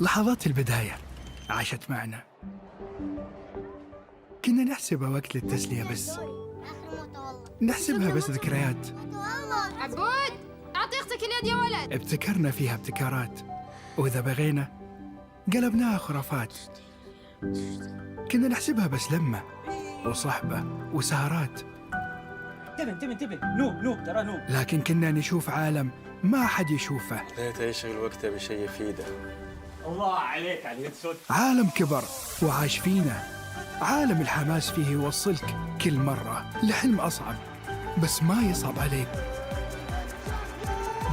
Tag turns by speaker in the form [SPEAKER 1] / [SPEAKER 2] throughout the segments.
[SPEAKER 1] لحظات البداية عاشت معنا، كنا نحسبها وقت للتسلية بس، نحسبها بس ذكريات.
[SPEAKER 2] عبود أعطي أختك اليد يا ولد.
[SPEAKER 1] ابتكرنا فيها ابتكارات، وإذا بغينا قلبناها خرافات. كنا نحسبها بس لمة وصحبة وسهرات.
[SPEAKER 3] انتبه نوب ترى نوب.
[SPEAKER 1] لكن كنا نشوف عالم ما حد يشوفه.
[SPEAKER 4] ليته يشغل وقته بشيء يفيده.
[SPEAKER 3] الله عليك على اليد سود.
[SPEAKER 1] عالم كبر وعاش فينا، عالم الحماس فيه يوصلك كل مرة لحلم أصعب، بس ما يصعب عليك.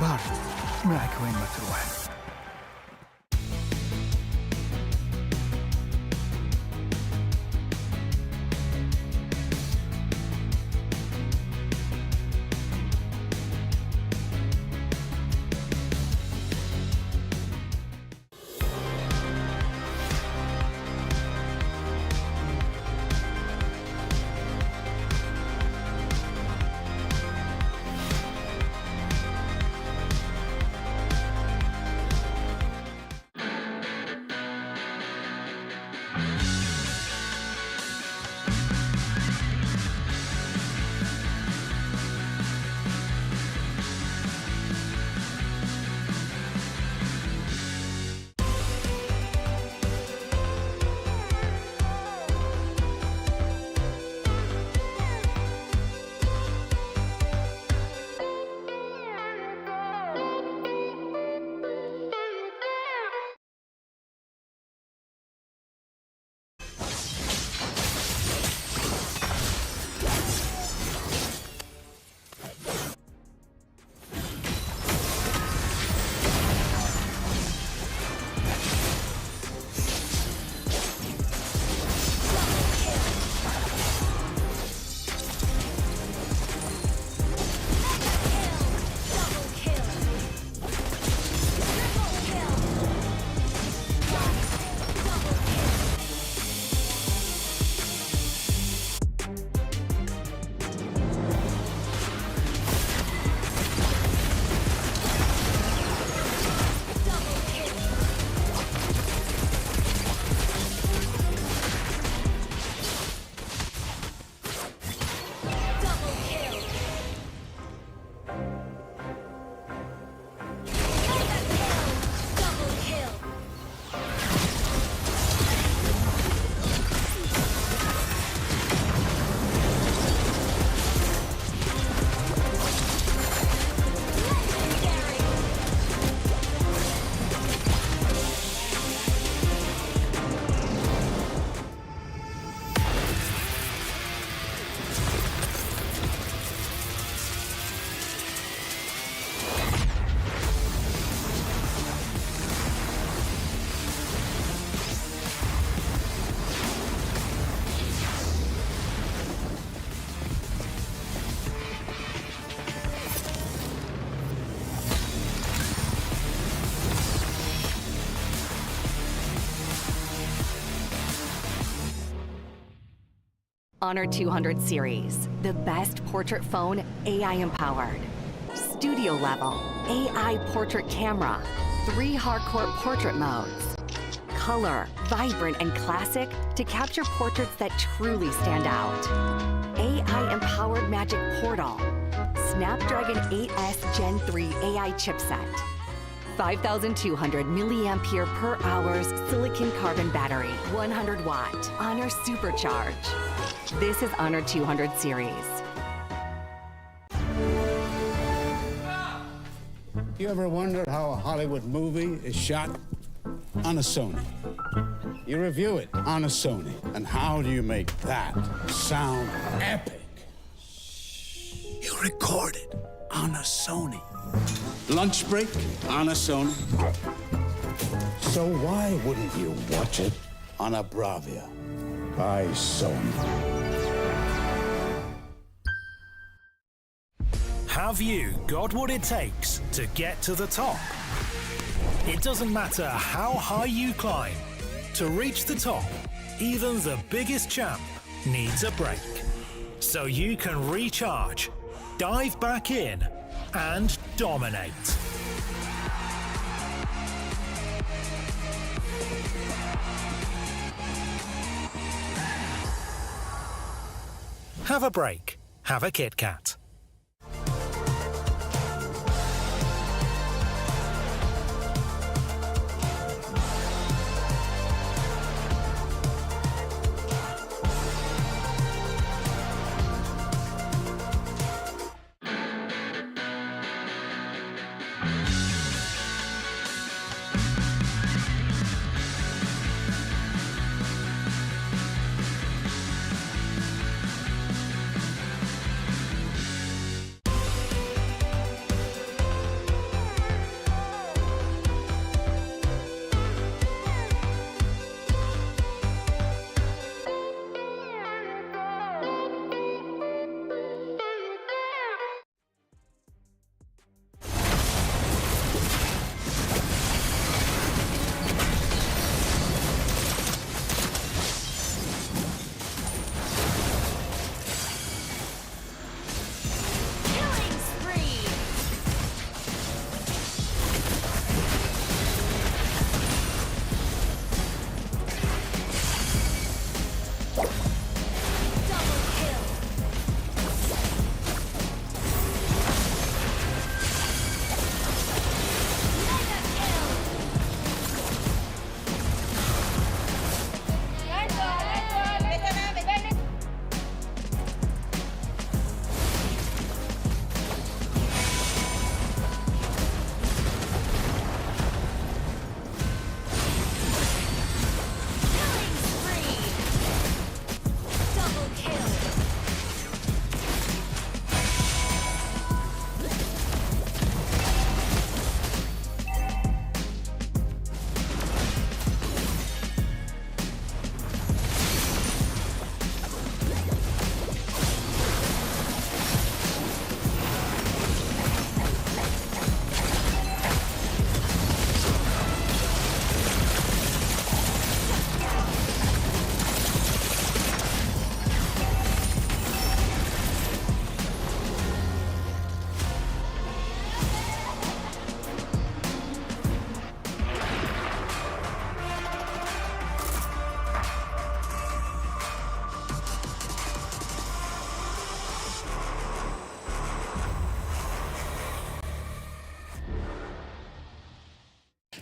[SPEAKER 1] بارد معك وين ما تروح.
[SPEAKER 5] Honor 200 series, the best portrait phone AI empowered. Studio level, AI portrait camera, 3 hardcore portrait modes. Color, vibrant and classic to capture portraits that truly stand out. AI empowered magic portal. Snapdragon 8S Gen 3 AI chipset. 5,200 milliampere per hours silicon carbon battery, 100 watt, Honor Supercharge. This is Honor 200 series.
[SPEAKER 6] You ever wondered how a Hollywood movie is shot? On a Sony. You review it on a Sony. And how do you make that sound epic? You record it on a Sony. Lunch break on a Sony. So why wouldn't you watch it on a Bravia by Sony?
[SPEAKER 7] Have you got what it takes to get to the top? It doesn't matter how high you climb. To reach the top, even the biggest champ needs a break. So you can recharge, dive back in, and dominate. Have a break. Have a KitKat.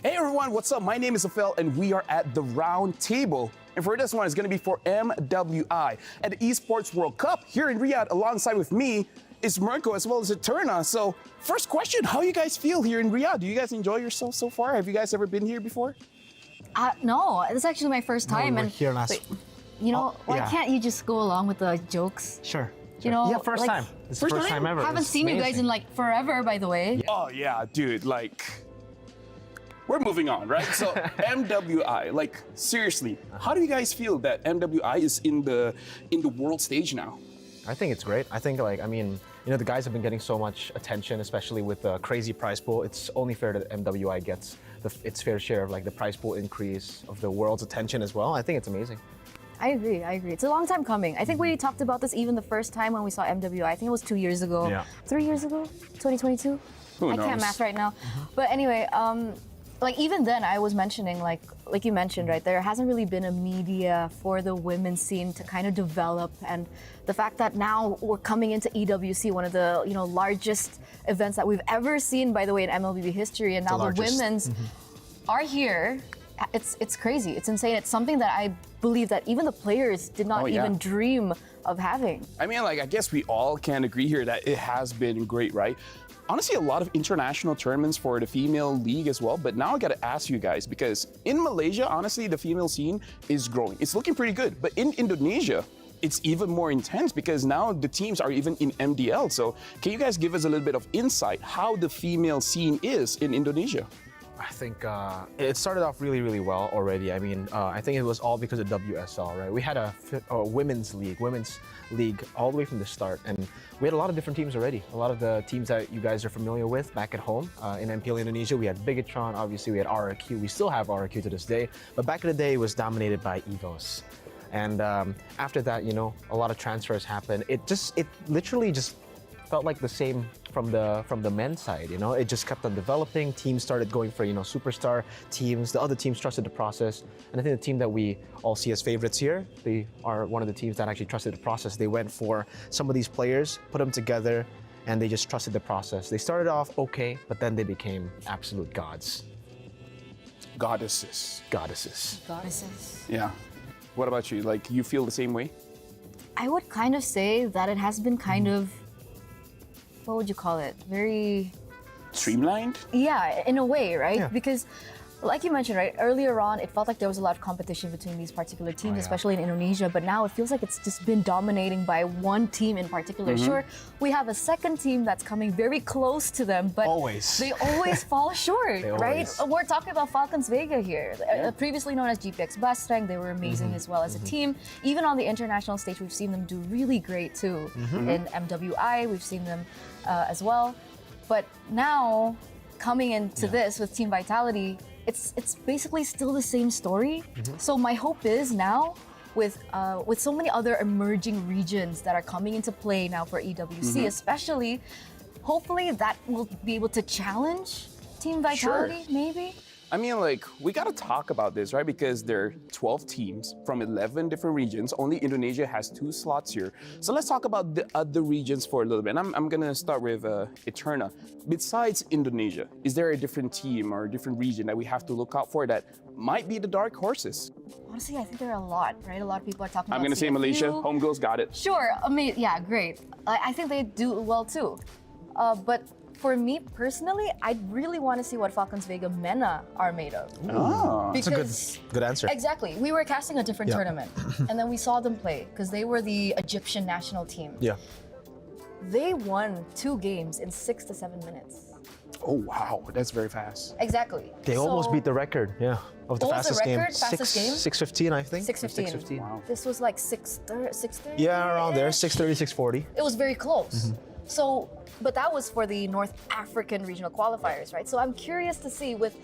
[SPEAKER 8] Hey everyone, what's up? My name is Phil and we are at the round table. And for this one, it's going to be for MWI at the Esports World Cup here in Riyadh. Alongside with me is Mirko as well as Eterna. So first question, how you guys feel here in Riyadh? Do you guys enjoy yourself so far? Have you guys ever been here before?
[SPEAKER 2] No, this is actually my first time.
[SPEAKER 9] We were here last.
[SPEAKER 2] You know, why can't you just go along with the jokes?
[SPEAKER 9] Sure.
[SPEAKER 2] You know,
[SPEAKER 9] yeah, first time. It's the first time ever.
[SPEAKER 2] Haven't seen you guys in like forever, by the way.
[SPEAKER 8] Yeah. Oh yeah, dude, like we're moving on, right? So MWI, like seriously, how do you guys feel that MWI is in the world stage now?
[SPEAKER 9] I think it's great. I think like, I mean, you know, the guys have been getting so much attention, especially with the crazy prize pool. It's only fair that MWI gets its fair share of like the prize pool increase of the world's attention as well. I think it's amazing.
[SPEAKER 2] I agree. It's a long time coming. I think we talked about this even the first time when we saw MWI. I think it was 2 years ago.
[SPEAKER 9] Yeah.
[SPEAKER 2] 3 years ago? 2022?
[SPEAKER 8] Who knows?
[SPEAKER 2] I can't math right now. But anyway, like even then I was mentioning, like you mentioned, right, there hasn't really been a media for the women's scene to kind of develop, and the fact that now we're coming into EWC, one of the largest events that we've ever seen, by the way, in MLBB history, and now the women's are here. It's crazy. It's insane. It's something that I believe that even the players did not even dream of having. I
[SPEAKER 8] mean, like, I guess we all can agree here that it has been great, right? Honestly, a lot of international tournaments for the female league as well, but now I gotta ask you guys, because in Malaysia, honestly, the female scene is growing. It's looking pretty good, but in Indonesia, it's even more intense because now the teams are even in MDL. So can you guys give us a little bit of insight how the female scene is in Indonesia?
[SPEAKER 9] I think it started off really, really well already. I mean, I think it was all because of WSL, right? We had a women's league all the way from the start, and we had a lot of different teams already. A lot of the teams that you guys are familiar with back at home in MPL Indonesia. We had Bigatron, obviously we had RRQ. We still have RRQ to this day, but back in the day it was dominated by EVOS. And after that, a lot of transfers happened. It literally just felt like the same from the men's side. You know, it just kept on developing. Teams started going for superstar teams. The other teams trusted the process, and I think the team that we all see as favorites here, they are one of the teams that actually trusted the process. They went for some of these players, put them together, and they just trusted the process. They started off okay, but then they became absolute gods.
[SPEAKER 8] Goddesses.
[SPEAKER 2] Goddesses.
[SPEAKER 8] Yeah. What about you? Like, you feel the same way?
[SPEAKER 2] I would kind of say that it has been kind of, what would you call it? Very
[SPEAKER 8] Streamlined?
[SPEAKER 2] Yeah, in a way, right?
[SPEAKER 9] Yeah.
[SPEAKER 2] Because, like you mentioned, right, earlier on, it felt like there was a lot of competition between these particular teams, especially in Indonesia. But now it feels like it's just been dominating by one team in particular. Sure, we have a second team that's coming very close to them, but they always fall short, right? We're talking about Falcons Vega here, previously known as GPX Basrang. They were amazing as well as a team. Even on the international stage, we've seen them do really great too. In MWI, we've seen them as well. But now, coming into this with Team Vitality, it's basically still the same story. So my hope is now, with so many other emerging regions that are coming into play now for EWC, especially, hopefully that will be able to challenge Team Vitality, maybe.
[SPEAKER 8] I mean, like, we gotta talk about this, right? Because there are 12 teams from 11 different regions. Only Indonesia has 2 slots here. So let's talk about the other regions for a little bit. And I'm gonna start with Eterna. Besides Indonesia, is there a different team or a different region that we have to look out for that might be the dark horses?
[SPEAKER 2] Honestly, I think there are a lot, right? A lot of people are talking about
[SPEAKER 8] I'm gonna say Malaysia. Homegirls got it.
[SPEAKER 2] Sure, yeah, great. I think they do well too. But for me personally, I'd really want to see what Falcons Vega MENA are made of.
[SPEAKER 9] That's a good answer.
[SPEAKER 2] Exactly. We were casting a different tournament, and then we saw them play because they were the Egyptian national team.
[SPEAKER 9] Yeah.
[SPEAKER 2] They won 2 games in 6 to 7 minutes.
[SPEAKER 8] Oh, wow. That's very fast.
[SPEAKER 2] Exactly.
[SPEAKER 9] They almost beat the record, of the
[SPEAKER 2] What was the
[SPEAKER 9] fastest game.
[SPEAKER 2] record? Fastest game?
[SPEAKER 9] 6:15, I think.
[SPEAKER 2] 6:15.
[SPEAKER 8] Wow.
[SPEAKER 2] This was like 6:30.
[SPEAKER 9] Yeah, around there, 6:30, 6:40.
[SPEAKER 2] It was very close. So, but that was for the North African regional qualifiers, right? So I'm curious to see with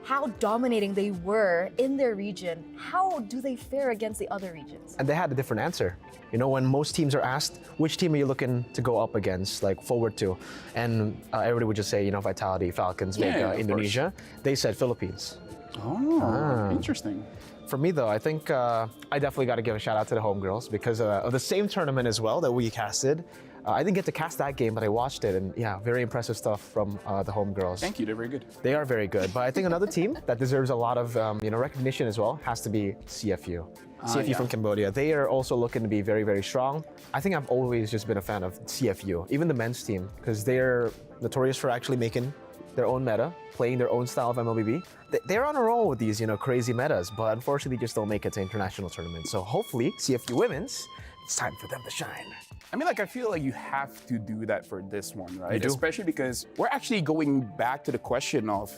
[SPEAKER 2] how dominating they were in their region, how do they fare against the other regions?
[SPEAKER 9] And they had a different answer. You know, when most teams are asked, which team are you looking to go up against, like forward to? And everybody would just say, Vitality, Falcons, Vega, Indonesia. They said Philippines.
[SPEAKER 8] Oh, interesting.
[SPEAKER 9] For me, though, I think I definitely got to give a shout out to the homegirls because of the same tournament as well that we casted. I didn't get to cast that game, but I watched it, and yeah, very impressive stuff from the homegirls.
[SPEAKER 8] Thank you, they're very good.
[SPEAKER 9] They are very good, but I think another team that deserves a lot of recognition as well has to be CFU. CFU from Cambodia. They are also looking to be very, very strong. I think I've always just been a fan of CFU, even the men's team, because they're notorious for actually making their own meta, playing their own style of MLBB. They're on a roll with these, crazy metas, but unfortunately just don't make it to international tournaments. So hopefully, CFU women's, it's time for them to shine.
[SPEAKER 8] I mean, like, I feel like you have to do that for this one, right?
[SPEAKER 9] You do.
[SPEAKER 8] Especially because we're actually going back to the question of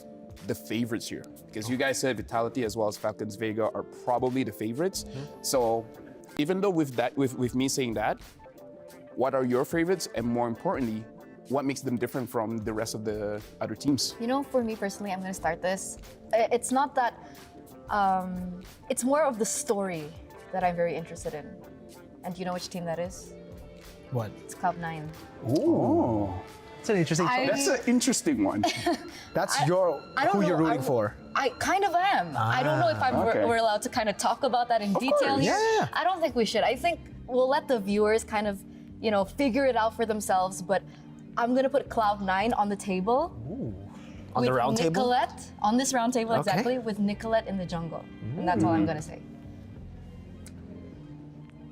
[SPEAKER 8] the favorites here. Because you guys said Vitality as well as Falcons Vega are probably the favorites. So even though with me saying that, what are your favorites? And more importantly, what makes them different from the rest of the other teams?
[SPEAKER 2] For me personally, I'm going to start this. It's not that, it's more of the story that I'm very interested in. And do you know which team that is?
[SPEAKER 9] What?
[SPEAKER 2] It's Cloud9.
[SPEAKER 8] Oh,
[SPEAKER 9] It's an interesting choice.
[SPEAKER 8] that's an interesting one.
[SPEAKER 9] That's who you're rooting for.
[SPEAKER 2] I kind of am. I don't know if we're allowed to kind of talk about that in detail here.
[SPEAKER 9] Yeah.
[SPEAKER 2] I don't think we should. I think we'll let the viewers kind of, figure it out for themselves. But I'm going to put Cloud9 on the table.
[SPEAKER 9] On the round table?
[SPEAKER 2] Nicolette, on this round table, exactly, with Nicolette in the jungle. And that's all I'm going to say.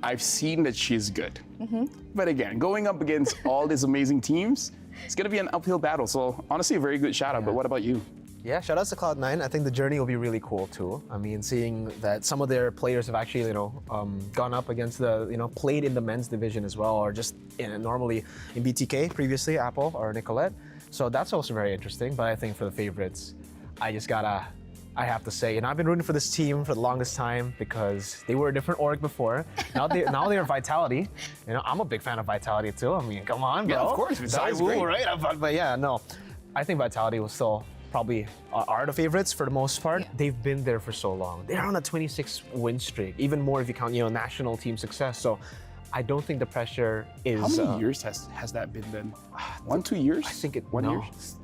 [SPEAKER 8] I've seen that she's good. But again, going up against all these amazing teams, it's going to be an uphill battle. So honestly, a very good shout out. But what about you?
[SPEAKER 9] Yeah, shout outs to Cloud9. I think the journey will be really cool too. I mean, seeing that some of their players have actually, gone up against played in the men's division as well, or just normally in BTK previously, Apple or Nicolette. So that's also very interesting. But I think for the favorites, I have to say, I've been rooting for this team for the longest time because they were a different org before. Now they're Vitality. I'm a big fan of Vitality too. I mean, come on, bro.
[SPEAKER 8] Yeah, of course. Vitality's great.
[SPEAKER 9] Right? But yeah, no. I think Vitality will still probably are the favorites for the most part. Yeah. They've been there for so long. They're on a 26 win streak, even more if you count, national team success. So I don't think the pressure is.
[SPEAKER 8] How many years has that been then? 1, 2 years?
[SPEAKER 9] I think it
[SPEAKER 8] 1 year.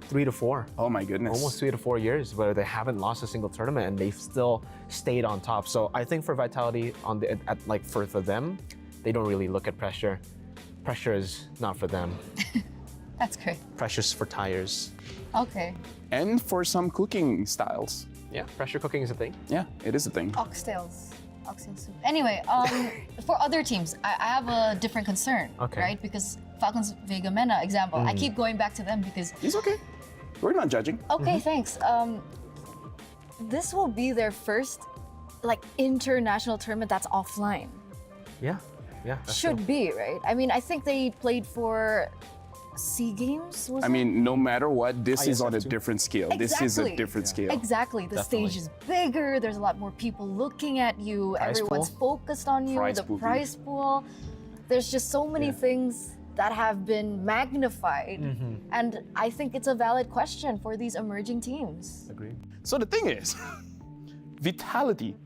[SPEAKER 9] 3 to 4.
[SPEAKER 8] Oh my goodness.
[SPEAKER 9] Almost 3 to 4 years where they haven't lost a single tournament and they've still stayed on top. So I think for Vitality for them, they don't really look at pressure. Pressure is not for them.
[SPEAKER 2] That's great.
[SPEAKER 9] Pressure's for tires.
[SPEAKER 2] Okay.
[SPEAKER 8] And for some cooking styles.
[SPEAKER 9] Yeah, pressure cooking is a thing.
[SPEAKER 8] Yeah, it is a thing.
[SPEAKER 2] Oxtails. Oxtail soup. Anyway, for other teams, I have a different concern,
[SPEAKER 9] Okay.
[SPEAKER 2] right? Because Falcons Vega Mena example, I keep going back to them because.
[SPEAKER 8] It's okay. We're not judging.
[SPEAKER 2] Okay, thanks. This will be their first, international tournament that's offline.
[SPEAKER 9] Yeah, that's
[SPEAKER 2] Should
[SPEAKER 9] true.
[SPEAKER 2] be, right? I mean, I think they played for SEA Games. Was
[SPEAKER 8] I
[SPEAKER 2] it?
[SPEAKER 8] mean, no matter what, this is on a
[SPEAKER 9] ISF too.
[SPEAKER 8] different scale. This is a different scale.
[SPEAKER 2] Exactly. The stage is bigger. There's a lot more people looking at you.
[SPEAKER 9] Prize
[SPEAKER 2] Everyone's focused on you.
[SPEAKER 8] Prize
[SPEAKER 2] The
[SPEAKER 8] pool,
[SPEAKER 2] prize pool. There's just so many things that have been magnified. And I think it's a valid question for these emerging teams.
[SPEAKER 9] Agreed.
[SPEAKER 8] So the thing is, Vitality,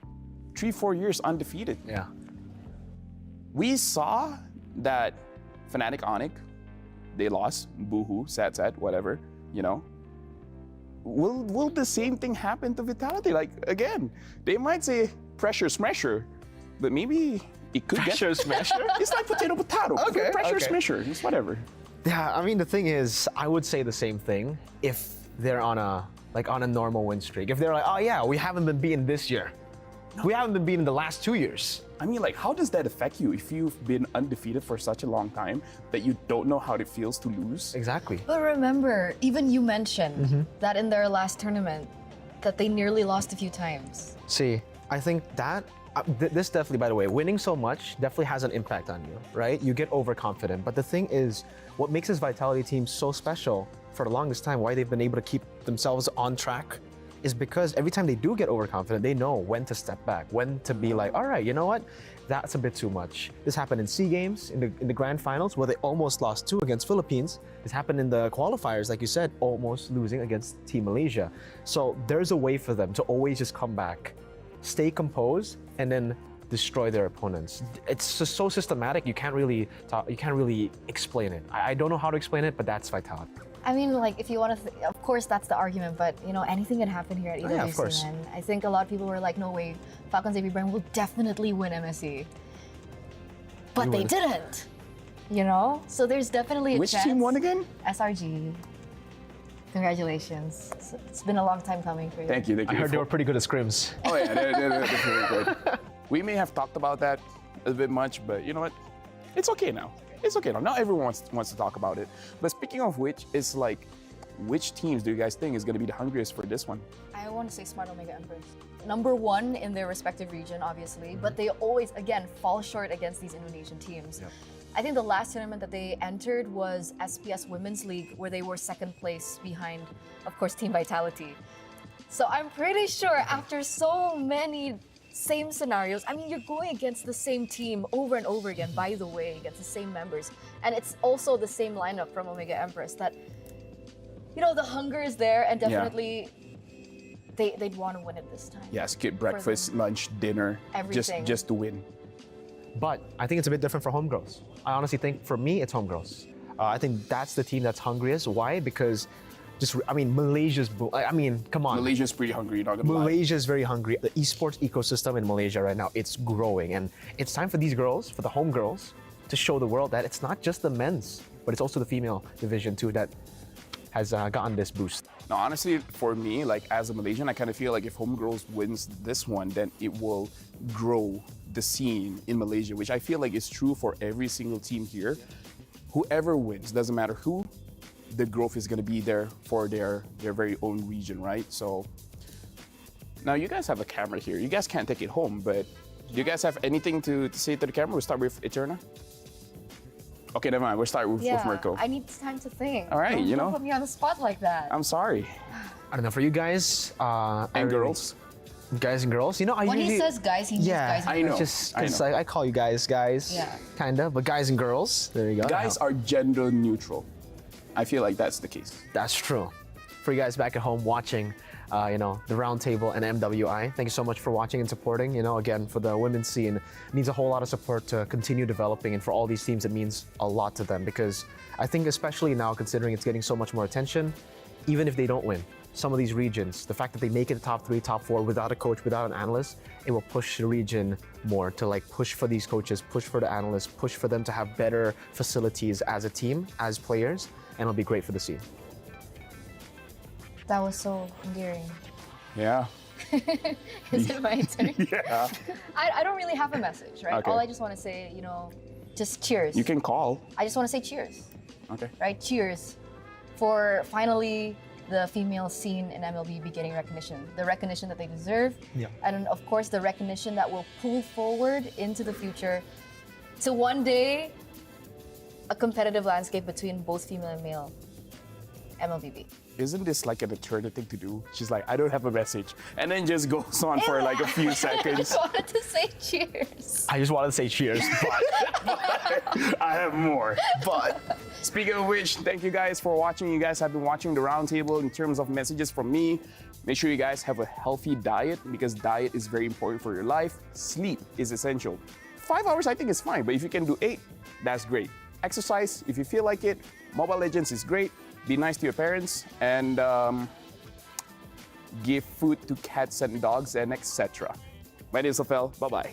[SPEAKER 8] 3-4 years undefeated.
[SPEAKER 9] Yeah.
[SPEAKER 8] We saw that Fnatic Onic, they lost, boohoo, sad, whatever, Will the same thing happen to Vitality? Again, they might say pressure smasher, but maybe it could
[SPEAKER 9] Pressure smasher?
[SPEAKER 8] It's like potato.
[SPEAKER 9] Okay,
[SPEAKER 8] Pressure
[SPEAKER 9] okay.
[SPEAKER 8] smasher, it's whatever.
[SPEAKER 9] Yeah, I mean, the thing is, I would say the same thing if they're on a normal win streak. If they're like, oh yeah, we haven't been beaten this year. We haven't been beaten the last 2 years.
[SPEAKER 8] I mean, how does that affect you if you've been undefeated for such a long time that you don't know how it feels to lose?
[SPEAKER 9] Exactly.
[SPEAKER 2] But remember, even you mentioned that in their last tournament, that they nearly lost a few times.
[SPEAKER 9] See, I think that this definitely, by the way, winning so much definitely has an impact on you, right? You get overconfident. But the thing is, what makes this Vitality team so special for the longest time, why they've been able to keep themselves on track, is because every time they do get overconfident, they know when to step back, when to be like, all right, you know what? That's a bit too much. This happened in SEA Games, in the grand finals, where they almost lost 2 against Philippines. This happened in the qualifiers, like you said, almost losing against Team Malaysia. So there's a way for them to always just come back, stay composed, and then destroy their opponents. It's just so systematic, you can't really explain it. I don't know how to explain it, but that's Vitality.
[SPEAKER 2] I mean, if you want to, of course, that's the argument, but, anything can happen here at EWC.
[SPEAKER 9] Yeah, of course.
[SPEAKER 2] And I think a lot of people were like, no way, Falcons AB Brand will definitely win MSE. But they didn't, So there's definitely a
[SPEAKER 8] Which
[SPEAKER 2] chance.
[SPEAKER 8] team won again?
[SPEAKER 2] SRG. Congratulations. It's been a long time coming for you.
[SPEAKER 8] Thank you.
[SPEAKER 9] I heard they were pretty good at scrims.
[SPEAKER 8] Oh yeah, they're very good. We may have talked about that a bit much, but you know what? It's okay now. It's okay now. Not everyone wants to talk about it. But speaking of which, it's which teams do you guys think is going to be the hungriest for this one?
[SPEAKER 2] I want to say Smart Omega Emperors. Number 1 in their respective region, obviously, but they always, again, fall short against these Indonesian teams.
[SPEAKER 9] Yep.
[SPEAKER 2] I think the last tournament that they entered was SPS Women's League, where they were second place behind, of course, Team Vitality. So I'm pretty sure after so many same scenarios, I mean, you're going against the same team over and over again, by the way, against the same members. And it's also the same lineup from Omega Empress that, the hunger is there and definitely they'd want to win it this time.
[SPEAKER 8] Yeah, skip breakfast, lunch, dinner,
[SPEAKER 2] Everything.
[SPEAKER 8] just to win.
[SPEAKER 9] But I think it's a bit different for home girls. I honestly think, for me, it's home girls. I think that's the team that's hungriest. Why? Because Malaysia's, come on.
[SPEAKER 8] Malaysia's pretty hungry, you're not gonna lie.
[SPEAKER 9] Malaysia's very hungry. The esports ecosystem in Malaysia right now, it's growing. And it's time for these girls, for the home girls, to show the world that it's not just the men's, but it's also the female division too that has gotten this boost.
[SPEAKER 8] Now, honestly, for me, as a Malaysian, I kind of feel like if Homegirls wins this one, then it will grow the scene in Malaysia, which I feel like is true for every single team here. Whoever wins, doesn't matter who, the growth is going to be there for their very own region, right? So now you guys have a camera here. You guys can't take it home, but do you guys have anything to say to the camera? We'll start with Eterna. Okay, never mind. We'll start with Mirko.
[SPEAKER 2] I need time to think.
[SPEAKER 8] All right,
[SPEAKER 2] Don't put me on the spot like that.
[SPEAKER 8] I'm sorry.
[SPEAKER 9] I don't know, for you guys...
[SPEAKER 8] and girls.
[SPEAKER 9] Guys and girls, I
[SPEAKER 2] when
[SPEAKER 9] usually...
[SPEAKER 2] he says guys, he means guys and
[SPEAKER 8] I know.
[SPEAKER 2] girls.
[SPEAKER 9] Just because I call you guys, kind of, but guys and girls, there you go.
[SPEAKER 8] Guys are gender neutral. I feel like that's the case.
[SPEAKER 9] That's true. For you guys back at home watching, the Roundtable and MWI. Thank you so much for watching and supporting. Again, for the women's scene, it needs a whole lot of support to continue developing, and for all these teams, it means a lot to them, because I think especially now, considering it's getting so much more attention, even if they don't win, some of these regions, the fact that they make it top 3, top 4 without a coach, without an analyst, it will push the region more to push for these coaches, push for the analysts, push for them to have better facilities as a team, as players, and it'll be great for the scene.
[SPEAKER 2] That was so endearing.
[SPEAKER 8] Yeah.
[SPEAKER 2] Is it my turn?
[SPEAKER 8] Yeah.
[SPEAKER 2] I don't really have a message, right?
[SPEAKER 8] Okay.
[SPEAKER 2] All I just want to say, just cheers.
[SPEAKER 8] You can call.
[SPEAKER 2] I just want to say cheers.
[SPEAKER 8] Okay.
[SPEAKER 2] Right? Cheers for finally the female scene in MLB be getting recognition. The recognition that they deserve.
[SPEAKER 9] Yeah.
[SPEAKER 2] And of course, the recognition that will pull forward into the future to one day a competitive landscape between both female and male MLBB.
[SPEAKER 8] Isn't this like an eternal thing to do? She's like, I don't have a message. And then just goes on for like a few
[SPEAKER 2] I
[SPEAKER 8] seconds.
[SPEAKER 2] just wanted to say cheers.
[SPEAKER 9] I just wanted to say cheers, but
[SPEAKER 8] I have more. But speaking of which, thank you guys for watching. You guys have been watching the Roundtable. In terms of messages from me, make sure you guys have a healthy diet, because diet is very important for your life. Sleep is essential. 5 hours I think is fine, but if you can do 8, that's great. Exercise if you feel like it. Mobile Legends is great. Be nice to your parents, and give food to cats and dogs, and etc. My name is Sofel. Bye-bye.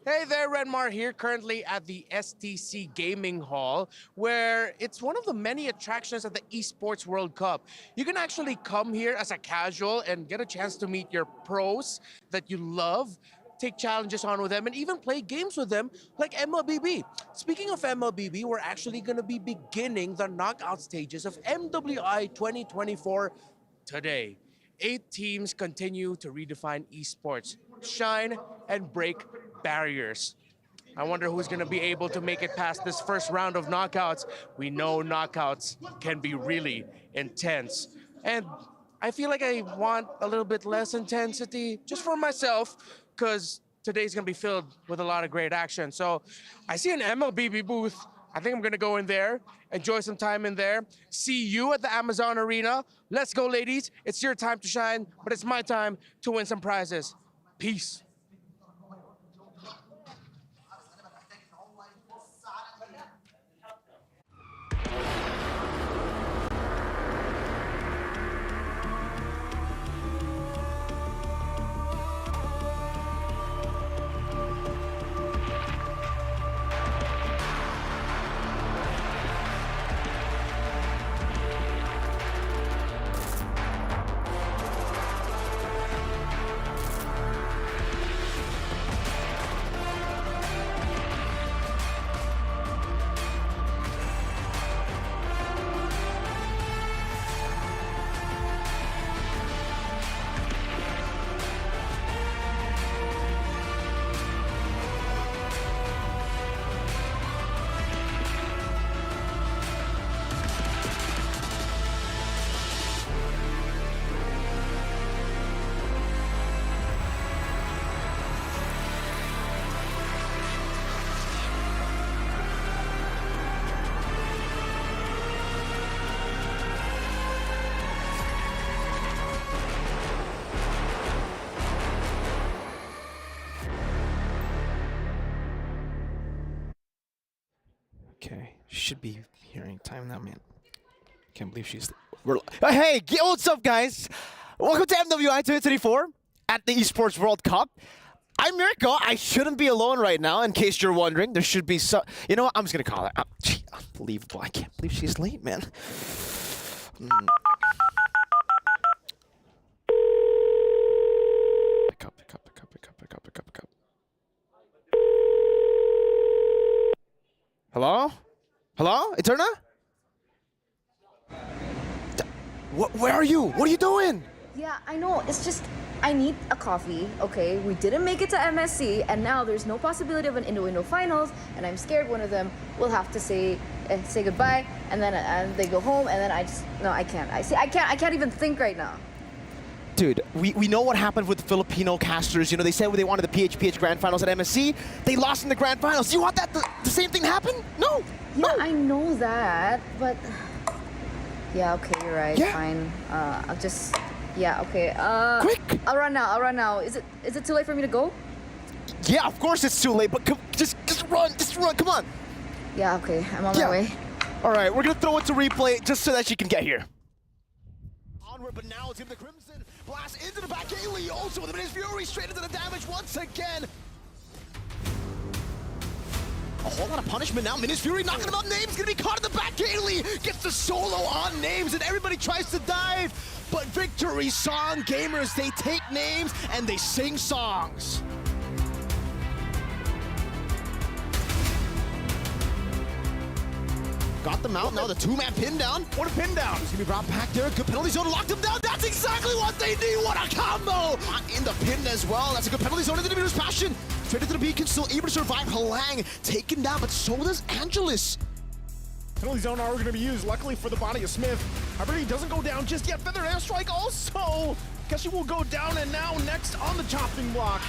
[SPEAKER 10] Hey there, Renmar here, currently at the STC Gaming Hall, where it's one of the many attractions at the Esports World Cup. You can actually come here as a casual and get a chance to meet your pros that you love, take challenges on with them, and even play games with them like MLBB. Speaking of MLBB, we're actually going to be beginning the knockout stages of MWI 2024 today. 8 teams continue to redefine esports, shine, and break barriers. I wonder who's going to be able to make it past this first round of knockouts. We know knockouts can be really intense. And I feel like I want a little bit less intensity just for myself, because today's going to be filled with a lot of great action. So I see an MLBB booth. I think I'm going to go in there, enjoy some time in there. See you at the Amazon Arena. Let's go, ladies. It's your time to shine, but it's my time to win some prizes. Peace.
[SPEAKER 9] Okay, should be hearing time now, man. Can't believe she's. Hey, what's up, guys? Welcome to MWI 2024 at the Esports World Cup. I'm Mirko. I shouldn't be alone right now, in case you're wondering. There should be some. You know what? I'm just gonna call her. Gee, unbelievable! I can't believe she's late, man. Pick up. Hello? Hello? Eterna? Where are you? What are you doing?
[SPEAKER 2] Yeah, I know. It's just, I need a coffee, okay? We didn't make it to MSC, and now there's no possibility of an Indo-Indo finals, and I'm scared one of them will have to say goodbye, and then they go home, and then I can't. I can't even think right now.
[SPEAKER 9] Dude, we know what happened with the Filipino casters. You know, they said they wanted the PHPH Grand Finals at MSC. They lost in the Grand Finals. Do you want that the same thing happen? No.
[SPEAKER 2] Yeah,
[SPEAKER 9] no.
[SPEAKER 2] I know that, but yeah, okay, you're right.
[SPEAKER 9] Yeah.
[SPEAKER 2] Fine. I'll just okay.
[SPEAKER 9] Quick.
[SPEAKER 2] I'll run now. Is it too late for me to go?
[SPEAKER 9] Yeah, of course it's too late, but just run. Come on.
[SPEAKER 2] Yeah, okay. I'm on my way.
[SPEAKER 9] All right, we're gonna throw it to replay just so that she can get here. Onward, but now it's in the Crimson. Blast into the back. Haley also with his Fury straight into the damage once again. A whole lot of punishment now. Minis Fury knocking him out. Names gonna be caught in the back. Haley gets the solo on Names, and everybody tries to dive. But victory song gamers, they take names and they sing songs. Got them out, now the 2-man pin down. What a pin down. He's gonna be brought back there. Good penalty zone, locked him down. That's exactly what they need. What a combo. In the pin as well. That's a good penalty zone into the Meter's Passion. Straight into the beacon, still able to survive. Halang taken down, but so does Angelus.
[SPEAKER 11] Penalty zone are going to be used, luckily for the body of Smith. However, he doesn't go down just yet. Feather Airstrike also. Guess he will go down, and now next on the chopping block.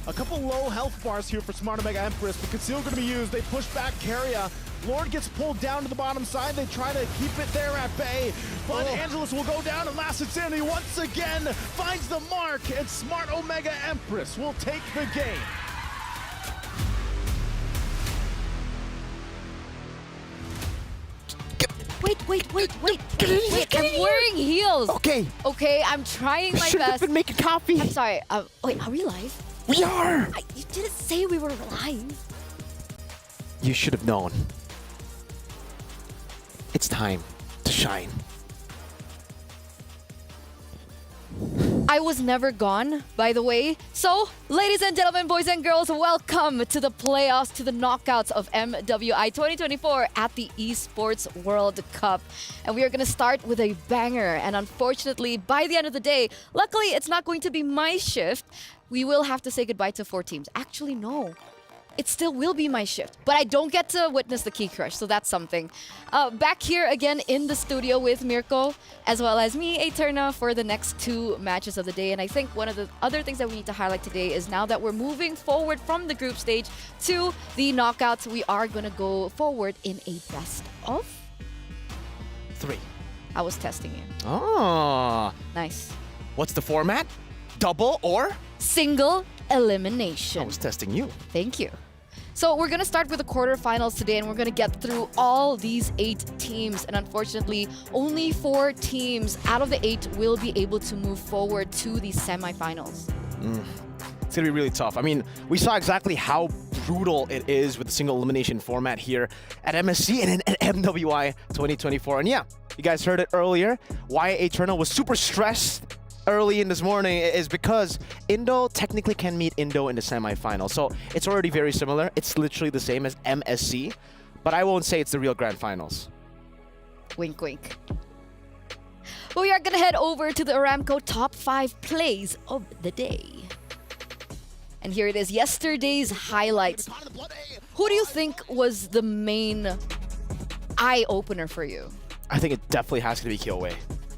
[SPEAKER 11] A couple low health bars here for Smart Omega Empress, but Conceal going to be used. They push back Carria. Lord gets pulled down to the bottom side. They try to keep it there at bay, but Angelus will go down, and Last Insanity once again finds the mark, and Smart Omega Empress will take the game.
[SPEAKER 2] Wait. I'm wearing heels.
[SPEAKER 9] Okay.
[SPEAKER 2] Okay, I'm trying my
[SPEAKER 9] Should have
[SPEAKER 2] best.
[SPEAKER 9] been making coffee.
[SPEAKER 2] I'm sorry. Wait, are we live?
[SPEAKER 9] We are!
[SPEAKER 2] You didn't say we were live.
[SPEAKER 9] You should have known. It's time to shine.
[SPEAKER 2] I was never gone, by the way. So, ladies and gentlemen, boys and girls, welcome to the playoffs, to the knockouts of MWI 2024 at the Esports World Cup. And we are going to start with a banger. And unfortunately, by the end of the day, luckily, it's not going to be my shift. We will have to say goodbye to 4 teams. Actually, no. It still will be my shift, but I don't get to witness the key crush, so that's something. Back here again in the studio with Mirko, as well as me, Eterna, for the next 2 matches of the day. And I think one of the other things that we need to highlight today is now that we're moving forward from the group stage to the knockouts, we are going to go forward in a best of
[SPEAKER 9] 3.
[SPEAKER 2] I was testing you.
[SPEAKER 9] Oh.
[SPEAKER 2] Nice.
[SPEAKER 9] What's the format? Double or?
[SPEAKER 2] Single elimination.
[SPEAKER 9] I was testing you.
[SPEAKER 2] Thank you. So we're going to start with the quarterfinals today, and we're going to get through all these 8 teams. And unfortunately, only 4 teams out of the 8 will be able to move forward to the semifinals.
[SPEAKER 9] It's going to be really tough. I mean, we saw exactly how brutal it is with the single elimination format here at MSC and in MWI 2024. And yeah, you guys heard it earlier. Why Eternal was super stressed early in this morning is because Indo technically can meet Indo in the semifinal. So it's already very similar. It's literally the same as MSC, but I won't say it's the real grand finals.
[SPEAKER 2] Wink, wink. We are going to head over to the Aramco top 5 plays of the day. And here it is, yesterday's highlights. Who do you think was the main eye-opener for you?
[SPEAKER 9] I think it definitely has to be Kyoei.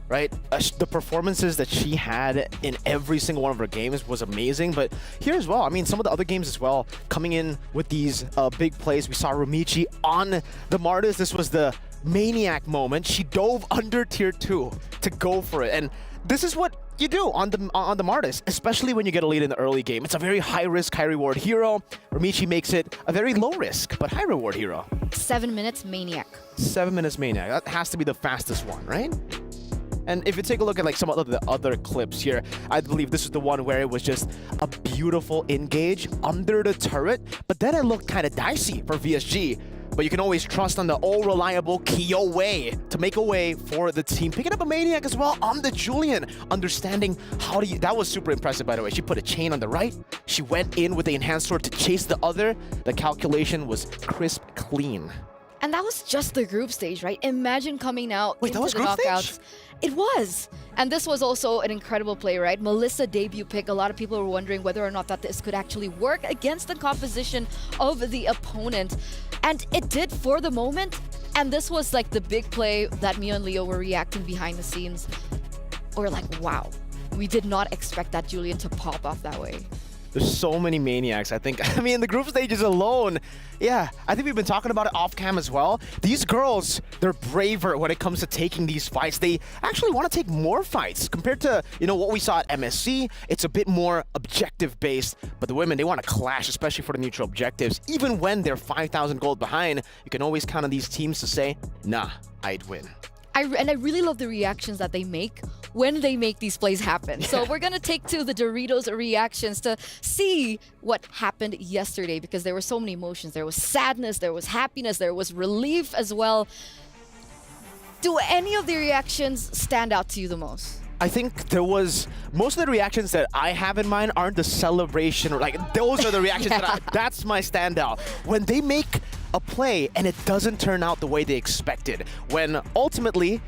[SPEAKER 9] Right? The performances that she had in every single one of her games was amazing, but here as well, I mean, some of the other games as well, coming in with these big plays. We saw Rumichi on the Martis. This was the maniac moment. She dove under tier 2 to go for it, and this is what you do on the Martis, especially when you get a lead in the early game. It's a very high-risk, high-reward hero. Rumichi makes it a very low-risk, but high-reward hero.
[SPEAKER 2] 7 minutes maniac.
[SPEAKER 9] 7 minutes maniac. That has to be the fastest one, right? And if you take a look at like some of the other clips here, I believe this is the one where it was just a beautiful engage under the turret, but then it looked kind of dicey for VSG. But you can always trust on the all-reliable Kyoei to make a way for the team. Picking up a Maniac as well on the Julian, understanding how to... That was super impressive, by the way. She put a chain on the right. She went in with the enhanced sword to chase the other. The calculation was crisp clean.
[SPEAKER 2] And that was just the group stage, right? Imagine coming out into
[SPEAKER 9] that was
[SPEAKER 2] the
[SPEAKER 9] group
[SPEAKER 2] knockouts.
[SPEAKER 9] Stage?
[SPEAKER 2] It was. And this was also an incredible play, right? Melissa debut pick. A lot of people were wondering whether or not that this could actually work against the composition of the opponent. And it did for the moment. And this was like the big play that me and Leo were reacting behind the scenes. Or like, wow, we did not expect that Julian to pop off that way.
[SPEAKER 9] There's so many maniacs, I think. I mean, the group stages alone, yeah, I think we've been talking about it off cam as well. These girls, they're braver when it comes to taking these fights. They actually want to take more fights compared to, you know, what we saw at MSC. It's a bit more objective based, but the women, they want to clash, especially for the neutral objectives. Even when they're 5,000 gold behind, you can always count on these teams to say, nah, I'd win.
[SPEAKER 2] And I really love the reactions that they make when they make these plays happen. Yeah. So we're going to take to the Doritos reactions to see what happened yesterday, because there were so many emotions. There was sadness, there was happiness, there was relief as well. Do any of the reactions stand out to you the most?
[SPEAKER 9] I think there was, most of the reactions that I have in mind aren't the celebration, or like those are the reactions that's my standout. When they make a play and it doesn't turn out the way they expected, when ultimately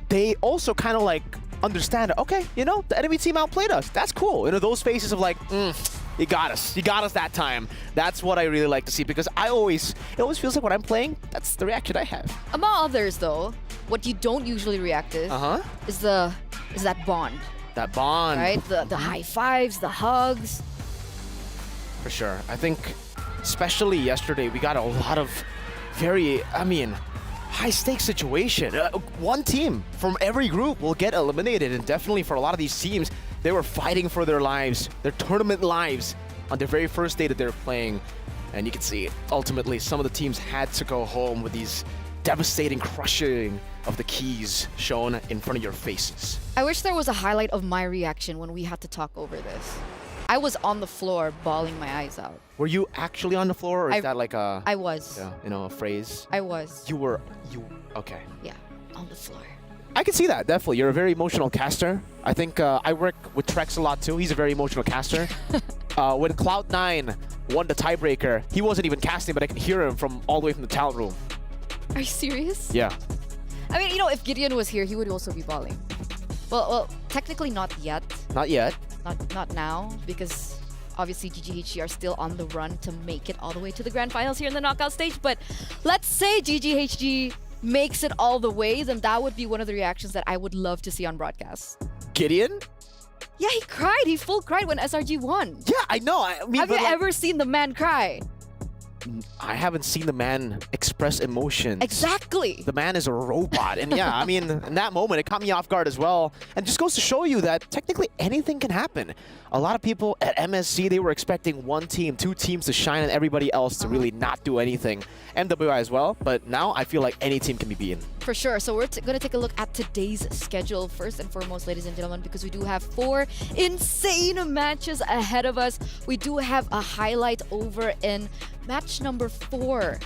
[SPEAKER 9] they also kind of like understand, okay, you know, the enemy team outplayed us. That's cool. You know, those faces of like, you got us that time. That's what I really like to see, because it always feels like when I'm playing, that's the reaction I have.
[SPEAKER 2] Among others though, what you don't usually react to is that bond.
[SPEAKER 9] That bond.
[SPEAKER 2] Right? The high fives, the hugs.
[SPEAKER 9] For sure. I think especially yesterday, we got a lot of very, high-stakes situation. One team from every group will get eliminated, and definitely for a lot of these teams, they were fighting for their lives, their tournament lives, on their very first day that they're playing. And you can see, ultimately, some of the teams had to go home with these devastating crushing of the keys shown in front of your faces.
[SPEAKER 2] I wish there was a highlight of my reaction when we had to talk over this. I was on the floor bawling my eyes out.
[SPEAKER 9] Were you actually on the floor, or is that like a...
[SPEAKER 2] I was.
[SPEAKER 9] a phrase?
[SPEAKER 2] I was.
[SPEAKER 9] Okay.
[SPEAKER 2] Yeah, on the floor.
[SPEAKER 9] I can see that, definitely. You're a very emotional caster. I think I work with Trex a lot too. He's a very emotional caster. When Cloud9 won the tiebreaker, he wasn't even casting, but I could hear him from all the way from the talent room.
[SPEAKER 2] Are you serious?
[SPEAKER 9] Yeah.
[SPEAKER 2] I mean, if Gideon was here, he would also be bawling. Well, technically not yet.
[SPEAKER 9] Not yet.
[SPEAKER 2] Not now, because obviously GGHG are still on the run to make it all the way to the grand finals here in the knockout stage. But let's say GGHG makes it all the way, then that would be one of the reactions that I would love to see on broadcast.
[SPEAKER 9] Gideon?
[SPEAKER 2] Yeah, he cried. He full cried when SRG won.
[SPEAKER 9] Yeah, I know.
[SPEAKER 2] Have you ever seen the man cry?
[SPEAKER 9] I haven't seen the man express emotions.
[SPEAKER 2] Exactly.
[SPEAKER 9] The man is a robot. And yeah, I mean, in that moment, it caught me off guard as well. And just goes to show you that technically anything can happen. A lot of people at MSC, they were expecting one team, two teams to shine and everybody else to really not do anything. MWI as well, but now I feel like any team can be beaten.
[SPEAKER 2] For sure. So we're going to take a look at today's schedule first and foremost, ladies and gentlemen, because we do have 4 insane matches ahead of us. We do have a highlight over in match number 4.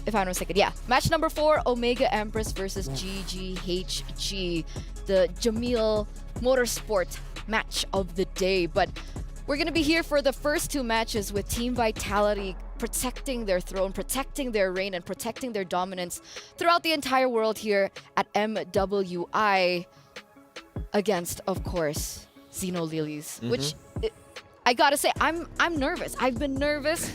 [SPEAKER 2] If I'm not mistaken, yeah. Match number 4, Omega Empress versus GGHG. The Jamil Motorsport match of the day. But we're going to be here for the first 2 matches with Team Vitality protecting their throne, protecting their reign, and protecting their dominance throughout the entire world here at MWI against, of course, Xeno Lilies, which I gotta say, I'm nervous. I've been nervous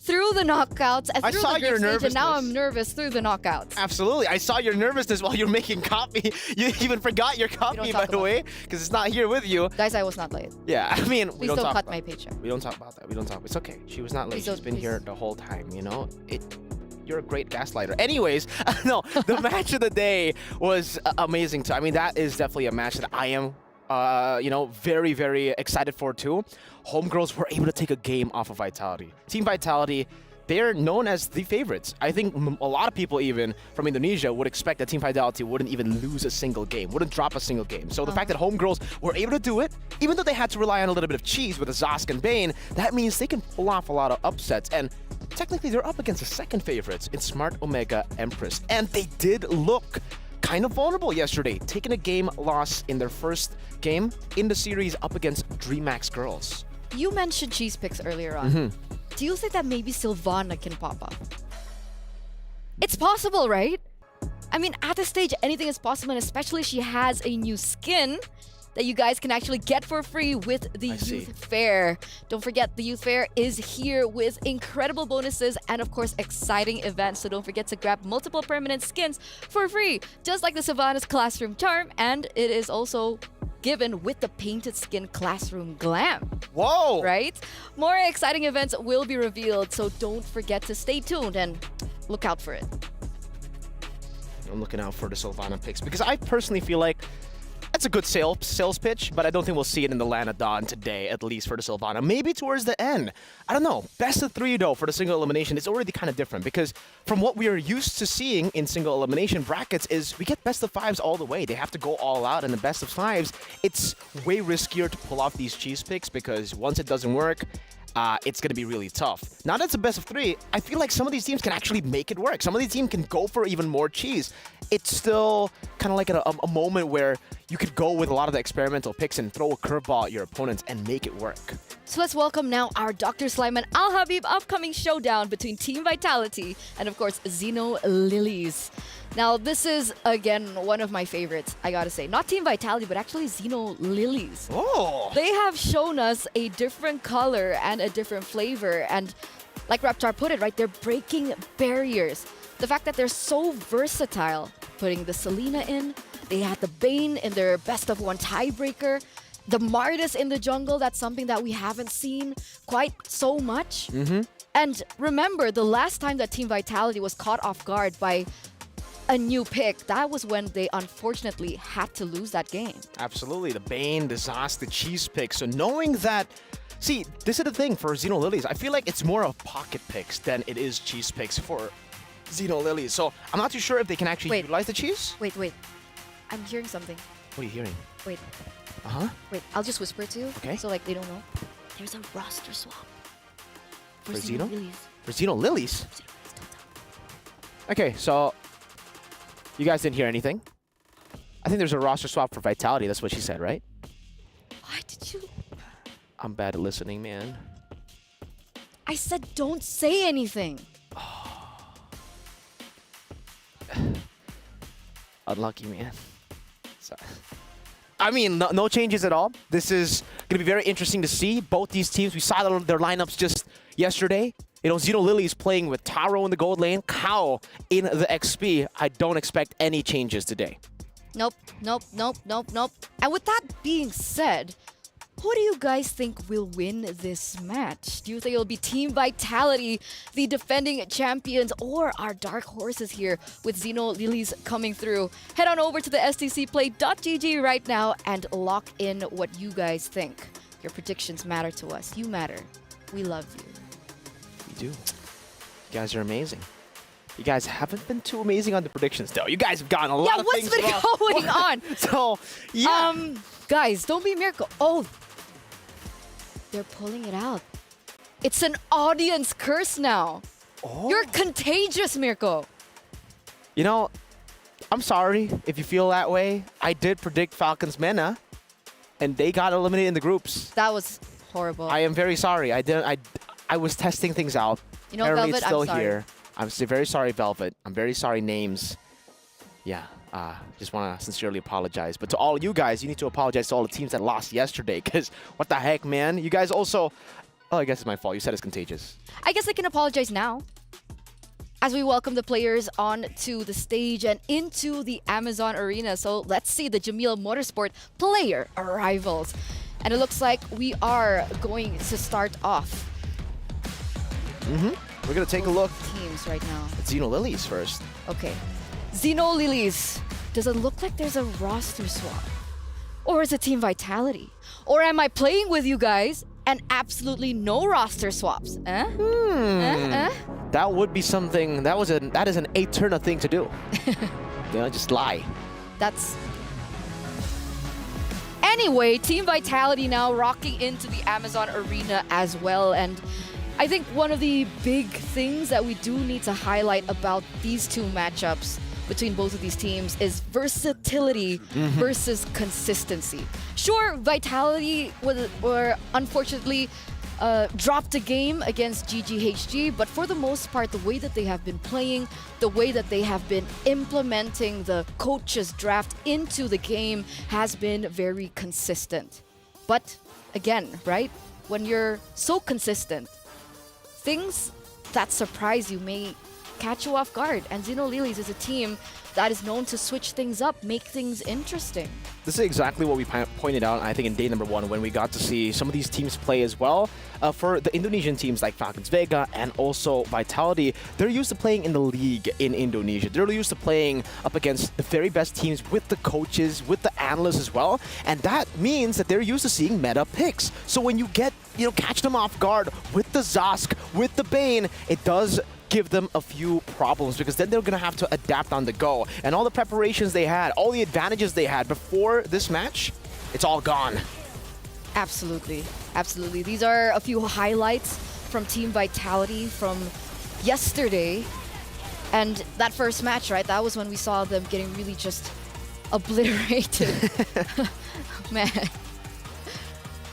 [SPEAKER 2] through the knockouts,
[SPEAKER 9] I
[SPEAKER 2] through
[SPEAKER 9] saw
[SPEAKER 2] the
[SPEAKER 9] your
[SPEAKER 2] group stage,
[SPEAKER 9] nervousness.
[SPEAKER 2] and now I'm nervous through the knockouts.
[SPEAKER 9] Absolutely. I saw your nervousness while you're making copy. You even forgot your copy, by the way, because it's not here with you.
[SPEAKER 2] Guys, I was not late.
[SPEAKER 9] Yeah, I mean,
[SPEAKER 2] Please don't cut my paycheck.
[SPEAKER 9] We don't talk about that. We don't talk. It's okay. She was not late. She's been here the whole time, you know? You're a great gaslighter. Anyways, no, the match of the day was amazing too. I mean, that is definitely a match that I am very, very excited for too. Homegirls were able to take a game off of Vitality. Team Vitality, they're known as the favorites. I think a lot of people even from Indonesia would expect that Team Vitality wouldn't even lose a single game, wouldn't drop a single game. So the fact that Homegirls were able to do it, even though they had to rely on a little bit of cheese with the Zosk and Bane, that means they can pull off a lot of upsets. And technically they're up against the second favorites in Smart Omega Empress. And they did look kind of vulnerable yesterday, taking a game loss in their first game in the series up against DreamHack Girls.
[SPEAKER 2] You mentioned cheese picks earlier on. Do you think that maybe Sylvana can pop up? It's possible, right? I mean, at this stage, anything is possible, and especially she has a new skin that you guys can actually get for free with the Youth Fair. Don't forget, the Youth Fair is here with incredible bonuses and, of course, exciting events. So don't forget to grab multiple permanent skins for free, just like the Sylvana's Classroom Charm, and it is also given with the Painted Skin Classroom Glam.
[SPEAKER 9] Whoa!
[SPEAKER 2] Right? More exciting events will be revealed, so don't forget to stay tuned and look out for it.
[SPEAKER 9] I'm looking out for the Sylvana picks because I personally feel like that's a good sales pitch, but I don't think we'll see it in the Lana Dawn today, at least for the Sylvana. Maybe towards the end. I don't know. Best of 3, though, for the single elimination is already kind of different because from what we are used to seeing in single elimination brackets is we get best of 5s all the way. They have to go all out, and the best of 5s, it's way riskier to pull off these cheese picks because once it doesn't work, it's going to be really tough. Now that it's a best of 3, I feel like some of these teams can actually make it work. Some of these teams can go for even more cheese. It's still kind of like a moment where you could go with a lot of the experimental picks and throw a curveball at your opponents and make it work.
[SPEAKER 2] So let's welcome now our Dr. Slime and Al Habib upcoming showdown between Team Vitality and, of course, Xeno Lilies. Now, this is, again, one of my favorites, I gotta say. Not Team Vitality, but actually Xeno Lilies.
[SPEAKER 9] Oh!
[SPEAKER 2] They have shown us a different color and a different flavor. And like Raptar put it, right, they're breaking barriers. The fact that they're so versatile, putting the Selena in, they had the Bane in their best of 1 tiebreaker, the Mardis in the jungle, that's something that we haven't seen quite so much. And remember, the last time that Team Vitality was caught off guard by a new pick, that was when they unfortunately had to lose that game.
[SPEAKER 9] Absolutely. The Bane, the Zosk, the cheese pick. So knowing that, see, this is the thing for Xeno Lilies. I feel like it's more of pocket picks than it is cheese picks for Xeno Lilies. So I'm not too sure if they can actually utilize the cheese.
[SPEAKER 2] Wait. I'm hearing something.
[SPEAKER 9] What are you hearing?
[SPEAKER 2] Wait.
[SPEAKER 9] Uh-huh.
[SPEAKER 2] Wait, I'll just whisper it to you.
[SPEAKER 9] Okay.
[SPEAKER 2] So, like, they don't know. there's a roster swap.
[SPEAKER 9] For Xeno?
[SPEAKER 2] Lilies.
[SPEAKER 9] For Xeno Lilies? Okay, so you guys didn't hear anything. I think there's a roster swap for Vitality. That's what she said, right?
[SPEAKER 2] Why did you?
[SPEAKER 9] I'm bad at listening, man.
[SPEAKER 2] I said don't say anything.
[SPEAKER 9] Unlucky, man. Sorry. I mean, no changes at all. This is going to be very interesting to see. Both these teams, we saw their lineups just yesterday. You know, Xeno Lilies playing with Taro in the gold lane, Kao in the XP. I don't expect any changes today.
[SPEAKER 2] Nope. And with that being said, who do you guys think will win this match? Do you think it'll be Team Vitality, the defending champions, or our dark horses here with Xeno Lilies coming through? Head on over to the stcplay.gg right now and lock in what you guys think. Your predictions matter to us. You matter. We love you.
[SPEAKER 9] We do. You guys are amazing. You guys haven't been too amazing on the predictions, though. You guys have gotten a lot of things wrong.
[SPEAKER 2] Yeah, what's been going on?
[SPEAKER 9] So, yeah.
[SPEAKER 2] Guys, don't be a miracle. Oh, they're pulling it out. It's an audience curse now.
[SPEAKER 9] Oh.
[SPEAKER 2] You're contagious, Mirko.
[SPEAKER 9] You know, I'm sorry if you feel that way. I did predict Falcons Mena, and they got eliminated in the groups.
[SPEAKER 2] That was horrible.
[SPEAKER 9] I am very sorry. I was testing things out.
[SPEAKER 2] You know,
[SPEAKER 9] Apparently
[SPEAKER 2] Velvet,
[SPEAKER 9] it's still
[SPEAKER 2] I'm sorry.
[SPEAKER 9] here. I'm very sorry, Velvet. I'm very sorry, Names. Yeah, just want to sincerely apologize. But to all you guys, you need to apologize to all the teams that lost yesterday, because what the heck, man? You guys also... Oh, I guess it's my fault. You said it's contagious.
[SPEAKER 2] I guess I can apologize now. As we welcome the players onto the stage and into the Amazon Arena. So let's see the Jamil Motorsport player arrivals. And it looks like we are going to start off.
[SPEAKER 9] We're going to take a look
[SPEAKER 2] Teams right now.
[SPEAKER 9] at Xeno Lilies first.
[SPEAKER 2] Okay. Xeno Lilies. Does it look like there's a roster swap? Or is it Team Vitality? Or am I playing with you guys and absolutely no roster swaps?
[SPEAKER 9] That would be something... That is an Eterna thing to do. You know, just lie.
[SPEAKER 2] That's... Anyway, Team Vitality now rocking into the Amazon Arena as well. And I think one of the big things that we do need to highlight about these two matchups between both of these teams is versatility versus consistency. Sure, Vitality were unfortunately dropped a game against GGHG, but for the most part, the way that they have been playing, the way that they have been implementing the coaches draft into the game has been very consistent. But again, right, when you're so consistent, things that surprise you may catch you off guard. And Xeno Lilies is a team that is known to switch things up, make things interesting.
[SPEAKER 9] This is exactly what we pointed out, I think, in day number 1 when we got to see some of these teams play as well. For the Indonesian teams like Falcons Vega and also Vitality, they're used to playing in the league in Indonesia. They're used to playing up against the very best teams with the coaches, with the analysts as well. And that means that they're used to seeing meta picks. So when you get, catch them off guard with the Zosk, with the Bane, it does give them a few problems, because then they're going to have to adapt on the go. And all the preparations they had, all the advantages they had before this match, it's all gone.
[SPEAKER 2] Absolutely. Absolutely. These are a few highlights from Team Vitality from yesterday. And that first match, right? That was when we saw them getting really just obliterated. Man.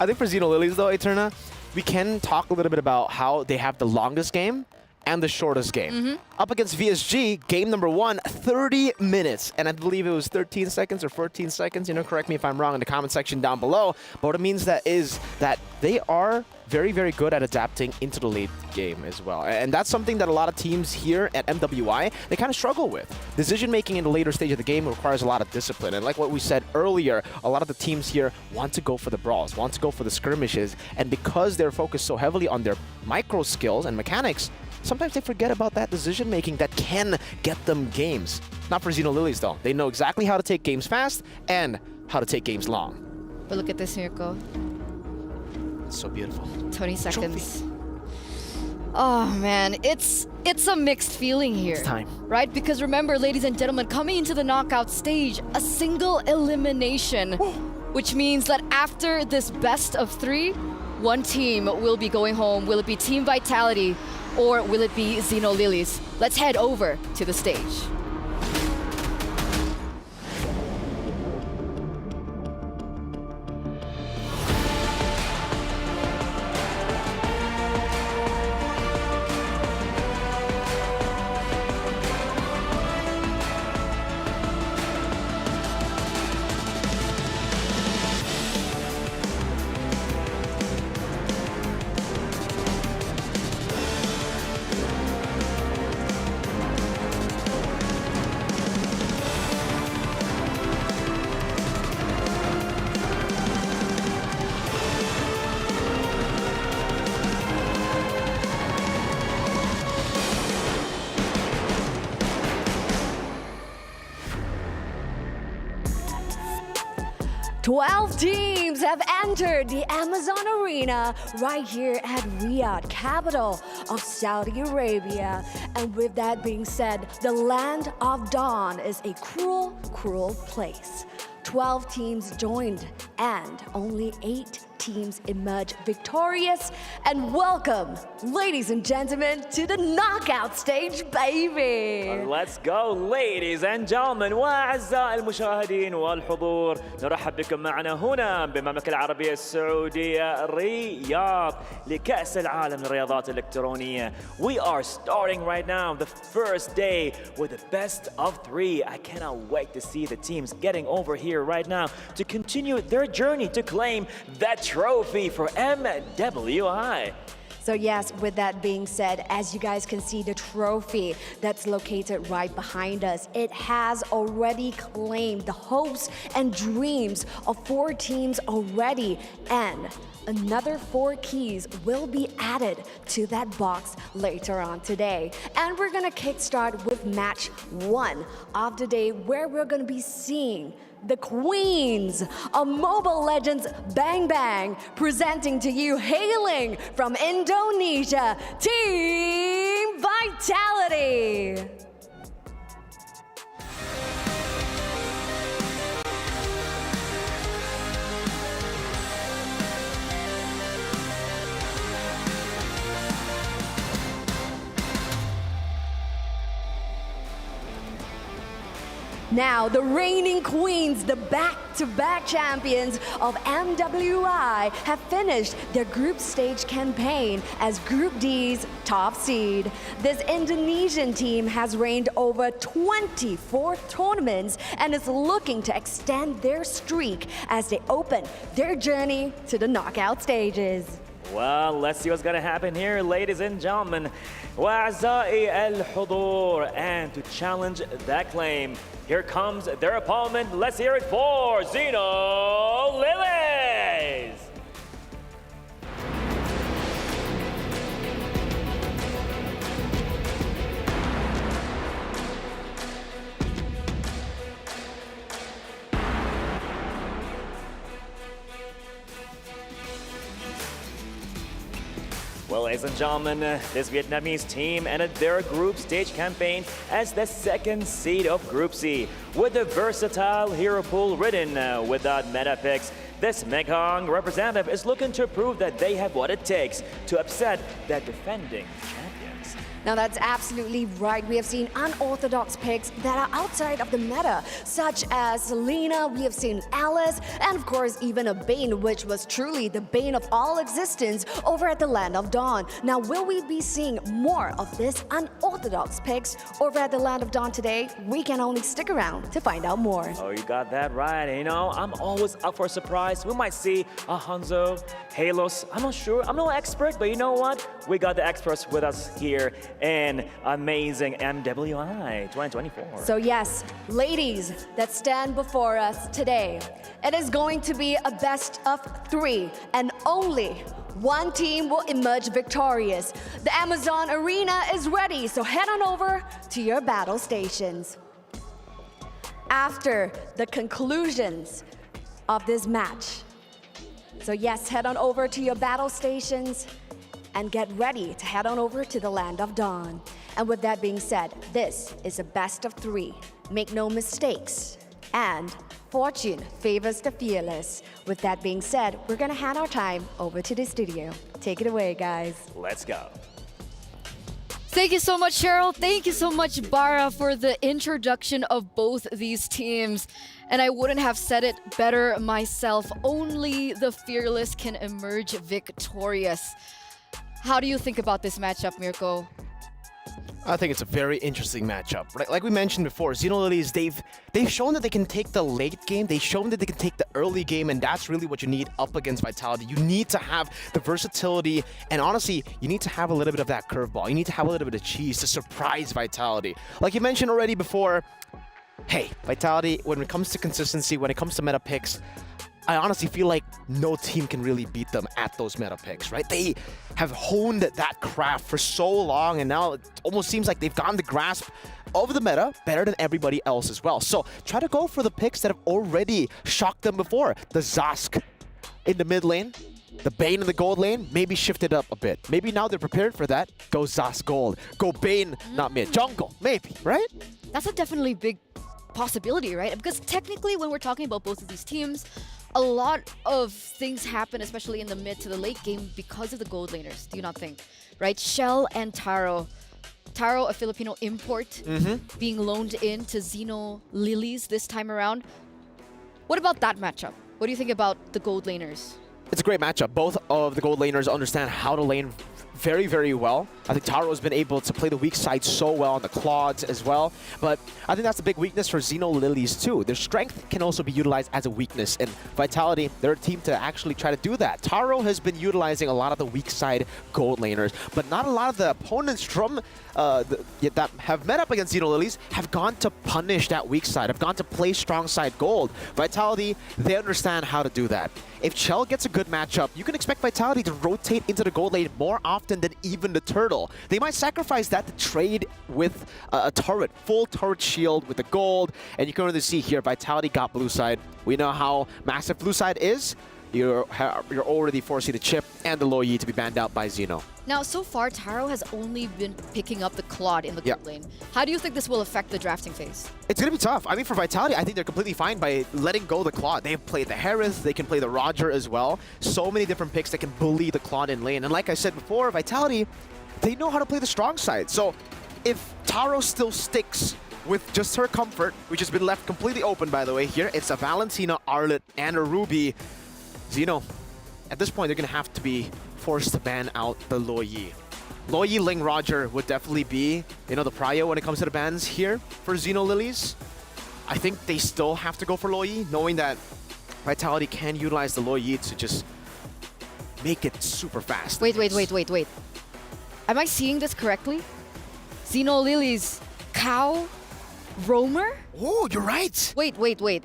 [SPEAKER 9] I think for Xeno Lilies, though, Eterna, we can talk a little bit about how they have the longest game and the shortest game. Up against VSG, game number 1, 30 minutes. And I believe it was 13 seconds or 14 seconds. Correct me if I'm wrong in the comment section down below. But what it means is that they are very, very good at adapting into the late game as well. And that's something that a lot of teams here at MWI, they kind of struggle with. Decision-making in the later stage of the game requires a lot of discipline. And like what we said earlier, a lot of the teams here want to go for the brawls, want to go for the skirmishes. And because they're focused so heavily on their micro skills and mechanics, sometimes they forget about that decision-making that can get them games. Not for Xeno Lilies, though. They know exactly how to take games fast and how to take games long.
[SPEAKER 2] But look at this, Mirko.
[SPEAKER 9] It's so beautiful.
[SPEAKER 2] 20 seconds.
[SPEAKER 9] Trophy.
[SPEAKER 2] Oh, man. It's a mixed feeling here.
[SPEAKER 9] It's time.
[SPEAKER 2] Right? Because remember, ladies and gentlemen, coming into the knockout stage, a single elimination, which means that after this best of 3,
[SPEAKER 12] one team will be going home. Will it be Team Vitality or will it be Xeno Lilies? Let's head over to the stage.
[SPEAKER 13] Twelve teams have entered the Amazon Arena right here at Riyadh, capital of Saudi Arabia. And with that being said, the land of dawn is a cruel, cruel place. 12 teams joined and only 8 teams emerge victorious. And welcome, ladies and gentlemen, to the knockout stage, baby.
[SPEAKER 14] Let's go, ladies and gentlemen. وأعزائي المشاهدين والحضور، نرحب بكم معنا هنا بالمملكة العربية السعودية رياض لكأس العالم للرياضات الإلكترونية. We are starting right now the first day with the best of 3. I cannot wait to see the teams getting over here right now to continue their journey to claim that trophy for MWI.
[SPEAKER 13] So yes, with that being said, as you guys can see the trophy that's located right behind us, it has already claimed the hopes and dreams of 4 teams already, and another 4 keys will be added to that box later on today. And we're gonna kickstart with match 1 of the day, where we're gonna be seeing the queens of Mobile Legends Bang Bang, presenting to you, hailing from Indonesia, Team Vitality. Now, the reigning queens, the back-to-back champions of MWI, have finished their group stage campaign as Group D's top seed. This Indonesian team has reigned over 24 tournaments and is looking to extend their streak as they open their journey to the knockout stages.
[SPEAKER 14] Well, let's see what's gonna happen here, ladies and gentlemen. وأعزائي الحضور, and to challenge that claim, here comes their opponent. Let's hear it for Xeno Lilies. Well, ladies and gentlemen, this Vietnamese team ended their group stage campaign as the 2nd seed of Group C, with a versatile hero pool ridden without meta picks. This Mekhong representative is looking to prove that they have what it takes to upset the defending champions.
[SPEAKER 13] Now that's absolutely right. We have seen unorthodox picks that are outside of the meta, such as Selena, we have seen Alice, and of course even a Bane, which was truly the bane of all existence over at the Land of Dawn. Now will we be seeing more of this unorthodox picks over at the Land of Dawn today? We can only stick around to find out more.
[SPEAKER 14] Oh, you got that right. You know, I'm always up for a surprise. We might see a Hanzo, Halos. I'm not sure. I'm no expert, but you know what? We got the experts with us here in amazing MWI 2024.
[SPEAKER 13] So yes, ladies that stand before us today, it is going to be a best of 3, and only one team will emerge victorious. The Amazon Arena is ready, so head on over to your battle stations. After the conclusions of this match, so yes, head on over to your battle stations and get ready to head on over to the Land of Dawn. And with that being said, this is a best of 3. Make no mistakes. and fortune favors the fearless. With that being said, we're gonna hand our time over to the studio. Take it away, guys.
[SPEAKER 14] Let's go.
[SPEAKER 12] Thank you so much, Cheryl. Thank you so much, Bara, for the introduction of both these teams. And I wouldn't have said it better myself. Only the fearless can emerge victorious. How do you think about this matchup, Mirko?
[SPEAKER 9] I think it's a very interesting matchup. Right? Like we mentioned before, Xenolilies, they've shown that they can take the late game, they've shown that they can take the early game, and that's really what you need up against Vitality. You need to have the versatility, and honestly, you need to have a little bit of that curveball. You need to have a little bit of cheese to surprise Vitality. Like you mentioned already before, hey, Vitality, when it comes to consistency, when it comes to meta picks, I honestly feel like no team can really beat them at those meta picks, right? They have honed that craft for so long, and now it almost seems like they've gotten the grasp of the meta better than everybody else as well. So try to go for the picks that have already shocked them before. The Zask in the mid lane, the Bane in the gold lane, maybe shift it up a bit. Maybe now they're prepared for that. Go Zask gold. Go Bane, not mid. Jungle, maybe, right?
[SPEAKER 12] That's a definitely big possibility, right? Because technically, when we're talking about both of these teams, a lot of things happen, especially in the mid to the late game, because of the gold laners, do you not think? Right? Shell and Taro. Taro, a Filipino import, being loaned in to Xenolilies this time around. What about that matchup? What do you think about the gold laners?
[SPEAKER 9] It's a great matchup. Both of the gold laners understand how to lane very, very well. I think Taro has been able to play the weak side so well on the Claudes as well. But I think that's a big weakness for Xenolilies too. Their strength can also be utilized as a weakness. And Vitality, they're a team to actually try to do that. Taro has been utilizing a lot of the weak side gold laners, but not a lot of the opponents from that have met up against Xenolilies have gone to punish that weak side, have gone to play strong side gold. Vitality, they understand how to do that. If Chell gets a good matchup, you can expect Vitality to rotate into the gold lane more often than even the turtle. They might sacrifice that to trade with a turret, full turret shield with the gold, and you can really see here, Vitality got blue side. We know how massive blue side is. You're already forcing the chip and the low yi to be banned out by Xeno.
[SPEAKER 12] Now, so far, Taro has only been picking up the Claude in the gold lane. How do you think this will affect the drafting phase?
[SPEAKER 9] It's going to be tough. I mean, for Vitality, I think they're completely fine by letting go the Claude. They've played the Harith, they can play the Roger as well. So many different picks that can bully the Claude in lane. And like I said before, Vitality, they know how to play the strong side. So if Taro still sticks with just her comfort, which has been left completely open, by the way, here, it's a Valentina, Arlet, and a Ruby. Xeno, at this point, they're going to have to be forced to ban out the Lo Yi. Lo Yi, Ling, Roger would definitely be, the prio when it comes to the bans here for Xenolilies. I think they still have to go for Lo Yi, knowing that Vitality can utilize the Lo Yi to just make it super fast.
[SPEAKER 12] Wait. Am I seeing this correctly? Xenolilies, Cow, Roamer?
[SPEAKER 9] Oh, you're right.
[SPEAKER 12] Wait.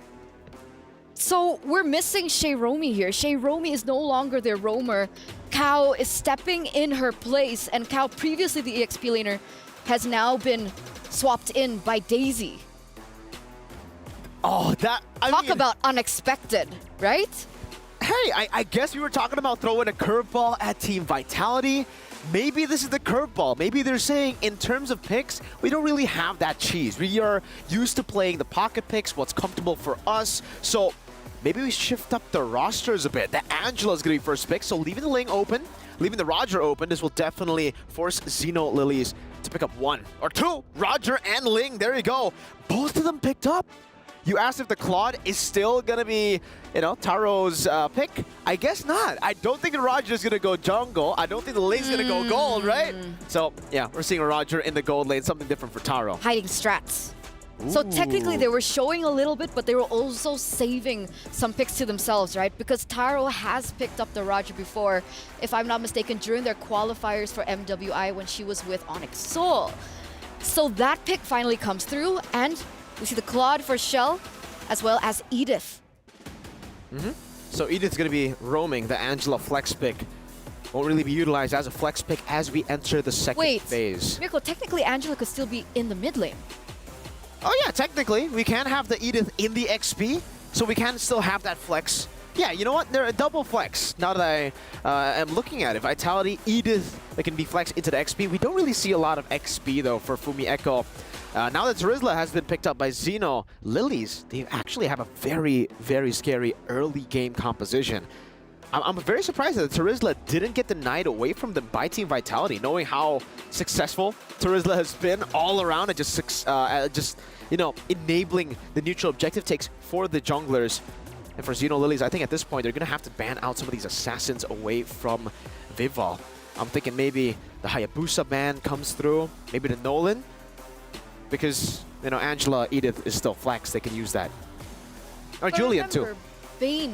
[SPEAKER 12] So we're missing Shayromi here. Shayromi is no longer their roamer. Cow is stepping in her place, and Cow, previously the EXP laner, has now been swapped in by Daisy.
[SPEAKER 9] Oh,
[SPEAKER 12] Talk about unexpected, right?
[SPEAKER 9] Hey, I guess we were talking about throwing a curveball at Team Vitality. Maybe this is the curveball. Maybe they're saying, in terms of picks, we don't really have that cheese. We are used to playing the pocket picks, what's comfortable for us. So maybe we shift up the rosters a bit. The Angela is going to be first pick, so leaving the Ling open, leaving the Roger open, this will definitely force Xenolilies to pick up one or two. Roger and Ling, there you go. Both of them picked up. You asked if the Claude is still going to be, Taro's pick? I guess not. I don't think the Roger is going to go jungle. I don't think the Ling's going to go gold, right? So, yeah, we're seeing a Roger in the gold lane, something different for Taro.
[SPEAKER 12] Hiding strats. So technically they were showing a little bit, but they were also saving some picks to themselves, right? Because Taro has picked up the Roger before, if I'm not mistaken, during their qualifiers for MWI when she was with Onyx Soul. So that pick finally comes through, and we see the Claude for Shell, as well as Edith.
[SPEAKER 9] So Edith's going to be roaming the Angela flex pick. Won't really be utilized as a flex pick as we enter the second phase.
[SPEAKER 12] Mirko, technically Angela could still be in the mid lane.
[SPEAKER 9] Oh yeah, technically. We can have the Edith in the XP, so we can still have that flex. Yeah, you know what? They're a double flex, now that I am looking at it. Vitality, Edith, they can be flexed into the XP. We don't really see a lot of XP, though, for Fumi Echo. Now that Terizla has been picked up by Xeno, Lilies, they actually have a very, very scary early game composition. I'm very surprised that Terizla didn't get denied away from them by Team Vitality, knowing how successful Terizla has been all around and just you know, enabling the neutral objective takes for the junglers. And for Xeno Lilies, I think at this point they're going to have to ban out some of these assassins away from Vival. I'm thinking maybe the Hayabusa ban comes through, maybe the Nolan, because, you know, Angela, Edith is still flex, they can use that. Or Julian too.
[SPEAKER 12] Bane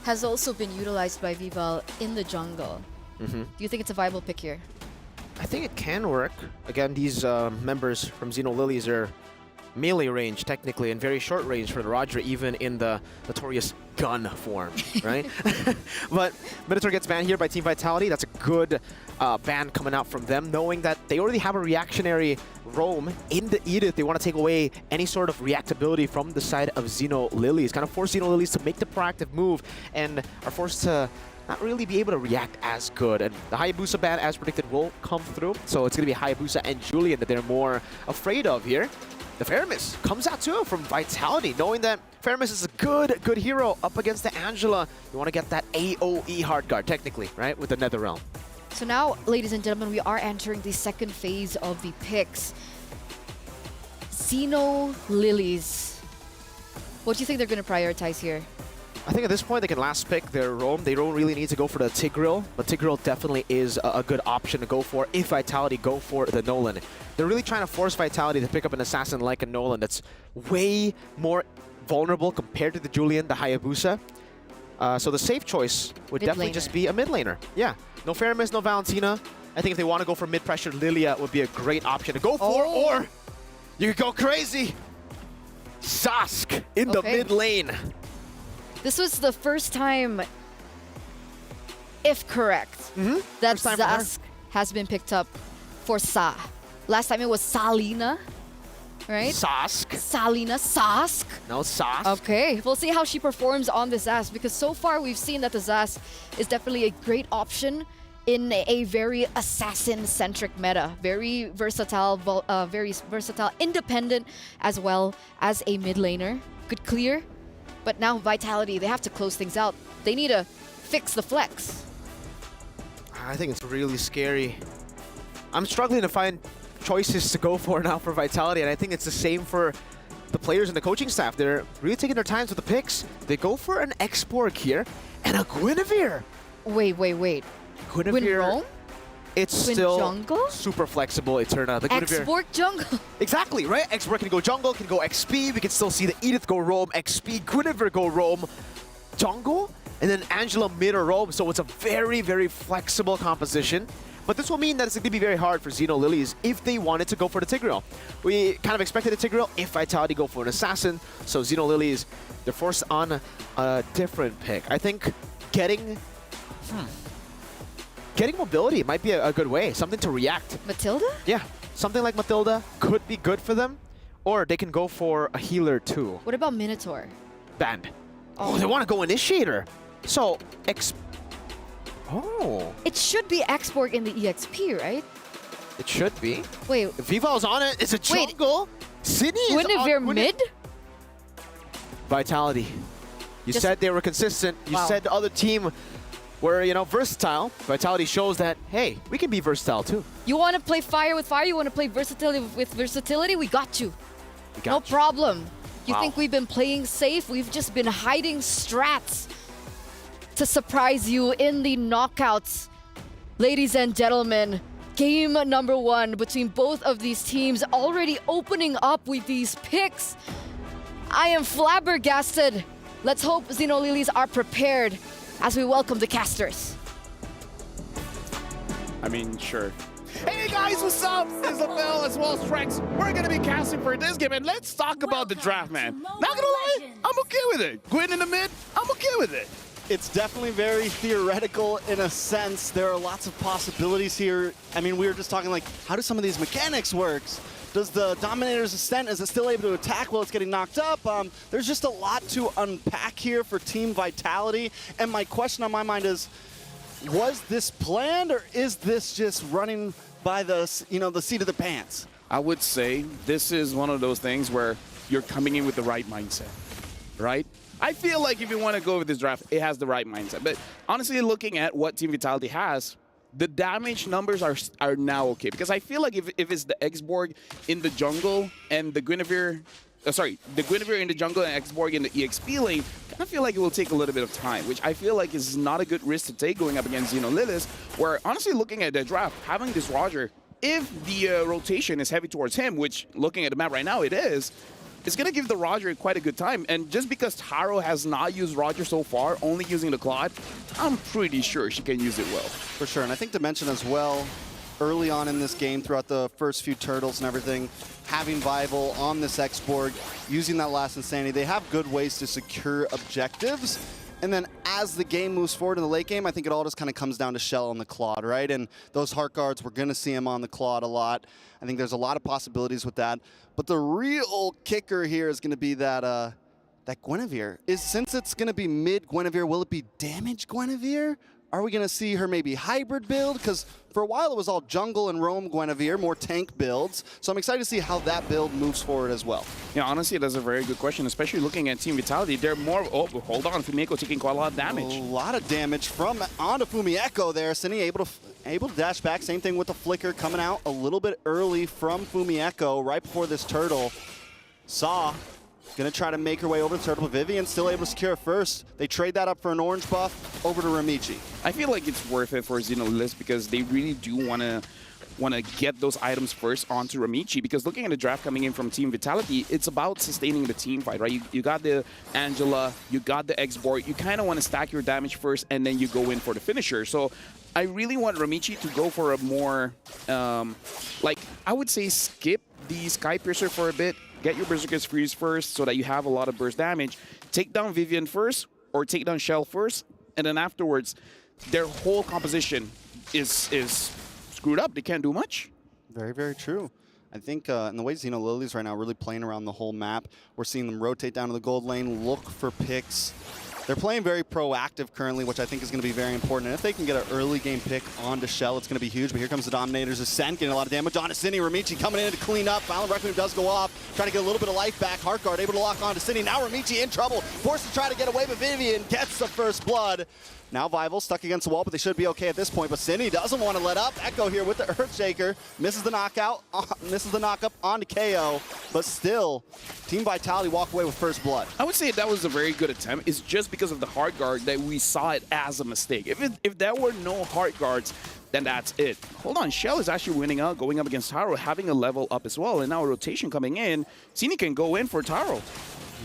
[SPEAKER 12] has also been utilized by Vival in the jungle. Do you think it's a viable pick here?
[SPEAKER 9] I think it can work. Again, these members from Xeno Lilies are melee range, technically, and very short range for the Roger, even in the notorious gun form, right? But Minotaur gets banned here by Team Vitality. That's a good ban coming out from them, knowing that they already have a reactionary roam in the Edith. They want to take away any sort of reactability from the side of Xeno Lilies, kind of force Xeno Lilies to make the proactive move and are forced to not really be able to react as good. And the Hayabusa ban, as predicted, will come through. So it's going to be Hayabusa and Julian that they're more afraid of here. The Faramis comes out too from Vitality, knowing that Faramis is a good hero up against the Angela. You want to get that AoE hard guard, technically, right, with the Netherrealm.
[SPEAKER 12] So now, ladies and gentlemen, we are entering the second phase of the picks. Xeno Lilies. What do you think they're going to prioritize here?
[SPEAKER 9] I think at this point they can last pick their roam. They don't really need to go for the Tigreal, but Tigreal definitely is a good option to go for if Vitality go for the Nolan. They're really trying to force Vitality to pick up an assassin like a Nolan that's way more vulnerable compared to the Julian, the Hayabusa. So the safe choice would definitely just be a mid laner. Yeah, no Faramis, no Valentina. I think if they want to go for mid-pressure, Lilia would be a great option to go for, or you could go crazy. Sask in the mid lane.
[SPEAKER 12] This was the first time, if correct, that Zask has been picked up for Sa. Last time it was Salina, right?
[SPEAKER 9] Sask.
[SPEAKER 12] Salina, Sask.
[SPEAKER 9] No, Sask.
[SPEAKER 12] Okay, we'll see how she performs on the Zask, because so far we've seen that the Zask is definitely a great option in a very assassin-centric meta. Very versatile, independent, as well as a mid laner. Good clear. But now Vitality, they have to close things out. They need to fix the flex.
[SPEAKER 9] I think it's really scary. I'm struggling to find choices to go for now for Vitality, and I think it's the same for the players and the coaching staff. They're really taking their time with the picks. They go for an X-Borg here and a Guinevere.
[SPEAKER 12] Wait.
[SPEAKER 9] Guinevere. It's still
[SPEAKER 12] jungle?
[SPEAKER 9] super flexible, Eterna. The
[SPEAKER 12] X-Borg jungle.
[SPEAKER 9] Exactly, right? X-Borg can go jungle, can go XP. We can still see the Edith go roam, XP, Guinevere go roam, jungle, and then Angela mid or roam. So it's a very, very flexible composition. But this will mean that it's going to be very hard for Xeno Lilies if they wanted to go for the Tigreal. We kind of expected a Tigreal if Vitality go for an Assassin. So Xeno Lilies, they're forced on a different pick. I think getting mobility might be a good way, something to react.
[SPEAKER 12] Matilda?
[SPEAKER 9] Yeah, something like Matilda could be good for them, or they can go for a healer too.
[SPEAKER 12] What about Minotaur?
[SPEAKER 9] Banned. Oh, they want to go Initiator. So,
[SPEAKER 12] It should be X-Borg in the EXP, right?
[SPEAKER 9] It should be.
[SPEAKER 12] Wait.
[SPEAKER 9] Vival's on it. It's a jungle. Sydney is
[SPEAKER 12] Guinevere
[SPEAKER 9] on
[SPEAKER 12] mid?
[SPEAKER 9] Vitality. You said they were consistent. You said the other team were, you know, versatile. Vitality shows that, hey, we can be versatile too.
[SPEAKER 12] You want to play fire with fire? You want to play versatility with versatility? We got you. No
[SPEAKER 9] you.
[SPEAKER 12] problem. You think we've been playing safe? We've just been hiding strats to surprise you in the knockouts. Ladies and gentlemen, game number 1 between both of these teams already opening up with these picks. I am flabbergasted. Let's hope Xeno Lilies are prepared as we welcome the casters.
[SPEAKER 8] I mean, sure.
[SPEAKER 11] Hey guys, what's up? It's Phil as well as Trex. We're gonna be casting for this game, and let's talk about the draft, man. Not gonna lie, I'm okay with it. Gwyn in the mid, I'm okay with it.
[SPEAKER 15] It's definitely very theoretical in a sense. There are lots of possibilities here. I mean, we were just talking like, how do some of these mechanics work? Does the Dominator's Ascent, is it still able to attack while it's getting knocked up? There's just a lot to unpack here for Team Vitality. And my question on my mind is, was this planned, or is this just running by the, you know, the seat of the pants?
[SPEAKER 8] I would say this is one of those things where you're coming in with the right mindset, right? I feel like if you want to go with this draft, it has the right mindset. But honestly, looking at what Team Vitality has, the damage numbers are now okay. Because I feel like if it's the Xborg in the jungle and the Guinevere, the Guinevere in the jungle and Xborg in the EXP lane, I feel like it will take a little bit of time, which I feel like is not a good risk to take going up against Xenolilith, where honestly looking at the draft, having this Roger, if the rotation is heavy towards him, which looking at the map right now it is, it's going to give the Roger quite a good time. And just because Taro has not used Roger so far, only using the Claude, I'm pretty sure she can use it well.
[SPEAKER 15] For sure, and I think to mention as well, early on in this game, throughout the first few turtles and everything, having Vival on this Xborg, using that last Insanity, they have good ways to secure objectives. And then as the game moves forward in the late game, I think it all just kind of comes down to Shell on the Claude, right? And those Heart Guards, we're going to see him on the Claude a lot. I think there's a lot of possibilities with that. But the real kicker here is going to be that that Guinevere. Since it's going to be mid Guinevere, will it be damage Guinevere? Are we going to see her maybe hybrid build? Because for a while it was all jungle and roam Guinevere, more tank builds. So I'm excited to see how that build moves forward as well.
[SPEAKER 8] Yeah, honestly, that's a very good question, especially looking at Team Vitality. They're more, oh, hold on, Fumiko taking quite a lot of damage.
[SPEAKER 15] A lot of damage from onto Fumieko there. Cine able to dash back. Same thing with the flicker coming out a little bit early from Fumieko right before this turtle. Saw gonna try to make her way over the turtle, but Vivian still able to secure it first. They trade that up for an orange buff over to Ramichi.
[SPEAKER 8] I feel like it's worth it for Xenolilith because they really do want to get those items first onto Ramichi, because looking at the draft coming in from Team Vitality, it's about sustaining the team fight, right? You got the Angela, you got the Xborg, you kind of want to stack your damage first and then you go in for the finisher. So I really want Ramichi to go for a more, like, I would say skip the Sky Piercer for a bit, get your Berserker's Freeze first so that you have a lot of burst damage, take down Vivian first or take down Shell first, and then afterwards, their whole composition is screwed up. They can't do much.
[SPEAKER 15] Very, very true. I think in the way Xenolili's right now really playing around the whole map, we're seeing them rotate down to the gold lane, look for picks. They're playing very proactive currently, which I think is going to be very important. And if they can get an early game pick onto Shell, it's going to be huge. But here comes the Dominator's Ascent, getting a lot of damage onto Cine. Ramichi coming in to clean up. Violent Requiem does go off, trying to get a little bit of life back. Heartguard able to lock onto Cine. Now Ramichi in trouble, forced to try to get away, but Vivian gets the first blood. Now Vival stuck against the wall, but they should be okay at this point. But Cine doesn't want to let up. Echo here with the Earthshaker. Misses the knockout, misses the knockup onto KO. But still, Team Vitality walk away with first blood.
[SPEAKER 8] I would say that was a very good attempt. It's just because of the hard guard that we saw it as a mistake. If there were no hard guards, then that's it. Hold on, Shell is actually winning out, going up against Taro, having a level up as well. And now a rotation coming in. Cine can go in for Taro.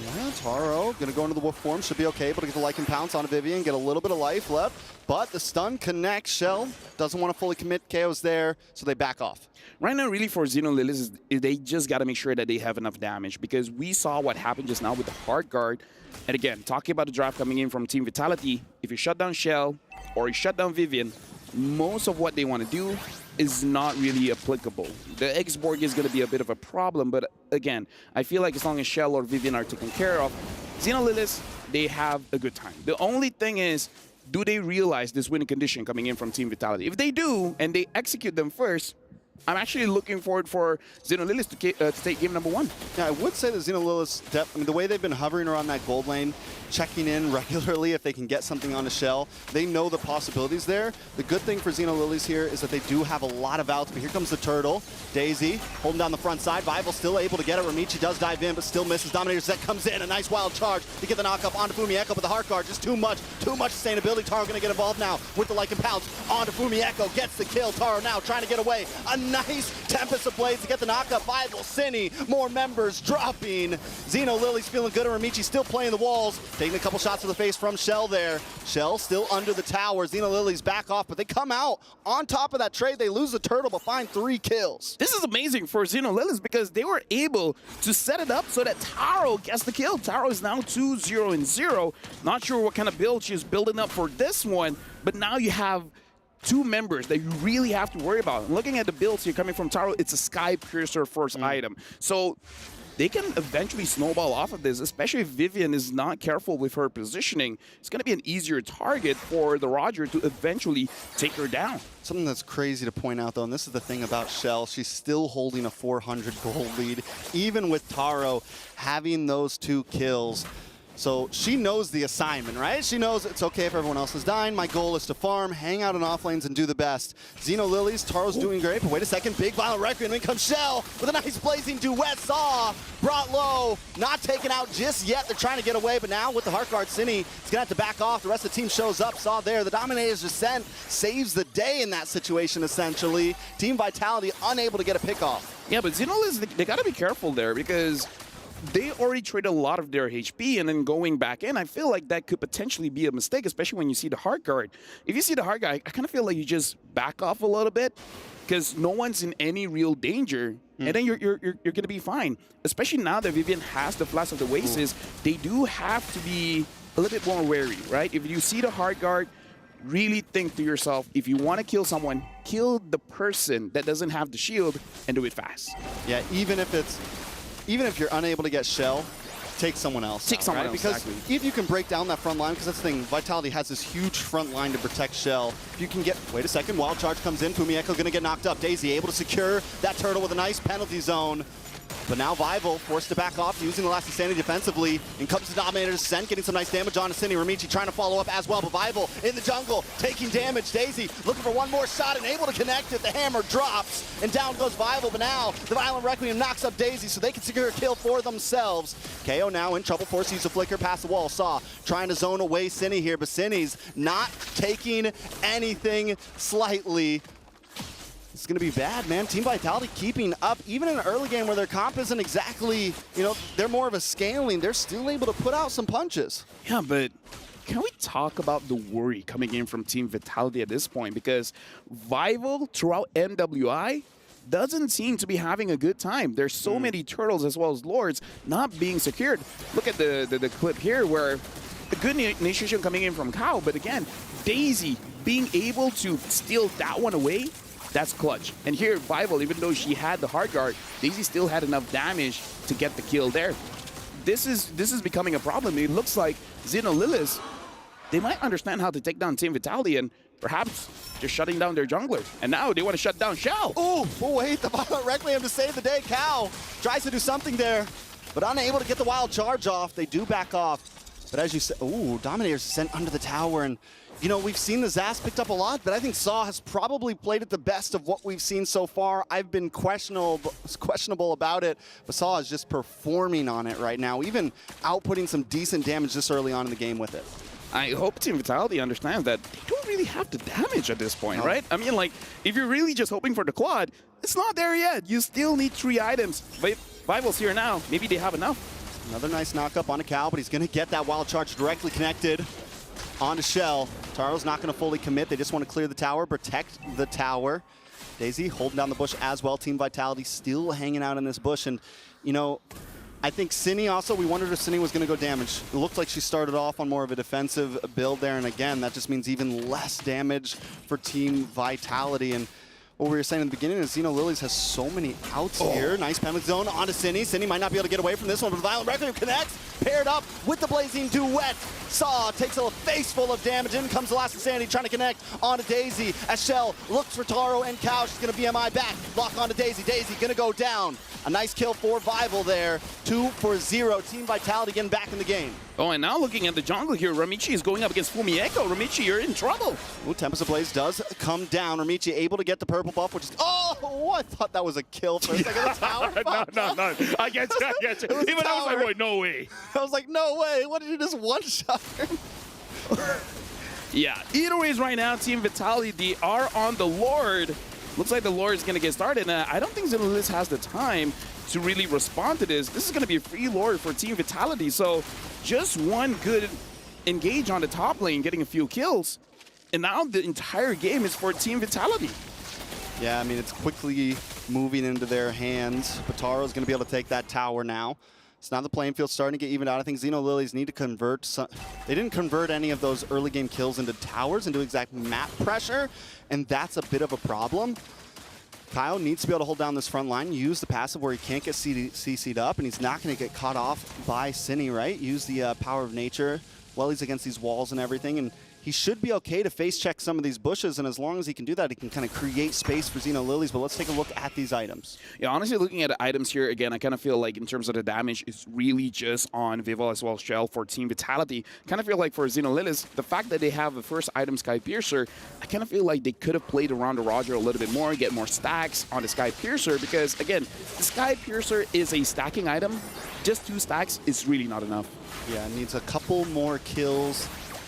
[SPEAKER 15] Yeah, Taro gonna go into the wolf form, should be okay, able to get the Lycan Pounce onto Vivian, get a little bit of life left, but the stun connects. Shell doesn't want to fully commit, KO's there, so they back off.
[SPEAKER 8] Right now, really for Xenolilith, they just got to make sure that they have enough damage, because we saw what happened just now with the hard guard. And again, talking about the draft coming in from Team Vitality, if you shut down Shell or you shut down Vivian, most of what they want to do is not really applicable. The Xborg is going to be a bit of a problem, but again, I feel like as long as Shell or Vivian are taken care of, Xenolilith, they have a good time. The only thing is, do they realize this winning condition coming in from Team Vitality? If they do, and they execute them first, I'm actually looking forward for Xenolilith to take game number 1.
[SPEAKER 15] Yeah, I would say that Xenolilith's depth, I mean, the way they've been hovering around that gold lane, checking in regularly if they can get something on a Shell, they know the possibilities there. The good thing for Xenolilith's here is that they do have a lot of outs, but here comes the turtle. Daisy holding down the front side. Vival still able to get it. Ramichi does dive in, but still misses. Dominator's Set comes in, a nice wild charge to get the knockup onto Fumieko, but the Heart Guard, just too much sustainability. Taro gonna get involved now with the Lycan Pounce onto Fumieko, gets the kill. Taro now trying to get away. A nice Tempest of Blades to get the knockup. Vival, Cine, more members dropping. Xenolilith's feeling good, and Ramichi still playing the walls. Taking a couple shots to the face from Shell there. Shell still under the tower. Xenolilith's back off, but they come out on top of that trade. They lose the turtle, but find 3 kills.
[SPEAKER 8] This is amazing for Xenolilith because they were able to set it up so that Taro gets the kill. Taro is now 2-0-0. Not sure what kind of build she's building up for this one, but now you have 2 members that you really have to worry about. And looking at the builds here coming from Taro, it's a Sky Piercer first item. So they can eventually snowball off of this, especially if Vivian is not careful with her positioning. It's going to be an easier target for the Roger to eventually take her down.
[SPEAKER 15] Something that's crazy to point out, though, and this is the thing about Shell, she's still holding a 400 gold lead, even with Taro having those 2 kills. So she knows the assignment, right? She knows it's okay if everyone else is dying. My goal is to farm, hang out in off lanes, and do the best. Xeno Lilies, Taro's doing great, but wait a second, big Violent Requiem, and in comes Shell with a nice blazing duet. Saw, brought low, not taken out just yet. They're trying to get away, but now with the Heart Guard, Cine is gonna have to back off. The rest of the team shows up. Saw there, the Dominator's Descent saves the day in that situation, essentially. Team Vitality unable to get a pick off.
[SPEAKER 8] Yeah, but Xeno Lilies, they gotta be careful there because they already traded a lot of their HP, and then going back in, I feel like that could potentially be a mistake, especially when you see the Heart Guard. If you see the Heart Guard, I kind of feel like you just back off a little bit because no one's in any real danger, and then you're going to be fine. Especially now that Vivian has the Flash of the Oasis, they do have to be a little bit more wary, right? If you see the Heart Guard, really think to yourself, if you want to kill someone, kill the person that doesn't have the shield and do it fast.
[SPEAKER 15] Yeah, even if you're unable to get Shell, take someone else.
[SPEAKER 8] Take someone else,
[SPEAKER 15] because
[SPEAKER 8] exactly.
[SPEAKER 15] if you can break down that front line, because that's the thing, Vitality has this huge front line to protect Shell. If you can get, wait a second, Wild Charge comes in, Fumieko gonna get knocked up. Daisy able to secure that turtle with a nice penalty zone. But now Vival forced to back off, using the last Insanity defensively. And comes the Dominator's Descent, getting some nice damage on Asini. Ramichi trying to follow up as well, but Vival in the jungle, taking damage. Daisy looking for one more shot and able to connect it. The hammer drops, and down goes Vival. But now the Violent Requiem knocks up Daisy, so they can secure a kill for themselves. KO now in trouble, forced to use a flicker past the wall. Saw trying to zone away Cine here, but Cine's not taking anything slightly. It's going to be bad, man. Team Vitality keeping up, even in an early game where their comp isn't exactly, you know, they're more of a scaling. They're still able to put out some punches.
[SPEAKER 8] Yeah, but can we talk about the worry coming in from Team Vitality at this point? Because Vival throughout MWI doesn't seem to be having a good time. There's so many turtles as well as lords not being secured. Look at the clip here where a good initiation coming in from Kao, but again, Daisy being able to steal that one away, that's clutch. And here, Vival, even though she had the Heart Guard, Daisy still had enough damage to get the kill there. This is becoming a problem. It looks like Xeno Lilies, they might understand how to take down Team Vitality and perhaps just shutting down their junglers. And now they want to shut down Shell.
[SPEAKER 15] Oh, wait, the Violent Requiem to save the day. Kao tries to do something there, but unable to get the Wild Charge off. They do back off. But as you said, ooh, Dominator's sent under the tower, and you know, we've seen the Zas picked up a lot, but I think Saw has probably played it the best of what we've seen so far. I've been questionable about it, but Saw is just performing on it right now, even outputting some decent damage this early on in the game with it.
[SPEAKER 8] I hope Team Vitality understands that they don't really have the damage at this point, right? I mean, like, if you're really just hoping for the quad, it's not there yet. You still need 3 items. But Vival's here now. Maybe they have enough.
[SPEAKER 15] Another nice knock-up on a Cow, but he's going to get that Wild Charge directly connected onto Shell. Taro's not going to fully commit. They just want to clear the tower, protect the tower. Daisy holding down the bush as well. Team Vitality still hanging out in this bush. And, you know, I think Cine also, we wondered if Cine was going to go damage. It looked like she started off on more of a defensive build there. And again, that just means even less damage for Team Vitality. And what we were saying in the beginning is Xeno Lilies has so many outs here. Nice penalty zone onto Cine. Cine might not be able to get away from this one, but Violent Requiem connects, paired up with the Blazing Duet. Saw takes a face full of damage. In comes the last Insanity, trying to connect onto Daisy as Shell looks for Taro and Cow. She's going to BMI back, lock onto Daisy. Daisy going to go down. A nice kill for Vival there. 2 for 0. Team Vitality getting back in the game.
[SPEAKER 8] Oh, and now looking at the jungle here, Ramichi is going up against Fumieko. Ramichi, you're in trouble.
[SPEAKER 15] Ooh, Tempest Ablaze does come down. Ramichi able to get the purple buff, which is, oh, I thought that was a kill for a second. The tower.
[SPEAKER 8] No. I get you. Even I was like, wait, no way.
[SPEAKER 15] I was like, no way. What did you just one-shot?
[SPEAKER 8] Yeah, either ways right now, Team Vitality, they are on the Lord. Looks like the Lord is going to get started. And I don't think Xeno Lilies has the time to really respond to this. This is going to be a free Lord for Team Vitality. So just one good engage on the top lane, getting a few kills. And now the entire game is for Team Vitality.
[SPEAKER 15] Yeah, I mean, it's quickly moving into their hands. Bataro's going to be able to take that tower now. So now the playing field's starting to get evened out. I think Xeno Lilies need to convert some. They didn't convert any of those early game kills into towers, into exact map pressure, and that's a bit of a problem. Kyle needs to be able to hold down this front line, use the passive where he can't get CC'd up, and he's not going to get caught off by Cine, right? Use the power of nature while he's against these walls and everything, and he should be okay to face check some of these bushes, and as long as he can do that, he can kind of create space for Xeno Lilies. But let's take a look at these items.
[SPEAKER 8] Yeah, honestly, looking at the items here, again, I kind of feel like in terms of the damage, it's really just on Vivo as well as Shell for Team Vitality. Kind of feel like for Xeno Lilies, the fact that they have the first item, Sky Piercer, I kind of feel like they could have played around the Roger a little bit more, get more stacks on the Sky Piercer, because, again, the Sky Piercer is a stacking item. Just 2 stacks is really not enough.
[SPEAKER 15] Yeah, it needs a couple more kills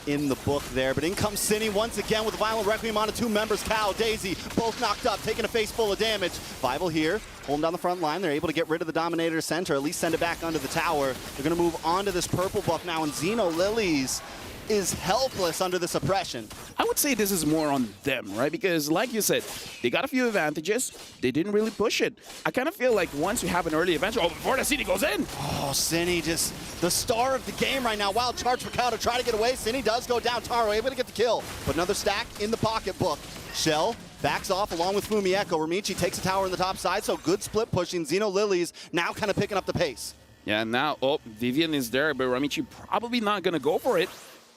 [SPEAKER 15] in the book there, but in comes Cine once again with a Violent Requiem on the 2 members, Cal, Daisy, both knocked up, taking a face full of damage. Vival here, holding down the front line. They're able to get rid of the Dominator center, at least send it back onto the tower. They're going to move on to this purple buff now, and Xeno Lilies is helpless under this oppression.
[SPEAKER 8] I would say this is more on them, right? Because like you said, they got a few advantages. They didn't really push it. I kind of feel like once you have an early advantage, before the Cine goes in.
[SPEAKER 15] Oh, Cine just the star of the game right now. Wild charge for Cal to try to get away. Cine does go down. Taro able to get the kill. But another stack in the pocketbook. Shell backs off along with Fumieko. Ramichi takes the tower on the top side, so good split pushing. Xeno Lilies now kind of picking up the pace.
[SPEAKER 8] Yeah, now, Vivian is there, but Ramichi probably not going to go for it.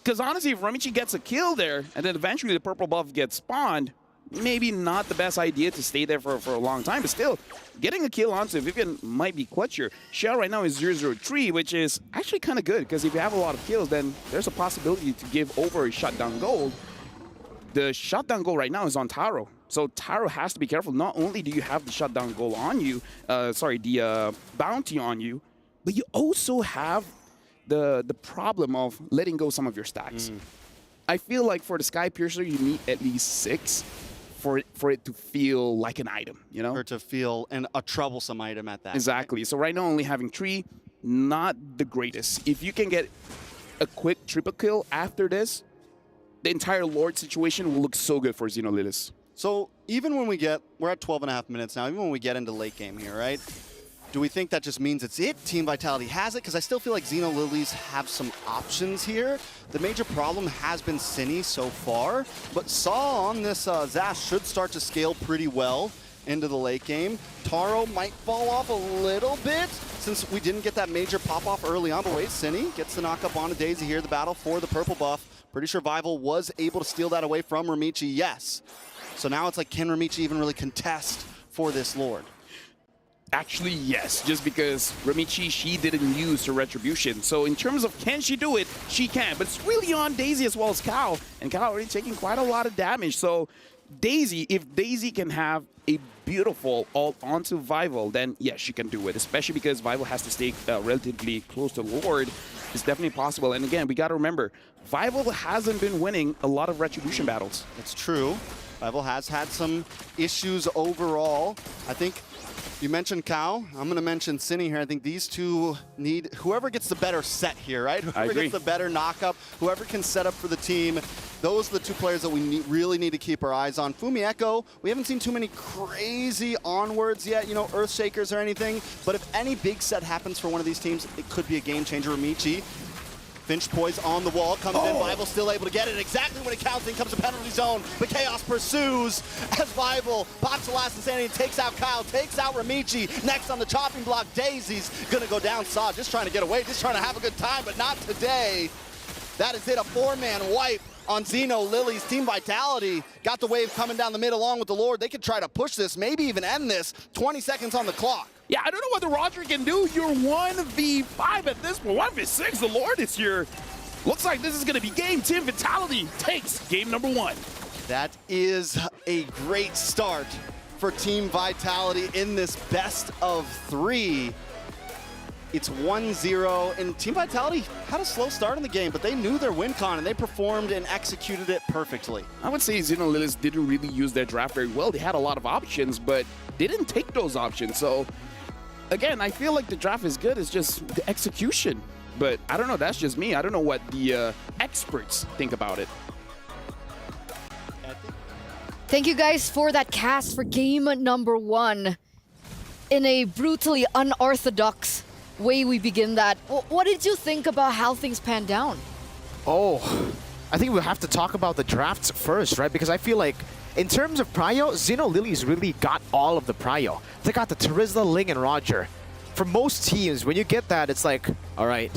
[SPEAKER 8] Because honestly, if Ramichi gets a kill there, and then eventually the purple buff gets spawned, maybe not the best idea to stay there for a long time, but still, getting a kill onto Vivian might be clutch here. Shell right now is 0-0-3, which is actually kind of good, because if you have a lot of kills, then there's a possibility to give over a shutdown gold. The shutdown goal right now is on Taro. So Taro has to be careful. Not only do you have the shutdown goal on you, the bounty on you, but you also have the problem of letting go some of your stacks. I feel like for the Sky Piercer, you need at least 6 for it to feel like an item, you know?
[SPEAKER 15] Or to feel a troublesome item at that.
[SPEAKER 8] Exactly. So right now, only having 3, not the greatest. If you can get a quick triple kill after this, the entire Lord situation will look so good for Xeno Lilies.
[SPEAKER 15] So even when we're at 12.5 minutes now, even when we get into late game here, right? Do we think that just means it's it? Team Vitality has it? Because I still feel like Xeno Lilies have some options here. The major problem has been Cine so far, but Saw on this Zash should start to scale pretty well into the late game. Taro might fall off a little bit since we didn't get that major pop-off early on, but wait, Cine gets the knock-up on a Daisy here, the battle for the purple buff. Pretty sure Vival was able to steal that away from Ramichi, yes. So now it's like, can Ramichi even really contest for this Lord?
[SPEAKER 8] Actually, yes, just because Ramichi, she didn't use her retribution. So in terms of can she do it, she can. But it's really on Daisy as well as Cal. And Cal already taking quite a lot of damage. So Daisy, if Daisy can have a beautiful ult onto Vival, then yes, she can do it. Especially because Vival has to stay relatively close to Lord. It's definitely possible. And again, we got to remember, Vival hasn't been winning a lot of retribution battles.
[SPEAKER 15] It's true. Vival has had some issues overall. I think you mentioned Cal. I'm going to mention Cine here. I think these two need whoever gets the better set here, right? Whoever gets the better knockup, whoever can set up for the team. Those are the 2 players that we really need to keep our eyes on. Fumieko, we haven't seen too many crazy onwards yet, you know, Earthshakers or anything. But if any big set happens for one of these teams, it could be a game changer. Ramichi. Finch poise on the wall, comes in, Vival still able to get it exactly when it counts in, comes to penalty zone, but Chaos pursues as Vival pops the last insanity and takes out Kyle, takes out Ramichi. Next on the chopping block, Daisy's gonna go down, Saw just trying to get away, just trying to have a good time, but not today. That is it, a 4-man wipe on Xeno Lilies. Team Vitality got the wave coming down the mid along with the Lord. They could try to push this, maybe even end this. 20 seconds on the clock.
[SPEAKER 8] Yeah, I don't know what the Roger can do. You're 1v5 at this point. 1v6, the Lord is here. Looks like this is going to be game. Team Vitality takes game number 1.
[SPEAKER 15] That is a great start for Team Vitality in this best of 3. It's 1-0, and Team Vitality had a slow start in the game, but they knew their win con, and they performed and executed it perfectly.
[SPEAKER 8] I would say Xeno Lilies didn't really use their draft very well. They had a lot of options, but they didn't take those options. So, again, I feel like the draft is good. It's just the execution. But I don't know. That's just me. I don't know what the experts think about it.
[SPEAKER 12] Thank you guys for that cast for game number 1. In a brutally unorthodox way we begin that. What did you think about how things panned down?
[SPEAKER 9] Oh, I think we'll have to talk about the drafts first, right? Because I feel like in terms of prio, Xeno Lilies really got all of the prio. They got the Terizla, Ling, and Roger. For most teams, when you get that, it's like, all right,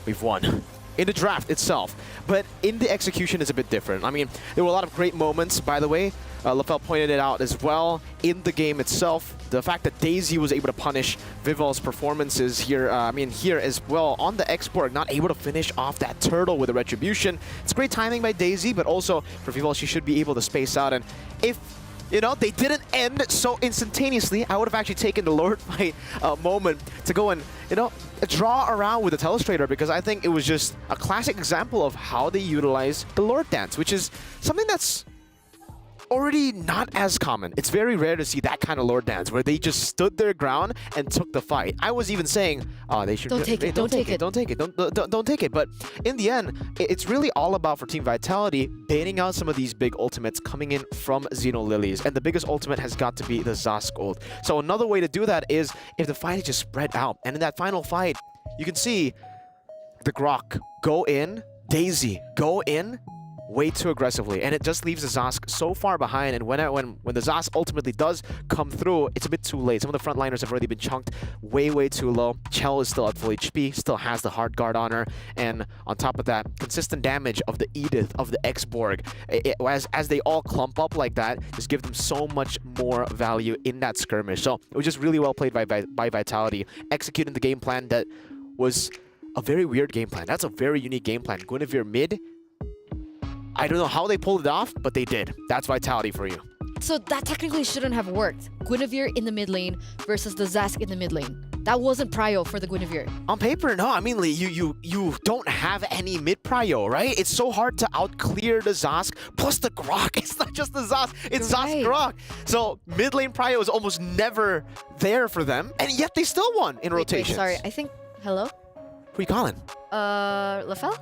[SPEAKER 9] we've won. In the draft itself. But in the execution, it's a bit different. I mean, there were a lot of great moments, by the way. Lafel pointed it out as well in the game itself. The fact that Daisy was able to punish Vival's performances here, here as well on the Xborg, not able to finish off that turtle with a retribution. It's great timing by Daisy, but also for Vival, she should be able to space out. And if they didn't end so instantaneously, I would have actually taken the Lord fight moment to go and, draw around with the Telestrator, because I think it was just a classic example of how they utilize the Lord Dance, which is something that's already not as common. It's very rare to see that kind of Lord Dance where they just stood their ground and took the fight. I was even saying, they should
[SPEAKER 12] don't take it.
[SPEAKER 9] Don't take it. But in the end, it's really all about, for Team Vitality, baiting out some of these big ultimates coming in from Xeno Lilies. And the biggest ultimate has got to be the Zask ult. So another way to do that is if the fight is just spread out. And in that final fight, you can see the Grok go in, Daisy go in, way too aggressively, and it just leaves the Zask so far behind. And when the Zask ultimately does come through, it's a bit too late. Some of the frontliners have already been chunked way too low. Chell is still at full HP, still has the hard guard on her, and on top of that, consistent damage of the Edith, of the Xborg, as they all clump up like that, just give them so much more value in that skirmish. So it was just really well played by Vitality, executing the game plan that was a very weird game plan. That's a very unique game plan. Guinevere mid, I don't know how they pulled it off, but they did. That's Vitality for you.
[SPEAKER 12] So that technically shouldn't have worked. Guinevere in the mid lane versus the Zask in the mid lane. That wasn't prio for the Guinevere.
[SPEAKER 9] On paper, no. I mean, you don't have any mid prio, right? It's so hard to outclear the Zask plus the Grok. It's not just the Zask, it's Zask Grok. So mid lane prio is almost never there for them, and yet they still won in rotation.
[SPEAKER 12] Sorry, I think. Hello?
[SPEAKER 9] Who you calling?
[SPEAKER 12] Lafel?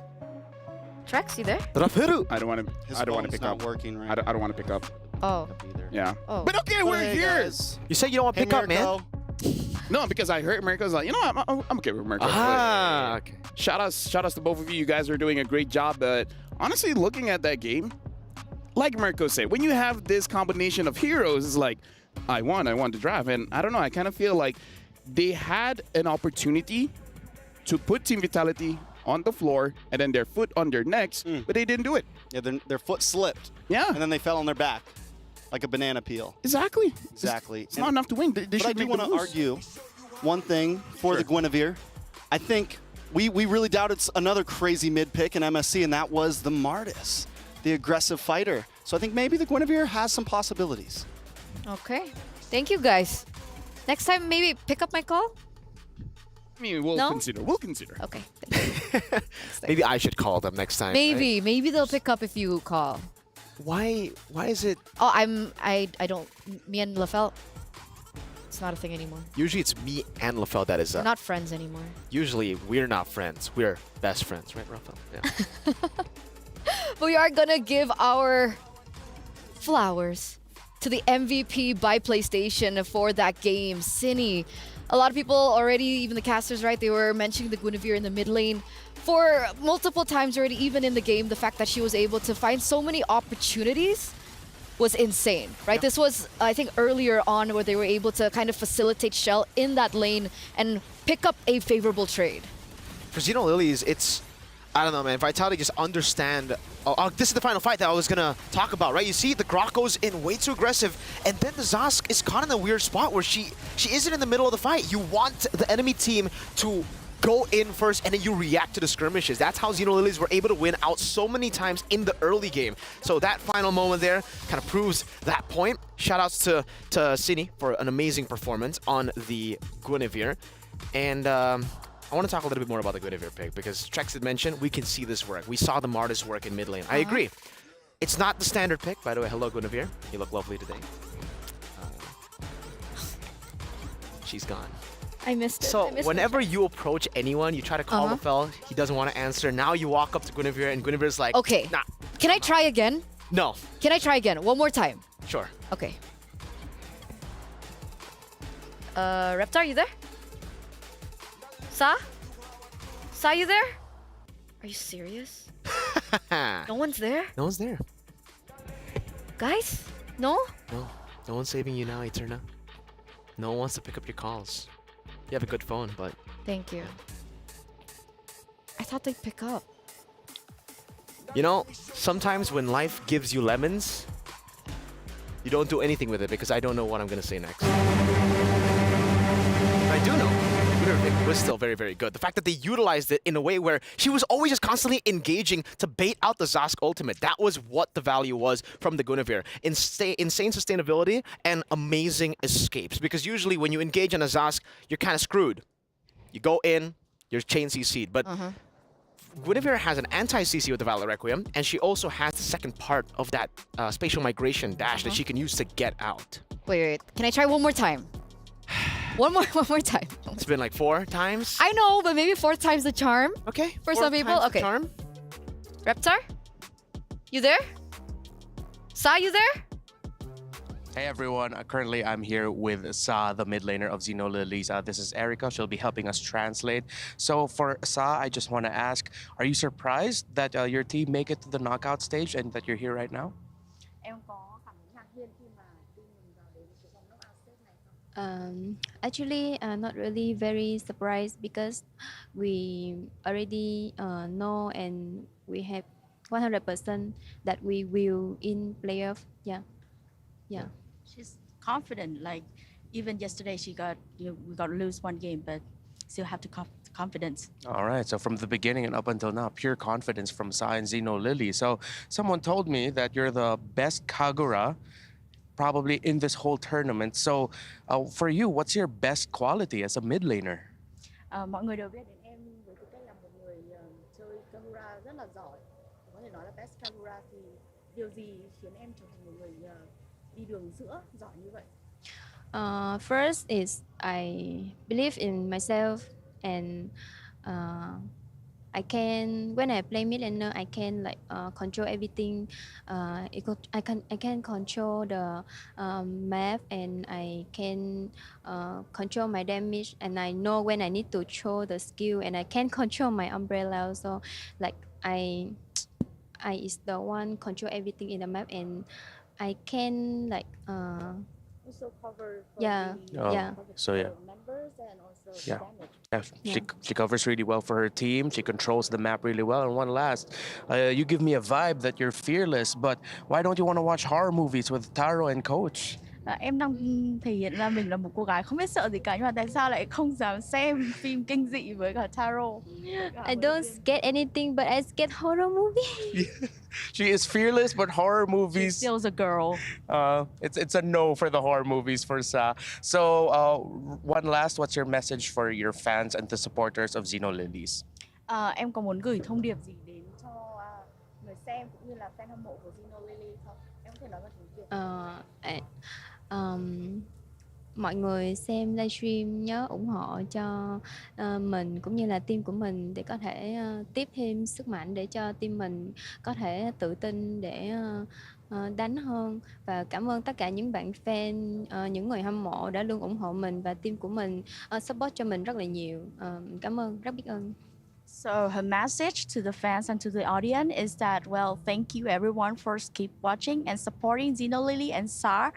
[SPEAKER 12] Trex, you there?
[SPEAKER 8] I don't want to pick up.
[SPEAKER 15] Working right.
[SPEAKER 8] I don't want to pick up.
[SPEAKER 12] Oh.
[SPEAKER 8] Yeah.
[SPEAKER 12] Oh.
[SPEAKER 8] But okay, we're here.
[SPEAKER 15] Guys.
[SPEAKER 9] You said you don't want to pick up, man.
[SPEAKER 8] No, because I heard Mirko's like, I'm okay with Mirko.
[SPEAKER 9] Okay.
[SPEAKER 8] Shout outs to both of you. You guys are doing a great job. But honestly, looking at that game, like Mirko said, when you have this combination of heroes, it's like, I won the draft. And I don't know, I kind of feel like they had an opportunity to put Team Vitality on the floor and then their foot on their necks, but they didn't do it.
[SPEAKER 15] Yeah, their foot slipped.
[SPEAKER 8] Yeah.
[SPEAKER 15] And then they fell on their back like a banana peel.
[SPEAKER 8] Exactly.
[SPEAKER 15] It's
[SPEAKER 8] not enough to win. They
[SPEAKER 15] but I do want to argue one thing for the Guinevere. I think we really doubted another crazy mid pick in MSC, and that was the Martis, the aggressive fighter. So I think maybe the Guinevere has some possibilities.
[SPEAKER 12] Okay. Thank you, guys. Next time, maybe pick up my call?
[SPEAKER 8] I mean, we'll consider. We'll consider.
[SPEAKER 12] Okay.
[SPEAKER 9] Maybe I should call them next time.
[SPEAKER 12] Maybe.
[SPEAKER 9] Right?
[SPEAKER 12] Maybe they'll pick up if you call.
[SPEAKER 9] Why is it?
[SPEAKER 12] Oh, I don't. Me and Lafel, it's not a thing anymore.
[SPEAKER 9] Usually it's me and Lafel that is
[SPEAKER 12] We're not friends anymore.
[SPEAKER 9] Usually we're not friends. We're best friends, right, Rafael? Yeah.
[SPEAKER 12] But we are gonna give our flowers to the MVP by PlayStation for that game, Cine. A lot of people already, even the casters, right, they were mentioning the Guinevere in the mid lane for multiple times already, even in the game. The fact that she was able to find so many opportunities was insane, right? This was, I think, earlier on where they were able to kind of facilitate Shell in that lane and pick up a favorable trade.
[SPEAKER 9] For Xeno Lilies, it's, I don't know, man. Vitality just understand. This is the final fight that I was going to talk about, right? You see the Grok goes in way too aggressive, and then the Zask is caught in a weird spot where she isn't in the middle of the fight. You want the enemy team to go in first, and then you react to the skirmishes. That's how Xeno Lilies were able to win out so many times in the early game. So that final moment there kind of proves that point. Shoutouts to Cine for an amazing performance on the Guinevere. And I want to talk a little bit more about the Guinevere pick because Trex had mentioned we can see this work. We saw the Martis work in mid lane. I agree. It's not the standard pick. By the way, hello, Guinevere. You look lovely today. She's gone.
[SPEAKER 12] I missed it.
[SPEAKER 9] So whenever you approach anyone, you try to call Lafel, he doesn't want to answer. Now you walk up to Guinevere and Guinevere's like,
[SPEAKER 12] okay.
[SPEAKER 9] Nah.
[SPEAKER 12] Can I try again?
[SPEAKER 9] No.
[SPEAKER 12] Can I try again? One more time.
[SPEAKER 9] Sure.
[SPEAKER 12] Okay. Reptar, you there? Sa, you there? Are you serious? No one's there?
[SPEAKER 9] No one's there.
[SPEAKER 12] Guys? No?
[SPEAKER 9] No, no one's saving you now, Eterna. No one wants to pick up your calls. You have a good phone, but
[SPEAKER 12] Thank you. I thought they'd pick up.
[SPEAKER 9] you know, sometimes when life gives you lemons, you don't do anything with it because I don't know what I'm gonna say next. I do know. It was still very, very good. The fact that they utilized it in a way where she was always just constantly engaging to bait out the Zask ultimate. That was what the value was from the Guinevere. Insane sustainability and amazing escapes. Because usually when you engage on a Zask, you're kind of screwed. You go in, you're chain CC'd. But Guinevere has an anti-CC with the Valor Requiem, and she also has the second part of that spatial migration dash that she can use to get out.
[SPEAKER 12] Wait. Can I try one more time? One more time.
[SPEAKER 9] It's been like 4 times.
[SPEAKER 12] I know, but maybe 4 times the charm.
[SPEAKER 9] Okay.
[SPEAKER 12] For
[SPEAKER 9] 4
[SPEAKER 12] some people.
[SPEAKER 9] times the
[SPEAKER 12] Okay.
[SPEAKER 9] charm.
[SPEAKER 12] Reptar? You there? Sa, you there?
[SPEAKER 10] Hey everyone, currently I'm here with Sa, the mid laner of Xeno Lilies. This is Erica, she'll be helping us translate. So for Sa, I just want to ask, are you surprised that your team make it to the knockout stage and that you're here right now?
[SPEAKER 16] Actually, not really very surprised because we already know and we have 100% that we will in playoff. Yeah.
[SPEAKER 17] She's confident. Like even yesterday, we got to lose 1 game, but still have to confidence.
[SPEAKER 10] All right, so from the beginning and up until now, pure confidence from Sa and Xeno Lily. So someone told me that you're the best Kagura probably in this whole tournament. So for you, what's your best quality as a mid laner?
[SPEAKER 17] Mọi người đều biết đến em với tư cách là một người chơi Kagura rất là giỏi. Có thể nói là best Kagura thì điều gì khiến em trở thành một người đi đường giữa giỏi như vậy?
[SPEAKER 16] First is I believe in myself and I can, when I play mid laner, I can like control everything. I can control the map and I can control my damage, and I know when I need to throw the skill, and I can control my umbrella. So like I is the one control everything in the map, and I can like
[SPEAKER 17] Also cover for
[SPEAKER 10] So
[SPEAKER 17] members and also
[SPEAKER 10] damage. She covers really well for her team. She controls the map really well. And one last, you give me a vibe that you're fearless, but why don't you want to watch horror movies with Taro and Coach?
[SPEAKER 17] Em đang thể hiện ra mình là một cô gái không biết sợ gì cả, nhưng mà tại sao lại không dám xem phim kinh dị với cả Taro?
[SPEAKER 16] I don't get anything, but I get horror movie.
[SPEAKER 10] She is fearless, but horror movies.
[SPEAKER 17] She still a girl.
[SPEAKER 10] It's a no for the horror movies for Sa. So one last, what's your message for your fans and the supporters of Xeno Lilies?
[SPEAKER 17] Em có muốn gửi thông điệp gì đến cho người xem cũng như là fan hâm mộ của Xeno Lilies không? Em có thể nói bằng tiếng Việt.
[SPEAKER 16] Mọi người xem livestream nhớ ủng hộ cho mình cũng như là team của mình để có thể tiếp thêm sức mạnh để cho team mình có thể tự tin để đánh hơn. Và cảm ơn tất cả những bạn fan, những người hâm mộ đã luôn ủng hộ mình và team của mình support cho mình rất là nhiều. Cảm ơn, rất biết ơn.
[SPEAKER 17] So her message to the fans and to the audience is that, well, thank you everyone for keep watching and supporting Xeno Lily and Sa.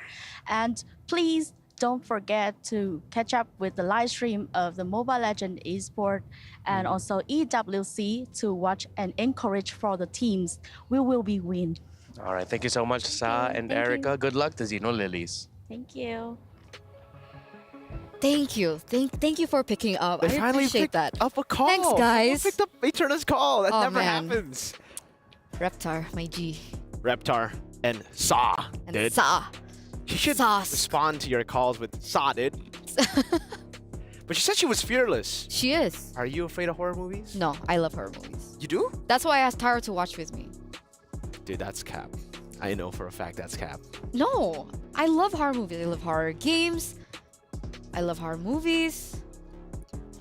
[SPEAKER 17] And please don't forget to catch up with the live stream of the Mobile Legends Esports and also EWC to watch and encourage for the teams. We will be win.
[SPEAKER 10] All right, thank you so much, Sa and Erica. Good luck to Xeno Lilies.
[SPEAKER 17] Thank you.
[SPEAKER 12] Thank you. Thank you for picking up.
[SPEAKER 9] They
[SPEAKER 12] I
[SPEAKER 9] finally
[SPEAKER 12] appreciate
[SPEAKER 9] picked
[SPEAKER 12] that.
[SPEAKER 9] up a call.
[SPEAKER 12] Thanks, guys.
[SPEAKER 9] Someone picked up Eterna's call. That
[SPEAKER 12] Oh,
[SPEAKER 9] never
[SPEAKER 12] man.
[SPEAKER 9] happens.
[SPEAKER 12] Reptar, my G.
[SPEAKER 9] Reptar and Sa
[SPEAKER 12] And
[SPEAKER 9] did.
[SPEAKER 12] Sa.
[SPEAKER 9] She should
[SPEAKER 12] Sauce.
[SPEAKER 9] respond to your calls with Sa did. But she said she was fearless.
[SPEAKER 12] She is.
[SPEAKER 9] Are you afraid of horror movies?
[SPEAKER 12] No, I love horror movies.
[SPEAKER 9] You do?
[SPEAKER 12] That's why I asked Taro to watch with me.
[SPEAKER 9] Dude, that's cap. I know for a fact that's cap.
[SPEAKER 12] No, I love horror movies. I love horror games. I love horror movies.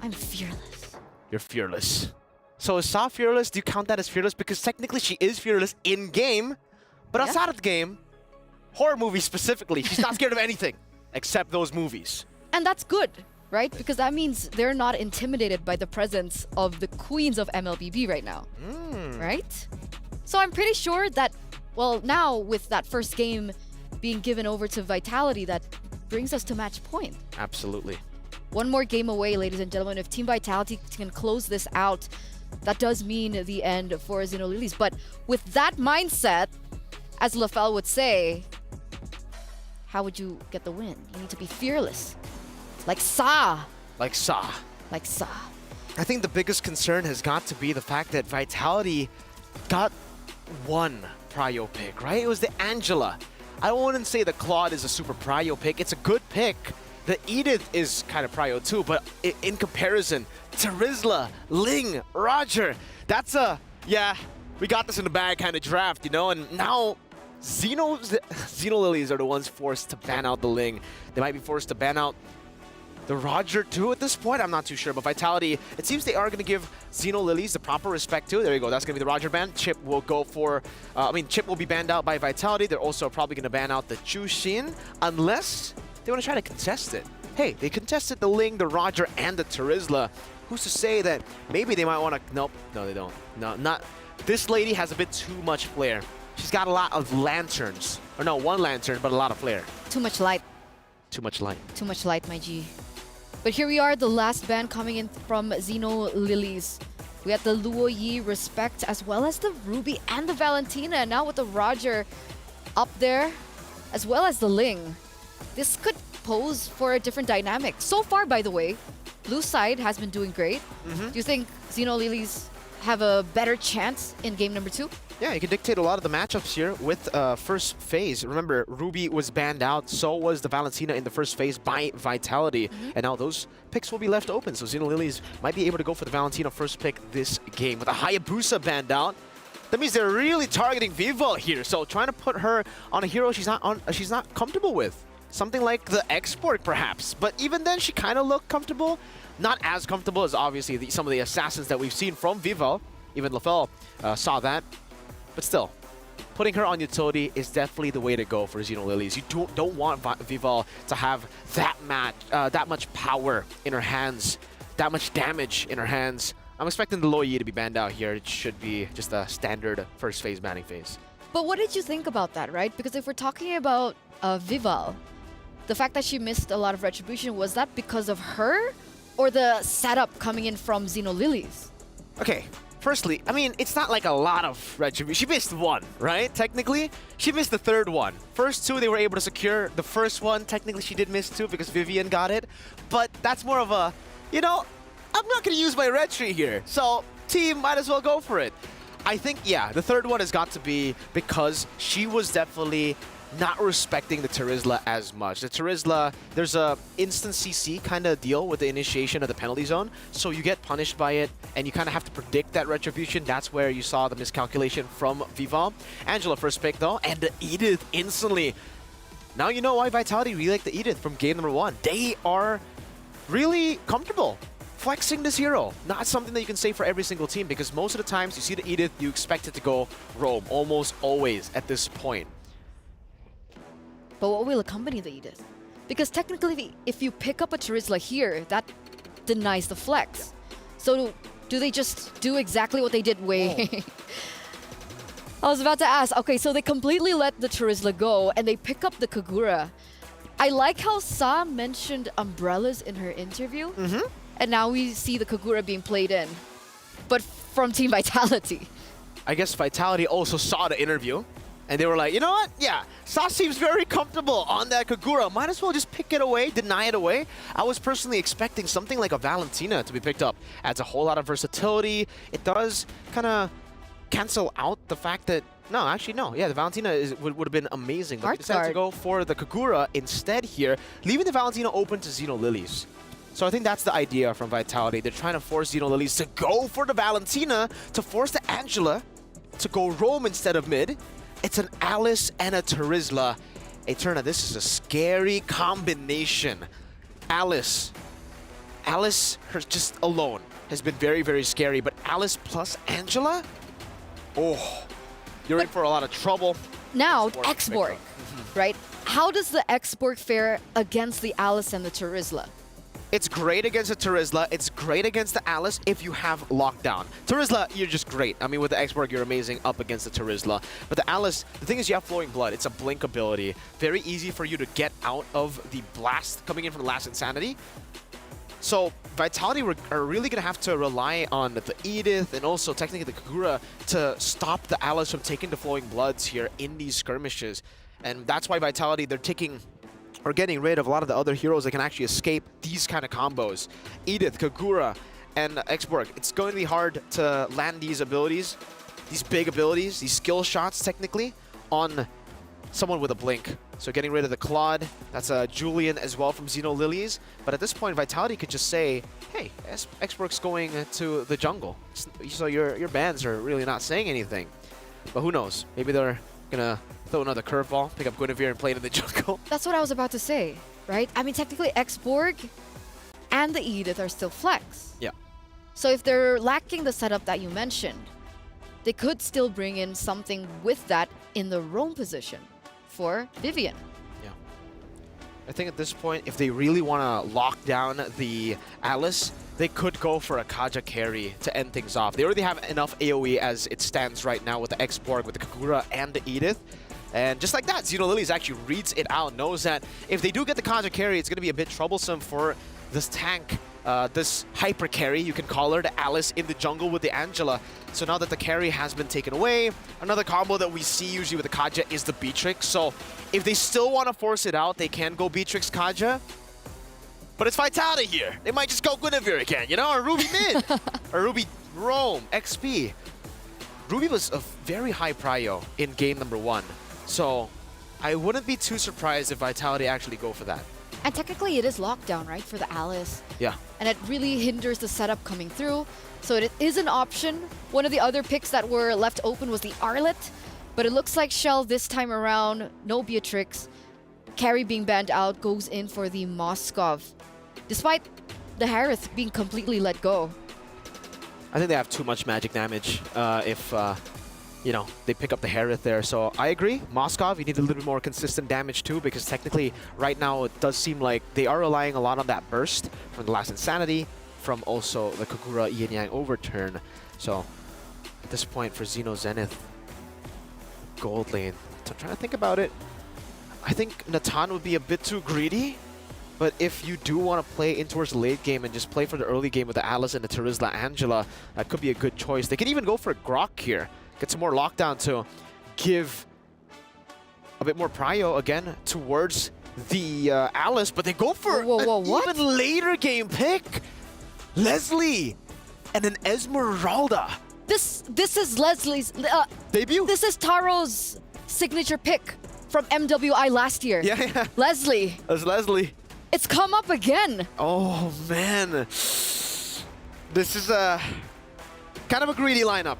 [SPEAKER 12] I'm fearless.
[SPEAKER 9] You're fearless. So is Sa fearless? Do you count that as fearless? Because technically she is fearless in game, but outside of the game, horror movies specifically, she's not scared of anything except those movies.
[SPEAKER 12] And that's good, right? Because that means they're not intimidated by the presence of the queens of MLBB right now, right? So I'm pretty sure that, well, now with that first game being given over to Vitality that brings us to match point.
[SPEAKER 9] Absolutely.
[SPEAKER 12] One more game away, ladies and gentlemen. If Team Vitality can close this out, that does mean the end for Xenolilies. But with that mindset, as LaFell would say, how would you get the win? You need to be fearless. Like Sa.
[SPEAKER 9] Like Sa.
[SPEAKER 12] Like Sa.
[SPEAKER 9] I think the biggest concern has got to be the fact that Vitality got one prio pick, right? It was the Angela. I wouldn't say the Claude is a super prio pick. It's a good pick. The Edith is kind of prio too, but in comparison, Terizla, Ling, Roger, that's a, yeah, we got this in the bag kind of draft, you know? And now Xenolilies are the ones forced to ban out the Ling. They might be forced to ban out the Roger too at this point. I'm not too sure, but Vitality, it seems they are going to give Xenolilies the proper respect too. There you go. That's going to be the Roger ban. Chip will go for, Chip will be banned out by Vitality. They're also probably going to ban out the Chushin unless they want to try to contest it. Hey, they contested the Ling, the Roger, and the Terizla. Who's to say that maybe they might want to... Nope. No, they don't. No, not... This lady has a bit too much flair. She's got a lot of lanterns. Or no, one lantern, but a lot of flair.
[SPEAKER 12] Too much light.
[SPEAKER 9] Too much light.
[SPEAKER 12] Too much light, my G. But here we are, the last ban coming in from Xenolilies. We had the Luo Yi Respect, as well as the Ruby and the Valentina. And now with the Roger up there, as well as the Ling. This could pose for a different dynamic. So far, by the way, blue side has been doing great. Do you think Xenolilies have a better chance in game number 2?
[SPEAKER 9] Yeah, you can dictate a lot of the matchups here with first phase. Remember, Ruby was banned out, so was the Valentina in the first phase by Vitality. And now those picks will be left open, so Xenolilies might be able to go for the Valentina first pick this game. With a Hayabusa banned out, that means they're really targeting Vivo here. So trying to put her on a hero she's not comfortable with. Something like the Export, perhaps. But even then, she kind of looked comfortable. Not as comfortable as, obviously, some of the assassins that we've seen from Vivo. Even LaFell saw that. But still, putting her on utility is definitely the way to go for Xenolilies. You don't want Vivo to have that much power in her hands, that much damage in her hands. I'm expecting the Luo Yi to be banned out here. It should be just a standard first phase banning phase.
[SPEAKER 12] But what did you think about that, right? Because if we're talking about Vival, the fact that she missed a lot of retribution, was that because of her or the setup coming in from Xenolilies?
[SPEAKER 9] Okay, firstly, I mean, it's not like a lot of retribution. She missed one, right? Technically, she missed the third one. First two, they were able to secure. The first one, technically, she did miss two because Vivian got it. But that's more of a, you know, I'm not going to use my retri here. So, team, might as well go for it. I think, yeah, the third one has got to be because she was definitely not respecting the Terizla as much. The Terizla, there's a instant CC kind of deal with the initiation of the penalty zone, so you get punished by it, and you kind of have to predict that retribution. That's where you saw the miscalculation from Vival. Angela first pick, though, and the Edith instantly. Now you know why Vitality really like the Edith from game number 1. They are really comfortable flexing this hero. Not something that you can say for every single team, because most of the times you see the Edith, you expect it to go roam, almost always at this point.
[SPEAKER 12] But what will accompany the Edith? Because technically, if you pick up a Terizla here, that denies the flex. So do they just do exactly what they did way? I was about to ask. Okay, so they completely let the Terizla go, and they pick up the Kagura. I like how Sa mentioned umbrellas in her interview. And now we see the Kagura being played in. But from Team Vitality.
[SPEAKER 9] I guess Vitality also saw the interview. And they were like, you know what? Yeah, Sa seems very comfortable on that Kagura. Might as well just pick it away, deny it away. I was personally expecting something like a Valentina to be picked up. Adds a whole lot of versatility. It does kind of cancel out the fact that... No, actually, no. Yeah, the Valentina would have been amazing. But they decided to go for the Kagura instead here, leaving the Valentina open to Xenolilies. So I think that's the idea from Vitality. They're trying to force Xenolilies to go for the Valentina, to force the Angela to go roam instead of mid. It's an Alice and a Terizla. Eterna, this is a scary combination. Alice, her just alone has been very, very scary. But Alice plus Angela? Oh, you're in for a lot of trouble.
[SPEAKER 12] Now, Export, right? How does the Export fare against the Alice and the Terizla?
[SPEAKER 18] It's great against the Terizla. It's great against the Alice if you have lockdown. Terizla, you're just great. I mean, with the X-Borg, you're amazing up against the Terizla. But the Alice, the thing is you have Flowing Blood. It's a blink ability. Very easy for you to get out of the blast coming in from the last Insanity. So Vitality are really going to have to rely on the Edith and also technically the Kagura to stop the Alice from taking the Flowing Bloods here in these skirmishes. And that's why Vitality, they're taking or getting rid of a lot of the other heroes that can actually escape these kind of combos. Edith, Kagura, and X-Borg. It's going to be hard to land these abilities, these big abilities, these skill shots technically, on someone with a blink. So getting rid of the Claude, that's Julian as well from Xeno Lilies. But at this point, Vitality could just say, hey, X-Borg's going to the jungle. So your bans are really not saying anything. But who knows? Maybe they're going to throw another curveball, pick up Guinevere and play it in the jungle.
[SPEAKER 12] That's what I was about to say, right? I mean, technically, X-Borg and the Edith are still flex.
[SPEAKER 18] Yeah.
[SPEAKER 12] So if they're lacking the setup that you mentioned, they could still bring in something with that in the roam position for Vivian.
[SPEAKER 18] Yeah. I think at this point, if they really want to lock down the Alice, they could go for a Kaja carry to end things off. They already have enough AoE as it stands right now with the X-Borg, with the Kagura, and the Edith. And just like that, Xeno Lilies actually reads it out, knows that if they do get the Kaja carry, it's going to be a bit troublesome for this tank, this hyper carry, you can call her, the Alice in the jungle with the Angela. So now that the carry has been taken away, another combo that we see usually with the Kaja is the Beatrix. So if they still want to force it out, they can go Beatrix Kaja. But it's Vitality here. They might just go Guinevere again, you know, or Ruby mid, or Ruby Roam, XP. Ruby was a very high prio in game number 1. So I wouldn't be too surprised if Vitality actually go for that.
[SPEAKER 12] And technically it is lockdown, right, for the Alice.
[SPEAKER 18] Yeah.
[SPEAKER 12] And it really hinders the setup coming through. So it is an option. One of the other picks that were left open was the Arlet. But it looks like Shell this time around, no Beatrix. Carry being banned out, goes in for the Moskov. Despite the Harith being completely let go.
[SPEAKER 18] I think they have too much magic damage if, you know, they pick up the Harith there. So I agree. Moskov, you need a little bit more consistent damage too, because technically right now it does seem like they are relying a lot on that burst from the last Insanity, from also the Kagura Yin Yang overturn. So at this point for Xeno Zenith, gold lane. So I'm trying to think about it. I think Natan would be a bit too greedy. But if you do want to play in towards the late game and just play for the early game with the Alice and the Terizla Angela, that could be a good choice. They could even go for a Grok here. Get some more lockdown to give a bit more prio again towards the Alice, but they go for an even later game pick. Leslie and an Esmeralda.
[SPEAKER 12] This is Leslie's
[SPEAKER 18] debut.
[SPEAKER 12] This is Taro's signature pick from MWI last year.
[SPEAKER 18] Yeah.
[SPEAKER 12] Leslie.
[SPEAKER 18] That's Leslie.
[SPEAKER 12] It's come up again.
[SPEAKER 18] Oh man, this is a kind of a greedy lineup,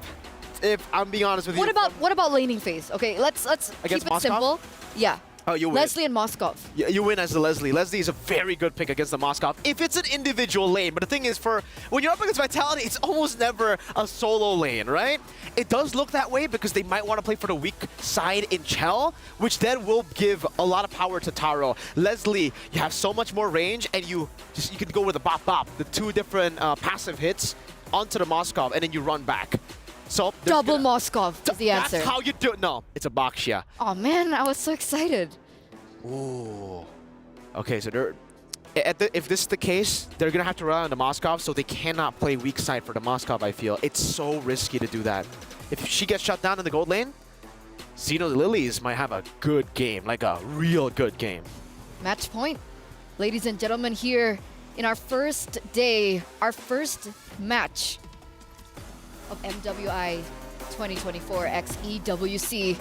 [SPEAKER 18] if I'm being honest with you.
[SPEAKER 12] What about laning phase? Okay, let's keep it
[SPEAKER 18] Moskov?
[SPEAKER 12] simple. Yeah.
[SPEAKER 18] Oh, you win.
[SPEAKER 12] Leslie and Moskov.
[SPEAKER 18] Yeah, you win as the Leslie. Leslie is a very good pick against the Moskov if it's an individual lane. But the thing is, when you're up against Vitality, it's almost never a solo lane, right? It does look that way because they might want to play for the weak side in Chell, which then will give a lot of power to Taro. Leslie, you have so much more range, and you can go with the bop bop, the 2 different passive hits onto the Moskov, and then you run back. So
[SPEAKER 12] double Moskov is the answer.
[SPEAKER 18] That's how you do it. No, it's a Bakshia.
[SPEAKER 12] Oh man, I was so excited.
[SPEAKER 18] Ooh. Okay, so they're if this is the case, they're gonna have to rely on the Moskov, so they cannot play weak side for the Moskov. I feel it's so risky to do that. If she gets shut down in the gold lane, Xeno Lilies might have a good game, like a real good game.
[SPEAKER 12] Match point, ladies and gentlemen, here in our first day, our first match of MWI 2024 X EWC.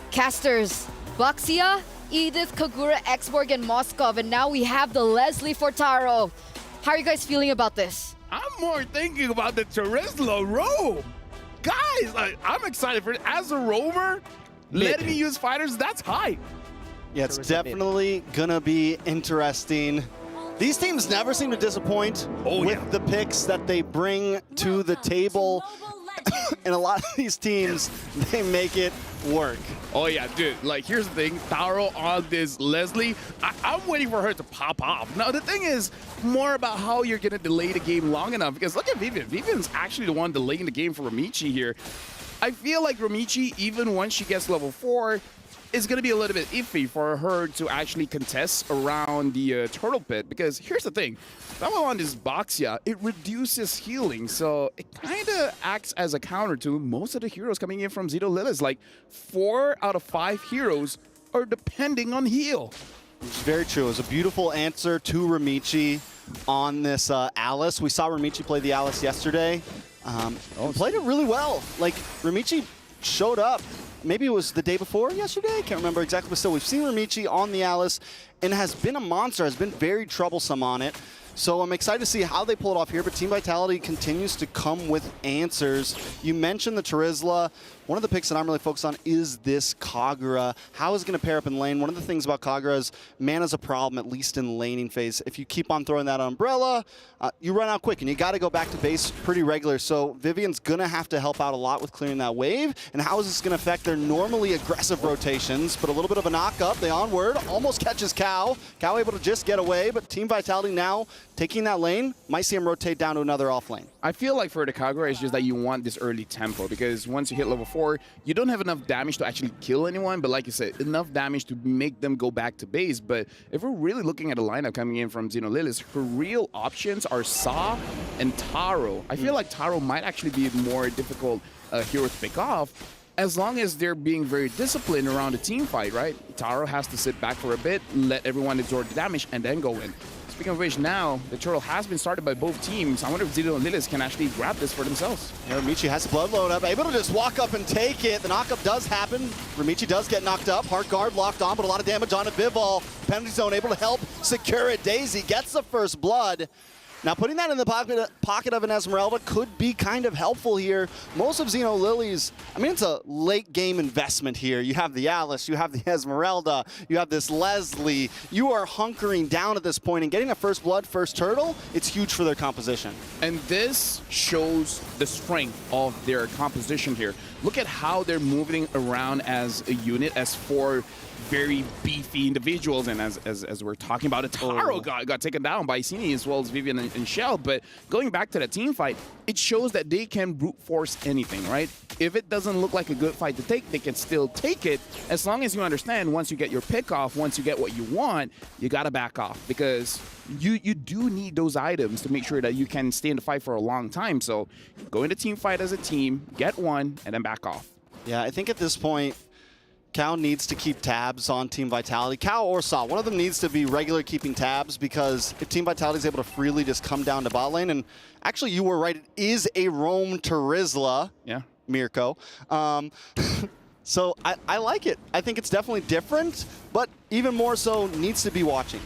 [SPEAKER 12] Casters, Baxia, Edith, Kagura, X-Borg, and Moskov, and now we have the Leslie for Taro. How are you guys feeling about this?
[SPEAKER 11] I'm more thinking about the Terizla roam. Guys, I'm excited for it. As a roamer, letting me use fighters, that's hype.
[SPEAKER 15] Yeah, it's definitely gonna be interesting. These teams never seem to disappoint with the picks that they bring to the table. And a lot of these teams, they make it work.
[SPEAKER 8] Oh yeah, dude, like here's the thing, Taro on this Leslie, I'm waiting for her to pop off. Now the thing is more about how you're gonna delay the game long enough, because look at Vivian. Vivian's actually the one delaying the game for Ramichi here. I feel like Ramichi, even once she gets level 4, is going to be a little bit iffy for her to actually contest around the turtle pit, because here's the thing, level on this Boxia, it reduces healing, so it kind of acts as a counter to most of the heroes coming in from Zito Lilith. Like 4 out of 5 heroes are depending on heal.
[SPEAKER 15] It's very true. It was a beautiful answer to Ramichi on this Alice. We saw Ramichi play the Alice yesterday. And played it really well. Like, Ramichi showed up. Maybe it was the day before yesterday? I can't remember exactly, but still, we've seen Ramichi on the Alice and has been a monster, has been very troublesome on it. So I'm excited to see how they pull it off here, but Team Vitality continues to come with answers. You mentioned the Terizla. One of the picks that I'm really focused on is this Kagura. How is it going to pair up in lane? One of the things about Kagura is mana's a problem, at least in laning phase. If you keep on throwing that umbrella, you run out quick, and you got to go back to base pretty regular. So Vivian's going to have to help out a lot with clearing that wave. And how is this going to affect their normally aggressive rotations? But a little bit of a knock-up. They onward, almost catches Cow. Cow able to just get away, but Team Vitality now taking that lane, might see him rotate down to another off lane.
[SPEAKER 8] I feel like for the Kagura, it's just that you want this early tempo, because once you hit level 4, you don't have enough damage to actually kill anyone, but like you said, enough damage to make them go back to base. But if we're really looking at a lineup coming in from Xenolilith, her real options are Saw and Taro. I feel like Taro might actually be a more difficult hero to pick off, as long as they're being very disciplined around the team fight, right? Taro has to sit back for a bit, let everyone absorb the damage, and then go in. Speaking of which, now the turtle has been started by both teams. I wonder if Zito and Lilith can actually grab this for themselves.
[SPEAKER 15] Yeah, Ramichi has the blood load up, able to just walk up and take it. The knockup does happen. Ramichi does get knocked up. Heart guard locked on, but a lot of damage on it. Bivol, penalty zone, able to help secure it. Daisy gets the first blood. Now, putting that in the pocket of an Esmeralda could be kind of helpful here. Most of Xeno Lily's, I mean, it's a late game investment here. You have the Alice, you have the Esmeralda, you have this Leslie. You are hunkering down at this point, and getting a first blood, first turtle, it's huge for their composition.
[SPEAKER 8] And this shows the strength of their composition here. Look at how they're moving around as a unit, as 4 very beefy individuals, and as we're talking about it, Taro got taken down by Sini as well as Vivian and Shell. But going back to the team fight, it shows that they can brute force anything, right? If it doesn't look like a good fight to take, they can still take it, as long as you understand once you get your pick off, once you get what you want, you gotta back off, because you do need those items to make sure that you can stay in the fight for a long time. So go into team fight as a team, get one, and then back off.
[SPEAKER 15] Yeah, I think at this point, Cal needs to keep tabs on Team Vitality. Cal or Saw, one of them needs to be regular keeping tabs, because if Team Vitality is able to freely just come down to bot lane, and actually you were right, it is a roam Terizla,
[SPEAKER 8] yeah,
[SPEAKER 15] Mirko. So I like it. I think it's definitely different, but even more so needs to be watching.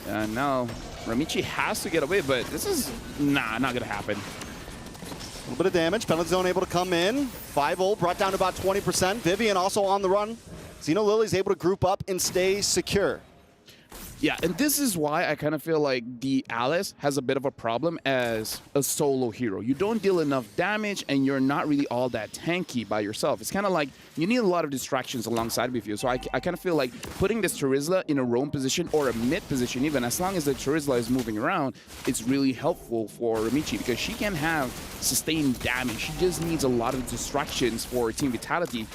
[SPEAKER 8] No, Ramichi has to get away, but this is, not gonna happen.
[SPEAKER 15] A little bit of damage. Penalty zone able to come in. 5-0 brought down to about 20%. Vivian also on the run. Xeno Lily's able to group up and stay secure.
[SPEAKER 8] Yeah, and this is why I kind of feel like the Alice has a bit of a problem as a solo hero. You don't deal enough damage, and you're not really all that tanky by yourself. It's kind of like you need a lot of distractions alongside with you. So I kind of feel like putting this Terizla in a roam position or a mid position, even as long as the Terizla is moving around, it's really helpful for Ramichi, because she can have sustained damage. She just needs a lot of distractions for Team Vitality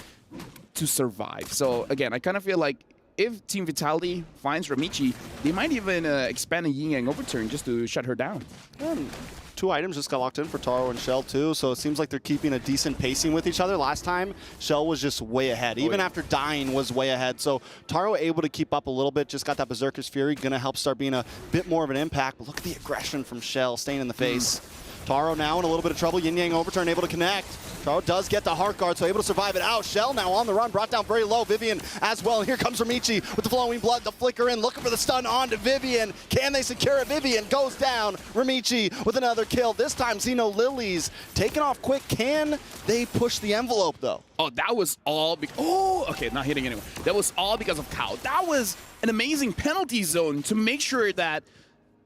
[SPEAKER 8] to survive. So again, I kind of feel like if Team Vitality finds Ramichi, they might even expand a Yin Yang overturn just to shut her down.
[SPEAKER 15] And 2 items just got locked in for Taro and Shell too, so it seems like they're keeping a decent pacing with each other. Last time, Shell was just way ahead. Even after dying, was way ahead. So Taro able to keep up a little bit, just got that Berserker's Fury, gonna help start being a bit more of an impact. But look at the aggression from Shell, staying in the face. Taro now in a little bit of trouble. Yin Yang overturn able to connect. Taro does get the heart guard, so able to survive it out. Shell now on the run, brought down very low. Vivian as well. And here comes Ramichi with the flowing blood, the flicker in, looking for the stun onto Vivian. Can they secure it? Vivian goes down. Ramichi with another kill. This time Xeno Lily's taken off quick. Can they push the envelope though?
[SPEAKER 8] Oh, that was all because, oh, okay, not hitting anyone. That was all because of Cow. That was an amazing penalty zone to make sure that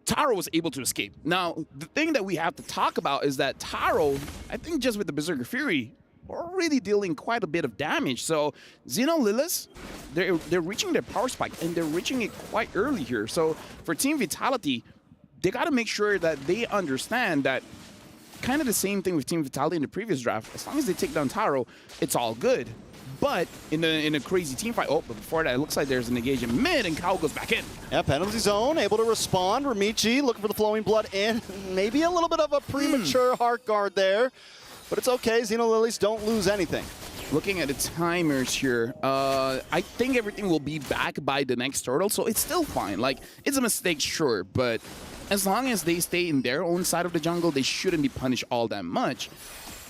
[SPEAKER 8] Taro was able to escape. Now, the thing that we have to talk about is that Taro, I think just with the Berserker Fury, are really dealing quite a bit of damage. So Xeno Lilith, they're reaching their power spike, and they're reaching it quite early here. So for Team Vitality, they got to make sure that they understand that kind of the same thing with Team Vitality in the previous draft. As long as they take down Taro, it's all good. But in a crazy team fight, but before that, it looks like there's an engagement mid, and Kao goes back in.
[SPEAKER 15] Yeah, penalty zone, able to respond. Ramichi looking for the flowing blood in. Maybe a little bit of a premature heart guard there, but it's okay. Xeno Lilies don't lose anything.
[SPEAKER 8] Looking at the timers here, I think everything will be back by the next turtle, so it's still fine. Like, it's a mistake, sure, but as long as they stay in their own side of the jungle, they shouldn't be punished all that much.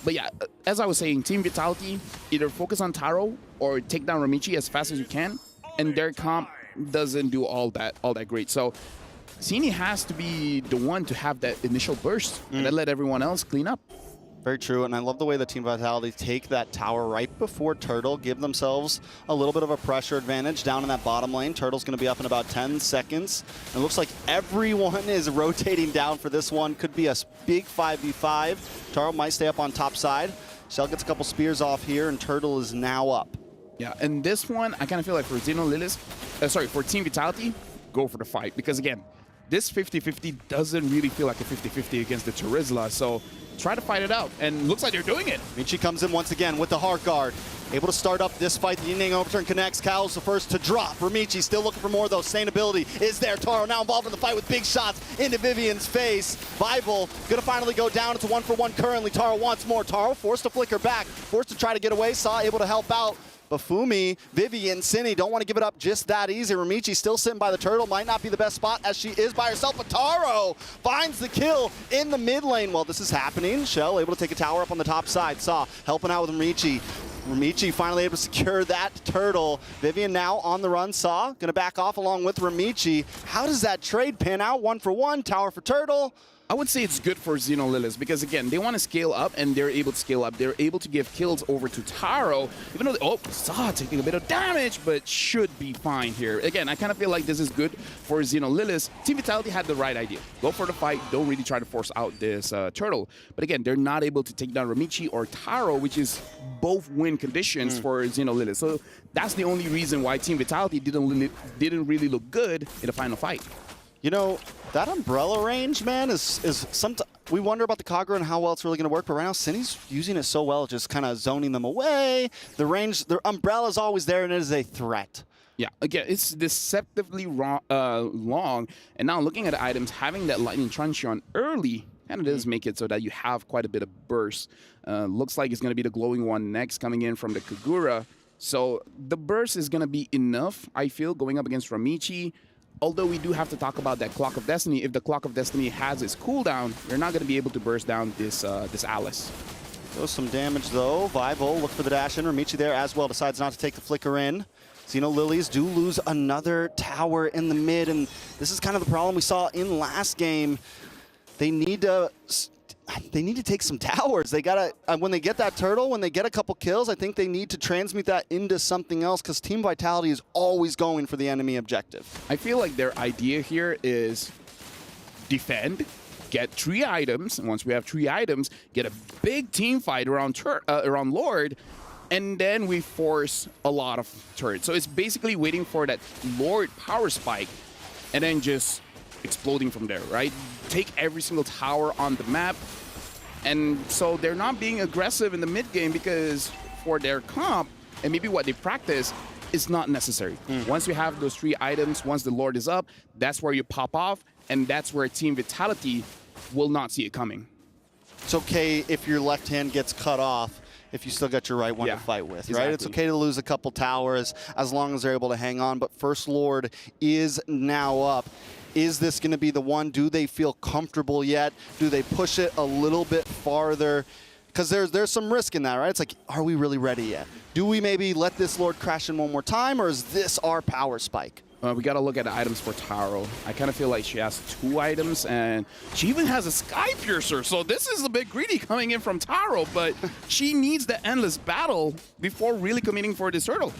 [SPEAKER 8] But yeah, as I was saying, Team Vitality, either focus on Taro or take down Ramichi as fast as you can, and their comp doesn't do all that great. So Zini has to be the one to have that initial burst and then let everyone else clean up.
[SPEAKER 15] Very true, and I love the way that Team Vitality take that tower right before Turtle, give themselves a little bit of a pressure advantage down in that bottom lane. Turtle's going to be up in about 10 seconds. It looks like everyone is rotating down for this one. Could be a big 5v5. Turtle might stay up on top side. Shell gets a couple spears off here, and Turtle is now up.
[SPEAKER 8] Yeah, and this one, I kind of feel like for Xeno Lilith, for Team Vitality, go for the fight. Because again, this 50-50 doesn't really feel like a 50-50 against the Terizla, so try to fight it out, and looks like they're doing it.
[SPEAKER 15] Michi comes in once again with the heart guard. Able to start up this fight. The Ying overturn connects. Cal's the first to drop. Ramichi still looking for more though. Sustainability is there. Taro now involved in the fight with big shots into Vivian's face. Bible gonna finally go down. It's a 1-for-1 currently. Taro wants more. Taro forced to flicker back. Forced to try to get away. Saw able to help out. Bafumi, Vivian, Cine don't want to give it up just that easy. Ramichi still sitting by the turtle. Might not be the best spot as she is by herself, but Taro finds the kill in the mid lane. While this is happening, Shell able to take a tower up on the top side. Saw helping out with Ramichi. Ramichi finally able to secure that turtle. Vivian now on the run. Saw gonna back off along with Ramichi. How does that trade pan out? 1-for-1, tower for turtle.
[SPEAKER 8] I would say it's good for Xeno Lilith because, again, they want to scale up, and they're able to scale up. They're able to give kills over to Taro, even though, Saw taking a bit of damage, but should be fine here. Again, I kind of feel like this is good for Xeno Lilith. Team Vitality had the right idea. Go for the fight. Don't really try to force out this turtle. But again, they're not able to take down Ramichi or Taro, which is both win conditions for Xeno Lilith. So that's the only reason why Team Vitality didn't really look good in the final fight.
[SPEAKER 15] You know, that umbrella range, man, is sometimes we wonder about the Kagura and how well it's really going to work, but right now Cindy's using it so well, just kind of zoning them away. The range, the umbrella's always there, and it is a threat.
[SPEAKER 8] Yeah, again, it's deceptively long, and now looking at the items, having that Lightning Truncheon early kind of does make it so that you have quite a bit of burst. Looks like it's going to be the glowing one next coming in from the Kagura. So the burst is going to be enough, I feel, going up against Ramichi. Although we do have to talk about that Clock of Destiny. If the Clock of Destiny has its cooldown, you're not going to be able to burst down this Alice.
[SPEAKER 15] Does some damage though. Vival look for the dash in. Ramichi there as well. Decides not to take the flicker in. Xeno Lilies do lose another tower in the mid, and this is kind of the problem we saw in last game. They need to take some towers. They gotta, when they get that turtle, when they get a couple kills, I think they need to transmute that into something else because Team Vitality is always going for the enemy objective.
[SPEAKER 8] I feel like their idea here is defend, get 3 items, and once we have 3 items, get a big team fight around Lord, and then we force a lot of turrets. So it's basically waiting for that Lord power spike and then just exploding from there, right? Take every single tower on the map. And so they're not being aggressive in the mid game because for their comp and maybe what they practice is not necessary. Once you have those 3 items, once the Lord is up, that's where you pop off, and that's where Team Vitality will not see it coming.
[SPEAKER 15] It's okay if your left hand gets cut off if you still got your right one to fight with, right? It's okay to lose a couple towers as long as they're able to hang on, but First Lord is now up. Is this going to be the one? Do they feel comfortable yet? Do they push it a little bit farther? Because there's some risk in that, right? It's like, are we really ready yet? Do we maybe let this Lord crash in one more time, or is this our power spike?
[SPEAKER 8] We got to look at the items for Taro. I kind of feel like she has 2 items, and she even has a Sky Piercer. So this is a bit greedy coming in from Taro, but she needs the endless battle before really committing for this turtle.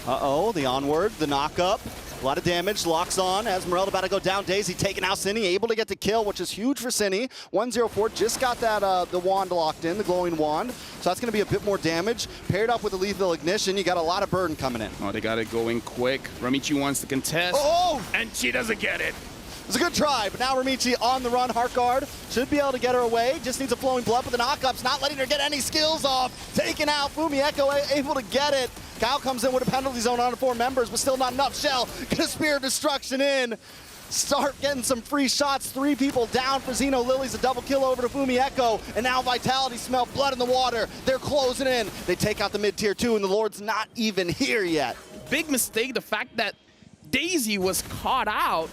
[SPEAKER 15] Uh-oh, the onward, the knock-up. A lot of damage, locks on. Esmeralda about to go down. Daisy taking out Cine, able to get the kill, which is huge for Cine. 104, just got that the wand locked in, the glowing wand. So that's going to be a bit more damage. Paired up with the lethal ignition, you got a lot of burden coming in.
[SPEAKER 8] Oh, they got it going quick. Ramichi wants to contest.
[SPEAKER 15] Oh!
[SPEAKER 8] And she doesn't get it.
[SPEAKER 15] It was a good try, but now Ramichi on the run. Heart guard should be able to get her away. Just needs a flowing blood, but the knockups not letting her get any skills off. Taken out. Fumi Echo able to get it. Cal comes in with a penalty zone on 4 members, but still not enough. Shell, get a Spear of Destruction in. Start getting some free shots. 3 people down for Xeno Lilies. A double kill over to Fumi Echo. And now Vitality smell blood in the water. They're closing in. They take out the mid-tier 2, and the Lord's not even here yet.
[SPEAKER 8] Big mistake, the fact that Daisy was caught out.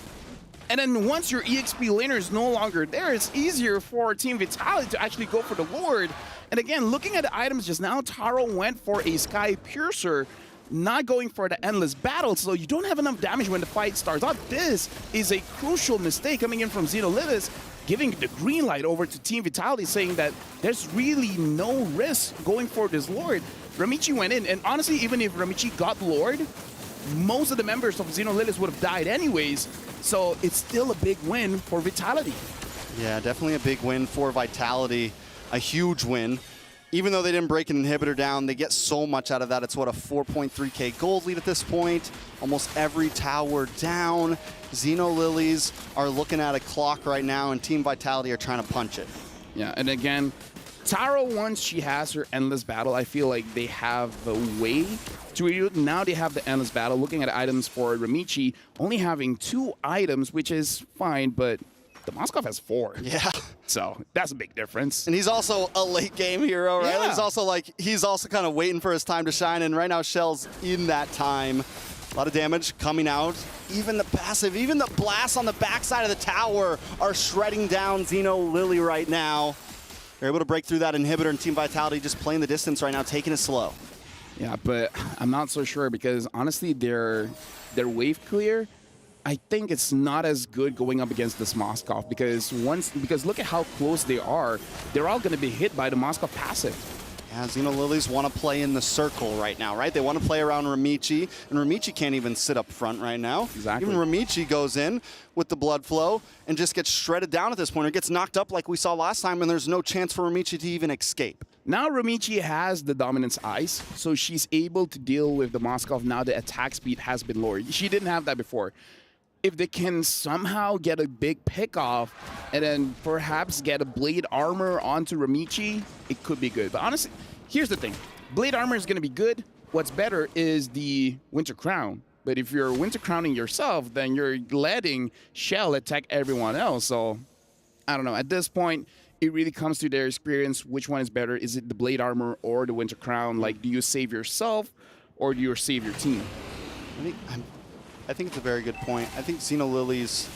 [SPEAKER 8] And then once your EXP laner is no longer there, it's easier for Team Vitality to actually go for the Lord. And again, looking at the items just now, Taro went for a Sky Piercer, not going for the Endless Battle, so you don't have enough damage when the fight starts out. This is a crucial mistake coming in from Xeno Lilies, giving the green light over to Team Vitality, saying that there's really no risk going for this Lord. Ramichi went in, and honestly, even if Ramichi got Lord, most of the members of Xeno Lilies would have died anyways. So it's still a big win for Vitality.
[SPEAKER 15] Yeah, definitely a big win for Vitality. A huge win. Even though they didn't break an inhibitor down, they get so much out of that. It's what, a 4.3k gold lead at this point. Almost every tower down. Xeno Lilies are looking at a clock right now, and Team Vitality are trying to punch it.
[SPEAKER 8] Yeah, and again, Taro, once she has her Endless Battle, I feel like they have the way to now they have the Endless Battle. Looking at items for Ramichi, only having 2 items, which is fine, but the Moskov has 4.
[SPEAKER 15] Yeah.
[SPEAKER 8] So that's a big difference.
[SPEAKER 15] And he's also a late game hero, right?
[SPEAKER 8] Yeah.
[SPEAKER 15] He's also kind of waiting for his time to shine, and right now Shell's in that time. A lot of damage coming out. Even the passive, even the blasts on the backside of the tower are shredding down Xeno Lily right now. They're able to break through that inhibitor, and Team Vitality just playing the distance right now, taking it slow.
[SPEAKER 8] Yeah, but I'm not so sure because honestly, their wave clear, I think it's not as good going up against this Moskov because look at how close they are. They're all going to be hit by the Moskov passive.
[SPEAKER 15] Yeah, Xeno Lilies want to play in the circle right now, right? They want to play around Ramichi, and Ramichi can't even sit up front right now.
[SPEAKER 8] Exactly.
[SPEAKER 15] Even Ramichi goes in with the blood flow and just gets shredded down at this point, or gets knocked up like we saw last time, and there's no chance for Ramichi to even escape.
[SPEAKER 8] Now Ramichi has the Dominance Ice, so she's able to deal with the Moskov. Now the attack speed has been lowered. She didn't have that before. If they can somehow get a big pick off and then perhaps get a Blade Armor onto Ramichi, it could be good. But honestly, here's the thing. Blade Armor is going to be good. What's better is the Winter Crown. But if you're Winter Crowning yourself, then you're letting Shell attack everyone else. So, I don't know. At this point, it really comes to their experience. Which one is better? Is it the Blade Armor or the Winter Crown? Like, do you save yourself or do you save your team?
[SPEAKER 15] I think it's a very good point. I think Xeno Lilies,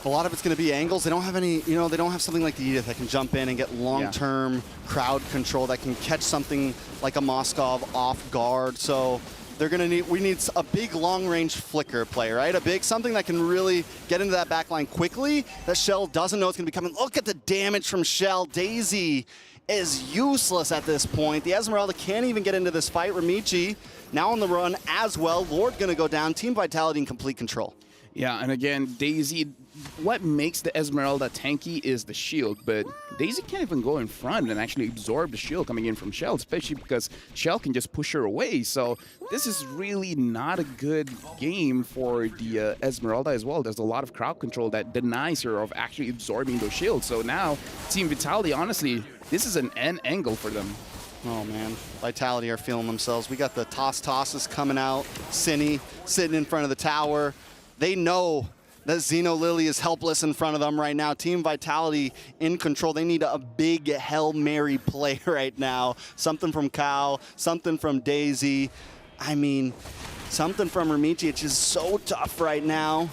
[SPEAKER 15] a lot of it's going to be angles. They don't have any, they don't have something like the Edith that can jump in and get long-term crowd control that can catch something like a Moskov off guard. So they're going to we need a big long-range flicker play, right? Something that can really get into that backline quickly that Shell doesn't know it's going to be coming. Look at the damage from Shell. Daisy is useless at this point. The Esmeralda can't even get into this fight. Ramichi now on the run as well. Lord gonna go down. Team Vitality in complete control.
[SPEAKER 8] Yeah, and again, Daisy, what makes the Esmeralda tanky is the shield, but Daisy can't even go in front and actually absorb the shield coming in from Shell, especially because Shell can just push her away. So this is really not a good game for the Esmeralda as well. There's a lot of crowd control that denies her of actually absorbing those shields. So now, Team Vitality, honestly, this is an end angle for them.
[SPEAKER 15] Oh man, Vitality are feeling themselves. We got the tosses coming out. Cine sitting in front of the tower. They know that Xeno Lily is helpless in front of them right now. Team Vitality in control. They need a big Hail Mary play right now. Something from Kao, something from Daisy. I mean, something from Ramichi. It's just so tough right now.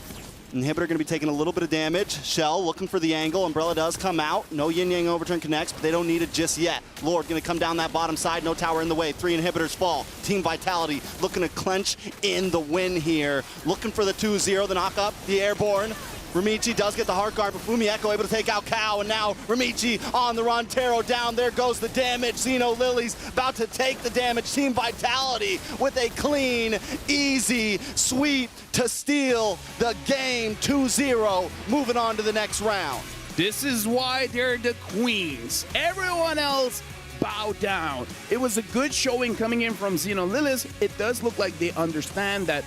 [SPEAKER 15] Inhibitor going to be taking a little bit of damage. Shell looking for the angle. Umbrella does come out. No Yin Yang overturn connects, but they don't need it just yet. Lord going to come down that bottom side. No tower in the way. 3 inhibitors fall. Team Vitality looking to clench in the win here. Looking for the 2-0, the knock up, the airborne. Ramichi does get the hard guard, but Fumi Echo able to take out Kao, and now Ramichi on the run. Taro down, there goes the damage. Xeno Lily's about to take the damage. Team Vitality with a clean, easy sweep to steal the game 2-0, moving on to the next round.
[SPEAKER 8] This is why they're the queens. Everyone else bow down. It was a good showing coming in from Xeno Lilith. It does look like they understand that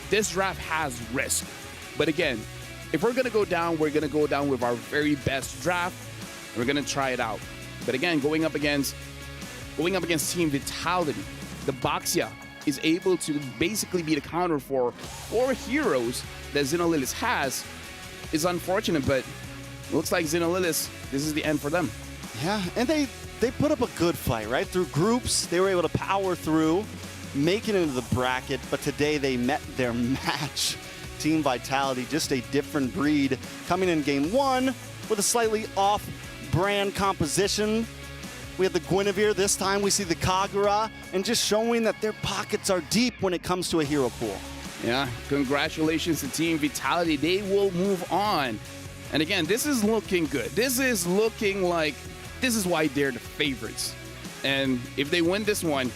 [SPEAKER 8] this draft has risk. But again, if we're gonna go down, we're gonna go down with our very best draft. We're gonna try it out. But again, going up against Team Vitality, the Baxia is able to basically be the counter for 4 heroes that Xeno Lilith has. Is unfortunate, but it looks like Xeno Lilith, this is the end for them.
[SPEAKER 15] Yeah, and they put up a good fight, right? Through groups, they were able to power through, make it into the bracket, but today they met their match. Team Vitality, just a different breed, coming in game 1 with a slightly off-brand composition. We have the Guinevere, this time we see the Kagura, and just showing that their pockets are deep when it comes to a hero pool.
[SPEAKER 8] Yeah, congratulations to Team Vitality. They will move on. And again, this is looking good. This is looking like, this is why they're the favorites. And if they win this one,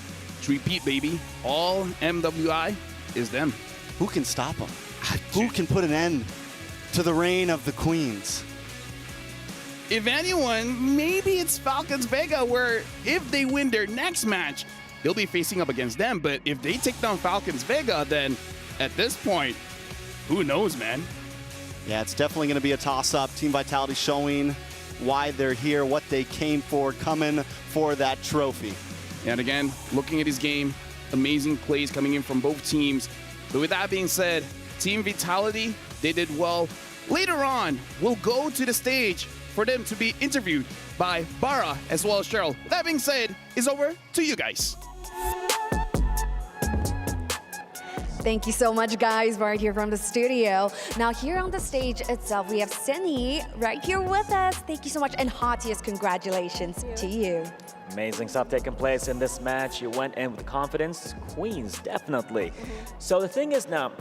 [SPEAKER 8] repeat, baby, all MWI is them.
[SPEAKER 15] Who can stop them? Who can put an end to the reign of the queens?
[SPEAKER 8] If anyone, maybe it's Falcons Vega, where if they win their next match, they'll be facing up against them. But if they take down Falcons Vega, then at this point, who knows, man?
[SPEAKER 15] Yeah, it's definitely going to be a toss-up. Team Vitality showing why they're here, what they came for, coming for that trophy.
[SPEAKER 8] And again, looking at his game, amazing plays coming in from both teams. But with that being said, Team Vitality, they did well. Later on, we'll go to the stage for them to be interviewed by Bara as well as Cheryl. That being said, it's over to you guys.
[SPEAKER 13] Thank you so much, guys, right here from the studio. Now, here on the stage itself, we have Seni right here with us. Thank you so much, and heartiest congratulations to you.
[SPEAKER 14] Amazing stuff taking place in this match. You went in with confidence. Queens, definitely. So the thing is now,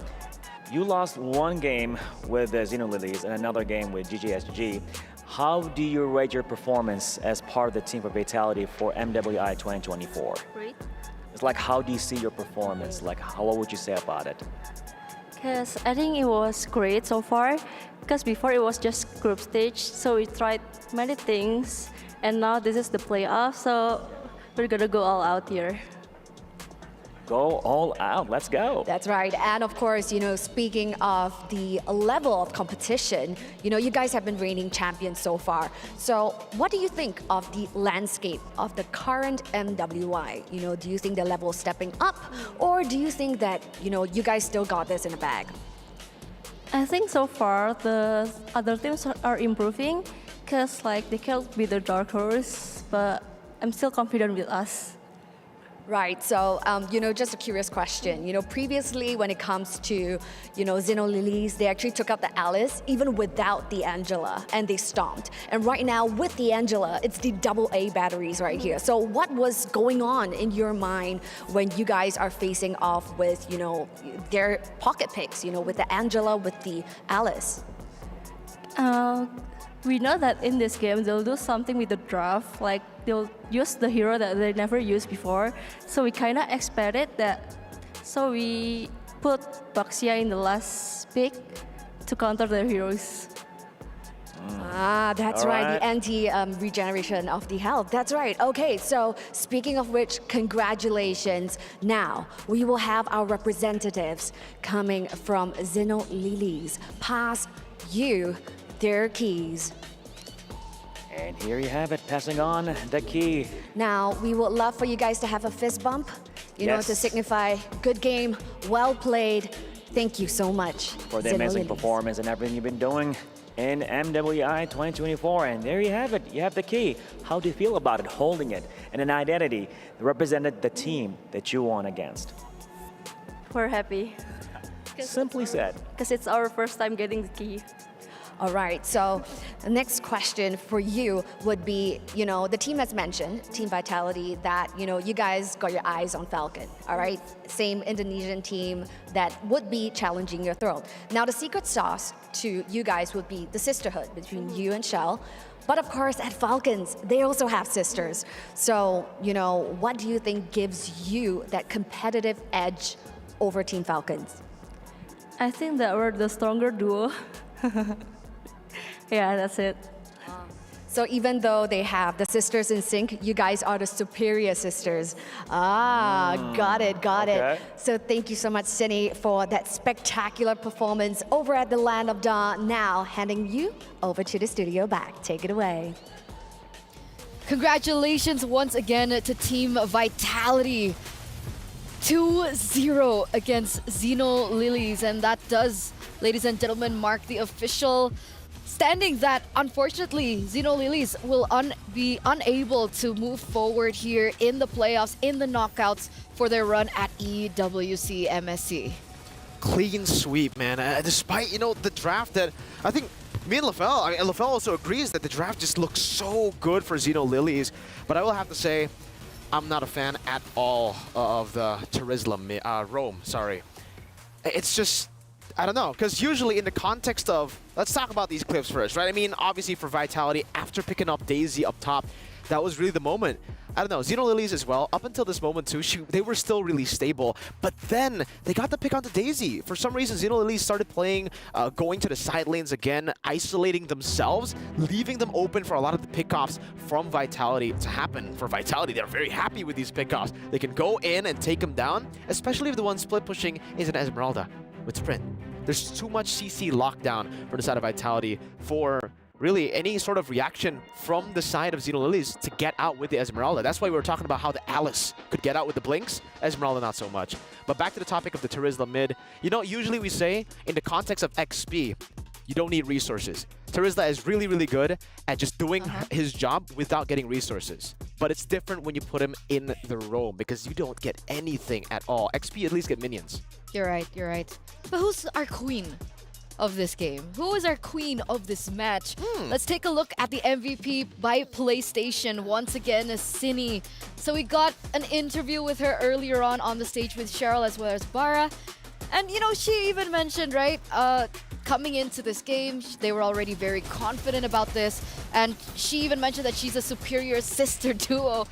[SPEAKER 14] you lost one game with the Xeno Lilies and another game with GGSG. How do you rate your performance as part of the team for Vitality for MWI 2024?
[SPEAKER 16] Great.
[SPEAKER 14] It's like, how do you see your performance? Like, what would you say about it?
[SPEAKER 16] Because I think it was great so far. Because before it was just group stage, so we tried many things, and now this is the playoff, so we're gonna go all out here.
[SPEAKER 14] Go all out, let's go.
[SPEAKER 13] That's right. And of course, you know, speaking of the level of competition, you know, you guys have been reigning champions so far. So what do you think of the landscape of the current MWI? You know, do you think the level is stepping up, or do you think that, you know, you guys still got this in the bag?
[SPEAKER 16] I think so far the other teams are improving, because like they can't be the dark horse, but I'm still confident with us.
[SPEAKER 13] Right, so, you know, just a curious question. You know, previously when it comes to, you know, Xeno Lilies, they actually took out the Alice even without the Angela, and they stomped. And right now with the Angela, it's the AA batteries right here. So what was going on in your mind when you guys are facing off with, you know, their pocket picks, you know, with the Angela, with the Alice?
[SPEAKER 16] We know that in this game they'll do something with the draft, like they'll use the hero that they never used before. So we kind of expected that. So we put Baxia in the last pick to counter their heroes.
[SPEAKER 13] Ah, that's right, the anti-regeneration of the health. That's right. Okay, so speaking of which, congratulations. Now, we will have our representatives coming from Xeno Lilies pass you their keys.
[SPEAKER 14] And here you have it, passing on the key.
[SPEAKER 13] Now, we would love for you guys to have a fist bump, you know, to signify good game, well played. Thank you so much.
[SPEAKER 14] For the amazing performance and everything you've been doing in MWI 2024. And there you have it, you have the key. How do you feel about it, holding it, and an identity that represented the team that you won against?
[SPEAKER 16] We're happy.
[SPEAKER 14] Simply said.
[SPEAKER 16] Because it's our first time getting the key.
[SPEAKER 13] All right, so the next question for you would be, the team has mentioned, Team Vitality, that, you guys got your eyes on Falcon, all right? Same Indonesian team that would be challenging your throne. Now, the secret sauce to you guys would be the sisterhood between you and Shell. But of course, at Falcons, they also have sisters. So, what do you think gives you that competitive edge over Team Falcons?
[SPEAKER 19] I think that we're the stronger duo. Yeah, that's it.
[SPEAKER 13] So even though they have the sisters in sync, you guys are the superior sisters. Got it. So thank you so much, Cindy, for that spectacular performance over at the Land of Dawn. Now, handing you over to the studio back. Take it away.
[SPEAKER 12] Congratulations once again to Team Vitality. 2-0 against Xeno Lilies, and that does, ladies and gentlemen, mark the official standing that unfortunately Xeno Lilies will be unable to move forward here in the playoffs, in the knockouts for their run at EWC MSC.
[SPEAKER 18] Clean sweep, man. Despite, the draft that I think me and LaFell also agrees that the draft just looks so good for Xeno Lilies, but I will have to say, I'm not a fan at all of the Terizla Rome, sorry. It's just, I don't know, because usually in the context of, let's talk about these clips first, right? I mean, obviously for Vitality, after picking up Daisy up top, that was really the moment. I don't know, Xeno Lilies as well, up until this moment too, they were still really stable, but then they got the pick onto Daisy. For some reason, Xeno Lilies started playing, going to the side lanes again, isolating themselves, leaving them open for a lot of the pickoffs from Vitality to happen. For Vitality, they're very happy with these pickoffs. They can go in and take them down, especially if the one split pushing is an Esmeralda with Sprint. There's too much CC lockdown from the side of Vitality for really any sort of reaction from the side of Xeno Lilies to get out with the Esmeralda. That's why we were talking about how the Alice could get out with the Blinks, Esmeralda not so much. But back to the topic of the Terizla mid, usually we say in the context of XP, you don't need resources. Terizla is really, really good at just doing his job without getting resources. But it's different when you put him in the roam because you don't get anything at all. XP at least get minions.
[SPEAKER 12] You're right. But who's our queen of this game? Who is our queen of this match? Let's take a look at the MVP by PlayStation. Once again, Cini. So we got an interview with her earlier on the stage with Cheryl as well as Bara. And, she even mentioned, right, coming into this game, they were already very confident about this. And she even mentioned that she's a superior sister duo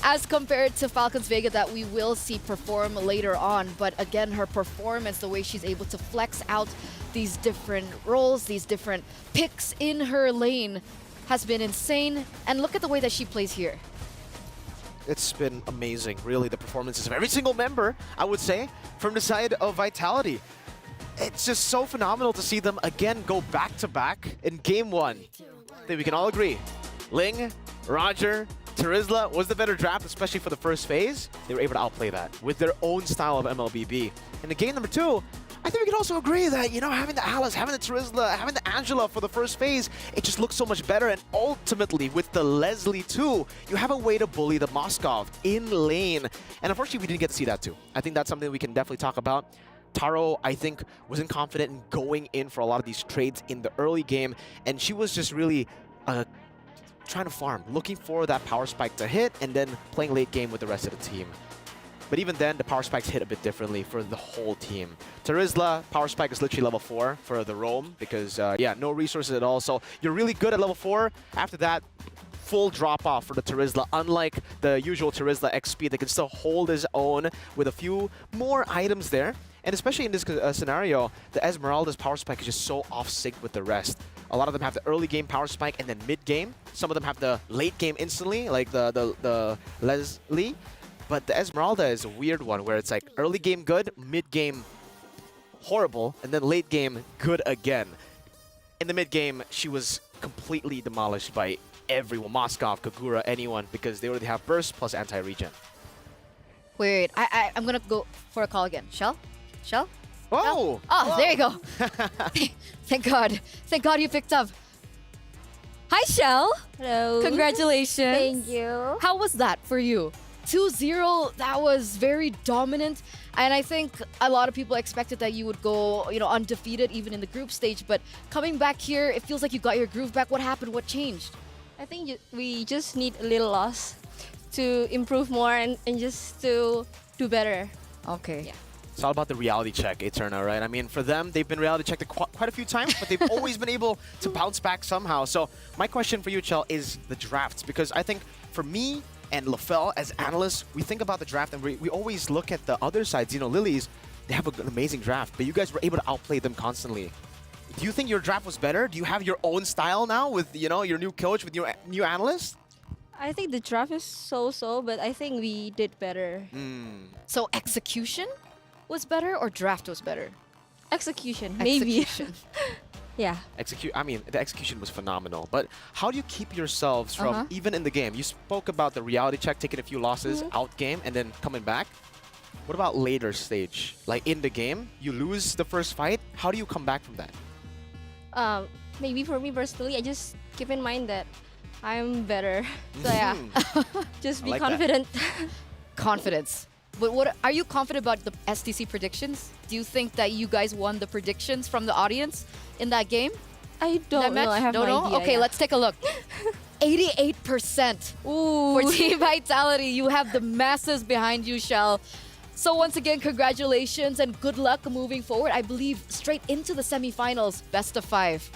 [SPEAKER 12] as compared to Falcons Vega that we will see perform later on. But again, her performance, the way she's able to flex out these different roles, these different picks in her lane has been insane. And look at the way that she plays here.
[SPEAKER 18] It's been amazing, really, the performances of every single member, I would say, from the side of Vitality. It's just so phenomenal to see them again go back-to-back in Game 1. I think we can all agree. Ling, Roger, Terizla was the better draft, especially for the first phase. They were able to outplay that with their own style of MLBB. In the game number 2, I think we can also agree that, having the Alice, having the Terizla, having the Angela for the first phase, it just looks so much better. And ultimately, with the Leslie too, you have a way to bully the Moskov in lane. And unfortunately, we didn't get to see that too. I think that's something we can definitely talk about. Taro, I think, wasn't confident in going in for a lot of these trades in the early game. And she was just really trying to farm, looking for that power spike to hit, and then playing late game with the rest of the team. But even then, the power spikes hit a bit differently for the whole team. Terizla, power spike is literally level 4 for the roam because, no resources at all. So you're really good at level 4. After that, full drop-off for the Terizla. Unlike the usual Terizla XP, they can still hold his own with a few more items there. And especially in this scenario, the Esmeralda's power spike is just so off-sync with the rest. A lot of them have the early game power spike and then mid-game. Some of them have the late game instantly, like the Leslie. But the Esmeralda is a weird one where it's like early game good, mid game horrible, and then late game good again. In the mid game, she was completely demolished by everyone, Moskov, Kagura, anyone, because they already have burst plus anti-regen.
[SPEAKER 12] Wait, I'm gonna go for a call again. Shell?
[SPEAKER 18] Oh!
[SPEAKER 12] Oh, there you go. Thank God you picked up. Hi, Shell.
[SPEAKER 16] Hello.
[SPEAKER 12] Congratulations.
[SPEAKER 16] Thank you.
[SPEAKER 12] How was that for you? 2-0, that was very dominant. And I think a lot of people expected that you would go, undefeated even in the group stage. But coming back here, it feels like you got your groove back. What happened? What changed?
[SPEAKER 19] I think we just need a little loss to improve more and just to do better.
[SPEAKER 12] Okay.
[SPEAKER 19] Yeah.
[SPEAKER 18] It's all about the reality check, Eterna, right? I mean, for them, they've been reality checked quite a few times, but they've always been able to bounce back somehow. So my question for you, Chell, is the drafts. Because I think for me and LaFell, as analysts, we think about the draft and we always look at the other side. Lilies, they have an amazing draft, but you guys were able to outplay them constantly. Do you think your draft was better? Do you have your own style now with, your new coach, with your new analyst?
[SPEAKER 19] I think the draft is so-so, but I think we did better.
[SPEAKER 12] So execution was better or draft was better?
[SPEAKER 19] Execution, maybe. Yeah.
[SPEAKER 18] The execution was phenomenal. But how do you keep yourselves from, even in the game? You spoke about the reality check, taking a few losses out game and then coming back. What about later stage? Like in the game, you lose the first fight. How do you come back from that?
[SPEAKER 19] Maybe for me personally, I just keep in mind that I'm better. So yeah, just be confident.
[SPEAKER 12] Confidence. But what are you confident about the STC predictions? Do you think that you guys won the predictions from the audience in that game?
[SPEAKER 19] I don't know. I have no idea.
[SPEAKER 12] Okay, let's take a look. 88% for Team Vitality. You have the masses behind you, Shell. So once again, congratulations and good luck moving forward. I believe straight into the semifinals, best of 5.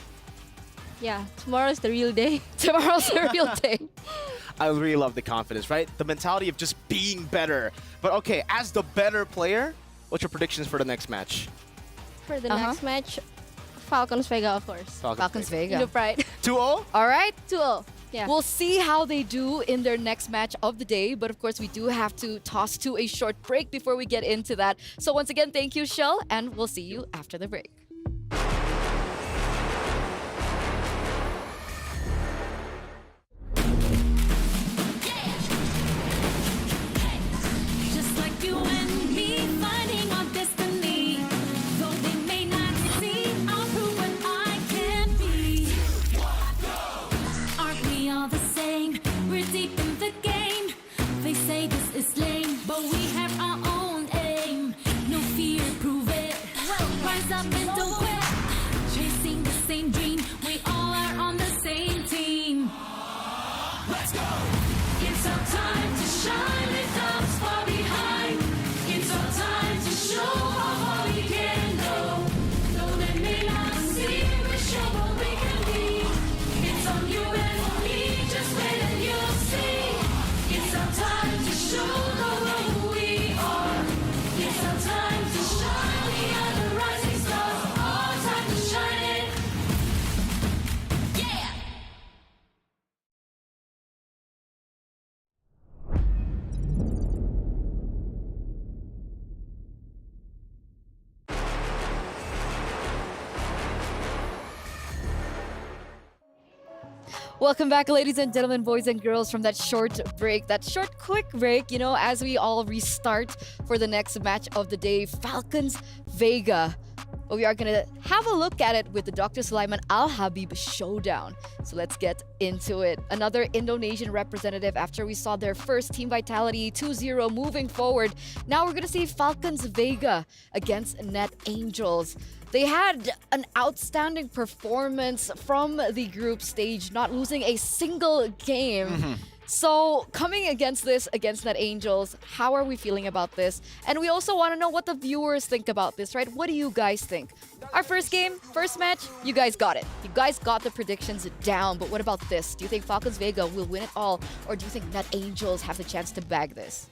[SPEAKER 19] Yeah, tomorrow's the real day.
[SPEAKER 12] Tomorrow's the real day.
[SPEAKER 18] I really love the confidence, right? The mentality of just being better. But okay, as the better player, what's your predictions for the next match?
[SPEAKER 19] For the next match, Falcons Vega, of course.
[SPEAKER 12] Falcons Vega.
[SPEAKER 19] No pride.
[SPEAKER 18] 2-0?
[SPEAKER 12] All right.
[SPEAKER 19] 2-0. Yeah.
[SPEAKER 12] We'll see how they do in their next match of the day. But of course, we do have to toss to a short break before we get into that. So once again, thank you, Shell, and we'll see you after the break. Welcome back, ladies and gentlemen, boys and girls, from that short break, that short, quick break, as we all restart for the next match of the day, Falcons Vega. But we are going to have a look at it with the Dr. Sulaiman Al Habib showdown. So let's get into it. Another Indonesian representative after we saw their first Team Vitality 2-0 moving forward. Now we're going to see Falcons Vega against Net Angels. They had an outstanding performance from the group stage, not losing a single game. So coming against Net Angels, how are we feeling about this? And we also want to know what the viewers think about this, right? What do you guys think? Our first game, first match, you guys got it. You guys got the predictions down, but what about this? Do you think Falcons Vega will win it all, or do you think Net Angels have the chance to bag this?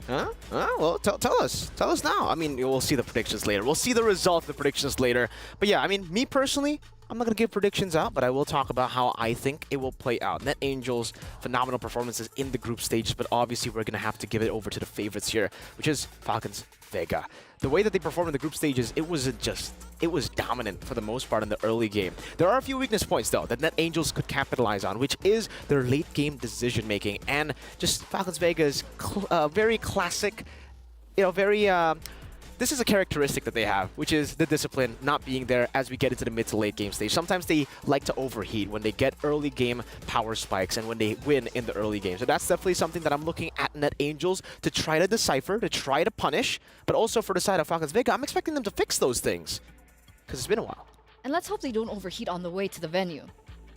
[SPEAKER 18] Well, tell us. Tell us now. I mean, we'll see the predictions later. We'll see the result of the predictions later. But yeah, I mean, me personally, I'm not going to give predictions out, but I will talk about how I think it will play out. Net Angels, phenomenal performances in the group stage, but obviously we're going to have to give it over to the favorites here, which is Falcons Vega. The way that they performed in the group stages, it was dominant for the most part in the early game. There are a few weakness points, though, that Net Angels could capitalize on, which is their late-game decision-making and just Falcons Vega's very classic, very this is a characteristic that they have, which is the discipline not being there as we get into the mid to late game stage. Sometimes they like to overheat when they get early game power spikes and when they win in the early game. So that's definitely something that I'm looking at Net Angels to try to decipher, to try to punish, but also for the side of Falcons Vega, I'm expecting them to fix those things because it's been a while.
[SPEAKER 12] And let's hope they don't overheat on the way to the venue.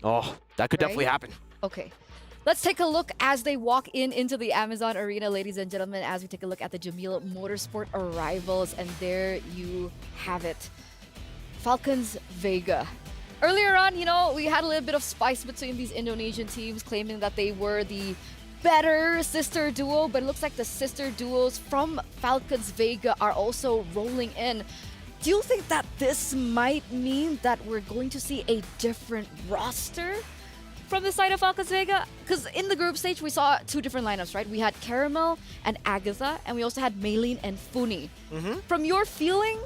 [SPEAKER 18] Oh, that could definitely happen.
[SPEAKER 12] Okay. Let's take a look as they walk into the Amazon Arena, ladies and gentlemen, as we take a look at the Jamil Motorsport arrivals. And there you have it. Falcons Vega. Earlier on, you know, we had a little bit of spice between these Indonesian teams claiming that they were the better sister duo, but it looks like the sister duos from Falcons Vega are also rolling in. Do you think that this might mean that we're going to see a different roster from the side of Falcons Vega? Because in the group stage, we saw two different lineups, right? We had Caramel and Agatha, and we also had Maylene and Funi. From your feeling,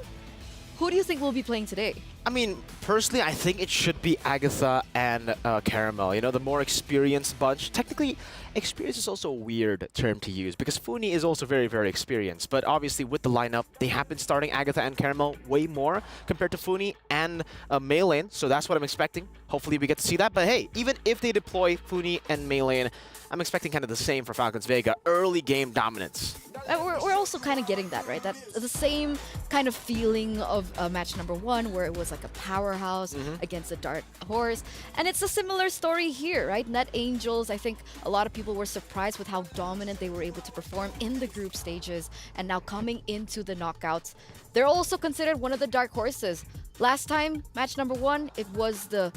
[SPEAKER 12] who do you think will be playing today?
[SPEAKER 18] I mean, personally, I think it should be Agatha and Caramel. You know, the more experienced bunch. Technically, experience is also a weird term to use because Funi is also very, very experienced. But obviously, with the lineup, they have been starting Agatha and Caramel way more compared to Funi and Maylene. So that's what I'm expecting. Hopefully, we get to see that. But hey, even if they deploy Funi and Maylene, I'm expecting kind of the same for Falcons Vega. Early game dominance.
[SPEAKER 12] We're also kind of getting that, right? That's the same kind of feeling of match number 1 where it was like a powerhouse against a dark horse. And it's a similar story here, right? Net Angels, I think a lot of people were surprised with how dominant they were able to perform in the group stages. And now coming into the knockouts, they're also considered one of the dark horses. Last time, match number 1, it was the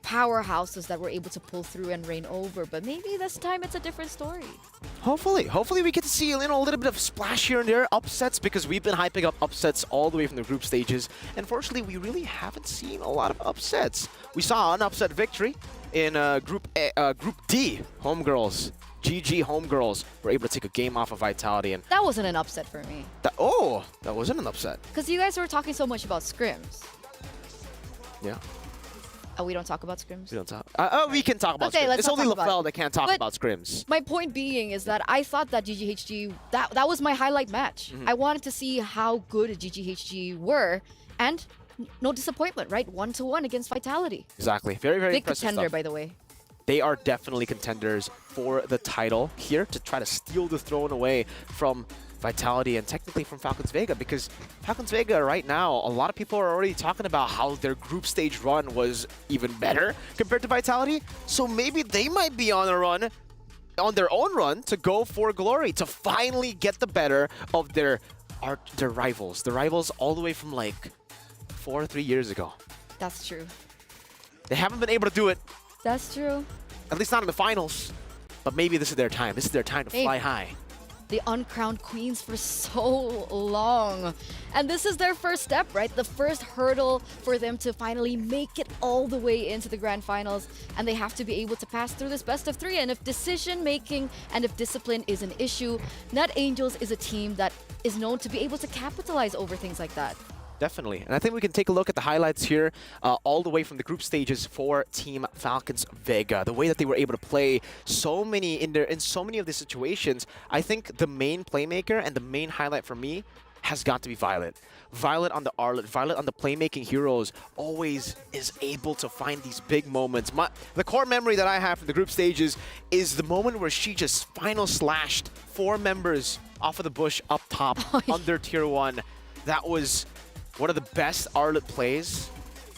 [SPEAKER 12] powerhouses that were able to pull through and reign over, but maybe this time it's a different story.
[SPEAKER 18] Hopefully we get to see a little bit of splash here and there, upsets, because we've been hyping up upsets all the way from the group stages. Unfortunately, we really haven't seen a lot of upsets. We saw an upset victory in Group D. Homegirls, GG Homegirls were able to take a game off of Vitality, and
[SPEAKER 12] that wasn't an upset for me.
[SPEAKER 18] That wasn't an upset.
[SPEAKER 12] Because you guys were talking so much about scrims.
[SPEAKER 18] Yeah.
[SPEAKER 12] Oh, we don't talk about scrims?
[SPEAKER 18] We don't talk. We can talk about scrims. It's only LaFell that can't talk about scrims.
[SPEAKER 12] My point being is that I thought that GGHG, that was my highlight match. I wanted to see how good GGHG were, and no disappointment, right? 1-1 against Vitality.
[SPEAKER 18] Exactly. Very, very
[SPEAKER 12] big
[SPEAKER 18] impressive
[SPEAKER 12] contender,
[SPEAKER 18] stuff.
[SPEAKER 12] by the way.
[SPEAKER 18] They are definitely contenders for the title here to try to steal the throne away from Vitality and technically from Falcons Vega, because Falcons Vega right now, a lot of people are already talking about how their group stage run was even better compared to Vitality. So maybe they might be on their own run to go for glory, to finally get the better of their rivals. The rivals all the way from like 4 or 3 years ago.
[SPEAKER 12] That's true.
[SPEAKER 18] They haven't been able to do it.
[SPEAKER 12] That's true.
[SPEAKER 18] At least not in the finals. But maybe this is their time. This is their time to fly high.
[SPEAKER 12] The uncrowned queens for so long. And this is their first step, right? The first hurdle for them to finally make it all the way into the grand finals. And they have to be able to pass through this best of 3. And if decision making and if discipline is an issue, Net Angels is a team that is known to be able to capitalize over things like that.
[SPEAKER 18] Definitely. And I think we can take a look at the highlights here all the way from the group stages for Team Falcons Vega. The way that they were able to play so many in so many of these situations. I think the main playmaker and the main highlight for me has got to be Violet. Violet on the Arlet, Violet on the playmaking heroes always is able to find these big moments. The core memory that I have from the group stages is the moment where she just final slashed 4 members off of the bush up top under tier 1. That was one of the best Arlet plays,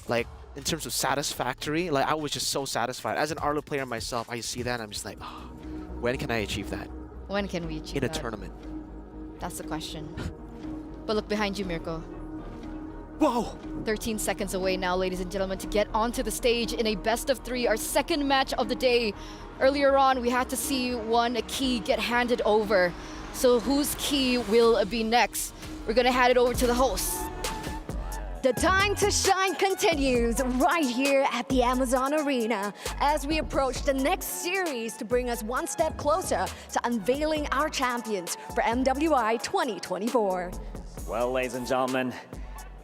[SPEAKER 18] like in terms of satisfactory. Like I was just so satisfied. As an Arlet player myself, I see that and I'm just like, oh, when can I achieve that?
[SPEAKER 12] When can we achieve that?
[SPEAKER 18] In a tournament.
[SPEAKER 12] That's the question. But look behind you, Mirko.
[SPEAKER 18] Whoa!
[SPEAKER 12] 13 seconds away now, ladies and gentlemen, to get onto the stage in a best of 3, our second match of the day. Earlier on, we had to see one key get handed over. So whose key will be next? We're gonna hand it over to the host.
[SPEAKER 13] The time to shine continues right here at the Amazon Arena as we approach the next series to bring us one step closer to unveiling our champions for MWI 2024.
[SPEAKER 14] Well, ladies and gentlemen,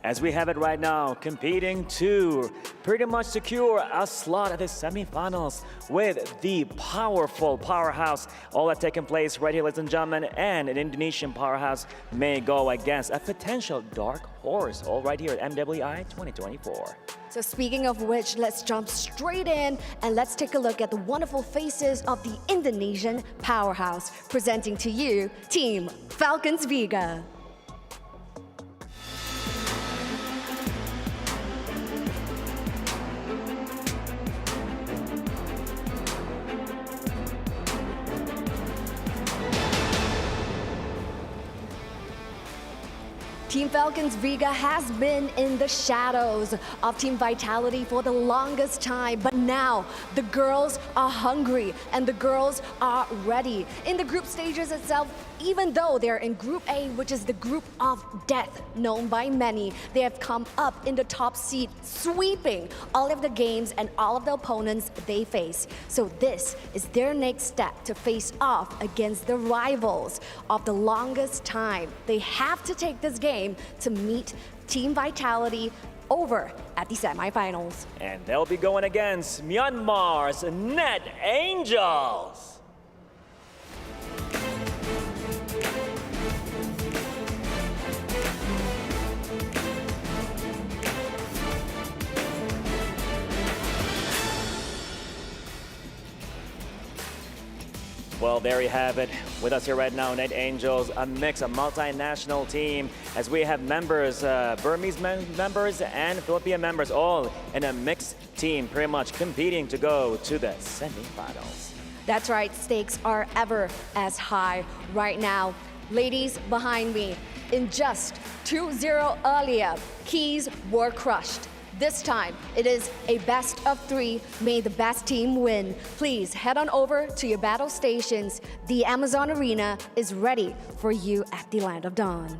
[SPEAKER 14] as we have it right now, competing to pretty much secure a slot at the semifinals with the powerful powerhouse. All that taking place right here, ladies and gentlemen, and an Indonesian powerhouse may go against a potential dark horse, all right here at MWI 2024.
[SPEAKER 13] So speaking of which, let's jump straight in and let's take a look at the wonderful faces of the Indonesian powerhouse. Presenting to you, Team Falcons Vega. Team Falcons Vega has been in the shadows of Team Vitality for the longest time, but now the girls are hungry and the girls are ready. In the group stages itself, even though they're in Group A, which is the group of death known by many, they have come up in the top seed, sweeping all of the games and all of the opponents they face. So this is their next step to face off against the rivals of the longest time. They have to take this game to meet Team Vitality over at the semifinals.
[SPEAKER 14] And they'll be going against Myanmar's Net Angels. Well, there you have it. With us here right now, Net Angels, a mix, a multinational team, as we have members, Burmese members and Philippine members, all in a mixed team, pretty much competing to go to the semifinals.
[SPEAKER 13] That's right, stakes are ever as high right now. Ladies behind me, in just 2-0 earlier, keys were crushed. This time, it is a best of 3. May the best team win. Please head on over to your battle stations. The Amazon Arena is ready for you at the Land of Dawn.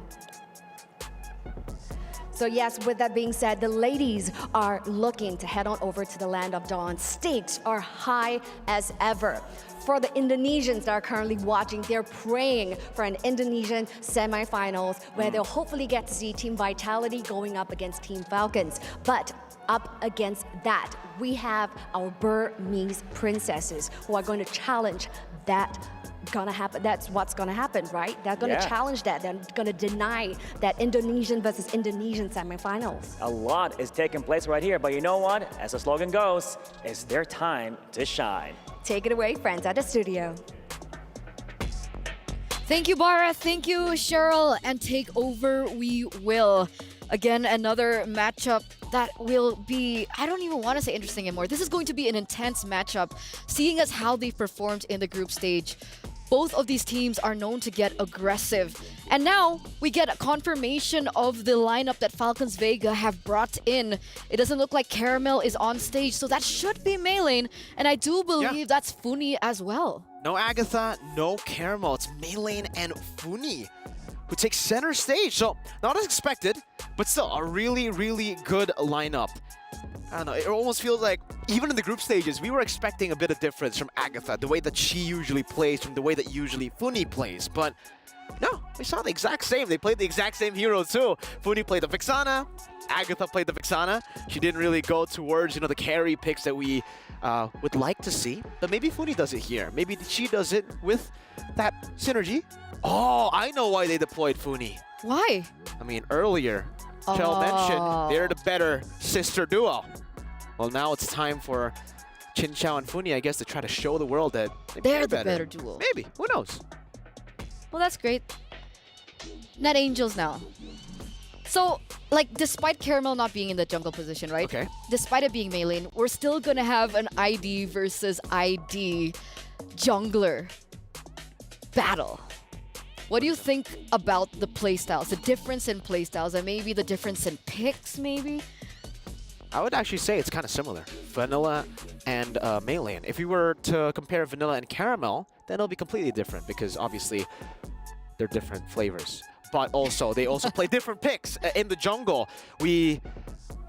[SPEAKER 13] So yes, with that being said, the ladies are looking to head on over to the Land of Dawn. Stakes are high as ever. For the Indonesians that are currently watching, they're praying for an Indonesian semifinals where they'll hopefully get to see Team Vitality going up against Team Falcons. But up against that, we have our Burmese princesses who are going to challenge that. Gonna happen. That's what's gonna happen, right? They're gonna challenge that. They're gonna deny that Indonesian versus Indonesian semifinals.
[SPEAKER 14] A lot is taking place right here, but you know what? As the slogan goes, it's their time to shine.
[SPEAKER 13] Take it away, friends, at the studio.
[SPEAKER 12] Thank you, Bara. Thank you, Cheryl. And take over we will. Again, another matchup that will be, I don't even want to say interesting anymore. This is going to be an intense matchup, seeing as how they've performed in the group stage. Both of these teams are known to get aggressive. And now we get a confirmation of the lineup that Falcons Vega have brought in. It doesn't look like Caramel is on stage, so that should be Maylane. And I do believe that's Funi as well.
[SPEAKER 18] No Agatha, no Caramel. It's Maylane and Funi who takes center stage. So not as expected, but still a really, really good lineup. I don't know, it almost feels like even in the group stages, we were expecting a bit of difference from Agatha, the way that she usually plays from the way that usually Funi plays. But no, we saw the exact same. They played the exact same heroes too. Funi played the Vixana, Agatha played the Vixana. She didn't really go towards, the carry picks that we would like to see. But maybe Funi does it here. Maybe she does it with that synergy. Oh, I know why they deployed Funi.
[SPEAKER 12] Why?
[SPEAKER 18] I mean, earlier, Chell mentioned they're the better sister duo. Well, now it's time for Chin Chao and Funi, I guess, to try to show the world that
[SPEAKER 12] they're the better duo.
[SPEAKER 18] Maybe, who knows?
[SPEAKER 12] Well, that's great. Net Angels now. So, despite Caramel not being in the jungle position, right?
[SPEAKER 18] Okay.
[SPEAKER 12] Despite it being Maylane, we're still gonna have an ID versus ID jungler battle. What do you think about the playstyles, the difference in playstyles, and maybe the difference in picks, maybe?
[SPEAKER 18] I would actually say it's kind of similar. Vanilla and Maylane. If we were to compare Vanilla and Caramel, then it'll be completely different because obviously they're different flavors. But also, they also play different picks in the jungle. We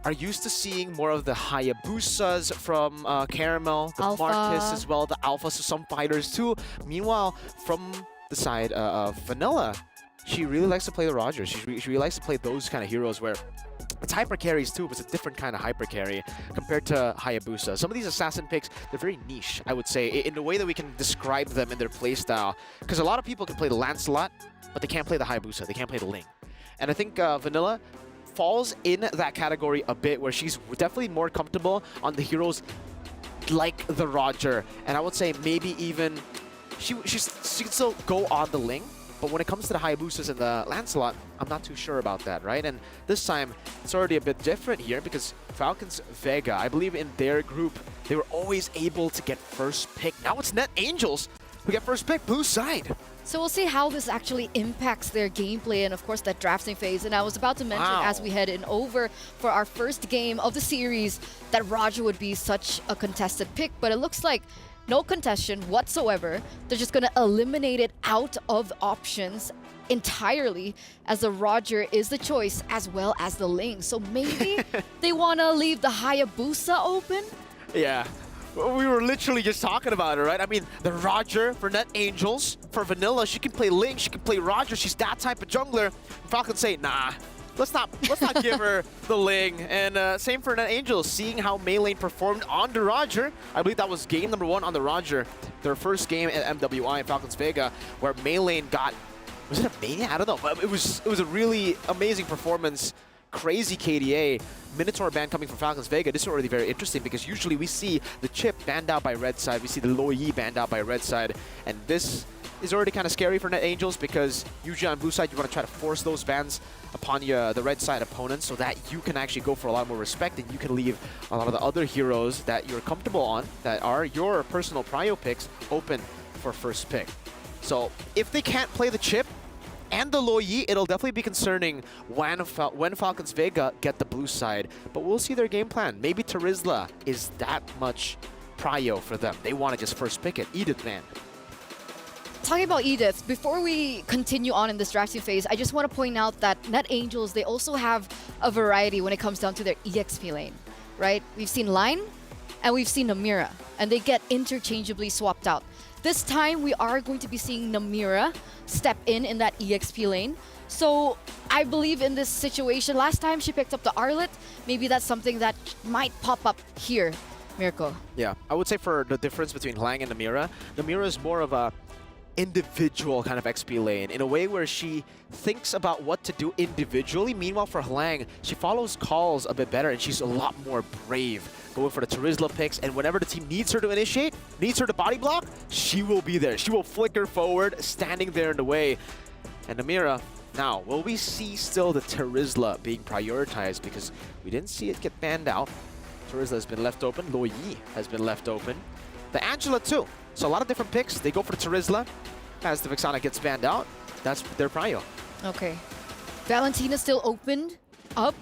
[SPEAKER 18] are used to seeing more of the Hayabusas from Caramel, the
[SPEAKER 12] Alpha.
[SPEAKER 18] Marcus as well, the Alphas of some fighters too. Meanwhile, from the side of Vanilla, she really likes to play the Rogers. She really likes to play those kind of heroes where It's hyper carries too, but it's a different kind of hyper carry compared to Hayabusa. Some of these assassin picks, they're very niche, I would say, in the way that we can describe them in their playstyle. Because a lot of people can play the Lancelot, but they can't play the Hayabusa, they can't play the Ling. And I think Vanilla falls in that category a bit, where she's definitely more comfortable on the heroes like the Roger. And I would say maybe even she can still go on the Ling. But when it comes to the Hayabusas and the Lancelot, I'm not too sure about that, right? And this time, it's already a bit different here because Falcons Vega, I believe in their group, they were always able to get first pick. Now it's Net Angels who get first pick, blue side.
[SPEAKER 12] So we'll see how this actually impacts their gameplay and, of course, that drafting phase. And I was about to mention, as we head in over for our first game of the series, that Roger would be such a contested pick. But it looks like no contestation whatsoever. They're just going to eliminate it out of options entirely, as the Roger is the choice as well as the Ling. So maybe they want to leave the Hayabusa open?
[SPEAKER 18] Yeah. We were literally just talking about it, right? I mean, the Roger for Net Angels. For Vanilla, she can play Ling, she can play Roger. She's that type of jungler. Falcons say, nah, let's not give her the Ling. And same for Net Angels, seeing how Mei Lane performed on the Roger. I believe that was game number 1 on the Roger. Their first game at MWI in Falcons Vega, where Mei Lane got, was it a Mania? I don't know, but it was a really amazing performance. Crazy KDA. Minotaur ban coming from Falcons Vega. This is already very interesting because usually we see the Chip banned out by red side. We see the Lo Yi banned out by red side. And this is already kind of scary for Net Angels because usually on blue side you want to try to force those bans upon the red side opponents so that you can actually go for a lot more respect and you can leave a lot of the other heroes that you're comfortable on, that are your personal prio picks, open for first pick. So if they can't play the Chip and the Lo Yi, it'll definitely be concerning when Falcons Vega get the blue side. But we'll see their game plan. Maybe Terizla is that much prio for them. They want to just first pick it. Edith, man.
[SPEAKER 12] Talking about Edith, before we continue on in this drafting phase, I just want to point out that Net Angels, they also have a variety when it comes down to their EXP lane, right? We've seen Line and we've seen Namira, and they get interchangeably swapped out. This time, we are going to be seeing Namira step in that EXP lane. So I believe in this situation, last time she picked up the Arlet, maybe that's something that might pop up here, Mirko.
[SPEAKER 18] Yeah, I would say for the difference between Lang and Namira, Namira is more of a individual kind of XP lane in a way where she thinks about what to do individually. Meanwhile, for Lang, she follows calls a bit better and she's a lot more brave, going for the Terizla picks, and whenever the team needs her to initiate, needs her to body block, she will be there. She will flicker forward, standing there in the way. And Namira, now, will we see still the Terizla being prioritized? Because we didn't see it get banned out. Terizla has been left open. Lo Yi has been left open. The Angela too. So a lot of different picks. They go for the Terizla. As the Vexana gets banned out, that's their prio.
[SPEAKER 12] Okay. Valentina still opened up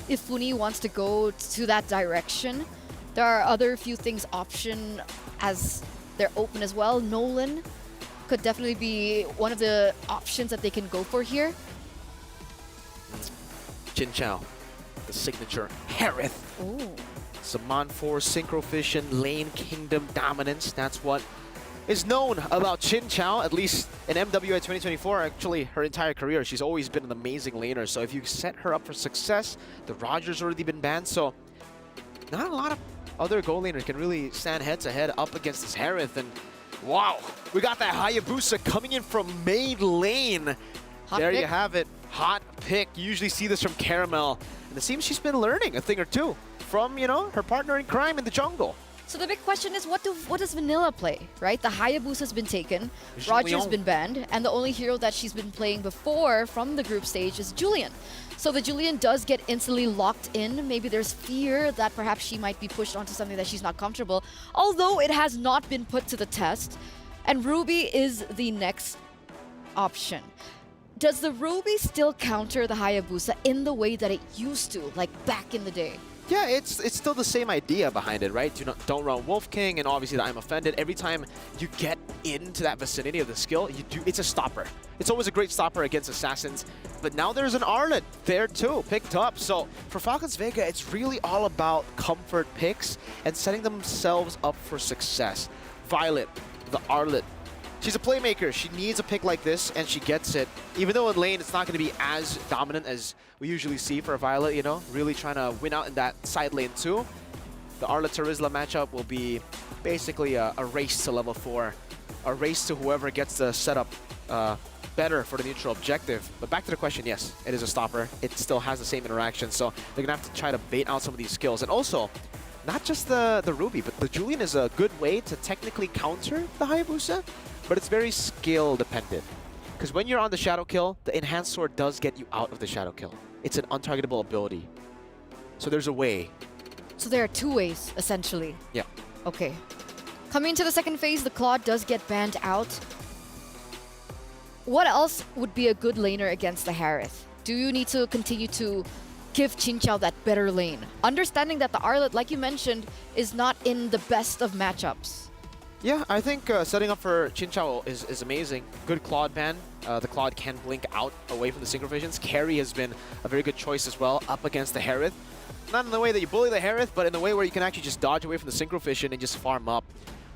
[SPEAKER 12] if Funi wants to go to that direction. There are other few things option as they're open as well. Nolan could definitely be one of the options that they can go for here.
[SPEAKER 18] Jin Chao, the signature Harith.
[SPEAKER 12] Ooh.
[SPEAKER 18] Saman 4, Synchrovision, Lane Kingdom Dominance. That's what is known about Jin Chao, at least in MWI 2024. Actually, her entire career, she's always been an amazing laner. So if you set her up for success, the Roger's already been banned. So not a lot of other gold laners can really stand head-to-head up against this Harith. And wow, we got that Hayabusa coming in from main lane.
[SPEAKER 12] Hot
[SPEAKER 18] there
[SPEAKER 12] pick.
[SPEAKER 18] you have it. Hot pick. You usually see this from Caramel. And it seems she's been learning a thing or two from, you know, her partner in crime in the jungle.
[SPEAKER 12] So the big question is, what does Vanilla play, right? The Hayabusa's been taken, Roger's
[SPEAKER 18] Julian.
[SPEAKER 12] been banned, and the only hero that she's been playing before from the group stage is Julian. So the Julian does get instantly locked in. Maybe there's fear that perhaps she might be pushed onto something that she's not comfortable, although it has not been put to the test. And Ruby is the next option. Does the Ruby still counter the Hayabusa in the way that it used to, like back in the day?
[SPEAKER 18] Yeah, it's still the same idea behind it, right? Don't run Wolf King, and obviously the I'm Offended. Every time you get into that vicinity of the skill, it's a stopper. It's always a great stopper against assassins. But now there's an Arlet there too, picked up. So for Falcons Vega, it's really all about comfort picks and setting themselves up for success. Violet, the Arlet, She's a playmaker. She needs a pick like this, and she gets it. Even though in lane, it's not going to be as dominant as we usually see for Violet, you know, really trying to win out in that side lane too. The Arla-Terizla matchup will be basically a race to level 4, a race to whoever gets the setup better for the neutral objective. But back to the question, yes, it is a stopper. It still has the same interaction, so they're going to have to try to bait out some of these skills. And also, not just the Ruby, but the Julian is a good way to technically counter the Hayabusa, but it's very skill dependent. Because when you're on the Shadow Kill, the Enhanced Sword does get you out of the Shadow Kill. It's an untargetable ability. So there's a way.
[SPEAKER 12] So there are 2 ways, essentially.
[SPEAKER 18] Yeah.
[SPEAKER 12] Okay. Coming into the second phase, the Claude does get banned out. What else would be a good laner against the Harith? Do you need to continue to give Chinchao that better lane? Understanding that the Arlet, like you mentioned, is not in the best of matchups.
[SPEAKER 18] Yeah, I think setting up for Chinchao is amazing. Good Claude ban. The Claude can blink out away from the Synchro Visions. Carry has been a very good choice as well up against the Harith. Not in the way that you bully the Harith, but in the way where you can actually just dodge away from the Synchro Vision and just farm up.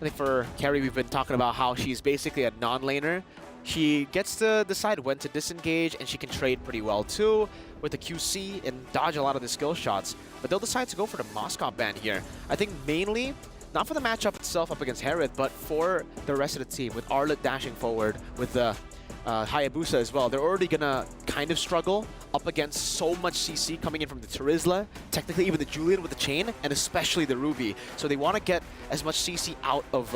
[SPEAKER 18] I think for Carry, we've been talking about how she's basically a non-laner. She gets to decide when to disengage, and she can trade pretty well too with the QC and dodge a lot of the skill shots. But they'll decide to go for the Moskov ban here. I think mainly, not for the matchup itself up against Harith, but for the rest of the team, with Arlet dashing forward, with the Hayabusa as well. They're already gonna kind of struggle up against so much CC coming in from the Terizla, technically even the Julian with the chain, and especially the Ruby. So they want to get as much CC out of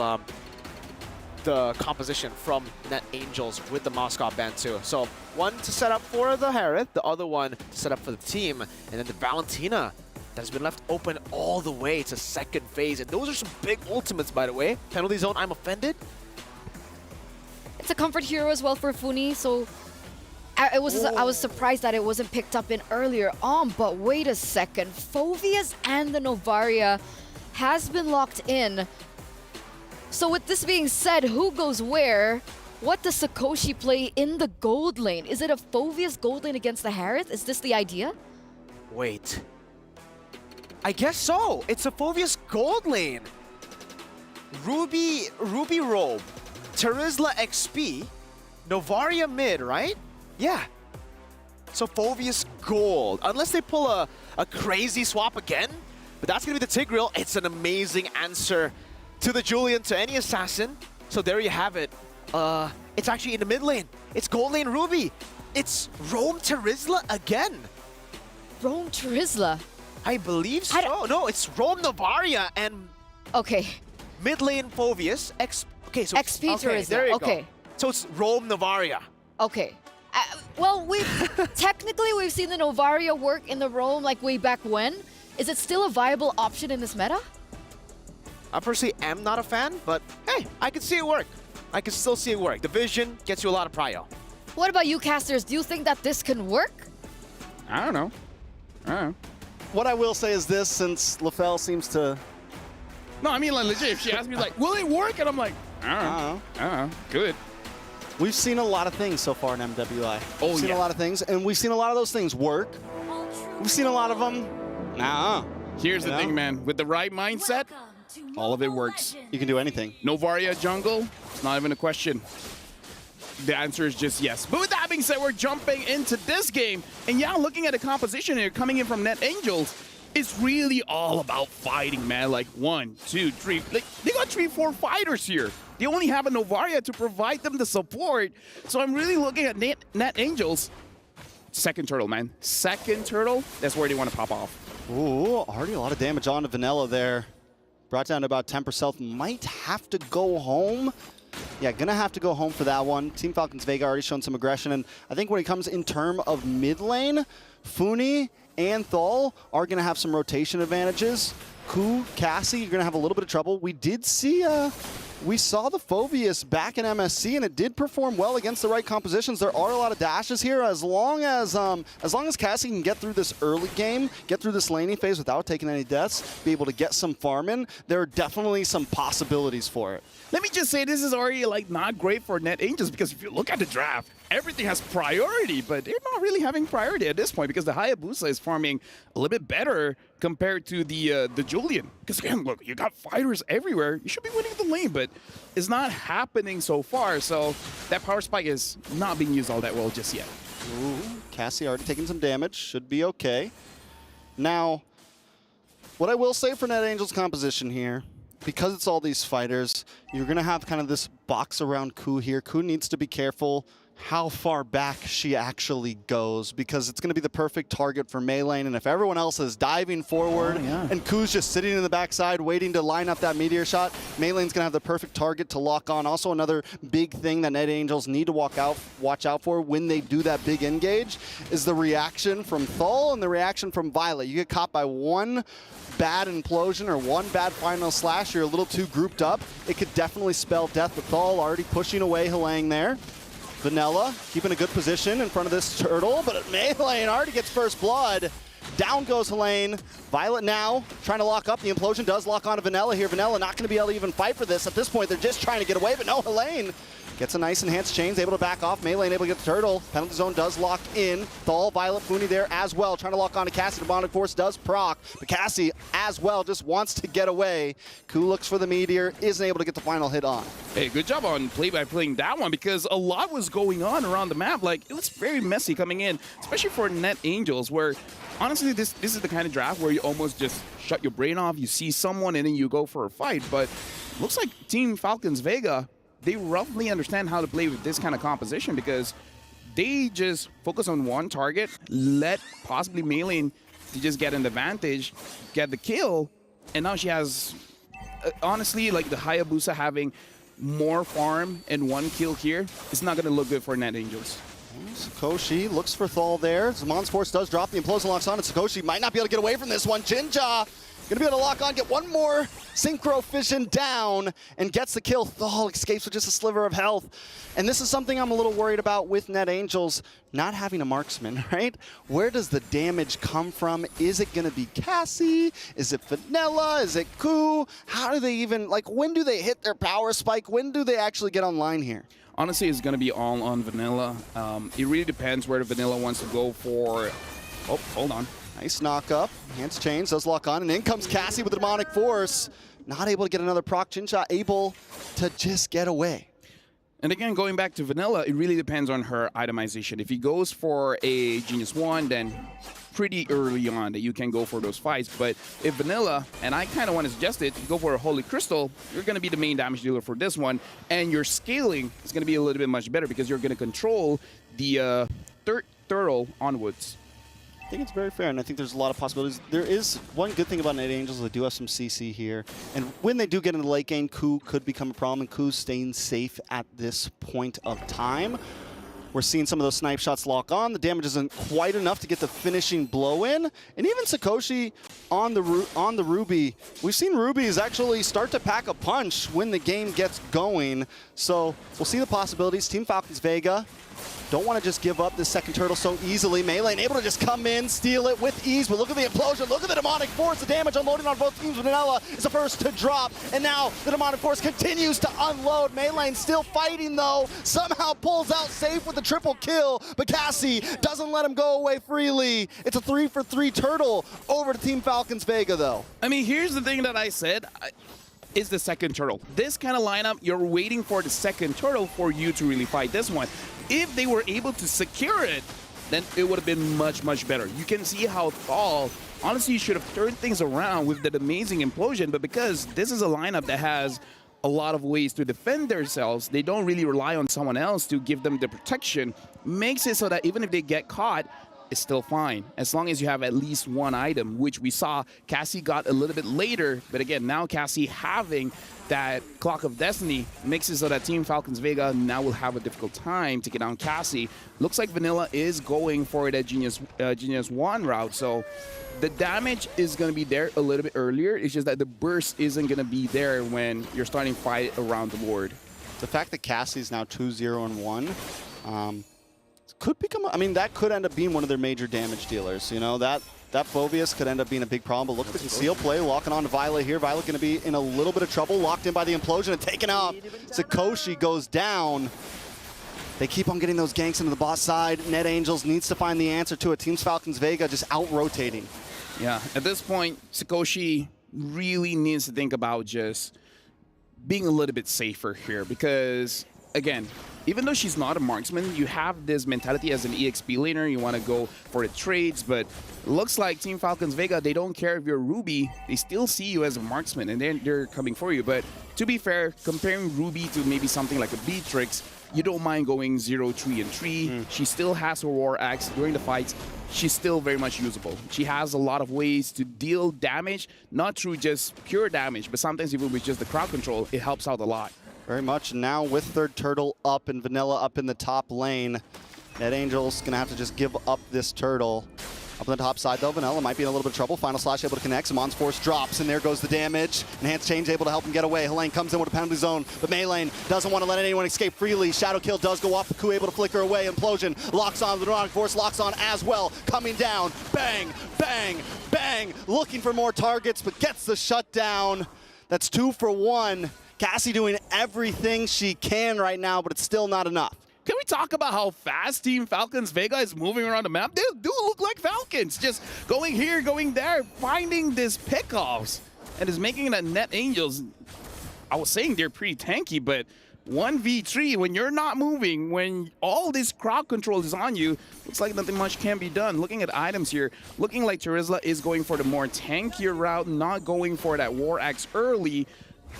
[SPEAKER 18] the composition from Net Angels with the Moskov ban too. So one to set up for the Harith, the other one to set up for the team, and then the Valentina that has been left open all the way to second phase. And those are some big ultimates, by the way. Penalty zone, I'm offended.
[SPEAKER 12] It's a comfort hero as well for Funi, so I was surprised that it wasn't picked up in earlier on, but wait a second. Phoveus and the Novaria has been locked in. So with this being said, who goes where? What does Sakoshi play in the gold lane? Is it a Phoveus gold lane against the Harith? Is this the idea?
[SPEAKER 18] Wait. I guess so. It's a Phoveus gold lane. Ruby Robe, Terizla XP, Novaria mid, right? Yeah. So Phoveus gold. Unless they pull a crazy swap again, but that's going to be the Tigreal. It's an amazing answer to the Julian, to any assassin. So there you have it. It's actually in the mid lane. It's gold lane Ruby. It's Rome Terizla again.
[SPEAKER 12] Rome Terizla?
[SPEAKER 18] I believe so. No, it's Rome Novaria and...
[SPEAKER 12] Okay.
[SPEAKER 18] Mid lane Phoveus. Okay, so
[SPEAKER 12] XP Terizla.
[SPEAKER 18] There you
[SPEAKER 12] go.
[SPEAKER 18] So it's Rome Novaria.
[SPEAKER 12] Okay. Well, technically we've seen the Novaria work in the Rome like way back when. Is it still a viable option in this meta?
[SPEAKER 18] I personally am not a fan, but hey, I can see it work. I can still see it work. The vision gets you a lot of prio.
[SPEAKER 12] What about you, casters? Do you think that this can work?
[SPEAKER 8] I don't know.
[SPEAKER 15] What I will say is this, since LaFell seems to...
[SPEAKER 8] No, I mean, like, legit, if she asked me, like, will it work? And I'm like, I don't know. Good.
[SPEAKER 15] We've seen a lot of things so far in MWI.
[SPEAKER 8] Oh,
[SPEAKER 15] we've seen a lot of things, and we've seen a lot of those things work. We've seen a lot of them,
[SPEAKER 8] Here's the thing, man. With the right mindset, all of it works.
[SPEAKER 15] You can do anything.
[SPEAKER 8] Novaria jungle, it's not even a question. The answer is just yes. But with that being said, we're jumping into this game. And yeah, looking at the composition here, coming in from Net Angels, it's really all about fighting, man. Like 1, 2, 3. Like, they got 3, 4 fighters here. They only have a Novaria to provide them the support. So I'm really looking at Net Angels. Second turtle, man. Second turtle, that's where they want to pop off.
[SPEAKER 15] Ooh, already a lot of damage on to Vanilla there. Brought down to about 10%. Might have to go home. Yeah, gonna have to go home for that one. Team Falcons Vega already shown some aggression, and I think when it comes in term of mid lane, Funi and Thol are gonna have some rotation advantages. Ku, Cassie, you're gonna have a little bit of trouble. We did see, we saw the Phoveus back in MSC, and it did perform well against the right compositions. There are a lot of dashes here. As long as Cassie can get through this early game, get through this laning phase without taking any deaths, be able to get some farm in, there are definitely some possibilities for it.
[SPEAKER 8] Let me just say, this is already like not great for Net Angels, because if you look at the draft, everything has priority, but they're not really having priority at this point because the Hayabusa is farming a little bit better compared to the Julian. Because again, look, you got fighters everywhere. You should be winning the lane, but it's not happening so far. So that power spike is not being used all that well just yet.
[SPEAKER 15] Ooh, Cassie already taking some damage. Should be okay. Now, what I will say for NetAngel's composition here, because it's all these fighters, you're going to have kind of this box around Ku here. Ku needs to be careful how far back she actually goes, because it's going to be the perfect target for Melee. And if everyone else is diving forward and Ku's just sitting in the backside waiting to line up that meteor shot, Melee's going to have the perfect target to lock on. Also, another big thing that NetAngels need to watch out for when they do that big engage is the reaction from Thal and the reaction from Violet. You get caught by one bad implosion or one bad final slash, you're a little too grouped up, it could definitely spell death. But Thal already pushing away Halang there. Vanilla keeping a good position in front of this turtle, but Melee already gets first blood. Down goes Helene. Violet now trying to lock up. The implosion does lock onto Vanilla here. Vanilla not going to be able to even fight for this. At this point, they're just trying to get away, but no, Helene gets a nice enhanced chains, able to back off. Melee able to get the turtle. Penalty zone does lock in. Thal, Violet, Funi there as well, trying to lock onto Cassie. Demonic Force does proc, but Cassie as well just wants to get away. Ku looks for the meteor, isn't able to get the final hit on.
[SPEAKER 8] Hey, good job on play by playing that one, because a lot was going on around the map. Like, it was very messy coming in, especially for NetAngels, where honestly, this is the kind of draft where you almost just shut your brain off. You see someone and then you go for a fight. But looks like Team Falcons Vega, they roughly understand how to play with this kind of composition, because they just focus on one target, let possibly Melee to just get an advantage, get the kill, and now she has, honestly, like the Hayabusa having more farm and one kill here, it's not going to look good for NetAngels.
[SPEAKER 15] Sakoshi looks for Thal there. Zamon's Force does drop, the implosion locks on, and Sakoshi might not be able to get away from this one. Jinja gonna be able to lock on, get one more Synchro Fission down, and gets the kill. Thal escapes with just a sliver of health. And this is something I'm a little worried about with NetAngels not having a marksman, right? Where does the damage come from? Is it gonna be Cassie? Is it Vanilla? Is it Ku? How do they even, like, when do they hit their power spike? When do they actually get online here?
[SPEAKER 8] Honestly, it's going to be all on Vanilla. It really depends where the Vanilla wants to go for. Oh, hold on.
[SPEAKER 15] Nice knock up. Hands chains, does lock on, and in comes Cassie with the Demonic Force. Not able to get another proc. Jinja able to just get away.
[SPEAKER 8] And again, going back to Vanilla, it really depends on her itemization. If he goes for a Genius 1, then pretty early on that you can go for those fights. But if Vanilla, and I kind of want to suggest it, go for a Holy Crystal, you're going to be the main damage dealer for this one. And your scaling is going to be a little bit much better because you're going to control the turtle onwards.
[SPEAKER 15] I think it's very fair, and I think there's a lot of possibilities. There is one good thing about NetAngels, they do have some CC here. And when they do get into the late game, Ku could become a problem, and Ku's staying safe at this point of time. We're seeing some of those snipe shots lock on. The damage isn't quite enough to get the finishing blow in. And even Sakoshi on the Ruby, we've seen Rubies actually start to pack a punch when the game gets going. So we'll see the possibilities. Team Falcons Vega don't want to just give up this second turtle so easily. Melee able to just come in, steal it with ease, but look at the implosion, look at the Demonic Force, the damage unloading on both teams. Vanilla is the first to drop, and now the Demonic Force continues to unload. Melee still fighting though, somehow pulls out safe with the triple kill, but Cassie doesn't let him go away freely. It's a 3-for-3 turtle over to Team Falcons Vega though.
[SPEAKER 8] I mean, here's the thing that I said. Is the second turtle. This kind of lineup, you're waiting for the second turtle for you to really fight this one. If they were able to secure it, then it would have been much, much better. You can see how Thal, honestly, should have turned things around with that amazing implosion, but because this is a lineup that has a lot of ways to defend themselves, they don't really rely on someone else to give them the protection, makes it so that even if they get caught, it's still fine, as long as you have at least one item, which we saw Cassie got a little bit later. But again, now Cassie having that Clock of Destiny makes it so that Team Falcons Vega now will have a difficult time to get down Cassie. Looks like Vanilla is going for that Genius 1 route, so the damage is going to be there a little bit earlier. It's just that the burst isn't going to be there when you're starting to fight around the board.
[SPEAKER 15] The fact that Cassie's now 2-0-1, could become, I mean, that could end up being one of their major damage dealers. You know, that Phobius could end up being a big problem. But look at the conceal play, locking on to Violet here. Violet going to be in a little bit of trouble, locked in by the implosion and taken off. Sakoshi goes down. They keep on getting those ganks into the bot side. Net Angels needs to find the answer to it. Teams Falcons Vega just out-rotating.
[SPEAKER 8] Yeah, at this point, Sakoshi really needs to think about just being a little bit safer here because, again, even though she's not a marksman, you have this mentality as an EXP laner. You want to go for the trades, but it looks like Team Falcons Vega, they don't care if you're Ruby. They still see you as a marksman, and they're coming for you. But to be fair, comparing Ruby to maybe something like a Beatrix, you don't mind going 0, 3, and 3. She still has her War Axe during the fights. She's still very much usable. She has a lot of ways to deal damage, not through just pure damage, but sometimes even with just the crowd control, it helps out a lot.
[SPEAKER 15] Very much. Now with Third Turtle up and Vanilla up in the top lane, Net Angels going to have to just give up this Turtle. Up on the top side, though, Vanilla might be in a little bit of trouble. Final Slash able to connect. Zamon's Force drops, and there goes the damage. Enhanced Change able to help him get away. Helene comes in with a penalty zone, but Maylane doesn't want to let anyone escape freely. Shadow Kill does go off. Ku able to flicker away. Implosion locks on. The Neurotic Force locks on as well. Coming down. Bang, bang, bang. Looking for more targets, but gets the shutdown. That's 2 for 1. Cassie doing everything she can right now, but it's still not enough.
[SPEAKER 8] Can we talk about how fast Team Falcons Vega is moving around the map? They do look like Falcons, just going here, going there, finding these pickoffs, and is making it a Net Angels. I was saying they're pretty tanky, but 1v3, when you're not moving, when all this crowd control is on you, looks like nothing much can be done. Looking at items here, looking like Terizla is going for the more tankier route, not going for that War Axe early.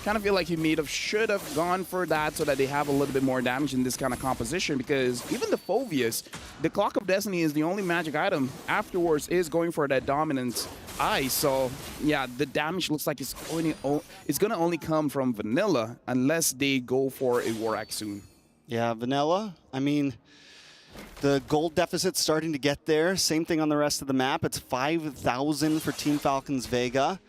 [SPEAKER 8] Kind of feel like he should have gone for that so that they have a little bit more damage in this kind of composition, because even the Phoveus, the Clock of Destiny is the only magic item. Afterwards is going for that dominant eye. So yeah, the damage looks like it's going to only come from Vanilla unless they go for a War Axe soon.
[SPEAKER 15] Yeah, Vanilla, I mean, the gold deficit's starting to get there. Same thing on the rest of the map. It's 5,000 for Team Falcons Vega.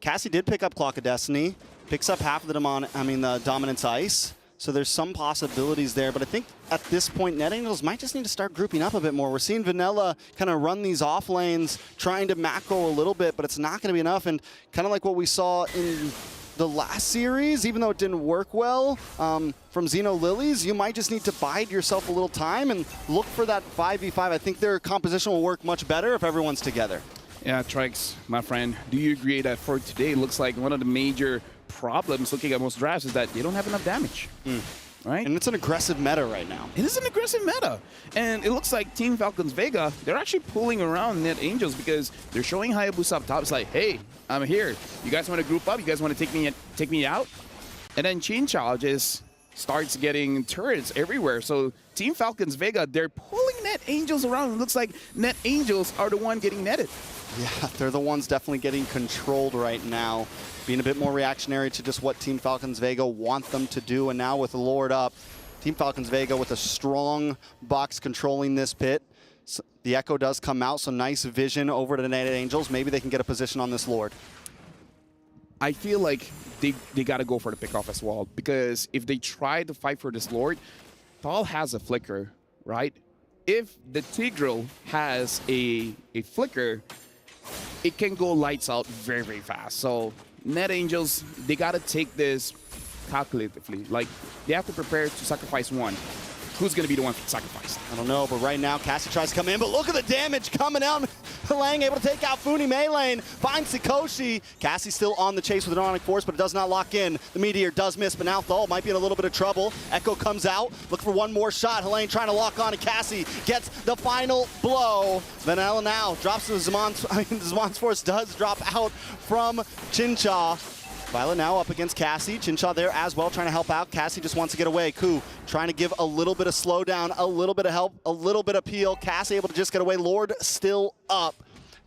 [SPEAKER 15] Cassie did pick up Clock of Destiny. Picks up half of the Dominance Ice. So there's some possibilities there. But I think at this point, Net Angels might just need to start grouping up a bit more. We're seeing Vanilla kind of run these off lanes, trying to macro a little bit, but it's not going to be enough. And kind of like what we saw in the last series, even though it didn't work well from Xeno Lilies, you might just need to bide yourself a little time and look for that 5v5. I think their composition will work much better if everyone's together.
[SPEAKER 8] Yeah, Trix, my friend, do you agree that for today, it looks like one of the major problems looking at most drafts is that they don't have enough damage, right?
[SPEAKER 15] And it's an aggressive meta right now.
[SPEAKER 8] It is an aggressive meta. And it looks like Team Falcons Vega, they're actually pulling around Net Angels because they're showing Hayabusa up top. It's like, hey, I'm here. You guys want to group up? You guys want to take me out? And then Chincha just starts getting turrets everywhere. So Team Falcons Vega, they're pulling Net Angels around. It looks like Net Angels are the one getting netted.
[SPEAKER 15] Yeah, they're the ones definitely getting controlled right now, being a bit more reactionary to just what Team Falcons Vega want them to do. And now with the Lord up, Team Falcons Vega with a strong box controlling this pit. So the Echo does come out, so nice vision over to the Net Angels. Maybe they can get a position on this Lord.
[SPEAKER 8] I feel like they got to go for the pickoff as well, because if they try to fight for this Lord, Tal has a flicker, right? If the Tigreal has a flicker, it can go lights out very, very fast. So Net Angels, they got to take this calculatively. Like, they have to prepare to sacrifice one. Who's going to be the one sacrificed?
[SPEAKER 15] I don't know, but right now, Cassie tries to come in, but look at the damage coming out. Lang able to take out Funi Maylane, finds Sakoshi. Cassie still on the chase with the Neurotic Force, but it does not lock in. The Meteor does miss, but now Thal might be in a little bit of trouble. Echo comes out, looking for one more shot. Helene trying to lock on, and Cassie gets the final blow. Vanilla now drops to Zamon's Force does drop out from Chincha. Violet now up against Cassie. Chincha there as well, trying to help out. Cassie just wants to get away. Ku trying to give a little bit of slowdown, a little bit of help, a little bit of peel. Cassie able to just get away. Lord still up.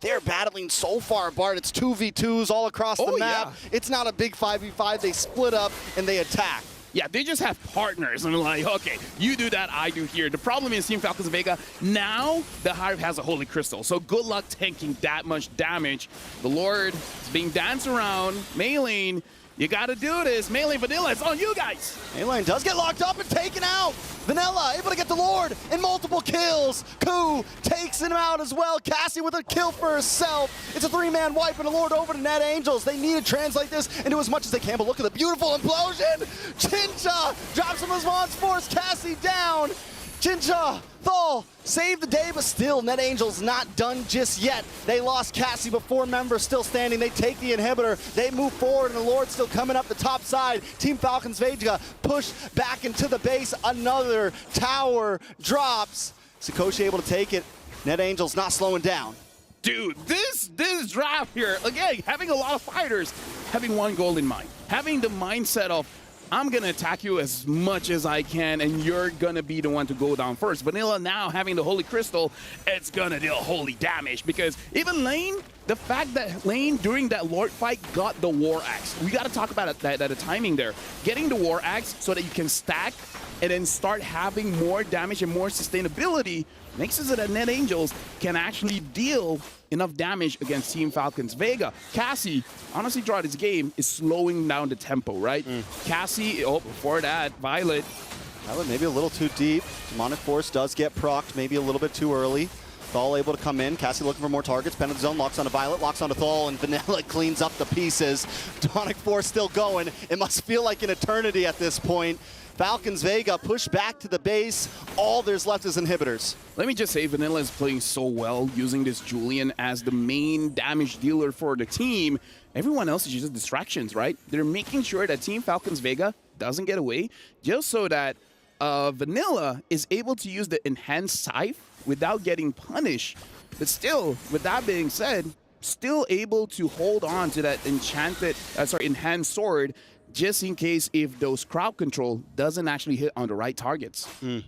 [SPEAKER 15] They're battling so far apart. It's 2v2s all across the map. Yeah. It's not a big 5v5. They split up and they attack.
[SPEAKER 8] Yeah, they just have partners. And they're like, okay, you do that, I do here. The problem is Team Falcons Vega, now the Hive has a Holy Crystal. So good luck tanking that much damage. The Lord is being danced around. Maylane, you got to do this. Maylane, Vanilla, it's on you guys.
[SPEAKER 15] Maylane does get locked up and taken out. Vanilla able to get the Lord and multiple kills. Ku takes him out as well. Cassie with a kill for herself. It's a 3-man wipe and a Lord over to Net Angels. They need to translate this into as much as they can, but look at the beautiful implosion. Chincha drops him as Zamon's Force. Cassie down. Jinja, Thal, save the day, but still, Net Angels not done just yet. They lost Cassie, but 4 members still standing. They take the inhibitor. They move forward, and the Lord still coming up the top side. Team Falcons Vega push back into the base. Another tower drops. Sakoshi able to take it. Net Angels not slowing down.
[SPEAKER 8] Dude, this draft here, again, having a lot of fighters, having one goal in mind, having the mindset of, I'm going to attack you as much as I can, and you're going to be the one to go down first. Vanilla now having the Holy Crystal, it's going to deal holy damage, because even Lane, the fact that Lane during that Lord fight got the War Axe, we got to talk about that the timing there. Getting the War Axe so that you can stack and then start having more damage and more sustainability makes it so that Net Angels can actually deal enough damage against Team Falcons Vega. Cassie, honestly, throughout this game, is slowing down the tempo, right? Cassie, before that, Violet.
[SPEAKER 15] Violet maybe a little too deep. Demonic Force does get procced, maybe a little bit too early. Thal able to come in. Cassie looking for more targets. Penalty zone locks onto Violet, locks onto Thal, and Vanilla cleans up the pieces. Demonic Force still going. It must feel like an eternity at this point. Falcons Vega push back to the base. All there's left is inhibitors.
[SPEAKER 8] Let me just say, Vanilla is playing so well, using this Julian as the main damage dealer for the team. Everyone else is just distractions, right? They're making sure that Team Falcons Vega doesn't get away, just so that Vanilla is able to use the enhanced scythe without getting punished. But still, with that being said, still able to hold on to that enhanced sword, just in case if those crowd control doesn't actually hit on the right targets.
[SPEAKER 15] In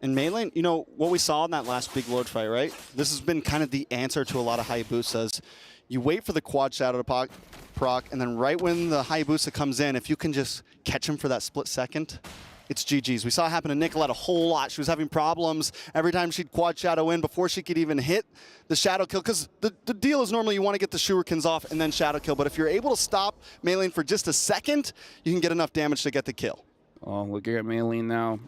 [SPEAKER 15] Melee, you know, what we saw in that last big Lord fight, right? This has been kind of the answer to a lot of Hayabusas. You wait for the quad shadow to proc, and then right when the Hayabusa comes in, if you can just catch him for that split second, it's GG's. We saw it happen to Nicolette a whole lot. She was having problems every time she'd quad shadow in before she could even hit the shadow kill, because the deal is normally you want to get the shurikens off and then shadow kill, but if you're able to stop Melee for just a second, you can get enough damage to get the kill.
[SPEAKER 8] Oh, looking at Melee now.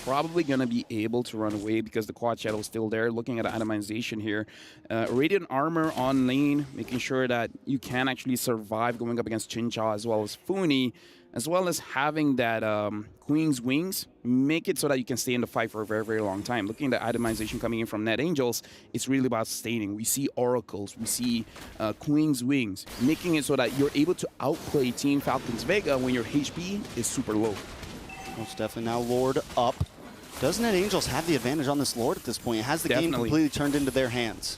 [SPEAKER 8] Probably going to be able to run away because the quad shadow is still there. Looking at itemization here. Radiant armor on lane, making sure that you can actually survive going up against Chincha as well as Funi, as well as having that Queen's Wings, make it so that you can stay in the fight for a very, very long time. Looking at the itemization coming in from Net Angels, it's really about sustaining. We see Oracles, we see Queen's Wings, making it so that you're able to outplay Team Falcons Vega when your HP is super low.
[SPEAKER 15] Most definitely. Now Lord up. Doesn't Net Angels have the advantage on this Lord at this point? It has the game completely turned into their hands.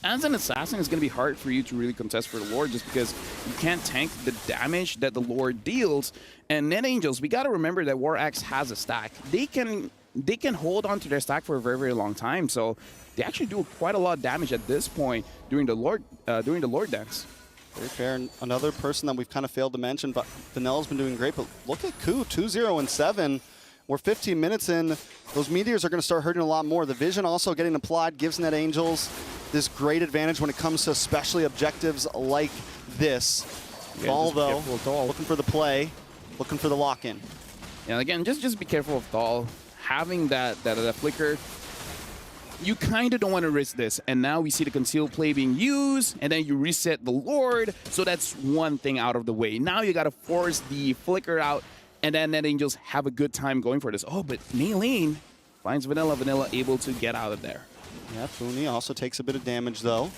[SPEAKER 8] As an assassin, it's going to be hard for you to really contest for the Lord just because you can't tank the damage that the Lord deals. And Net Angels, we got to remember that War Axe has a stack. They can hold on to their stack for a very, very long time. So they actually do quite a lot of damage at this point during the Lord dance.
[SPEAKER 15] Very fair. And another person that we've kind of failed to mention, but Vanilla's been doing great. But look at Ku, 2-0-7. We're 15 minutes in. Those meteors are going to start hurting a lot more. The vision also getting applied gives Net Angels this great advantage when it comes to especially objectives like this. Thal, though, looking for the play, looking for the lock-in.
[SPEAKER 8] Yeah, again, just be careful of Thal. Having that flicker, you kind of don't want to risk this. And now we see the concealed play being used, and then you reset the Lord. So that's one thing out of the way. Now you got to force the flicker out, and then Net Angels have a good time going for this. Oh, but Maylene finds Vanilla. Vanilla able to get out of there.
[SPEAKER 15] Yeah, Funi also takes a bit of damage, though.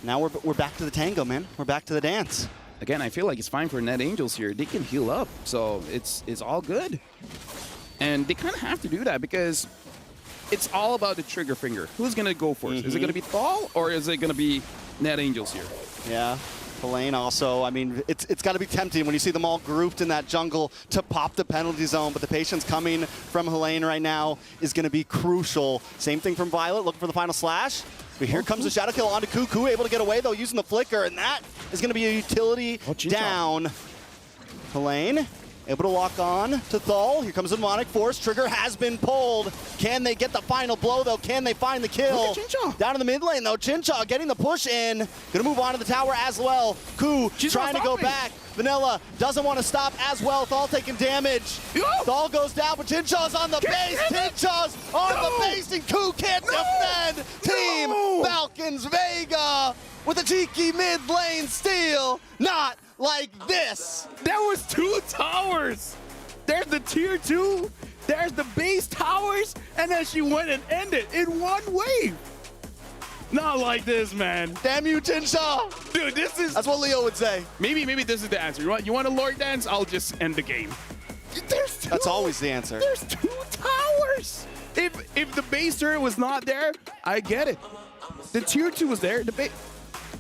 [SPEAKER 15] Now we're back to the tango, man. We're back to the dance.
[SPEAKER 8] Again, I feel like it's fine for Net Angels here. They can heal up, so it's all good. And they kind of have to do that because it's all about the trigger finger. Who's going to go first? Is it going to be Thal, or is it going to be Net Angels here?
[SPEAKER 15] Yeah. Helene also, I mean, it's got to be tempting when you see them all grouped in that jungle to pop the penalty zone, but the patience coming from Helene right now is going to be crucial. Same thing from Violet, looking for the final slash. But here comes the shadow kill onto Cuckoo, able to get away though using the flicker, and that is going to be a utility down. Helene able to lock on to Thal. Here comes the Demonic Force. Trigger has been pulled. Can they get the final blow, though? Can they find the kill? Down in the mid lane, though. Chincha getting the push in. Gonna move on to the tower as well. Ku trying to go back. Vanilla doesn't want to stop as well. Thal taking damage. Thal goes down, but Chincha's on the base. Chincha's on the base, and Ku can't defend. Team Falcons Vega with a cheeky mid lane steal. Not like this.
[SPEAKER 8] That was 2 towers. There's the tier 2. There's the base towers, and then she went and ended in one wave. Not like this, man.
[SPEAKER 15] Damn you, Tinshaw.
[SPEAKER 8] Dude, this is...
[SPEAKER 15] That's what Leo would say.
[SPEAKER 8] Maybe this is the answer. You want a Lord dance? I'll just end the game. There's two.
[SPEAKER 15] That's always the answer.
[SPEAKER 8] There's 2 towers. If the base turret was not there, I get it. The tier 2 was there. The base...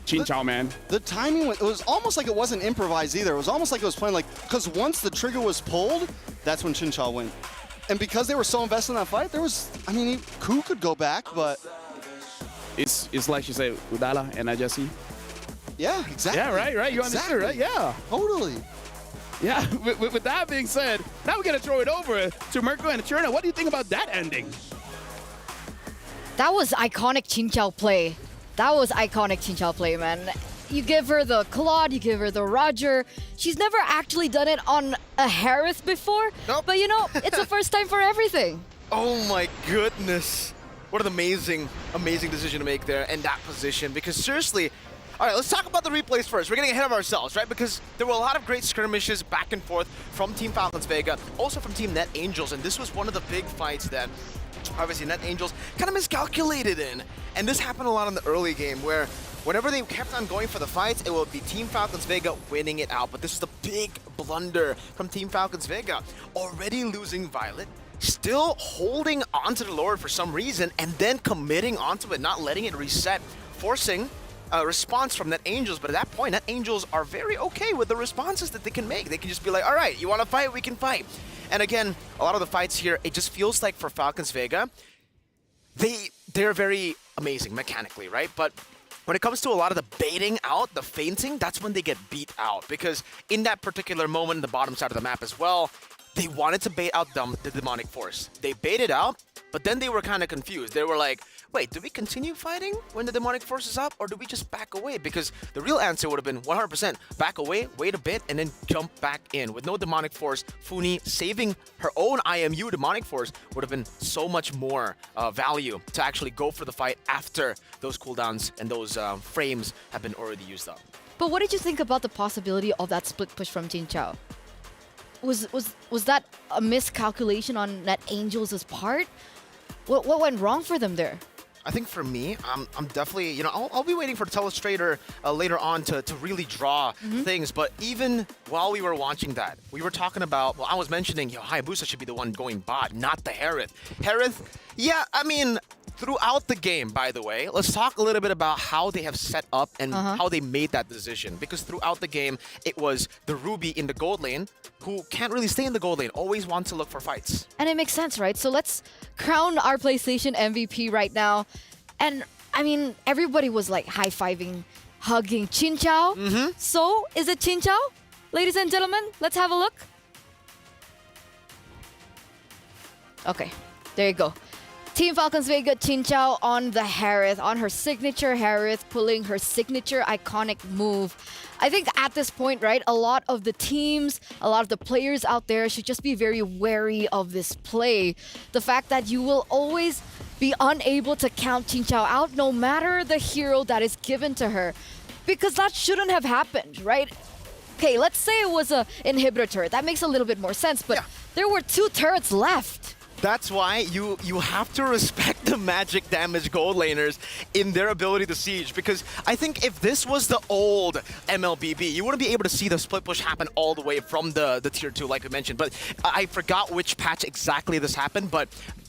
[SPEAKER 8] Chin Chow, man.
[SPEAKER 15] The timing, it was almost like it wasn't improvised either. It was almost like it was playing like, because once the trigger was pulled, that's when Chin Chow went. And because they were so invested in that fight, there was, I mean, Ku could go back, but...
[SPEAKER 8] It's like you say, Udala and Ajasi.
[SPEAKER 15] Yeah, exactly.
[SPEAKER 8] Yeah, right. You understood, right? Yeah.
[SPEAKER 15] Totally.
[SPEAKER 8] Yeah, with that being said, now we're going to throw it over to Mirko and Cherna. What do you think about that ending?
[SPEAKER 12] That was iconic Chin Chow play. That was iconic Chin Chow play, man. You give her the Claude, you give her the Roger. She's never actually done it on a Harith before.
[SPEAKER 18] Nope.
[SPEAKER 12] But you know, it's the first time for everything.
[SPEAKER 18] Oh my goodness. What an amazing decision to make there in that position. Because seriously, all right, let's talk about the replays first. We're getting ahead of ourselves, right? Because there were a lot of great skirmishes back and forth from Team Falcons Vega, also from Team Net Angels. And this was one of the big fights that obviously Net Angels kind of miscalculated in. And this happened a lot in the early game where whenever they kept on going for the fights, it would be Team Falcons Vega winning it out. But this is the big blunder from Team Falcons Vega. Already losing Violet, still holding onto the Lord for some reason, and then committing onto it, not letting it reset, forcing a response from Net Angels. But at that point, Net Angels are very okay with the responses that they can make. They can just be like, all right, you want to fight? We can fight. And again, a lot of the fights here, it just feels like for Falcons Vega, they're very amazing mechanically, right? But when it comes to a lot of the baiting out, the feinting, that's when they get beat out. Because in that particular moment, the bottom side of the map as well, they wanted to bait out the demonic force. They baited out, but then they were kind of confused. They were like, wait, do we continue fighting when the demonic force is up, or do we just back away? Because the real answer would have been 100% back away, wait a bit, and then jump back in. With no demonic force, Funi saving her own IMU demonic force would have been so much more value to actually go for the fight after those cooldowns and those frames have been already used up.
[SPEAKER 12] But what did you think about the possibility of that split push from Chin Chow? Was that a miscalculation on Net Angels' part? What went wrong for them there?
[SPEAKER 18] I think for me, I'm definitely, you know, I'll be waiting for the Telestrator later on to really draw things. But even while we were watching that, we were talking about, well, I was mentioning, Hayabusa should be the one going bot, not the Harith. Harith, yeah, I mean, throughout the game, by the way, let's talk a little bit about how they have set up and how they made that decision. Because throughout the game, it was the Ruby in the gold lane who can't really stay in the gold lane, always wants to look for fights.
[SPEAKER 12] And it makes sense, right? So let's crown our PlayStation MVP right now. And I mean, everybody was like high-fiving, hugging Chin Chow. So is it Chin Chow? Ladies and gentlemen, let's have a look. Okay, there you go. Team Falcons Vega, Chin Chow on the Harith, on her signature Harith, pulling her signature iconic move. I think at this point, right, a lot of the teams, a lot of the players out there should just be very wary of this play. The fact that you will always be unable to count Chin Chow out no matter the hero that is given to her. Because that shouldn't have happened, right? Okay, let's say it was an inhibitor turret. That makes a little bit more sense, but there were 2 turrets left.
[SPEAKER 18] That's why you have to respect the magic damage gold laners in their ability to siege, because I think if this was the old MLBB, you wouldn't be able to see the split push happen all the way from the tier 2 like I mentioned. But I forgot which patch exactly this happened, but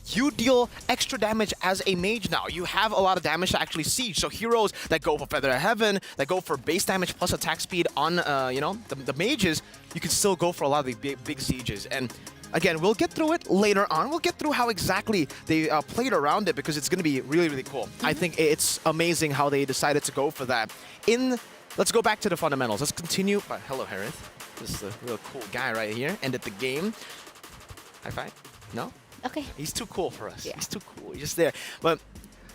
[SPEAKER 18] you deal extra damage as a mage now. You have a lot of damage to actually siege. So heroes that go for Feather of Heaven, that go for base damage plus attack speed on the mages, you can still go for a lot of these big sieges. And again, we'll get through it later on. We'll get through how exactly they played around it, because it's going to be really, really cool. I think it's amazing how they decided to go for that. Let's go back to the fundamentals. Let's continue. Hello, Harith. This is a real cool guy right here. Ended the game. High five? No?
[SPEAKER 12] Okay.
[SPEAKER 18] He's too cool for us. Yeah. He's too cool. He's just there. But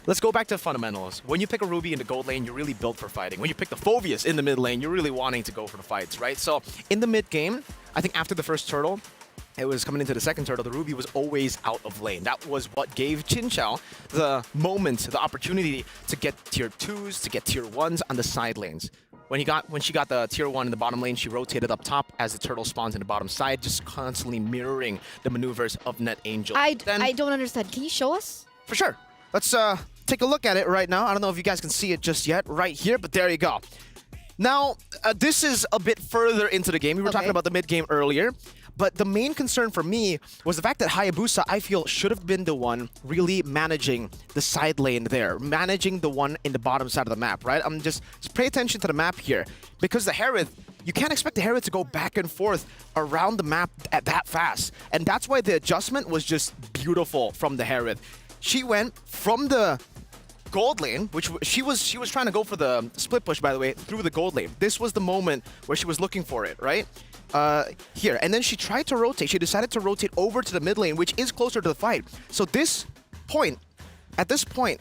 [SPEAKER 18] let's go back to fundamentals. When you pick a Ruby in the gold lane, you're really built for fighting. When you pick the Phoveus in the mid lane, you're really wanting to go for the fights, right? So in the mid game, I think after the first turtle, it was coming into the second turtle, the Ruby was always out of lane. That was what gave Chin Chow the moment, the opportunity to get tier 2s, to get tier 1s on the side lanes. when she got the tier 1 in the bottom lane, she rotated up top as the turtle spawns in the bottom side, just constantly mirroring the maneuvers of NetAngel.
[SPEAKER 12] I don't understand. Can you show us?
[SPEAKER 18] For sure. Let's take a look at it right now. I don't know if you guys can see it just yet right here, but there you go. Now, this is a bit further into the game. We were talking about the mid game earlier, but the main concern for me was the fact that Hayabusa, I feel, should have been the one really managing the side lane there, managing the one in the bottom side of the map, right? Just pay attention to the map here, because the Harith, you can't expect the Harith to go back and forth around the map at that fast, and that's why the adjustment was just beautiful from the Harith. She went from the gold lane, which she was trying to go for the split push, by the way, through the gold lane. This was the moment where she was looking for it, right? Here, and then she tried to rotate. She decided to rotate over to the mid lane, which is closer to the fight. So at this point,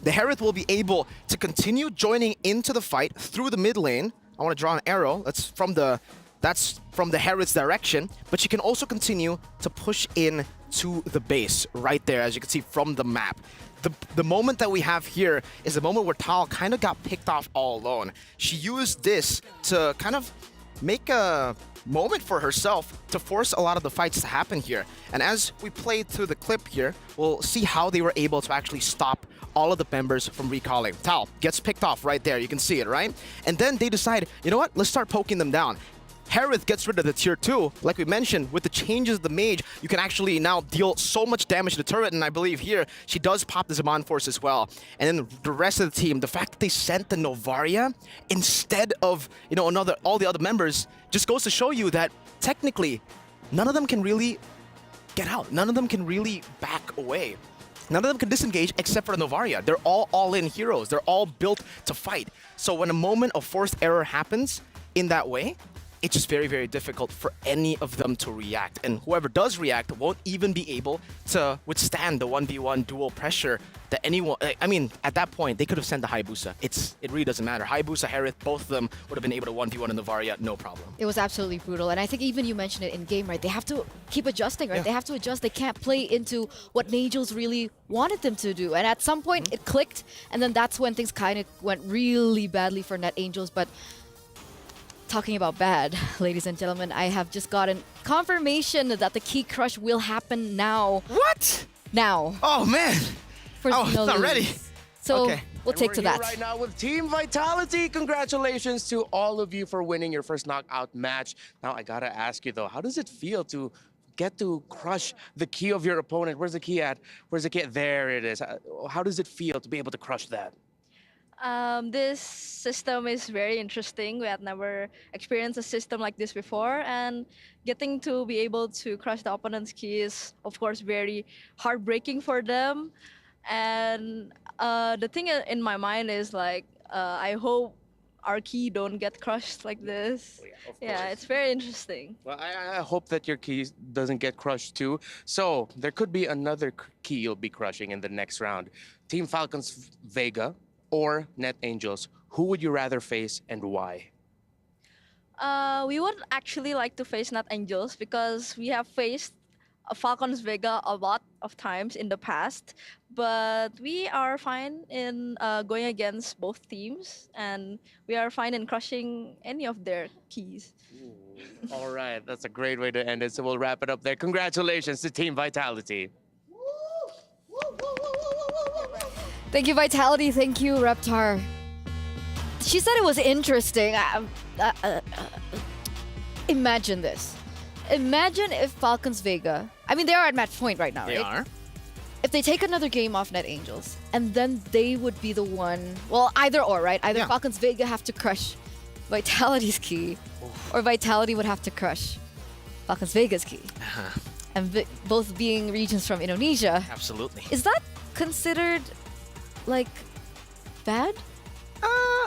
[SPEAKER 18] the Harith will be able to continue joining into the fight through the mid lane. I want to draw an arrow. That's from the Harith's direction, but she can also continue to push in to the base right there, as you can see from the map. The moment that we have here is the moment where Tal kind of got picked off all alone. She used this to kind of make a moment for herself to force a lot of the fights to happen here. And as we play through the clip here, we'll see how they were able to actually stop all of the members from recalling. Tal gets picked off right there. You can see it, right? And then they decide, you know what? Let's start poking them down. Harith gets rid of the tier 2. Like we mentioned, with the changes of the mage, you can actually now deal so much damage to the turret, and I believe here, she does pop the Zaman Force as well. And then the rest of the team, the fact that they sent the Novaria instead of, you know, all the other members, just goes to show you that technically, none of them can really get out. None of them can really back away. None of them can disengage except for the Novaria. They're all-in heroes. They're all built to fight. So when a moment of forced error happens in that way, it's just very, very difficult for any of them to react. And whoever does react won't even be able to withstand the 1v1 dual pressure that anyone... I mean, at that point, they could have sent the Hayabusa. It really doesn't matter. Hayabusa, Harith, both of them would have been able to 1v1 in the Varia, no problem.
[SPEAKER 12] It was absolutely brutal. And I think even you mentioned it in game, right? They have to keep adjusting, right? Yeah. They have to adjust. They can't play into what Angels really wanted them to do. And at some point, it clicked. And then that's when things kind of went really badly for NetAngels. But talking about bad, ladies and gentlemen, I have just gotten confirmation that the key crush will happen now.
[SPEAKER 18] What?
[SPEAKER 12] Now.
[SPEAKER 18] Oh, man.
[SPEAKER 12] It's
[SPEAKER 18] not ready.
[SPEAKER 12] So
[SPEAKER 18] okay.
[SPEAKER 12] We'll take to that.
[SPEAKER 10] Right now with Team Vitality. Congratulations to all of you for winning your first knockout match. Now, I gotta ask you though, how does it feel to get to crush the key of your opponent? Where's the key at? Where's the key? There it is. How does it feel to be able to crush that?
[SPEAKER 19] This system is very interesting. We had never experienced a system like this before, and getting to be able to crush the opponent's key is, of course, very heartbreaking for them. And the thing in my mind is like, I hope our key don't get crushed like this. Oh, yeah, it's very interesting.
[SPEAKER 10] Well, I hope that your key doesn't get crushed too. So there could be another key you'll be crushing in the next round. Team Falcons Vega or NetAngels, who would you rather face and why?
[SPEAKER 19] We would actually like to face NetAngels because we have faced Falcons Vega a lot of times in the past, but we are fine in going against both teams, and we are fine in crushing any of their keys.
[SPEAKER 10] Ooh. All right, that's a great way to end it, so we'll wrap it up there. Congratulations to Team Vitality.
[SPEAKER 12] Thank you, Vitality. Thank you, Reptar. She said it was interesting. Imagine this. Imagine if Falcons Vega, I mean, they are at match point right now, right?
[SPEAKER 18] They are.
[SPEAKER 12] If they take another game off NetAngels, and then they would be the one, well, either or, right? Either Falcons Vega have to crush Vitality's key, or Vitality would have to crush Falcons Vega's key. And both being regions from Indonesia.
[SPEAKER 18] Absolutely.
[SPEAKER 12] Is that considered, like, bad?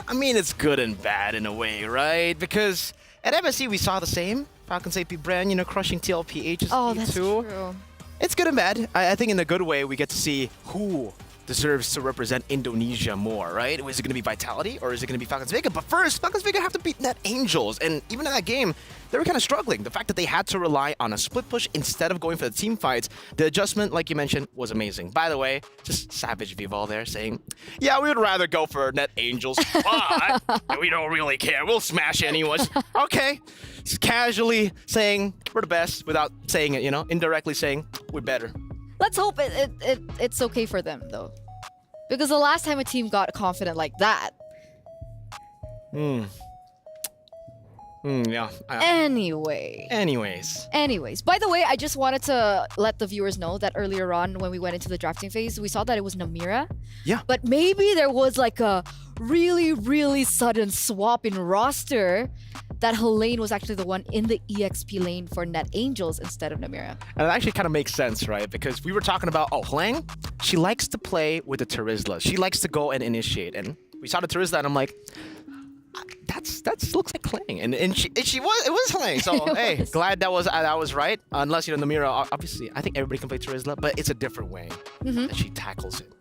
[SPEAKER 18] I mean, it's good and bad in a way, right? Because at MSC, we saw the same. Falcons AP brand, you know, crushing TLPH's
[SPEAKER 12] oh, that's
[SPEAKER 18] too.
[SPEAKER 12] True.
[SPEAKER 18] It's good and bad. I think in a good way, we get to see who deserves to represent Indonesia more, right? Is it going to be Vitality or is it going to be Falcons Vega? But first, Falcons Vega have to beat Net Angels. And even in that game, they were kind of struggling. The fact that they had to rely on a split push instead of going for the team fights, the adjustment, like you mentioned, was amazing. By the way, just Savage Vival there saying, yeah, we would rather go for Net Angels, but we don't really care. We'll smash anyone. Okay. Just casually saying we're the best without saying it, indirectly saying we're better.
[SPEAKER 12] Let's hope it's okay for them, though. Because the last time a team got confident like that.
[SPEAKER 18] Yeah.
[SPEAKER 12] Anyways. By the way, I just wanted to let the viewers know that earlier on when we went into the drafting phase, we saw that it was Namira.
[SPEAKER 18] Yeah.
[SPEAKER 12] But maybe there was like a really, really sudden swap in roster that Helene was actually the one in the EXP lane for Net Angels instead of Namira.
[SPEAKER 18] And it actually kind of makes sense, right? Because we were talking about, Helene, she likes to play with the Terizla. She likes to go and initiate. And we saw the Terizla and I'm like, that looks like Hling, and it was Hling. So hey, glad that was right. Unless Namira, obviously, I think everybody can play Terizla, but it's a different way that she tackles it.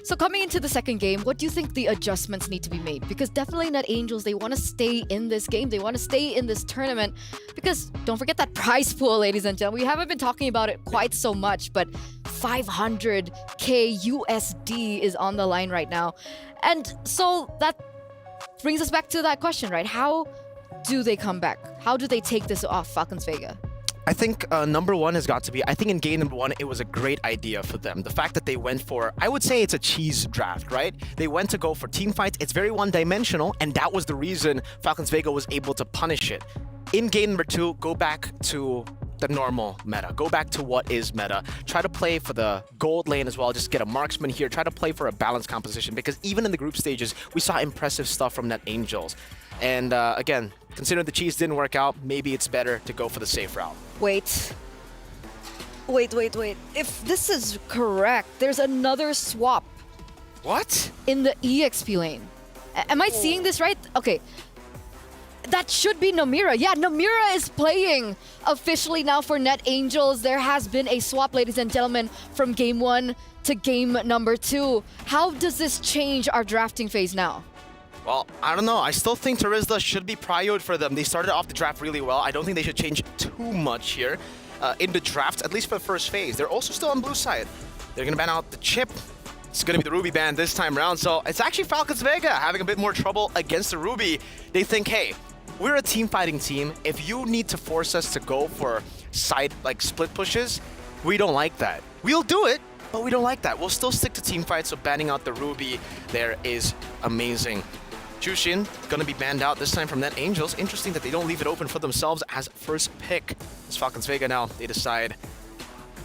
[SPEAKER 12] So coming into the second game, what do you think the adjustments need to be made? Because definitely Net Angels, they want to stay in this game. They want to stay in this tournament. Because don't forget that prize pool, ladies and gentlemen. We haven't been talking about it quite so much, but 500k USD is on the line right now. And so that brings us back to that question, right? How do they come back? How do they take this off Falcons Vega?
[SPEAKER 18] I think number one has got to be, I think in game number one, it was a great idea for them. The fact that they went for, I would say it's a cheese draft, right? They went to go for team fights. It's very one-dimensional, and that was the reason Falcons Vega was able to punish it. In game number two, go back to the normal meta. Go back to what is meta. Try to play for the gold lane as well. Just get a marksman here. Try to play for a balanced composition, because even in the group stages, we saw impressive stuff from Net Angels. And again, considering the cheese didn't work out, maybe it's better to go for the safe route.
[SPEAKER 12] Wait. If this is correct, there's another swap.
[SPEAKER 18] What?
[SPEAKER 12] In the EXP lane. Am I seeing this right? Okay. That should be Namira. Yeah, Namira is playing officially now for Net Angels. There has been a swap, ladies and gentlemen, from game one to game number two. How does this change our drafting phase now?
[SPEAKER 18] Well, I don't know. I still think Terizla should be prioed for them. They started off the draft really well. I don't think they should change too much here in the draft, at least for the first phase. They're also still on blue side. They're going to ban out the chip. It's going to be the Ruby ban this time around. So it's actually Falcons Vega having a bit more trouble against the Ruby. They think, hey, we're a team fighting team. If you need to force us to go for side, like split pushes, we don't like that. We'll do it, but we don't like that. We'll still stick to team fights, so banning out the Ruby there is amazing. Chushin gonna be banned out this time from Net Angels. Interesting that they don't leave it open for themselves as first pick. It's Falcons Vega now. They decide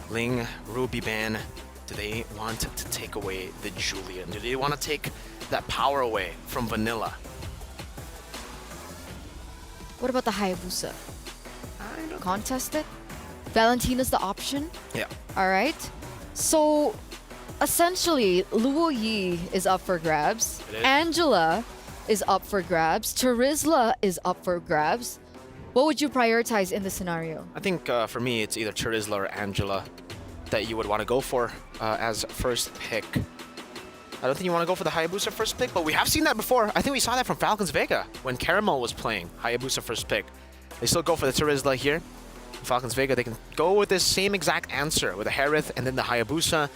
[SPEAKER 18] Ling, Ruby ban. Do they want to take away the Julian? Do they want to take that power away from Vanilla?
[SPEAKER 12] What about the Hayabusa? Contest it? Valentina's the option?
[SPEAKER 18] Yeah.
[SPEAKER 12] All right. So essentially, Luo Yi is up for grabs. Angela is up for grabs. Terizla is up for grabs. What would you prioritize in this scenario?
[SPEAKER 18] I think for me, it's either Terizla or Angela that you would want to go for as first pick. I don't think you want to go for the Hayabusa first pick, but we have seen that before. I think we saw that from Falcons Vega when Caramel was playing Hayabusa first pick. They still go for the Terizla here. Falcons Vega, they can go with this same exact answer with the Harith and then the Hayabusa,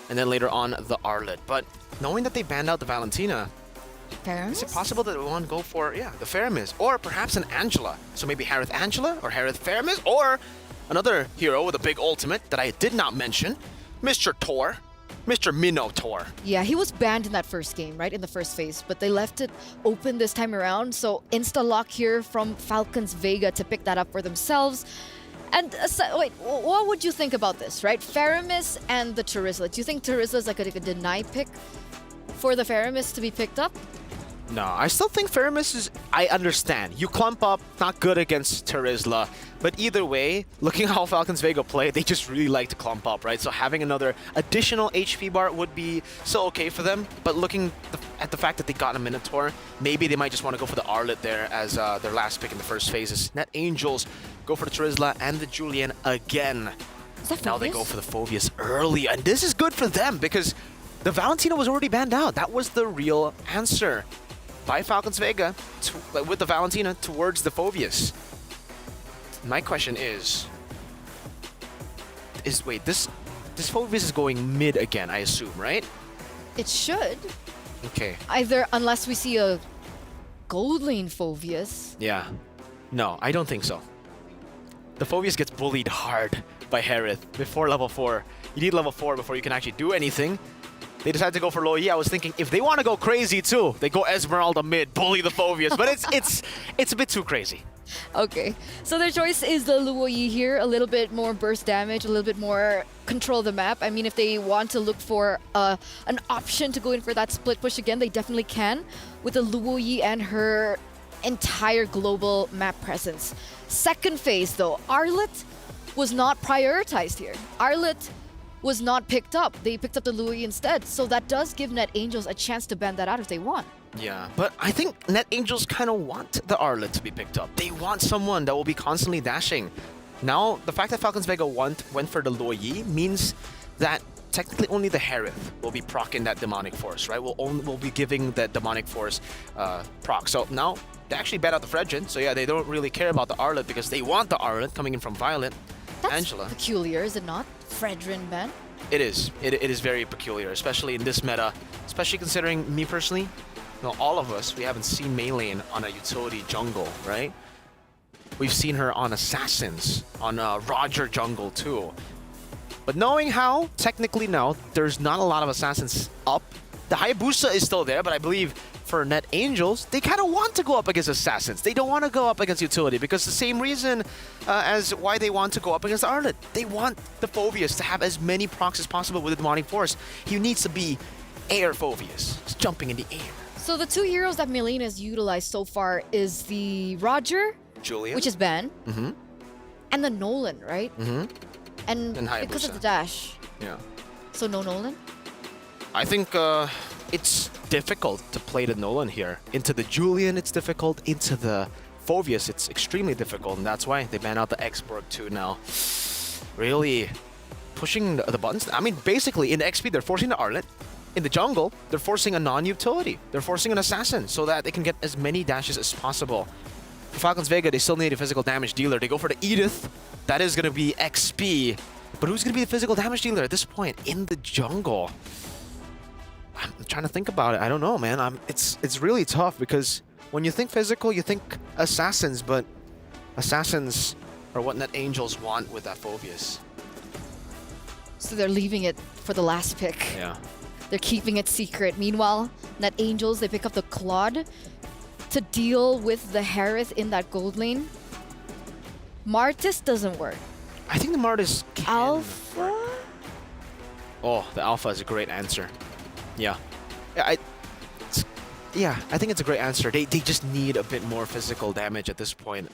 [SPEAKER 18] and then later on the Arlet. But knowing that they banned out the Valentina, is it possible that we want to go for, the Faramis, or perhaps an Angela? So maybe Harith Angela or Harith Faramis, or another hero with a big ultimate that I did not mention, Mr. Tor, Mr. Minotaur.
[SPEAKER 12] Yeah, he was banned in that first game, right? In the first phase, but they left it open this time around. So insta-lock here from Falcons Vega to pick that up for themselves. And wait, what would you think about this, right? Faramis and the Terizla. Do you think Terizla is like a deny pick for the Faramis to be picked up?
[SPEAKER 18] No, I still think Faramis is... I understand. You clump up, not good against Terizla. But either way, looking how Falcons Vega play, they just really like to clump up, right? So having another additional HP bar would be so okay for them. But looking at the fact that they got a Minotaur, maybe they might just want to go for the Arlet there as their last pick in the first phases. Net Angels go for the Terizla and the Julian again.
[SPEAKER 12] Is that
[SPEAKER 18] now they go for the Phoveus early. And this is good for them because The Valentina was already banned out. That was the real answer by Falcons Vega with the Valentina towards the Phoveus. My question is wait, this Phoveus is going mid again, I assume, right?
[SPEAKER 12] It should.
[SPEAKER 18] Okay.
[SPEAKER 12] Either, unless we see a gold lane Phoveus.
[SPEAKER 18] Yeah. No, I don't think so. The Phoveus gets bullied hard by Harith before level 4. You need level 4 before you can actually do anything. They decided to go for Luo Yi. I was thinking if they want to go crazy too, they go Esmeralda mid, bully the Phoveus. But it's a bit too crazy.
[SPEAKER 12] Okay, so their choice is the Luo Yi here. A little bit more burst damage, a little bit more control of the map. I mean, if they want to look for an option to go in for that split push again, they definitely can with the Luo Yi and her entire global map presence. Second phase though, Arlet was not prioritized here. Arlet was not picked up. They picked up the Luo Yi instead. So that does give Net Angels a chance to ban that out if they want.
[SPEAKER 18] Yeah, but I think Net Angels kind of want the Arlet to be picked up. They want someone that will be constantly dashing. Now, the fact that Falcons Vega went for the Luo Yi means that technically only the Harith will be proccing that Demonic Force, right? We'll be giving that Demonic Force proc. So now, they actually ban out the Fredrin. So yeah, they don't really care about the Arlet because they want the Arlet coming in from Violet.
[SPEAKER 12] That's
[SPEAKER 18] Angela.
[SPEAKER 12] peculiar, is it not? Fredrin ban?
[SPEAKER 18] It is. It is very peculiar, especially in this meta. Especially considering me personally, you know, all of us, we haven't seen Mei Lane on a utility jungle, right? We've seen her on Assassins, on Roger jungle too. But knowing how, technically now, there's not a lot of Assassins up. The Hayabusa is still there, but I believe for Net Angels, they kind of want to go up against Assassins. They don't want to go up against utility because the same reason as why they want to go up against Arlet. They want the Phoveus to have as many procs as possible with the Demonic Force. He needs to be air Phoveus, just jumping in the air.
[SPEAKER 12] So the two heroes that Mei Lane has utilized so far is the Roger,
[SPEAKER 18] Julian,
[SPEAKER 12] which is banned, and the Nolan, right? And because of the dash.
[SPEAKER 18] Yeah.
[SPEAKER 12] So no Nolan?
[SPEAKER 18] I think it's difficult to play the Nolan here. Into the Julian, it's difficult. Into the Phoveus, it's extremely difficult, and that's why they ban out the X-Borg too now. Really pushing the buttons. I mean, basically, in XP, they're forcing the Arlet. In the jungle, they're forcing a non-utility. They're forcing an Assassin so that they can get as many dashes as possible. For Falcons Vega, they still need a physical damage dealer. They go for the Edith. That is going to be XP. But who's going to be the physical damage dealer at this point in the jungle? I'm trying to think about it. I don't know, man. It's really tough because when you think physical, you think Assassins, but Assassins are what Net Angels want with that Phoveus.
[SPEAKER 12] So they're leaving it for the last pick.
[SPEAKER 18] Yeah.
[SPEAKER 12] They're keeping it secret. Meanwhile, Net Angels, they pick up the Claude to deal with the Harith in that gold lane. Martis doesn't work.
[SPEAKER 18] I think the Martis
[SPEAKER 12] Alpha?
[SPEAKER 18] Oh, the Alpha is a great answer. Yeah. I think it's a great answer. They just need a bit more physical damage at this point.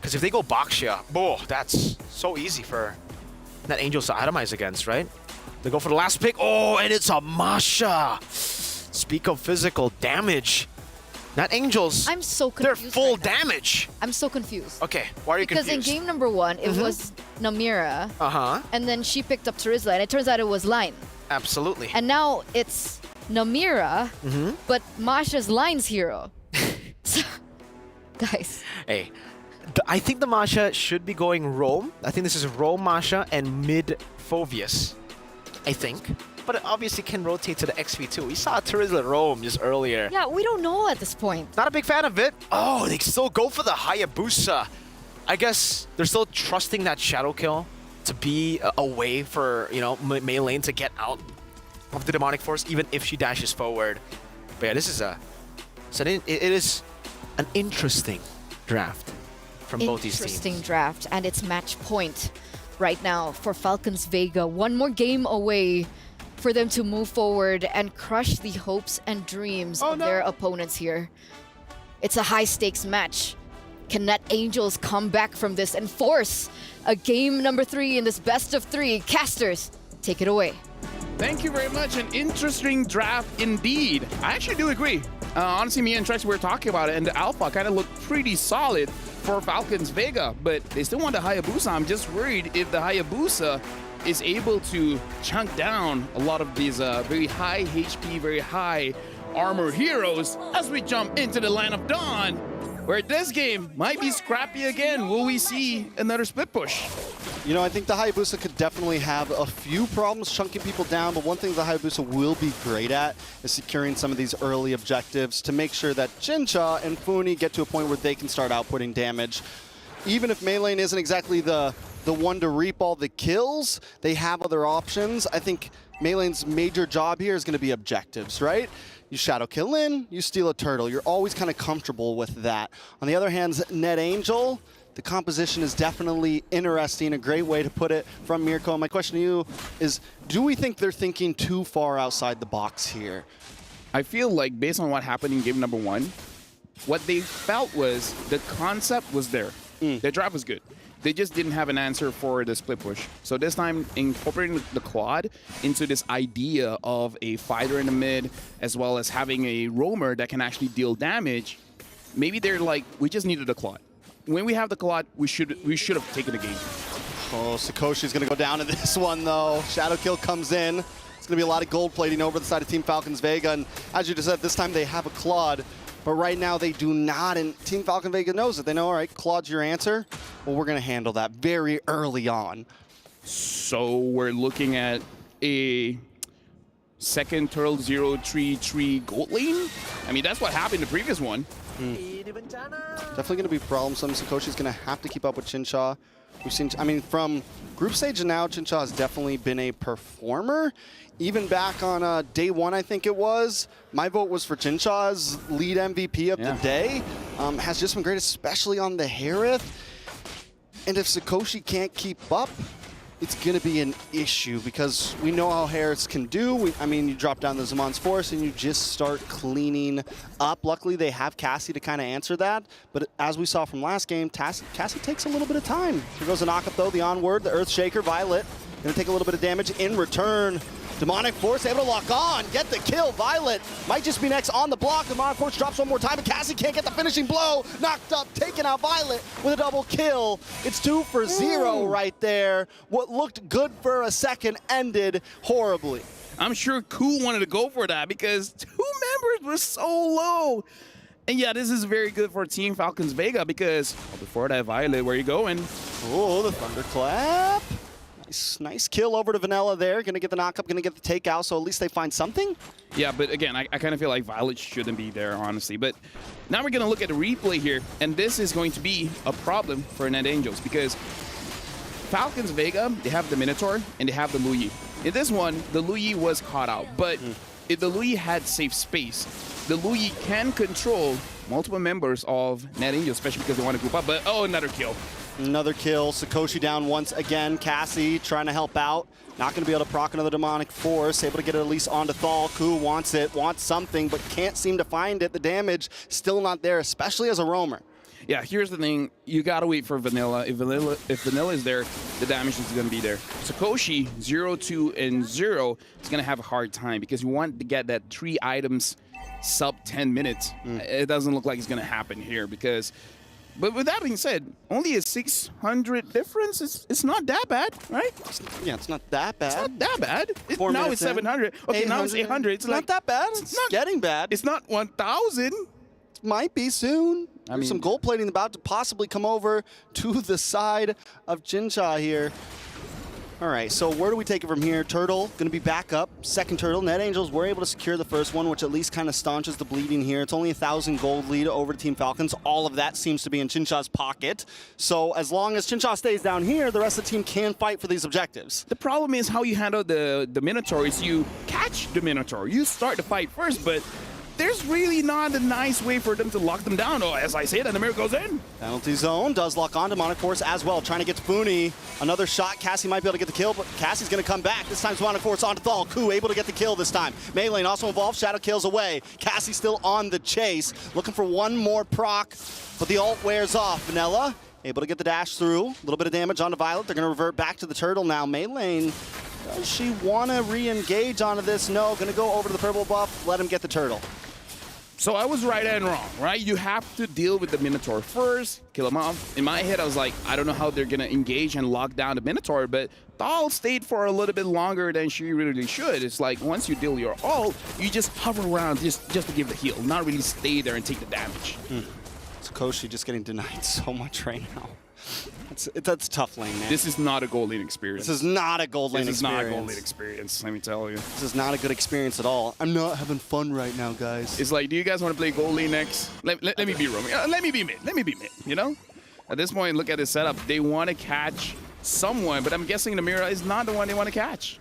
[SPEAKER 18] Because if they go Baxia, that's so easy for Net Angels to atomize against, right? They go for the last pick. Oh, and it's a Masha. Speak of physical damage. Net Angels,
[SPEAKER 12] I'm so confused.
[SPEAKER 18] They're full damage.
[SPEAKER 12] I'm so confused.
[SPEAKER 18] Okay, why are you confused?
[SPEAKER 12] Because in game number 1, it was Namira. And then she picked up Terizla, and it turns out it was Line.
[SPEAKER 18] Absolutely.
[SPEAKER 12] And now it's Namira, but Masha's Line's hero. So, guys.
[SPEAKER 18] Hey, I think the Masha should be going Roam. I think this is Roam Masha and mid Phoveus. I think. But it obviously can rotate to the XP2. We saw Terizla roam just earlier.
[SPEAKER 12] Yeah, we don't know at this point.
[SPEAKER 18] Not a big fan of it. Oh, they still go for the Hayabusa. I guess they're still trusting that Shadow Kill to be a way for, you know, Mei Lane to get out of the Demonic Force, even if she dashes forward. But yeah, this is it is an interesting draft from both these teams.
[SPEAKER 12] Interesting draft, and it's match point right now for Falcons Vega. One more game away for them to move forward and crush the hopes and dreams of their opponents here. It's a high-stakes match. Can Net Angels come back from this and force a game number 3 in this best of 3? Casters, take it away.
[SPEAKER 8] Thank you very much. An interesting draft indeed. I actually do agree. Honestly, me and Trex were talking about it, and the Alpha kind of looked pretty solid for Falcons Vega, but they still want the Hayabusa. I'm just worried if the Hayabusa is able to chunk down a lot of these very high HP, very high armor heroes as we jump into the Land of Dawn, where this game might be scrappy again. Will we see another split push?
[SPEAKER 15] You know, I think the Hayabusa could definitely have a few problems chunking people down, but one thing the Hayabusa will be great at is securing some of these early objectives to make sure that Jincha and Funi get to a point where they can start outputting damage. Even if Meilane isn't exactly the one to reap all the kills, they have other options. I think Meilane's major job here is going to be objectives, right? You shadow kill in, you steal a turtle. You're always kind of comfortable with that. On the other hand, NetAngel, the composition is definitely interesting, a great way to put it from Mirko. My question to you is, do we think they're thinking too far outside the box here?
[SPEAKER 8] I feel like based on what happened in game number 1, what they felt was the concept was there. Their drive was good. They just didn't have an answer for the split push. So this time, incorporating the Claude into this idea of a fighter in the mid, as well as having a roamer that can actually deal damage, maybe they're like, we just needed a Claude. When we have the Claude, we should have taken the game.
[SPEAKER 15] Oh, Sakoshi's going to go down in this one, though. Shadow kill comes in. It's going to be a lot of gold plating over the side of Team Falcons Vega. And as you just said, this time they have a Claude. But right now they do not, and Team Falcon Vega knows it. They know, all right, Claude's your answer. Well, we're going to handle that very early on.
[SPEAKER 8] So we're looking at a second Turtle 0-3-3 gold lane? I mean, that's what happened in the previous one.
[SPEAKER 15] Definitely going to be problems. Sakoshi's going to have to keep up with Chinsha. We've seen, I mean, from group stage and now, Chinsha has definitely been a performer. Even back on day 1, I think it was, my vote was for Chinsha's lead MVP of the day. Has just been great, especially on the Harith. And if Sakoshi can't keep up, it's going to be an issue because we know how Harris can do. I mean, you drop down the Zamon's Force and you just start cleaning up. Luckily, they have Cassie to kind of answer that. But as we saw from last game, Cassie takes a little bit of time. Here goes the knockup, though. The onward, the Earthshaker, Violet. Going to take a little bit of damage in return. Demonic Force able to lock on, get the kill. Violet might just be next on the block. Demonic Force drops one more time, and Cassie can't get the finishing blow. Knocked up, taking out Violet with a double kill. It's 2 for 0 right there. What looked good for a second ended horribly.
[SPEAKER 8] I'm sure Cool wanted to go for that because 2 members were so low. And yeah, this is very good for Team Falcons Vega because before that, Violet, where are you going?
[SPEAKER 15] Oh, the Thunderclap. Nice kill over to Vanilla there. Going to get the knockup, going to get the takeout, so at least they find something.
[SPEAKER 8] Yeah, but again, I kind of feel like Violet shouldn't be there, honestly. But now we're going to look at the replay here, and this is going to be a problem for NetAngels because Falcons Vega, they have the Minotaur, and they have the Luyi. In this one, the Luyi was caught out, but if the Luyi had safe space, the Luyi can control multiple members of NetAngels, especially because they want to group up. But, oh, another kill.
[SPEAKER 15] Another kill. Sakoshi down once again. Cassie trying to help out. Not going to be able to proc another Demonic Force. Able to get it at least onto Thal. Ku wants it, wants something, but can't seem to find it. The damage still not there, especially as a roamer.
[SPEAKER 8] Yeah, here's the thing. You got to wait for Vanilla. If Vanilla is there, the damage is going to be there. Sakoshi, 0-2 and 0 is going to have a hard time because you want to get that 3 items sub 10 minutes. It doesn't look like it's going to happen here because... But with that being said, only a 600 difference. It's not that bad, right?
[SPEAKER 15] Yeah, it's not that bad.
[SPEAKER 8] It's not that bad. Now it's 700. Okay, now it's 800. It's
[SPEAKER 15] not that bad. It's not getting bad.
[SPEAKER 8] It's not 1,000.
[SPEAKER 15] Might be soon. There's some gold plating about to possibly come over to the side of Jincha here. All right, so where do we take it from here? Turtle going to be back up. Second Turtle. NetAngels were able to secure the first one, which at least kind of staunches the bleeding here. It's only 1,000 gold lead over to Team Falcons. All of that seems to be in Chincha's pocket. So as long as Chincha stays down here, the rest of the team can fight for these objectives.
[SPEAKER 8] The problem is how you handle the Minotaur is you catch the Minotaur. You start the fight first, but there's really not a nice way for them to lock them down. Oh, as I say that, the mirror goes in.
[SPEAKER 15] Penalty zone does lock on Demonic Force as well, trying to get to Funi. Another shot. Cassie might be able to get the kill, but Cassie's going to come back. This time Demonic Force onto Thal. Ku able to get the kill this time. Meilane also involved. Shadow kills away. Cassie still on the chase. Looking for one more proc, but the ult wears off. Vanilla able to get the dash through. A little bit of damage onto Violet. They're going to revert back to the Turtle now. Meilane, does she want to re-engage onto this? No, going to go over to the purple buff. Let him get the Turtle.
[SPEAKER 8] So I was right and wrong, right? You have to deal with the Minotaur first, kill him off. In my head, I was like, I don't know how they're going to engage and lock down the Minotaur, but Thal stayed for a little bit longer than she really should. It's like once you deal your ult, you just hover around just to give the heal, not really stay there and take the damage.
[SPEAKER 15] Koshi just getting denied so much right now. That's tough lane, man.
[SPEAKER 8] This is not a gold lane experience.
[SPEAKER 15] This is not a gold lane experience.
[SPEAKER 8] This is not a gold lane experience, let me tell you.
[SPEAKER 15] This is not a good experience at all. I'm not having fun right now, guys.
[SPEAKER 8] It's like, do you guys want to play gold lane next? Let me be roaming. Let me be mid. Let me be mid, you know? At this point, look at the setup. They want to catch someone, but I'm guessing Namira is not the one they want to catch.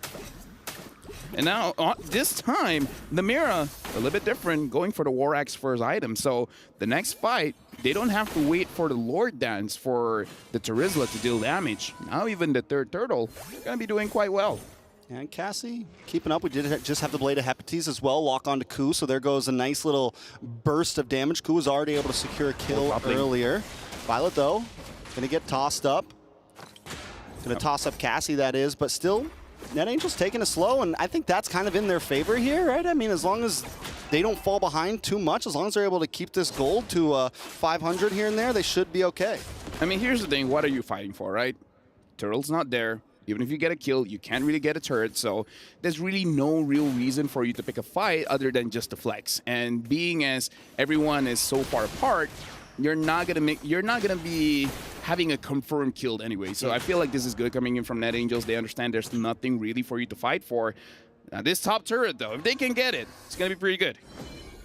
[SPEAKER 8] And now, this time, Namira, a little bit different, going for the War Axe first item. So the next fight, they don't have to wait for the Lord Dance for the Terizla to deal damage. Now even the third turtle is going to be doing quite well.
[SPEAKER 15] And Cassie keeping up. We did just have the Blade of Hepates as well, lock onto Ku, so there goes a nice little burst of damage. Ku was already able to secure a kill earlier. Violet, though, going to get tossed up. Going to toss up Cassie, that is, but still, NetAngel's taking it slow, and I think that's kind of in their favor here, right? I mean, as long as they don't fall behind too much, as long as they're able to keep this gold to 500 here and there, they should be okay.
[SPEAKER 8] I mean, here's the thing. What are you fighting for, right? Turtle's not there. Even if you get a kill, you can't really get a turret, so there's really no real reason for you to pick a fight other than just to flex. And being as everyone is so far apart, you're not gonna be having a confirmed kill anyway. So I feel like this is good coming in from NetAngels. They understand there's nothing really for you to fight for. Now this top turret though, if they can get it, it's gonna be pretty good.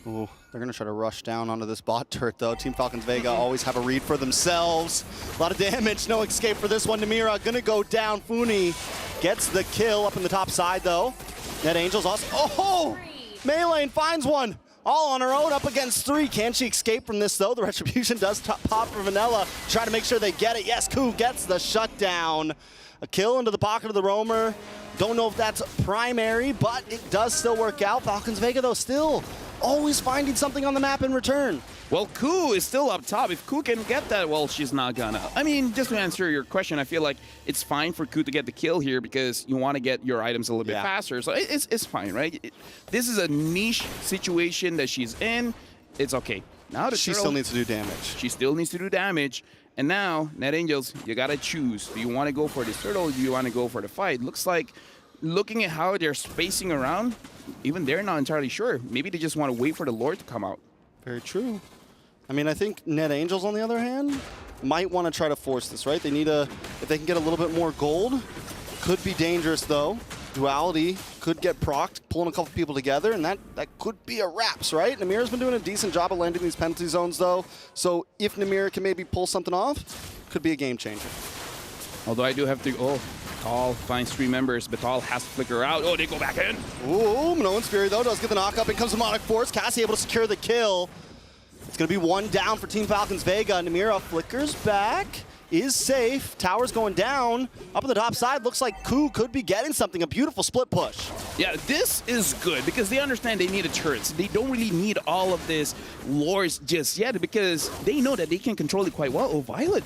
[SPEAKER 15] Ooh, they're gonna try to rush down onto this bot turret though. Team Falcons Vega always have a read for themselves. A lot of damage, no escape for this one. Namira gonna go down. Funi gets the kill up in the top side though. NetAngels also, oh! Melee finds one. All on her own, up against 3. Can she escape from this, though? The Retribution does pop for Vanilla. Try to make sure they get it. Yes, Ku gets the shutdown. A kill into the pocket of the Roamer. Don't know if that's primary, but it does still work out. Falcons Vega, though, still always finding something on the map in return.
[SPEAKER 8] Well, Ku is still up top. If Ku can get that, well, she's not gonna. I mean, just to answer your question, I feel like it's fine for Ku to get the kill here because you want to get your items a little bit faster. So it's fine, right? This is a niche situation that she's in. It's okay. Now
[SPEAKER 15] she still needs to do damage.
[SPEAKER 8] She still needs to do damage. And now, NetAngels, you gotta choose. Do you want to go for this turtle or do you want to go for the fight? Looks like, looking at how they're spacing around, even they're not entirely sure. Maybe they just want to wait for the Lord to come out.
[SPEAKER 15] Very true. I mean, I think NetAngels, on the other hand, might want to try to force this, right? They need if they can get a little bit more gold, could be dangerous, though. Duality could get procced, pulling a couple people together, and that could be a wraps, right? Namira's been doing a decent job of landing these penalty zones, though. So if Namira can maybe pull something off, could be a game changer.
[SPEAKER 8] Although I do have to, Batal finds 3 members. Batal has to flicker out. Oh, they go back in.
[SPEAKER 15] Ooh, Minoan's Fury, though, does get the knock-up. In comes Demonic Force. Cassie able to secure the kill. It's going to be 1 down for Team Falcons Vega. Namira flickers back, is safe. Tower's going down. Up on the top side, looks like Ku could be getting something. A beautiful split push.
[SPEAKER 8] Yeah, this is good because they understand they need a turret. They don't really need all of this lores just yet because they know that they can control it quite well. Oh, Violet,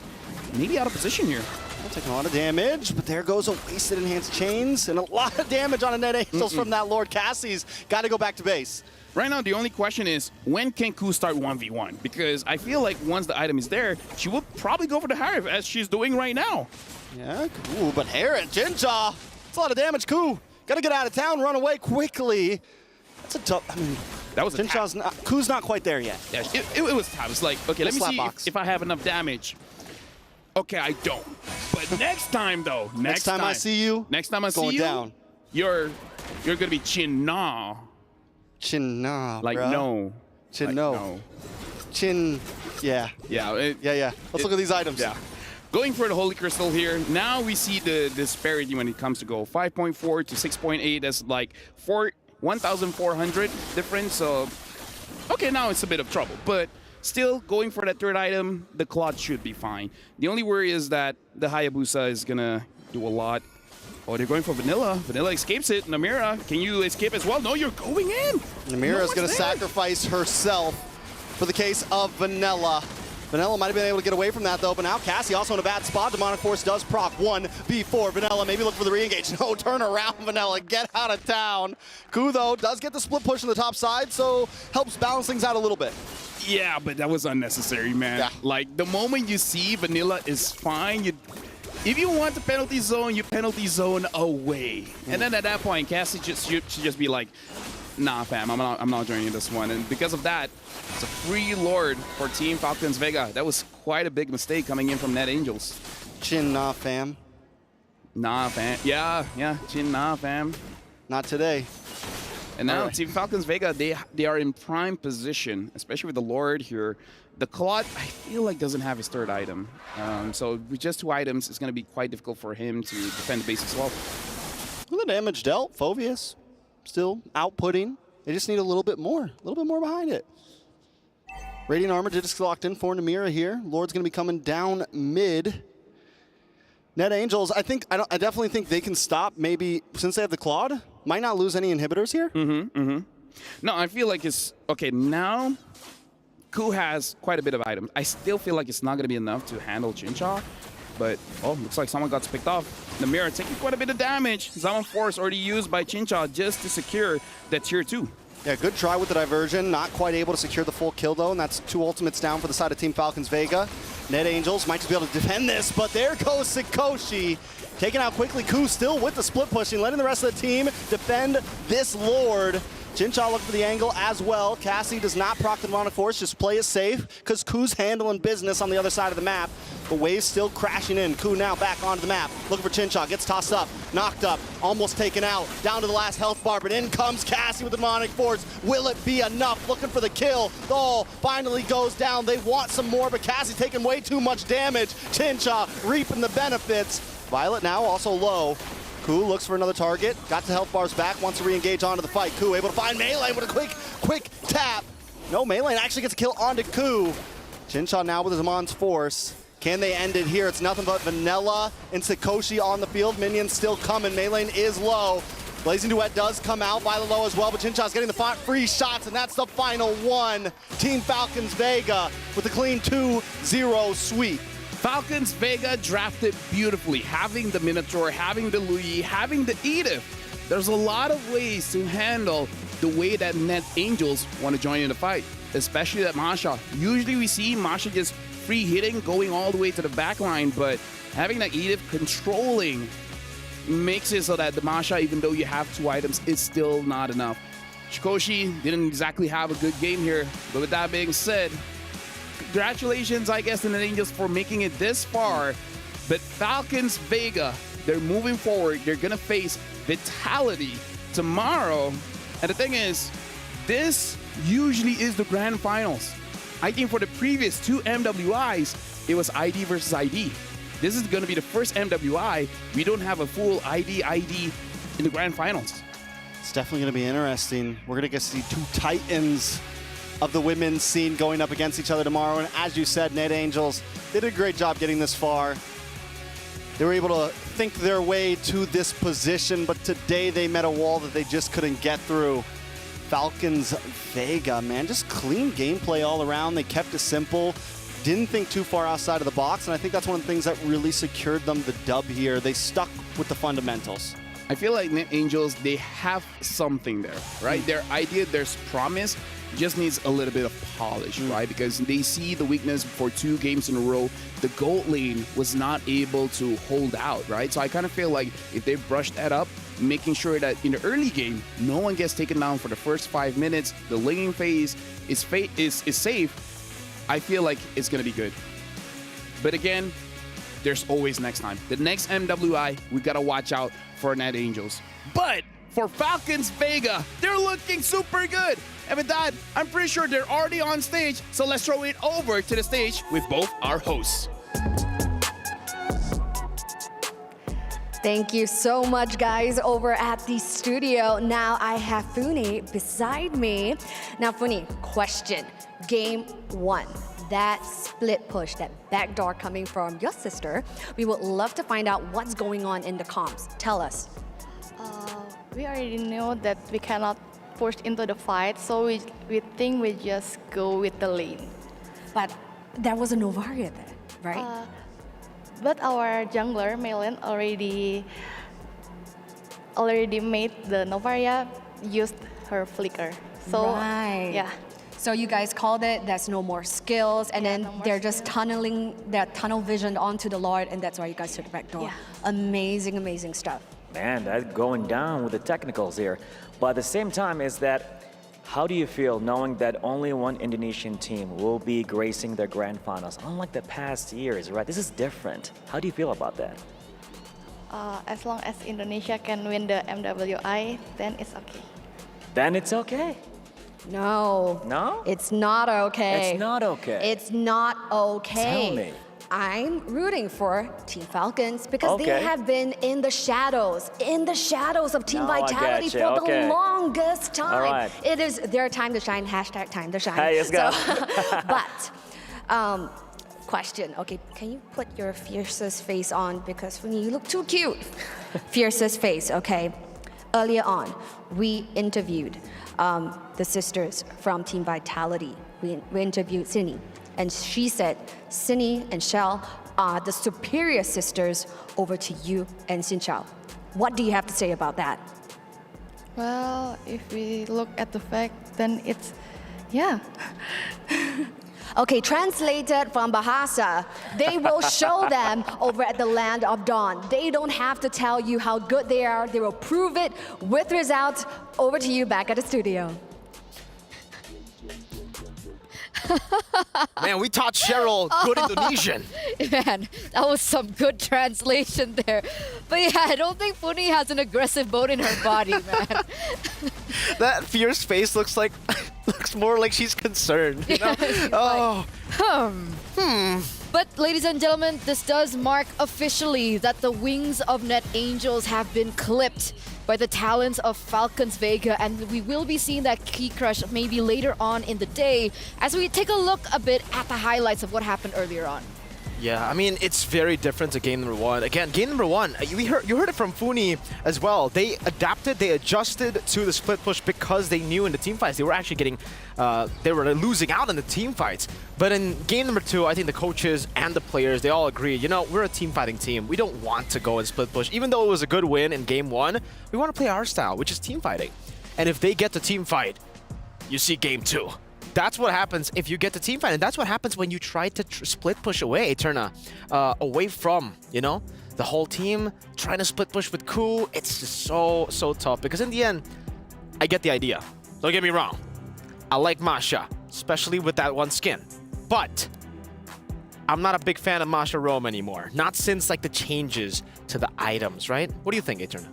[SPEAKER 8] maybe out of position here.
[SPEAKER 15] Taking a lot of damage, but there goes a wasted enhanced chains and a lot of damage on a NetAngels from that Lord. Cassie's got to go back to base.
[SPEAKER 8] Right now, the only question is, when can Ku start 1v1? Because I feel like once the item is there, she will probably go for the Harif, as she's doing right now.
[SPEAKER 15] Yeah, ooh, but Herod, Jinja, it's a lot of damage. Ku, got to get out of town, run away quickly. That's a tough, I mean,
[SPEAKER 8] that was
[SPEAKER 15] Jinja's Ku's not quite there yet.
[SPEAKER 8] Yeah, it was tough. It's like, okay, let me see if I have enough damage. Okay, I don't. But next time, though, next time
[SPEAKER 15] I see you,
[SPEAKER 8] down. You're gonna be Chin Na.
[SPEAKER 15] Chin Na,
[SPEAKER 8] like
[SPEAKER 15] bro.
[SPEAKER 8] No.
[SPEAKER 15] Chin
[SPEAKER 8] like
[SPEAKER 15] no. Chin, yeah.
[SPEAKER 8] Yeah.
[SPEAKER 15] Yeah. Let's look at these items.
[SPEAKER 8] Yeah. Going for the Holy Crystal here. Now we see the disparity when it comes to gold. 5.4 to 6.8. That's like 1,400 difference. So, okay, now it's a bit of trouble. But still, going for that third item, the Clot should be fine. The only worry is that the Hayabusa is going to do a lot. Oh, they're going for Vanilla. Vanilla escapes it. Namira, can you escape as well? No, you're going in.
[SPEAKER 15] Namira's going to sacrifice herself for the case of Vanilla. Vanilla might have been able to get away from that, though, but now Cassie also in a bad spot. Demonic Force does proc 1v4. Vanilla maybe look for the re-engage. No, turn around, Vanilla. Get out of town. Ku, though, does get the split push on the top side, so helps balance things out a little bit.
[SPEAKER 8] Yeah, but that was unnecessary, man.
[SPEAKER 15] Yeah.
[SPEAKER 8] Like, the moment you see Vanilla is fine, if you want the penalty zone, you penalty zone away. And then at that point, Cassie should just be like, nah, fam, I'm not joining this one. And because of that, it's a free Lord for Team Falcons Vega. That was quite a big mistake coming in from Net Angels.
[SPEAKER 15] Chin, nah, fam.
[SPEAKER 8] Nah, fam. Yeah, chin, nah, fam.
[SPEAKER 15] Not today.
[SPEAKER 8] And now Team Falcons Vega, they are in prime position, especially with the Lord here. The Claude, I feel like, doesn't have his third item. So with just 2 items, it's going to be quite difficult for him to defend the base as well.
[SPEAKER 15] Well, the damage dealt. Phoveus still outputting. They just need a little bit more behind it. Radiant Armor just locked in for Namira here. Lord's going to be coming down mid. Net Angels, I definitely think they can stop maybe, since they have the Claude, might not lose any inhibitors here.
[SPEAKER 8] No, I feel like it's, okay, now Ku has quite a bit of items. I still feel like it's not going to be enough to handle Chincha, but, oh, looks like someone got picked off. Namira taking quite a bit of damage. Zaman Force already used by Chincha just to secure that tier 2.
[SPEAKER 15] Yeah, good try with the diversion. Not quite able to secure the full kill, though, and that's 2 ultimates down for the side of Team Falcons Vega. Net Angels might just be able to defend this, but there goes Sikoshi. Taken out quickly. Ku still with the split pushing, letting the rest of the team defend this Lord. Chincha looking for the angle as well. Cassie does not proc the Demonic Force, just play it safe, because Ku's handling business on the other side of the map. But Wave's still crashing in. Ku now back onto the map, looking for Chincha, gets tossed up, knocked up, almost taken out, down to the last health bar, but in comes Cassie with the Demonic Force. Will it be enough? Looking for the kill. The all finally goes down. They want some more, but Cassie taking way too much damage. Chincha reaping the benefits. Violet now also low. Ku looks for another target, got the health bars back, wants to re-engage onto the fight. Ku able to find Melee with a quick tap. No, Melee actually gets a kill onto Ku. Chincha now with his Zaman's Force. Can they end it here? It's nothing but Vanilla and Sikoshi on the field. Minions still coming. Melee is low. Blazing Duet does come out. Violet low as well, but Chincha's getting the free shots, and that's the final one. Team Falcons Vega with a clean 2-0 sweep.
[SPEAKER 8] Falcons Vega drafted beautifully, having the Minotaur, having the Lui, having the Edith. There's a lot of ways to handle the way that Net Angels want to join in the fight, especially that Masha. Usually we see Masha just free hitting, going all the way to the back line, but having that Edith controlling makes it so that the Masha, even though you have 2 items, is still not enough. Sikoshi didn't exactly have a good game here, but with that being said, congratulations, I guess, to the Angels for making it this far. But Falcons Vega, they're moving forward. They're going to face Vitality tomorrow. And the thing is, this usually is the grand finals. I think for the previous 2 MWIs, it was ID versus ID. This is going to be the first MWI. We don't have a full ID in the grand finals.
[SPEAKER 15] It's definitely going to be interesting. We're going to get to see 2 titans of the women's scene going up against each other tomorrow. And as you said, Net Angels did a great job getting this far. They were able to think their way to this position, but today they met a wall that they just couldn't get through. Falcons Vega, man, just clean gameplay all around. They kept it simple, didn't think too far outside of the box, and I think that's one of the things that really secured them the dub here. They stuck with the fundamentals.
[SPEAKER 8] I feel like Net Angels, they have something there, right? Their idea, their promise, just needs a little bit of polish, right? Because they see the weakness for 2 games in a row. The gold lane was not able to hold out, right? So I kind of feel like if they brush that up, making sure that in the early game, no one gets taken down for the first 5 minutes, the laning phase is safe, I feel like it's going to be good. But again, there's always next time. The next MWI, we got to watch out for Net Angels. But for Falcons Vega, they're looking super good. And with that, I'm pretty sure they're already on stage, so let's throw it over to the stage with both our hosts.
[SPEAKER 13] Thank you so much, guys, over at the studio. Now I have Funi beside me. Now, Funi, question. Game 1, that split push, that backdoor coming from your sister. We would love to find out what's going on in the comms. Tell us.
[SPEAKER 20] We already know that we cannot push into the fight, so we think we just go with the lane.
[SPEAKER 13] But There was a Novaria there, right?
[SPEAKER 20] But our jungler, Melin, already made the Novaria, used her flicker. So,
[SPEAKER 13] right.
[SPEAKER 20] yeah.
[SPEAKER 13] So you guys called it, there's no more skills, and then they're just tunneling their tunnel vision onto the Lord, and that's why you guys took the back door.
[SPEAKER 20] Yeah.
[SPEAKER 13] Amazing, amazing stuff.
[SPEAKER 14] Man, that's going down with the technicals here. But at the same time is that, how do you feel knowing that only one Indonesian team will be gracing their grand finals, unlike the past years, right? This is different. How do you feel about that?
[SPEAKER 20] As long as Indonesia can win the MWI, then it's okay.
[SPEAKER 14] Then it's okay.
[SPEAKER 13] No.
[SPEAKER 14] No?
[SPEAKER 13] It's not okay.
[SPEAKER 14] It's not okay.
[SPEAKER 13] It's not okay.
[SPEAKER 14] Tell me.
[SPEAKER 13] I'm rooting for Team Falcons because they
[SPEAKER 14] Okay.
[SPEAKER 13] have been in the shadows of Team
[SPEAKER 14] No, I
[SPEAKER 13] Vitality
[SPEAKER 14] get you.
[SPEAKER 13] for
[SPEAKER 14] Okay.
[SPEAKER 13] the longest time.
[SPEAKER 14] All right.
[SPEAKER 13] It is their time to shine, hashtag time to shine.
[SPEAKER 14] Hey, let's go.
[SPEAKER 13] But, question, okay, can you put your fiercest face on because for me you look too cute. Fiercest face, okay. Earlier on, we interviewed the sisters from Team Vitality. We interviewed Cindy, and she said Cindy and Shell are the superior sisters over to you and Xin Chao. What do you have to say about that?
[SPEAKER 20] Well, if we look at the fact, then it's, yeah.
[SPEAKER 13] Okay, translated from Bahasa, they will show them over at the Land of Dawn. They don't have to tell you how good they are. They will prove it with results. Over to you back at the studio.
[SPEAKER 18] Man, we taught Cheryl good Indonesian.
[SPEAKER 12] Man, that was some good translation there. But yeah, I don't think Funi has an aggressive bone in her body, man.
[SPEAKER 18] That fierce face looks more like she's concerned. You know?
[SPEAKER 12] But ladies and gentlemen, this does mark officially that the wings of Net Angels have been clipped by the talents of Falcons Vega, and we will be seeing that key crush maybe later on in the day as we take a look a bit at the highlights of what happened earlier on.
[SPEAKER 18] Yeah, I mean, it's very different to game number one. Again, game number one, you heard it from Funi as well. They adapted, they adjusted to the split push because they knew in the team fights they were actually getting, they were losing out in the team fights. But in game number two, I think the coaches and the players, they all agree, you know, we're a team fighting team. We don't want to go and split push. Even though it was a good win in game one, we want to play our style, which is team fighting. And if they get the team fight, you see game two. That's what happens if you get the team fight, and that's what happens when you try to split push away, Eterna, away from, you know, the whole team, trying to split push with Ku. It's just so tough, because in the end, I get the idea. Don't get me wrong. I like Masha, especially with that one skin, but I'm not a big fan of Masha Rome anymore. Not since like the changes to the items, right? What do you think, Eterna?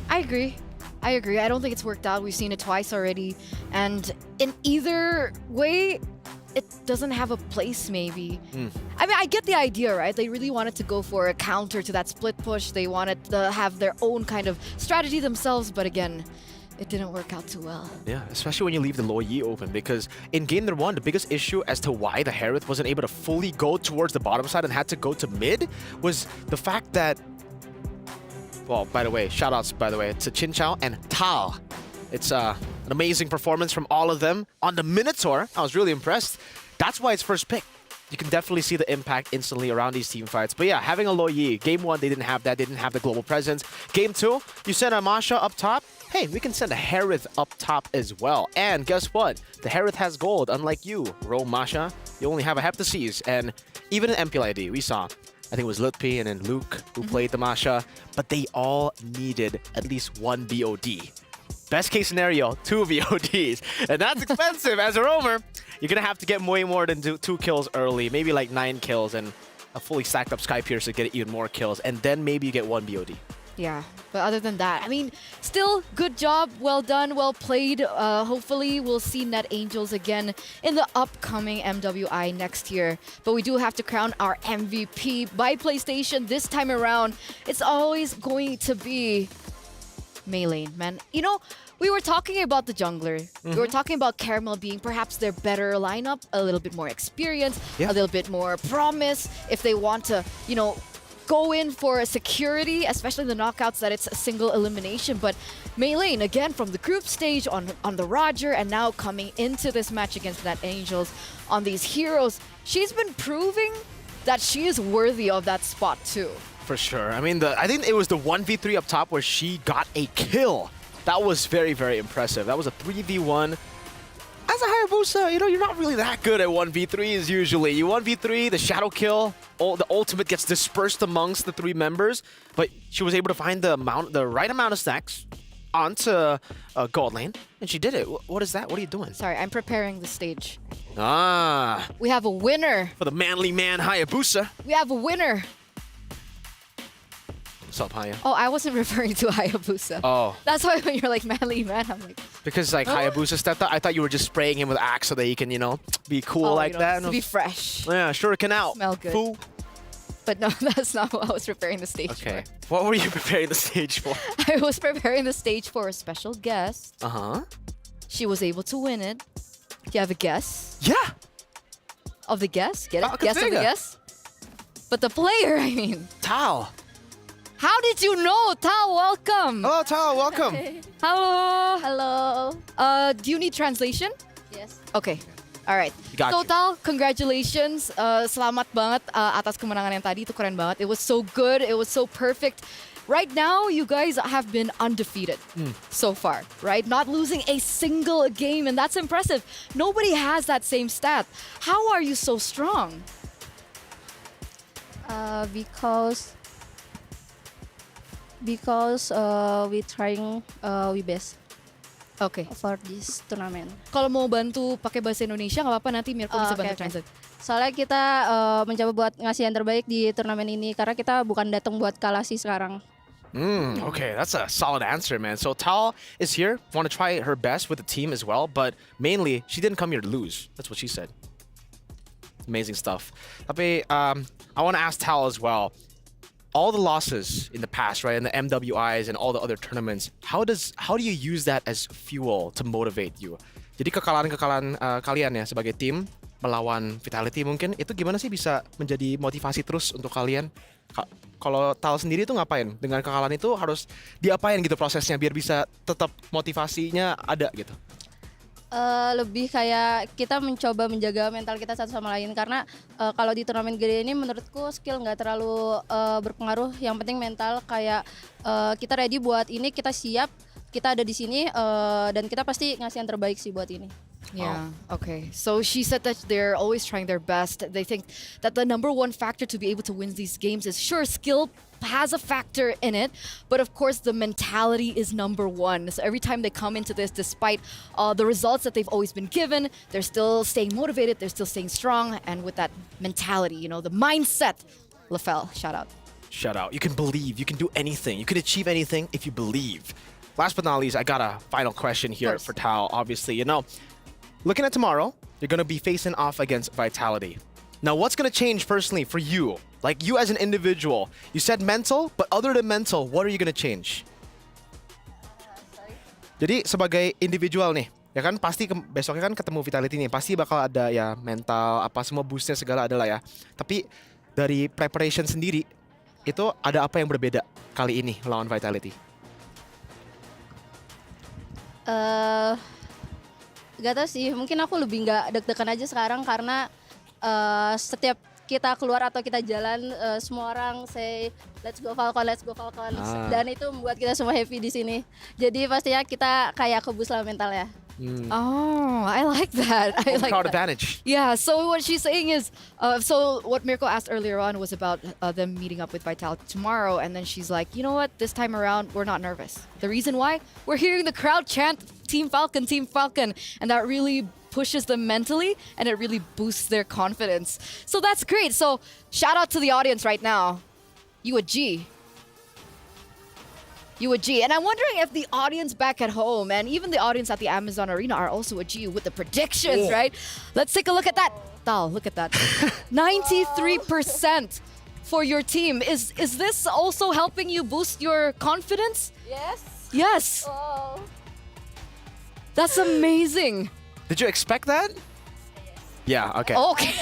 [SPEAKER 12] I agree. I don't think it's worked out. We've seen it twice already. And in either way, it doesn't have a place, maybe. I mean, I get the idea, right? They really wanted to go for a counter to that split push. They wanted to have their own kind of strategy themselves. But again, it didn't work out too well.
[SPEAKER 18] Yeah, especially when you leave the Lo Yi open, because in game number one, the biggest issue as to why the Harith wasn't able to fully go towards the bottom side and had to go to mid was the fact that, well, by the way, shoutouts, by the way, to Chin Chao and Tal. It's an amazing performance from all of them. On the Minotaur, I was really impressed. That's why it's first pick. You can definitely see the impact instantly around these team fights. But yeah, having a Lo Yi, game one, they didn't have that. They didn't have the global presence. Game two, you send a Masha up top. Hey, we can send a Harith up top as well. And guess what? The Harith has gold, unlike you, Ro Masha. You only have a Heptases. And even in MPLID, we saw, I think it was Lutpi and then Luke who played the Masha, but they all needed at least one BOD. Best case scenario, 2 VODs. And that's expensive. As a roamer, you're going to have to get way more than two kills early, maybe like 9 kills and a fully stacked up Sky Pierce to get even more kills, and then maybe you get 1 BOD.
[SPEAKER 12] Yeah, but other than that, I mean, still, good job, well done, well played. Hopefully, we'll see Net Angels again in the upcoming MWI next year. But we do have to crown our MVP by PlayStation this time around. It's always going to be Melee, man. You know, we were talking about the jungler. We were talking about Caramel being perhaps their better lineup, a little bit more experience, a little bit more promise if they want to, you know, go in for a security, especially the knockouts that it's a single elimination. But Melee, again, from the group stage on the Roger, and now coming into this match against Net Angels on these heroes, she's been proving that she is worthy of that spot too.
[SPEAKER 18] For sure. I mean, I think it was the 1v3 up top where she got a kill. That was very, very impressive. That was a 3v1. As a Hayabusa, you know, you're not really that good at 1v3s usually. You 1v3, the shadow kill, the ultimate gets dispersed amongst the 3 members, but she was able to find the right amount of stacks onto gold lane, and she did it. What is that? What are you doing?
[SPEAKER 12] Sorry, I'm preparing the stage.
[SPEAKER 18] Ah.
[SPEAKER 12] We have a winner.
[SPEAKER 18] For the manly man, Hayabusa.
[SPEAKER 12] We have a winner.
[SPEAKER 18] What's up, Haya?
[SPEAKER 12] Oh, I wasn't referring to Hayabusa.
[SPEAKER 18] Oh.
[SPEAKER 12] That's why when you're like manly man, I'm like...
[SPEAKER 18] Because like Hayabusa stepped up, I thought you were just spraying him with Axe so that he can, you know, be cool like that.
[SPEAKER 12] To be fresh.
[SPEAKER 18] Yeah, shuriken out.
[SPEAKER 12] Smell good.
[SPEAKER 18] Fool.
[SPEAKER 12] But no, that's not what I was preparing the stage
[SPEAKER 18] for. What were you preparing the stage for?
[SPEAKER 12] I was preparing the stage for a special guest.
[SPEAKER 18] Uh-huh.
[SPEAKER 12] She was able to win it. Do you have a guess?
[SPEAKER 18] Yeah.
[SPEAKER 12] Of the guest? Get it?
[SPEAKER 18] I'll
[SPEAKER 12] Guess of the
[SPEAKER 18] consider.
[SPEAKER 12] guest? But the player, I mean.
[SPEAKER 18] Tao.
[SPEAKER 12] How did you know? Tao, welcome.
[SPEAKER 18] Hello, Tao, welcome.
[SPEAKER 12] Hello.
[SPEAKER 19] Hello.
[SPEAKER 12] Do you need translation?
[SPEAKER 19] Yes.
[SPEAKER 12] Okay. All right.
[SPEAKER 18] Got
[SPEAKER 12] So
[SPEAKER 18] you.
[SPEAKER 12] Tal, congratulations. Selamat banget atas kemenangan yang tadi. Itu keren banget. It was so good. It was so perfect. Right now, you guys have been undefeated so far, right? Not losing a single game, and that's impressive. Nobody has that same stat. How are you so strong?
[SPEAKER 19] Because we trying we best.
[SPEAKER 12] Okay.
[SPEAKER 19] For this tournament.
[SPEAKER 12] Kalau mau bantu pakai bahasa Indonesia nggak apa-apa, nanti Mirko bisa bantu translate.
[SPEAKER 19] Soalnya kita mencoba buat ngasih yang terbaik di turnamen ini karena kita bukan datang buat kalah sih sekarang.
[SPEAKER 18] Okay, that's a solid answer, man. So Tao is here, want to try her best with the team as well, but mainly she didn't come here to lose. That's what she said. Amazing stuff. Tapi I want to ask Tao as well. All the losses in the past, right, in the MWIs and all the other tournaments, how do you use that as fuel to motivate you? Jadi kekalahan-kekalahan kalian ya sebagai tim melawan Vitality mungkin itu gimana sih bisa menjadi motivasi terus untuk kalian? Kalau Tal sendiri itu ngapain? Dengan kekalahan itu harus diapain gitu prosesnya biar bisa tetap motivasinya ada gitu?
[SPEAKER 19] Lebih kayak kita mencoba menjaga mental kita satu sama lain karena kalau di turnamen gede ini menurutku skill nggak terlalu berpengaruh, yang penting mental. Kayak kita ready buat ini, kita siap, kita ada di sini dan kita pasti ngasih yang terbaik sih buat ini.
[SPEAKER 12] Yeah, okay. So she said that they're always trying their best. They think that the number one factor to be able to win these games is, sure, skill has a factor in it, but of course the mentality is number one. So every time they come into this, despite the results that they've always been given, they're still staying motivated, they're still staying strong, and with that mentality, you know, the mindset. LaFell, shout out.
[SPEAKER 18] Shout out. You can believe, you can do anything, you can achieve anything if you believe. Last but not least, I got a final question here for Tao. Obviously, you know, looking at tomorrow, you're going to be facing off against Vitality. Now, what's going to change personally for you? Like you as an individual. You said mental, but other than mental, what are you going to change? Jadi sebagai individual nih, ya kan pasti besoknya kan ketemu Vitality nih, pasti bakal ada ya mental, apa semua boostnya segala adalah ya. Tapi dari preparation sendiri, itu ada apa yang berbeda kali ini lawan Vitality?
[SPEAKER 19] Gak tau sih, mungkin aku lebih nggak deg-degan aja sekarang karena setiap kita keluar atau kita jalan semua orang say let's go Falcon, dan itu membuat kita semua happy di sini. Jadi pastinya kita kayak kebus lah mental ya.
[SPEAKER 12] Oh, I like that. I like
[SPEAKER 18] crowd
[SPEAKER 12] that.
[SPEAKER 18] advantage.
[SPEAKER 12] Yeah, so what she's saying is, so what Mirko asked earlier on was about them meeting up with Vitality tomorrow, and then she's like, you know what, this time around, we're not nervous. The reason why? We're hearing the crowd chant Team Falcon, and that really pushes them mentally, and it really boosts their confidence. So that's great. So shout out to the audience right now. You a G. You a G. And I'm wondering if the audience back at home and even the audience at the Amazon Arena are also a G with the predictions, right? Let's take a look at that. Tal, look at that. 93% for your team. Is this also helping you boost your confidence?
[SPEAKER 19] Yes.
[SPEAKER 12] Yes.
[SPEAKER 19] Oh.
[SPEAKER 12] That's amazing.
[SPEAKER 18] Did you expect that? Yeah, okay.
[SPEAKER 12] Okay.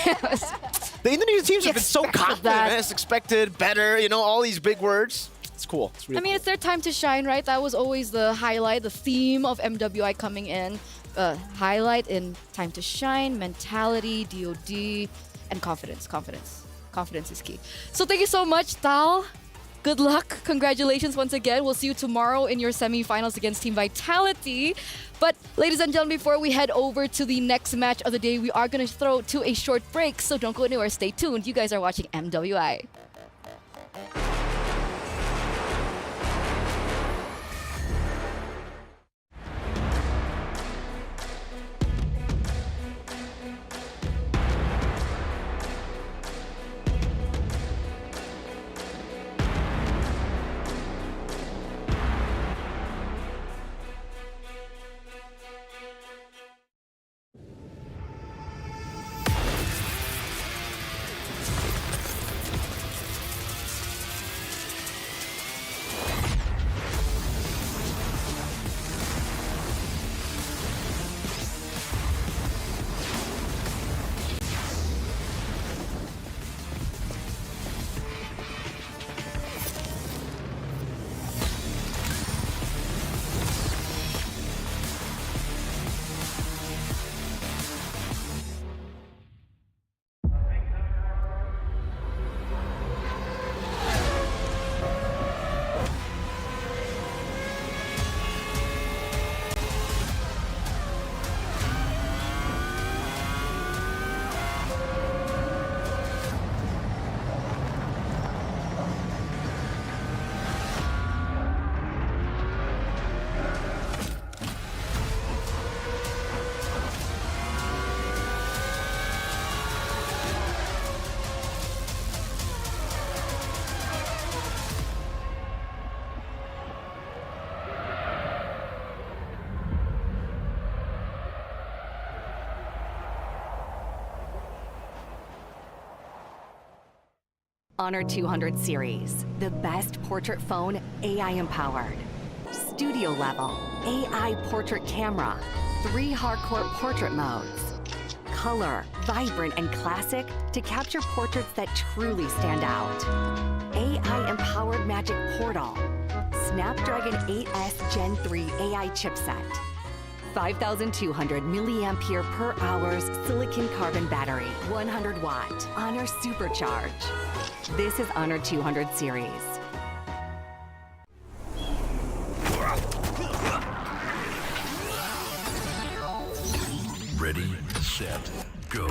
[SPEAKER 18] The Indonesian teams have been so confident.
[SPEAKER 12] that.
[SPEAKER 18] It's expected, better, you know, all these big words. It's cool. It's really
[SPEAKER 12] I mean, it's their time to shine, right? That was always the highlight, the theme of MWI coming in. Highlight in time to shine, mentality, DOD. and confidence. Confidence is key. So thank you so much, Tal. Good luck. Congratulations once again. We'll see you tomorrow in your semi-finals against Team Vitality. But ladies and gentlemen, before we head over to the next match of the day, we are going to throw to a short break. So don't go anywhere. Stay tuned. You guys are watching MWI.
[SPEAKER 5] Honor 200 series, the best portrait phone AI empowered. Studio level, AI portrait camera, 3 hardcore portrait modes. Color, vibrant and classic to capture portraits that truly stand out. AI empowered magic portal. Snapdragon 8S Gen 3 AI chipset. 5,200 milliampere per hours silicon carbon battery, 100 watt, Honor Supercharge. This is Honor 200 series.
[SPEAKER 21] Ready, set, go.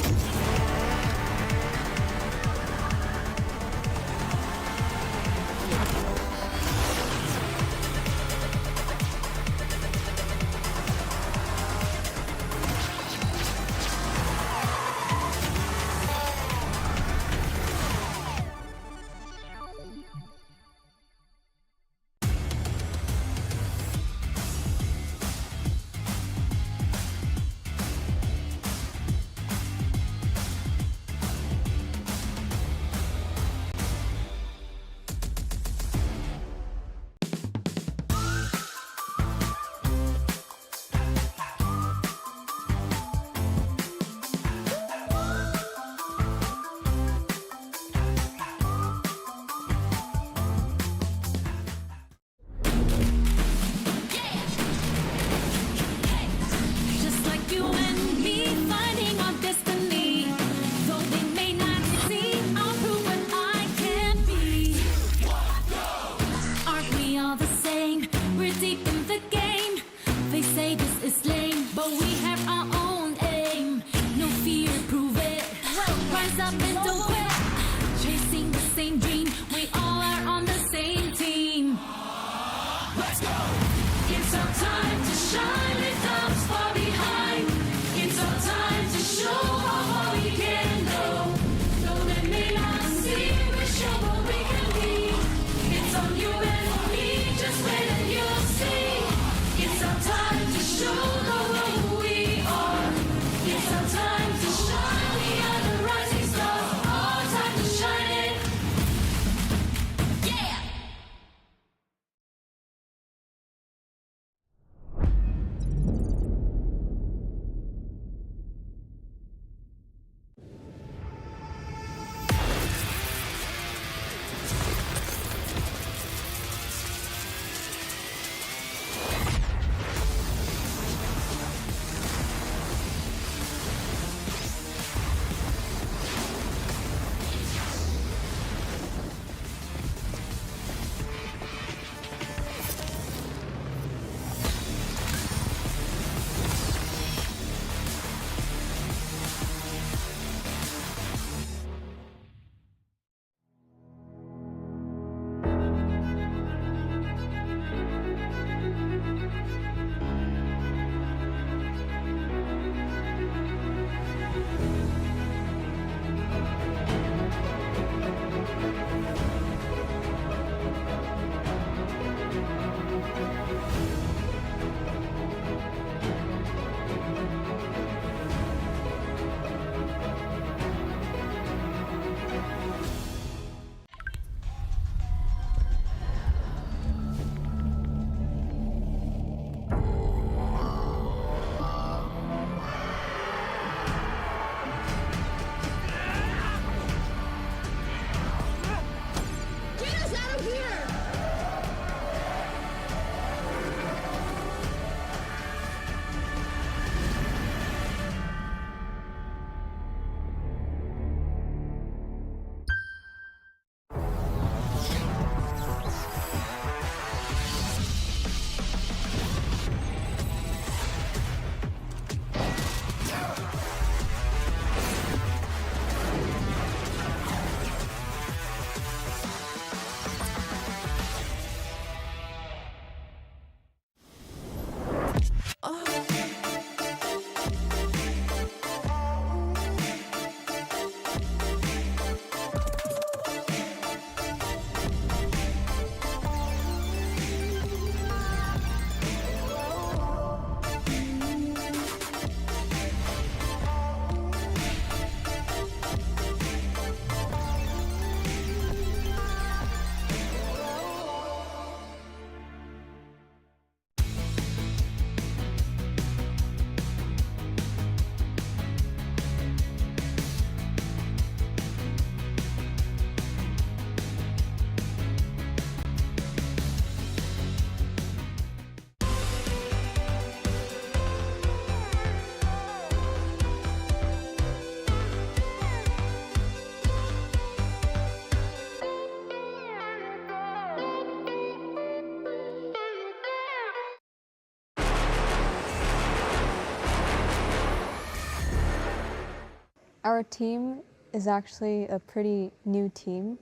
[SPEAKER 4] Our team is actually a pretty new team.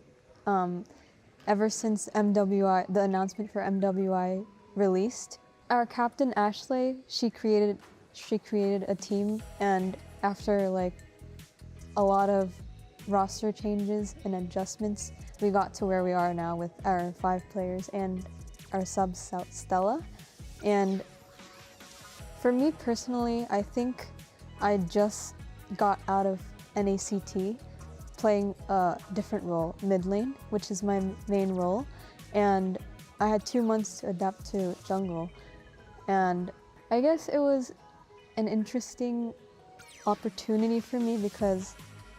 [SPEAKER 4] Ever since MWI, the announcement for MWI released, our captain Ashley, she created a team, and after like a lot of roster changes and adjustments, we got to where we are now with our 5 players and our sub Stella. And for me personally, I think I just got out of NACT playing a different role, mid lane, which is my main role, and I had 2 months to adapt to jungle. And I guess it was an interesting opportunity for me because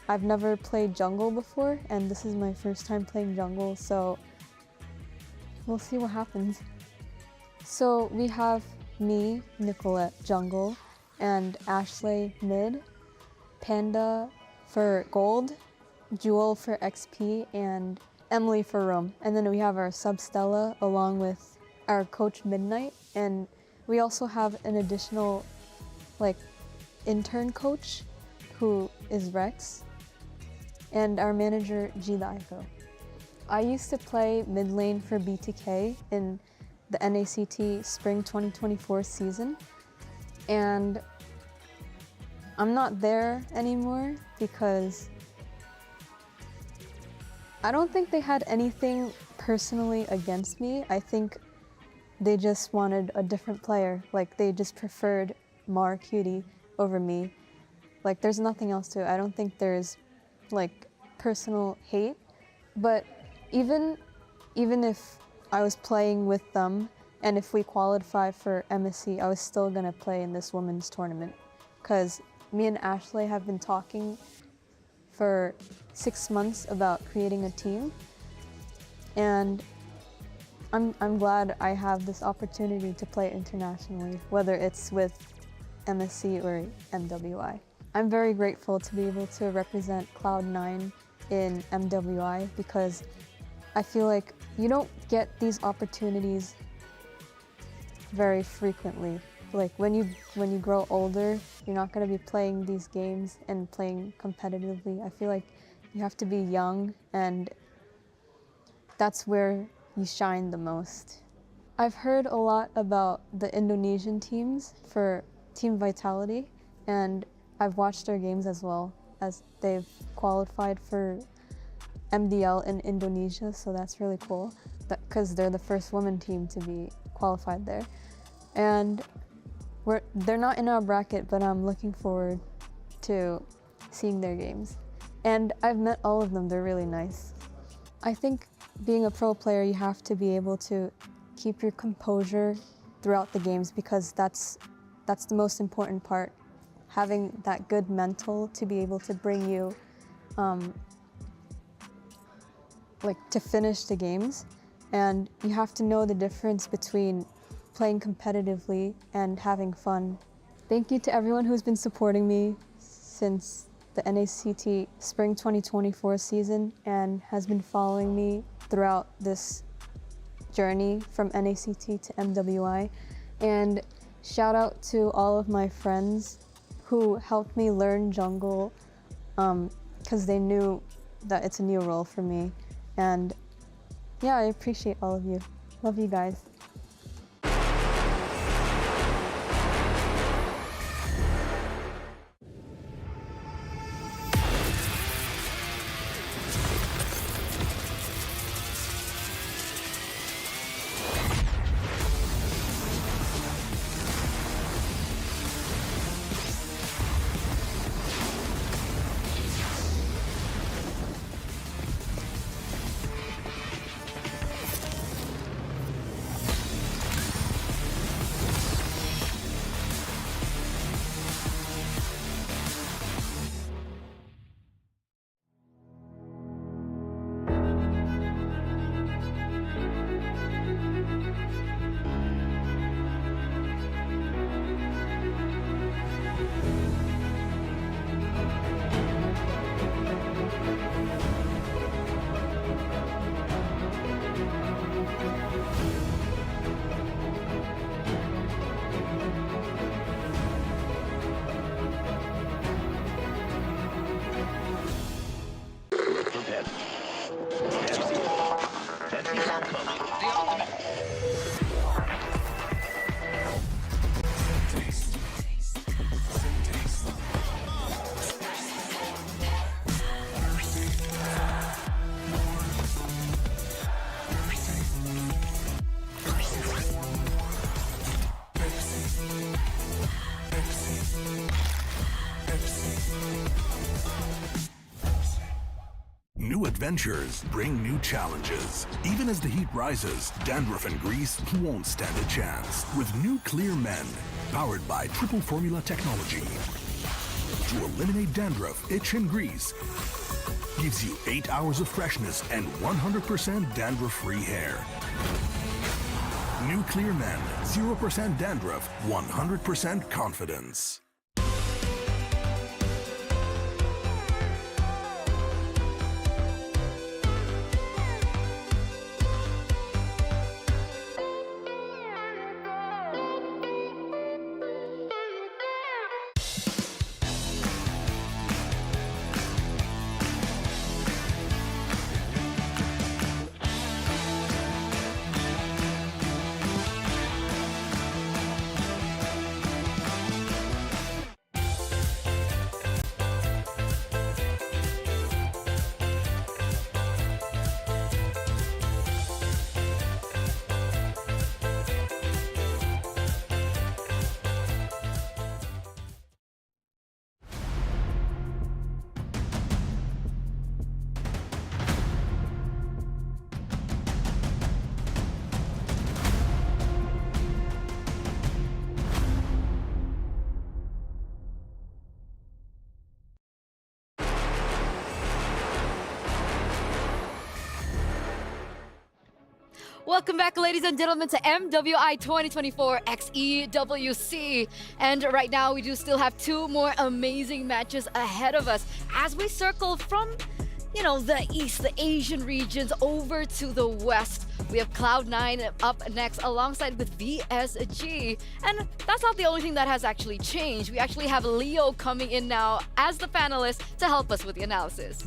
[SPEAKER 4] I've never played jungle before, and this is my first time playing jungle, so we'll see what happens. So we have me, Nicolette, jungle, and Ashley mid, Panda for gold, Jewel for XP, and Emily for roam. And then we have our sub Stella along with our coach Midnight, and we also have an additional like intern coach who is Rex, and our manager G the Ico. I used to play mid lane for BTK in the NACT Spring 2024 season, and I'm not there anymore because I don't think they had anything personally against me. I think they just wanted a different player. Like, they just preferred Mar Cutie over me. Like, there's nothing else to it. I don't think there's like personal hate. But even if I was playing with them and if we qualify for MSC, I was still gonna play in this women's tournament because me and Ashley have been talking for 6 months about creating a team, and I'm glad I have this opportunity to play internationally, whether it's with MSC or MWI. I'm very grateful to be able to represent Cloud9 in MWI because I feel like you don't get these opportunities very frequently. Like when you grow older, you're not going to be playing these games and playing competitively. I feel like you have to be young, and that's where you shine the most. I've heard a lot about the Indonesian teams for Team Vitality, and I've watched their games as well, as they've qualified for MDL in Indonesia, so that's really cool because they're the first women team to be qualified there. And they're not in our bracket, but I'm looking forward to seeing their games. And I've met all of them, they're really nice. I think being a pro player, you have to be able to keep your composure throughout the games because that's the most important part. Having that good mental to be able to bring you like to finish the games. And you have to know the difference between playing competitively and having fun. Thank you to everyone who's been supporting me since the NACT Spring 2024 season and has been following me throughout this journey from NACT to MWI. And shout out to all of my friends who helped me learn jungle because they knew that it's a new role for me. And yeah, I appreciate all of you. Love you guys.
[SPEAKER 21] adventures bring new challenges. Even as the heat rises, dandruff and grease won't stand a chance. With new Clear Men, powered by triple formula technology. To eliminate dandruff, itch, and grease, gives you 8 hours of freshness and 100% dandruff-free hair. New Clear Men, 0% dandruff, 100% confidence.
[SPEAKER 12] Welcome back, ladies and gentlemen, to MWI 2024 X EWC. And right now, we do still have 2 more amazing matches ahead of us as we circle from, the East, the Asian regions, over to the West. We have Cloud9 up next alongside with VSG. And that's not the only thing that has actually changed. We actually have Leo coming in now as the panelist to help us with the analysis.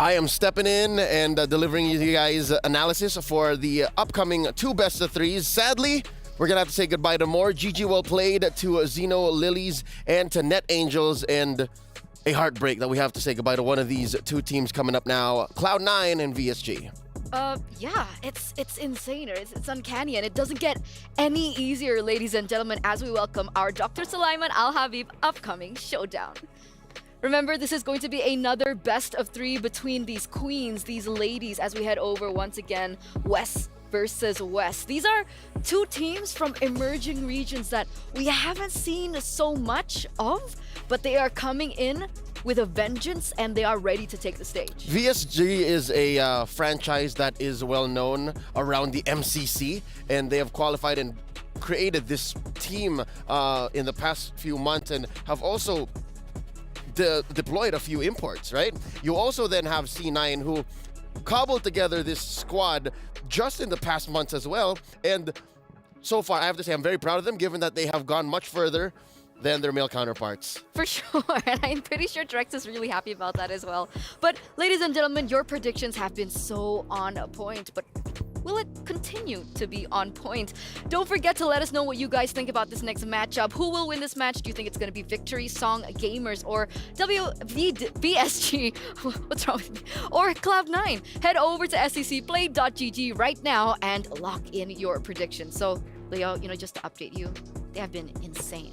[SPEAKER 3] I am stepping in and delivering you guys analysis for the upcoming 2 best-of-3s. Sadly, we're going to have to say goodbye to more. GG well played to Xeno Lilies and to Net Angels, and a heartbreak that we have to say goodbye to one of these 2 teams coming up now, Cloud9 and VSG.
[SPEAKER 12] Yeah, it's insane. It's uncanny, and it doesn't get any easier, ladies and gentlemen, as we welcome our Dr. Sulaiman Al Habib upcoming showdown. Remember, this is going to be another best of 3 between these queens, these ladies, as we head over once again, West versus West. These are 2 teams from emerging regions that we haven't seen so much of, but they are coming in with a vengeance and they are ready to take the stage.
[SPEAKER 3] VSG is a franchise that is well known around the MCC, and they have qualified and created this team in the past few months and have also deployed a few imports, right? You also then have C9, who cobbled together this squad just in the past months as well. And so far, I have to say, I'm very proud of them, given that they have gone much further than their male counterparts.
[SPEAKER 12] For sure, and I'm pretty sure Drex is really happy about that as well. But ladies and gentlemen, your predictions have been so on point, but will it continue to be on point? Don't forget to let us know what you guys think about this next matchup. Who will win this match? Do you think it's going to be Victory, Song, Gamers, or VSG? What's wrong with me? Or Cloud9? Head over to sccplay.gg right now and lock in your predictions. So, Leo, just to update you, they have been insane.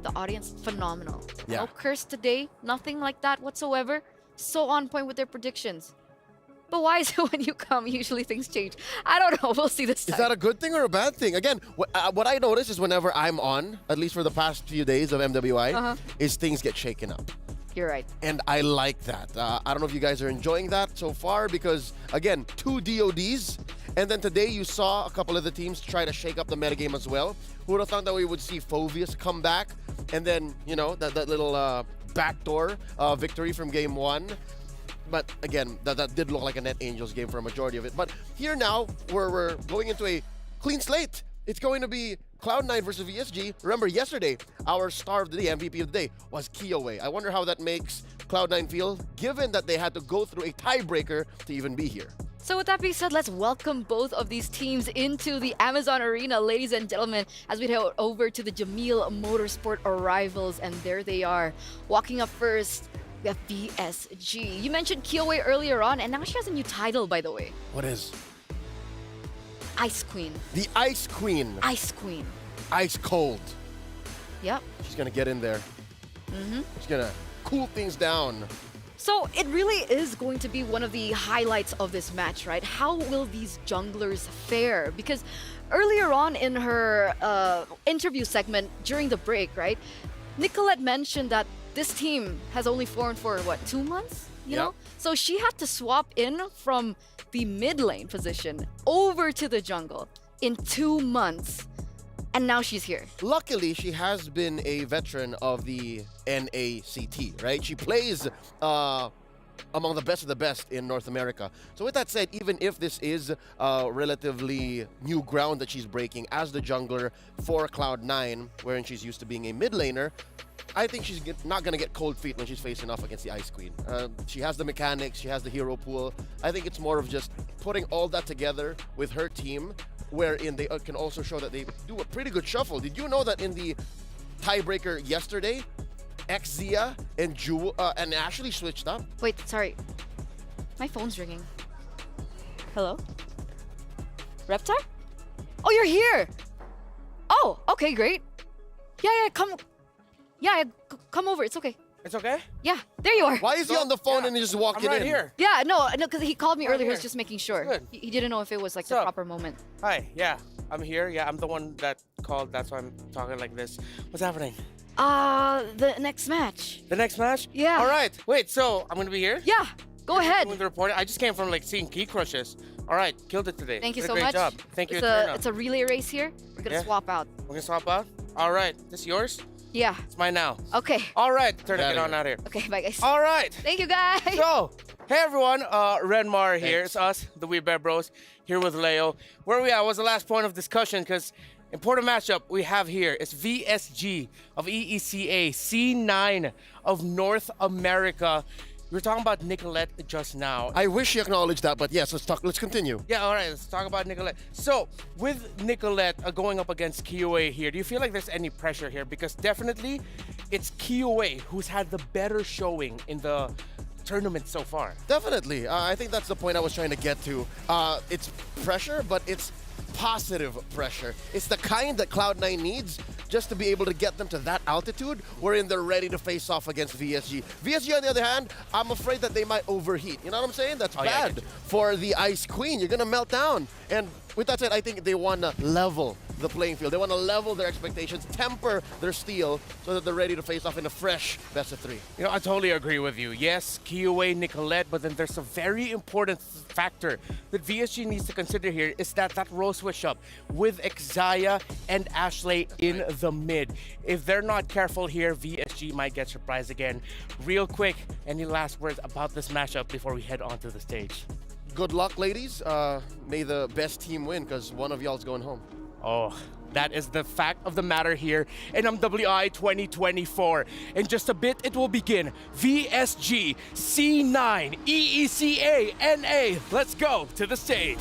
[SPEAKER 12] The audience, phenomenal.
[SPEAKER 3] Yeah.
[SPEAKER 12] No curse today, nothing like that whatsoever. So on point with their predictions. But why is it when you come, usually things change? I don't know. We'll see this time.
[SPEAKER 3] Is that a good thing or a bad thing? Again, what I notice is whenever I'm on, at least for the past few days of MWI, is things get shaken up.
[SPEAKER 12] You're right.
[SPEAKER 3] And I like that. I don't know if you guys are enjoying that so far because, again, 2 DODs. And then today you saw a couple of the teams try to shake up the metagame as well. Who would have thought that we would see Phovius come back? And then, that little backdoor victory from game 1. But again, that did look like a Net Angels game for a majority of it. But here now, we're going into a clean slate. It's going to be Cloud9 versus VSG. Remember, yesterday, our star of the day, MVP of the day, was Kiowe. I wonder how that makes Cloud9 feel, given that they had to go through a tiebreaker to even be here.
[SPEAKER 12] So with that being said, let's welcome both of these teams into the Amazon Arena, ladies and gentlemen, as we head over to the Jamil Motorsport Arrivals. And there they are. Walking up first, we have VSG. You mentioned Kiowe earlier on, and now she has a new title, by the way.
[SPEAKER 3] What is?
[SPEAKER 12] Ice Queen.
[SPEAKER 3] The Ice Queen.
[SPEAKER 12] Ice Queen.
[SPEAKER 3] Ice cold.
[SPEAKER 12] Yep.
[SPEAKER 3] She's going to get in there. She's going to cool things down.
[SPEAKER 12] So it really is going to be one of the highlights of this match, right? How will these junglers fare? Because earlier on in her interview segment during the break, right, Nicolette mentioned that this team has only formed for, what, 2 months? You know? So she had to swap in from the mid lane position over to the jungle in 2 months. And now she's here.
[SPEAKER 3] Luckily, she has been a veteran of the NACT, right? She plays among the best of the best in North America. So with that said, even if this is relatively new ground that she's breaking as the jungler for Cloud9, wherein she's used to being a mid laner, I think she's not going to get cold feet when she's facing off against the Ice Queen. She has the mechanics, she has the hero pool. I think it's more of just putting all that together with her team, wherein they can also show that they do a pretty good shuffle. Did you know that in the tiebreaker yesterday, Xia and and Ashley switched up?
[SPEAKER 12] Wait, sorry. My phone's ringing. Hello? Reptar? Oh, you're here! Oh, okay, great. Yeah, come over. It's okay.
[SPEAKER 10] It's okay?
[SPEAKER 12] Yeah, there you are.
[SPEAKER 3] Why is he on the phone and he's just walking
[SPEAKER 10] I'm right
[SPEAKER 3] in?
[SPEAKER 10] here.
[SPEAKER 12] Yeah, no, because he called me
[SPEAKER 10] Right
[SPEAKER 12] earlier. He was
[SPEAKER 10] here.
[SPEAKER 12] just making sure.
[SPEAKER 10] Good.
[SPEAKER 12] He didn't know if it was like
[SPEAKER 10] What's
[SPEAKER 12] the
[SPEAKER 10] up?
[SPEAKER 12] proper moment.
[SPEAKER 10] Hi, yeah, I'm here. Yeah, I'm the one that called. That's why I'm talking like this. What's happening?
[SPEAKER 12] The next match.
[SPEAKER 10] The next match?
[SPEAKER 12] Yeah.
[SPEAKER 10] All right. Wait, so I'm going to be here?
[SPEAKER 12] Yeah, go ahead.
[SPEAKER 10] Doing the reporting. I just came from like seeing Key Crushes. All right, killed it today.
[SPEAKER 12] Thank you
[SPEAKER 10] Did
[SPEAKER 12] so
[SPEAKER 10] a great
[SPEAKER 12] much.
[SPEAKER 10] job. Thank you.
[SPEAKER 12] It's a relay race here. We're gonna
[SPEAKER 10] Yeah?
[SPEAKER 12] swap out.
[SPEAKER 10] We're going to swap out? All right. This yours?
[SPEAKER 12] Yeah.
[SPEAKER 10] It's mine now.
[SPEAKER 12] Okay.
[SPEAKER 10] All right. Turn it on out here.
[SPEAKER 12] Okay, bye guys.
[SPEAKER 10] All right.
[SPEAKER 12] Thank you guys.
[SPEAKER 10] So, hey everyone, Renmar here. It's us, the Wee Bear Bros, here with Leo. Where we at was the last point of discussion because important matchup we have here is VSG of EECA, C9 of North America. We were talking about Nicolette just now.
[SPEAKER 3] I wish you acknowledged that, but yes, let's continue.
[SPEAKER 10] Yeah, all right, let's talk about Nicolette. So, with Nicolette going up against KOA here, do you feel like there's any pressure here? Because definitely, it's KOA who's had the better showing in the tournament so far.
[SPEAKER 3] Definitely. I think that's the point I was trying to get to. It's pressure, but it's positive pressure. It's the kind that Cloud9 needs just to be able to get them to that altitude wherein they're ready to face off against VSG. VSG, on the other hand, I'm afraid that they might overheat. You know what I'm saying? That's bad for the Ice Queen. You're going to melt down. And with that said, I think they want to level the playing field. They want to level their expectations, temper their steel so that they're ready to face off in a fresh best of 3.
[SPEAKER 10] You know, I totally agree with you. Yes, KOA, Nicolette, but then there's a very important factor that VSG needs to consider here is that role switch up with Xia and Ashley in the mid. If they're not careful here, VSG might get surprised again. Real quick, any last words about this matchup before we head onto the stage?
[SPEAKER 3] Good luck, ladies. May the best team win because one of y'all's going home.
[SPEAKER 10] Oh, that is the fact of the matter here in MWI 2024. In just a bit, it will begin. VSG, C9, EECA, NA. Let's go to the stage.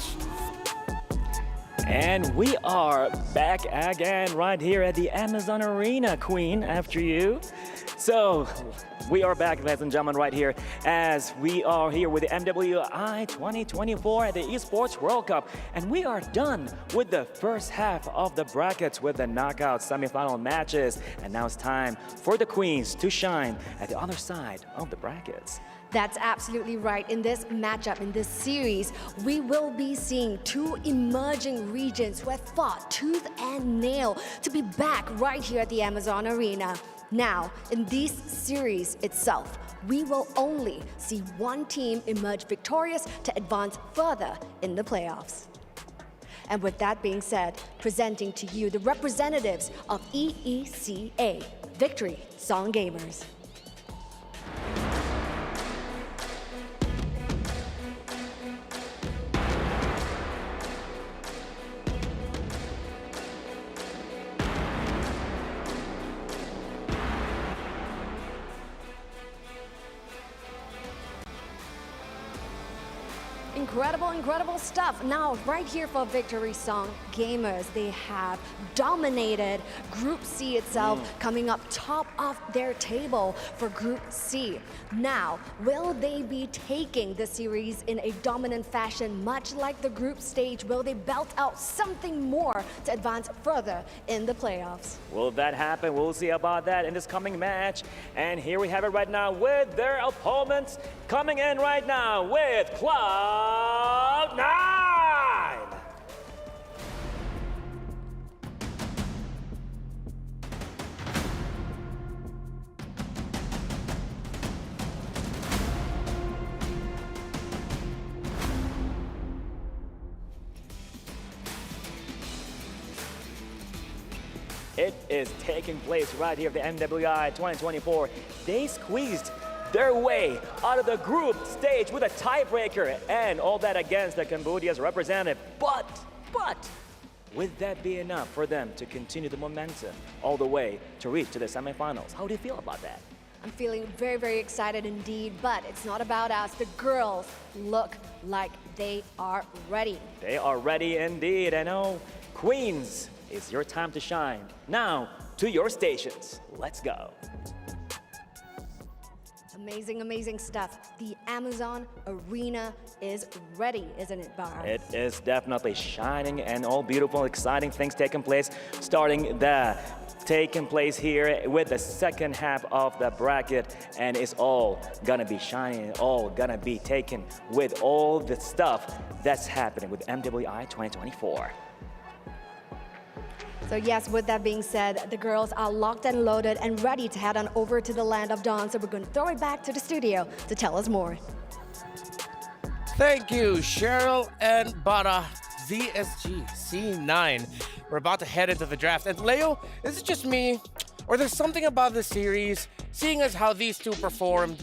[SPEAKER 14] And we are back again right here at the Amazon Arena, Queen, after you. So, we are back, ladies and gentlemen, right here as we are here with the MWI 2024 at the Esports World Cup. And we are done with the first half of the brackets with the knockout semifinal matches. And now it's time for the Queens to shine at the other side of the brackets.
[SPEAKER 13] That's absolutely right. In this matchup, in this series, we will be seeing two emerging regions who have fought tooth and nail to be back right here at the Amazon Arena. Now, in this series itself, we will only see one team emerge victorious to advance further in the playoffs. And with that being said, presenting to you the representatives of EECA, Victory Song Gamers. incredible stuff. Now, right here for Victory Song Gamers, they have dominated Group C itself, coming up top of their table for Group C. Now, will they be taking the series in a dominant fashion, much like the group stage? Will they belt out something more to advance further in the playoffs?
[SPEAKER 14] Will that happen? We'll see about that in this coming match. And here we have it right now with their opponents coming in right now with Cloud9! It is taking place right here at the MWI 2024. They squeezed their way out of the group stage with a tiebreaker and all that against the Cambodia's representative. But, would that be enough for them to continue the momentum all the way to reach to the semifinals? How do you feel about that?
[SPEAKER 13] I'm feeling very excited indeed, but it's not about us. The girls look like they are ready.
[SPEAKER 14] They are ready indeed. I know, Queens, it's your time to shine. Now, to your stations. Let's go.
[SPEAKER 13] Amazing stuff. The Amazon Arena is ready, isn't it, Bar?
[SPEAKER 14] It is definitely shining and all beautiful, exciting things taking place, taking place here with the second half of the bracket, and it's all gonna be shining, all gonna be taken with all the stuff that's happening with MWI 2024.
[SPEAKER 13] So yes, with that being said, the girls are locked and loaded and ready to head on over to the land of dawn. So we're going to throw it back to the studio to tell us more.
[SPEAKER 10] Thank you, Cheryl and Bara. VSG C9. We're about to head into the draft. And Leo, is it just me, or there's something about the series, seeing as how these two performed,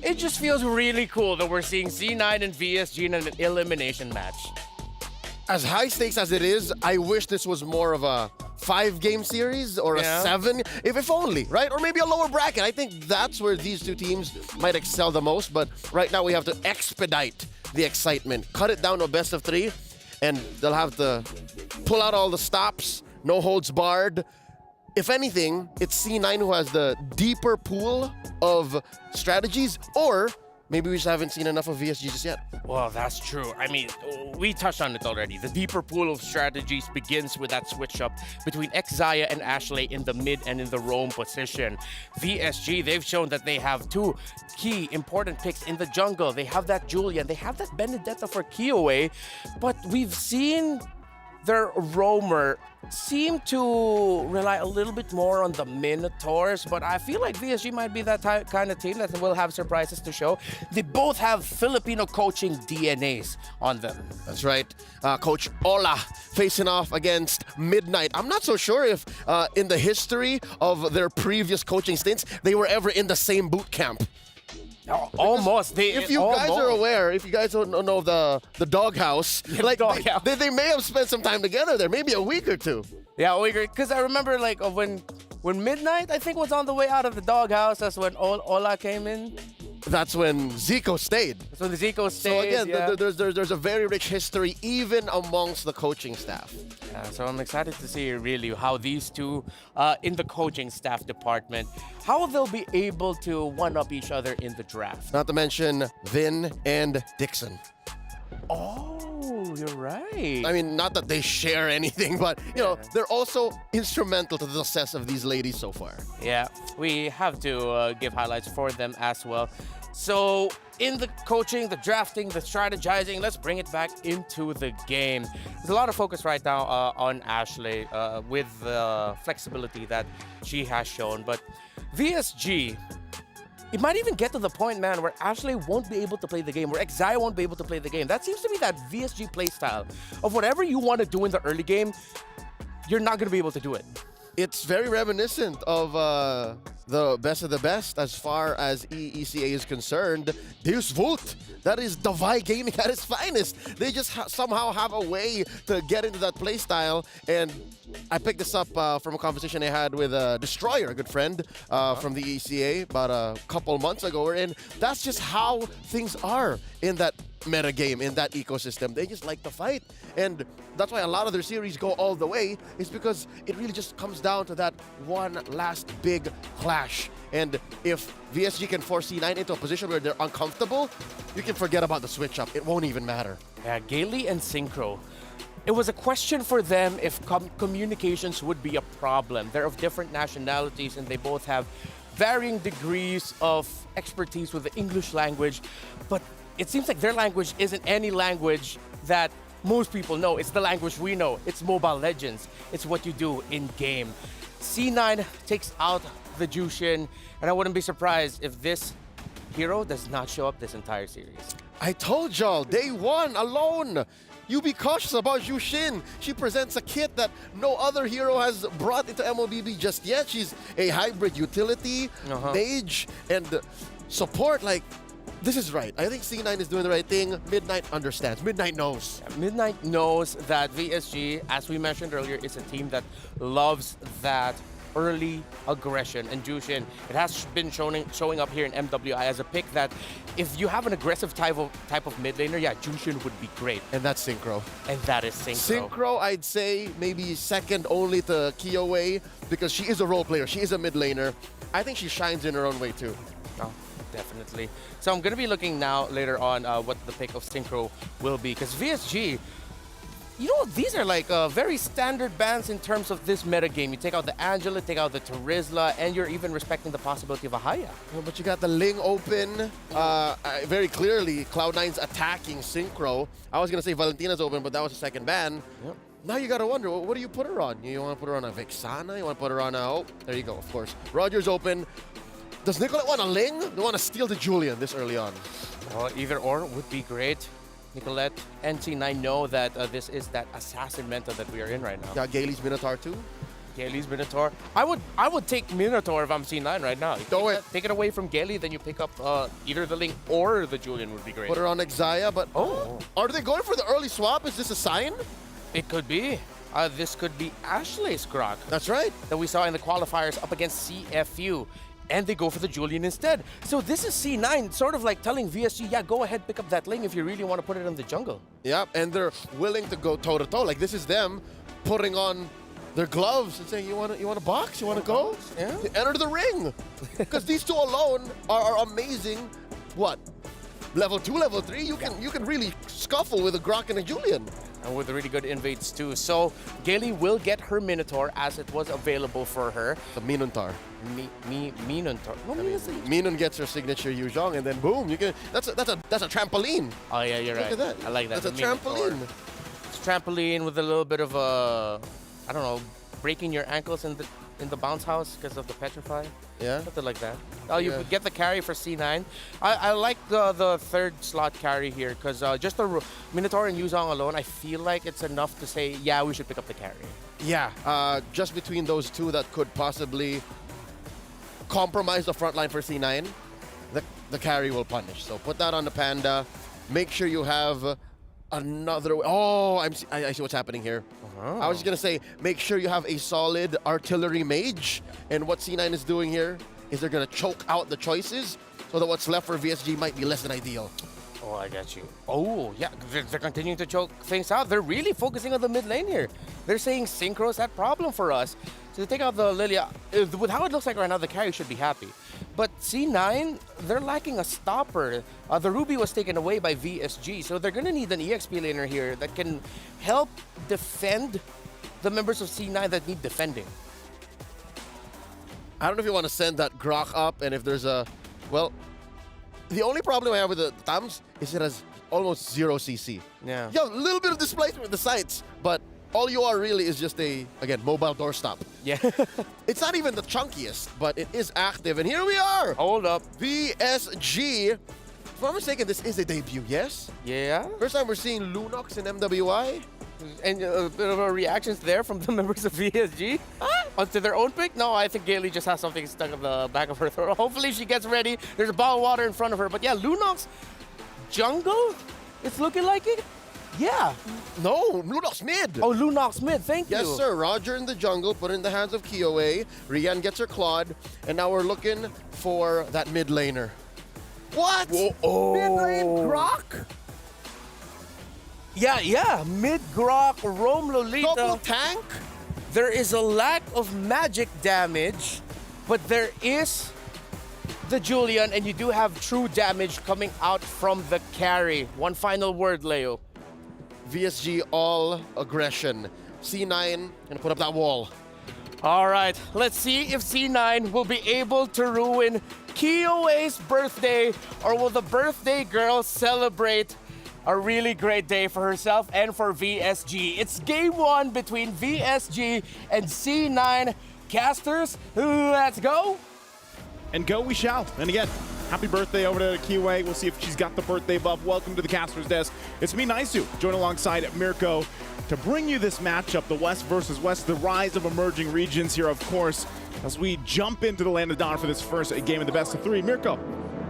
[SPEAKER 10] it just feels really cool that we're seeing C9 and VSG in an elimination match.
[SPEAKER 3] As high stakes as it is, I wish this was more of a 5-game series or a 7, if only, right? Or maybe a lower bracket. I think that's where these two teams might excel the most, but right now we have to expedite the excitement, cut it down to a best of 3, and they'll have to pull out all the stops, no holds barred. If anything, it's C9 who has the deeper pool of strategies, or maybe we just haven't seen enough of VSG just yet.
[SPEAKER 10] Well, that's true. I mean, we touched on it already. The deeper pool of strategies begins with that switch up between Xia and Ashley in the mid and in the roam position. VSG, they've shown that they have two key important picks in the jungle. They have that Julian, they have that Benedetta for Kiowe, but we've seen their roamer seem to rely a little bit more on the Minotaurs, but I feel like VSG might be that kind of team that will have surprises to show. They both have Filipino coaching DNAs on them.
[SPEAKER 3] That's right. Coach Ola facing off against Midnight. I'm not so sure if in the history of their previous coaching stints, they were ever in the same boot camp.
[SPEAKER 10] Almost.
[SPEAKER 3] If you guys are aware, if you guys don't know the doghouse, like they may have spent some time together there, maybe a week or two.
[SPEAKER 10] Yeah, a week, because I remember like when Midnight, I think, was on the way out of the doghouse, that's when Ola came in.
[SPEAKER 3] That's when Zico stayed.
[SPEAKER 10] That's when the Zico stayed.
[SPEAKER 3] So again, there's a very rich history even amongst the coaching staff.
[SPEAKER 10] Yeah, so I'm excited to see really how these two in the coaching staff department, how they'll be able to one-up each other in the draft.
[SPEAKER 3] Not to mention Vin and Dixon.
[SPEAKER 10] Oh, you're right.
[SPEAKER 3] I mean, not that they share anything, but you know, they're also instrumental to the success of these ladies so far.
[SPEAKER 10] Yeah, we have to give highlights for them as well. So in the coaching, the drafting, the strategizing, let's bring it back into the game. There's a lot of focus right now on Ashley with the flexibility that she has shown, but VSG, it might even get to the point, man, where Ashley won't be able to play the game, where Xia won't be able to play the game. That seems to be that VSG playstyle of whatever you want to do in the early game, you're not going to be able to do it.
[SPEAKER 3] It's very reminiscent of the best of the best as far as EECA is concerned. Deus Vult, that is Davai Gaming at its finest. They just somehow have a way to get into that playstyle, and I picked this up from a conversation I had with Destroyer, a good friend from the EECA about a couple months ago, and that's just how things are in that meta game, in that ecosystem. They just like to fight. And that's why a lot of their series go all the way, is because it really just comes down to that one last big clash. And if VSG can force C9 into a position where they're uncomfortable, you can forget about the switch up. It won't even matter.
[SPEAKER 10] Yeah, Gaily and Synchro. It was a question for them if communications would be a problem. They're of different nationalities and they both have varying degrees of expertise with the English language, but it seems like their language isn't any language that most people know. It's the language we know. It's Mobile Legends. It's what you do in-game. C9 takes out the Jushin, and I wouldn't be surprised if this hero does not show up this entire series.
[SPEAKER 3] I told y'all, day one alone. You be cautious about Jushin. She presents a kit that no other hero has brought into MLBB just yet. She's a hybrid utility, mage, and support. Like, this is right. I think C9 is doing the right thing. Midnight understands. Midnight knows.
[SPEAKER 10] Yeah, Midnight knows that VSG, as we mentioned earlier, is a team that loves that early aggression. And Jushin, it has been showing up here in MWI as a pick that if you have an aggressive type of mid laner, yeah, Jushin would be great.
[SPEAKER 3] And that's Synchro.
[SPEAKER 10] And that is Synchro.
[SPEAKER 3] Synchro, I'd say maybe second only to Kiowe, because she is a role player. She is a mid laner. I think she shines in her own way too.
[SPEAKER 10] Oh, definitely. So I'm going to be looking now later on what the pick of Synchro will be, because VSG, you know, these are like very standard bans in terms of this meta game. You take out the Angela, take out the Terizla, and you're even respecting the possibility of a Haya.
[SPEAKER 3] Yeah, but you got the Ling open. Very clearly, Cloud9's attacking Synchro. I was going to say Valentina's open, but that was a second ban.
[SPEAKER 10] Yep.
[SPEAKER 3] Now you got to wonder, what do you put her on? You want to put her on a Vexana? You want to put her on a... Oh, there you go, of course. Roger's open. Does Nicolette want a Ling? They want to steal the Julian this early on.
[SPEAKER 10] Well, either or would be great. Nicolette and C9 know that this is that assassin meta that we are in right now.
[SPEAKER 3] Got Gailey's Minotaur too.
[SPEAKER 10] Gailey's Minotaur. I would take Minotaur if I'm C9 right now. Take it away from Gailey, then you pick up either the Ling or the Julian would be great.
[SPEAKER 3] Put her on Exaya, but are they going for the early swap? Is this a sign?
[SPEAKER 10] It could be. This could be Ashley's Grok.
[SPEAKER 3] That's right.
[SPEAKER 10] That we saw in the qualifiers up against CFU. And they go for the Julian instead. So this is C9 sort of like telling VSG, yeah, go ahead, pick up that Ling if you really want to put it in the jungle.
[SPEAKER 3] Yeah, and they're willing to go toe-to-toe. Like, this is them putting on their gloves and saying, you want to box? You want to go?
[SPEAKER 10] Yeah.
[SPEAKER 3] Enter the ring. Because these two alone are amazing. What? Level 2, level 3, you can really scuffle with a Grok and a Julian.
[SPEAKER 10] And with really good invades too. So Gaily will get her Minotaur as it was available for her.
[SPEAKER 3] The Minotaur.
[SPEAKER 10] Minotaur.
[SPEAKER 3] Minun gets her signature Yuzhong, and then boom, you can. That's a trampoline.
[SPEAKER 10] Oh yeah, you're right.
[SPEAKER 3] Look at that.
[SPEAKER 10] I like that.
[SPEAKER 3] That's a
[SPEAKER 10] Minotaur.
[SPEAKER 3] trampoline.
[SPEAKER 10] It's a trampoline with a little bit of a, I don't know, breaking your ankles in the bounce house because of the petrify.
[SPEAKER 3] Yeah.
[SPEAKER 10] Something like that. Oh, you get the carry for C9. I like the third slot carry here because just the Minotaur and Yuzhong alone, I feel like it's enough to say, yeah, we should pick up the carry.
[SPEAKER 3] Yeah, just between those two that could possibly compromise the front line for C9, the carry will punish. So put that on the Panda. Make sure you have another... Oh, I see what's happening here. I was just going to say, make sure you have a solid artillery mage. And what C9 is doing here is they're going to choke out the choices so that what's left for VSG might be less than ideal.
[SPEAKER 10] Oh, I got you. Oh, yeah, they're continuing to choke things out. They're really focusing on the mid lane here. They're saying Synchro's that problem for us. So they take out the Lilia. With how it looks like right now, the carry should be happy. But C9, they're lacking a stopper. The Ruby was taken away by VSG, so they're going to need an EXP laner here that can help defend the members of C9 that need defending.
[SPEAKER 3] I don't know if you want to send that Grok up, and if there's a... Well, the only problem I have with the Tams is it has almost 0 CC.
[SPEAKER 10] Yeah.
[SPEAKER 3] You have a little bit of displacement with the sights, but all you are really is just a, again, mobile doorstop.
[SPEAKER 10] Yeah.
[SPEAKER 3] It's not even the chunkiest, but it is active. And here we are.
[SPEAKER 10] Hold up.
[SPEAKER 3] VSG. If I'm mistaken, this is a debut, yes?
[SPEAKER 10] Yeah.
[SPEAKER 3] First time we're seeing Lunox in MWI.
[SPEAKER 10] And a bit of a reactions there from the members of VSG onto their own pick. No, I think Gaily just has something stuck in the back of her throat. Hopefully she gets ready. There's a bottle of water in front of her. But yeah, Lunox jungle? It's looking like it? Yeah.
[SPEAKER 3] No, Lunox mid.
[SPEAKER 10] Oh, Lunox mid. Thank you.
[SPEAKER 3] Yes, sir. Roger in the jungle, put in the hands of Kiowe. Rian gets her Claude. And now we're looking for that mid laner. What?
[SPEAKER 10] Whoa. Oh.
[SPEAKER 3] Mid lane Grok?
[SPEAKER 10] Yeah. Mid-Grok, Roam Lolita.
[SPEAKER 3] Double tank?
[SPEAKER 10] There is a lack of magic damage, but there is the Julian, and you do have true damage coming out from the carry. One final word, Leo.
[SPEAKER 3] VSG all aggression. C9 gonna put up that wall.
[SPEAKER 10] All right, let's see if C9 will be able to ruin Kiowa's birthday, or will the birthday girl celebrate a really great day for herself and for VSG. It's game 1 between VSG and C9. Casters, let's go.
[SPEAKER 11] And go we shall. And again, happy birthday over to Kiwi. We'll see if she's got the birthday buff. Welcome to the Caster's Desk. It's me, Naisu, joined alongside Mirko to bring you this matchup, the West versus West, the rise of emerging regions here, of course, as we jump into the Land of Dawn for this first game of the best of 3. Mirko,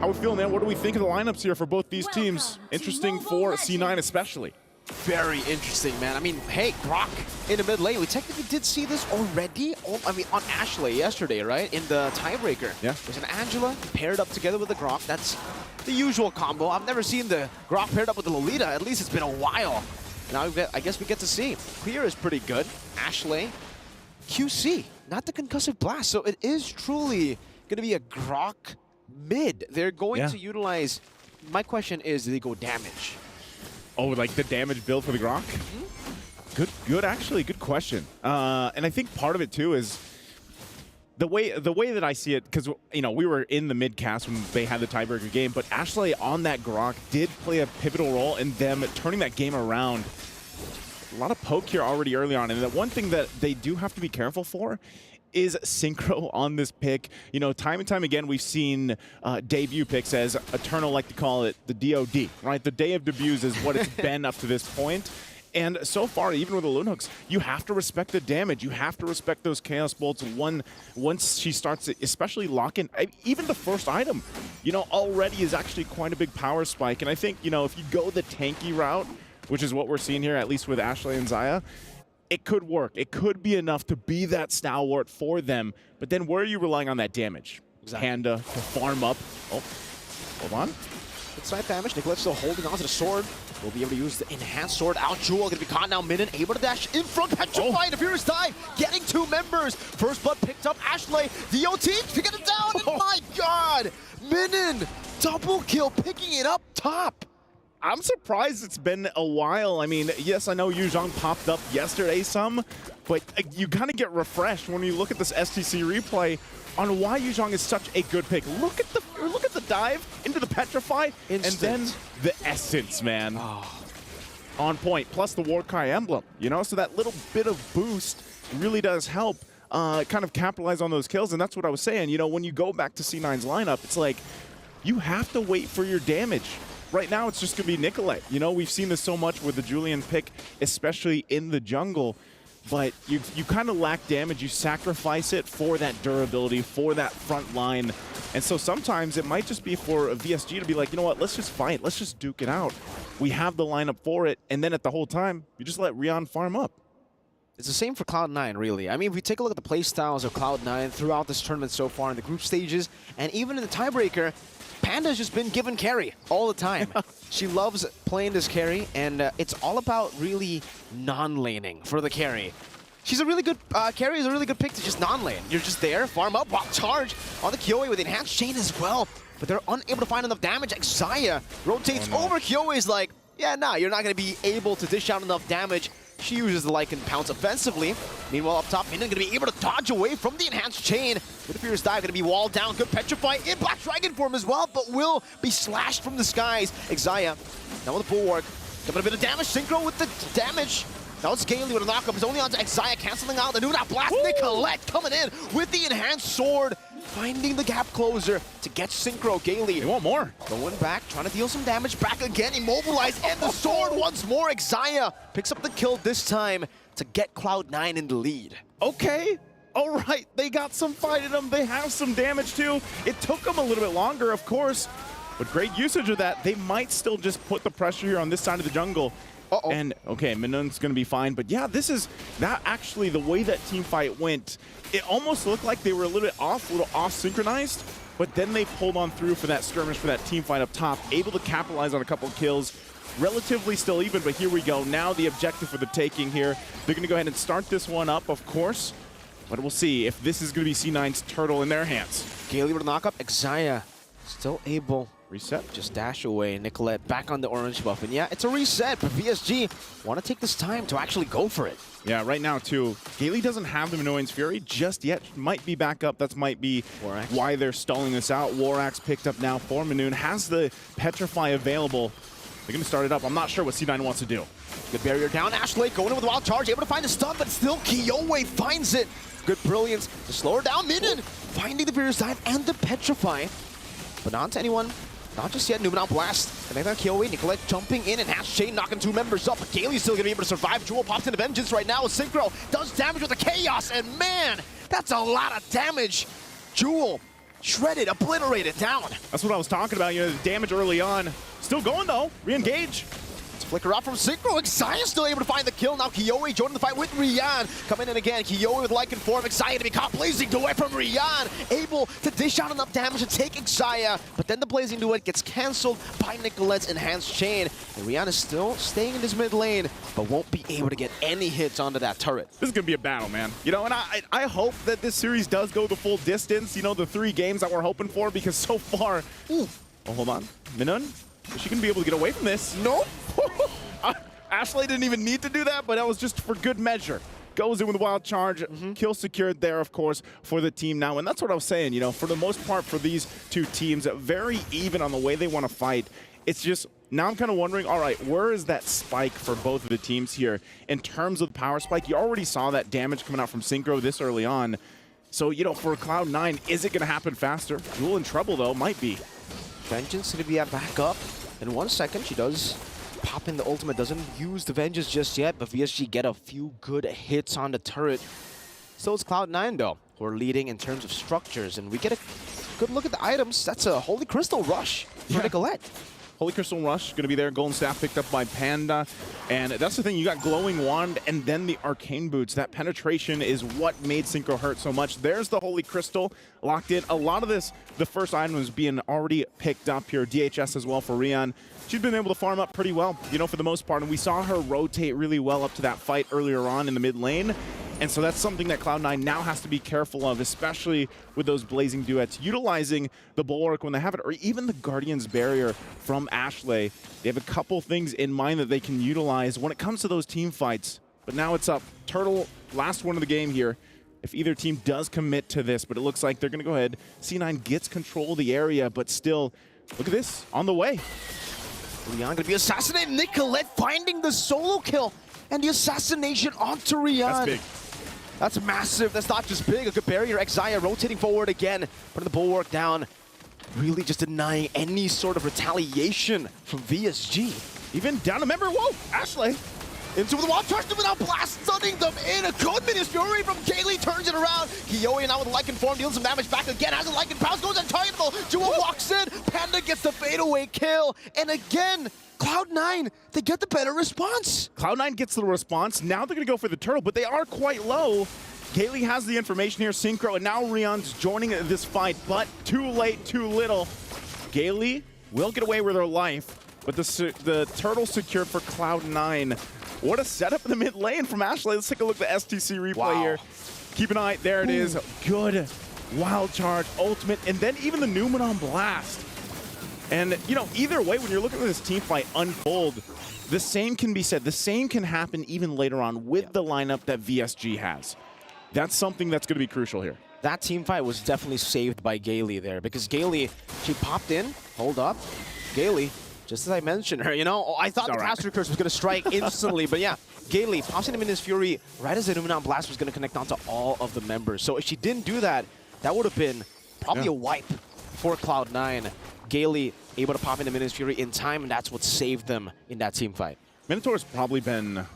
[SPEAKER 11] how we feeling, man? What do we think of the lineups here for both these teams? Interesting for C9 especially.
[SPEAKER 18] Very interesting, man. I mean, hey, Grok in the mid lane. We technically did see this already. I mean, on Ashley yesterday, right? In the tiebreaker.
[SPEAKER 11] Yeah.
[SPEAKER 18] There's an Angela paired up together with the Grok. That's the usual combo. I've never seen the Grok paired up with the Lolita. At least it's been a while. Now I guess we get to see. Clear is pretty good. Ashley, QC, not the concussive blast. So it is truly going to be a Grok mid. They're going to utilize. My question is, do they go damage?
[SPEAKER 11] Oh, like the damage build for the Grok? Good, actually, good question. And I think part of it too is the way that I see it, because we were in the mid cast when they had the tiebreaker game, but Ashley on that Grok did play a pivotal role in them turning that game around. A lot of poke here already early on, and the one thing that they do have to be careful for is synchro on this pick. Time and time again, we've seen debut picks, as Eternal like to call it, the DOD, right? The day of debuts is what it's been up to this point. And so far, even with the Loon Hooks, you have to respect the damage. You have to respect those Chaos Bolts. Once she starts, especially locking, even the first item, already is actually quite a big power spike. And I think, if you go the tanky route, which is what we're seeing here, at least with Ashley and Xayah, it could work. It could be enough to be that stalwart for them. But then where are you relying on that damage?
[SPEAKER 18] Exactly.
[SPEAKER 11] Panda to farm up. Oh, hold on.
[SPEAKER 18] Good side damage. Nicolette's still holding on to the sword. We'll be able to use the enhanced sword. Out Jewel going to be caught now. Minin able to dash in front. Petrified. The Furious dive. Getting 2 members. First blood picked up. Ashley. The OT picking it down. And my God. Minin. Double kill. Picking it up top.
[SPEAKER 11] I'm surprised it's been a while. I mean, yes, I know Yu Zhang popped up yesterday some, but you kind of get refreshed when you look at this STC replay on why Yu Zhang is such a good pick. Look at the dive into the Petrify, and then the Essence, man. Oh. On point, plus the Warkai emblem, so that little bit of boost really does help kind of capitalize on those kills, and that's what I was saying. When you go back to C9's lineup, it's like you have to wait for your damage. Right now, it's just going to be Nicolette. We've seen this so much with the Julian pick, especially in the jungle. But you kind of lack damage. You sacrifice it for that durability, for that front line. And so sometimes it might just be for a VSG to be like, you know what, let's just fight. Let's just duke it out. We have the lineup for it. And then at the whole time, you just let Rion farm up.
[SPEAKER 18] It's the same for Cloud9, really. I mean, if we take a look at the play styles of Cloud9 throughout this tournament so far in the group stages, and even in the tiebreaker, Panda's just been given carry all the time. She loves playing this carry, and it's all about really non-laning for the carry. She's a really good, carry is a really good pick to just non-lane. You're just there, farm up, while charge on the Kyoe with the enhanced chain as well. But they're unable to find enough damage. Xayah rotates over. Kyoe's like, yeah, nah, you're not going to be able to dish out enough damage. She uses the Lycan Pounce offensively. Meanwhile, up top, Minion going to be able to dodge away from the enhanced chain. With the Fierce Dive, going to be walled down. Good Petrify in Black Dragon form as well, but will be slashed from the skies. Xayah, now with the Bulwark. Giving a bit of damage. Synchro with the damage. Now it's Gailey with a knockup. It's only on to Xayah, canceling out the Nuna Blast. Nicolette coming in with the enhanced sword. Finding the gap closer to get Synchro. Gailey.
[SPEAKER 11] They want more.
[SPEAKER 18] Going back, trying to deal some damage. Back again, immobilized, and the sword once more. Xayah picks up the kill this time to get Cloud9 in the lead.
[SPEAKER 11] Okay. All right, they got some fight in them. They have some damage too. It took them a little bit longer, of course, but great usage of that. They might still just put the pressure here on this side of the jungle. And, okay, Minun's going to be fine. But, yeah, this is that actually the way that team fight went. It almost looked like they were a little bit off synchronized. But then they pulled on through for that skirmish, for that team fight up top. Able to capitalize on a couple of kills. relatively still even, but here we go. Now the objective for the taking here. They're going to go ahead and start this one up, of course. But we'll see if this is going to be C9's turtle in their hands.
[SPEAKER 18] Gaily with a knock up. Xayah still able.
[SPEAKER 11] Reset.
[SPEAKER 18] Just dash away. Nicolette back on the orange buff. And yeah, it's a reset, but VSG want to take this time to actually go for it.
[SPEAKER 11] Yeah, right now, too. Gaily doesn't have the Minoan's Fury just yet. Might be back up. That might be why they're stalling this out. Warax picked up now for Minoon. Has the Petrify available. They're going to start it up. I'm not sure what C9 wants to do.
[SPEAKER 18] Good barrier down. Ashley going in with a wild charge. Able to find the stun, but still Kiowe finds it. Good brilliance to slow her down. Minion finding the Furious Dive and the Petrify. But not to anyone. Not just yet. Numenal Blast. Connecting on Kiowe. Nicolette jumping in and Hash Chain knocking 2 members up. But Gaily's still going to be able to survive. Jewel pops into Vengeance right now. Synchro does damage with the Chaos. And man, that's a lot of damage. Jewel shredded, obliterated down.
[SPEAKER 11] That's what I was talking about. You know, the damage early on. Still going, though. Re-engage.
[SPEAKER 18] Flicker out from Synchro. Xayah still able to find the kill. Now Kiowe joining the fight with Rian. Coming in again. Kiowe with Lycan form. Xayah to be caught. Blazing Duet from Rian. Able to dish out enough damage to take Xayah. But then the Blazing Duet gets cancelled by Nicolette's Enhanced Chain. And Rian is still staying in his mid lane, but won't be able to get any hits onto that turret.
[SPEAKER 11] This is going to be a battle, man. You know, and I hope that this series does go the full distance. You know, the 3 games that we're hoping for, because so far... Ooh. Oh, hold on. Minun? Is she going to be able to get away from this?
[SPEAKER 18] Nope.
[SPEAKER 11] Ashley didn't even need to do that, but that was just for good measure. Goes in with a wild charge, kill secured there, of course, for the team now. And that's what I was saying, you know, for the most part for these 2 teams, very even on the way they want to fight. It's just, now I'm kind of wondering, all right, where is that spike for both of the teams here? In terms of the power spike, you already saw that damage coming out from Synchro this early on. So, you know, for Cloud9, is it going to happen faster? Jewel in trouble, though, might be.
[SPEAKER 18] Vengeance going to be at back up in 1 second. She does pop in the ultimate, doesn't use the Vengeance just yet, but VSG get a few good hits on the turret. So it's Cloud9 though, who are leading in terms of structures, and we get a good look at the items. That's a Holy Crystal Rush for Nicolette.
[SPEAKER 11] Holy Crystal Rush going to be there. Golden Staff picked up by Panda. And that's the thing. You got Glowing Wand and then the Arcane Boots. That penetration is what made Synchro hurt so much. There's the Holy Crystal locked in. A lot of this, the first item was being already picked up here. DHS as well for Rian. She's been able to farm up pretty well, you know, for the most part. And we saw her rotate really well up to that fight earlier on in the mid lane. And so that's something that Cloud9 now has to be careful of, especially with those Blazing Duets. Utilizing the Bulwark when they have it, or even the Guardian's Barrier from Ashley. They have a couple things in mind that they can utilize when it comes to those team fights. But now it's up. Turtle, last one of the game here. If either team does commit to this, but it looks like they're going to go ahead. C9 gets control of the area, but still, look at this, on the way.
[SPEAKER 18] Rian going to be assassinated. Nicolette finding the solo kill and the assassination onto Rian.
[SPEAKER 11] That's big.
[SPEAKER 18] That's massive. That's not just big. A good barrier. Xayah rotating forward again, putting the Bulwark down. Really just denying any sort of retaliation from VSG.
[SPEAKER 11] Even down a member. Whoa, Ashley.
[SPEAKER 18] Into the wall, charged them without blast, stunning them in. A good Minions Fury from Gaily turns it around. Kiowe now with a Lycan form, deals some damage back again. Has a Lycan pounce, goes untargetable. Jewel walks in. Panda gets the fadeaway kill. And again, Cloud9, they get the better response.
[SPEAKER 11] Cloud9 gets the response. Now they're going to go for the turtle, but they are quite low. Gaily has the information here, Synchro, and now Rian's joining this fight, but too late, too little. Gaily will get away with her life, but the turtle secured for Cloud9. What a setup in the mid lane from Ashley. Let's take a look at the STC replay here. Keep an eye. There it is. Good wild charge, ultimate, and then even the Numenal Blast. And, you know, either way, when you're looking at this team fight unfold, the same can be said. The same can happen even later on with the lineup that VSG has. That's something that's going to be crucial here.
[SPEAKER 18] That team fight was definitely saved by Gaily there, because Gaily, she popped in, hold up. Gaily, just as I mentioned her, you know, I thought the Caster Curse was going to strike instantly, but yeah, Gaily pops into Minions Fury right as the Numenal Blast was going to connect onto all of the members. So if she didn't do that, that would have been probably a wipe for Cloud9. Gaily able to pop into Minions Fury in time, and that's what saved them in that team fight.
[SPEAKER 11] Minotaur's probably been,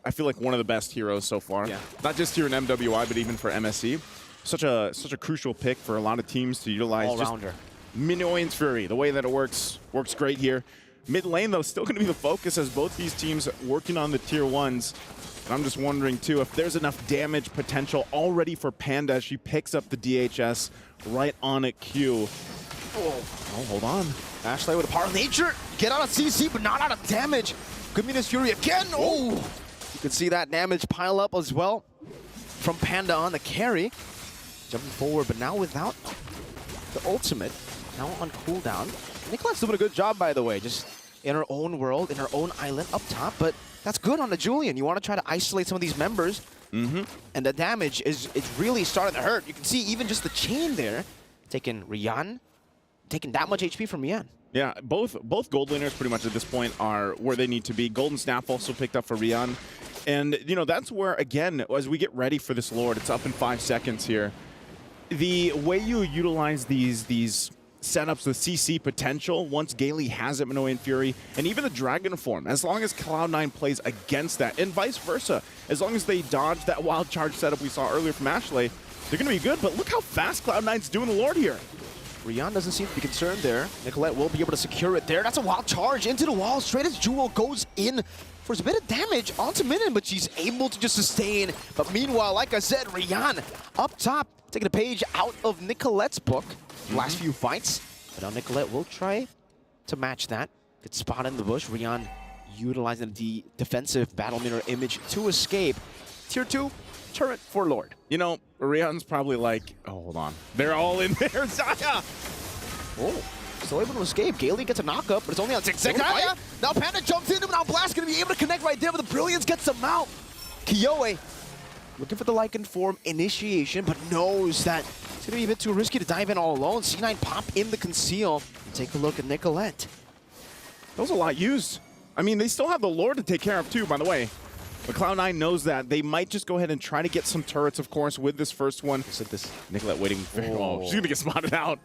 [SPEAKER 11] I feel like, one of the best heroes so far. Yeah. Not just here in MWI, but even for MSC. Such a crucial pick for a lot of teams to utilize.
[SPEAKER 18] All-rounder.
[SPEAKER 11] Minions Fury, the way that it works great here. Mid lane, though, still going to be the focus as both these teams working on the tier 1s. And I'm just wondering, too, if there's enough damage potential already for Panda as she picks up the DHS right on a Q.
[SPEAKER 15] Oh, hold on. Ashley with a power of nature. Get out of CC, but not out of damage. Good Minas Fury again. Oh! You can see that damage pile up as well from Panda on the carry. Jumping forward, but now without the ultimate. Now on cooldown. Nicolette's doing a good job, by the way. Just in her own world, in her own island up top. But that's good on the Julian. You want to try to isolate some of these members. And the damage is really starting to hurt. You can see even just the chain there. Taking Rian. Taking that much HP from Rian.
[SPEAKER 11] Yeah, both gold laners pretty much at this point are where they need to be. Golden Staff also picked up for Rian. And, you know, that's where, again, as we get ready for this Lord, it's up in 5 seconds here. The way you utilize these setups with CC potential, once Gailey has it, MWI and Fury, and even the Dragon form, as long as Cloud9 plays against that, and vice versa, as long as they dodge that wild charge setup we saw earlier from Ashley, they're going to be good. But look how fast Cloud9's doing the Lord here.
[SPEAKER 15] Rian doesn't seem to be concerned there. Nicolette will be able to secure it there. That's a wild charge into the wall. Straight as Jewel goes in for a bit of damage onto Minion, but she's able to just sustain. But meanwhile, like I said, Rian up top, taking a page out of Nicolette's book. Last few fights. But now Nicolette will try to match that. Get spotted in the bush. Rian utilizing the defensive battle mirror image to escape. Tier 2 turret for Lord.
[SPEAKER 11] You know, Rian's probably like, oh, hold on. They're all in there. Zaya!
[SPEAKER 15] Oh, still able to escape. Gailey gets a knockup, but it's only on 6 seconds. Now Panda jumps into him. Now Blast going to be able to connect right there, but the Brilliance gets him out. Kyoe looking for the Lycan form initiation, but knows that it's going to be a bit too risky to dive in all alone. C9 pop in the conceal. Take a look at Nicolette.
[SPEAKER 11] That was a lot used. I mean, they still have the Lord to take care of too, by the way. But Cloud9 knows that. They might just go ahead and try to get some turrets, of course, with this first one.
[SPEAKER 15] Look at this.
[SPEAKER 11] Nicolette waiting. Oh, she's going to get spotted out.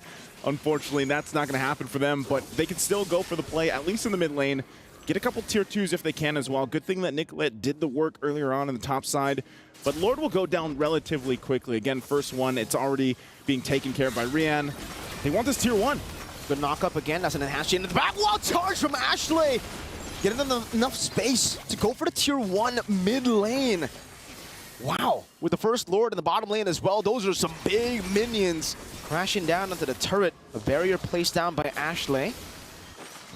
[SPEAKER 11] Unfortunately, that's not going to happen for them, but they can still go for the play, at least in the mid lane. Get a couple tier 2s if they can as well. Good thing that Nicolette did the work earlier on the top side. But Lord will go down relatively quickly. Again, first one, it's already being taken care of by Rian. They want this tier 1.
[SPEAKER 15] Good knock up again. That's an enhanced chain in the back. Wall charge from Ashley. Getting them enough space to go for the tier 1 mid lane. Wow. With the first Lord in the bottom lane as well. Those are some big minions crashing down onto the turret. A barrier placed down by Ashley.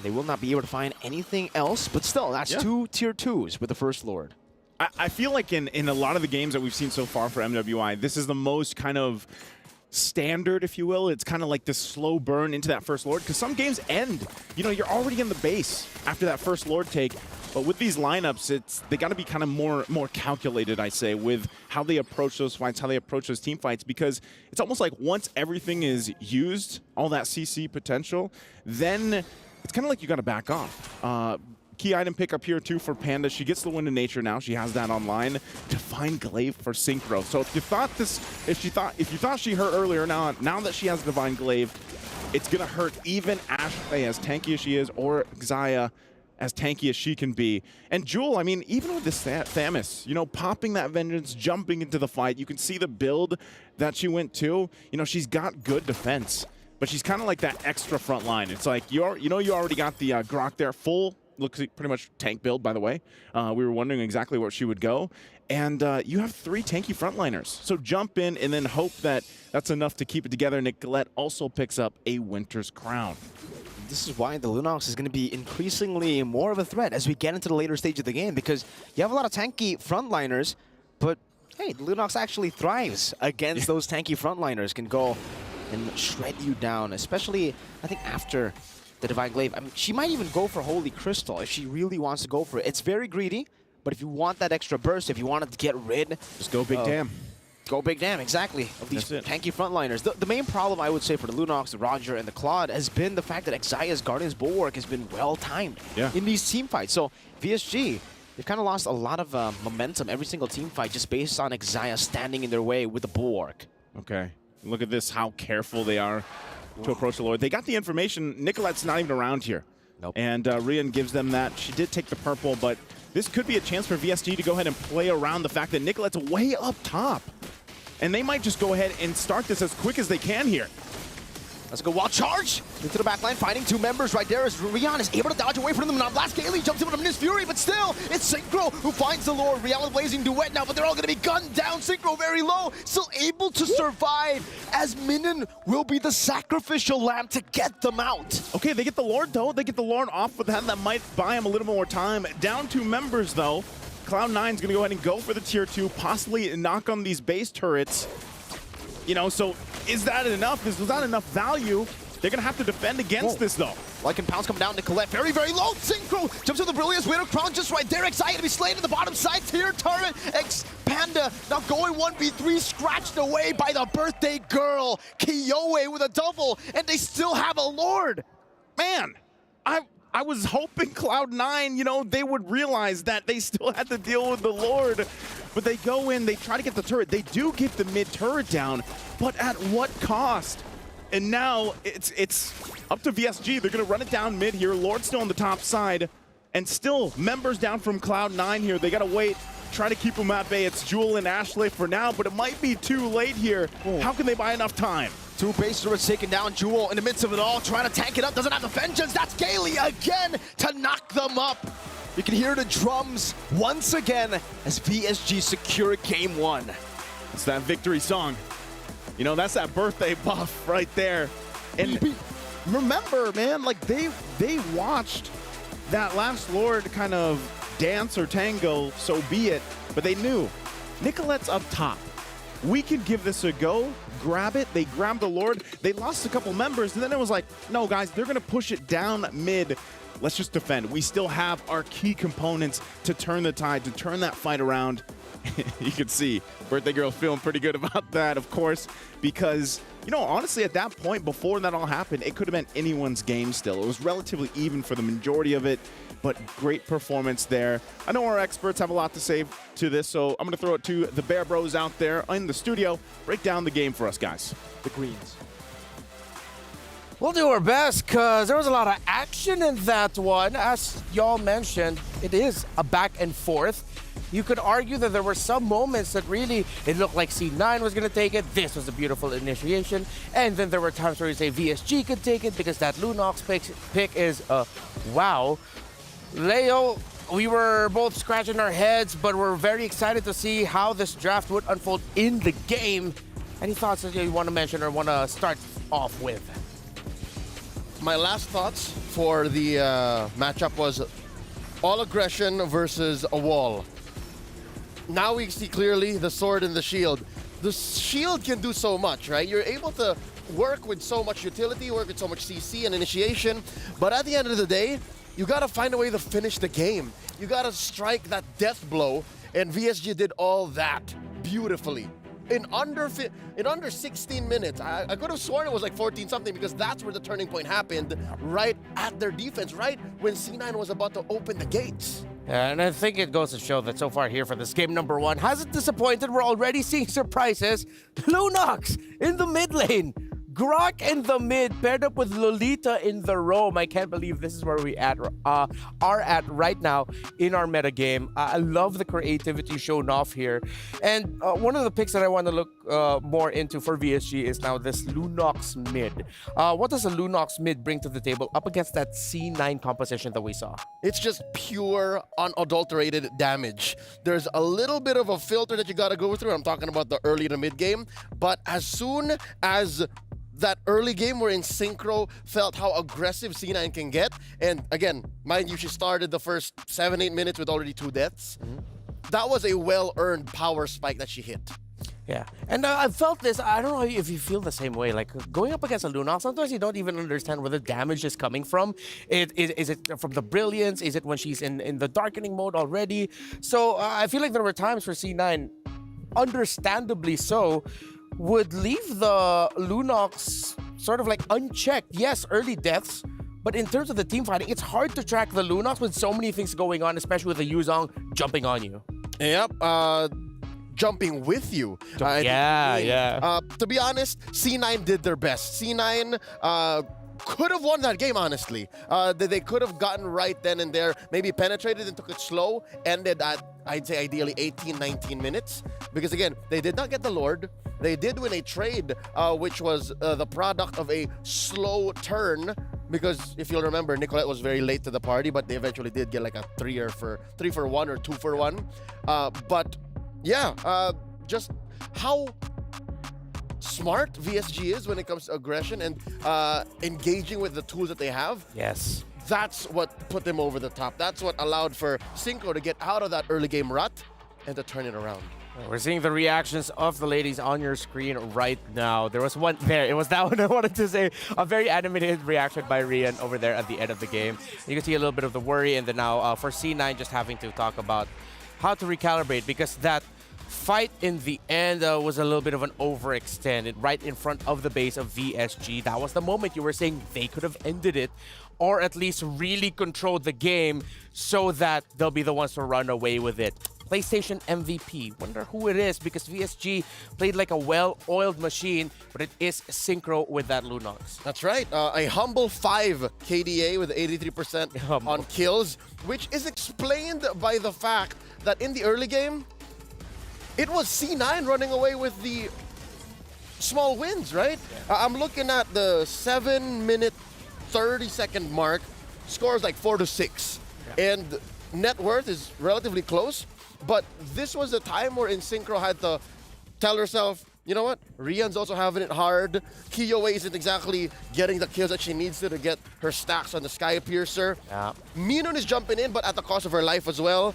[SPEAKER 15] They will not be able to find anything else, but still, that's 2 tier 2s with the first Lord.
[SPEAKER 11] I feel like in a lot of the games that we've seen so far for MWI, this is the most kind of standard, if you will. It's kind of like this slow burn into that first Lord, because some games end. You know, you're already in the base after that first Lord take. But with these lineups, they got to be kind of more calculated, I say, with how they approach those fights, how they approach those team fights, because it's almost like once everything is used, all that CC potential, then it's kind of like you got to back off. Key item pickup here too for Panda. She gets the Wind of Nature now. She has that online. Divine Glaive for Synchro. So if you thought she hurt earlier, now that she has Divine Glaive, it's gonna hurt even Ashley, as tanky as she is, or Xayah, as tanky as she can be. And Jewel, I mean, even with this Thamus, you know, popping that Vengeance, jumping into the fight, you can see the build that she went to. You know, she's got good defense, but she's kind of like that extra front line. It's like, you already got the Grok there, full, looks like pretty much tank build, by the way. We were wondering exactly where she would go. And you have 3 tanky frontliners. So jump in and then hope that that's enough to keep it together. Nicolette also picks up a Winter's Crown.
[SPEAKER 15] This is why the Lunox is going to be increasingly more of a threat as we get into the later stage of the game, because you have a lot of tanky frontliners, but hey, the Lunox actually thrives against those tanky frontliners, can go and shred you down, especially, I think, after the Divine Glaive. I mean, she might even go for Holy Crystal if she really wants to go for it. It's very greedy, but if you want that extra burst, if you wanted to get rid...
[SPEAKER 11] Just go Big Damn.
[SPEAKER 15] Go Big Damn, exactly, of these tanky frontliners. The main problem, I would say, for the Lunox, the Roger, and the Claude has been the fact that Xayah's Guardian's Bulwark has been well-timed in these team fights. So VSG, they've kind of lost a lot of momentum every single team fight just based on Xayah standing in their way with the Bulwark.
[SPEAKER 11] Okay. Look at this, how careful they are to approach the Lord. They got the information. Nicolette's not even around here.
[SPEAKER 15] Nope.
[SPEAKER 11] And Rian gives them that. She did take the purple, but this could be a chance for VSG to go ahead and play around the fact that Nicolette's way up top. And they might just go ahead and start this as quick as they can here.
[SPEAKER 18] Let's go wild charge into the back line, finding two members right there as Rian is able to dodge away from them. Now Blast Gailey jumps in with a Miss Fury, but still, it's Synchro who finds the Lord. Rian with Blazing Duet now, but they're all gonna be gunned down. Synchro very low, still able to survive as Minin will be the sacrificial lamb to get them out.
[SPEAKER 11] Okay, they get the Lord though. They get the Lord off with them. That might buy him a little more time. Down 2 members though. Cloud9's gonna go ahead and go for the tier 2, possibly knock on these base turrets. You know, so is that enough? Is that enough value? They're gonna have to defend against this though.
[SPEAKER 18] Like and Pounds come down, Nicolette very, very low. Synchro jumps with the Brilliance, Widow Crown just right there. X to be slain in the bottom side, tier turret. X Panda now going 1v3, scratched away by the birthday girl. Kiyoe with a double, and they still have a Lord.
[SPEAKER 11] Man, I was hoping Cloud9, you know, they would realize that they still had to deal with the Lord. But they go in, they try to get the turret. They do get the mid turret down, but at what cost? And now it's up to VSG. They're going to run it down mid here. Lord still on the top side. And still, members down from Cloud9 here. They got to wait, try to keep them at bay. It's Jewel and Ashley for now, but it might be too late here. How can they buy enough time?
[SPEAKER 18] 2 base turrets taking down. Jewel in the midst of it all, trying to tank it up. Doesn't have the vengeance. That's Gailey again to knock them up. You can hear the drums once again as VSG secure game 1.
[SPEAKER 11] It's that victory song. You know, that's that birthday buff right there. And remember, man, like they watched that last Lord kind of dance or tango, so be it. But they knew Nicolette's up top. We can give this a go. Grab it. They grabbed the Lord. They lost a couple members, and then it was like, no, guys, they're going to push it down mid. Let's just defend. We still have our key components to turn the tide, to turn that fight around. You can see Birthday Girl feeling pretty good about that, of course, because, you know, honestly, at that point, before that all happened, it could have been anyone's game still. It was relatively even for the majority of it, but great performance there. I know our experts have a lot to say to this, so I'm going to throw it to the Bear Bros out there in the studio. Break down the game for us, guys.
[SPEAKER 9] The Greens.
[SPEAKER 1] We'll do our best because there was a lot of action in that one. As y'all mentioned, it is a back and forth. You could argue that there were some moments that really, it looked like C9 was going to take it. This was a beautiful initiation. And then there were times where you say VSG could take it because that Lunox pick is wow. Leo, we were both scratching our heads, but we're very excited to see how this draft would unfold in the game. Any thoughts that you want to mention or want to start off with?
[SPEAKER 3] My last thoughts for the matchup was all aggression versus a wall. Now we see clearly the sword and the shield. The shield can do so much, right? You're able to work with so much utility, work with so much CC and initiation, but at the end of the day, you gotta find a way to finish the game. You gotta strike that death blow, and VSG did all that beautifully. In under 16 minutes. I could have sworn it was like 14 something because that's where the turning point happened, right at their defense, right when C9 was about to open the gates.
[SPEAKER 1] And I think it goes to show that so far here for this game number 1 hasn't disappointed. We're already seeing surprises. Lunox in the mid lane. Grok in the mid, paired up with Lolita in the roam. I can't believe this is where we are at right now in our meta game. I love the creativity shown off here. And one of the picks that I want to look more into for VSG is now this Lunox mid. What does a Lunox mid bring to the table up against that C9 composition that we saw?
[SPEAKER 3] It's just pure, unadulterated damage. There's a little bit of a filter that you gotta go through. I'm talking about the early to mid game. But as soon as that early game wherein Synchro felt how aggressive C9 can get, and again, mind you, she started the first 7-8 minutes with already 2 deaths. That was a well-earned power spike that she hit.
[SPEAKER 1] Yeah, and I felt this, I don't know if you feel the same way, like going up against a Lunox, sometimes you don't even understand where the damage is coming from. Is it from the brilliance? Is it when she's in the darkening mode already? So I feel like there were times where C9, understandably so, would leave the Lunox sort of like unchecked. Yes, early deaths, but in terms of the team fighting, it's hard to track the Lunox with so many things going on, especially with the Yuzong jumping on you.
[SPEAKER 3] Yep, jumping with you.
[SPEAKER 1] Yeah.
[SPEAKER 3] To be honest, C9 did their best. C9 could have won that game, honestly. They could have gotten right then and there, maybe penetrated and took it slow, ended at, I'd say, ideally 18, 19 minutes. Because again, they did not get the Lord. They did win a trade, which was the product of a slow turn. Because if you'll remember, Nicolette was very late to the party, but they eventually did get like a 3 for 1 or 2 for 1. But yeah, just how smart VSG is when it comes to aggression and engaging with the tools that they have.
[SPEAKER 1] Yes.
[SPEAKER 3] That's what put them over the top. That's what allowed for Synchro to get out of that early game rut and to turn it around.
[SPEAKER 1] We're seeing the reactions of the ladies on your screen right now. There was one there. It was that one I wanted to say. A very animated reaction by Rian over there at the end of the game. You can see a little bit of the worry, and then now for C9 just having to talk about how to recalibrate, because that fight in the end was a little bit of an overextend right in front of the base of VSG. That was the moment you were saying they could have ended it, or at least really controlled the game so that they'll be the ones to run away with it. PlayStation MVP. Wonder who it is, because VSG played like a well-oiled machine, but it is Synchro with that Lunox.
[SPEAKER 3] That's right. A humble 5 KDA with 83% on kills, which is explained by the fact that in the early game, it was C9 running away with the small wins, right? I'm looking at the 7-minute, 30-second mark. Scores like 4-6. Yeah. And net worth is relatively close. But this was a time where Synchro had to tell herself, you know what? Rian's also having it hard. Kiyoi isn't exactly getting the kills that she needs to get her stacks on the Sky Piercer.
[SPEAKER 1] Yeah.
[SPEAKER 3] Minun is jumping in, but at the cost of her life as well.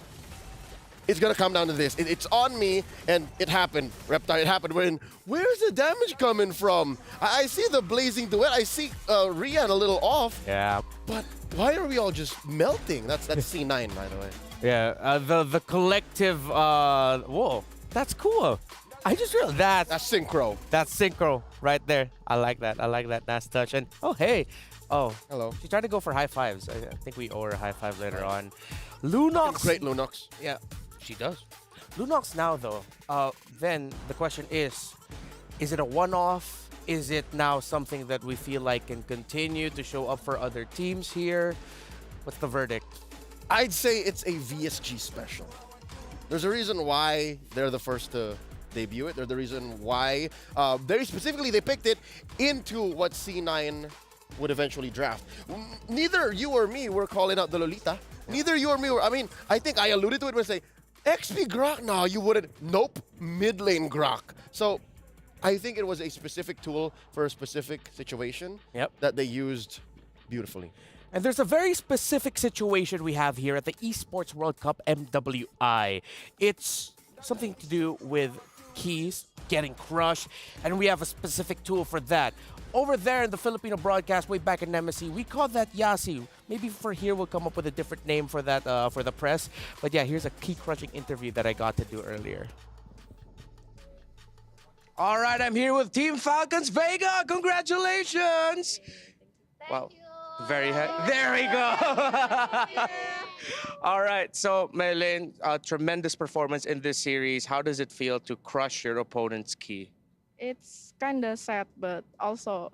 [SPEAKER 3] It's going to come down to this. It's on me, and it happened. Reptile, it happened when, where's the damage coming from? I see the blazing duet. I see Rian a little off.
[SPEAKER 1] Yeah.
[SPEAKER 3] But why are we all just melting? That's C9, by the way.
[SPEAKER 1] Yeah, the collective, whoa, that's cool. I just realized that's
[SPEAKER 3] Synchro.
[SPEAKER 1] That's Synchro right there. I like that. I like that nice touch. And oh, hey. Oh,
[SPEAKER 3] hello.
[SPEAKER 1] She tried to go for high fives. I think we owe her a high five later on. Lunox.
[SPEAKER 3] Great Lunox.
[SPEAKER 1] Yeah, she does. Lunox now, though, then the question is it a one-off? Is it now something that we feel like can continue to show up for other teams here? What's the verdict?
[SPEAKER 3] I'd say it's a VSG special. There's a reason why they're the first to debut it. There's the reason why, very specifically, they picked it into what C9 would eventually draft. Neither you or me were calling out the Lolita. Neither you or me were, I think I alluded to it when I say, XP Grok? No, you wouldn't. Nope, mid lane Grok. So I think it was a specific tool for a specific situation that they used beautifully.
[SPEAKER 1] And there's a very specific situation we have here at the Esports World Cup MWI. It's something to do with keys getting crushed, and we have a specific tool for that. Over there in the Filipino broadcast, way back in MSC, we call that Yasi. Maybe for here we'll come up with a different name for that for the press. But yeah, here's a key crushing interview that I got to do earlier.
[SPEAKER 10] All right, I'm here with Team Falcons Vega. Congratulations! Wow. Very there we go. All right, so Maylene, tremendous performance in this series. How does it feel to crush your opponent's key?
[SPEAKER 6] It's kind of sad, but also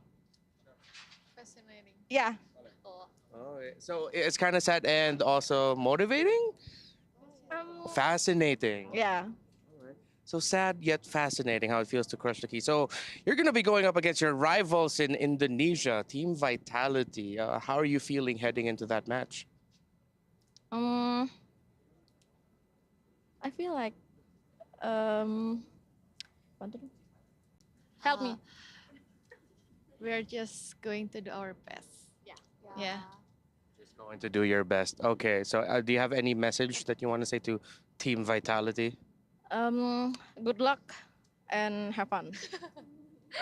[SPEAKER 6] fascinating. Yeah.
[SPEAKER 10] Oh, so it's kind of sad and also motivating? Fascinating.
[SPEAKER 6] Yeah.
[SPEAKER 10] So sad yet fascinating how it feels to crush the key. So you're going to be going up against your rivals in Indonesia, Team Vitality. How are you feeling heading into that match?
[SPEAKER 6] I feel like help me.
[SPEAKER 22] We're just going to do our best. Yeah.
[SPEAKER 10] Just going to do your best. Okay, so do you have any message that you want to say to Team Vitality?
[SPEAKER 6] Good luck and have fun.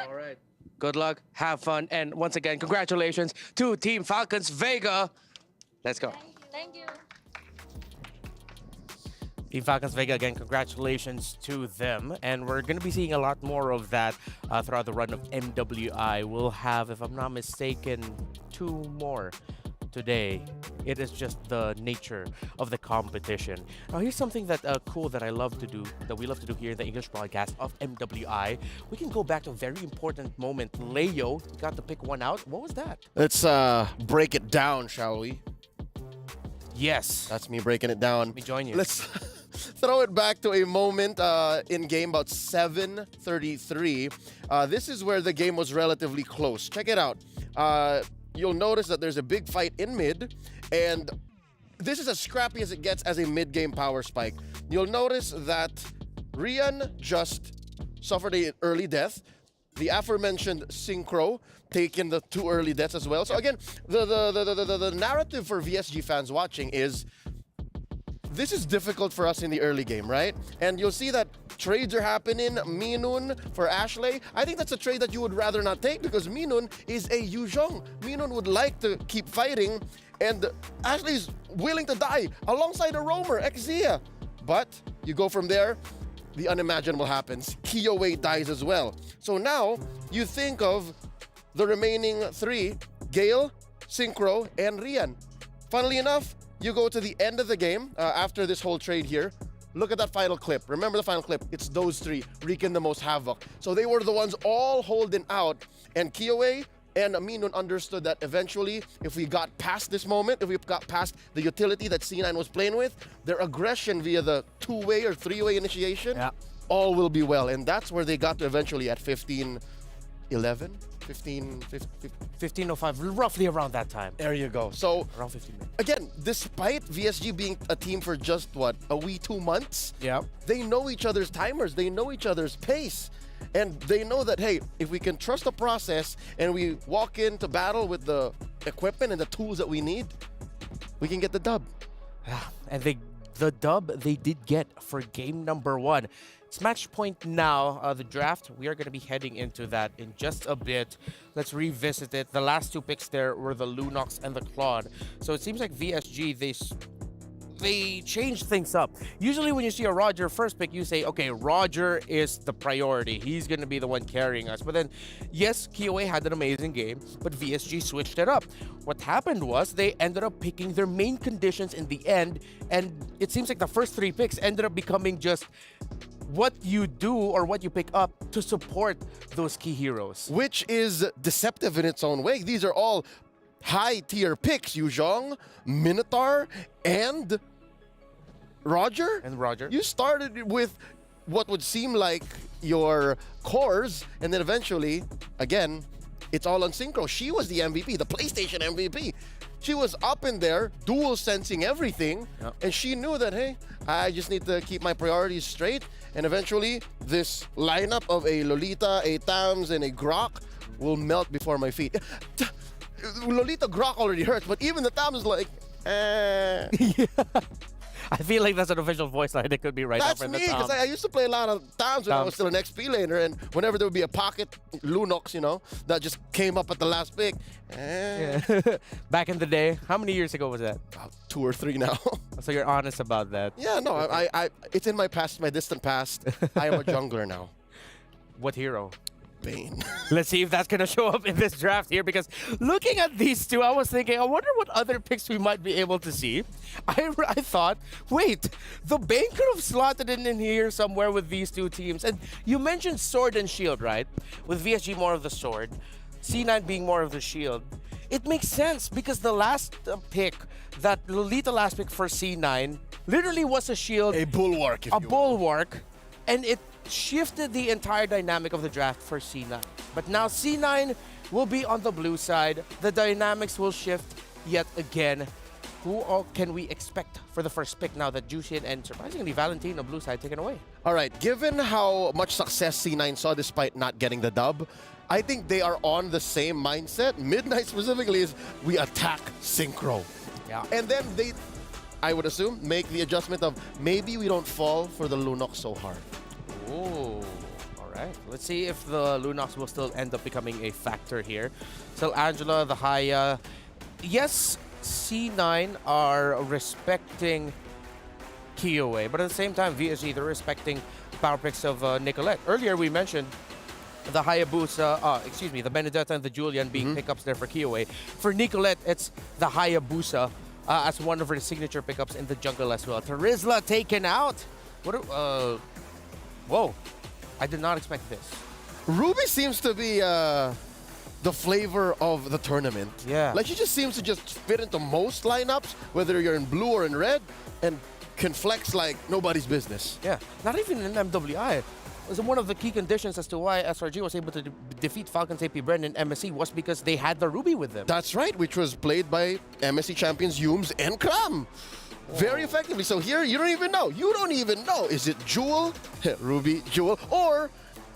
[SPEAKER 10] All right. Good luck, have fun, and once again, congratulations to Team Falcons Vega. Let's go.
[SPEAKER 6] Thank you.
[SPEAKER 1] Team Falcons Vega, again, congratulations to them. And we're going to be seeing a lot more of that throughout the run of MWI. We'll have, if I'm not mistaken, 2 more today. It is just the nature of the competition. Now, here's something that cool that I love to do, that we love to do here in the English broadcast of MWI. We can go back to a very important moment. Leo got to pick one out. What was that?
[SPEAKER 3] Let's break it down, shall we?
[SPEAKER 1] Yes.
[SPEAKER 3] That's me breaking it down.
[SPEAKER 1] Let me join you.
[SPEAKER 3] Let's throw it back to a moment in game about 7:33. This is where the game was relatively close. Check it out. You'll notice that there's a big fight in mid, and this is as scrappy as it gets as a mid-game power spike. You'll notice that Rian just suffered an early death. The aforementioned Synchro taking the 2 early deaths as well. So again, the narrative for VSG fans watching is this is difficult for us in the early game, right? And you'll see that trades are happening. Minun for Ashley. I think that's a trade that you would rather not take because Minun is a Yuzhong. Minun would like to keep fighting, and Ashley's willing to die alongside a roamer, Xia. But you go from there, the unimaginable happens. KyoWei dies as well. So now you think of the remaining 3, Gale, Synchro, and Rian. Funnily enough, you go to the end of the game after this whole trade here. Look at that final clip. Remember the final clip? It's those 3 wreaking the most havoc. So they were the ones all holding out. And KyoWei and Minun understood that eventually, if we got past this moment, if we got past the utility that C9 was playing with, their aggression via the 2-way or 3-way initiation, all will be well. And that's where they got to eventually at 15-11?
[SPEAKER 1] 15:05, roughly around that time.
[SPEAKER 3] There you go. So
[SPEAKER 1] around 15 minutes.
[SPEAKER 3] Again, despite VSG being a team for just what, a wee 2 months,
[SPEAKER 1] yeah,
[SPEAKER 3] they know each other's timers, they know each other's pace. And they know that, hey, if we can trust the process and we walk into battle with the equipment and the tools that we need, we can get the dub.
[SPEAKER 1] And the dub they did get for game number 1. It's match point now, the draft. We are going to be heading into that in just a bit. Let's revisit it. The last 2 picks there were the Lunox and the Claude. So it seems like VSG, they changed things up. Usually when you see a Roger first pick, you say, okay, Roger is the priority. He's going to be the one carrying us. But then, yes, KyoWei had an amazing game, but VSG switched it up. What happened was they ended up picking their main conditions in the end, and it seems like the first 3 picks ended up becoming just what you do or what you pick up to support those key heroes.
[SPEAKER 3] Which is deceptive in its own way. These are all high-tier picks. Yuzhong, Minotaur, and Roger. You started with what would seem like your cores, and then eventually, again, it's all on Synchro. She was the MVP, the PlayStation MVP. She was up in there, dual sensing everything, and she knew that, hey, I just need to keep my priorities straight, and eventually, this lineup of a Lolita, a Tams, and a Grok will melt before my feet. Lolita Grok already hurts, but even the Tams is like, eh.
[SPEAKER 1] I feel like that's an official voice line that could be right
[SPEAKER 3] That's
[SPEAKER 1] up in the
[SPEAKER 3] me,
[SPEAKER 1] top.
[SPEAKER 3] because I used to play a lot of times when I was still an XP laner, and whenever there would be a pocket Lunox, that just came up at the last pick.
[SPEAKER 1] Back in the day, how many years ago was that?
[SPEAKER 3] About 2 or 3 now.
[SPEAKER 1] So you're honest about that.
[SPEAKER 3] Yeah, no, I it's in my past, my distant past. I am a jungler now.
[SPEAKER 1] What hero?
[SPEAKER 3] Bane.
[SPEAKER 1] Let's see if that's going to show up in this draft here, because looking at these 2, I was thinking, I wonder what other picks we might be able to see. I thought, wait, the Bane could have slotted in here somewhere with these 2 teams. And you mentioned Sword and Shield, right? With VSG more of the Sword, C9 being more of the Shield. It makes sense because the last pick, that Lolita last pick for C9, literally was a shield.
[SPEAKER 3] A bulwark, if
[SPEAKER 1] a
[SPEAKER 3] you will.
[SPEAKER 1] bulwark. And it shifted the entire dynamic of the draft for C9. But now C9 will be on the blue side. The dynamics will shift yet again. Who all can we expect for the first pick now that Jushin and surprisingly Valentino blue side taken away?
[SPEAKER 3] All right, given how much success C9 saw despite not getting the dub, I think they are on the same mindset. Midnight specifically is we attack Synchro.
[SPEAKER 1] Yeah.
[SPEAKER 3] And then they, I would assume, make the adjustment of maybe we don't fall for the Lunox so hard.
[SPEAKER 1] Oh, all right. Let's see if the Lunox will still end up becoming a factor here. So Angela, the Haya. Yes, C9 are respecting KyoWei, but at the same time, VSG, they're respecting power picks of Nicolette. Earlier, we mentioned the Hayabusa, excuse me, the Benedetta and the Julian being pickups there for Kiowa. For Nicolette, it's the Hayabusa as one of her signature pickups in the jungle as well. Terizla taken out. Whoa, I did not expect this.
[SPEAKER 3] Ruby seems to be the flavor of the tournament.
[SPEAKER 1] Yeah.
[SPEAKER 3] Like, she just seems to just fit into most lineups, whether you're in blue or in red, and can flex like nobody's business.
[SPEAKER 1] Yeah, not even in MWI. It was one of the key conditions as to why SRG was able to defeat Falcons AP Bren in MSC was because they had the Ruby with them.
[SPEAKER 3] That's right, which was played by MSC champions Yums and Kram. Very effectively. So here, you don't even know. You don't even know. Is it Jewel, Ruby, Jewel, or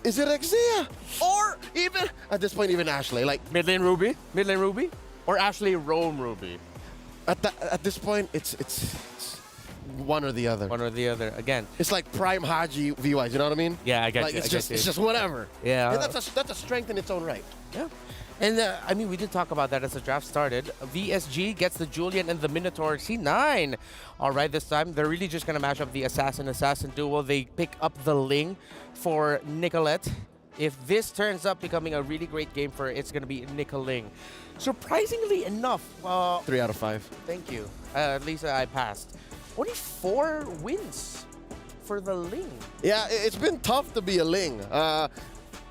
[SPEAKER 3] is it Exia? Or even, at this point, even Ashley. Like,
[SPEAKER 1] Mid lane Ruby, or Ashley Rome Ruby.
[SPEAKER 3] At this point, it's one or the other.
[SPEAKER 1] One or the other. Again,
[SPEAKER 3] it's like Prime Haji VYs. You know what I mean?
[SPEAKER 1] Yeah, I get
[SPEAKER 3] like,
[SPEAKER 1] you.
[SPEAKER 3] It's just whatever.
[SPEAKER 1] Yeah.
[SPEAKER 3] And that's a strength in its own right.
[SPEAKER 1] Yeah. And I mean, we did talk about that as the draft started. VSG gets the Julian and the Minotaur C9. All right, this time they're really just gonna match up the assassin duo. They pick up the Ling for Nicolette. If this turns up becoming a really great game for her, it's gonna be Nicoling. Surprisingly enough,
[SPEAKER 3] 3 out of 5.
[SPEAKER 1] Thank you. At least I passed. Only 4 wins for the Ling.
[SPEAKER 3] Yeah, it's been tough to be a Ling.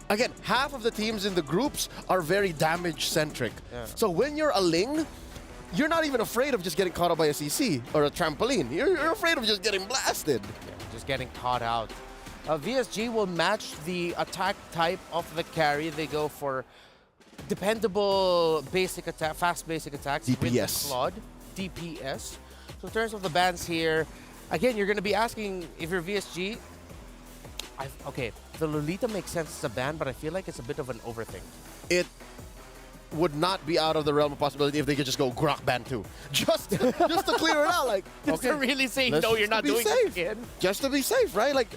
[SPEAKER 3] Again, half of the teams in the groups are very damage-centric.
[SPEAKER 1] Yeah.
[SPEAKER 3] So when you're a Ling, you're not even afraid of just getting caught up by a CC or a trampoline. You're afraid of just getting blasted.
[SPEAKER 1] Yeah, just getting caught out. VSG will match the attack type of the carry. They go for dependable basic attack, fast basic attacks.
[SPEAKER 3] DPS.
[SPEAKER 1] With the Claude, DPS. So in terms of the bans here, again, you're going to be asking if you're VSG. Okay, the Lolita makes sense as a ban, but I feel like it's a bit of an overthink.
[SPEAKER 3] It would not be out of the realm of possibility if they could just go Grok ban too. Just to clear it out. Like,
[SPEAKER 1] Just to really say, no, you're not doing it again.
[SPEAKER 3] Just to be safe, right? Like,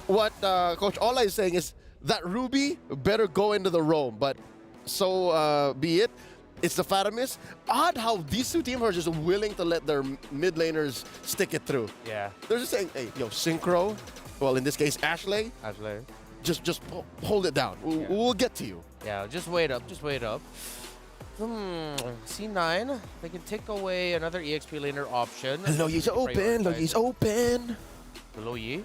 [SPEAKER 3] what Coach Ola is saying is that Ruby better go into the roam, but so be it. It's the Fatamis. Odd how these two teams are just willing to let their mid laners stick it through.
[SPEAKER 1] Yeah.
[SPEAKER 3] They're just saying, hey, yo, Synchro, well, in this case, Ashley, just hold it down. We'll get to you.
[SPEAKER 1] Yeah, just wait up, C9, they can take away another EXP laner option.
[SPEAKER 3] Loyi's open, Loyi's open.
[SPEAKER 1] Loyi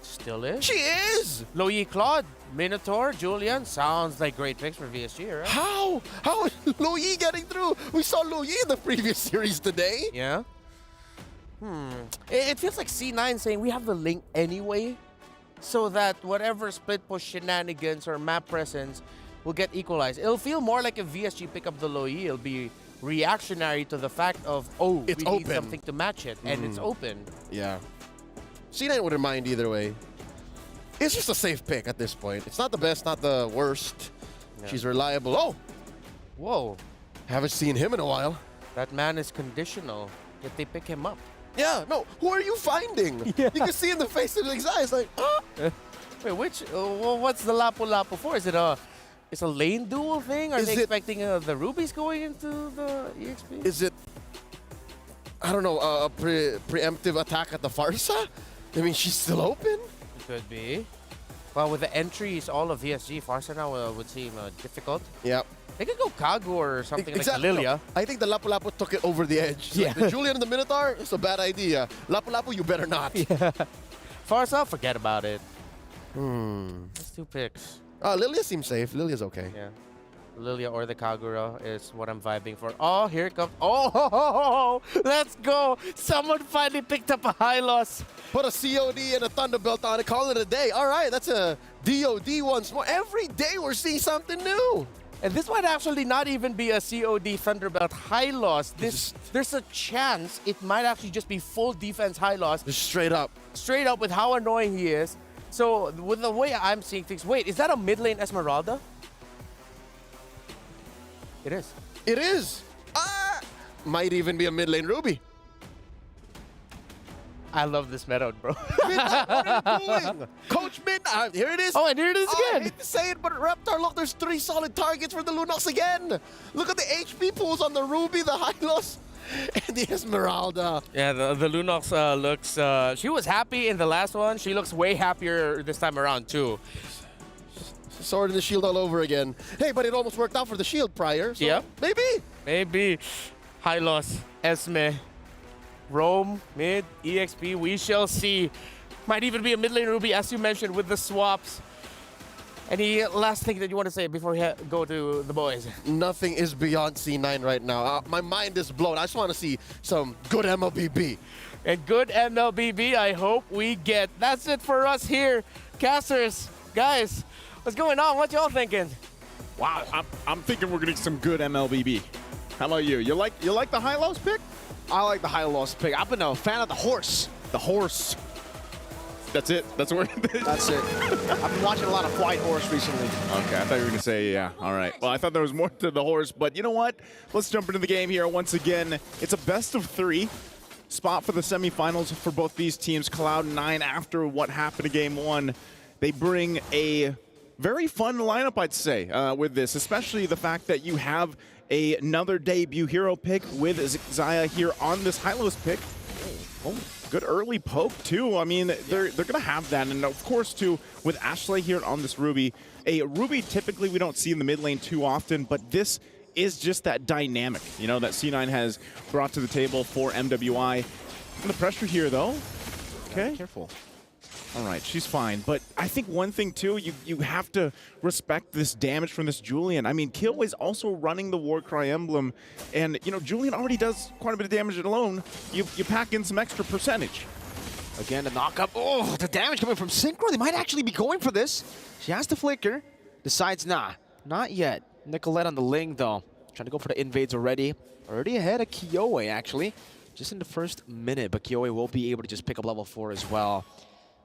[SPEAKER 1] still is.
[SPEAKER 3] She is!
[SPEAKER 1] Loyi Claude, Minotaur, Julian, sounds like great picks for VSG, right?
[SPEAKER 3] How? How is Loyi getting through? We saw Loyi in the previous series today.
[SPEAKER 1] Yeah. It feels like C9 saying we have the link anyway, so that whatever split push shenanigans or map presence will get equalized. It'll feel more like if VSG pick up the Loyi, it'll be reactionary to the fact of, oh,
[SPEAKER 3] It's
[SPEAKER 1] we need
[SPEAKER 3] open.
[SPEAKER 1] something to match it, and it's open.
[SPEAKER 3] Yeah. C9 wouldn't mind either way. It's just a safe pick at this point. It's not the best, not the worst.
[SPEAKER 1] Yeah.
[SPEAKER 3] She's reliable. Oh!
[SPEAKER 1] Whoa.
[SPEAKER 3] Haven't seen him in a while.
[SPEAKER 1] That man is conditional, yet they pick him up.
[SPEAKER 3] Yeah, no. Who are you finding?
[SPEAKER 1] Yeah.
[SPEAKER 3] You can see in the face of his eyes, like, ah!
[SPEAKER 1] Wait, what's the Lapu-Lapu for? Is it it's a lane duel thing? Are they expecting the Rubies going into the EXP?
[SPEAKER 3] Is it, I don't know, a preemptive attack at the Farsa? I mean, she's still open?
[SPEAKER 1] It could be. Well, with the entries, all of VSG, Farsa now would seem difficult.
[SPEAKER 3] Yep.
[SPEAKER 1] They could go Kagu or something
[SPEAKER 3] Exactly.
[SPEAKER 1] like Lilia.
[SPEAKER 3] No, I think the Lapu-Lapu took it over the edge.
[SPEAKER 1] Yeah.
[SPEAKER 3] Like, the Julian and the Minotaur, it's a bad idea. Lapu-Lapu, you better not.
[SPEAKER 1] Yeah. Farsa, forget about it. That's 2 picks.
[SPEAKER 3] Lilia seems safe. Lilia's okay.
[SPEAKER 1] Yeah. Lilia or the Kagura is what I'm vibing for. Oh, here it comes. Oh, let's go. Someone finally picked up a high loss.
[SPEAKER 3] Put a COD and a Thunderbelt on it. Call it a day. All right, that's a DOD once more. Every day we're seeing something new.
[SPEAKER 1] And this might actually not even be a COD Thunderbelt high loss. There's a chance it might actually just be full defense high loss.
[SPEAKER 3] Just straight up.
[SPEAKER 1] Straight up with how annoying he is. So with the way I'm seeing things, wait, is that a mid lane Esmeralda? It is.
[SPEAKER 3] It is. Might even be a mid lane Ruby.
[SPEAKER 1] I love this meta, bro.
[SPEAKER 3] Midnight, what are you doing? Coach Midnight, here it is.
[SPEAKER 1] Oh, and here it is again.
[SPEAKER 3] I hate to say it, but Reptar, look, there's 3 solid targets for the Lunox again. Look at the HP pools on the Ruby, the Hylos, and the Esmeralda.
[SPEAKER 1] Yeah, the Lunox looks, she was happy in the last one. She looks way happier this time around, too.
[SPEAKER 3] Sword and the shield all over again. Hey, but it almost worked out for the shield prior. So
[SPEAKER 1] Yep.
[SPEAKER 3] Maybe.
[SPEAKER 1] High loss. Esme. Rome. Mid. EXP. We shall see. Might even be a mid lane Ruby, as you mentioned, with the swaps. Any last thing that you want to say before we go to the boys?
[SPEAKER 3] Nothing is beyond C9 right now. My mind is blown. I just want to see some good MLBB.
[SPEAKER 1] And good MLBB, I hope we get. That's it for us here. Casters, guys, what's going on? What y'all thinking?
[SPEAKER 11] Wow, I'm thinking we're gonna get some good MLBB. How about you? You like the high-lows pick?
[SPEAKER 18] I like the high-lows pick. I've been a fan of the horse.
[SPEAKER 11] The horse. That's it? That's where
[SPEAKER 18] That's it. I've been watching a lot of White Horse recently.
[SPEAKER 11] Okay, I thought you were going to say, yeah, all right. Well, I thought there was more to the horse, but you know what? Let's jump into the game here once again. It's a best-of-3 spot for the semifinals for both these teams. Cloud9, after what happened in Game 1, they bring a very fun lineup, I'd say, with this, especially the fact that you have another debut hero pick with Xayah here on this high-lows pick. Oh, good early poke, too. I mean, they're going to have that. And, of course, too, with Ashley here on this Ruby. A Ruby, typically, we don't see in the mid lane too often, but this is just that dynamic, you know, that C9 has brought to the table for MWI. And the pressure here, though. Okay.
[SPEAKER 18] Careful.
[SPEAKER 11] All right, she's fine. But I think one thing, too, you have to respect this damage from this Julian. I mean, Killway's also running the Warcry emblem. And, you know, Julian already does quite a bit of damage alone. You pack in some extra percentage.
[SPEAKER 18] Again, the knock-up. Oh, the damage coming from Synchro. They might actually be going for this. She has the flicker. Decides, nah, not yet. Nicolette on the Ling, though. Trying to go for the invades already. Already ahead of Kiyoi, actually. Just in the first minute, but Kiyoi will be able to just pick up level 4 as well.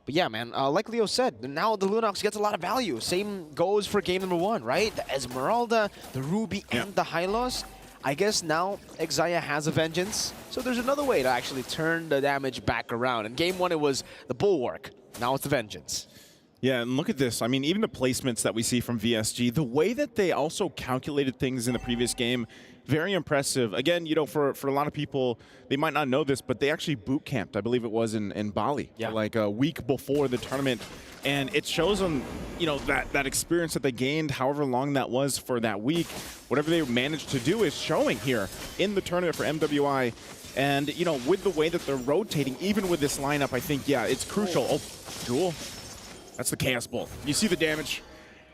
[SPEAKER 18] But yeah, man, like Leo said, now the Lunox gets a lot of value. Same goes for game number 1, right? The Esmeralda, the Ruby, and the Hylos. I guess now Xayah has a Vengeance, so there's another way to actually turn the damage back around. In game 1, it was the Bulwark. Now it's the Vengeance.
[SPEAKER 11] Yeah, and look at this. I mean, even the placements that we see from VSG, the way that they also calculated things in the previous game, very impressive. Again, you know, for a lot of people, they might not know this, but they actually boot camped, I believe it was in Bali, like a week before the tournament. And it shows them, you know, that experience that they gained, however long that was for that week. Whatever they managed to do is showing here in the tournament for MWI. And, you know, with the way that they're rotating, even with this lineup, I think, yeah, it's crucial. Oh, Jewel. That's the Chaos Bolt. You see the damage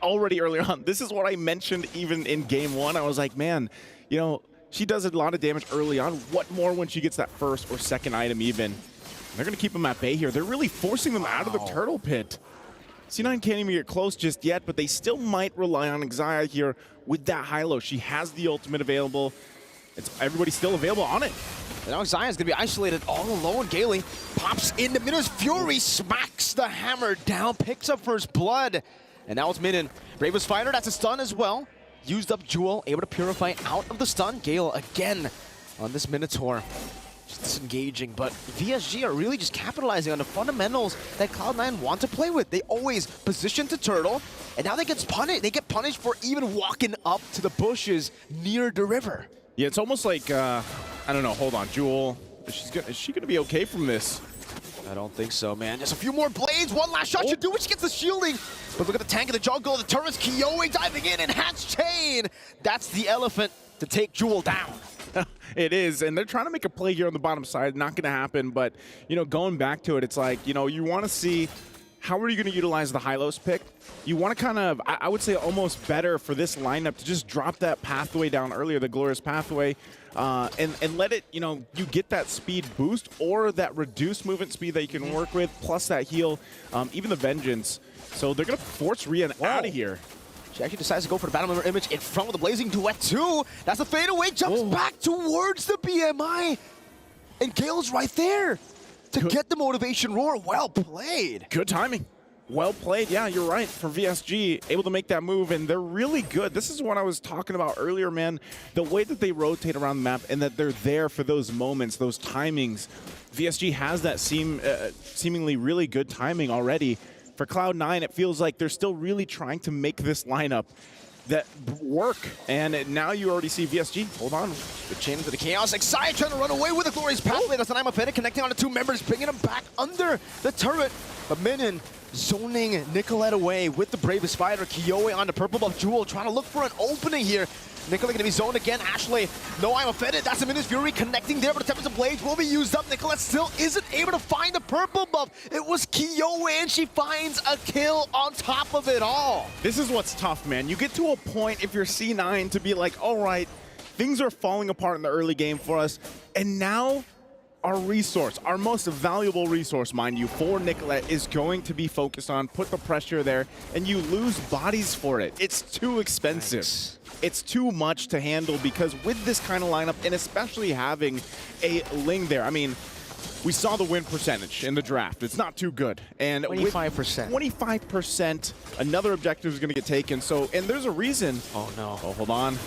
[SPEAKER 11] already early on. This is what I mentioned even in game 1. I was like, man, you know, she does a lot of damage early on. What more when she gets that first or second item even? They're going to keep them at bay here. They're really forcing them out of the turtle pit. C9 can't even get close just yet, but they still might rely on Xayah here with that high-low. She has the ultimate available. Everybody's still available on it.
[SPEAKER 18] And now Xayah's gonna be isolated all alone. Gaily pops in the Minna's Fury, smacks the hammer down, picks up first blood. And now it's Minnan. Bravest Fighter, that's a stun as well. Used up Jewel, able to purify out of the stun. Gale again on this Minotaur. Just disengaging, but VSG are really just capitalizing on the fundamentals that Cloud9 want to play with. They always position to turtle, and now they get punished. They get punished for even walking up to the bushes near the river.
[SPEAKER 11] Yeah, it's almost like, I don't know, hold on, Jewel, is she gonna be okay from this?
[SPEAKER 18] I don't think so, man. Just a few more blades, one last shot should do it. She gets the shielding, but look at the tank in the jungle, the turrets, Kiyoi diving in and Hatch Chain. That's the elephant to take Jewel down.
[SPEAKER 11] It is, and they're trying to make a play here on the bottom side. Not gonna happen, but, you know, going back to it, it's like, you know, you wanna see how are you going to utilize the Hylos pick? You want to kind of, I would say almost better for this lineup to just drop that pathway down earlier, the Glorious Pathway, and let it, you know, you get that speed boost or that reduced movement speed that you can work with, plus that heal, even the Vengeance. So they're going to force Rian out of here.
[SPEAKER 18] She actually decides to go for the Battle Member image in front of the Blazing Duet too. That's the fadeaway, jumps back towards the BMI. And Gale's right there to get the motivation roar. Well played.
[SPEAKER 11] Good timing. Well played. Yeah, you're right. For VSG, able to make that move, and they're really good. This is what I was talking about earlier, man. The way that they rotate around the map and that they're there for those moments, those timings. VSG has that seemingly really good timing already. For Cloud9, it feels like they're still really trying to make this lineup that work, and now you already see VSG. Hold on.
[SPEAKER 18] Good chain into the chaos. Xayah trying to run away with the Glorious Pathway. That's an Imapedic connecting on the two members, bringing them back under the turret. But Minin zoning Nicolette away with the Bravest Fighter. Kyoe on the purple buff Jewel trying to look for an opening here. Nicolette gonna be zoned again. Ashley, no, I'm offended. That's a Minus Fury connecting there, but the Tempest Blades will be used up. Nicolette still isn't able to find the purple buff. It was Kyoe, and she finds a kill on top of it all.
[SPEAKER 11] This is what's tough, man. You get to a point if you're C9 to be like, all right, things are falling apart in the early game for us, and now our resource, our most valuable resource, mind you, for Nicolette is going to be focused on, put the pressure there, and you lose bodies for it. It's too expensive. Nice. It's too much to handle because with this kind of lineup, and especially having a Ling there, I mean, we saw the win percentage in the draft. It's not too good. And
[SPEAKER 18] 25%.
[SPEAKER 11] 25%, another objective is going to get taken. So, and there's a reason.
[SPEAKER 18] Oh, no.
[SPEAKER 11] Oh, hold on.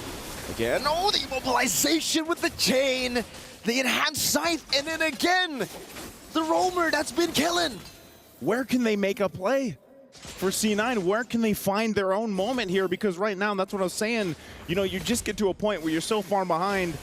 [SPEAKER 18] Again, oh, the immobilization with the chain. The enhanced scythe, and then again, the roamer that's been killing.
[SPEAKER 11] Where can they make a play for C9? Where can they find their own moment here? Because right now, that's what I was saying, you know, you just get to a point where you're so far behind,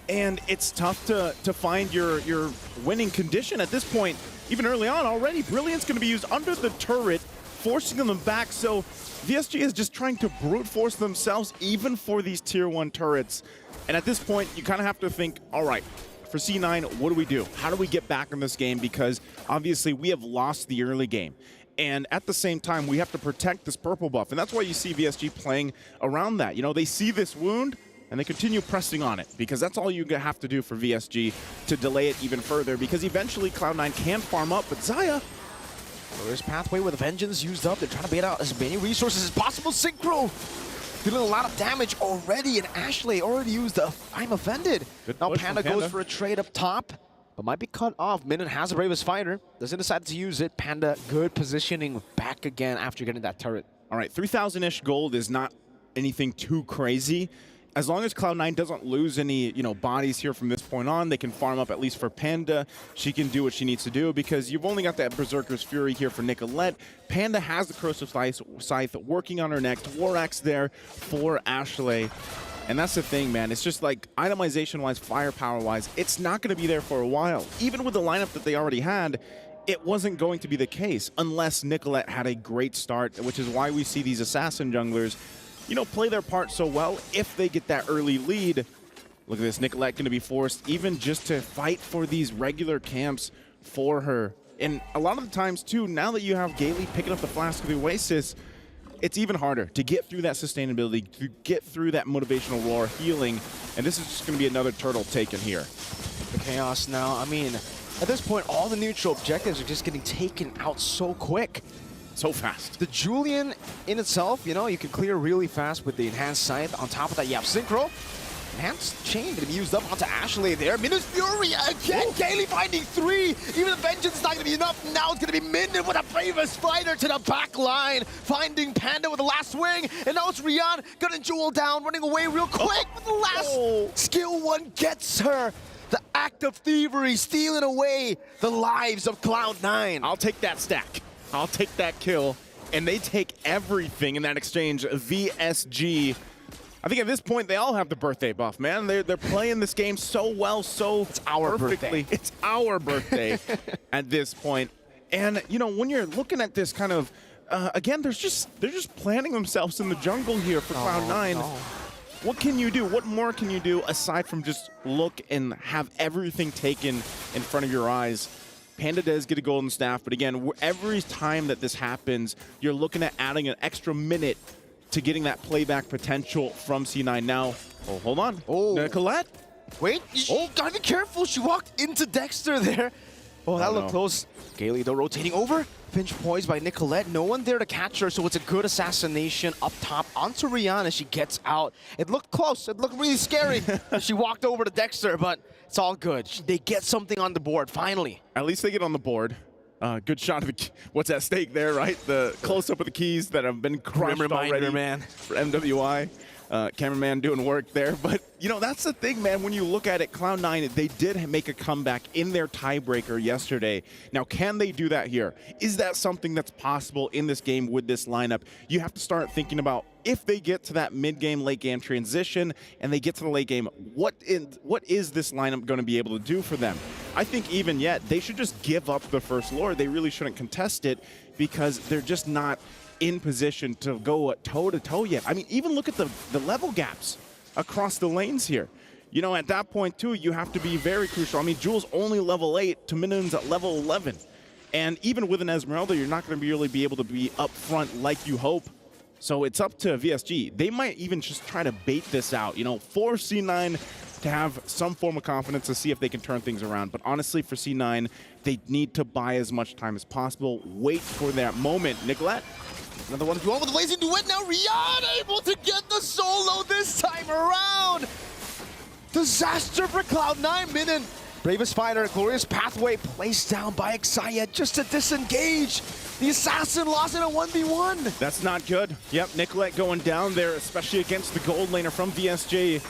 [SPEAKER 11] and it's tough to find your winning condition at this point. Even early on already, Brilliant's going to be used under the turret, forcing them back. So VSG is just trying to brute force themselves even for these tier 1 turrets. And at this point, you kind of have to think, all right, for C9, what do we do? How do we get back in this game? Because obviously we have lost the early game. And at the same time, we have to protect this purple buff. And that's why you see VSG playing around that. You know, they see this wound and they continue pressing on it because that's all you have to do for VSG to delay it even further because eventually Cloud9 can farm up, but Xayah,
[SPEAKER 18] there's Pathway with Vengeance used up. They're trying to bait out as many resources as possible. Synchro dealing a lot of damage already, and Ashley already used the I'm Offended. Now Panda goes for a trade up top, but might be cut off. Minin has the Bravest Fighter. Doesn't decide to use it. Panda, good positioning back again after getting that turret.
[SPEAKER 11] All right, 3,000-ish gold is not anything too crazy. As long as Cloud9 doesn't lose any, you know, bodies here from this point on, they can farm up at least for Panda. She can do what she needs to do because you've only got that Berserker's Fury here for Nicolette. Panda has the Corrosive Scythe working on her neck. Dworak's there for Ashley. And that's the thing, man. It's just like itemization-wise, firepower-wise, it's not going to be there for a while. Even with the lineup that they already had, it wasn't going to be the case unless Nicolette had a great start, which is why we see these assassin junglers, you know, play their part so well if they get that early lead. Look at this, Nicolette going to be forced even just to fight for these regular camps for her. And a lot of the times, too, now that you have Gailey picking up the Flask of the Oasis, it's even harder to get through that sustainability, to get through that motivational roar, healing, and this is just going to be another turtle taken here.
[SPEAKER 18] The Chaos now, I mean, at this point, all the neutral objectives are just getting taken out so quick.
[SPEAKER 11] So fast.
[SPEAKER 18] The Julian in itself, you know, you can clear really fast with the Enhanced Scythe. On top of that, you have Synchro. Enhanced Chain going to be used up onto Ashley there. Minus Fury again. Gailey finding 3. Even the Vengeance is not going to be enough. Now it's going to be Minden with a Bravest Fighter to the back line. Finding Panda with the last swing. And now it's Rian gunning Jewel down, running away real quick. But the last skill one gets her. The act of thievery, stealing away the lives of Cloud9.
[SPEAKER 11] I'll take that stack. I'll take that kill, and they take everything in that exchange. VSG, I think at this point, they all have the birthday buff, man. They're playing this game so well, so
[SPEAKER 18] it's our
[SPEAKER 11] perfectly.
[SPEAKER 18] Birthday.
[SPEAKER 11] It's our birthday at this point. And, you know, when you're looking at this kind of, again, they're just planting themselves in the jungle here for Cloud9.
[SPEAKER 18] No.
[SPEAKER 11] What can you do? What more can you do aside from just look and have everything taken in front of your eyes? Panda does get a golden staff, but again, every time that this happens, you're looking at adding an extra minute to getting that playback potential from C9 now. Oh, hold on.
[SPEAKER 18] Oh.
[SPEAKER 11] Nicolette?
[SPEAKER 18] Wait, you gotta be careful. She walked into Dexter there. Oh, that looked close. Gailey, though, rotating over. Pinch poised by Nicolette. No one there to catch her, so it's a good assassination up top onto Rihanna. She gets out. It looked close. It looked really scary. She walked over to Dexter, but it's all good. They get something on the board, finally.
[SPEAKER 11] At least they get on the board. Good shot of the, what's at stake there, right? The close-up of the keys that have been crushed already,
[SPEAKER 18] man.
[SPEAKER 11] For MWI. Cameraman doing work there. But, you know, that's the thing, man. When you look at it, Cloud9, they did make a comeback in their tiebreaker yesterday. Now, can they do that here? Is that something that's possible in this game with this lineup? You have to start thinking about if they get to that mid-game, late-game transition and they get to the late game, what is this lineup going to be able to do for them? I think even yet, they should just give up the first Lord. They really shouldn't contest it because they're just not in position to go toe-to-toe yet. I mean, even look at the level gaps across the lanes here. You know, at that point, too, you have to be very crucial. I mean, Jules only level 8 to Minun's at level 11. And even with an Esmeralda, you're not going to really be able to be up front like you hope. So it's up to VSG. They might even just try to bait this out. You know, for C9 to have some form of confidence to see if they can turn things around. But honestly, for C9, they need to buy as much time as possible. Wait for that moment. Nicolette?
[SPEAKER 3] Another one with the blazing duet. Now Rian able to get the solo this time around. Disaster for Cloud9. Minun, Bravest Fighter, glorious pathway placed down by Xayah just to disengage. The assassin lost in a 1v1.
[SPEAKER 11] That's not good. Yep, Nicolette going down there, especially against the gold laner from VSG,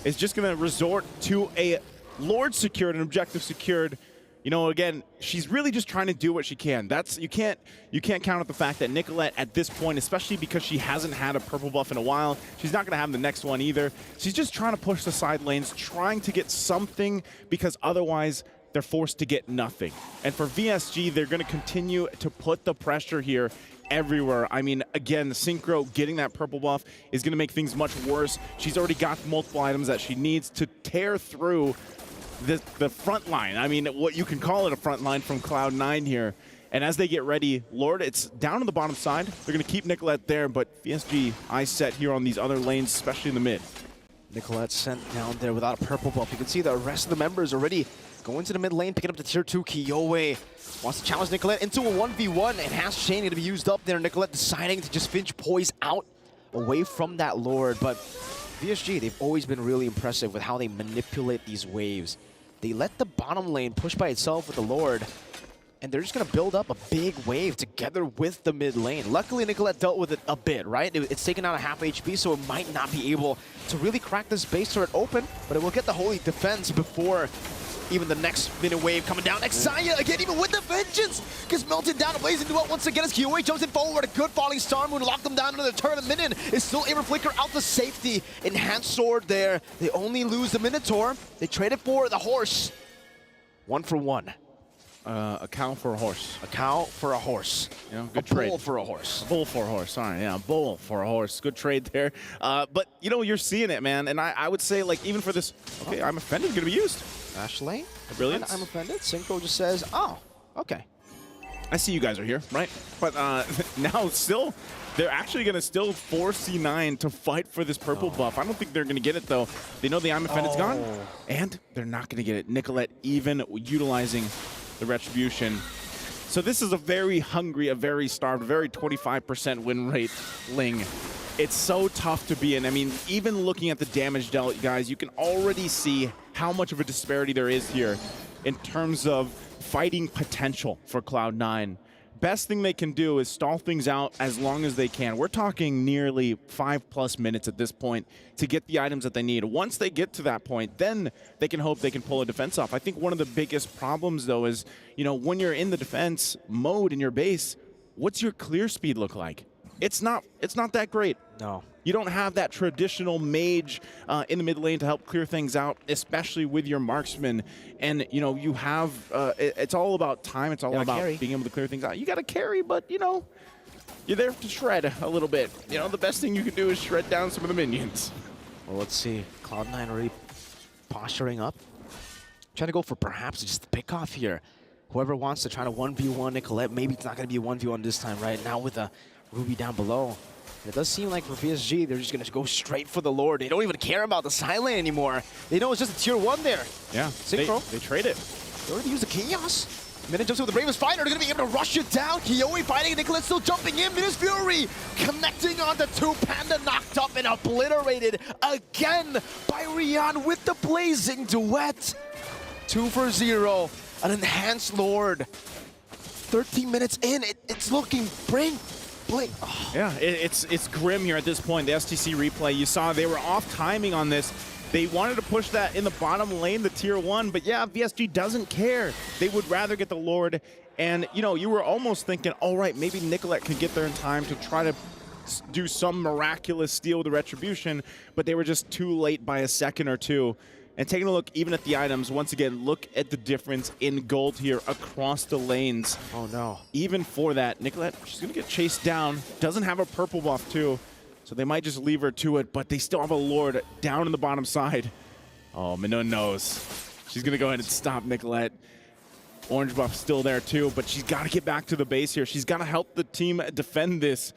[SPEAKER 11] is just going to resort to a Lord secured, an objective secured. You know, again, she's really just trying to do what she can. That's you can't count out the fact that Nicolette at this point, especially because she hasn't had a purple buff in a while, she's not going to have the next one either. She's just trying to push the side lanes, trying to get something because otherwise they're forced to get nothing. And for VSG, they're going to continue to put the pressure here everywhere. I mean, again, Synchro getting that purple buff is going to make things much worse. She's already got multiple items that she needs to tear through the front line. I mean, what you can call it a front line from Cloud9 here. And as they get ready, Lord, it's down on the bottom side. They're going to keep Nicolette there, but VSG eyes set here on these other lanes, especially in the mid.
[SPEAKER 18] Nicolette sent down there without a purple buff. You can see the rest of the members already going to the mid lane, picking up the tier 2. Kiyoe wants to challenge Nicolette into a 1v1. Enhanced Chain going to be used up there. Nicolette deciding to just finch poise out away from that Lord. But VSG, they've always been really impressive with how they manipulate these waves. They let the bottom lane push by itself with the Lord, and they're just going to build up a big wave together with the mid lane. Luckily, Nicolette dealt with it a bit, right? It's taken out a half HP, so it might not be able to really crack this base turret open, but it will get the holy defense before even the next minute wave coming down. Xayah, again, even with the vengeance, gets melted down. A blazing duel once again as Kiyoe jumps in forward. A good falling star moon locked them down into the turret. Minun is still able to flicker out the safety. Enhanced sword there. They only lose the Minotaur. They traded for the horse. 1 for 1.
[SPEAKER 11] A cow for a horse.
[SPEAKER 18] A cow for a horse.
[SPEAKER 11] You know, good trade.
[SPEAKER 18] A bull for a horse.
[SPEAKER 11] A bull for a horse. Sorry, yeah, a bull for a horse. Good trade there. But, you know, you're seeing it, man. And I would say, like, even for this, okay, I'm offended, going to be used.
[SPEAKER 18] Ash lane.
[SPEAKER 11] Brilliant.
[SPEAKER 18] I'm offended. Synchro just says, oh, okay.
[SPEAKER 11] I see you guys are here, right? But now still, they're actually going to still force C9 to fight for this purple buff. I don't think they're going to get it, though. They know the I'm offended's gone, and they're not going to get it. Nicolette even utilizing the retribution. So this is a very hungry, a very starved, very 25% win rate Ling. It's so tough to be in. I mean, even looking at the damage dealt, guys, you can already see how much of a disparity there is here in terms of fighting potential for Cloud9. Best thing they can do is stall things out as long as they can. We're talking nearly 5+ minutes at this point to get the items that they need. Once they get to that point, then they can hope they can pull a defense off. I think one of the biggest problems, though, is, you know, when you're in the defense mode in your base, what's your clear speed look like? It's not that great.
[SPEAKER 18] No.
[SPEAKER 11] You don't have that traditional mage in the mid lane to help clear things out, especially with your marksman. And, you know, you have, it's all about time. It's all about being able to clear things out. You got to carry, but, you know, you're there to shred a little bit. You know, the best thing you can do is shred down some of the minions.
[SPEAKER 18] Well, let's see. Cloud9 already posturing up. Trying to go for perhaps just the pick off here. Whoever wants to try to 1v1 Nicolette, maybe it's not going to be a 1v1 this time, right? Now with the Ruby down below. It does seem like for PSG, they're just going to go straight for the Lord. They don't even care about the side lane anymore. They know it's just a tier 1 there.
[SPEAKER 11] Yeah,
[SPEAKER 18] Synchro.
[SPEAKER 11] They trade it.
[SPEAKER 18] They already used the Chaos. Minun jumps in with the Bravest Fighter. They're going to be able to rush it down. Kiyoe fighting. Nicolette still jumping in. Minus Fury connecting on the 2. Panda knocked up and obliterated again by Rian with the blazing duet. 2 for 0. An enhanced Lord. 13 minutes in. It's looking blink. Oh.
[SPEAKER 11] Yeah, it's grim here at this point. The STC replay, you saw they were off timing on this. They wanted to push that in the bottom lane, the tier 1, but yeah, VSG doesn't care. They would rather get the Lord, and you know, you were almost thinking, all right, maybe Nicolette could get there in time to try to do some miraculous steal with the retribution, but they were just too late by a second or two. And taking a look even at the items, once again, look at the difference in gold here across the lanes.
[SPEAKER 18] Oh no.
[SPEAKER 11] Even for that, Nicolette, she's gonna get chased down. Doesn't have a purple buff too, so they might just leave her to it, but they still have a Lord down in the bottom side. Oh, Minun knows. She's gonna go ahead and stop Nicolette. Orange buff still there too, but she's gotta get back to the base here. She's gotta help the team defend this.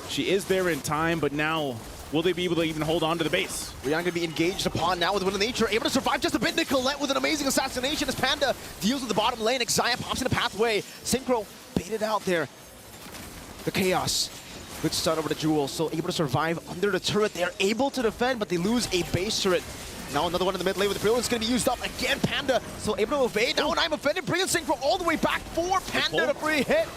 [SPEAKER 11] She is there in time, but now will they be able to even hold on to the base?
[SPEAKER 18] Rihanna going to be engaged upon now with Wind of Nature, able to survive just a bit. Nicolette with an amazing assassination as Panda deals with the bottom lane. Xayah pops in the pathway. Synchro baited out there. The Chaos. Good stun over the Jewel, still able to survive under the turret. They're able to defend, but they lose a base turret. Now another one in the mid lane with the Brilliance going to be used up. Again, Panda still able to evade. Now an I'm offended. Brilliant Synchro all the way back for Panda to free hit.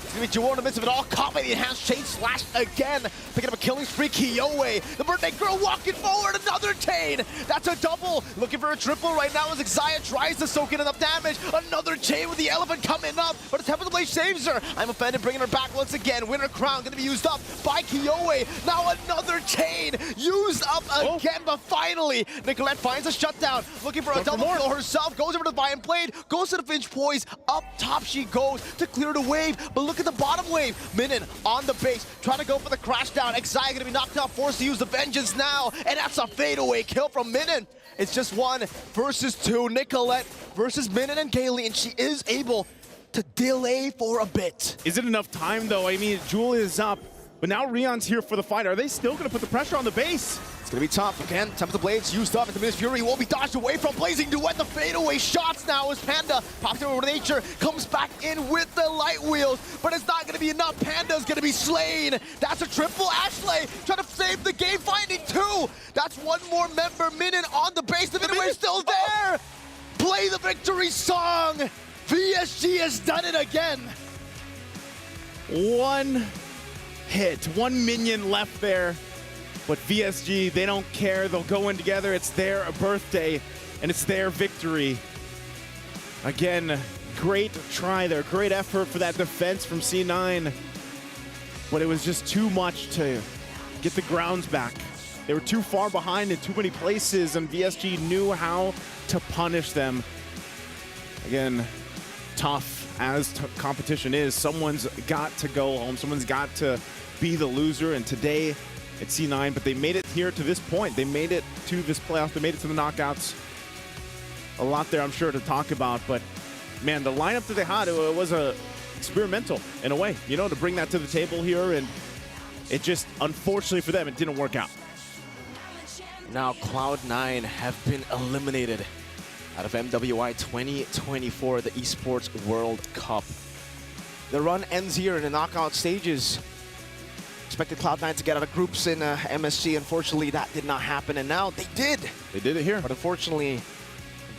[SPEAKER 18] It's going to be Jewel in the midst of it all, caught by the enhanced chain slash again. Picking up a killing spree, Kiowe. The birthday girl walking forward, another chain. That's a double. Looking for a triple right now as Xayah tries to soak in enough damage. Another chain with the elephant coming up, but the Temple of the Blade saves her. I'm offended, bringing her back once again. Winter Crown going to be used up by Kiowe. Now another chain used up again, but finally, Nicolette finds a shutdown. Looking for a double kill herself, goes over to the Viant Blade, goes to the Finch Poise. Up top she goes to clear the wave, but look at the bottom wave. Minun on the base, trying to go for the crash down. Xayah gonna be knocked out, forced to use the Vengeance now, and that's a fadeaway kill from Minun. It's just 1 versus 2. Nicolette versus Minun and Kaylee, and she is able to delay for a bit.
[SPEAKER 11] Is it enough time though? I mean, Jewel is up, but now Rion's here for the fight. Are they still gonna put the pressure on the base?
[SPEAKER 18] It's gonna be tough. Again, Temple of the Blades used up, and the Miss Fury will be dodged away from Blazing Duet. The fadeaway shots now as Panda pops over to Nature, comes back in with the light wheels, but it's not gonna be enough. Panda's gonna be slain. That's a triple. Ashley trying to save the game, finding 2. That's one more member. Minun on the base. The Minun Wave's still there. Play the victory song. VSG has done it again.
[SPEAKER 11] 1 hit, 1 minion left there. But VSG, they don't care. They'll go in together. It's their birthday, and it's their victory. Again, great try there. Great effort for that defense from C9. But it was just too much to get the grounds back. They were too far behind in too many places, and VSG knew how to punish them. Again, tough as competition is. Someone's got to go home. Someone's got to be the loser, and today, it's C9, but they made it here to this point. They made it to this playoff. They made it to the knockouts. A lot there, I'm sure, to talk about. But, man, the lineup that they had, it was experimental in a way, you know, to bring that to the table here. And it just, unfortunately for them, it didn't work out.
[SPEAKER 18] Now Cloud9 have been eliminated out of MWI 2024, the Esports World Cup. The run ends here in the knockout stages. Expected Cloud9 to get out of groups in MSC. Unfortunately, that did not happen, and now they did.
[SPEAKER 11] They did it here.
[SPEAKER 18] But unfortunately,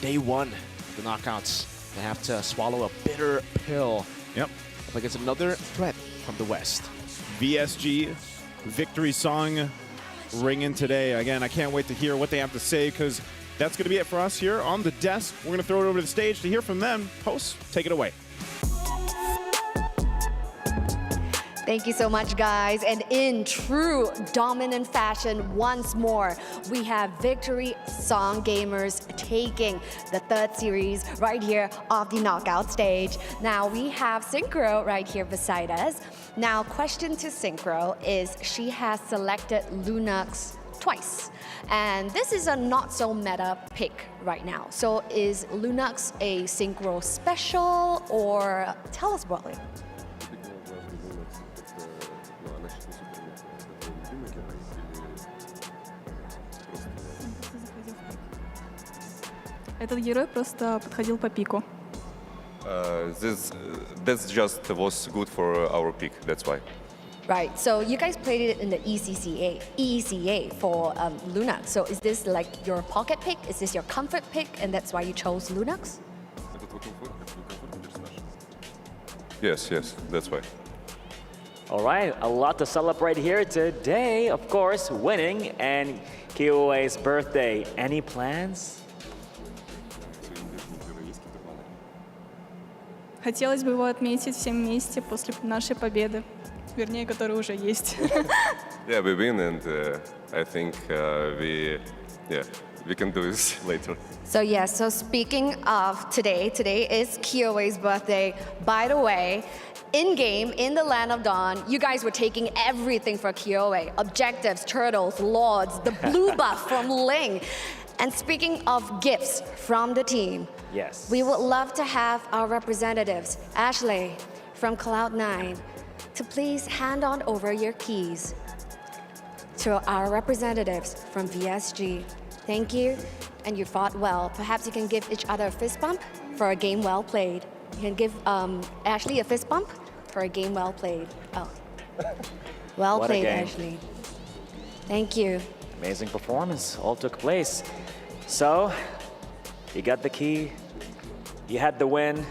[SPEAKER 18] day 1 of the knockouts, they have to swallow a bitter pill.
[SPEAKER 11] Yep.
[SPEAKER 18] Up against another threat from the West.
[SPEAKER 11] VSG victory song ringing today. Again, I can't wait to hear what they have to say, because that's going to be it for us here on the desk. We're going to throw it over to the stage to hear from them. Hosts, take it away.
[SPEAKER 13] Thank you so much, guys. And in true dominant fashion, once more, we have Victory Song Gamers taking the 3rd series right here off the knockout stage. Now, we have Synchro right here beside us. Now, question to Synchro is she has selected Lunox twice. And this is a not so meta pick right now. So is Lunox a Synchro special, or tell us about it?
[SPEAKER 2] Этот герой просто подходил по пику.
[SPEAKER 7] That's just was good for our pick, that's why.
[SPEAKER 13] Right, so you guys played it in the ECA for Lunox. So is this like your pocket pick? Is this your comfort pick, and that's why you chose Lunox?
[SPEAKER 7] Yes, that's why.
[SPEAKER 14] All right, a lot to celebrate here today. Of course, winning and Kiowe's birthday. Any plans?
[SPEAKER 2] Хотелось бы его отметить всем вместе после нашей победы, вернее, которая уже есть.
[SPEAKER 7] Yeah, we win, and I think we can do this later.
[SPEAKER 13] So yes, so speaking of today is KOA's birthday. By the way, in-game, in the Land of Dawn, you guys were taking everything for KOA. Objectives, turtles, lords, the blue buff from Ling. And speaking of gifts from the team,
[SPEAKER 14] yes,
[SPEAKER 13] we would love to have our representatives, Ashley from Cloud9, to please hand on over your keys to our representatives from VSG. Thank you, and you fought well. Perhaps you can give each other a fist bump for a game well played. You can give Ashley a fist bump for a game well played. Oh, well
[SPEAKER 14] What a
[SPEAKER 13] played,
[SPEAKER 14] game.
[SPEAKER 13] Ashley. Thank you.
[SPEAKER 14] Amazing performance all took place. So, you got the key, you had the win.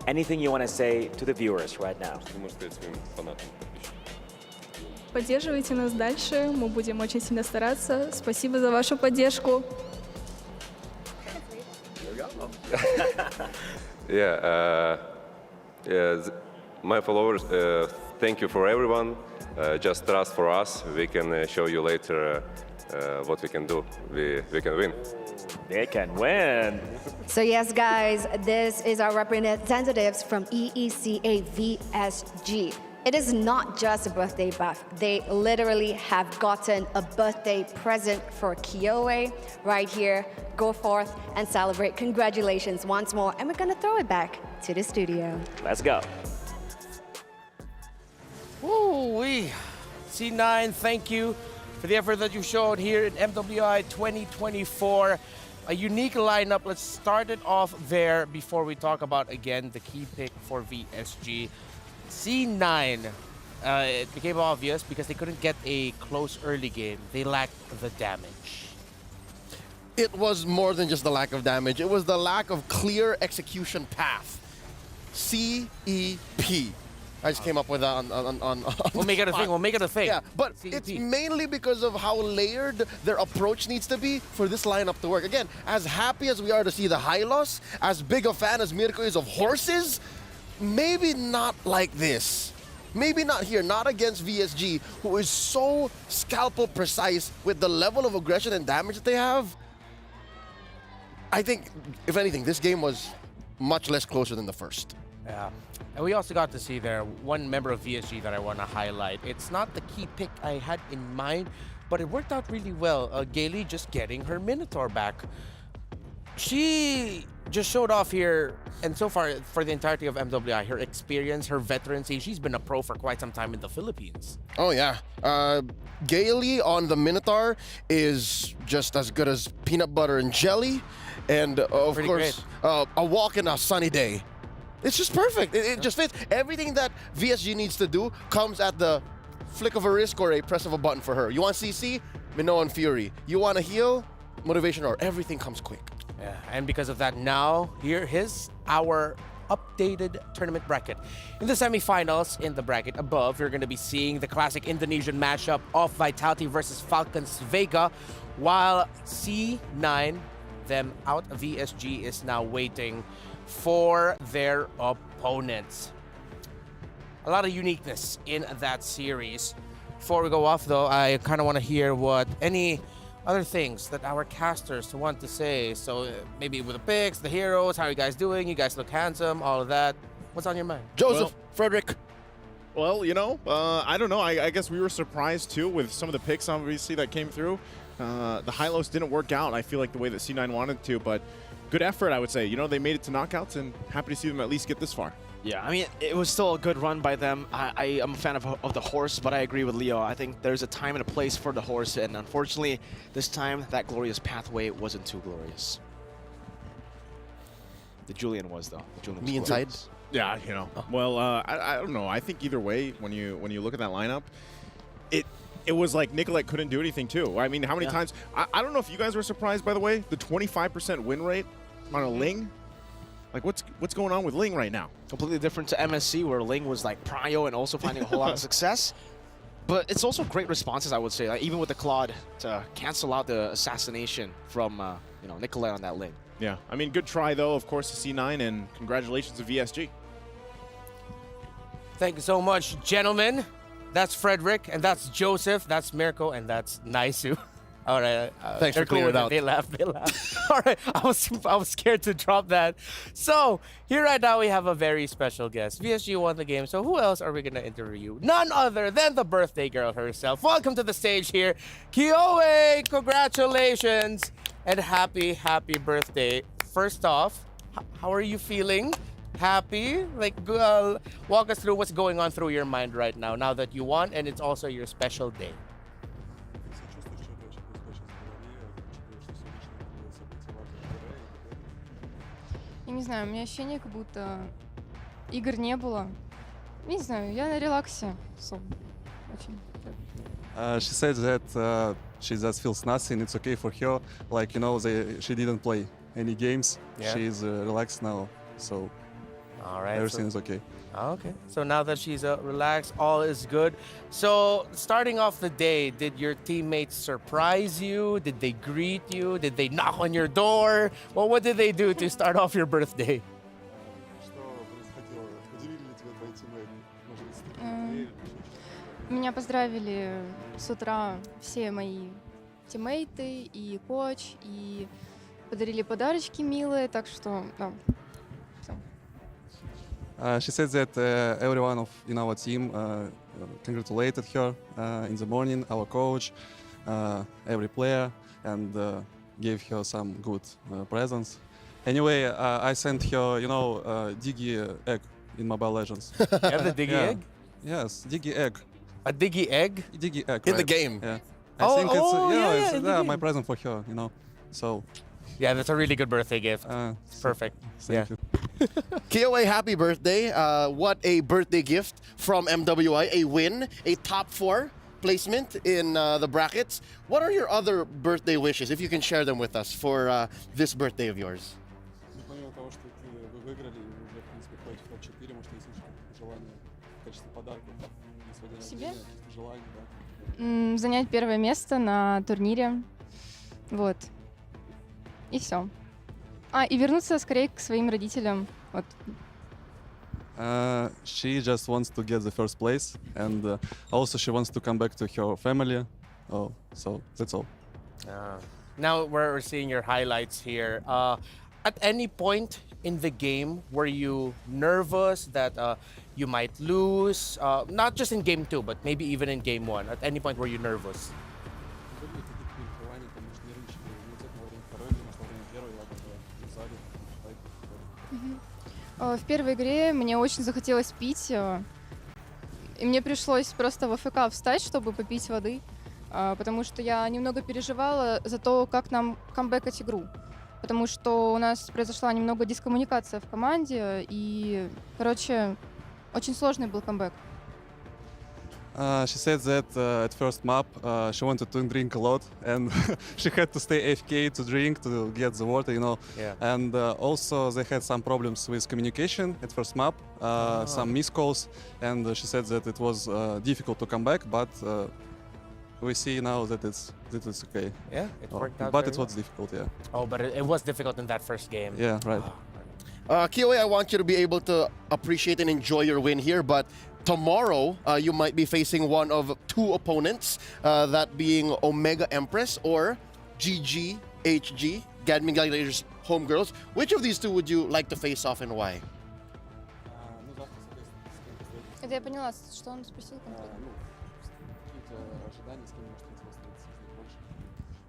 [SPEAKER 14] Anything you want to say to the viewers right now?
[SPEAKER 2] Поддерживайте нас дальше, мы будем очень сильно стараться. Спасибо за вашу поддержку.
[SPEAKER 7] Yeah, my followers, thank you for everyone. Just trust for us. We can show you later what we can do. We can win.
[SPEAKER 14] They can win.
[SPEAKER 13] So yes, guys, this is our representatives from EECA VSG. It is not just a birthday buff. They literally have gotten a birthday present for KOA right here. Go forth and celebrate. Congratulations once more. And we're gonna throw it back to the studio.
[SPEAKER 14] Let's go.
[SPEAKER 1] Woo-wee. C9, thank you for the effort that you showed here in MWI 2024. A unique lineup. Let's start it off there before we talk about, again, the key pick for VSG. C9, it became obvious because they couldn't get a close early game. They lacked the damage.
[SPEAKER 3] It was more than just the lack of damage. It was the lack of clear execution path. CEP. I just came up with that on
[SPEAKER 1] We'll make it a thing. We'll make it a thing.
[SPEAKER 3] Yeah, but
[SPEAKER 1] CEP.
[SPEAKER 3] it's mainly because of how layered their approach needs to be for this lineup to work. Again, as happy as we are to see the Hylos, as big a fan as Mirko is of horses, maybe not like this. Maybe not here, not against VSG, who is so scalpel precise with the level of aggression and damage that they have. I think, if anything, this game was much less closer than the first.
[SPEAKER 1] Yeah. And we also got to see there one member of VSG that I want to highlight. It's not the key pick I had in mind, but it worked out really well. Gailey just getting her Minotaur back. She just showed off here, and so far for the entirety of MWI, her experience, her veterancy. She's been a pro for quite some time in the Philippines.
[SPEAKER 3] Oh, yeah. Gailey on the Minotaur is just as good as peanut butter and jelly. And, of
[SPEAKER 1] Pretty
[SPEAKER 3] course, a walk in a sunny day. It's just perfect. It just fits. Everything that VSG needs to do comes at the flick of a wrist or a press of a button for her. You want CC? Minoan Fury. You want to heal? Motivation or everything comes quick.
[SPEAKER 1] Yeah, and because of that, now here is our updated tournament bracket. In the semifinals, in the bracket above, you're going to be seeing the classic Indonesian matchup of Vitality versus Falcons Vega, while C9, them out VSG, is now waiting for their opponents. A lot of uniqueness in that series. Before we go off, though, I kind of want to hear what any other things that our casters want to say. So maybe with the picks, the heroes, how are you guys doing? You guys look handsome, all of that. What's on your mind?
[SPEAKER 3] Joseph, Frederick.
[SPEAKER 11] Well, you know, I don't know. I guess we were surprised, too, with some of the picks, obviously, that came through. The Hylos didn't work out, I feel like, the way that C9 wanted to, but good effort, I would say. You know, they made it to knockouts, and happy to see them at least get this far.
[SPEAKER 18] Yeah, I mean, it was still a good run by them. I am a fan of the horse, but I agree with Leo. I think there's a time and a place for the horse, and unfortunately, this time, that glorious pathway wasn't too glorious. The Julian was, though. The Julian was
[SPEAKER 3] Me inside?
[SPEAKER 18] glorious.
[SPEAKER 11] Yeah, you know. Well, I don't know. I think either way, when you look at that lineup, it was like Nicolette couldn't do anything, too. I mean, how many times? I don't know if you guys were surprised, by the way, the 25% win rate on a Ling. Like, what's going on with Ling right now?
[SPEAKER 18] Completely different to MSC, where Ling was like prio and also finding a whole lot of success. But it's also great responses, I would say, like, even with the Claude to cancel out the assassination from you know, Nicolette on that Ling.
[SPEAKER 11] Yeah, I mean, good try, though, of course, to C9, and congratulations to VSG.
[SPEAKER 1] Thank you so much, gentlemen. That's Frederick, and that's Joseph, that's Mirko, and that's Naisu. All right.
[SPEAKER 3] Thanks
[SPEAKER 1] they're
[SPEAKER 3] for clearing
[SPEAKER 1] cool with
[SPEAKER 3] it out.
[SPEAKER 1] They laugh. They laugh. All right. I was scared to drop that. So here right now we have a very special guest. VSG won the game. So who else are we gonna interview? None other than the birthday girl herself. Welcome to the stage here, Kioe. Congratulations and happy birthday. First off, how are you feeling? Happy? Like, walk us through what's going on through your mind right now that you won and it's also your special day.
[SPEAKER 16] Я не знаю, у меня ощущение, как будто игр не было. Не знаю, я на релаксе. Очень.
[SPEAKER 17] She said that she just feels nothing. It's okay for her. Like, you know, she didn't play any games.
[SPEAKER 1] Yeah.
[SPEAKER 17] She's relaxed now, so
[SPEAKER 1] all right,
[SPEAKER 17] everything is okay.
[SPEAKER 1] Okay, so now that she's relaxed, all is good. So starting off the day, did your teammates surprise you? Did they greet you? Did they knock on your door? Well, what did they do to start off your birthday?
[SPEAKER 16] Меня поздравили с утра все мои тиммейты и коуч, и подарили подарочки милые, так что да.
[SPEAKER 17] She said that everyone in our team congratulated her in the morning, our coach, every player, and gave her some good presents. Anyway, I sent her, you know, Diggy egg in Mobile Legends.
[SPEAKER 1] You have the Diggy egg?
[SPEAKER 17] Yes, Diggy egg.
[SPEAKER 1] A Diggy egg?
[SPEAKER 17] Diggy egg.
[SPEAKER 3] In the
[SPEAKER 17] right.
[SPEAKER 3] game?
[SPEAKER 17] Yeah.
[SPEAKER 1] Oh,
[SPEAKER 17] I think it's
[SPEAKER 1] in the game.
[SPEAKER 17] my present for her, you know. So.
[SPEAKER 1] Yeah, that's a really good birthday gift. Perfect.
[SPEAKER 17] Thank you.
[SPEAKER 3] Kioe, happy birthday. What a birthday gift from MWI. A win, a top 4 placement in the brackets. What are your other birthday wishes, if you can share them with us for this birthday of yours?
[SPEAKER 17] Помимо того, что вы выиграли, уже, в принципе, ходите в топ-4, может, есть еще желание в качестве подарка на свой день
[SPEAKER 16] Себе?
[SPEAKER 17] рождения, желание, да.
[SPEAKER 16] Занять первое место на турнире. Вот. И все. И вернуться скорее к своим родителям. Вот.
[SPEAKER 17] She just wants to get the first place, and also she wants to come back to her family. Oh, so that's all.
[SPEAKER 1] Now we're seeing your highlights here. At any point in the game, were you nervous that you might lose? Not just in game 2, but maybe even in game 1. At any point, were you nervous?
[SPEAKER 16] В первой игре мне очень захотелось пить, и мне пришлось просто в АФК встать, чтобы попить воды, потому что я немного переживала за то, как нам камбэкать игру, потому что у нас произошла немного дискоммуникация в команде, и, короче, очень сложный был камбэк.
[SPEAKER 17] She said that at first map she wanted to drink a lot, and she had to stay AFK to drink to get the water, you know.
[SPEAKER 1] Yeah.
[SPEAKER 17] And also they had some problems with communication at first map, some missed calls, and she said that it was difficult to come back, but we see now that it's okay.
[SPEAKER 1] Yeah, it worked out
[SPEAKER 17] But
[SPEAKER 1] very
[SPEAKER 17] it was difficult, yeah.
[SPEAKER 1] Oh, but it was difficult in that first game.
[SPEAKER 17] Yeah, right.
[SPEAKER 3] Kioe, I want you to be able to appreciate and enjoy your win here, but tomorrow you might be facing one of 2 opponents, that being Omega Empress or GGHG, Gadmin Gladiators Homegirls. Which of these 2 would you like to face off and why?
[SPEAKER 16] Это я поняла, что он спросил конкретно.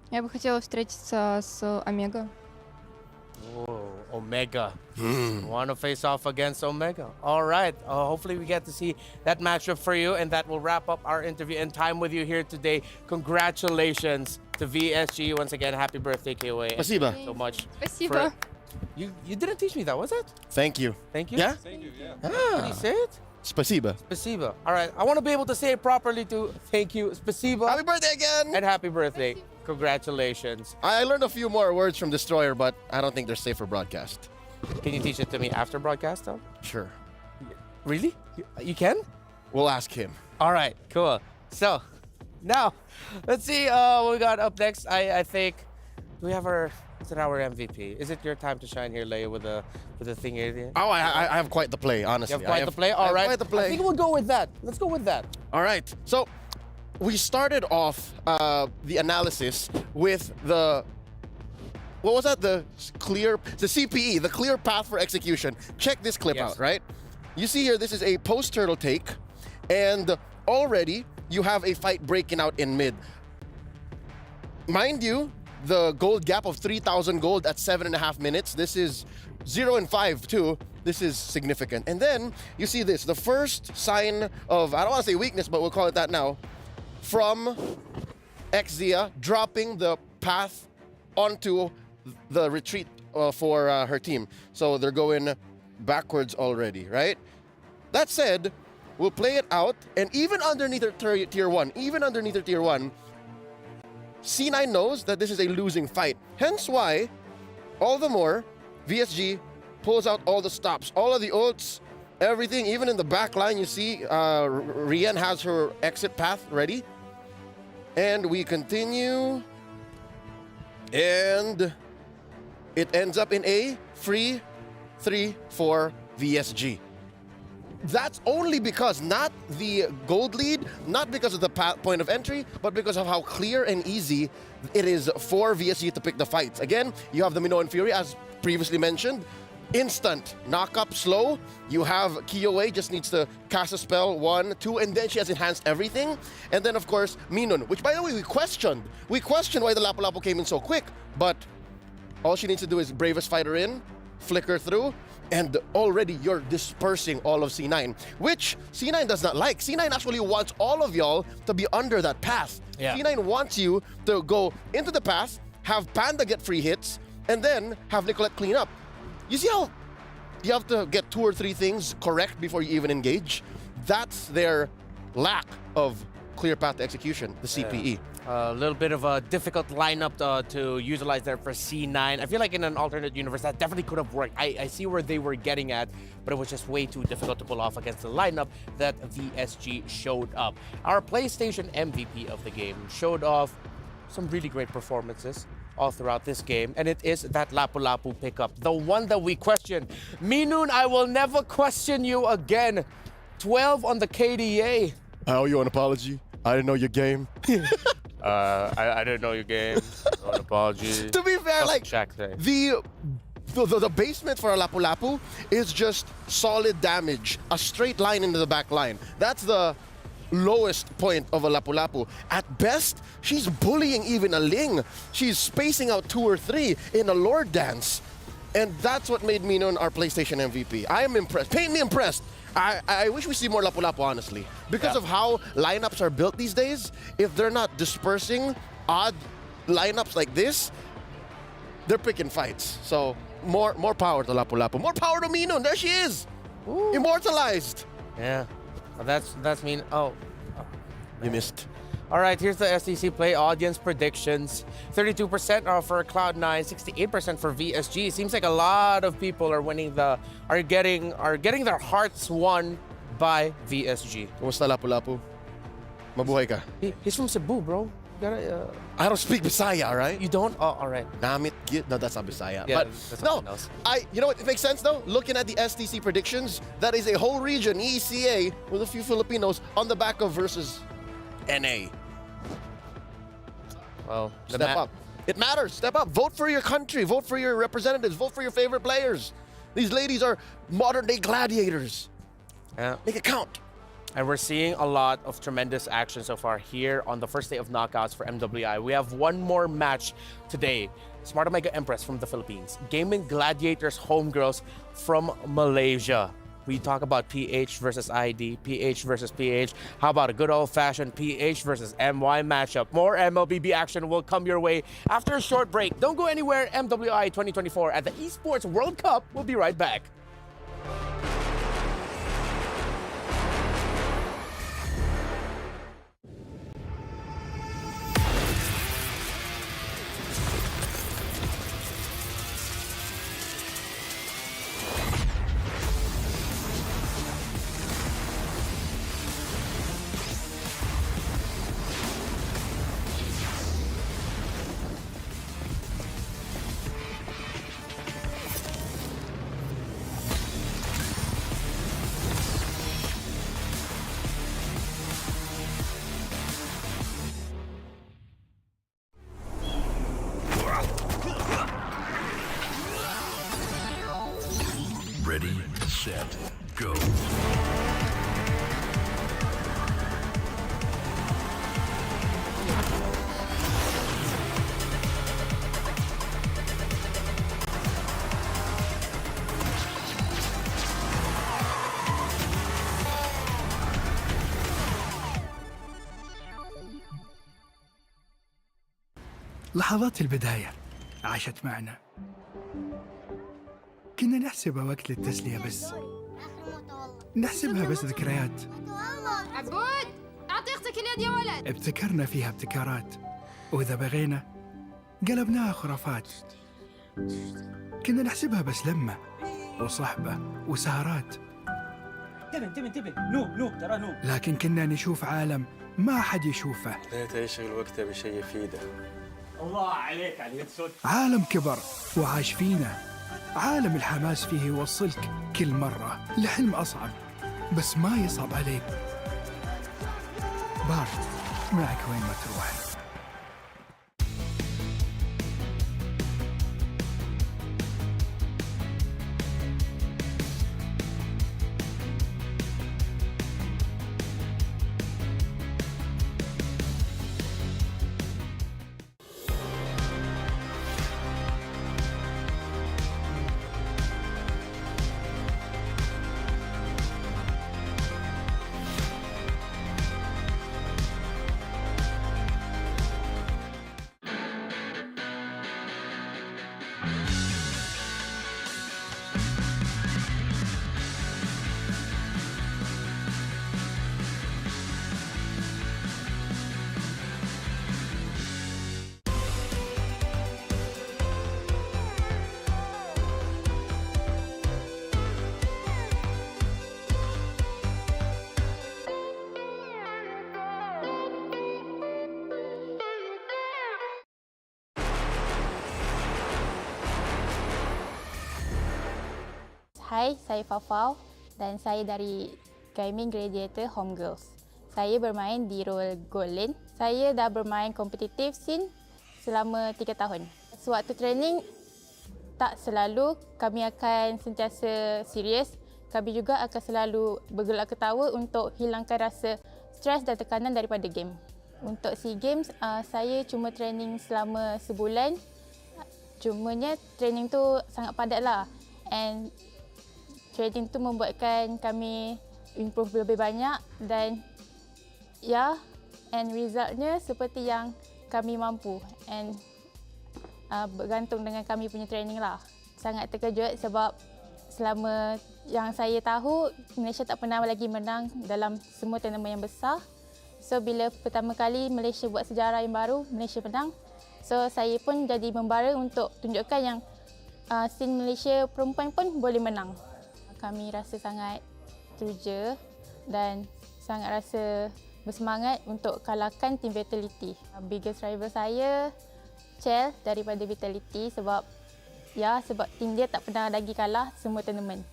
[SPEAKER 16] Я бы хотела встретиться с Омега.
[SPEAKER 1] Oh, Omega. Want to face off against Omega. All right. Hopefully we get to see that matchup for you, and that will wrap up our interview and time with you here today. Congratulations to VSG. Once again, happy birthday, Kioe.
[SPEAKER 3] Спасибо.
[SPEAKER 1] Thank you so much.
[SPEAKER 16] Спасибо.
[SPEAKER 1] You didn't teach me that, was it?
[SPEAKER 3] Thank you.
[SPEAKER 1] Thank you?
[SPEAKER 3] Yeah?
[SPEAKER 17] Thank you, yeah.
[SPEAKER 1] Can you say it?
[SPEAKER 3] Spasiba.
[SPEAKER 1] Spasiba. All right. I want to be able to say it properly too. Thank you. Spasiba.
[SPEAKER 3] Happy birthday again!
[SPEAKER 1] And happy birthday. Congratulations.
[SPEAKER 3] I learned a few more words from Destroyer, but I don't think they're safe for broadcast.
[SPEAKER 1] Can you teach it to me after broadcast, though?
[SPEAKER 3] Sure.
[SPEAKER 1] Really? You can?
[SPEAKER 3] We'll ask him.
[SPEAKER 1] All right, cool. So, now, let's see what we got up next. I think, do we have our MVP? Is it your time to shine here, Leia, with the thing here?
[SPEAKER 3] Oh, I have quite the play, honestly.
[SPEAKER 1] You have quite the play? All right.
[SPEAKER 3] Quite the play.
[SPEAKER 1] I think we'll go with that. Let's go with that.
[SPEAKER 3] All right. So, we started off the analysis with the what was that? The CPE, the clear path for execution. Check this clip out, right? You see here, this is a post-turtle take, and already you have a fight breaking out in mid. Mind you, the gold gap of 3,000 gold at 7.5 minutes. This is 0 and 5 too. This is significant. And then you see this, the first sign of, I don't want to say weakness, but we'll call it that now, from X dropping the path onto the retreat for her team. So they're going backwards already, right? That said, we'll play it out, and even underneath their tier 1, C9 knows that this is a losing fight. Hence why, all the more, VSG pulls out all the stops, all of the ults, everything. Even in the back line, you see Rian has her exit path ready. And we continue. And it ends up in a free 3 for VSG. That's only because not the gold lead, not because of the point of entry, but because of how clear and easy it is for VSG to pick the fights. Again, you have the Minoan Fury, as previously mentioned. Instant knock up slow. You have Kiyoi just needs to cast a spell 1, 2, and then she has enhanced everything. And then of course Minun, which by the way we questioned why the Lapu-Lapu came in so quick, but all she needs to do is Bravest Fighter in, flicker through, and already you're dispersing all of C9, which C9 does not like. C9 actually wants all of y'all to be under that path.
[SPEAKER 1] Yeah.
[SPEAKER 3] C9 wants you to go into the path, have Panda get free hits, and then have Nicolette clean up. You see how you have to get 2 or 3 things correct before you even engage? That's their lack of clear path to execution, the CPE.
[SPEAKER 1] A little bit of a difficult lineup to utilize there for C9. I feel like in an alternate universe, that definitely could have worked. I see where they were getting at, but it was just way too difficult to pull off against the lineup that VSG showed up. Our PlayStation MVP of the game showed off some really great performances all throughout this game, and it is that Lapu-Lapu pickup, the one that we questioned. Minun, I will never question you again. 12 on the KDA.
[SPEAKER 3] I owe you an apology. I didn't know your game.
[SPEAKER 1] I didn't know your game. An apology.
[SPEAKER 3] To be fair, like the basement for a Lapu-Lapu is just solid damage, a straight line into the back line. That's the lowest point of a Lapu-Lapu. At best, she's bullying even a Ling. She's spacing out 2 or 3 in a Lord Dance. And that's what made Minun our PlayStation MVP. I am impressed. Paint me impressed. I wish we see more Lapu-Lapu, honestly. Because of how lineups are built these days, if they're not dispersing odd lineups like this, they're picking fights. So more power to Lapu-Lapu. More power to Minun. There she is. Ooh. Immortalized.
[SPEAKER 1] Yeah. That's mean. Oh.
[SPEAKER 3] You missed.
[SPEAKER 1] All right, here's the STC Play audience predictions. 32% are for Cloud9, 68% for VSG. Seems like a lot of people are getting their hearts won by VSG.
[SPEAKER 3] Kumusta Lapu-Lapu? Mabuhay ka?
[SPEAKER 1] He's from Cebu, bro.
[SPEAKER 3] I don't speak Bisaya, right?
[SPEAKER 1] You don't? Oh, all right.
[SPEAKER 3] Namit, no, that's not Bisaya.
[SPEAKER 1] Yeah,
[SPEAKER 3] but
[SPEAKER 1] that's
[SPEAKER 3] no,
[SPEAKER 1] else.
[SPEAKER 3] you know what? It makes sense though. Looking at the STC predictions, that is a whole region, ECA, with a few Filipinos on the back of versus NA.
[SPEAKER 1] Well,
[SPEAKER 3] step up. It matters. Step up. Vote for your country. Vote for your representatives. Vote for your favorite players. These ladies are modern-day gladiators.
[SPEAKER 1] Yeah.
[SPEAKER 3] Make it count.
[SPEAKER 1] And we're seeing a lot of tremendous action so far here on the first day of knockouts for MWI. We have one more match today. Smart Omega Empress from the Philippines. Gaming Gladiators Homegirls from Malaysia. We talk about PH versus ID, PH versus PH. How about a good old-fashioned PH versus MY matchup? More MLBB action will come your way after a short break. Don't go anywhere. MWI 2024 at the Esports World Cup. We'll be right back.
[SPEAKER 21] Ready, set, go.
[SPEAKER 8] لحظات البداية عاشت معنا. كنا نحسبها وقت للتسلية بس. نحسبها بس ذكريات.
[SPEAKER 20] عبود أعطي أختك اليد يا ولد.
[SPEAKER 8] ابتكرنا فيها ابتكارات، وإذا بغينا قلبناها خرافات. كنا نحسبها بس لمة وصحبة وسهرات.
[SPEAKER 23] انتبه نوب ترى نوب.
[SPEAKER 8] لكن كنا نشوف عالم ما حد يشوفه.
[SPEAKER 24] ليت يشغل وقته بشيء يفيده.
[SPEAKER 23] الله عليك على اليد سود.
[SPEAKER 8] عالم كبر وعاش فينا. عالم الحماس فيه يوصلك كل مرة لحلم أصعب، بس ما يصعب عليك. بارت معك وين ما تروح.
[SPEAKER 25] Hai, saya Fafau dan saya dari Gaming Gladiator Homegirls. Saya bermain di role Gold Lane. Saya dah bermain kompetitif scene selama 3 tahun. Sewaktu training, tak selalu kami akan sentiasa serius. Kami juga akan selalu bergelak ketawa untuk hilangkan rasa stres dan tekanan daripada game. Untuk SEA Games, saya cuma training selama sebulan. Cumanya training tu sangat padat lah. And training tu membuatkan kami improve lebih banyak dan and resultnya seperti yang kami mampu and bergantung dengan kami punya training lah. Sangat terkejut sebab selama yang saya tahu Malaysia tak pernah lagi menang dalam semua tournament yang besar. So bila pertama kali Malaysia buat sejarah yang baru, Malaysia menang. So saya pun jadi membara untuk tunjukkan yang scene Malaysia perempuan pun boleh menang. Kami rasa sangat teruja dan sangat rasa bersemangat untuk kalahkan tim Vitality. Biggest rival saya Chell daripada Vitality sebab tim dia tak pernah lagi kalah semua tournament.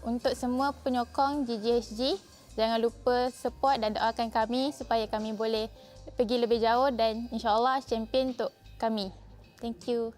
[SPEAKER 25] Untuk semua penyokong GGHG, jangan lupa support dan doakan kami supaya kami boleh pergi lebih jauh dan insya-Allah champion untuk kami. Thank you.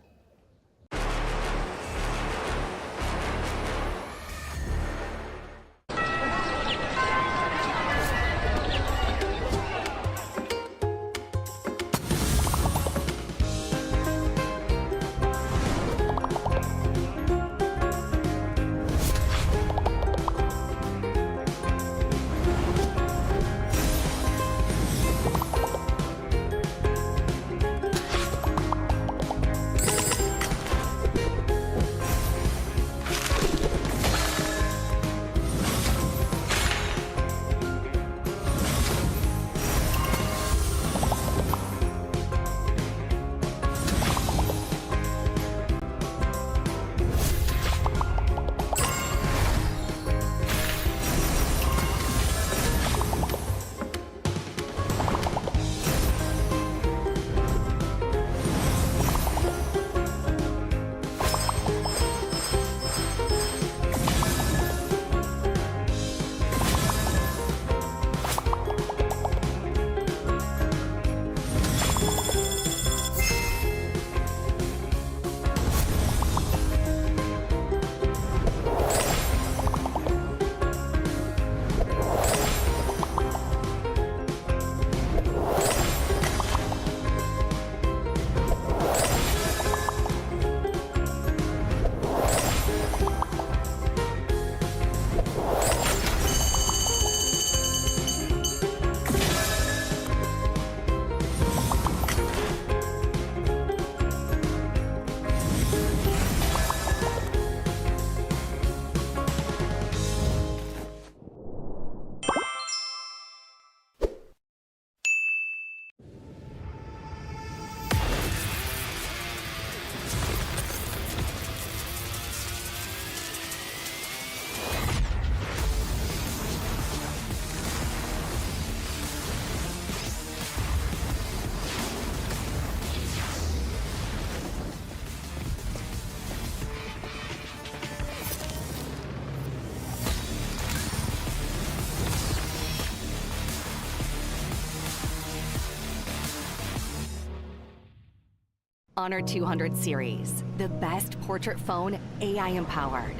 [SPEAKER 4] Honor 200 series, the best portrait phone AI-empowered.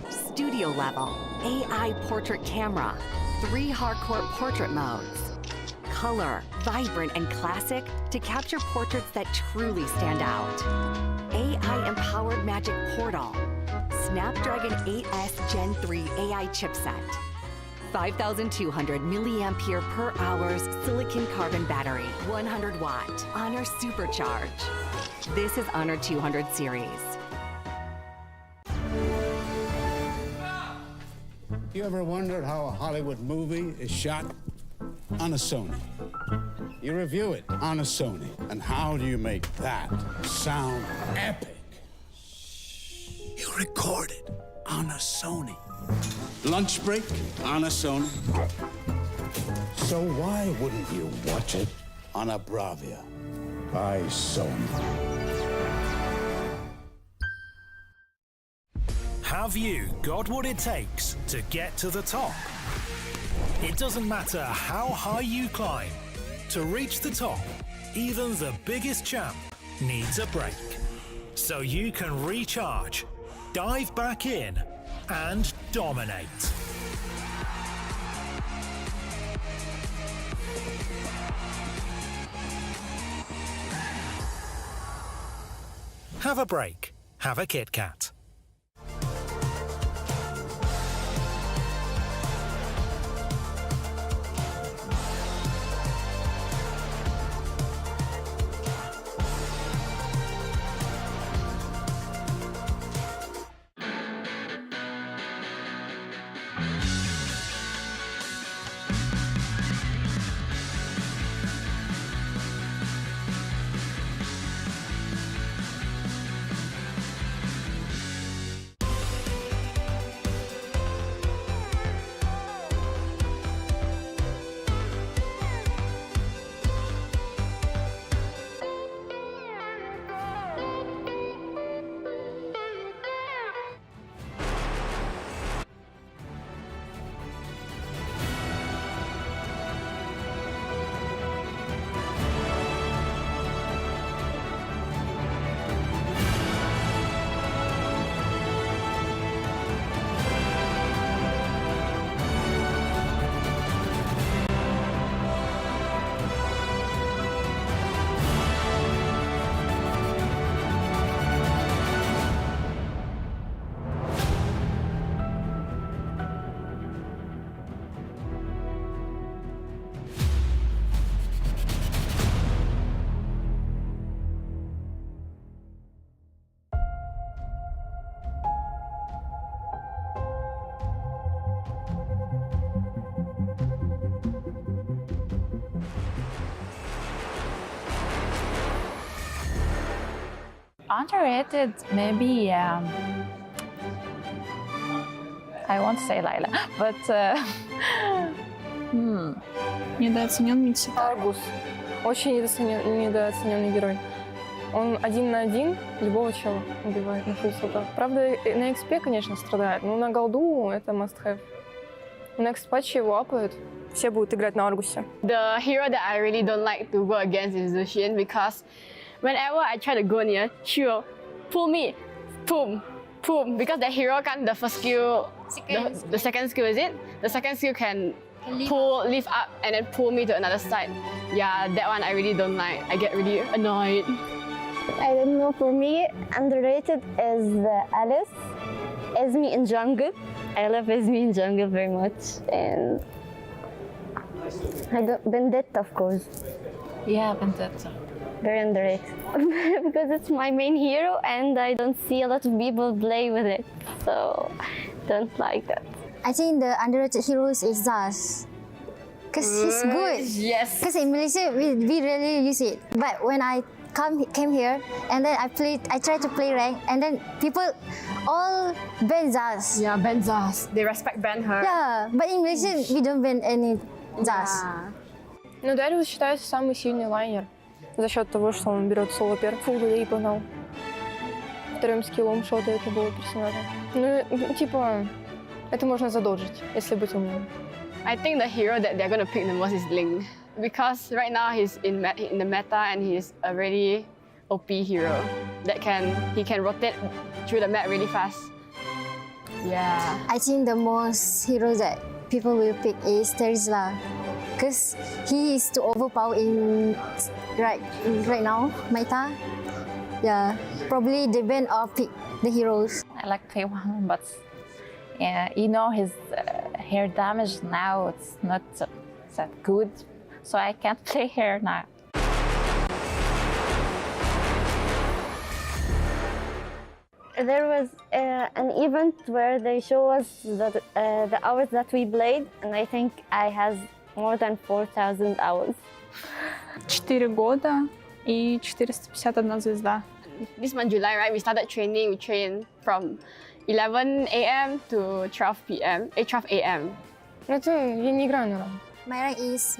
[SPEAKER 4] Studio level, AI portrait camera, 3 hardcore portrait modes. Color, vibrant and classic to capture portraits that truly stand out. AI-empowered Magic Portal. Snapdragon 8S Gen 3 AI chipset. 5,200 milliampere per hour's silicon carbon battery. 100 watt. Honor Supercharge. This is Honor 200 series.
[SPEAKER 5] You ever wondered how a Hollywood movie is shot? On a Sony. You review it on a Sony. And how do you make that sound epic? You record it on a Sony. Lunch break on a Sony. So why wouldn't you watch it on a Bravia by Sony?
[SPEAKER 12] Have you got what it takes to get to the top? It doesn't matter how high you climb. To reach the top, even the biggest champ needs a break. So you can recharge, dive back in, and dominate. Have a break. Have a KitKat.
[SPEAKER 15] Underrated, maybe. I won't say Layla, but
[SPEAKER 16] Недооценен Митси. Аргус. Очень недооцененный герой. Он 1 на 1 любого чела убивает на фулсотах. Правда, на XP, конечно, страдает, но на голду это must-have. На next патче его апают. Все будут играть на Аргусе.
[SPEAKER 19] The hero that I really don't like to go against is Lucian because whenever I try to go near, she will pull me, boom, boom. Because the hero can the first skill, the second skill is it? The second skill can lift up and then pull me to another side. Yeah, that one I really don't like. I get really annoyed.
[SPEAKER 26] I don't know, for me, underrated is Alice. Esme in jungle. I love Esme in jungle very much. And Vendetta, of course.
[SPEAKER 15] Yeah, Vendetta.
[SPEAKER 26] Very underrated. Because it's my main hero and I don't see a lot of people play with it. So, don't like that.
[SPEAKER 27] I think the underrated heroes is Zaz. Because he's good.
[SPEAKER 19] Yes.
[SPEAKER 27] Because in Malaysia, we rarely use it. But when I came here and then I tried to play rank and then people all ban Zaz.
[SPEAKER 19] Yeah, ban Zaz. They respect ban her.
[SPEAKER 27] Yeah, but in Malaysia, we don't ban any Zaz.
[SPEAKER 16] Ну, Дариус считается самый сильный лайнер за счет того, что он берет соло первый фул и погнал. Вторым скиллом шотает любого персонажа. Ну, типа, это можно задолжить, если быть умным.
[SPEAKER 19] I think the hero that they're gonna pick the most is Ling. Because right now he's in the meta and he's already OP hero that he can rotate through the map really fast. Yeah.
[SPEAKER 27] I think the most hero that people will pick is Terizla, because he is too overpowered in right now meta. Yeah, probably they ban or pick the heroes.
[SPEAKER 15] I like K1, but yeah, you know his hair damage now. It's not that good, so I can't play hair now.
[SPEAKER 26] There was an event where they show us the hours that we played, and I think I has more than 4,000 hours.
[SPEAKER 2] 4 года и 451 звезда.
[SPEAKER 19] This month, July, right? We started training. We trained from 11 a.m. to 12 p.m. 12 a.m.
[SPEAKER 27] Я не играю на ранг. My rank is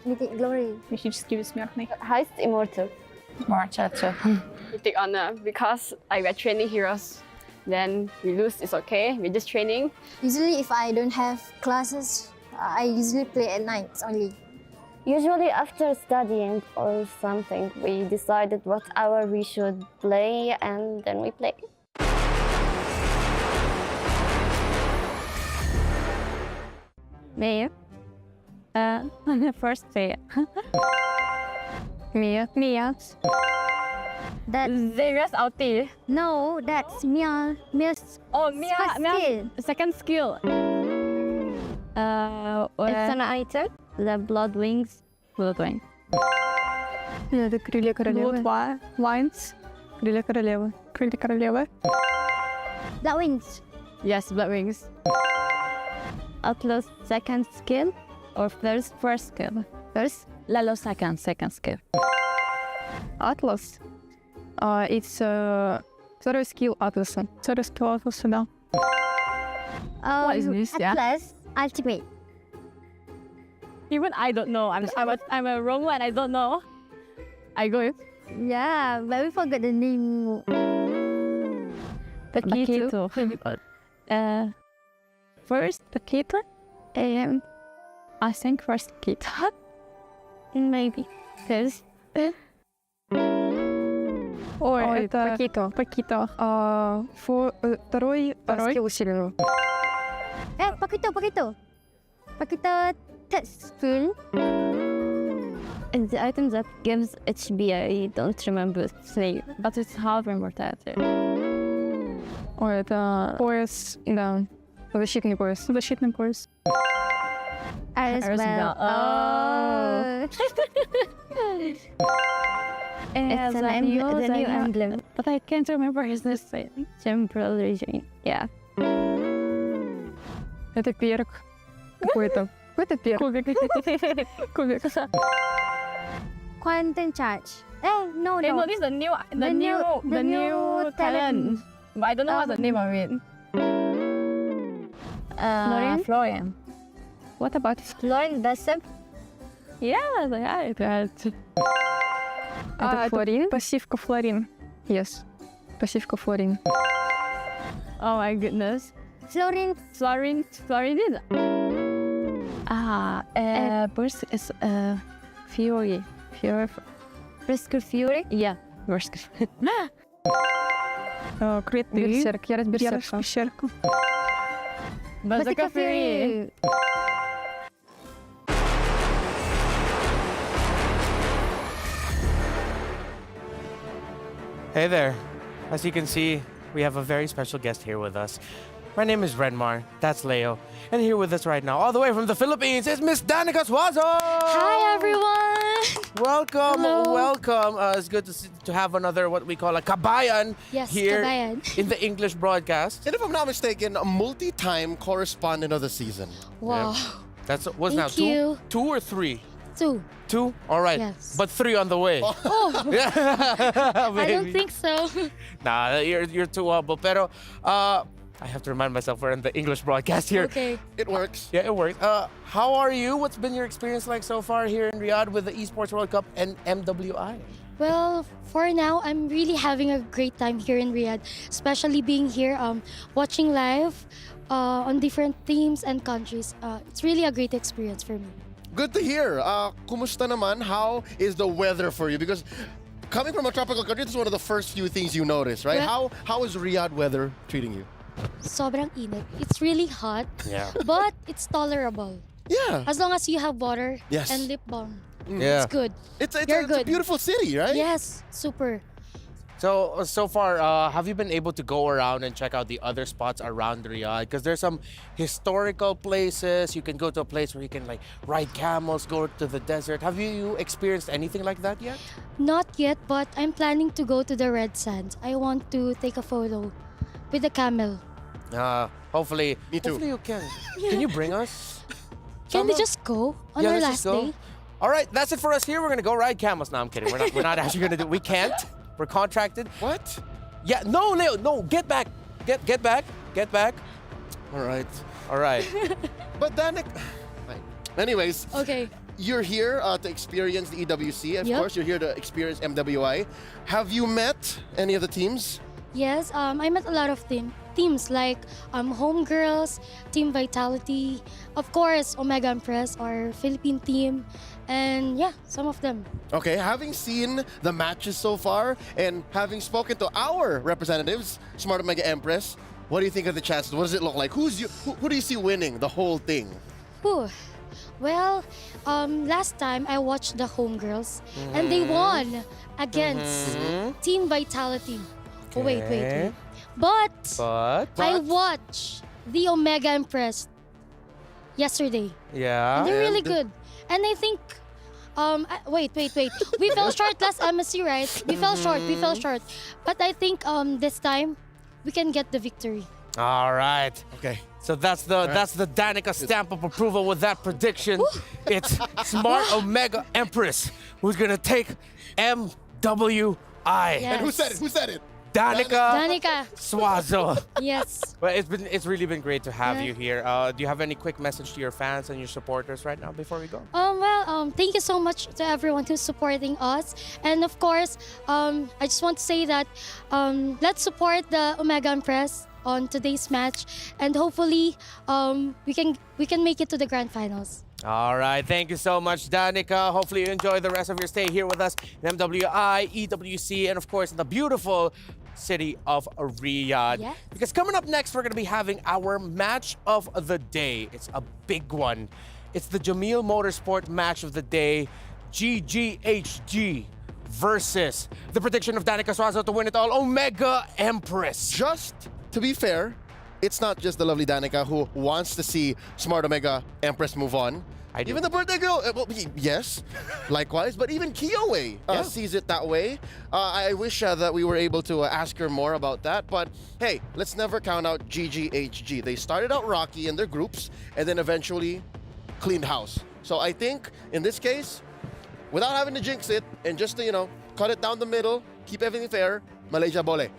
[SPEAKER 27] mythic glory.
[SPEAKER 2] Мифический бессмертный.
[SPEAKER 26] Highest immortal.
[SPEAKER 15] Immortal too.
[SPEAKER 19] Mythic honor because we're training heroes. Then we lose, it's okay. We're just training.
[SPEAKER 27] Usually, if I don't have classes, I usually play at nights only.
[SPEAKER 26] Usually after studying or something, we decided what hour we should play, and then we play. Mia.
[SPEAKER 19] The first player.
[SPEAKER 26] Mia. That's
[SPEAKER 19] Zarius ulti.
[SPEAKER 26] No, that's Mia's
[SPEAKER 19] Mia
[SPEAKER 26] skill.
[SPEAKER 19] Second skill.
[SPEAKER 26] It's an item. The blood wings.
[SPEAKER 19] Blood wing.
[SPEAKER 2] Это крылья королевы. Wines. Крылья королевы. Крылья королевы.
[SPEAKER 26] Blood wings.
[SPEAKER 19] Yes, blood wings.
[SPEAKER 26] Atlas second skill or first skill? First.
[SPEAKER 19] Lalo second skill.
[SPEAKER 2] Atlas. It's второй скилл Атласа. Второй скилл Атласа, да.
[SPEAKER 19] What is this?
[SPEAKER 26] Atlas ultimate.
[SPEAKER 19] Even I don't know. I'm a wrong one. I don't know. I go.
[SPEAKER 26] Yeah, but we forgot the name.
[SPEAKER 19] Paquito. First Paquito. I think first Paquito.
[SPEAKER 26] Maybe. Because.
[SPEAKER 2] Ой, это Пакито. Второй скилл усиленного.
[SPEAKER 26] Paquito. Paquito third skill. And the item that gives HB, I don't remember its name.
[SPEAKER 19] But it's half immortality.
[SPEAKER 2] Ой, это пояс, да. Защитный пояс. Защитный пояс.
[SPEAKER 26] Arizbel.
[SPEAKER 19] Oh.
[SPEAKER 26] It's the new emblem.
[SPEAKER 19] But I can't remember his name.
[SPEAKER 26] Temporal region. Yeah.
[SPEAKER 2] Это перк какой-то. Какой-то перк. Кубик.
[SPEAKER 26] Quantum charge. No.
[SPEAKER 19] This is the new talent. But I don't know what's the name of it. Florian. What about
[SPEAKER 26] Florian Decisive?
[SPEAKER 19] Yeah, it.
[SPEAKER 2] Это Флорин? Пассивка Флорин. Yes. Пассивка Флорин.
[SPEAKER 19] Oh my goodness.
[SPEAKER 26] Florin
[SPEAKER 19] is... Burst is Fury.
[SPEAKER 26] Brisker Fury?
[SPEAKER 19] Yeah, Brisker.
[SPEAKER 2] Крит Берсерк. Ярость Берсерка.
[SPEAKER 19] Berserker Fury.
[SPEAKER 1] Hey there. As you can see, we have a very special guest here with us. My name is Renmar. That's Leo. And here with us right now, all the way from the Philippines, is Miss Danica Suazo!
[SPEAKER 6] Hi, everyone!
[SPEAKER 1] Welcome,
[SPEAKER 6] Hello.
[SPEAKER 1] welcome. It's good to have another, what we call a kabayan here
[SPEAKER 6] kabayan.
[SPEAKER 1] in the English broadcast.
[SPEAKER 3] And if I'm not mistaken, a multi-time correspondent of the season.
[SPEAKER 6] Wow.
[SPEAKER 1] That's what's now
[SPEAKER 6] Thank you.
[SPEAKER 1] two or three?
[SPEAKER 6] Two.
[SPEAKER 1] Two? All right.
[SPEAKER 6] Yes.
[SPEAKER 1] But three on the way.
[SPEAKER 6] Oh, I don't
[SPEAKER 1] Maybe.
[SPEAKER 6] think so.
[SPEAKER 1] Nah, you're too humble. Pero, I have to remind myself we're in the English broadcast here.
[SPEAKER 6] Okay.
[SPEAKER 3] It works.
[SPEAKER 1] Yeah, it works. How are you? What's been your experience like so far here in Riyadh with the Esports World Cup and MWI?
[SPEAKER 6] Well, for now, I'm really having a great time here in Riyadh, especially being here, watching live on different teams and countries. It's really a great experience for me.
[SPEAKER 3] Good to hear. Kumusta naman? How is the weather for you? Because coming from a tropical country, this is one of the first few things you notice, right?
[SPEAKER 6] Well-
[SPEAKER 3] How is Riyadh weather treating you?
[SPEAKER 6] Sobrang init. It's really hot,
[SPEAKER 1] Yeah.
[SPEAKER 6] but it's tolerable.
[SPEAKER 3] Yeah.
[SPEAKER 6] As long as you have water
[SPEAKER 3] Yes.
[SPEAKER 6] and lip balm.
[SPEAKER 1] Yeah.
[SPEAKER 6] It's good.
[SPEAKER 3] It's
[SPEAKER 6] You're
[SPEAKER 3] a
[SPEAKER 6] good.
[SPEAKER 3] beautiful city, right?
[SPEAKER 6] Yes, super.
[SPEAKER 1] So far, have you been able to go around and check out the other spots around Riyadh? Because there's some historical places. You can go to a place where you can like ride camels, go to the desert. Have you experienced anything like that yet?
[SPEAKER 6] Not yet, but I'm planning to go to the Red Sands. I want to take a photo with the camel.
[SPEAKER 1] Hopefully.
[SPEAKER 3] Me too.
[SPEAKER 1] Hopefully you can. Can you bring us?
[SPEAKER 6] Can we
[SPEAKER 1] Sama?
[SPEAKER 6] just go on
[SPEAKER 1] Yeah,
[SPEAKER 6] our
[SPEAKER 1] let's
[SPEAKER 6] last
[SPEAKER 1] just go.
[SPEAKER 6] day?
[SPEAKER 1] All right, that's it for us here. We're gonna go ride camels. No, I'm kidding. We're not actually gonna do. We can't. We're contracted.
[SPEAKER 3] What?
[SPEAKER 1] Yeah. No, Leo. No. Get back. Get back. Get back.
[SPEAKER 3] All right.
[SPEAKER 1] All right.
[SPEAKER 3] But then, anyways,
[SPEAKER 6] Okay.
[SPEAKER 3] you're here to experience the EWC. Of
[SPEAKER 6] Yep.
[SPEAKER 3] course, you're here to experience MWI. Have you met any of the teams?
[SPEAKER 6] Yes, I met a lot of teams like Homegirls, Team Vitality, of course Omega Empress, our Philippine team, and yeah, some of them.
[SPEAKER 3] Okay, having seen the matches so far and having spoken to our representatives, Smart Omega Empress, what do you think of the chances? What does it look like? Who do you see winning the whole thing?
[SPEAKER 6] Whew. Well, last time I watched the Homegirls and they won against Team Vitality. Oh, wait. But I watched the Omega Empress yesterday.
[SPEAKER 1] Yeah.
[SPEAKER 6] And they're really good. And I think, wait. We fell short last MSC, right? We fell short. But I think this time we can get the victory.
[SPEAKER 1] All right.
[SPEAKER 3] Okay.
[SPEAKER 1] So that's the Danica stamp of approval with that prediction. It's Smart Omega Empress who's gonna take MWI.
[SPEAKER 6] Yes.
[SPEAKER 3] And who said it?
[SPEAKER 6] Danica.
[SPEAKER 1] Swazo.
[SPEAKER 6] Yes.
[SPEAKER 1] Well, it's really been great to have you here. Do you have any quick message to your fans and your supporters right now before we go?
[SPEAKER 6] Thank you so much to everyone who's supporting us. And of course, I just want to say that let's support the Omega Empress on today's match, and hopefully we can make it to the grand finals.
[SPEAKER 1] All right, thank you so much, Danica. Hopefully you enjoy the rest of your stay here with us in MWI, EWC, and of course in the beautiful city of Riyadh.
[SPEAKER 6] Yes.
[SPEAKER 1] Because coming up next, we're going to be having our match of the day. It's a big one. It's the Jamil Motorsport match of the day, GGHG versus the prediction of Danica Suazo to win it all, Omega Empress.
[SPEAKER 3] Just to be fair, it's not just the lovely Danica who wants to see Smart Omega Empress move on. Even the birthday girl, yes, likewise. But even Kiowe sees it that way. I wish that we were able to ask her more about that. But hey, let's never count out GGHG. They started out rocky in their groups and then eventually cleaned house. So I think in this case, without having to jinx it and just to, cut it down the middle, keep everything fair, Malaysia Bole.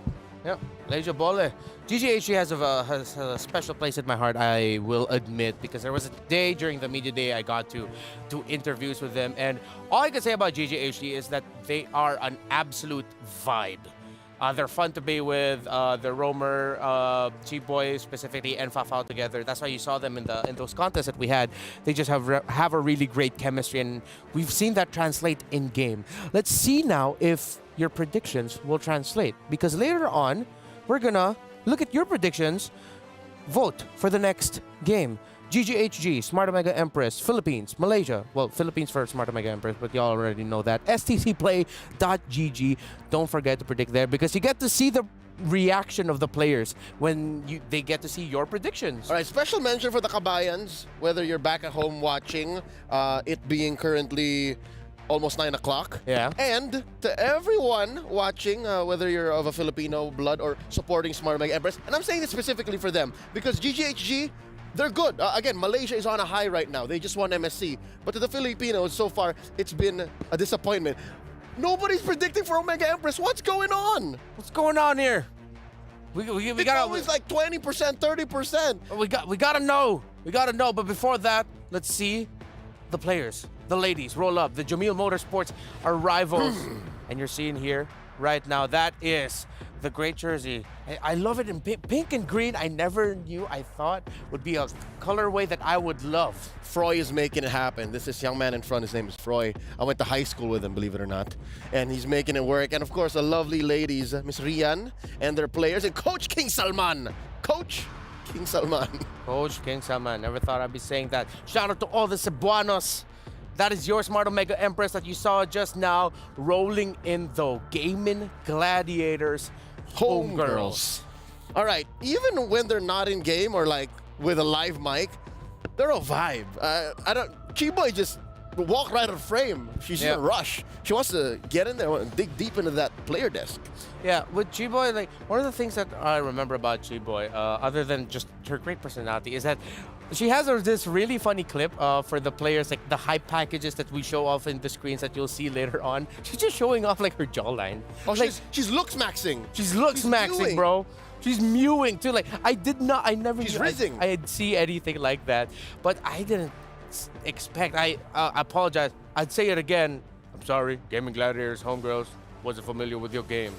[SPEAKER 1] Yeah, Malaysia Bole. GGHG has a special place in my heart, I will admit, because there was a day during the media day I got to do interviews with them, and all I can say about GGHG is that they are an absolute vibe. They're fun to be with. The Romer, G-Boy specifically, and Fafao together. That's why you saw them in those contests that we had. They just have a really great chemistry, and we've seen that translate in game. Let's see now if your predictions will translate, because later on we're gonna look at your predictions, vote for the next game. GGHG, Smart Omega Empress, Philippines, Malaysia. Well, Philippines for Smart Omega Empress, but y'all already know that. stcplay.gg. Don't forget to predict there, because you get to see the reaction of the players when they get to see your predictions.
[SPEAKER 3] All right, special mention for the Kabayans, whether you're back at home watching, it being currently almost 9 o'clock.
[SPEAKER 1] Yeah.
[SPEAKER 3] And to everyone watching, whether you're of a Filipino blood or supporting Smart Omega Empress, and I'm saying this specifically for them, because GGHG, they're good. Again, Malaysia is on a high right now. They just won MSC. But to the Filipinos, so far, it's been a disappointment. Nobody's predicting for Omega Empress. What's going on?
[SPEAKER 1] What's going on here? We
[SPEAKER 3] it's
[SPEAKER 1] gotta,
[SPEAKER 3] always like 20%, 30%.
[SPEAKER 1] We gotta know. We gotta know. But before that, let's see the players, the ladies, roll up. The Jamil Motorsports are rivals. And you're seeing here right now, that is the great jersey. I love it in pink and green. I never knew, I thought would be a colorway that I would love.
[SPEAKER 3] Froy is making it happen. This is young man in front. His name is Froy. I went to high school with him, believe it or not. And he's making it work. And of course, the lovely ladies, Miss Rian and their players, and Coach King Salman. Coach King Salman.
[SPEAKER 1] Coach King Salman. Never thought I'd be saying that. Shout out to all the Cebuanos. That is your Smart Omega Empress that you saw just now rolling in the Gaming Gladiators Homegirls.
[SPEAKER 3] All right, even when they're not in game or like with a live mic, they're a vibe. Chiboy just walk right out of frame. She's in a rush. She wants to get in there and dig deep into that player desk.
[SPEAKER 1] Yeah, with Chiboy, like one of the things that I remember about Chiboy, other than just her great personality, is that she has this really funny clip for the players, like the hype packages that we show off in the screens that you'll see later on. She's just showing off like her jawline.
[SPEAKER 3] Oh,
[SPEAKER 1] like,
[SPEAKER 3] she's looks maxing.
[SPEAKER 1] She's looks maxing, bro. She's mewing too. Like I never
[SPEAKER 3] She's
[SPEAKER 1] knew
[SPEAKER 3] rizzing.
[SPEAKER 1] I'd see anything like that. But I didn't expect. I apologize. I'd say it again. I'm sorry. Gaming Gladiators, Homegirls, wasn't familiar with your game.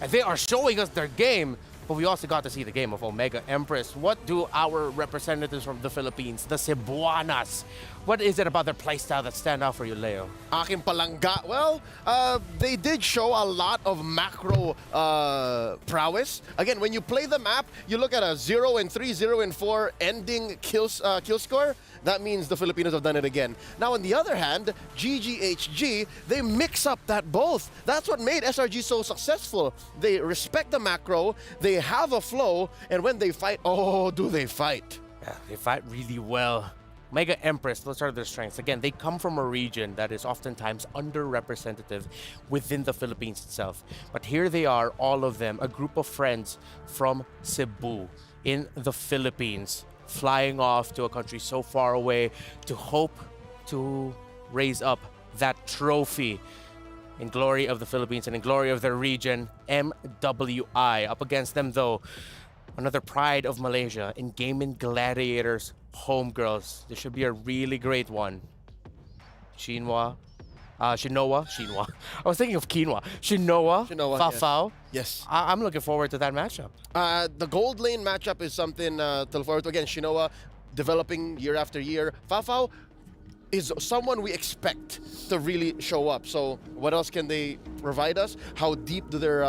[SPEAKER 1] And they are showing us their game. But we also got to see the game of Omega Empress. What do our representatives from the Philippines, the Cebuanas, what is it about their playstyle that stand out for you, Leo?
[SPEAKER 3] Aking palangga. Well, they did show a lot of macro prowess. Again, when you play the map, you look at a 0-3, 0-4 ending kill score. That means the Filipinos have done it again. Now, on the other hand, GGHG, they mix up that both. That's what made SRG so successful. They respect the macro, they have a flow, and when they fight, oh, do they fight.
[SPEAKER 1] Yeah, they fight really well. Mega Empress, those are their strengths. Again, they come from a region that is oftentimes underrepresented within the Philippines itself. But here they are, all of them, a group of friends from Cebu in the Philippines, flying off to a country so far away to hope to raise up that trophy in glory of the Philippines and in glory of their region. MWI. Up against them, though, another pride of Malaysia in Gaming Gladiators Homegirls. This should be a really great one. Shinoa. I was thinking of quinoa. Shinoa, Fafao.
[SPEAKER 3] Yes.
[SPEAKER 1] I'm looking forward to that matchup.
[SPEAKER 3] The gold lane matchup is something to look forward to. Again, Shinoa developing year after year. Fafao is someone we expect to really show up. So what else can they provide us? How deep do their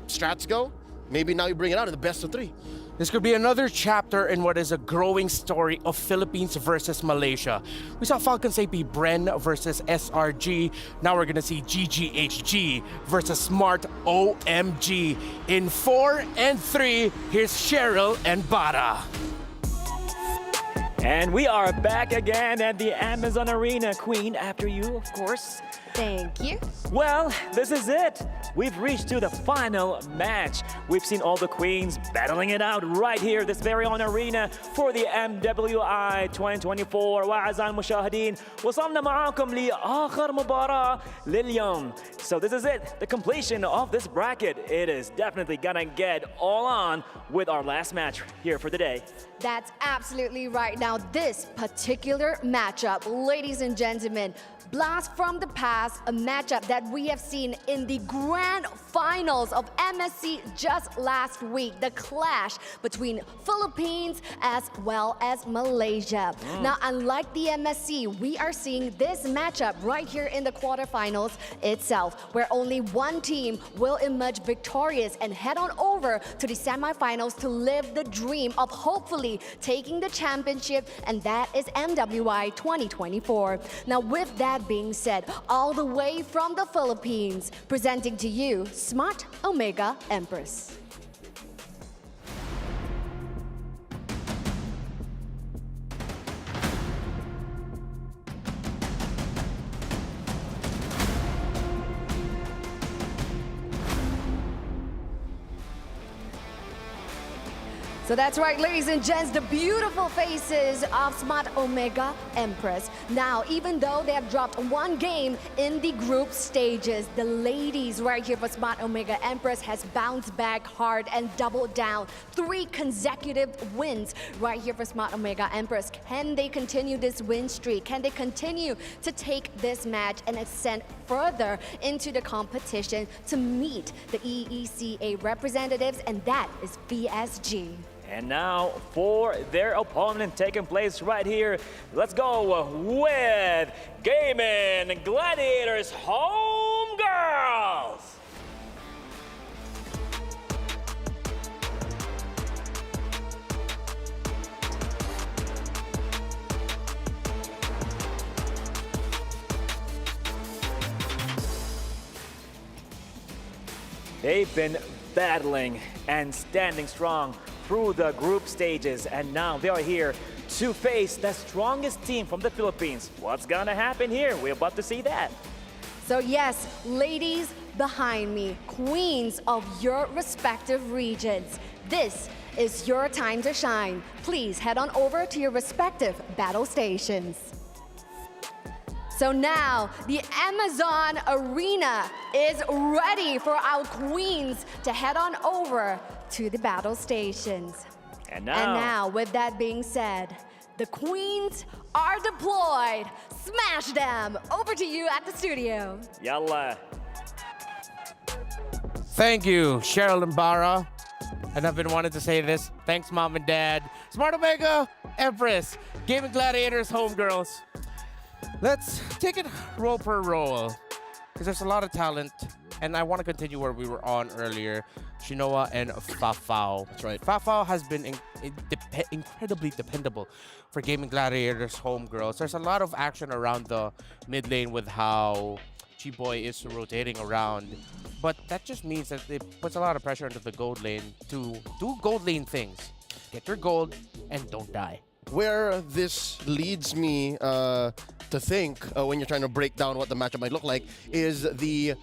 [SPEAKER 3] strats go? Maybe now you bring it out in the best of 3.
[SPEAKER 1] This could be another chapter in what is a growing story of Philippines versus Malaysia. We saw Falcons AP Bren versus SRG. Now we're going to see GGHG versus Smart OMG. In 4 and 3, here's Cheryl and Bara.
[SPEAKER 7] And we are back again at the Amazon Arena. Queen, after you, of course.
[SPEAKER 9] Thank you.
[SPEAKER 7] Well, this is it. We've reached to the final match. We've seen all the queens battling it out right here, this very own arena for the MWI 2024. وأعزائي المشاهدين وصلنا معاكم لآخر مباراة لليوم. So this is it, the completion of this bracket. It is definitely gonna get all on with our last match here for the day.
[SPEAKER 9] That's absolutely right. Now, this particular matchup, ladies and gentlemen, blast from the past, a matchup that we have seen in the grand finals of MSC just last week, the clash between Philippines as well as Malaysia. Now, unlike the MSC, we are seeing this matchup right here in the quarterfinals itself, where only one team will emerge victorious and head on over to the semifinals to live the dream of hopefully taking the championship, and that is MWI 2024. Now, with that being said, all the way from the Philippines, presenting to you Smart Omega Empress. So that's right, ladies and gents, the beautiful faces of Smart Omega Empress. Now, even though they have dropped one game in the group stages, the ladies right here for Smart Omega Empress has bounced back hard and doubled down. 3 consecutive wins right here for Smart Omega Empress. Can they continue this win streak? Can they continue to take this match and ascend further into the competition to meet the EECA representatives? And that is VSG.
[SPEAKER 7] And now for their opponent taking place right here, let's go with Gaming Gladiators Homegirls. They've been battling and standing strong through the group stages, and now they are here to face the strongest team from the Philippines. What's gonna happen here? We're about to see that.
[SPEAKER 9] So yes, ladies behind me, queens of your respective regions, this is your time to shine. Please head on over to your respective battle stations. So now, the Amazon Arena is ready for our queens to head on over to the battle stations.
[SPEAKER 7] And now,
[SPEAKER 9] with that being said, the queens are deployed. Smash them! Over to you at the studio.
[SPEAKER 7] Yalla.
[SPEAKER 1] Thank you, Cheryl and Bara. And I've been wanting to say this. Thanks, Mom and Dad. Smart Omega, Empress, Gaming Gladiators, Homegirls. Let's take it roll per roll, because there's a lot of talent, and I want to continue where we were on earlier. Shinoa and Fafao.
[SPEAKER 3] That's right.
[SPEAKER 1] Fafao has been incredibly dependable for Gaming Gladiators Homegirls. There's a lot of action around the mid lane with how Chiboy is rotating around, but that just means that it puts a lot of pressure into the gold lane to do gold lane things. Get your gold and don't die.
[SPEAKER 3] Where this leads me to think when you're trying to break down what the matchup might look like is the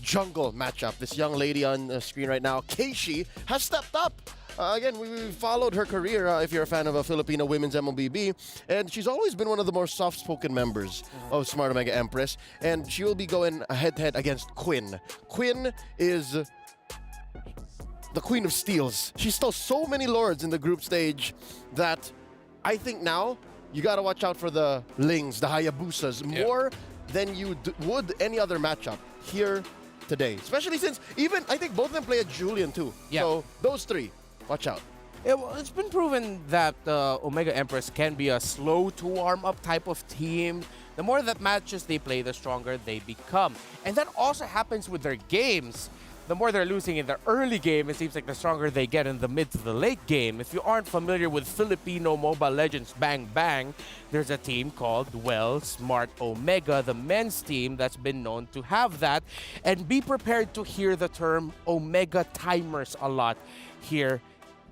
[SPEAKER 3] jungle matchup. This young lady on the screen right now, Keishi, has stepped up. Again, we followed her career if you're a fan of a Filipino women's MLBB, and she's always been one of the more soft-spoken members of Smart Omega Empress, and she will be going head-to-head against Quinn. Quinn is the Queen of Steals. She stole so many lords in the group stage that I think now you got to watch out for the Lings, the Hayabusas, more than you would any other matchup here today. Especially since even, I think both of them play a Julian too.
[SPEAKER 1] Yeah.
[SPEAKER 3] So those 3, watch out.
[SPEAKER 1] It's been proven that Omega Empress can be a slow to warm up type of team. The more that matches they play, the stronger they become. And that also happens with their games. The more they're losing in the early game, it seems like the stronger they get in the mid to the late game. If you aren't familiar with Filipino Mobile Legends Bang Bang, there's a team called, well, Smart Omega, the men's team that's been known to have that. And be prepared to hear the term Omega timers a lot here.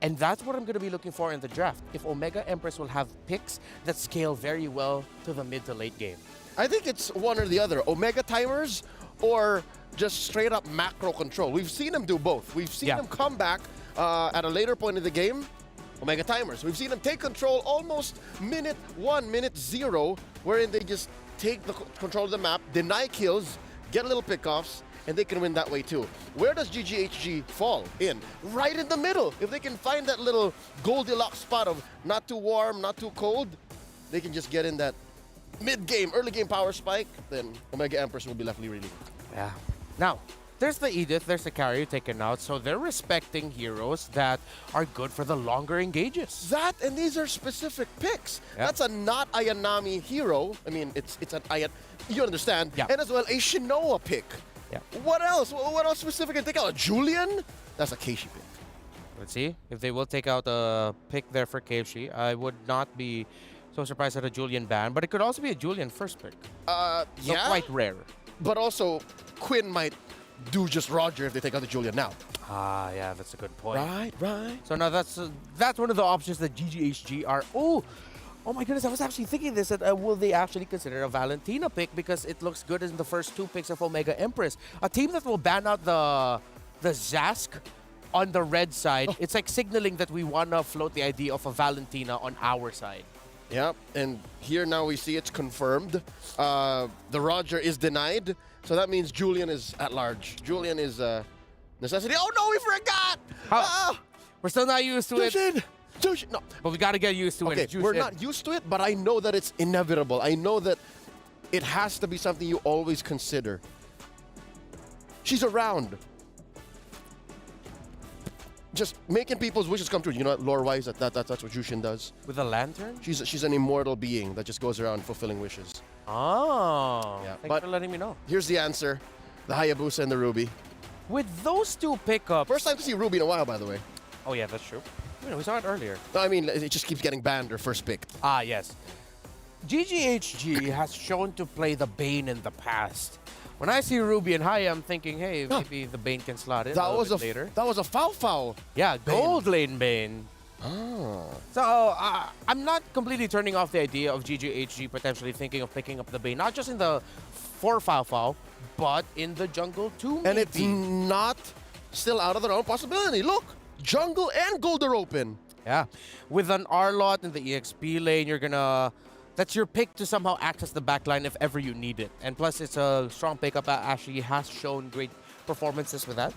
[SPEAKER 1] And that's what I'm going to be looking for in the draft. If Omega Empress will have picks that scale very well to the mid to late game.
[SPEAKER 3] I think it's one or the other. Omega timers or just straight up macro control. We've seen them do both. We've seen them come back at a later point in the game, Omega timers. We've seen them take control almost minute 1, minute 0, wherein they just take the control of the map, deny kills, get a little pickoffs, and they can win that way too. Where does GGHG fall in? Right in the middle. If they can find that little Goldilocks spot of not too warm, not too cold, they can just get in that mid-game, early-game power spike, then Omega Empress will be left really good.
[SPEAKER 1] Yeah. Now, there's the Edith, there's the carrier taken out, so they're respecting heroes that are good for the longer engages.
[SPEAKER 3] That, and these are specific picks. That's a not Ayanami hero. I mean, it's an Ayan, you understand. And as well, a Shinoa pick. What else? What else specific can take out? A Julian? That's a Keishi pick.
[SPEAKER 1] Let's see if they will take out a pick there for Keishi. I would not be so surprised at a Julian ban, but it could also be a Julian first pick. So quite rare.
[SPEAKER 3] But also, Quinn might do just Roger if they take out the Julian now.
[SPEAKER 1] Ah, yeah, that's a good point.
[SPEAKER 3] Right.
[SPEAKER 1] So now that's one of the options that GGHG are. Oh my goodness, I was actually thinking this, that will they actually consider a Valentina pick, because it looks good in the first 2 picks of Omega Empress. A team that will ban out the Zask on the red side, it's like signaling that we want to float the idea of a Valentina on our side.
[SPEAKER 3] Yeah, and here now we see it's confirmed. The Roger is denied, so that means Julian is at large. Julian is necessity. Oh no, we forgot!
[SPEAKER 1] We're still not used to it.
[SPEAKER 3] No.
[SPEAKER 1] But we got to get used to it.
[SPEAKER 3] We're not used to it, but I know that it's inevitable. I know that it has to be something you always consider. She's around. Just making people's wishes come true. You know what, lore-wise, that's what Jushin does.
[SPEAKER 1] With a lantern?
[SPEAKER 3] She's an immortal being that just goes around fulfilling wishes.
[SPEAKER 1] Oh,
[SPEAKER 3] yeah.
[SPEAKER 1] Thanks for letting me know.
[SPEAKER 3] Here's the answer. The Hayabusa and the Ruby.
[SPEAKER 1] With those two pickups...
[SPEAKER 3] First time to see Ruby in a while, by the way.
[SPEAKER 1] Oh, yeah, that's true. We saw it earlier.
[SPEAKER 3] No, I mean, it just keeps getting banned or first picked.
[SPEAKER 1] Ah, yes. GGHG has shown to play the Bane in the past. When I see Ruby and Haya, I'm thinking, hey, maybe the Bane can slot in a little bit later.
[SPEAKER 3] That was a foul.
[SPEAKER 1] Yeah, gold lane Bane.
[SPEAKER 3] Oh.
[SPEAKER 1] So, I'm not completely turning off the idea of GGHG potentially thinking of picking up the Bane, not just in the 4 foul, but in the jungle too,
[SPEAKER 3] And it's not still out of the realm of possibility. Look, jungle and gold are open.
[SPEAKER 1] Yeah. With an R-Lot in the EXP lane, you're gonna... That's your pick to somehow access the backline if ever you need it. And plus, it's a strong pickup. Ashley has shown great performances with that.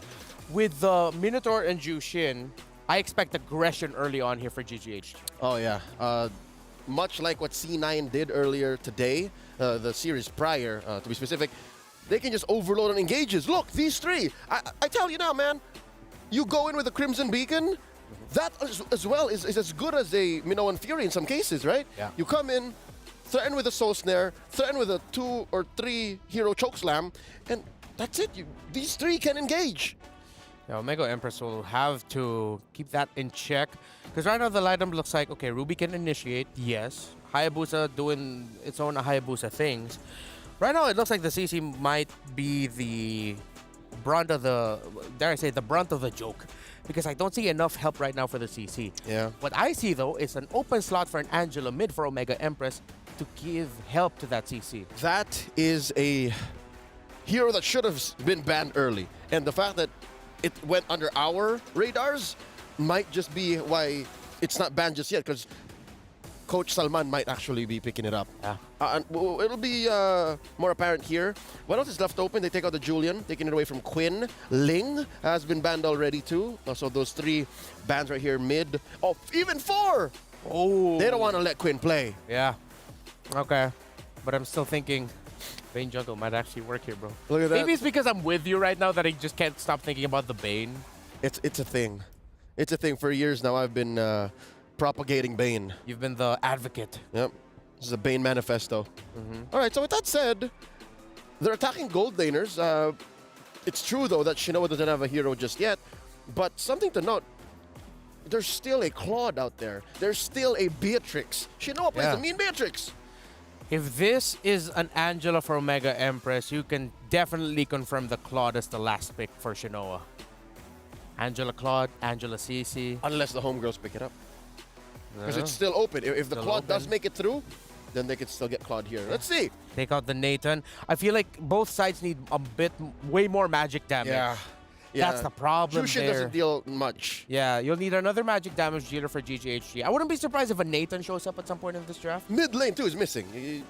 [SPEAKER 1] With the Minotaur and Jushin, I expect aggression early on here for GGHG.
[SPEAKER 3] Oh, yeah. Much like what C9 did earlier today, the series prior, to be specific, they can just overload on engages. Look, these three. I tell you now, man, you go in with a Crimson Beacon, that as well is as good as a Minoan Fury in some cases, right?
[SPEAKER 1] Yeah.
[SPEAKER 3] You come in, threaten with a Soul Snare, threaten with a 2 or 3 hero Chokeslam, and that's it. These three can engage.
[SPEAKER 1] Yeah, Omega Empress will have to keep that in check. Because right now the lineup looks like, okay, Ruby can initiate, yes. Hayabusa doing its own Hayabusa things. Right now it looks like the CC might be the brunt of the, dare I say, the brunt of the joke. Because I don't see enough help right now for the CC.
[SPEAKER 3] Yeah.
[SPEAKER 1] What I see, though, is an open slot for an Angela mid for Omega Empress to give help to that CC.
[SPEAKER 3] That is a hero that should have been banned early. And the fact that it went under our radars might just be why it's not banned just yet, because Coach Salman might actually be picking it up.
[SPEAKER 1] Yeah.
[SPEAKER 3] And it'll be more apparent here. What else is left open? They take out the Julian, taking it away from Quinn. Ling has been banned already too. So those 3 bans right here mid. Oh, even 4!
[SPEAKER 1] Oh.
[SPEAKER 3] They don't want to let Quinn play.
[SPEAKER 1] Yeah. Okay. But I'm still thinking Bane jungle might actually work here, bro.
[SPEAKER 3] Look at that.
[SPEAKER 1] Maybe it's because I'm with you right now that I just can't stop thinking about the Bane.
[SPEAKER 3] It's a thing. It's a thing. For years now, I've been propagating Bane.
[SPEAKER 1] You've been the advocate.
[SPEAKER 3] Yep. This is a Bane manifesto. All right, so with that said, they're attacking gold laners. It's true, though, that Shinoa doesn't have a hero just yet. But something to note, there's still a Claude out there. There's still a Beatrix. Shinoa plays a mean Beatrix.
[SPEAKER 1] If this is an Angela for Omega Empress, you can definitely confirm the Claude as the last pick for Shinoa. Angela Claude, Angela CC.
[SPEAKER 3] Unless the homegirls pick it up. Because it's still open. If the Claude does make it through, then they can still get Claude here. Let's see.
[SPEAKER 1] Take out the Nathan. I feel like both sides need a bit, way more magic damage.
[SPEAKER 3] Yeah.
[SPEAKER 1] That's the problem
[SPEAKER 3] Jushin
[SPEAKER 1] there.
[SPEAKER 3] doesn't deal much.
[SPEAKER 1] Yeah, you'll need another magic damage dealer for GGHG. I wouldn't be surprised if a Nathan shows up at some point in this draft.
[SPEAKER 3] Mid lane, too, is missing.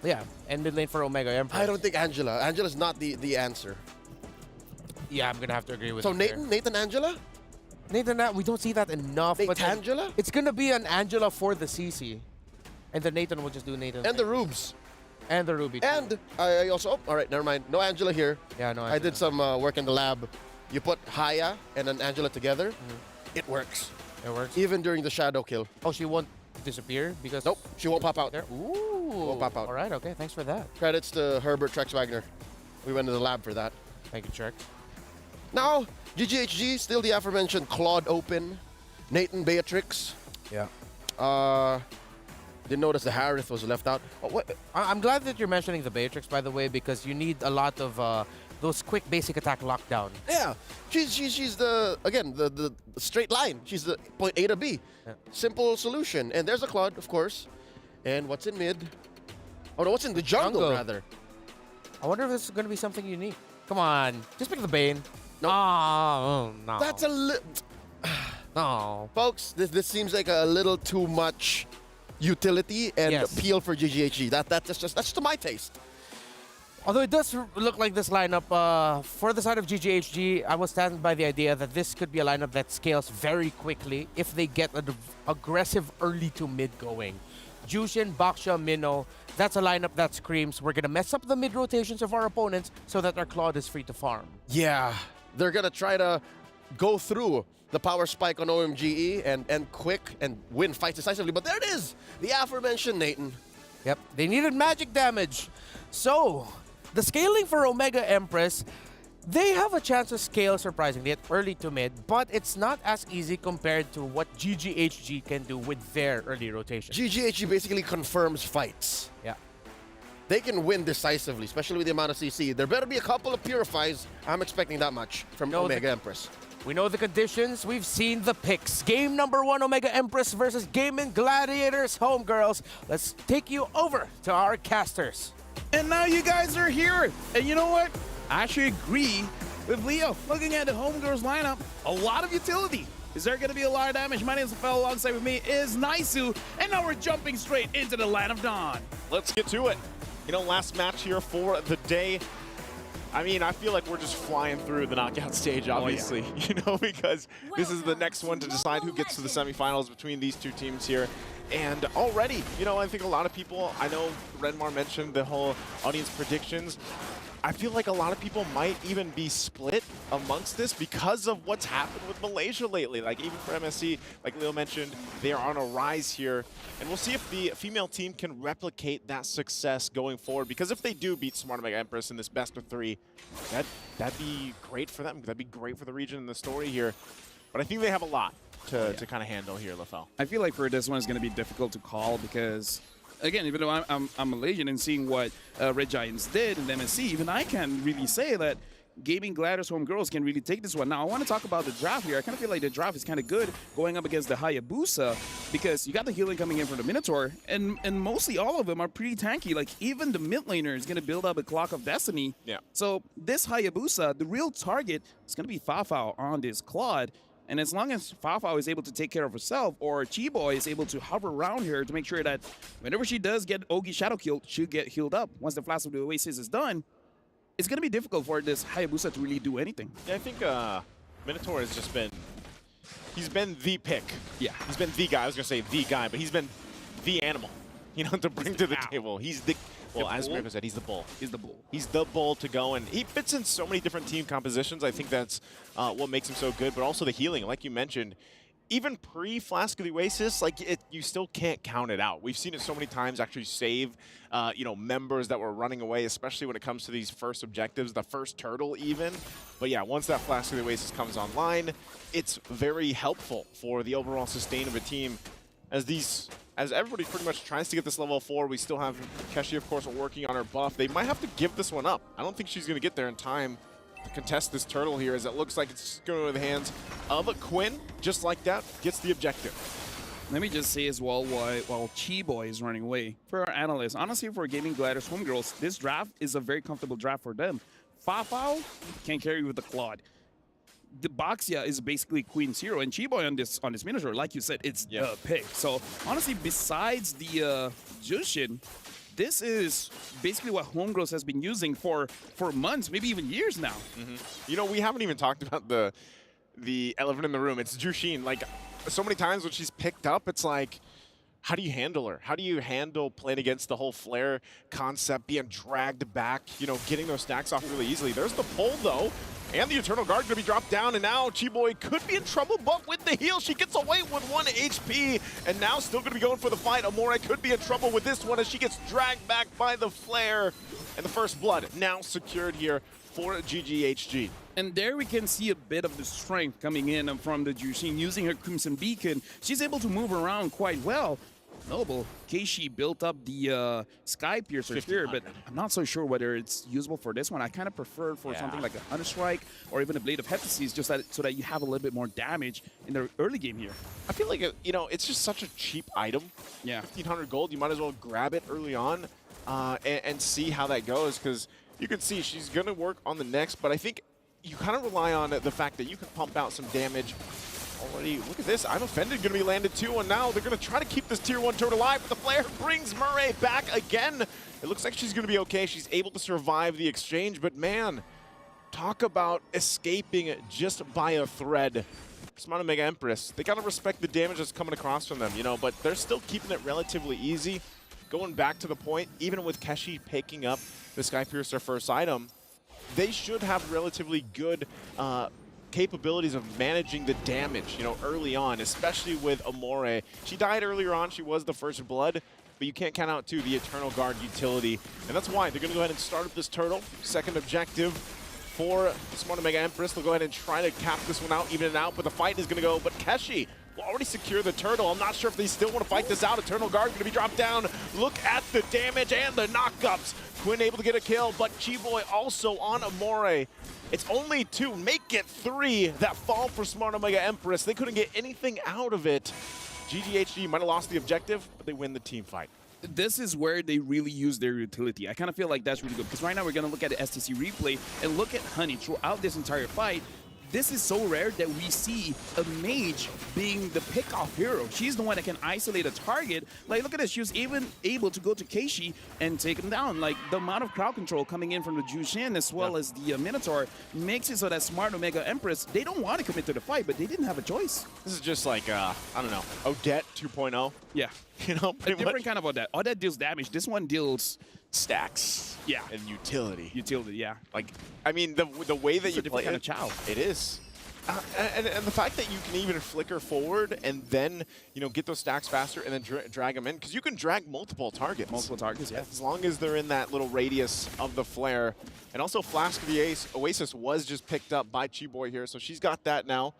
[SPEAKER 1] Yeah, and mid lane for Omega Empress.
[SPEAKER 3] I don't think Angela. Angela's not the answer.
[SPEAKER 1] Yeah, I'm going to have to agree with
[SPEAKER 3] you.
[SPEAKER 1] So
[SPEAKER 3] Nathan Angela?
[SPEAKER 1] Nathan, we don't see that enough.
[SPEAKER 3] Nathan Angela?
[SPEAKER 1] It's going to be an Angela for the CC. And the Nathan will just do Nathan.
[SPEAKER 3] And the Rubes.
[SPEAKER 1] And the Ruby, too.
[SPEAKER 3] And I also... Oh, all right, never mind. No Angela here.
[SPEAKER 1] Yeah, no Angela.
[SPEAKER 3] I did some work in the lab. You put Haya and an Angela together, it works.
[SPEAKER 1] It works?
[SPEAKER 3] Even during the shadow kill.
[SPEAKER 1] Oh, she won't disappear? Because
[SPEAKER 3] nope, she won't pop out.
[SPEAKER 1] There? Ooh.
[SPEAKER 3] Won't pop out.
[SPEAKER 1] All right, okay, thanks for that.
[SPEAKER 3] Credits to Herbert Trex Wagner. We went to the lab for that.
[SPEAKER 1] Thank you, Trex.
[SPEAKER 3] Now, GGHG, still the aforementioned Claude open. Nathan Beatrix.
[SPEAKER 1] Yeah.
[SPEAKER 3] Didn't notice the Harith was left out. Oh, what?
[SPEAKER 1] I'm glad that you're mentioning the Beatrix, by the way, because you need a lot of those quick basic attack lockdown.
[SPEAKER 3] Yeah, she's the, again, the straight line. She's the point A to B. Yeah. Simple solution. And there's a Claude, of course. And what's in mid? Oh no, what's in the jungle, rather?
[SPEAKER 1] I wonder if this is going to be something unique. Come on, just pick the Bane.
[SPEAKER 3] No.
[SPEAKER 1] Oh, no.
[SPEAKER 3] It's a
[SPEAKER 1] Oh,
[SPEAKER 3] folks, this seems like a little too much utility and appeal for GGHG. That's just to my taste.
[SPEAKER 1] Although it does look like this lineup, for the side of GGHG, I will stand by the idea that this could be a lineup that scales very quickly if they get an aggressive early to mid going. Jushin, Baksha, Minnow, that's a lineup that screams, we're going to mess up the mid rotations of our opponents so that our Claude is free to farm.
[SPEAKER 3] Yeah, they're going to try to go through the power spike on OMGE and quick and win fights decisively. But there it is, the aforementioned Nathan.
[SPEAKER 1] Yep, they needed magic damage. So, the scaling for Omega Empress, they have a chance to scale surprisingly at early to mid, but it's not as easy compared to what GGHG can do with their early rotation.
[SPEAKER 3] GGHG basically confirms fights.
[SPEAKER 1] Yeah.
[SPEAKER 3] They can win decisively, especially with the amount of CC. There better be a couple of Purifies. I'm expecting that much from Omega Empress.
[SPEAKER 1] We know the conditions. We've seen the picks. Game number 1, Omega Empress versus Gaming Gladiators Homegirls. Let's take you over to our casters.
[SPEAKER 10] And now you guys are here. And you know what? I actually agree with Leo. Looking at the Homegirls lineup, a lot of utility. Is there going to be a lot of damage? My name is Rafael. Alongside with me is Naisu. And now we're jumping straight into the Land of Dawn.
[SPEAKER 11] Let's get to it. You know, last match here for the day. I mean, I feel like we're just flying through the knockout stage, obviously, you know, because this is the next one to decide who gets to the semifinals between these two teams here. And already, you know, I think a lot of people, I know Redmar mentioned the whole audience predictions. I feel like a lot of people might even be split amongst this because of what's happened with Malaysia lately. Like, even for MSC, like Leo mentioned, they are on a rise here. And we'll see if the female team can replicate that success going forward. Because if they do beat Smart Omega Empress in this best of 3, that'd be great for them. That'd be great for the region and the story here. But I think they have a lot to kind of handle here, Lafel.
[SPEAKER 10] I feel like for this one, it's going to be difficult to call because, again, even though I'm Malaysian and seeing what Red Giants did in MSC, even I can really say that Gaming Gladiators Homegirls can really take this one. Now, I want to talk about the draft here. I kind of feel like the draft is kind of good going up against the Hayabusa because you got the healing coming in from the Minotaur, and mostly all of them are pretty tanky. Like, even the mid laner is going to build up a Clock of Destiny.
[SPEAKER 11] Yeah.
[SPEAKER 10] So this Hayabusa, the real target is going to be Fafao on this Claude. And as long as Fafao is able to take care of herself, or Chiboy is able to hover around her to make sure that whenever she does get Ogi Shadow killed, she'll get healed up. Once the Flash of the Oasis is done, it's going to be difficult for this Hayabusa to really do anything.
[SPEAKER 11] Yeah, I think Minotaur has just been, he's been the pick.
[SPEAKER 10] Yeah.
[SPEAKER 11] He's been the guy. I was going to say the guy, but he's been the animal, you know, to bring to the table. He's the, well, as Marco said, he's the bull.
[SPEAKER 10] He's the bull.
[SPEAKER 11] He's the bull to go, and he fits in so many different team compositions. I think that's what makes him so good, but also the healing, like you mentioned. Even pre-Flask of the Oasis, like you still can't count it out. We've seen it so many times actually save, you know, members that were running away, especially when it comes to these first objectives, the first turtle even. But yeah, once that Flask of the Oasis comes online, it's very helpful for the overall sustain of a team. As everybody pretty much tries to get this level 4, we still have Keshi, of course, working on her buff. They might have to give this one up. I don't think she's going to get there in time to contest this turtle here, as it looks like it's going to the hands of Quinn. Just like that, gets the objective.
[SPEAKER 10] Let me just say as well, while Chiboy is running away, for our analysts, honestly, for Gaming Gladiators Homegirls, this draft is a very comfortable draft for them. Fafao can carry with the Claude. The Baxia is basically Queen's hero, and Chiboy on this Minotaur, like you said, it's the pick. So honestly, besides the Jushin, this is basically what Homegirls has been using for months, maybe even years now.
[SPEAKER 11] You know, we haven't even talked about the elephant in the room. It's Jushin. Like, so many times when she's picked up, it's like, how do you handle her? How do you handle playing against the whole flare concept, being dragged back, you know, getting those stacks off really easily? There's the pull, though. And the Eternal Guard going to be dropped down, and now Chiboy could be in trouble, but with the heal, she gets away with 1 HP, and now still going to be going for the fight. Amore could be in trouble with this one as she gets dragged back by the flare, and the first blood now secured here for GGHG.
[SPEAKER 10] And there we can see a bit of the strength coming in from the Jushin using her Crimson Beacon. She's able to move around quite well. Noble, Keishi built up the Sky Piercer here, but I'm not so sure whether it's usable for this one. I kind of prefer for something like a Hunter Strike or even a Blade of Hephaestus, just so that you have a little bit more damage in the early game here.
[SPEAKER 11] I feel like, you know, it's just such a cheap item.
[SPEAKER 10] Yeah.
[SPEAKER 11] 1,500 gold, you might as well grab it early on and see how that goes, because you can see she's going to work on the next, but I think you kind of rely on the fact that you can pump out some damage. Already, look at this. I'm Offended going to be landed too, and now they're going to try to keep this Tier 1 turret alive, but the flare brings Murray back again. It looks like she's going to be okay. She's able to survive the exchange, but man, talk about escaping just by a thread. Smart Omega Empress, they got to respect the damage that's coming across from them, you know, but they're still keeping it relatively easy. Going back to the point, even with Keshi picking up the Sky Piercer first item, they should have relatively good capabilities of managing the damage, you know, early on, especially with Amore. She died earlier on. She was the first blood, but you can't count out, too, the Eternal Guard utility. And that's why they're going to go ahead and start up this turtle. Second objective for Smart Omega Empress. They'll go ahead and try to cap this one out, even it out, but the fight is going to go. But Keshi will already secure the turtle. I'm not sure if they still want to fight this out. Eternal Guard going to be dropped down. Look at the damage and the knockups. Quinn able to get a kill, but Chiboy also on Amore. It's only 2, make it 3 that fall for Smart Omega Empress. They couldn't get anything out of it. GGHG might have lost the objective, but they win the team fight.
[SPEAKER 10] This is where they really use their utility. I kind of feel like that's really good, because right now we're going to look at the STC replay and look at Honey throughout this entire fight. This is so rare that we see a mage being the pick-off hero. She's the one that can isolate a target. Like, look at this. She was even able to go to Keishi and take him down. Like, the amount of crowd control coming in from the Jushin as well as the Minotaur makes it so that Smart Omega Empress, they don't want to commit to the fight, but they didn't have a choice.
[SPEAKER 11] This is just like, I don't know, Odette 2.0.
[SPEAKER 10] Yeah.
[SPEAKER 11] You know,
[SPEAKER 10] a different kind of Odette. Odette deals damage. This one deals
[SPEAKER 11] stacks.
[SPEAKER 10] Yeah.
[SPEAKER 11] And utility.
[SPEAKER 10] Utility, yeah.
[SPEAKER 11] Like, I mean, the way that you play
[SPEAKER 10] kind of Chow.
[SPEAKER 11] It is. And the fact that you can even flicker forward and then, you know, get those stacks faster and then drag them in, because you can drag multiple targets.
[SPEAKER 10] Multiple targets, yeah.
[SPEAKER 11] As long as they're in that little radius of the flare. And also Flask of the Oasis was just picked up by Chiboy here, so she's got that now.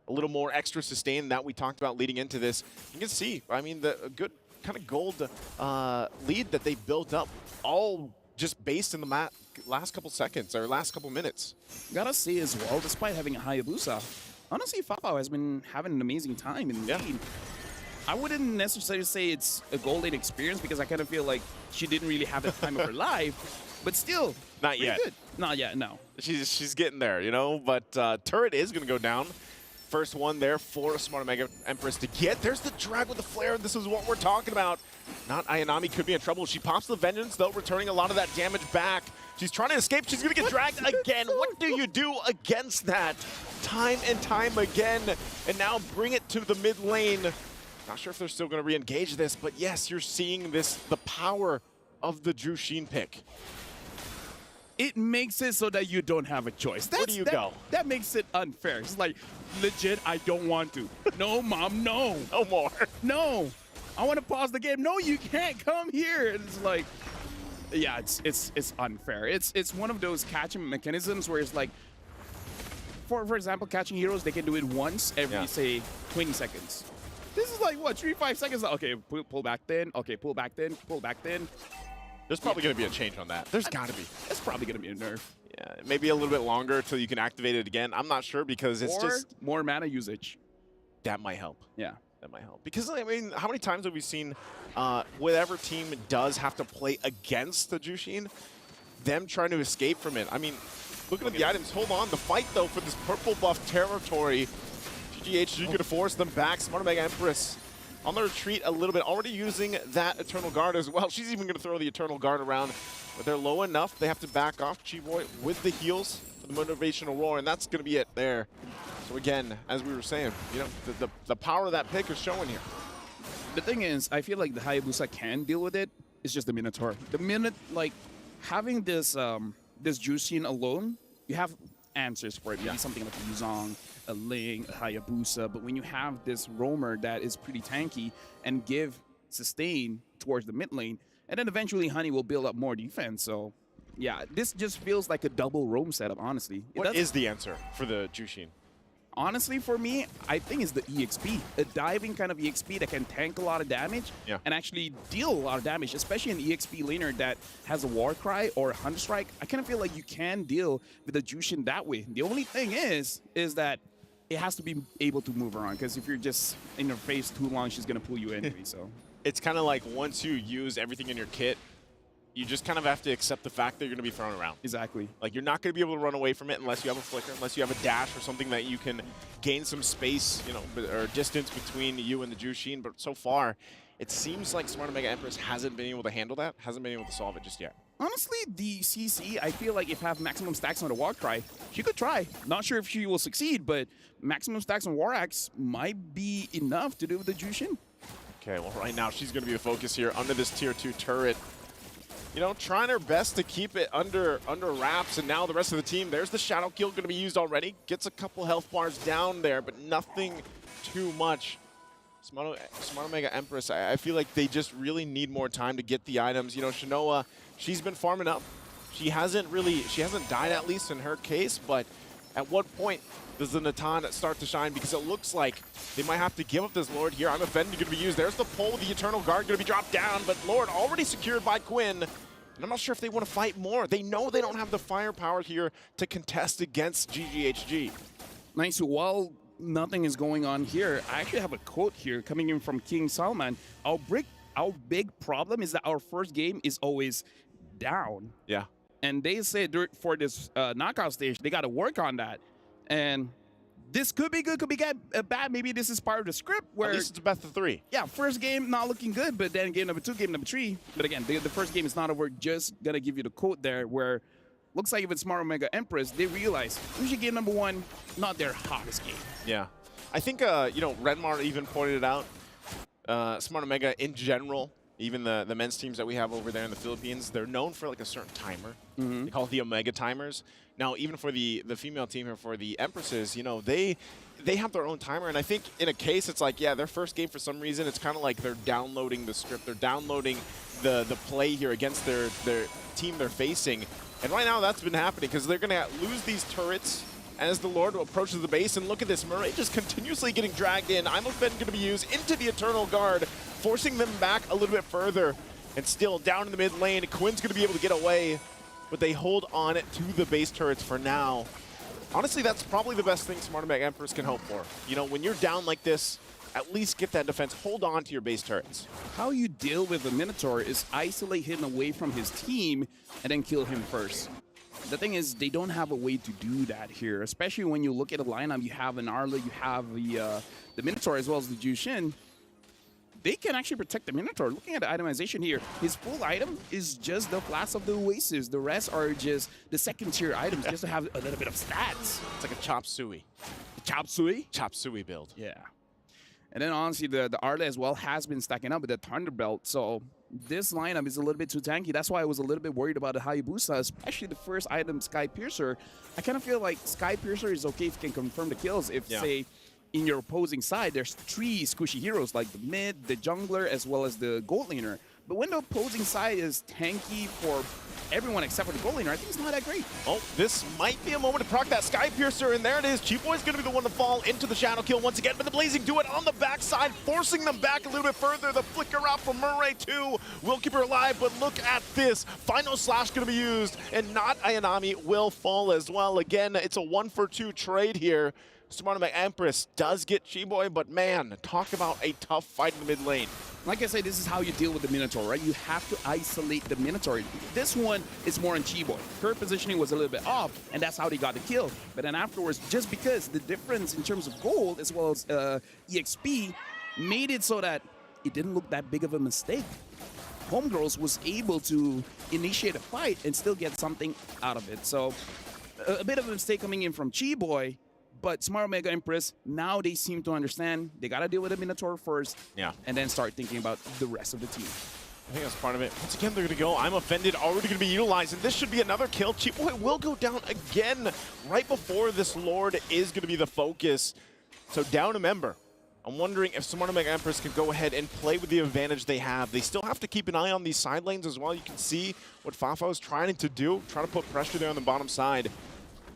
[SPEAKER 11] A little more extra sustain that we talked about leading into this. You can see, I mean, the good kind of gold lead that they built up, all just based in the last couple seconds or last couple minutes.
[SPEAKER 10] Gotta say as well, despite having a Hayabusa, honestly, Fafao has been having an amazing time in the game. I wouldn't necessarily say it's a gold lane experience, because I kind of feel like she didn't really have the time of her life, but still,
[SPEAKER 11] not yet.
[SPEAKER 10] Good. Not yet, no.
[SPEAKER 11] She's getting there, you know, but turret is going to go down. First one there for Smart Omega Empress to get. There's the drag with the flare. This is what we're talking about. Not Ayanami could be in trouble. She pops the Vengeance, though, returning a lot of that damage back. She's trying to escape. She's going to get dragged again. What do you do against that? Time and time again. And now bring it to the mid lane. Not sure if they're still going to re-engage this, but yes, you're seeing this, the power of the Jushin pick.
[SPEAKER 10] It makes it so that you don't have a choice.
[SPEAKER 11] Where do you go?
[SPEAKER 10] That makes it unfair. It's like, legit, I don't want to. No, Mom, no.
[SPEAKER 11] No more.
[SPEAKER 10] No. I want to pause the game. No, you can't come here. It's like, yeah, it's unfair. It's one of those catching mechanisms where it's like, for example, catching heroes, they can do it once every, say, 20 seconds. This is like, what, 3-5 seconds? Okay, pull back then. Okay, pull back then. Pull back then.
[SPEAKER 11] There's probably going to be a change on that. There's got to be.
[SPEAKER 10] It's probably going to be a nerf.
[SPEAKER 11] Yeah, maybe a little bit longer until you can activate it again. I'm not sure, because it's just
[SPEAKER 10] more mana usage.
[SPEAKER 11] That might help.
[SPEAKER 10] Yeah.
[SPEAKER 11] That might help. Because, I mean, how many times have we seen whatever team does have to play against the Jushin, them trying to escape from it? I mean, looking at the items. Hold on. The fight, though, for this purple buff territory. GGHG could have forced them back. Smart Omega Empress on the retreat a little bit, already using that Eternal Guard as well. She's even going to throw the Eternal Guard around, but they're low enough. They have to back off. Chiboy with the heals for the motivational roar, and that's going to be it there. So again, as we were saying, you know, the power of that pick is showing here.
[SPEAKER 10] The thing is, I feel like the Hayabusa can deal with it. It's just the Minotaur. The minute, like, having this this Jushin alone, you have answers for it. Maybe something like a Yuzong, a Ling, a Hayabusa, but when you have this roamer that is pretty tanky and give sustain towards the mid lane, and then eventually Honey will build up more defense. So yeah, this just feels like a double roam setup, honestly.
[SPEAKER 11] What is the answer for the Jushin?
[SPEAKER 10] Honestly, for me, I think it's the EXP. A diving kind of EXP that can tank a lot of damage and actually deal a lot of damage, especially an EXP laner that has a War Cry or a Hunter Strike. I kind of feel like you can deal with the Jushin that way. The only thing is that it has to be able to move around, because if you're just in her face too long, she's going to pull you anyway. So
[SPEAKER 11] it's kind of like once you use everything in your kit, You just kind of have to accept the fact that you're going to be thrown around.
[SPEAKER 10] Exactly.
[SPEAKER 11] Like, you're not going to be able to run away from it unless you have a flicker, unless you have a dash or something that you can gain some space, you know, or distance between you and the Jushin. But so far, it seems like Smart Omega Empress hasn't been able to handle that, hasn't been able to solve it just yet.
[SPEAKER 10] Honestly, the CC, I feel like if have maximum stacks on the Warcry, she could try. Not sure if she will succeed, but maximum stacks on War Axe might be enough to do with the Jushin.
[SPEAKER 11] Okay, well, right now she's going to be the focus here under this tier 2 turret. You know, trying her best to keep it under wraps, and now the rest of the team, there's the Shadow Kill going to be used already. Gets a couple health bars down there, but nothing too much. Smart Omega Empress, I feel like they just really need more time to get the items. You know, Shinoa, she's been farming up. She hasn't died, at least in her case, but at what point does the Natan start to shine? Because it looks like they might have to give up this Lord here. I'm offended going to be used. There's the pull. The Eternal Guard going to be dropped down, but Lord already secured by Quinn. And I'm not sure if they want to fight more. They know they don't have the firepower here to contest against GGHG.
[SPEAKER 10] Nice. While nothing is going on here, I actually have a quote here coming in from King Salman. Our big problem is that our first game is always down.
[SPEAKER 11] Yeah.
[SPEAKER 10] And they said for this knockout stage, they got to work on that. And this could be good, could be bad. Maybe this is part of the script where...
[SPEAKER 11] At least it's a best of 3.
[SPEAKER 10] Yeah, first game not looking good, but then game number 2, game number 3. But again, the first game is not over. Just going to give you the quote there where looks like even Smart Omega Empress, they realize usually game number 1, not their hottest game.
[SPEAKER 11] Yeah. I think, you know, Renmar even pointed it out. Smart Omega in general, even the men's teams that we have over there in the Philippines, they're known for like a certain timer. They call it the Omega timers. Now, even for the female team here, for the Empresses, you know, they have their own timer. And I think in a case, it's like, yeah, their first game for some reason, it's kind of like they're downloading the script. They're downloading the play here against their team they're facing. And right now that's been happening because they're going to lose these turrets as the Lord approaches the base. And look at this, Murray just continuously getting dragged in. I'm going to be used into the Eternal Guard, forcing them back a little bit further. And still down in the mid lane, Quinn's going to be able to get away, but they hold on to the base turrets for now. Honestly, that's probably the best thing Smart Omega Empress can hope for. You know, when you're down like this, at least get that defense. Hold on to your base turrets.
[SPEAKER 10] How you deal with the Minotaur is isolate him away from his team and then kill him first. The thing is, they don't have a way to do that here, especially when you look at the lineup. You have an Arla, you have the Minotaur as well as the Jushin. They can actually protect the Minotaur. Looking at the itemization here, his full item is just the Flask of the Oasis. The rest are just the second-tier items just to have a little bit of stats.
[SPEAKER 11] It's like a Chop Suey.
[SPEAKER 10] Chop Suey?
[SPEAKER 11] Chop Suey build.
[SPEAKER 10] Yeah. And then honestly, the Arla as well has been stacking up with the Thunderbelt. So this lineup is a little bit too tanky. That's why I was a little bit worried about the Hayabusa, especially the first item, Sky Piercer. I kind of feel like Sky Piercer is okay if you can confirm the kills. If, say, in your opposing side, there's 3 squishy heroes, like the mid, the jungler, as well as the gold laner. But when the opposing side is tanky for everyone except for the gold laner, I think it's not that great.
[SPEAKER 11] Oh, this might be a moment to proc that Sky Piercer, and there it is. Chiboy's going to be the one to fall into the Shadow Kill once again, but the Blazing do it on the backside, forcing them back a little bit further. The flicker out from Murray, too, will keep her alive, but look at this. Final Slash going to be used, and not Ayanami will fall as well. Again, it's a 1-for-2 trade here. Smart Omega Empress does get Chiboy, but man, talk about a tough fight in the mid lane.
[SPEAKER 10] Like I said, this is how you deal with the Minotaur, right? You have to isolate the Minotaur. This one is more on Chiboy. Her positioning was a little bit off, and that's how they got the kill. But then afterwards, just because the difference in terms of gold as well as EXP made it so that it didn't look that big of a mistake. Homegirls was able to initiate a fight and still get something out of it. So a bit of a mistake coming in from Chiboy. But Smart Omega Empress, now they seem to understand they got to deal with the Minotaur first, and then start thinking about the rest of the team.
[SPEAKER 11] I think that's part of it. Once again, they're going to go. I'm offended, already going to be utilized, and this should be another kill. Chiboy will go down again right before this Lord is going to be the focus. So down a member. I'm wondering if Smart Omega Empress can go ahead and play with the advantage they have. They still have to keep an eye on these side lanes as well. You can see what Fafa is trying to do, trying to put pressure there on the bottom side.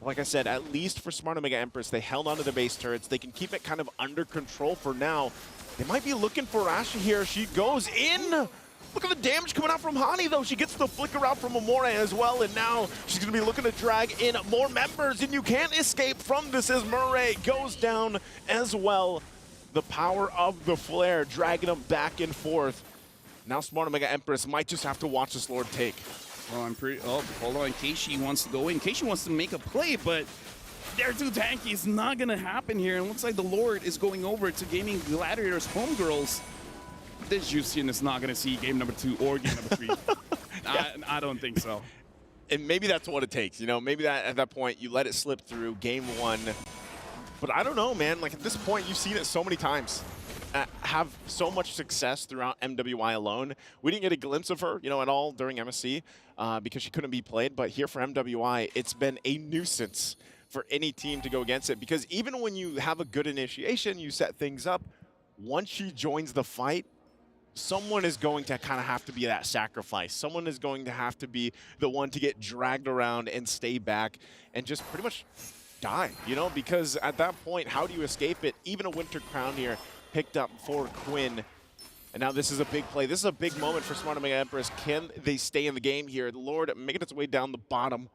[SPEAKER 11] Like I said, at least for Smart Omega Empress, they held onto the base turrets. They can keep it kind of under control for now. They might be looking for Asha here. She goes in. Look at the damage coming out from Hani, though. She gets the flicker out from Amore as well, and now she's going to be looking to drag in more members, and you can't escape from this as Murray goes down as well. The power of the flare, dragging them back and forth. Now Smart Omega Empress might just have to watch this Lord take.
[SPEAKER 10] Oh, hold on. Keishi wants to go in. Keishi wants to make a play, but they're too tanky. It's not going to happen here. It looks like the Lord is going over to Gaming Gladiators Homegirls. This Jushin is not going to see game number 2 or game number 3. I don't think so.
[SPEAKER 11] And maybe that's what it takes. You know, maybe that at that point you let it slip through game 1. But I don't know, man. Like at this point, you've seen it so many times. Have so much success throughout MWI alone. We didn't get a glimpse of her, you know, at all during MSC because she couldn't be played. But here for MWI, it's been a nuisance for any team to go against it, because even when you have a good initiation, you set things up, once she joins the fight, someone is going to kind of have to be that sacrifice. Someone is going to have to be the one to get dragged around and stay back and just pretty much die, you know, because at that point, how do you escape it? Even a Winter Crown here picked up for Quinn. And now this is a big play. This is a big moment for Smart Omega Empress. Can they stay in the game here? The Lord making its way down the bottom,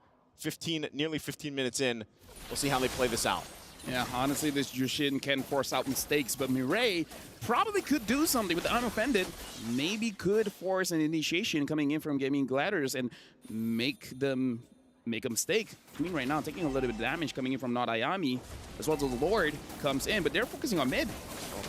[SPEAKER 11] nearly 15 minutes in. We'll see how they play this out.
[SPEAKER 10] Yeah, honestly, this Jushin can force out mistakes, but Mireille probably could do something with the Unoffended. Maybe could force an initiation coming in from Gaming Gladiators and make them make a mistake. Queen right now taking a little bit of damage coming in from Not Ayami, as well as the Lord comes in, but they're focusing on mid.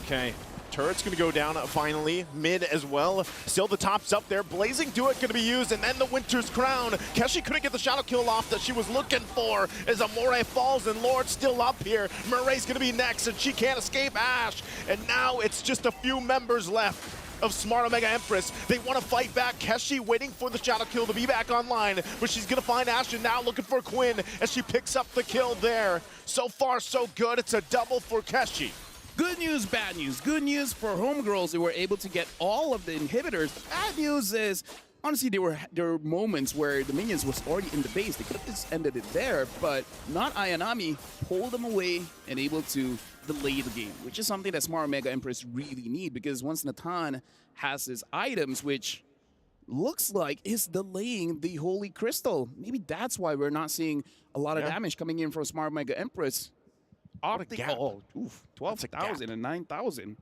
[SPEAKER 11] Okay. Turret's going to go down finally. Mid as well. Still the top's up there. Blazing Duet going to be used, and then the Winter's Crown. Keshi couldn't get the shadow kill off that she was looking for as Amore falls, and Lord's still up here. Murray's going to be next, and she can't escape Ash. And now it's just a few members left of Smart Omega Empress. They want to fight back. Keshi waiting for the shadow kill to be back online, but she's going to find Ash, and now looking for Quinn as she picks up the kill there. So far, so good. It's a double for Keshi.
[SPEAKER 10] Good news, bad news. Good news for Homegirls. They were able to get all of the inhibitors. Bad news is, honestly, there were moments where the minions was already in the base. They could have just ended it there, but not Ayanami pulled them away and able to delay the game, which is something that Smart Omega Empress really need, because once Natan has his items, which looks like is delaying the Holy Crystal, maybe that's why we're not seeing a lot of damage coming in from Smart Omega Empress.
[SPEAKER 11] Oh,
[SPEAKER 10] 12,000 and 9,000.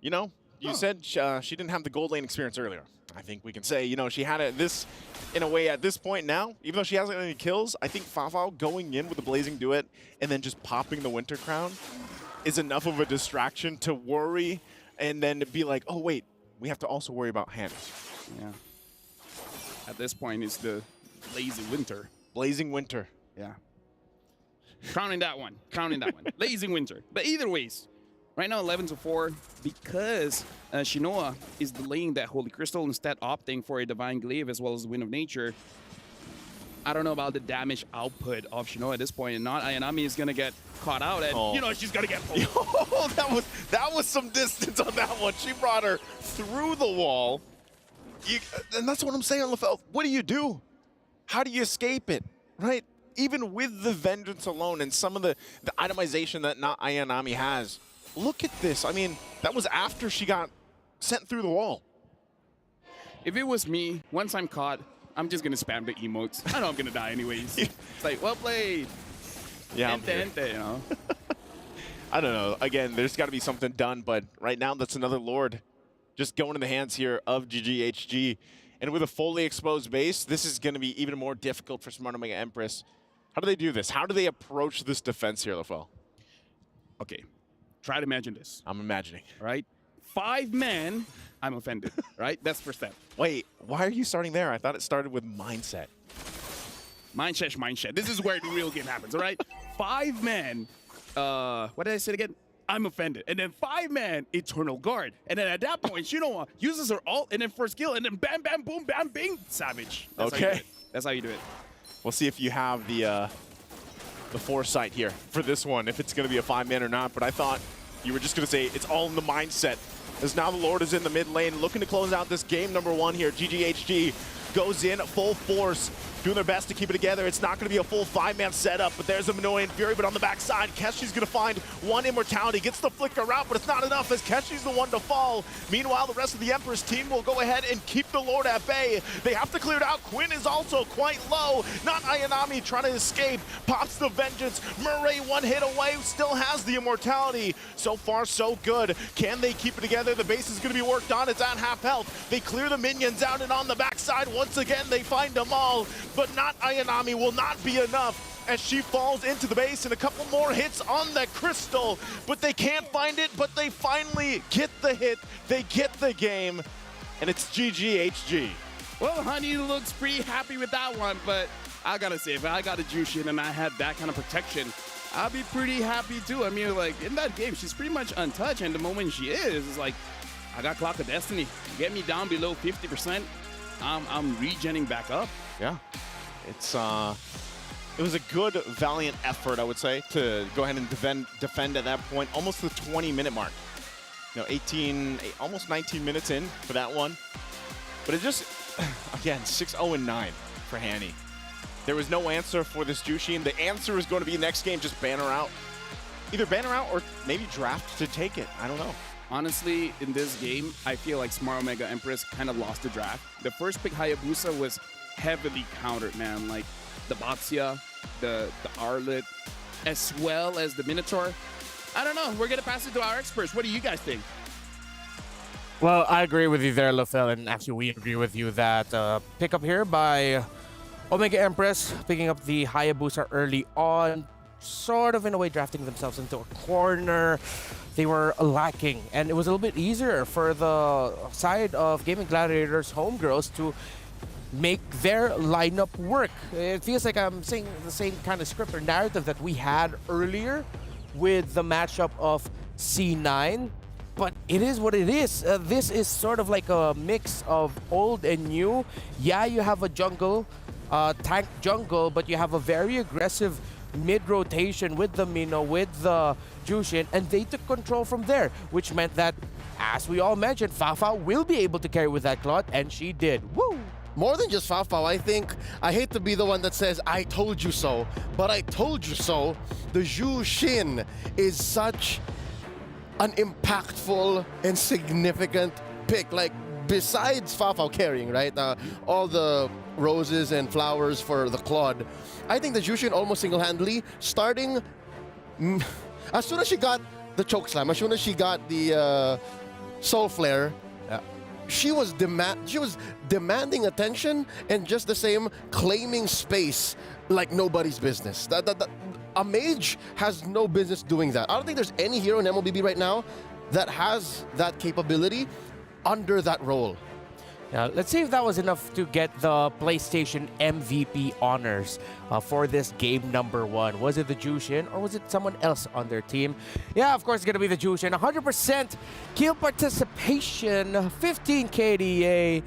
[SPEAKER 11] You know, you said she didn't have the gold lane experience earlier. I think we can say, you know, she had it this, in a way, at this point now, even though she hasn't any kills, I think Fafao going in with the Blazing Duet and then just popping the Winter Crown is enough of a distraction to worry and then be like, oh, wait, we have to also worry about Hannah.
[SPEAKER 10] Yeah. At this point, it's the Blazing Winter.
[SPEAKER 11] Blazing Winter.
[SPEAKER 10] Yeah. Crowning that one. Blazing Winter. But either ways, right now 11-4, because Shinoa is delaying that Holy Crystal, instead opting for a Divine Glaive as well as the Wind of Nature. I don't know about the damage output of Shinoa at this point, and not Ayanami is going to get caught out, and you know she's going to get pulled.
[SPEAKER 11] Oh, that was some distance on that one. She brought her through the wall. And that's what I'm saying, LaFell. What do? How do you escape it, right? Even with the Vengeance alone and some of the itemization that not Ayanami has. Look at this. I mean, that was after she got sent through the wall.
[SPEAKER 10] If it was me, once I'm caught, I'm just going to spam the emotes. I know I'm going to die anyways. It's like, well played.
[SPEAKER 11] Yeah.
[SPEAKER 10] You know?
[SPEAKER 11] I don't know. Again, there's got to be something done, but right now that's another Lord just going in the hands here of GGHG. And with a fully exposed base, this is going to be even more difficult for Smart Omega Empress. How do they do this? How do they approach this defense here, LaFell?
[SPEAKER 10] Okay, try to imagine this.
[SPEAKER 11] I'm imagining.
[SPEAKER 10] Right? 5 men, I'm offended, right? That's first step.
[SPEAKER 11] Wait, why are you starting there? I thought it started with mindset.
[SPEAKER 10] Mindset. This is where the real game happens, all right? 5 men, what did I say again? I'm offended. And then 5 men, Eternal Guard. And then at that point, Shinoa uses her ult, and then first kill, and then bam, bam, boom, bam, bing, Savage. That's
[SPEAKER 11] okay.
[SPEAKER 10] That's how you do it.
[SPEAKER 11] We'll see if you have the foresight here for this one, if it's going to be a 5-man or not. But I thought you were just going to say it's all in the mindset, as now the Lord is in the mid lane looking to close out this game number 1 here. GGHG goes in full force doing their best to keep it together. It's not going to be a full 5-man setup, but there's a Minoan Fury, but on the backside, Keshi's going to find one immortality, gets the flicker out, but it's not enough as Keshi's the one to fall. Meanwhile, the rest of the Empress team will go ahead and keep the Lord at bay. They have to clear it out. Quinn is also quite low. Not Ayanami trying to escape. Pops the Vengeance. Murray one hit away, still has the immortality. So far, so good. Can they keep it together? The base is going to be worked on. It's at half health. They clear the minions out, and on the backside, once again, they find them all. But not Ayanami will not be enough as she falls into the base, and a couple more hits on the crystal. But they can't find it, but they finally get the hit. They get the game, and it's GGHG.
[SPEAKER 10] Well, Honey looks pretty happy with that one, but I gotta say, if I got a Jushin and I had that kind of protection, I'll be pretty happy too. I mean, like, in that game, she's pretty much untouched, and the moment she is, it's like, I got Clock of Destiny. Get me down below 50%. I'm regenning back up.
[SPEAKER 11] Yeah, it's it was a good, valiant effort, I would say, to go ahead and defend at that point, almost the 20-minute mark. You know, almost 19 minutes in for that one. But it just, again, 6-0-9 for Hanny. There was no answer for this Jushin. The answer is going to be next game, just ban her out. Either ban her out or maybe draft to take it. I don't know.
[SPEAKER 10] Honestly, in this game, I feel like Smart Omega Empress kind of lost the draft. The first pick, Hayabusa, was heavily countered, man. Like the Batsia, the Arlet, as well as the Minotaur. I don't know. We're going to pass it to our experts. What do you guys think?
[SPEAKER 1] Well, I agree with you there, Lafel, and actually we agree with you that pickup here by Omega Empress, picking up the Hayabusa early on, sort of in a way drafting themselves into a corner. They were lacking, and it was a little bit easier for the side of Gaming Gladiators homegirls to make their lineup work. It feels like I'm seeing the same kind of script or narrative that we had earlier with the matchup of C9, but it is what it is. This is sort of like a mix of old and new. Yeah, you have a jungle, tank jungle, but you have a very aggressive mid-rotation with the Mino, with the Jushin, and they took control from there, which meant that, as we all mentioned, Fafa will be able to carry with that Claude, and she did. Woo!
[SPEAKER 3] More than just Fafa, I think, I hate to be the one that says, I told you so, but I told you so. The Jushin is such an impactful and significant pick. Like, besides Fafa carrying, right? All the roses and flowers for the Claude. I think the Jushin almost single-handedly starting as soon as she got the chokeslam, as soon as she got the soul flare, she was demanding attention and just the same claiming space like nobody's business. A mage has no business doing that. I don't think there's any hero in MLBB right now that has that capability under that role.
[SPEAKER 1] Now, let's see if that was enough to get the PlayStation MVP honors for this game number 1. Was it the Jushin or was it someone else on their team? Yeah, of course it's going to be the Jushin. 100% kill participation, 15 KDA.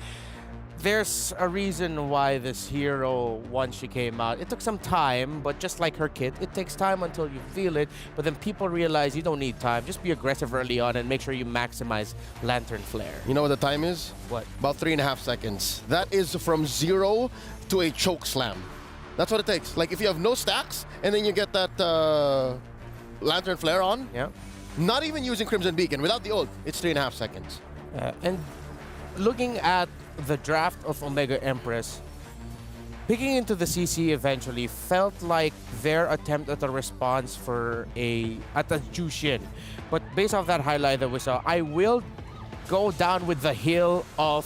[SPEAKER 1] There's a reason why this hero, once she came out, it took some time, but just like her kit, it takes time until you feel it, but then people realize you don't need time. Just be aggressive early on and make sure you maximize Lantern Flare.
[SPEAKER 3] You know what the time is?
[SPEAKER 1] What?
[SPEAKER 3] About 3.5 seconds. That is from 0 to a choke slam. That's what it takes. Like if you have no stacks and then you get that Lantern Flare on, not even using Crimson Beacon, without the ult, it's 3.5 seconds.
[SPEAKER 1] And looking at the draft of Omega Empress, picking into the CC eventually felt like their attempt at a response at the Jushin. But based off that highlight that we saw, I will go down with the hill of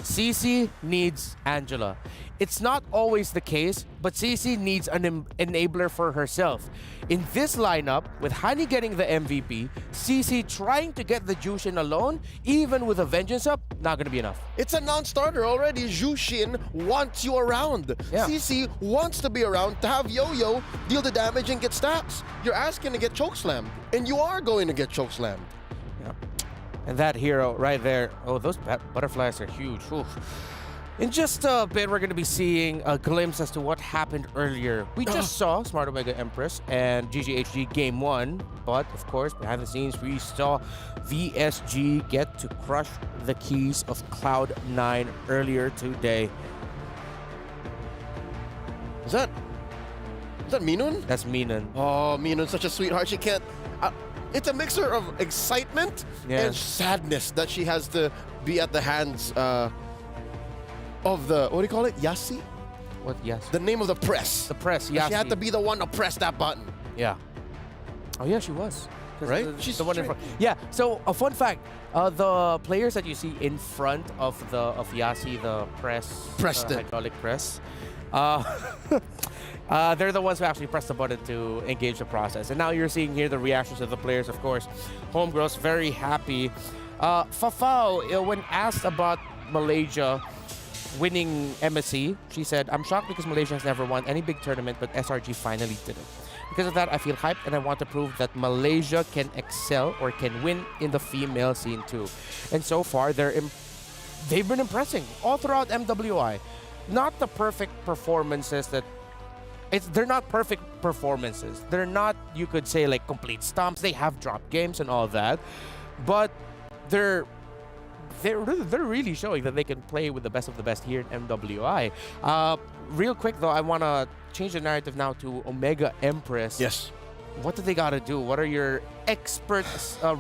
[SPEAKER 1] CC needs Angela. It's not always the case, but CC needs an enabler for herself. In this lineup, with Hani getting the MVP, CC trying to get the Jushin alone, even with a Vengeance up, not going to be enough.
[SPEAKER 3] It's a non-starter already. Jushin wants you around. CC wants to be around to have Yo-Yo deal the damage and get stacks. You're asking to get chokeslammed, and you are going to get chokeslammed.
[SPEAKER 1] And that hero right there, oh, those butterflies are huge. Oof. In just a bit, we're going to be seeing a glimpse as to what happened earlier. We just saw Smart Omega Empress and GGHG Game 1, but of course, behind the scenes, we saw VSG get to crush the keys of Cloud9 earlier today.
[SPEAKER 3] Is that Minun?
[SPEAKER 1] That's Minun.
[SPEAKER 3] Oh, Minun, such a sweetheart. She can't. It's a mixture of excitement and sadness that she has to be at the hands of the, what do you call it? Yasi?
[SPEAKER 1] What? Yes.
[SPEAKER 3] The name of the press.
[SPEAKER 1] The press,
[SPEAKER 3] She
[SPEAKER 1] Yasi.
[SPEAKER 3] had to be the one to press that button.
[SPEAKER 1] Yeah. Oh yeah, she was.
[SPEAKER 3] Right?
[SPEAKER 1] She's the one in front. Yeah. So a fun fact: the players that you see in front of Yasi, the
[SPEAKER 3] Preston.
[SPEAKER 1] hydraulic press, they're the ones who actually press the button to engage the process. And now you're seeing here the reactions of the players. Of course, Homegirls very happy. Fafao, when asked about Malaysia winning MSC, she said, "I'm shocked because Malaysia has never won any big tournament, but SRG finally did it. Because of that, I feel hyped and I want to prove that Malaysia can excel or can win in the female scene too." And so far, they've been impressing all throughout MWI. Not the perfect performances that they're not perfect performances. They're not, you could say, like complete stomps. They have dropped games and all that, but they're really showing that they can play with the best of the best here in MWI. Real quick though, I want to change the narrative now to Omega Empress.
[SPEAKER 3] Yes.
[SPEAKER 1] What do they got to do? What are your expert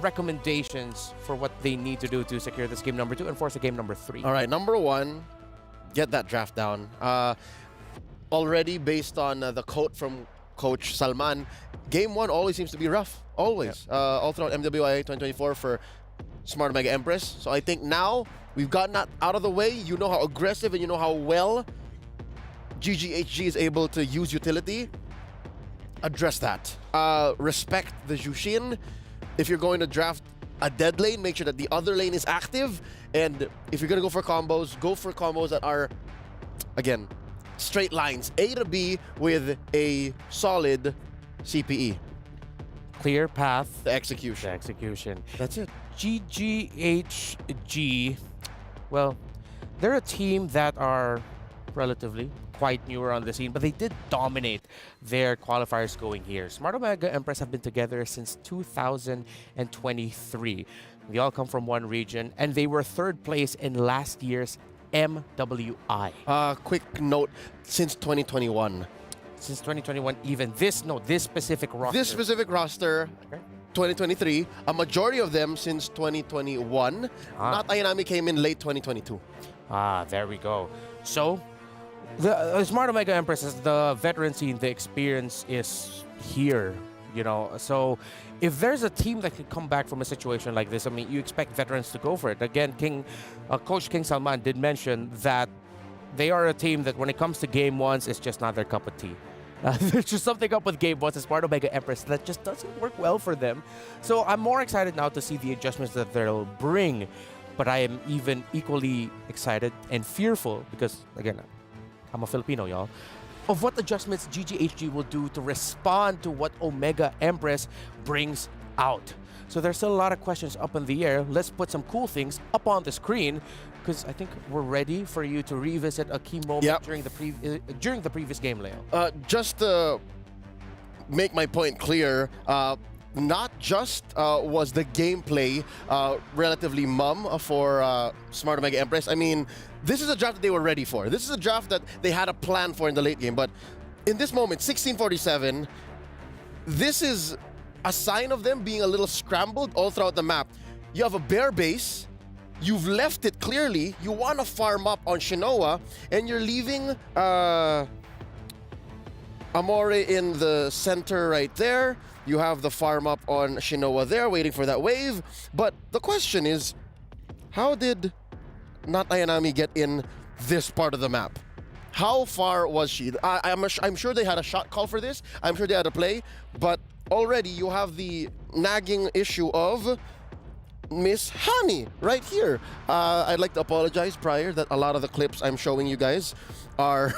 [SPEAKER 1] recommendations for what they need to do to secure this game number 2 and force a game number 3?
[SPEAKER 3] All right, number 1, get that draft down. Already based on the quote from Coach Salman, game 1 always seems to be rough. Always. All throughout MWI 2024 for Smart Omega Empress. So I think now we've gotten that out of the way. You know how aggressive and you know how well GGHG is able to use utility. Address that. Respect the Jushin. If you're going to draft a dead lane, make sure that the other lane is active. And if you're going to go for combos that are, again, straight lines, A to B with a solid CPE.
[SPEAKER 1] Clear path.
[SPEAKER 3] The execution. That's it.
[SPEAKER 1] GGHG, well, they're a team that are relatively quite newer on the scene, but they did dominate their qualifiers going here. Smart Omega Empress have been together since 2023. They all come from one region, and they were 3rd place in last year's MWI.
[SPEAKER 3] Quick note, since 2021.
[SPEAKER 1] Since 2021, even this specific roster.
[SPEAKER 3] This specific roster, 2023, a majority of them since 2021. Not Ayanami came in late 2022.
[SPEAKER 1] There we go. So, the Smart Omega Empress is the veteran scene, the experience is here, you know. So, if there's a team that can come back from a situation like this, I mean, you expect veterans to go for it. Again, Coach King Salman did mention that they are a team that when it comes to game 1s, it's just not their cup of tea. There's just something up with game 1s as Smart Omega Empress that just doesn't work well for them. So I'm more excited now to see the adjustments that they'll bring. But I am even equally excited and fearful because, again, I'm a Filipino, y'all, of what adjustments GGHG will do to respond to what Omega Empress brings out. So there's still a lot of questions up in the air. Let's put some cool things up on the screen because I think we're ready for you to revisit a key moment during the previous game, Leo.
[SPEAKER 3] Just to make my point clear, not just was the gameplay relatively mum for Smart Omega Empress. I mean, this is a draft that they were ready for. This is a draft that they had a plan for in the late game. But in this moment, 1647, this is a sign of them being a little scrambled all throughout the map. You have a bare base. You've left it clearly. You want to farm up on Shinoa, and you're leaving Amore in the center right there. You have the farm up on Shinoa there, waiting for that wave. But the question is, how did not Ayanami get in this part of the map? How far was she? I'm sure they had a shot call for this. I'm sure they had a play. But already you have the nagging issue of Miss Hani right here. I'd like to apologize prior that a lot of the clips I'm showing you guys are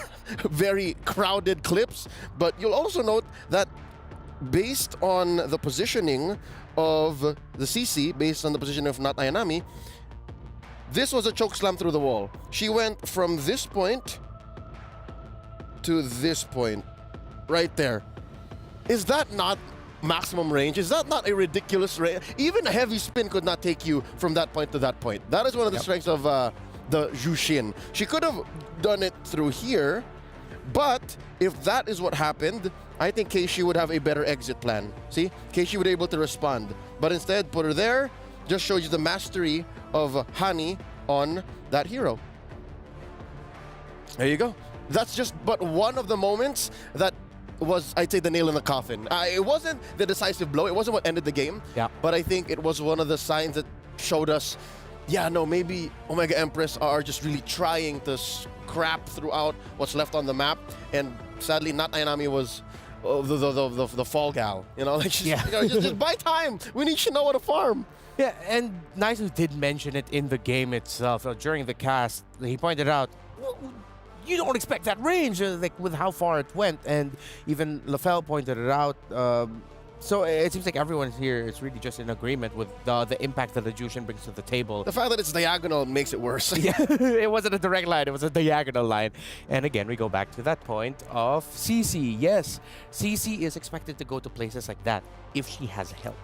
[SPEAKER 3] very crowded clips. But you'll also note that based on the positioning of the CC, based on the position of Not Ayanami, this was a choke slam through the wall. She went from this point to this point, right there. Is that not maximum range? Is that not a ridiculous range? Even a heavy spin could not take you from that point to that point. That is one of the strengths of the Jushin. She could have done it through here, But if that is what happened, I think Keishi would have a better exit plan. See, Keishi would be able to respond. But instead, put her there, just shows you the mastery of Hani on that hero. There you go. That's just but one of the moments that was, I'd say, the nail in the coffin. It wasn't the decisive blow. It wasn't what ended the game.
[SPEAKER 1] Yeah.
[SPEAKER 3] But I think it was one of the signs that showed us, yeah, no, maybe Omega Empress are just really trying to scrap throughout what's left on the map. And sadly, not Ainami was the fall gal. You know, like just buy time. We need Shinoa to farm.
[SPEAKER 1] Yeah, and Naisu did mention it in the game itself. During the cast, he pointed out, well, you don't expect that range, like with how far it went. And even LaFell pointed it out. So it seems like everyone here is really just in agreement with the impact that the Jushin brings to the table.
[SPEAKER 3] The fact that it's diagonal makes it worse.
[SPEAKER 1] Yeah, it wasn't a direct line, it was a diagonal line. And again, we go back to that point of CC. Yes, CC is expected to go to places like that if she has help.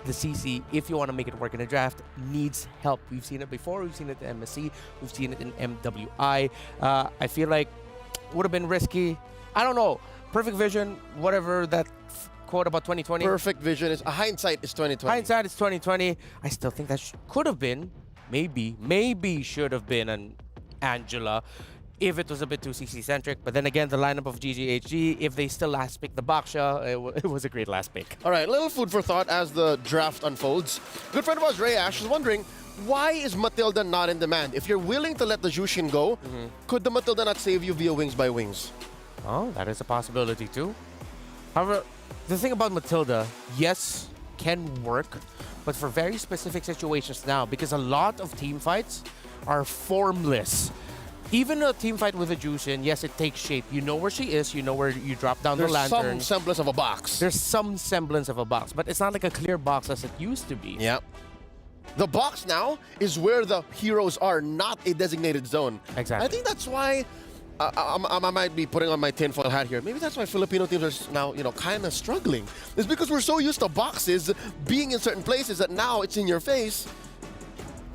[SPEAKER 1] The CC, if you want to make it work in a draft, needs help. We've seen it before. We've seen it in MSC. We've seen it in MWI. I feel like would have been risky. I don't know. Perfect vision, whatever that quote about 2020.
[SPEAKER 3] Perfect vision is hindsight is 2020.
[SPEAKER 1] Hindsight is 2020. I still think that could have been, maybe should have been an Angela if it was a bit too CC-centric. But then again, the lineup of GGHG, if they still last pick the Baksha, it was a great last pick.
[SPEAKER 3] All right, little food for thought as the draft unfolds. Good friend of ours, Ray Ash, is wondering, why is Matilda not in demand? If you're willing to let the Jushin go, could the Matilda not save you via Wings by Wings?
[SPEAKER 1] Oh, that is a possibility too. However, the thing about Matilda, yes, can work, but for very specific situations now, because a lot of team fights are formless. Even a team fight with a Jushin, yes, it takes shape. You know where she is. You know where you drop down the lantern.
[SPEAKER 3] There's some semblance of a box.
[SPEAKER 1] There's some semblance of a box, but it's not like a clear box as it used to be.
[SPEAKER 3] Yeah. The box now is where the heroes are, not a designated zone.
[SPEAKER 1] Exactly.
[SPEAKER 3] I think that's why I might be putting on my tinfoil hat here. Maybe that's why Filipino teams are now, kind of struggling. It's because we're so used to boxes being in certain places that now it's in your face.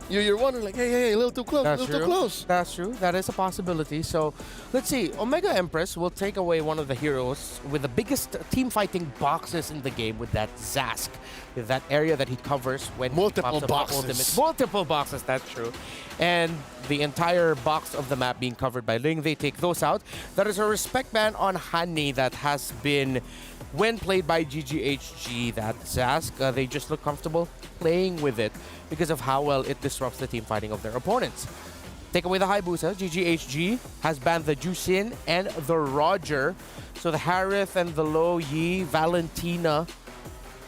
[SPEAKER 3] You're wondering, like, hey, a little too close, too close.
[SPEAKER 1] That's true. That is a possibility. So, let's see. Omega Empress will take away one of the heroes with the biggest team fighting boxes in the game with that Zask. With that area that he covers when
[SPEAKER 3] multiple
[SPEAKER 1] he
[SPEAKER 3] boxes.
[SPEAKER 1] Multiple boxes, that's true. And the entire box of the map being covered by Ling, they take those out. That is a respect ban on Hani that has been, when played by GGHG, that Zask, they just look comfortable playing with it because of how well it disrupts the team fighting of their opponents. Take away the Hayabusa, GGHG has banned the Jushin and the Roger. So the Harith and the Lo Yi, Valentina,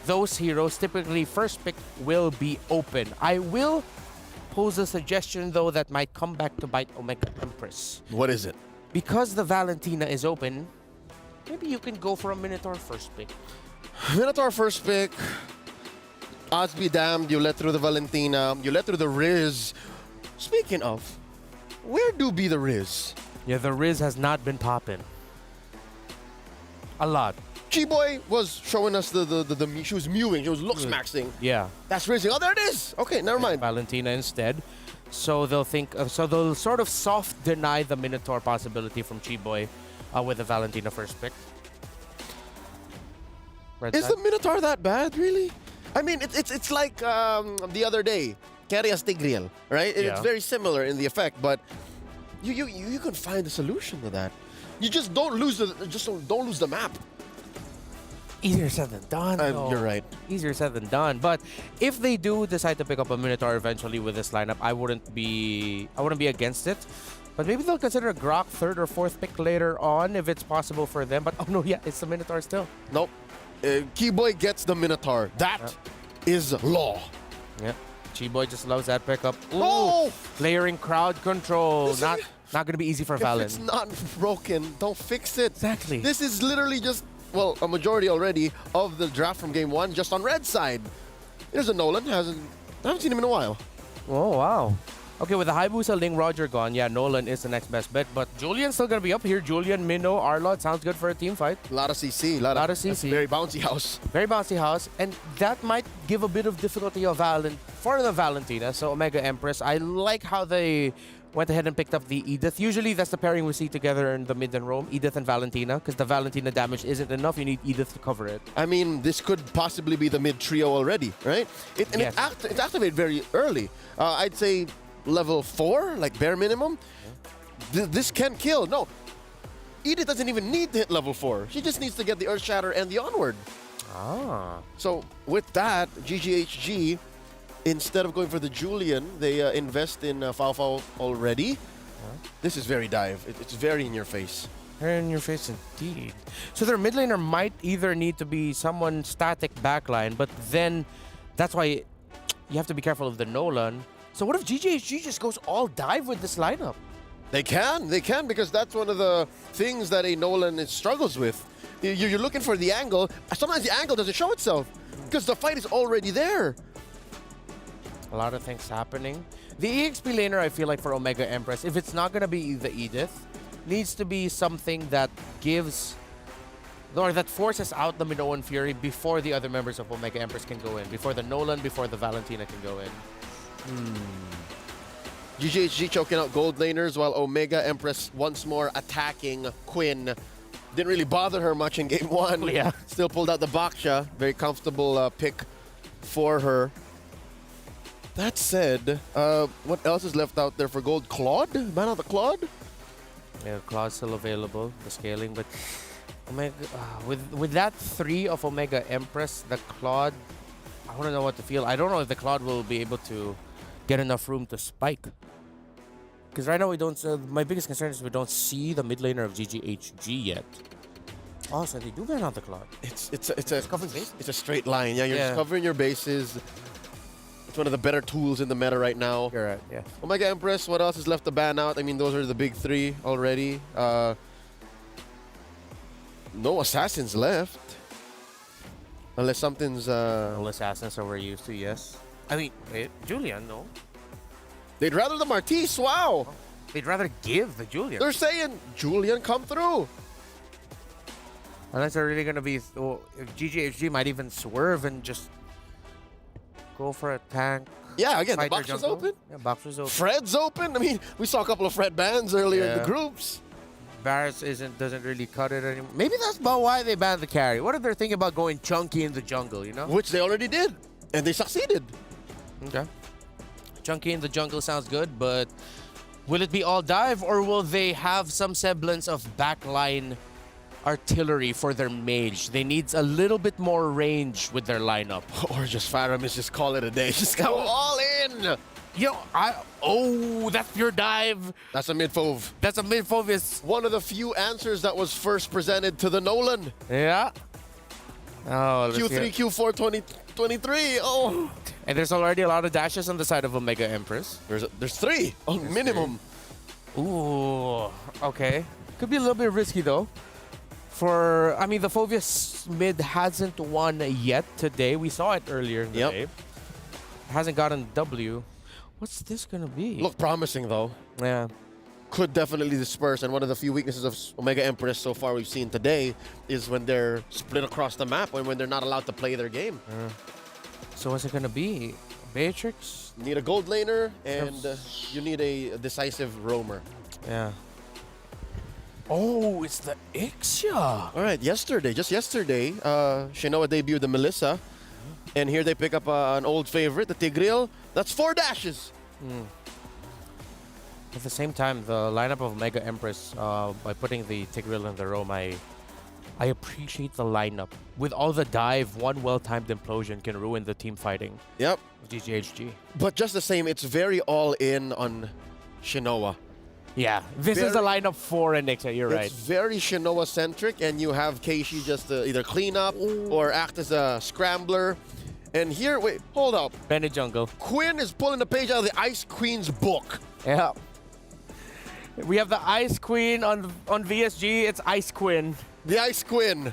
[SPEAKER 1] those heroes, typically first pick will be open. I will pose a suggestion, though, that might come back to bite Omega Empress.
[SPEAKER 3] What is it?
[SPEAKER 1] Because the Valentina is open, maybe you can go for a Minotaur first pick.
[SPEAKER 3] Minotaur first pick. Odds be damned, you let through the Valentina, you let through the Riz. Speaking of, where do be the Riz?
[SPEAKER 1] Yeah, the Riz has not been popping. A lot.
[SPEAKER 3] Chiboy was showing us she was mewing, she was looks-maxing.
[SPEAKER 1] Yeah.
[SPEAKER 3] That's Rizzing. Oh, there it is! Okay, never mind.
[SPEAKER 1] Valentina instead. So they'll think, so they'll sort of soft deny the Minotaur possibility from Chiboy with the Valentina first pick.
[SPEAKER 3] Is the Minotaur that bad, really? I mean, it's like the other day, Kerias Tigreal, right?
[SPEAKER 1] Yeah.
[SPEAKER 3] It's very similar in the effect, but you can find a solution to that. You just don't lose don't lose the map.
[SPEAKER 1] Easier said than done.
[SPEAKER 3] You're right.
[SPEAKER 1] Easier said than done. But if they do decide to pick up a Minotaur eventually with this lineup, I wouldn't be against it. But maybe they'll consider a Grok third or fourth pick later on if it's possible for them. But oh no, yeah, it's the Minotaur still.
[SPEAKER 3] Nope. Keyboy gets the Minotaur. That is law.
[SPEAKER 1] Yeah. Chiboy just loves that pickup. Ooh,
[SPEAKER 3] oh!
[SPEAKER 1] Layering crowd control. Not going to be easy for Valen.
[SPEAKER 3] If it's not broken, don't fix it.
[SPEAKER 1] Exactly.
[SPEAKER 3] This is literally just, well, a majority already of the draft from game one just on red side. There's a Nolan. I haven't seen him in a while.
[SPEAKER 1] Oh, wow. Okay, with the Hayabusa, Ling, Roger gone, yeah, Nolan is the next best bet. But Julian's still going to be up here. Julian, Minnow, Arlot. Sounds good for a team fight.
[SPEAKER 3] A lot of CC. A lot of CC. Very bouncy house.
[SPEAKER 1] Very bouncy house. And that might give a bit of difficulty for the Valentina. So Omega Empress, I like how they went ahead and picked up the Edith. Usually that's the pairing we see together in the mid and roam, Edith and Valentina, because the Valentina damage isn't enough. You need Edith to cover it.
[SPEAKER 3] I mean, this could possibly be the mid trio already, right? It's activated very early. I'd say level 4, like bare minimum. This can kill. No, Edith doesn't even need to hit level 4. She just needs to get the Earth Shatter and the Onward. So with that, GGHG, instead of going for the Julian, they invest in Fao already. This is very dive. It's very in your face.
[SPEAKER 1] Very in your face indeed. So their mid laner might either need to be someone static backline, but then that's why you have to be careful of the Nolan. So what if GGHG just goes all dive with this lineup?
[SPEAKER 3] They can, because that's one of the things that a Nolan struggles with. You're looking for the angle. Sometimes the angle doesn't show itself because the fight is already there.
[SPEAKER 1] A lot of things happening. The EXP laner, I feel like for Omega Empress, if it's not going to be the Edith, needs to be something that gives, or that forces out the Minoan Fury before the other members of Omega Empress can go in, before the Nolan, before the Valentina can go in.
[SPEAKER 3] GGHG choking out gold laners while Omega Empress once more attacking Quinn. Didn't really bother her much in game 1.
[SPEAKER 1] Yeah.
[SPEAKER 3] Still pulled out the Baksha. Very comfortable pick for her. That said, what else is left out there for gold? Claude? Man out the Claude?
[SPEAKER 1] Yeah, Claude's still available, the scaling, but Omega, with that 3 of Omega Empress, the Claude, I want to know what to feel. I don't know if the Claude will be able to get enough room to spike. Because right now we don't, my biggest concern is we don't see the mid laner of GGHG yet. Oh, so they do ban out the Claude.
[SPEAKER 3] It's a straight line. Yeah, you're just covering your bases. It's one of the better tools in the meta right now.
[SPEAKER 1] You're right, yeah.
[SPEAKER 3] Omega Empress, what else is left to ban out? I mean, those are the big 3 already. No assassins left. Unless something's...
[SPEAKER 1] Unless assassins are we're used to, yes. I mean, wait, Julian, no.
[SPEAKER 3] They'd rather the Martis, wow.
[SPEAKER 1] They'd rather give the Julian.
[SPEAKER 3] They're saying, Julian, come through.
[SPEAKER 1] Unless they're really going to be... GGHG might even swerve and just go for a tank.
[SPEAKER 3] Yeah, again, the box was open.
[SPEAKER 1] Yeah, box was open.
[SPEAKER 3] Fred's open. I mean, we saw a couple of Fred bans earlier in the groups.
[SPEAKER 1] Varus doesn't really cut it anymore. Maybe that's about why they banned the carry. What if they're thinking about going chunky in the jungle, you know?
[SPEAKER 3] Which they already did, and they succeeded.
[SPEAKER 1] Okay. Chunky in the jungle sounds good, but will it be all dive, or will they have some semblance of backline artillery for their mage? They need a little bit more range with their lineup.
[SPEAKER 3] Or just Faramis, just call it a day. Just go all in.
[SPEAKER 1] Yo, that's pure dive.
[SPEAKER 3] That's a mid-fove.
[SPEAKER 1] That's a mid-fove. Is
[SPEAKER 3] one of the few answers that was first presented to the Nolan.
[SPEAKER 1] Yeah. Oh,
[SPEAKER 3] Q3, Q4, 2023. Oh.
[SPEAKER 1] And there's already a lot of dashes on the side of Omega Empress.
[SPEAKER 3] There's 3 on minimum.
[SPEAKER 1] 3. Ooh, okay. Could be a little bit risky though. I mean, the Phoveus mid hasn't won yet today. We saw it earlier in the day. Hasn't gotten W. What's this gonna be?
[SPEAKER 3] Look promising though.
[SPEAKER 1] Yeah.
[SPEAKER 3] Could definitely disperse, and one of the few weaknesses of Omega Empress so far we've seen today is when they're split across the map and when they're not allowed to play their game.
[SPEAKER 1] So what's it gonna be? Matrix?
[SPEAKER 3] Need a gold laner, and you need a decisive roamer.
[SPEAKER 1] Yeah. Oh, it's the Ixia.
[SPEAKER 3] All right, just yesterday, Shinoa debuted the Melissa, and here they pick up an old favorite, the Tigreal. That's 4 dashes.
[SPEAKER 1] At the same time, the lineup of Omega Empress, by putting the Tigreal in the roam, I appreciate the lineup. With all the dive, one well-timed implosion can ruin the team fighting.
[SPEAKER 3] Yep.
[SPEAKER 1] GGHG.
[SPEAKER 3] But just the same, it's very all-in on Shinoa.
[SPEAKER 1] Yeah, this is the lineup for Ixia, you're right.
[SPEAKER 3] It's very Shinoa-centric, and you have Keishi just to either clean up or act as a scrambler. And here, wait, hold up.
[SPEAKER 1] Bennett Jungle.
[SPEAKER 3] Quinn is pulling the page out of the Ice Queen's book.
[SPEAKER 1] Yeah. We have the Ice Queen on VSG. It's Ice Quinn.
[SPEAKER 3] The Ice Quinn.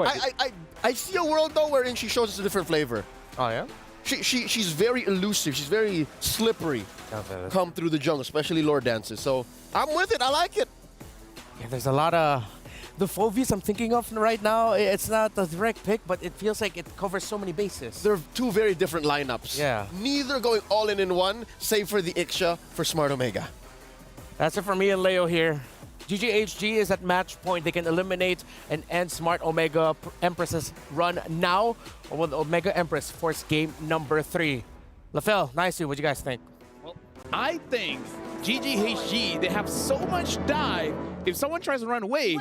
[SPEAKER 3] I see a world though wherein she shows us a different flavor.
[SPEAKER 1] Oh yeah.
[SPEAKER 3] She's very elusive. She's very slippery.
[SPEAKER 1] Okay.
[SPEAKER 3] Come through the jungle, especially lore dances. So I'm with it. I like it.
[SPEAKER 1] Yeah, there's a lot of The Fovies I'm thinking of right now, it's not a direct pick, but it feels like it covers so many bases.
[SPEAKER 3] They're two very different lineups.
[SPEAKER 1] Yeah.
[SPEAKER 3] Neither going all in one, save for the Ixia for Smart Omega.
[SPEAKER 1] That's it for me and Leo here. GGHG is at match point. They can eliminate and end Smart Omega Empress's run now, or will Omega Empress force game number 3? LaFell, nice. What do you guys think?
[SPEAKER 10] Well, I think GGHG, they have so much dive. If someone tries to run away,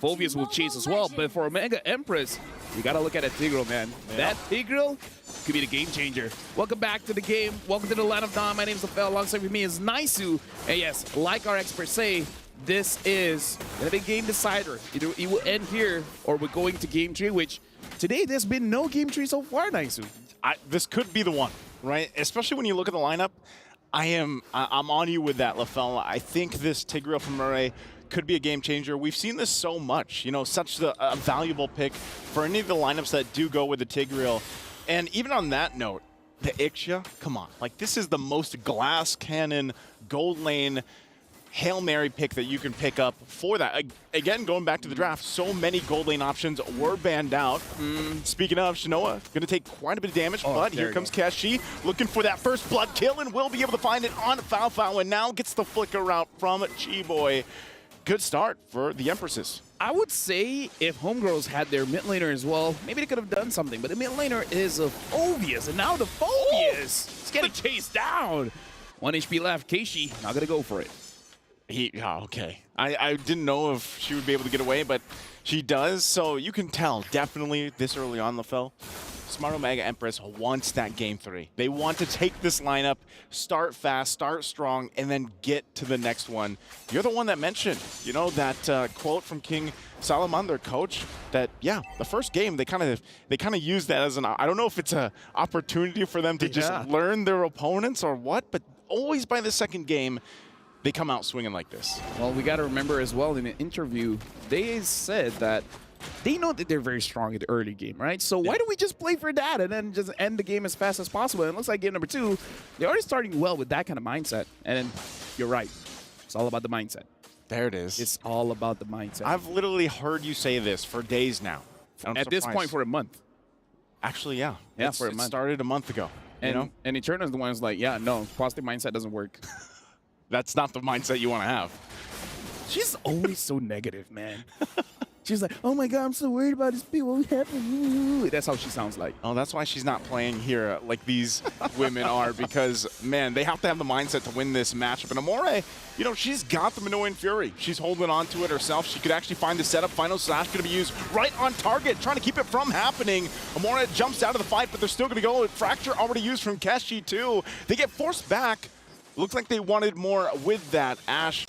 [SPEAKER 10] Phobius will chase as well. But for Omega Empress, you got to look at that Tigreal, man. Yeah. That Tigreal could be the game changer. Welcome back to the game. Welcome to the Land of Dawn. My name is LaFell. Alongside with me is Naisu. And yes, like our experts say, this is going to be a game decider. Either it will end here or we're going to game 3, which today there's been no game 3 so far, Naisu.
[SPEAKER 11] This could be the one, right? Especially when you look at the lineup. I'm on you with that, LaFell. I think this Tigreal from Murray could be a game changer. We've seen this so much, you know, such a valuable pick for any of the lineups that do go with the Tigreal. And even on that note, the Ixia, come on. Like, this is the most glass cannon, gold lane, Hail Mary pick that you can pick up for that. Again, going back to the draft, so many gold lane options were banned out. Speaking of, Shinoa going to take quite a bit of damage, but here comes Kashi looking for that first blood kill and will be able to find it on Fao and now gets the flicker out from Chiboy. Good start for the Empresses.
[SPEAKER 10] I would say if Homegirls had their mid laner as well, maybe they could have done something, but the mid laner is a Phobius, and now the Phobius is getting chased down. 1 HP left, Keishi not going to go for it.
[SPEAKER 11] Okay. I didn't know if she would be able to get away, but she does. So you can tell, definitely this early on, LaFell, Smart Omega Empress wants that game 3. They want to take this lineup, start fast, start strong, and then get to the next one. You're the one that mentioned, you know, that quote from King Solomon, their coach, that, yeah, the first game, they kind of use that as an, I don't know if it's an opportunity for them to just learn their opponents or what, but always by the second game, they come out swinging like this.
[SPEAKER 10] Well, we got to remember as well in an interview, they said that they know that they're very strong in the early game, right? So why don't we just play for that and then just end the game as fast as possible? And it looks like game number 2, they're already starting well with that kind of mindset. And then you're right. It's all about the mindset.
[SPEAKER 11] There it is.
[SPEAKER 10] It's all about the mindset.
[SPEAKER 11] I've literally heard you say this for days now.
[SPEAKER 10] At this point, for a month.
[SPEAKER 11] Actually, yeah.
[SPEAKER 10] Yeah, for a month.
[SPEAKER 11] It started a month ago.
[SPEAKER 10] And,
[SPEAKER 11] you know?
[SPEAKER 10] And Eterna's the one's like, yeah, no, positive mindset doesn't work.
[SPEAKER 11] That's not the mindset you want to have.
[SPEAKER 10] She's always so negative, man. She's like, oh my God, I'm so worried about these people. That's how she sounds like.
[SPEAKER 11] Oh, that's why she's not playing here like these women are, because, man, they have to have the mindset to win this matchup. And Amore, you know, she's got the Minoan Fury. She's holding on to it herself. She could actually find the setup. Final Slash going to be used right on target, trying to keep it from happening. Amore jumps out of the fight, but they're still going to go. Fracture already used from Keshi, too. They get forced back. Looks like they wanted more with that Ashe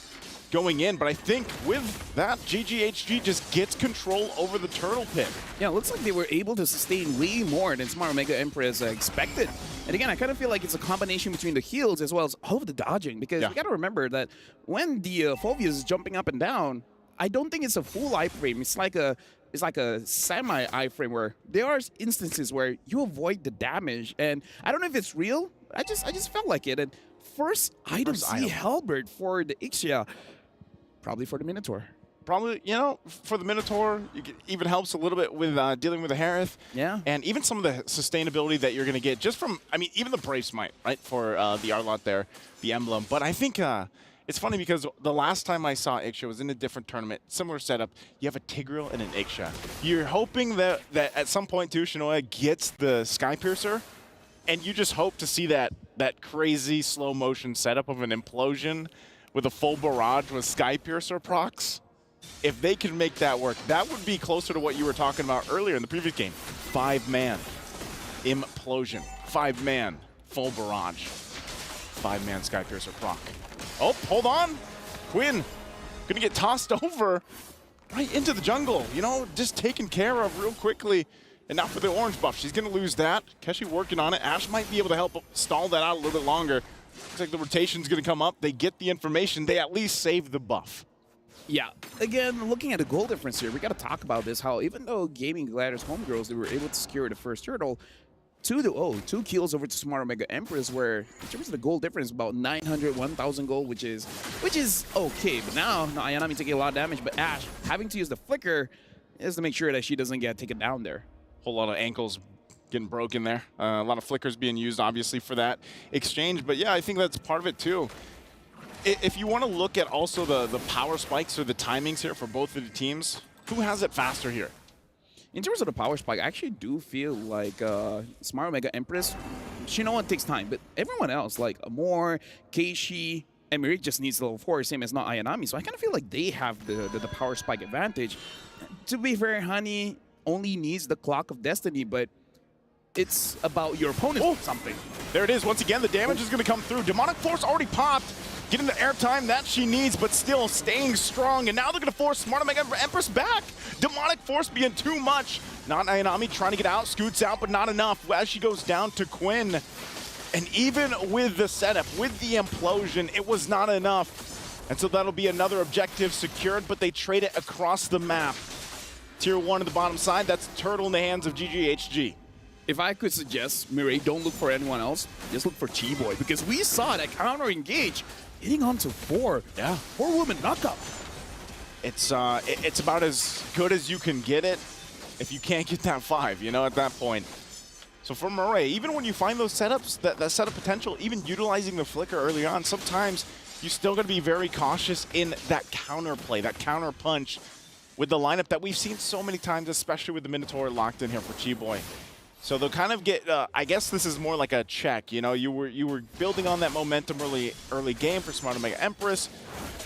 [SPEAKER 11] going in, but I think with that, GGHG just gets control over the turtle pit.
[SPEAKER 10] Yeah, it looks like they were able to sustain way more than Smart Omega Empress expected. And again, I kind of feel like it's a combination between the heals as well as all of the dodging, because you got to remember that when the Phobius is jumping up and down, I don't think it's a full iframe. It's like a semi iframe where there are instances where you avoid the damage, and I don't know if it's real. I just felt like it. And first item C Halberd for the Ixia. Probably for the Minotaur.
[SPEAKER 11] Probably, you know, for the Minotaur, it even helps a little bit with dealing with the Harith.
[SPEAKER 10] Yeah.
[SPEAKER 11] And even some of the sustainability that you're going to get just from, I mean, even the Brave Smite, right, for the Arlott there, the emblem. But I think it's funny because the last time I saw Ixia was in a different tournament, similar setup. You have a Tigreal and an Ixia. You're hoping that at some point, too, Shinoa gets the Sky Piercer, and you just hope to see that crazy slow motion setup of an implosion with a full barrage with Sky Piercer procs. If they can make that work, that would be closer to what you were talking about earlier in the previous game. 5-man implosion, 5-man full barrage, 5-man Sky Piercer proc. Oh, hold on. Quinn gonna get tossed over right into the jungle, you know, just taken care of real quickly. And now for the orange buff, she's gonna lose that. Keshi working on it. Ashe might be able to help stall that out a little bit longer. Looks like the rotation's going to come up. They get the information. They at least save the buff.
[SPEAKER 10] Yeah. Again, looking at the goal difference here, we got to talk about this, how even though Gaming Gladiators Homegirls, they were able to secure the first turtle, 2-0, 2 kills over to Smart Omega Empress, where in terms of the goal difference, about 900, 1,000 gold, which is okay. But now Ayanami taking a lot of damage, but Ash having to use the flicker is to make sure that she doesn't get taken down there.
[SPEAKER 11] Whole lot of ankles getting broken there. A lot of flickers being used, obviously, for that exchange. But yeah, I think that's part of it too. If you want to look at also the power spikes or the timings here for both of the teams, who has it faster here?
[SPEAKER 10] In terms of the power spike, I actually do feel like Smart Omega Empress, Shinoa takes time, but everyone else, like Amor, Keishi, and Mirik just needs level 4, same as not Ayanami. So I kind of feel like they have the power spike advantage. To be fair, Honey only needs the Clock of Destiny, but it's about your opponent something.
[SPEAKER 11] There it is. Once again, the damage is going to come through. Demonic Force already popped. Getting the airtime that she needs, but still staying strong. And now they're going to force Smart Omega Empress back. Demonic Force being too much. Not Ayanami trying to get out, scoots out, but not enough as she goes down to Quinn. And even with the setup, with the implosion, it was not enough. And so that'll be another objective secured, but they trade it across the map. Tier 1 at the bottom side, that's Turtle in the hands of GGHG.
[SPEAKER 10] If I could suggest, Mirai, don't look for anyone else. Just look for Chiboy, because we saw that counter engage hitting on to 4.
[SPEAKER 11] Yeah.
[SPEAKER 10] 4-woman knockup.
[SPEAKER 11] It's about as good as you can get it if you can't get that 5, you know, at that point. So for Mirai, even when you find those setups, that setup potential, even utilizing the flicker early on, sometimes you still got to be very cautious in that counter play, that counter punch with the lineup that we've seen so many times, especially with the Minotaur locked in here for Chiboy. So they'll kind of get, I guess this is more like a check, you know, you were building on that momentum early game for Smart Omega Empress.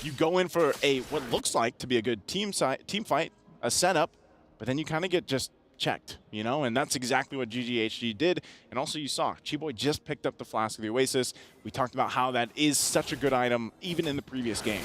[SPEAKER 11] You go in for what looks like to be a good team fight, a setup, but then you kind of get just checked, you know, and that's exactly what GGHG did. And also you saw, Chiboy just picked up the Flask of the Oasis. We talked about how that is such a good item, even in the previous game.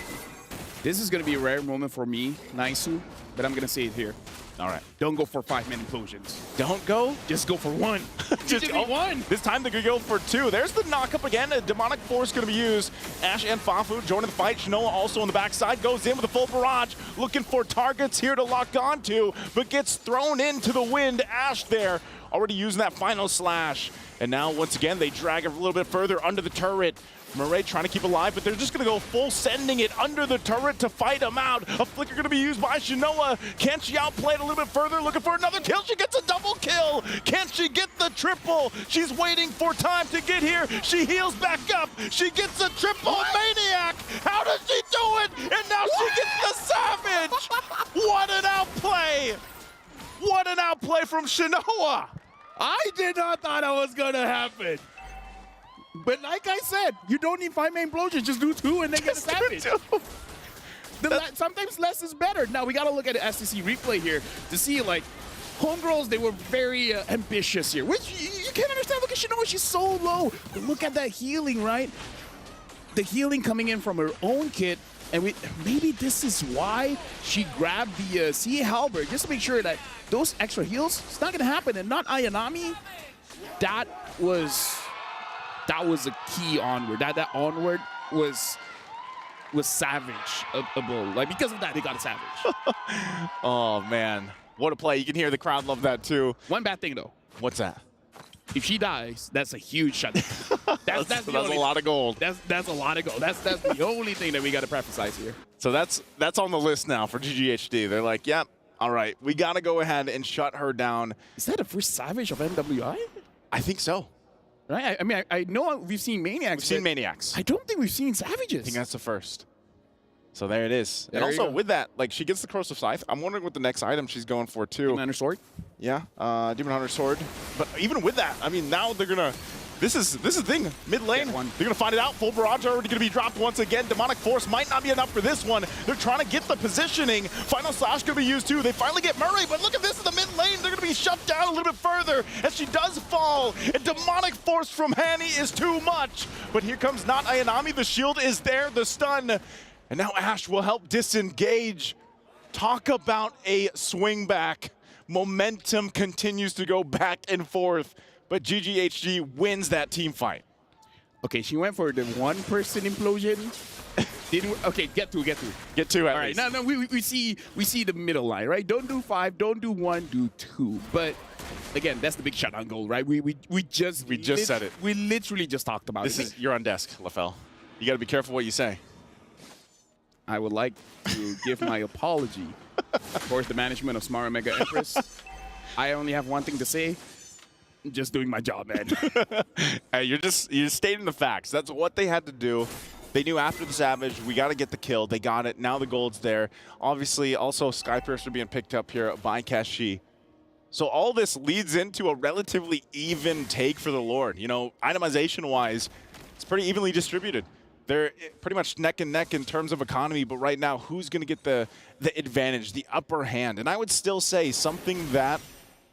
[SPEAKER 10] This is going to be a rare moment for me, Naisu, but I'm going to say it here.
[SPEAKER 11] All right.
[SPEAKER 10] Don't go for 5-man implosions.
[SPEAKER 11] Don't go?
[SPEAKER 10] Just go for 1.
[SPEAKER 11] Just one. This time they're going to go for 2. There's the knockup again. A Demonic Force going to be used. Ash and Fafu joining the fight. Shinoa also on the backside. Goes in with a full barrage. Looking for targets here to lock onto, but gets thrown into the wind. Ash there already using that final slash. And now, once again, they drag it a little bit further under the turret. Murray trying to keep alive, but they're just going to go full sending it under the turret to fight him out. A flicker going to be used by Shinoa. Can she outplay it a little bit further? Looking for another kill. She gets a double kill. Can she get the triple? She's waiting for time to get here. She heals back up. She gets a triple. Maniac. How does she do it? And now she gets the Savage. What an outplay. What an outplay from Shinoa.
[SPEAKER 10] I did not thought that was going to happen. But like I said, you don't need 5-man implosions. Just do 2 and then get a Savage. Sometimes less is better. Now, we got to look at the STC replay here to see, like, homegirls, they were very ambitious here, which you can't understand. Look at Shinoa. She's so low. But look at that healing, right? The healing coming in from her own kit. And maybe this is why she grabbed the CA Halberd, just to make sure that those extra heals, it's not going to happen. And not Ayanami. That was a key onward. That onward was savage-able. Like, because of that, they got a Savage.
[SPEAKER 11] Oh, man. What a play. You can hear the crowd love that, too.
[SPEAKER 10] One bad thing, though.
[SPEAKER 11] What's that?
[SPEAKER 10] If she dies, that's a huge shutdown. That's
[SPEAKER 11] a lot of gold.
[SPEAKER 10] That's a lot of gold. That's the only thing that we got to preface here.
[SPEAKER 11] So that's on the list now for GGHD. They're like, yep, all right, we got to go ahead and shut her down.
[SPEAKER 10] Is that the first Savage of MWI?
[SPEAKER 11] I think so.
[SPEAKER 10] Right? I mean, I know we've seen Maniacs.
[SPEAKER 11] We've seen Maniacs.
[SPEAKER 10] I don't think we've seen Savages.
[SPEAKER 11] I think that's the first. So there it is.
[SPEAKER 10] There
[SPEAKER 11] and also with that, like, she gets the Corrosive Scythe. I'm wondering what the next item she's going for, too.
[SPEAKER 10] Demon Hunter Sword?
[SPEAKER 11] Yeah, Demon Hunter Sword. But even with that, I mean, now they're going to... This is the thing. Mid lane, they're going to find it out. Full barrage already going to be dropped once again. Demonic Force might not be enough for this one. They're trying to get the positioning. Final Slash going to be used too. They finally get Murray, but look at this in the mid lane. They're going to be shut down a little bit further as she does fall. And Demonic Force from Hanny is too much. But here comes not Ayanami. The shield is there, the stun. And now Ash will help disengage. Talk about a swing back. Momentum continues to go back and forth. But GGHG wins that team fight.
[SPEAKER 10] Okay, she went for the 1-person implosion. Okay, get two.
[SPEAKER 11] Get 2 at
[SPEAKER 10] All right,
[SPEAKER 11] least.
[SPEAKER 10] no, we see the middle line, right? Don't do 5, don't do 1, do 2. But again, that's the big shutdown goal, right? We just
[SPEAKER 11] said it.
[SPEAKER 10] We literally just talked about it.
[SPEAKER 11] You're on desk, LaFell. You got to be careful what you say.
[SPEAKER 10] I would like to give my apology towards the management of Smart Omega Empress. I only have one thing to say. I'm just doing my job, man.
[SPEAKER 11] Hey, you're stating the facts. That's what they had to do. They knew after the Savage, we got to get the kill. They got it. Now the gold's there. Obviously, also Skypiercer being picked up here by Kashi. So all this leads into a relatively even take for the Lord. You know, itemization-wise, it's pretty evenly distributed. They're pretty much neck and neck in terms of economy, but right now, who's going to get the advantage, the upper hand? And I would still say something that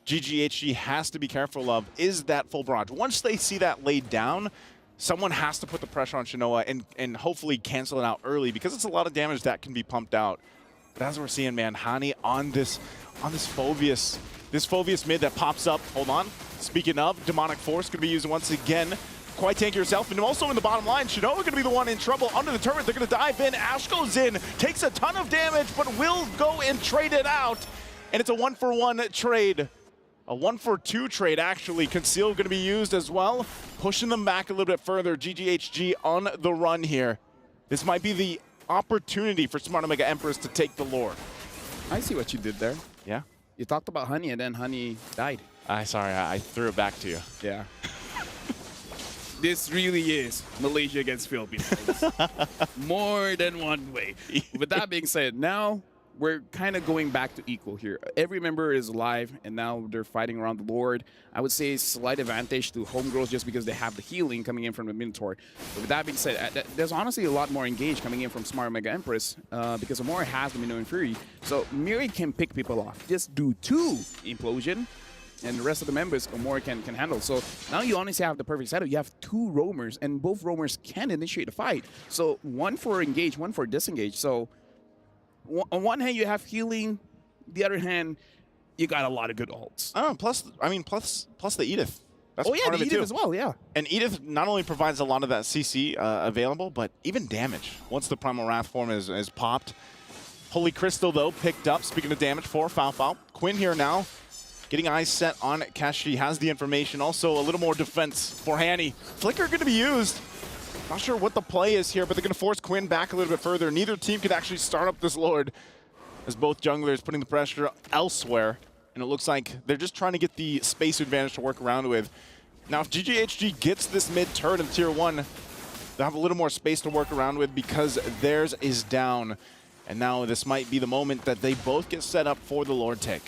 [SPEAKER 11] GGHG has to be careful of is that full barrage. Once they see that laid down, someone has to put the pressure on Shinoa and hopefully cancel it out early because it's a lot of damage that can be pumped out. But as we're seeing, man, Hani on this Phoveus mid that pops up. Hold on. Speaking of, Demonic Force going to be used once again. Quite tanky yourself. And also in the bottom line, Shinoa going to be the one in trouble under the turret. They're going to dive in. Ash goes in, takes a ton of damage, but will go and trade it out. And it's a 1-for-1 trade. A 1-for-2 trade, actually. Conceal going to be used as well. Pushing them back a little bit further. GGHG on the run here. This might be the opportunity for Smart Omega Empress to take the Lord.
[SPEAKER 10] I see what you did there.
[SPEAKER 11] Yeah?
[SPEAKER 10] You talked about Honey, and then Honey died.
[SPEAKER 11] Sorry, I threw it back to you.
[SPEAKER 10] Yeah. This really is Malaysia against Philippines. More than one way. With that being said, now we're kind of going back to equal here. Every member is alive, and now they're fighting around the Lord. I would say slight advantage to Homegirls just because they have the healing coming in from the Minotaur. But with that being said, there's honestly a lot more engaged coming in from Smart Omega Empress because Amore has the Minotaur Fury. So Miri can pick people off. Just do 2 Implosion, and the rest of the members Amore can handle. So now you honestly have the perfect setup. You have 2 roamers, and both roamers can initiate the fight. So 1 for engage, 1 for disengage. So on one hand, you have healing. The other hand, you got a lot of good ults.
[SPEAKER 11] Oh, plus the Edith. That's
[SPEAKER 10] oh yeah,
[SPEAKER 11] part
[SPEAKER 10] the
[SPEAKER 11] of it
[SPEAKER 10] Edith
[SPEAKER 11] too.
[SPEAKER 10] as well, yeah.
[SPEAKER 11] And Edith not only provides a lot of that CC available, but even damage once the Primal Wrath form is popped. Holy Crystal, though, picked up. Speaking of damage for Fao. Quinn here now, getting eyes set on Kashi. Has the information. Also, a little more defense for Hanny. Flicker going to be used. Not sure what the play is here, but they're going to force Quinn back a little bit further. Neither team could actually start up this Lord as both junglers putting the pressure elsewhere. And it looks like they're just trying to get the space advantage to work around with. Now, if GGHG gets this mid turret in Tier 1, they'll have a little more space to work around with because theirs is down. And now this might be the moment that they both get set up for the Lord take.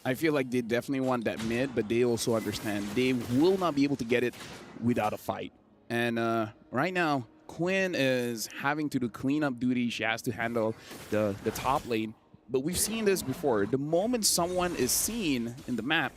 [SPEAKER 10] I feel like they definitely want that mid, but they also understand they will not be able to get it without a fight. And right now, Quinn is having to do cleanup duty. She has to handle the top lane. But we've seen this before. The moment someone is seen in the map,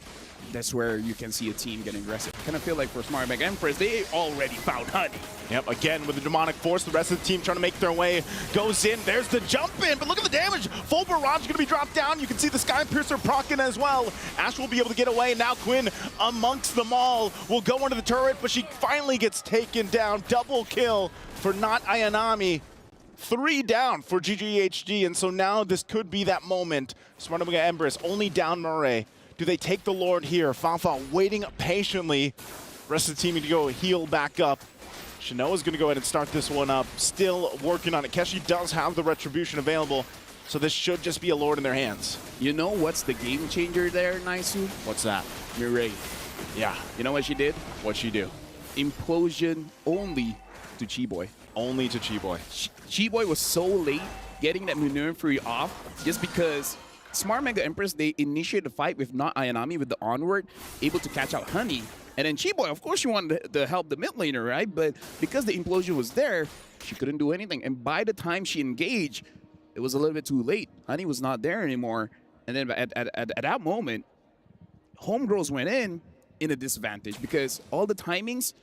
[SPEAKER 10] that's where you can see a team getting aggressive. I kind of feel like for Smart Omega Empress, they already found Honey.
[SPEAKER 11] Yep, again with the Demonic Force, the rest of the team trying to make their way. Goes in, there's the jump in, but look at the damage. Full barrage going to be dropped down. You can see the Skypiercer proccing as well. Ash will be able to get away. Now Quinn amongst them all will go under the turret, but she finally gets taken down. Double kill for not Ayanami. 3 down for GGHG, and so now this could be that moment. Smart Omega Empress only down Murray. Do they take the Lord here? Fao waiting patiently. Rest of the team need to go heal back up. Shinoa's going to go ahead and start this one up. Still working on it. Keshi does have the Retribution available, so this should just be a Lord in their hands.
[SPEAKER 10] You know what's the game changer there, Naisu?
[SPEAKER 11] What's that?
[SPEAKER 10] Mireille.
[SPEAKER 11] Yeah.
[SPEAKER 10] You know what she did?
[SPEAKER 11] What'd she do?
[SPEAKER 10] Implosion only to Chi-Boy.
[SPEAKER 11] Only to Chi-Boy.
[SPEAKER 10] Chi-Boy was so late getting that Maneuver Fury off just because Smart Mega Empress, they initiated the fight with not Ayanami with the onward, able to catch out Honey. And then Chi-Boy, of course, she wanted to help the mid laner, right? But because the implosion was there, she couldn't do anything. And by the time she engaged, it was a little bit too late. Honey was not there anymore. And then at that moment, Homegirls went in a disadvantage because all the timings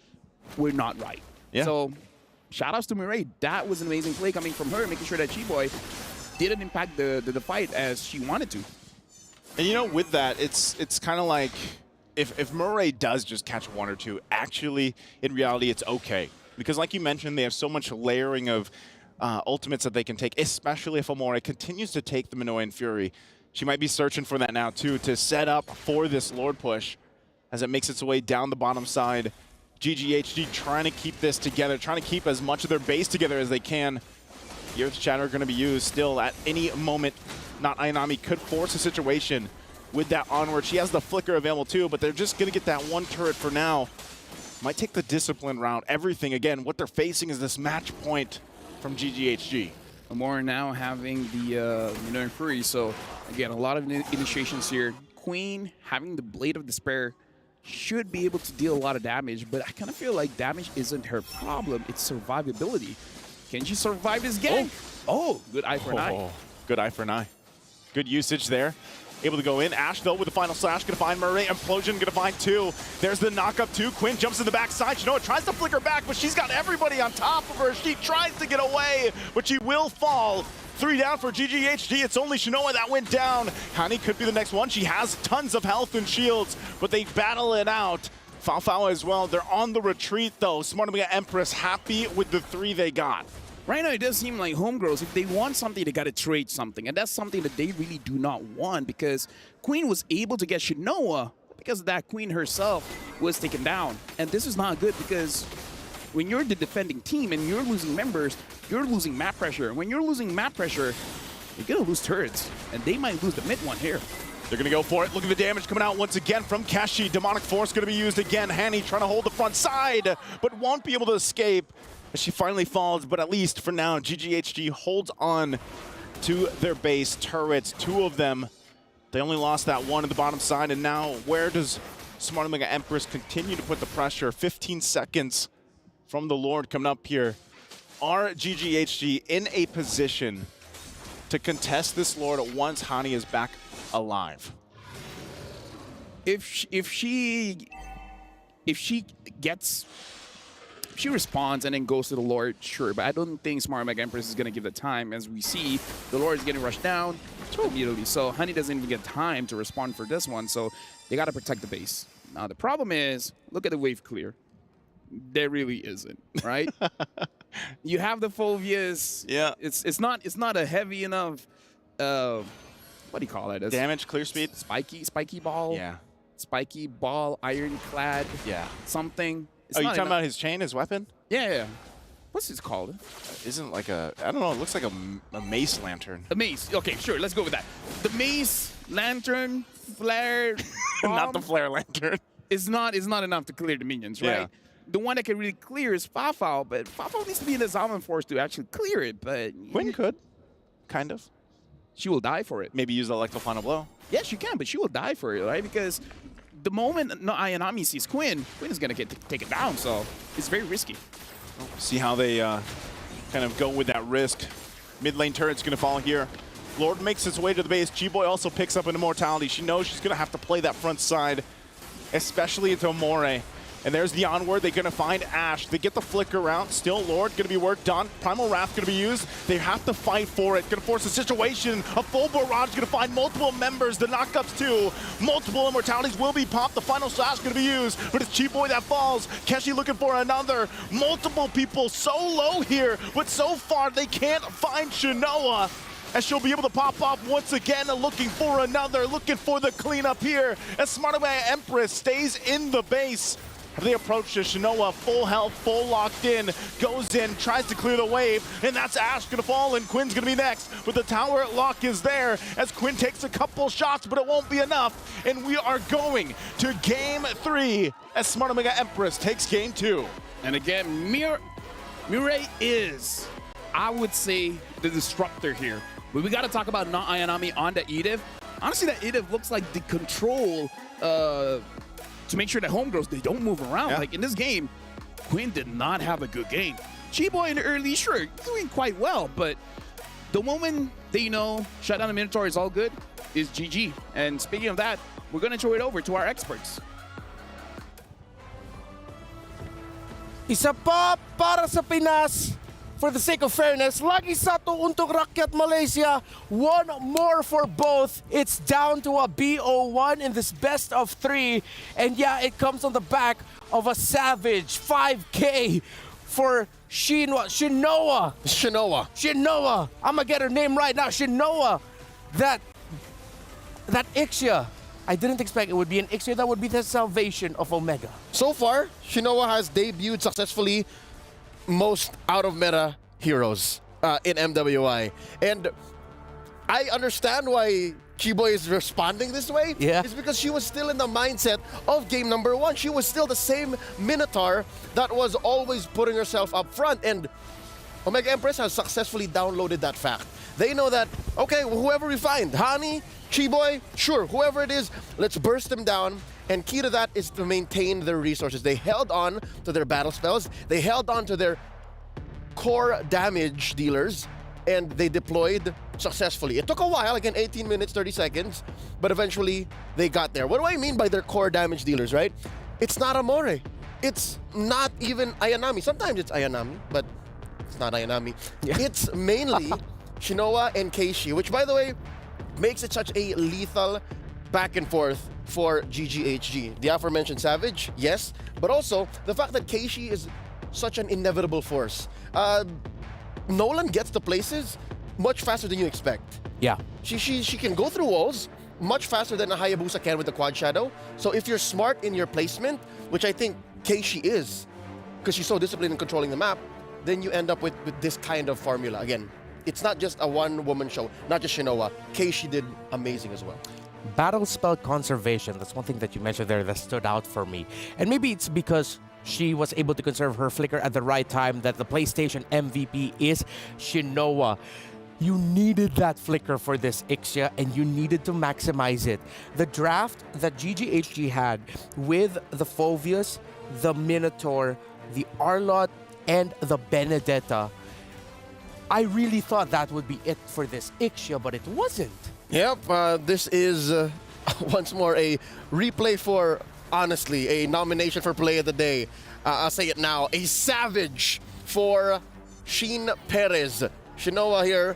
[SPEAKER 10] were not right.
[SPEAKER 11] Yeah.
[SPEAKER 10] So shout outs to Mireille. That was an amazing play coming from her, making sure that Chi-Boy didn't impact the fight as she wanted to.
[SPEAKER 11] And you know, with that, it's kind of like if Murray does just catch 1 or 2, actually, in reality, it's okay. Because like you mentioned, they have so much layering of ultimates that they can take, especially if Amore continues to take the Minoan Fury. She might be searching for that now, too, to set up for this Lord push as it makes its way down the bottom side. GGHG trying to keep this together, trying to keep as much of their base together as they can. The Earth Shatter going to be used still at any moment. Not Ayanami could force a situation with that onward. She has the flicker available too, but they're just going to get that one turret for now. Might take the discipline route. Everything, again, what they're facing is this match point from GGHG.
[SPEAKER 10] Amore now having the Minoan Fury, so again, a lot of initiations here. Queen having the Blade of Despair should be able to deal a lot of damage, but I kind of feel like damage isn't her problem, it's survivability. Can she survive this gank? Oh, good eye for an eye.
[SPEAKER 11] Good eye for an eye. Good usage there. Able to go in. Ash, though, with the final slash, going to find Murray. Implosion going to find 2. There's the knock-up 2. Quinn jumps to the backside. Shinoa tries to flicker back, but she's got everybody on top of her. She tries to get away, but she will fall. 3 down for GGHG. It's only Shinoa that went down. Hani could be the next one. She has tons of health and shields, but they battle it out. Faofao as well. They're on the retreat, though. Smart Omega Empress happy with the 3 they got.
[SPEAKER 10] Right now, it does seem like Homegirls, if they want something, they got to trade something. And that's something that they really do not want, because Queen was able to get Shinoa, but because of that, Queen herself was taken down. And this is not good, because when you're the defending team and you're losing members, you're losing map pressure. And when you're losing map pressure, you're going to lose turrets. And they might lose the mid one here.
[SPEAKER 11] They're going to go for it. Look at the damage coming out once again from Keshi. Demonic Force going to be used again. Hani trying to hold the front side, but won't be able to escape as she finally falls. But at least for now, GGHG holds on to their base turrets. 2 of them. They only lost that one at the bottom side. And now where does Smart Omega Empress continue to put the pressure? 15 seconds from the Lord coming up here. Are GGHG in a position to contest this Lord once Hani is back alive?
[SPEAKER 10] If she responds and then goes to the Lord, sure, but I don't think Smart Omega Empress is going to give the time. As we see, the Lord is getting rushed down immediately, so Honey doesn't even get time to respond for this one, so they got to protect the base. Now, the problem is, look at the wave clear. There really isn't, right? You have the Phobias.
[SPEAKER 11] Yeah.
[SPEAKER 10] It's not a heavy enough, what do you call it?
[SPEAKER 11] Damage, clear speed?
[SPEAKER 10] Spiky ball?
[SPEAKER 11] Yeah.
[SPEAKER 10] Spiky ball, ironclad.
[SPEAKER 11] Yeah.
[SPEAKER 10] Something.
[SPEAKER 11] Oh, you talking about his chain, his weapon?
[SPEAKER 10] Yeah. What's this called?
[SPEAKER 11] Isn't like a, I don't know, it looks like a mace lantern.
[SPEAKER 10] A mace. Okay, sure, let's go with that. The mace, lantern, flare, bomb,
[SPEAKER 11] not the flare lantern.
[SPEAKER 10] Is not enough to clear the minions, right?
[SPEAKER 11] Yeah.
[SPEAKER 10] The one that can really clear is Faofao, but Faofao needs to be in the Zaman Force to actually clear it, but...
[SPEAKER 11] Quinn could, kind of.
[SPEAKER 10] She will die for it.
[SPEAKER 11] Maybe use the Electro Final Blow.
[SPEAKER 10] Yes, she can, but she will die for it, right? Because the moment Ayanami sees Quinn is going to get taken down, so it's very risky.
[SPEAKER 11] See how they kind of go with that risk. Mid lane turret's going to fall here. Lord makes its way to the base. G-Boy also picks up an Immortality. She knows she's going to have to play that front side, especially into Amore. And there's the onward. They're going to find Ash. They get the flicker out. Still, Lord going to be worked on. Primal Wrath going to be used. They have to fight for it. Going to force a situation. A full barrage going to find multiple members. The knockups too. Multiple immortalities will be popped. The final slash going to be used. But it's Cheap Boy that falls. Keshi looking for another. Multiple people so low here. But so far, they can't find Shinoa. As she'll be able to pop off once again, looking for another. Looking for the cleanup here. As Smart Omega Empress stays in the base. They approach to Shinoa, full health, full locked in, goes in, tries to clear the wave, and that's Ash gonna fall, and Quinn's gonna be next. But the tower lock is there as Quinn takes a couple shots, but it won't be enough. And we are going to game 3 as Smart Omega Empress takes game 2.
[SPEAKER 10] And again, Mirai is, I would say, the disruptor here. But we gotta talk about not Ayanami on the Edith. Honestly, that Edith looks like the control to make sure that homegirls, they don't move around. Like in this game, Quinn did not have a good game. Chi-Boy in the early, sure, doing quite well, but the moment they shut down the Minotaur is all good, is GG. And speaking of that, we're gonna throw it over to our experts.
[SPEAKER 1] Isa pa para sa Pinas. For the sake of fairness, lagi satu untuk rakyat Malaysia. One more for both. It's down to a BO1 in this best of 3. And yeah, it comes on the back of a savage 5K for Shinoa. I'm gonna get her name right now. Shinoa. That Ixia. I didn't expect it would be an Ixia that would be the salvation of Omega.
[SPEAKER 3] So far, Shinoa has debuted successfully most out-of-meta heroes in MWI. And I understand why Chiboy is responding this way.
[SPEAKER 1] Yeah.
[SPEAKER 3] It's because she was still in the mindset of game number 1. She was still the same Minotaur that was always putting herself up front. And Omega Empress has successfully downloaded that fact. They know that, okay, whoever we find, Hani, Chiboy, sure, whoever it is, let's burst them down. And key to that is to maintain their resources. They held on to their battle spells. They held on to their core damage dealers, and they deployed successfully. It took a while, again, 18 minutes, 30 seconds, but eventually they got there. What do I mean by their core damage dealers, right? It's not Amore. It's not even Ayanami. Sometimes it's Ayanami, but it's not Ayanami. Yeah. It's mainly Shinoa and Keishi, which, by the way, makes it such a lethal back and forth for GGHG. The aforementioned Savage, yes, but also the fact that Keishi is such an inevitable force. Nolan gets to places much faster than you expect.
[SPEAKER 1] Yeah.
[SPEAKER 3] She can go through walls much faster than a Hayabusa can with the Quad Shadow. So if you're smart in your placement, which I think Keishi is, because she's so disciplined in controlling the map, then you end up with this kind of formula. Again, it's not just a one-woman show, not just Shinoa. Keishi did amazing as well.
[SPEAKER 1] Battle spell conservation, that's one thing that you mentioned there that stood out for me. And maybe it's because she was able to conserve her flicker at the right time that the PlayStation MVP is Shinoa. You needed that flicker for this Ixia, and you needed to maximize it. The draft that GGHG had with the Phoveus, the Minotaur, the Arlott, and the Benedetta, I really thought that would be it for this Ixia, but it wasn't.
[SPEAKER 3] Yep, this is once more a replay for, honestly, a nomination for Play of the Day. I'll say it now, a savage for Sheen Perez. Shinoa here.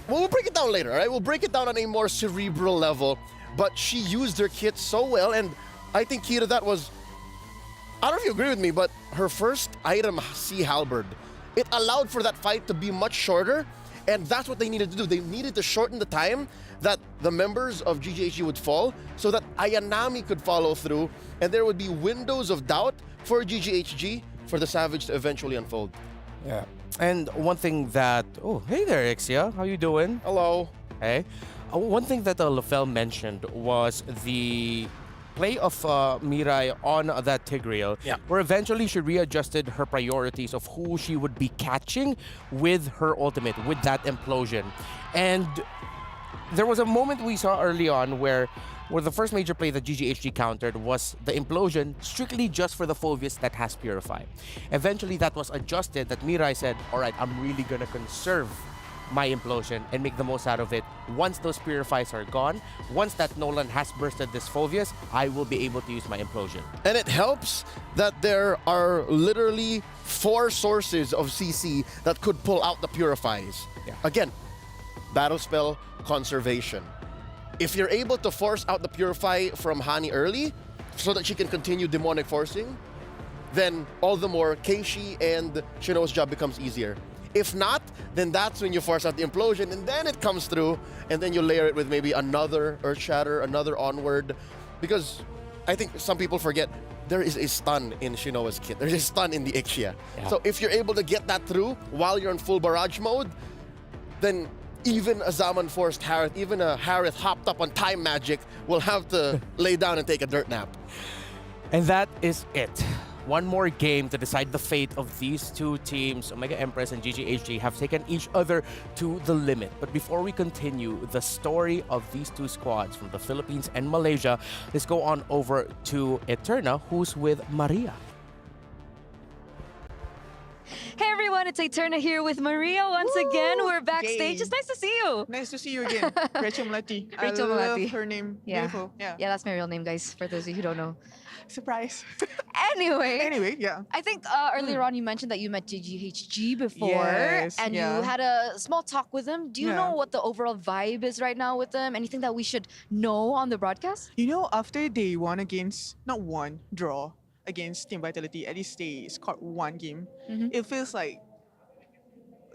[SPEAKER 3] We'll break it down later, all right? We'll break it down on a more cerebral level, but she used her kit so well, and I think key to that was, I don't know if you agree with me, but her first item, Sea Halberd, it allowed for that fight to be much shorter, and that's what they needed to do. They needed to shorten the time that the members of GGHG would fall so that Ayanami could follow through, and there would be windows of doubt for GGHG for the Savage to eventually unfold.
[SPEAKER 1] Yeah. And one thing that... Oh, hey there, Ixia. How you doing?
[SPEAKER 3] Hello.
[SPEAKER 1] Hey. One thing that Lafel mentioned was the play of Mirai on that Tigreal, where eventually she readjusted her priorities of who she would be catching with her ultimate, with that implosion. And there was a moment we saw early on where the first major play that GGHG countered was the implosion strictly just for the Phoveus that has Purify. Eventually that was adjusted, that Mirai said, all right, I'm really gonna conserve my implosion and make the most out of it. Once those Purifies are gone, once that Nolan has bursted this Phoveus, I will be able to use my implosion.
[SPEAKER 3] And it helps that there are literally 4 sources of CC that could pull out the Purifies.
[SPEAKER 1] Yeah.
[SPEAKER 3] Again, battle spell conservation. If you're able to force out the Purify from Hani early so that she can continue demonic forcing, then all the more Keishi and Shinoa's job becomes easier. If not, then that's when you force out the implosion, and then it comes through, and then you layer it with maybe another Earth Shatter, another Onward. Because I think some people forget, there is a stun in Shinoa's kit. There's a stun in the Ixia.
[SPEAKER 1] Yeah.
[SPEAKER 3] So if you're able to get that through while you're in full barrage mode, then even a Zaman-forced Harith, even a Harith hopped up on time magic will have to lay down and take a dirt nap.
[SPEAKER 1] And that is it. One more game to decide the fate of these two teams. Omega Empress and GGHG have taken each other to the limit. But before we continue the story of these two squads from the Philippines and Malaysia, let's go on over to Eterna, who's with Maria.
[SPEAKER 13] Hey everyone, it's Eterna here with Maria once again. We're backstage. It's nice to see you.
[SPEAKER 14] Nice to see you again. Rachel Malati.
[SPEAKER 13] Rachel
[SPEAKER 14] I
[SPEAKER 13] Malati.
[SPEAKER 14] love her name.
[SPEAKER 13] Yeah.
[SPEAKER 14] Beautiful. Yeah.
[SPEAKER 13] Yeah, that's my real name, guys, for those of you who don't know.
[SPEAKER 14] Surprise.
[SPEAKER 13] Anyway,
[SPEAKER 14] yeah.
[SPEAKER 13] I think earlier on you mentioned that you met GGHG before,
[SPEAKER 14] Yes,
[SPEAKER 13] and
[SPEAKER 14] yeah.
[SPEAKER 13] you had a small talk with them. Do you know what the overall vibe is right now with them? Anything that we should know on the broadcast?
[SPEAKER 14] You know, after they won against, not won, draw against Team Vitality, at least they scored one game. It feels like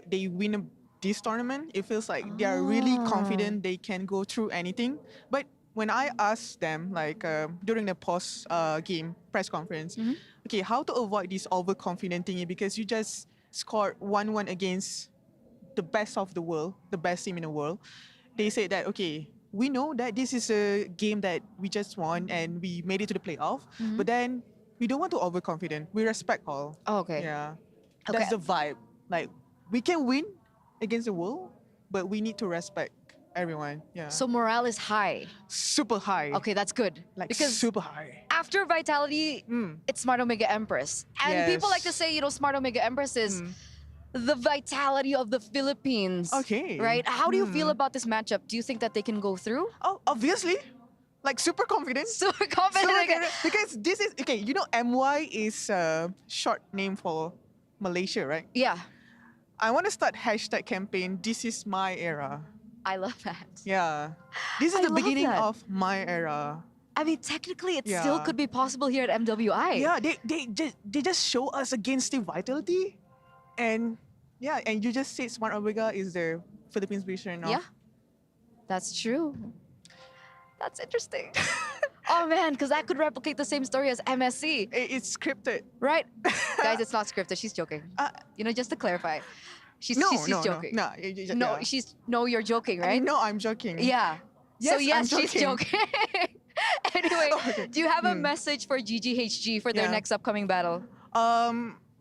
[SPEAKER 14] they win this tournament. It feels like they are really confident they can go through anything. But when I asked them, like during the post game press conference, okay, how to avoid this overconfident thingy, because you just scored 1-1 against the best of the world, the best team in the world. They said that, okay, we know that this is a game that we just won and we made it to the playoff, but then we don't want to overconfident. We respect all.
[SPEAKER 9] Okay.
[SPEAKER 14] Yeah.
[SPEAKER 9] Okay.
[SPEAKER 14] That's the vibe. Like, we can win against the world, but we need to respect everyone. Yeah.
[SPEAKER 9] So morale is high.
[SPEAKER 14] Super high.
[SPEAKER 9] Okay, that's good.
[SPEAKER 14] Like
[SPEAKER 9] because
[SPEAKER 14] super high.
[SPEAKER 9] after Vitality, it's Smart Omega Empress. And people like to say, Smart Omega Empress is the vitality of the Philippines.
[SPEAKER 14] Okay.
[SPEAKER 9] Right? How do you feel about this matchup? Do you think that they can go through?
[SPEAKER 14] Oh, obviously. Like super confident.
[SPEAKER 9] Super confident.
[SPEAKER 14] Because this is, okay, MWI is a short name for Malaysia, right?
[SPEAKER 9] Yeah.
[SPEAKER 14] I want to start hashtag campaign, this is my era.
[SPEAKER 9] I love that.
[SPEAKER 14] Yeah. This is
[SPEAKER 9] I
[SPEAKER 14] the
[SPEAKER 9] love
[SPEAKER 14] beginning
[SPEAKER 9] that.
[SPEAKER 14] of my era.
[SPEAKER 9] I mean, technically, it still could be possible here at MWI.
[SPEAKER 14] Yeah, they just show us against the Vitality. And yeah, and you just said Smart Omega is the Philippines version of...
[SPEAKER 9] Yeah. That's true. That's interesting. Oh man, because that could replicate the same story as MSC.
[SPEAKER 14] It's scripted.
[SPEAKER 9] Right? Guys, it's not scripted. She's joking. Just to clarify. She's joking. No, you're joking, right?
[SPEAKER 14] No, I'm joking.
[SPEAKER 9] Yeah.
[SPEAKER 14] Yes,
[SPEAKER 9] So yes,
[SPEAKER 14] I'm
[SPEAKER 9] she's joking. Anyway, do you have a message for GGHG for their
[SPEAKER 14] Yeah.
[SPEAKER 9] next upcoming battle?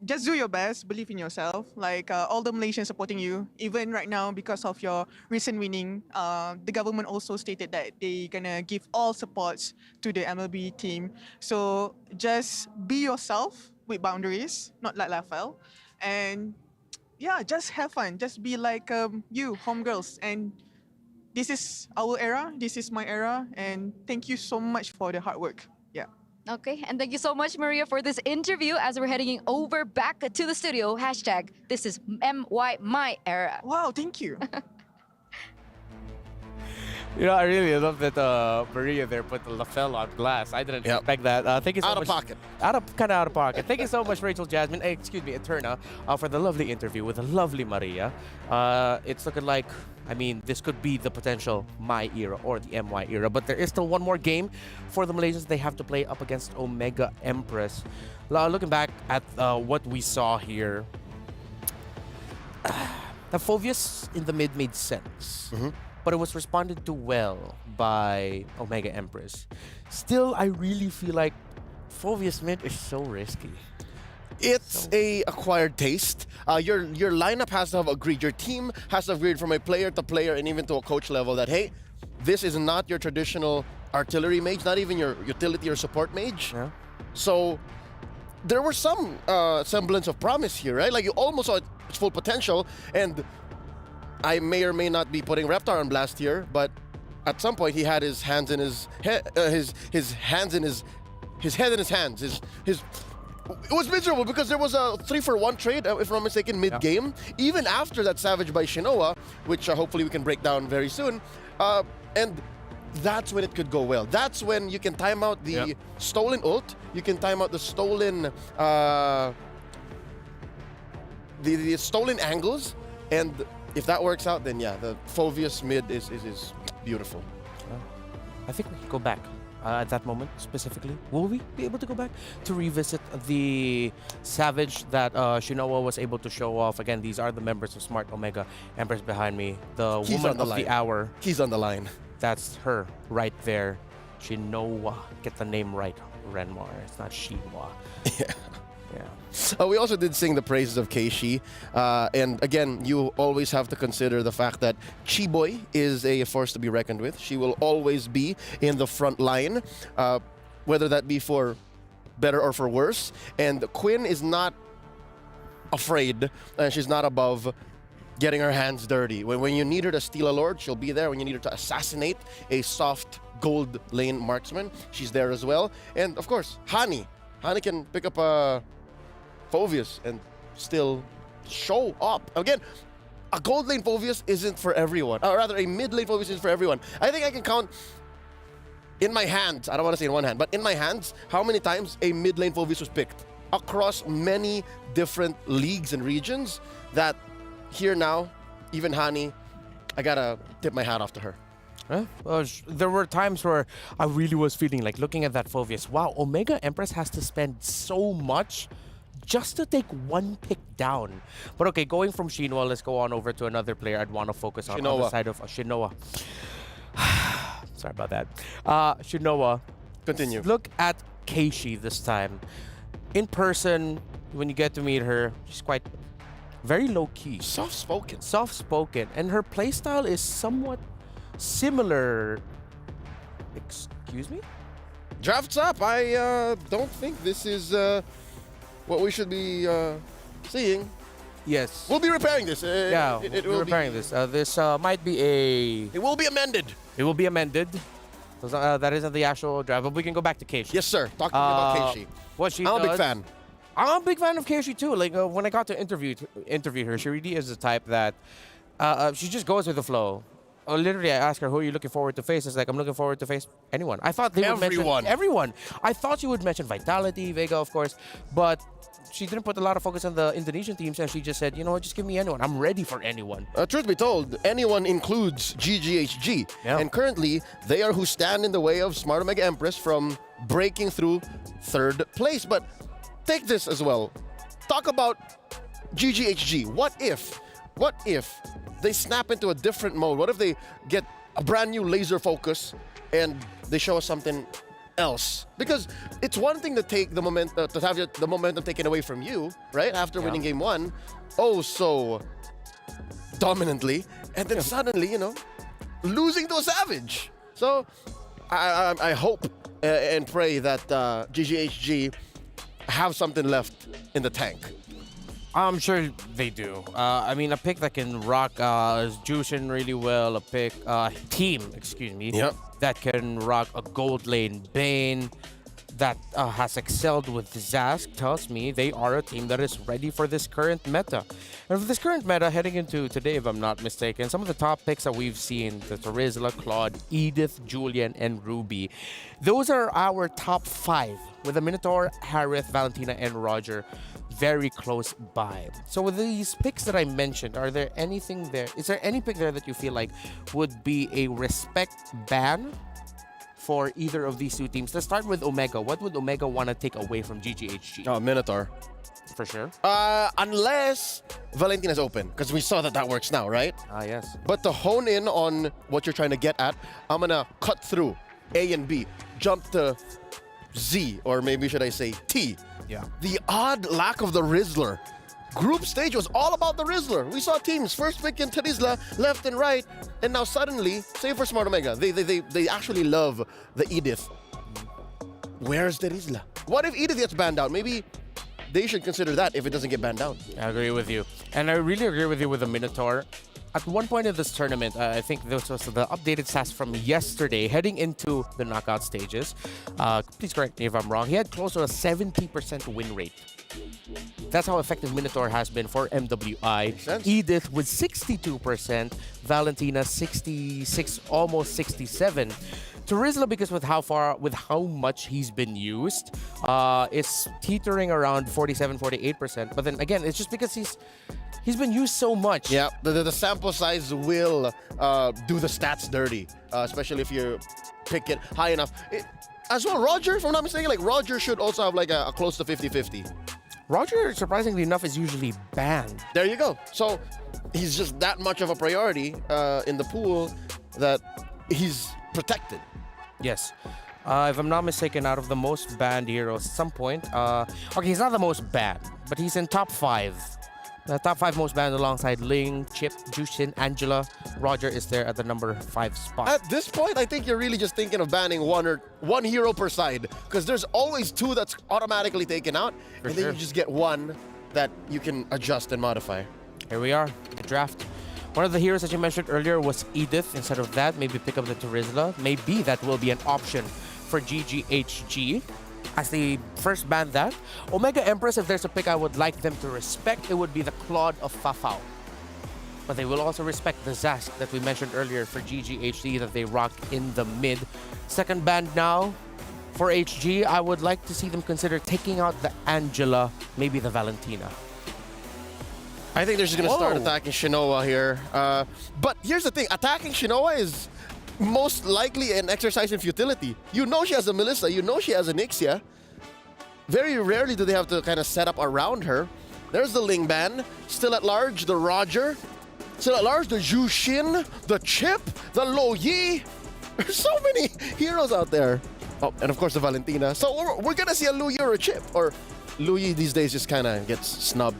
[SPEAKER 14] Just do your best, believe in yourself. Like all the Malaysians supporting you, even right now because of your recent winning. The government also stated that they're gonna give all supports to the MLB team. So just be yourself with boundaries, not like Lafel. And yeah, just have fun. Just be like you, homegirls. And this is our era. This is my era. And thank you so much for the hard work. Yeah.
[SPEAKER 9] Okay, and thank you so much, Maria, for this interview as we're heading over back to the studio. Hashtag, this is MY my era.
[SPEAKER 14] Wow, thank you.
[SPEAKER 1] I really love that Maria there put the Lafell on glass. I didn't expect that. Thank you so much. Out of pocket. Thank you so much, Rachel Jasmine. Eterna, for the lovely interview with the lovely Maria. It's looking like, this could be the potential my era or the MY era, but there is still one more game for the Malaysians. They have to play up against Omega Empress. Looking back at what we saw here, the Phovius in the mid made sense. But it was responded to well by Omega Empress. Still, I really feel like Phovius mid is so risky.
[SPEAKER 3] It's a acquired taste. Your lineup has to have agreed. Your team has to have agreed from a player to player and even to a coach level that, hey, this is not your traditional artillery mage, not even your utility or support mage.
[SPEAKER 1] Yeah.
[SPEAKER 3] So there was some semblance of promise here, right? Like you almost saw its full potential, and I may or may not be putting Reptar on blast here, but at some point he had his hands in his head, his hands in his head in his hands. It was miserable because there was a 3-for-1 trade, if I'm not mistaken, mid-game. Even after that Savage by Shinoa, which hopefully we can break down very soon. And that's when it could go well. That's when you can time out the stolen ult. You can time out the stolen the stolen angles, and if that works out, then yeah, the Phovius mid is beautiful.
[SPEAKER 1] I think we can go back at that moment specifically. Will we be able to go back to revisit the Savage that Shinoa was able to show off? Again, these are the members of Smart Omega Empress behind me. The
[SPEAKER 3] Keys
[SPEAKER 1] woman
[SPEAKER 3] on the
[SPEAKER 1] of
[SPEAKER 3] line.
[SPEAKER 1] the hour.
[SPEAKER 3] Keys on the line.
[SPEAKER 1] That's her right there. Shinoa. Get the name right, Renmar. It's not Shinwa. Yeah.
[SPEAKER 3] We also did sing the praises of Keishi. And again, you always have to consider the fact that Chiboy is a force to be reckoned with. She will always be in the front line, whether that be for better or for worse. And Quinn is not afraid. She's not above getting her hands dirty. When you need her to steal a lord, she'll be there. When you need her to assassinate a soft gold lane marksman, she's there as well. And of course, Hani. Hani can pick up a Phovius and still show up. Again, a gold lane Phovius isn't for everyone. Or rather, a mid lane Phovius isn't for everyone. I think I can count in my hands, I don't want to say in one hand, but in my hands, how many times a mid lane Phoveus was picked across many different leagues and regions that here now, even Hani, I gotta tip my hat off to her.
[SPEAKER 1] Well, there were times where I really was feeling like looking at that Phoveus, wow, Omega Empress has to spend so much just to take one pick down. But okay, going from Shinwa, let's go on over to another player I'd want to focus on the side of Shinoa. Sorry about that. Shinoa.
[SPEAKER 3] Continue.
[SPEAKER 1] Look at Keishi this time. In person, when you get to meet her, she's quite very low-key.
[SPEAKER 3] Soft-spoken.
[SPEAKER 1] Soft-spoken. And her playstyle is somewhat similar. Excuse me?
[SPEAKER 3] Drafts up. I don't think this is what we should be seeing.
[SPEAKER 1] Yes.
[SPEAKER 3] We'll be repairing this.
[SPEAKER 1] Yeah, we're repairing this. This might be a...
[SPEAKER 3] It will be amended.
[SPEAKER 1] It will be amended. That isn't the actual draft, but we can go back to Keishi.
[SPEAKER 3] Yes, sir. Talk to me about Keishi.
[SPEAKER 1] What she
[SPEAKER 3] I'm
[SPEAKER 1] does,
[SPEAKER 3] a big fan.
[SPEAKER 1] I'm a big fan of Keishi too. Like when I got to interview her, she really is the type that she just goes with the flow. Literally, I asked her, who are you looking forward to face? It's like, I'm looking forward to face anyone. I thought they would mention everyone. I thought she would mention Vitality, Vega, of course, but she didn't put a lot of focus on the Indonesian teams, and she just said, you know what, just give me anyone. I'm ready for anyone.
[SPEAKER 3] Truth be told, anyone includes GGHG. Yeah. And currently, they are who stand in the way of Smart Omega Empress from breaking through third place. But take this as well. Talk about GGHG. What if they snap into a different mode? What if they get a brand new laser focus and they show us something else? Because it's one thing to take the momentum, to have the momentum taken away from you, right? After winning game one, oh so dominantly, and then suddenly, you know, losing to a Savage. So I hope and pray that GGHG have something left in the tank.
[SPEAKER 1] I'm sure they do. I mean, a pick that can rock Jushin really well, a pick, team, excuse me, that can rock a gold lane Bane, that has excelled with Zask, tells me they are a team that is ready for this current meta. And for this current meta, heading into today, if I'm not mistaken, some of the top picks that we've seen, the Terizla, Claude, Edith, Julian, and Ruby, those are our top 5, with the Minotaur, Harith, Valentina, and Roger very close by. So with these picks that I mentioned, are there anything there? Is there any pick there that you feel like would be a respect ban for either of these two teams? Let's start with Omega. What would Omega want to take away from GGHG?
[SPEAKER 3] Oh, Minotaur.
[SPEAKER 1] For sure.
[SPEAKER 3] Unless Valentina's open, because we saw that works now, right?
[SPEAKER 1] Yes.
[SPEAKER 3] But to hone in on what you're trying to get at, I'm gonna cut through A and B, jump to Z, or maybe should I say T.
[SPEAKER 1] Yeah.
[SPEAKER 3] The odd lack of the Rizzler. Group stage was all about the Rizzler. We saw teams first pick in Terizla, left and right, and now suddenly, save for Smart Omega, they actually love the Edith. Where's Terizla? What if Edith gets banned out? Maybe they should consider that if it doesn't get banned out.
[SPEAKER 1] I agree with you. And I really agree with you with the Minotaur. At one point in this tournament, I think this was the updated stats from yesterday, heading into the knockout stages. Please correct me if I'm wrong. He had close to a 70% win rate. That's how effective Minotaur has been for MWI. Edith with 62%, Valentina 66, almost 67. Terizla, because with how much he's been used, is teetering around 47, 48%. But then again, it's just because he's been used so much.
[SPEAKER 3] Yeah, the sample size will do the stats dirty, especially if you pick it high enough. As well, Roger, if I'm not mistaken, like Roger should also have like a close to 50-50.
[SPEAKER 1] Roger, surprisingly enough, is usually banned.
[SPEAKER 3] There you go. So he's just that much of a priority in the pool that he's protected.
[SPEAKER 1] Yes. If I'm not mistaken, out of the most banned heroes at some point, okay, he's not the most banned, but he's in top 5. The top 5 most banned alongside Ling, Chip, Jushin, Angela. Roger is there at the number 5 spot.
[SPEAKER 3] At this point, I think you're really just thinking of banning one hero per side, because there's always 2 that's automatically taken out, and then you just get 1 that you can adjust and modify.
[SPEAKER 1] Here we are, the draft. One of the heroes that you mentioned earlier was Edith. Instead of that, maybe pick up the Terizla. Maybe that will be an option for GGHG as they first ban that. Omega Empress, if there's a pick I would like them to respect, it would be the Claude of Fafao. but they will also respect the Zask that we mentioned earlier for GGHD that they rock in the mid. Second ban now for HG. I would like to see them consider taking out the Angela, maybe the Valentina.
[SPEAKER 3] I think they're just going to start attacking Shinoa here. But here's the thing. Attacking Shinoa is most likely an exercise in futility. You know she has a Melissa. You know she has an Ixia. Very rarely do they have to kind of set up around her. There's the Ling Ban. Still at large, the Roger. Still at large, the Zhu Xin, the Chip, the Lo Yi. There's so many heroes out there. Oh, and of course the Valentina. So we're going to see a Lu Yi or a Chip. Or Lu Yi these days just kind of gets snubbed.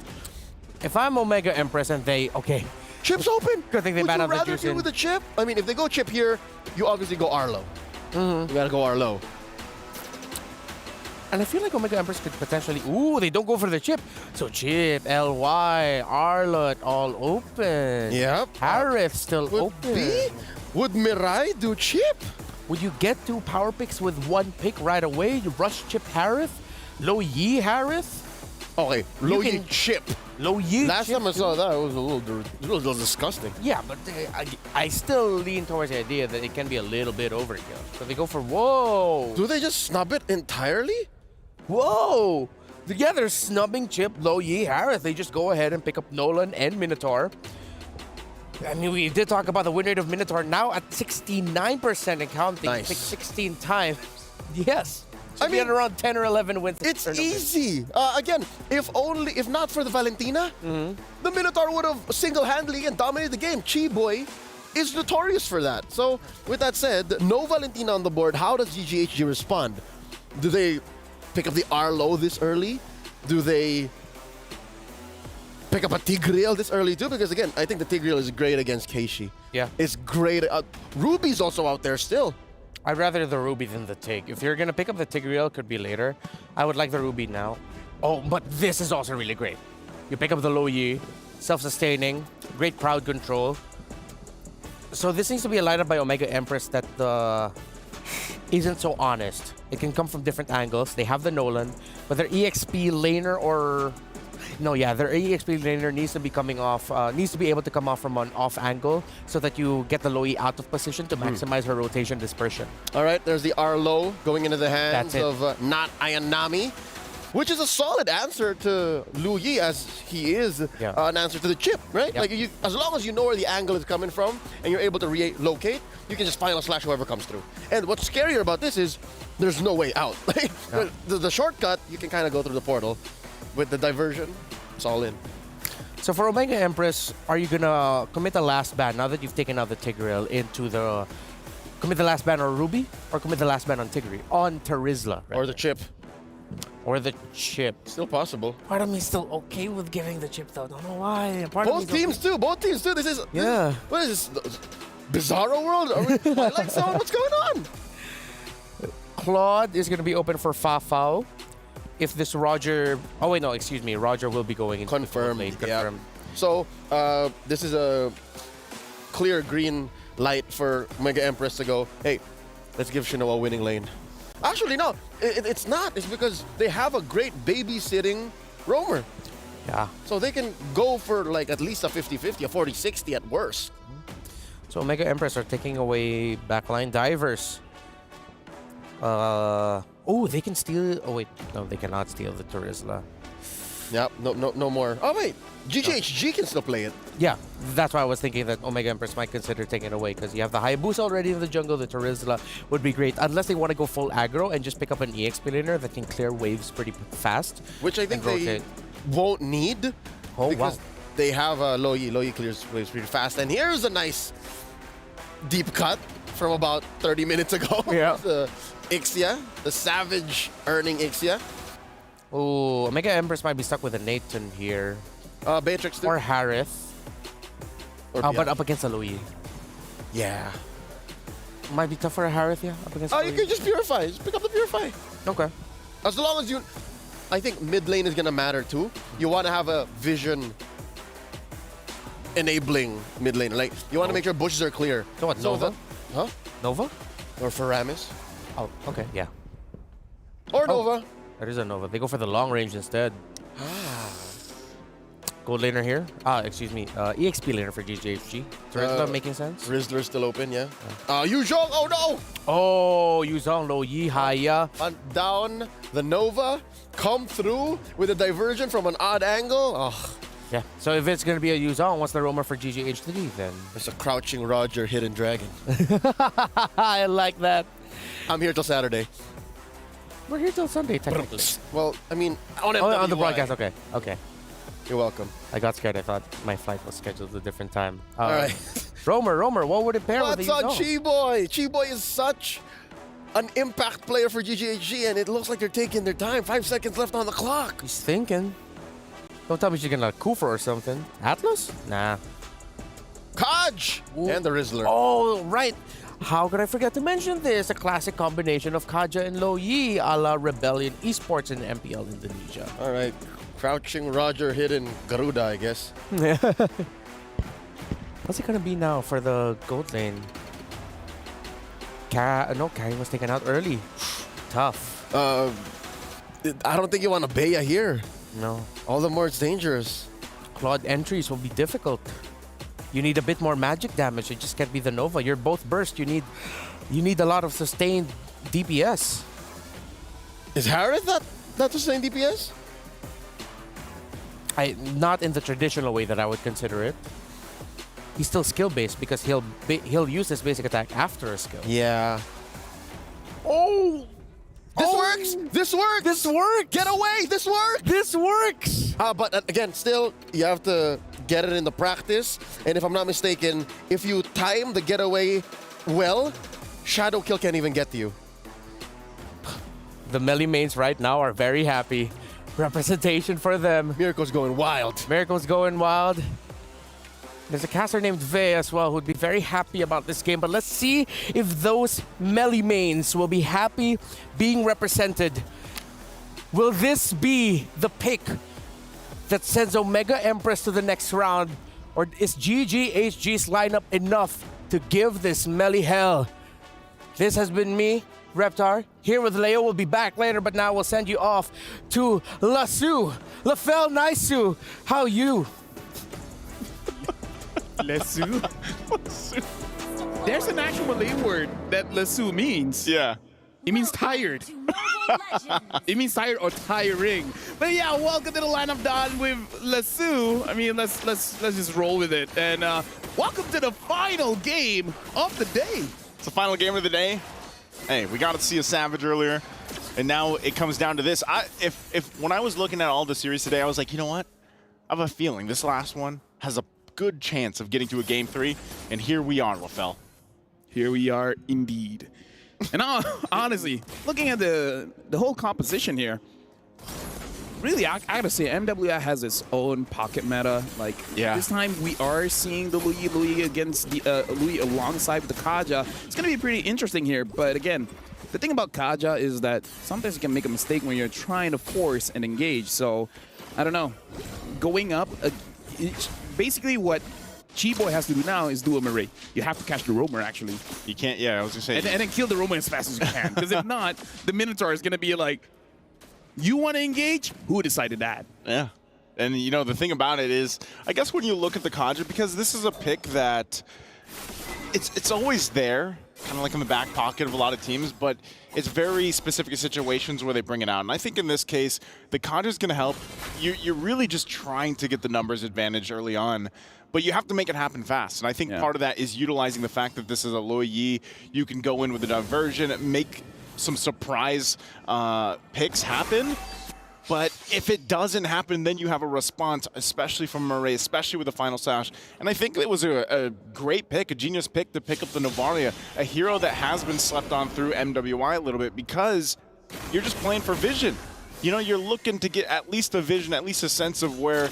[SPEAKER 1] If I'm Omega Empress and they, okay.
[SPEAKER 3] Chip's open.
[SPEAKER 1] Good thing they banned out the
[SPEAKER 3] Would you rather deal with the Chip? I mean, if they go Chip here, you obviously go Arlo. You gotta go Arlo.
[SPEAKER 1] And I feel like Omega Empress could potentially... Ooh, they don't go for the Chip. So Chip, LY, Arlot, all open.
[SPEAKER 3] Yep.
[SPEAKER 1] Harith still open.
[SPEAKER 3] Would Mirai do Chip?
[SPEAKER 1] Would you get 2 power picks with 1 pick right away? You rush Chip Harith? Lo Yi Harith?
[SPEAKER 3] Okay, Lo Yi Chip.
[SPEAKER 1] Lo Yi
[SPEAKER 3] Last
[SPEAKER 1] Chip
[SPEAKER 3] time I saw that, it was a little disgusting.
[SPEAKER 1] Yeah, but I still lean towards the idea that it can be a little bit overkill. So they go for, whoa.
[SPEAKER 3] Do they just snub it entirely?
[SPEAKER 1] Whoa. Yeah, they're snubbing Chip, Lo Yi, Harith. They just go ahead and pick up Nolan and Minotaur. I mean, we did talk about the win rate of Minotaur now at 69% and counting.
[SPEAKER 3] Nice.
[SPEAKER 1] Picked 16 times. Yes.
[SPEAKER 3] I mean,
[SPEAKER 1] around 10 or 11 wins.
[SPEAKER 3] It's easy. Again, if not for the Valentina, the Minotaur would have single-handedly and dominated the game. Chi-Boy is notorious for that. So, with that said, no Valentina on the board. How does GGHG respond? Do they pick up the Arlo this early? Do they pick up a Tigreal this early too? Because again, I think the Tigreal is great against Keishi.
[SPEAKER 1] Yeah.
[SPEAKER 3] It's great. Ruby's also out there still.
[SPEAKER 1] I'd rather the Ruby than the Tig. If you're going to pick up the Tigreal, it could be later. I would like the Ruby now. Oh, but this is also really great. You pick up the Lo Yi, self-sustaining, great crowd control. So this needs to be a lineup by Omega Empress that isn't so honest. It can come from different angles. They have the Nolan, but their EXP laner or... No, yeah, their EXP laner needs to be coming off, needs to be able to come off from an off angle so that you get the Lo Yi out of position to maximize her rotation dispersion.
[SPEAKER 3] All right, there's the Arlo going into the hands of not Ayanami, which is a solid answer to Lu Yi as he is an answer to the Chip, right?
[SPEAKER 1] Yeah.
[SPEAKER 3] Like, as long as you know where the angle is coming from and you're able to relocate, you can just final slash whoever comes through. And what's scarier about this is there's no way out. The shortcut, you can kind of go through the portal. With the diversion, it's all in.
[SPEAKER 1] So for Omega Empress, are you gonna commit the last ban now that you've taken out the Tigreal into the... Commit the last ban on Ruby or commit the last ban on Tigreal? On Terizla.
[SPEAKER 3] Or the Chip.
[SPEAKER 1] Or the Chip.
[SPEAKER 3] Still possible.
[SPEAKER 1] Part of me is still okay with giving the Chip though. Don't know why.
[SPEAKER 3] Both teams too. Both teams too. This is...
[SPEAKER 1] Yeah.
[SPEAKER 3] What is this? Bizarro world? Are we Twilight Zone? What's going on?
[SPEAKER 1] Claude is gonna be open for Fafao. If this Roger... Oh, wait, no, excuse me. Roger will be going into
[SPEAKER 3] Confirmed.
[SPEAKER 1] lane. Confirmed.
[SPEAKER 3] So, this is a clear green light for Mega Empress to go, hey, let's give Shinoa a winning lane. Actually, no. It's not. It's because they have a great babysitting roamer.
[SPEAKER 1] Yeah.
[SPEAKER 3] So they can go for like at least a 50-50, a 40-60 at worst.
[SPEAKER 1] So Mega Empress are taking away backline divers. Oh, they can steal... Oh, wait. No, they cannot steal the Terizla.
[SPEAKER 3] Yep, no more. Oh, wait. GGHG can still play it.
[SPEAKER 1] Yeah, that's why I was thinking that Omega Empress might consider taking it away because you have the Hayabusa already in the jungle. The Terizla would be great unless they want to go full aggro and just pick up an EXP laner that can clear waves pretty fast.
[SPEAKER 3] Which I think they won't need because they have Lo Yi. Lo Yi clears waves pretty fast. And here's a nice deep cut from about 30 minutes ago.
[SPEAKER 1] Yeah.
[SPEAKER 3] The Ixia, the Savage earning Ixia.
[SPEAKER 1] Oh, Omega Empress might be stuck with a Nathan here.
[SPEAKER 3] Beatrix too.
[SPEAKER 1] Or Harith. But up against a Lo Yi.
[SPEAKER 3] Yeah.
[SPEAKER 1] Might be tough for a Harith, yeah? Up against
[SPEAKER 3] You can just Purify. Just pick up the Purify.
[SPEAKER 1] Okay.
[SPEAKER 3] As long as you... I think mid lane is going to matter too. You want to have a vision enabling mid lane. Like, you want to make sure bushes are clear.
[SPEAKER 1] So what, Nova?
[SPEAKER 3] Huh?
[SPEAKER 1] Nova?
[SPEAKER 3] Or Faramis.
[SPEAKER 1] Oh, okay, yeah.
[SPEAKER 3] Or Nova.
[SPEAKER 1] There is a Nova. They go for the long range instead. Gold laner here. Excuse me. EXP laner for GGHG. Is Rizzler making sense?
[SPEAKER 3] Rizzler's still open, yeah. Yuzhong, oh no!
[SPEAKER 1] Oh, Yuzhong, Lo Yi, Haya.
[SPEAKER 3] Hunt down the Nova, come through with a diversion from an odd angle. Oh.
[SPEAKER 1] Yeah. So if it's going to be a Yuzhong, what's the roamer for GGH3 then?
[SPEAKER 3] It's a crouching Roger hidden dragon.
[SPEAKER 1] I like that.
[SPEAKER 3] I'm here till Saturday.
[SPEAKER 1] We're here till Sunday, technically.
[SPEAKER 3] Well, I mean,
[SPEAKER 1] on the broadcast, okay. Okay.
[SPEAKER 3] You're welcome.
[SPEAKER 1] I got scared. I thought my flight was scheduled a different time.
[SPEAKER 3] All right.
[SPEAKER 1] Roamer, what would it pair with?
[SPEAKER 3] What's on Chi-Boy? Chi-Boy is such an impact player for GGHG, and it looks like they're taking their time. 5 seconds left on the clock.
[SPEAKER 1] He's thinking. Don't tell me she's gonna Kufa or something. Atlas? Nah.
[SPEAKER 3] Kaj! And the Rizzler.
[SPEAKER 1] Oh, right. How could I forget to mention this? A classic combination of Kaja and Lo Yi a la Rebellion Esports in MPL Indonesia.
[SPEAKER 3] All right. Crouching Roger hidden Garuda, I guess.
[SPEAKER 1] What's it gonna be now for the gold lane? No, Carrie was taken out early. Tough.
[SPEAKER 3] I don't think you want to Baya here.
[SPEAKER 1] No.
[SPEAKER 3] All the more it's dangerous.
[SPEAKER 1] Claude entries will be difficult. You need a bit more magic damage. It just can't be the Nova. You're both burst. You need a lot of sustained DPS.
[SPEAKER 3] Is Harith that sustained DPS?
[SPEAKER 1] Not in the traditional way that I would consider it. He's still skill-based because he'll use his basic attack after a skill.
[SPEAKER 3] Yeah. Oh! This works! This works!
[SPEAKER 1] This works!
[SPEAKER 3] Get away! This works!
[SPEAKER 1] This works!
[SPEAKER 3] But again, still, you have to get it in the practice. And if I'm not mistaken, if you time the getaway well, Shadow Kill can't even get to you.
[SPEAKER 1] The melee mains right now are very happy. Representation for them.
[SPEAKER 3] Miracle's going wild.
[SPEAKER 1] Miracle's going wild. There's a caster named Vey as well who'd be very happy about this game. But let's see if those melee mains will be happy being represented. Will this be the pick that sends Omega Empress to the next round? Or is GGHG's lineup enough to give this melee hell? This has been me, Reptar, here with Leo. We'll be back later, but now we'll send you off to Lasu. Lafel Naisu, how you?
[SPEAKER 10] Lesu? There's an actual Malay word that Lesu means.
[SPEAKER 11] Yeah.
[SPEAKER 10] It means tired. It means tired or tiring. But yeah, welcome to the lineup done with Lesu. I mean, let's just roll with it. And welcome to the final game of the day.
[SPEAKER 11] It's the final game of the day. Hey, we got to see a Savage earlier, and now it comes down to this. When I was looking at all the series today, I was like, you know what? I have a feeling this last one has a good chance of getting to a game 3, and here we are, Lafel.
[SPEAKER 10] Here we are indeed. And honestly, looking at the whole composition here, really, I gotta say, MWI has its own pocket meta. Like, this time we are seeing the Louis against the Louis alongside the Kaja. It's gonna be pretty interesting here. But again, the thing about Kaja is that sometimes you can make a mistake when you're trying to force and engage. So, I don't know. Going up, basically what Chi-Boy has to do now is do a Marais. You have to catch the roamer, actually.
[SPEAKER 11] You can't, yeah, I was gonna say.
[SPEAKER 10] And then kill the roamer as fast as you can. Because if not, the Minotaur is gonna be like, you want to engage? Who decided that?
[SPEAKER 11] Yeah. And, you know, the thing about it is, I guess when you look at the Kaja, because this is a pick that it's always there, kind of like in the back pocket of a lot of teams, but it's very specific situations where they bring it out. And I think in this case, the Kaja is going to help. You're really just trying to get the numbers advantage early on, but you have to make it happen fast. And I think part of that is utilizing the fact that this is a Lo Yi. You can go in with a diversion, make some surprise picks happen. But if it doesn't happen, then you have a response, especially from Marais, especially with the final sash. And I think it was a great pick, a genius pick to pick up the Novaria, a hero that has been slept on through MWI a little bit because you're just playing for vision. You know, you're looking to get at least a vision, at least a sense of where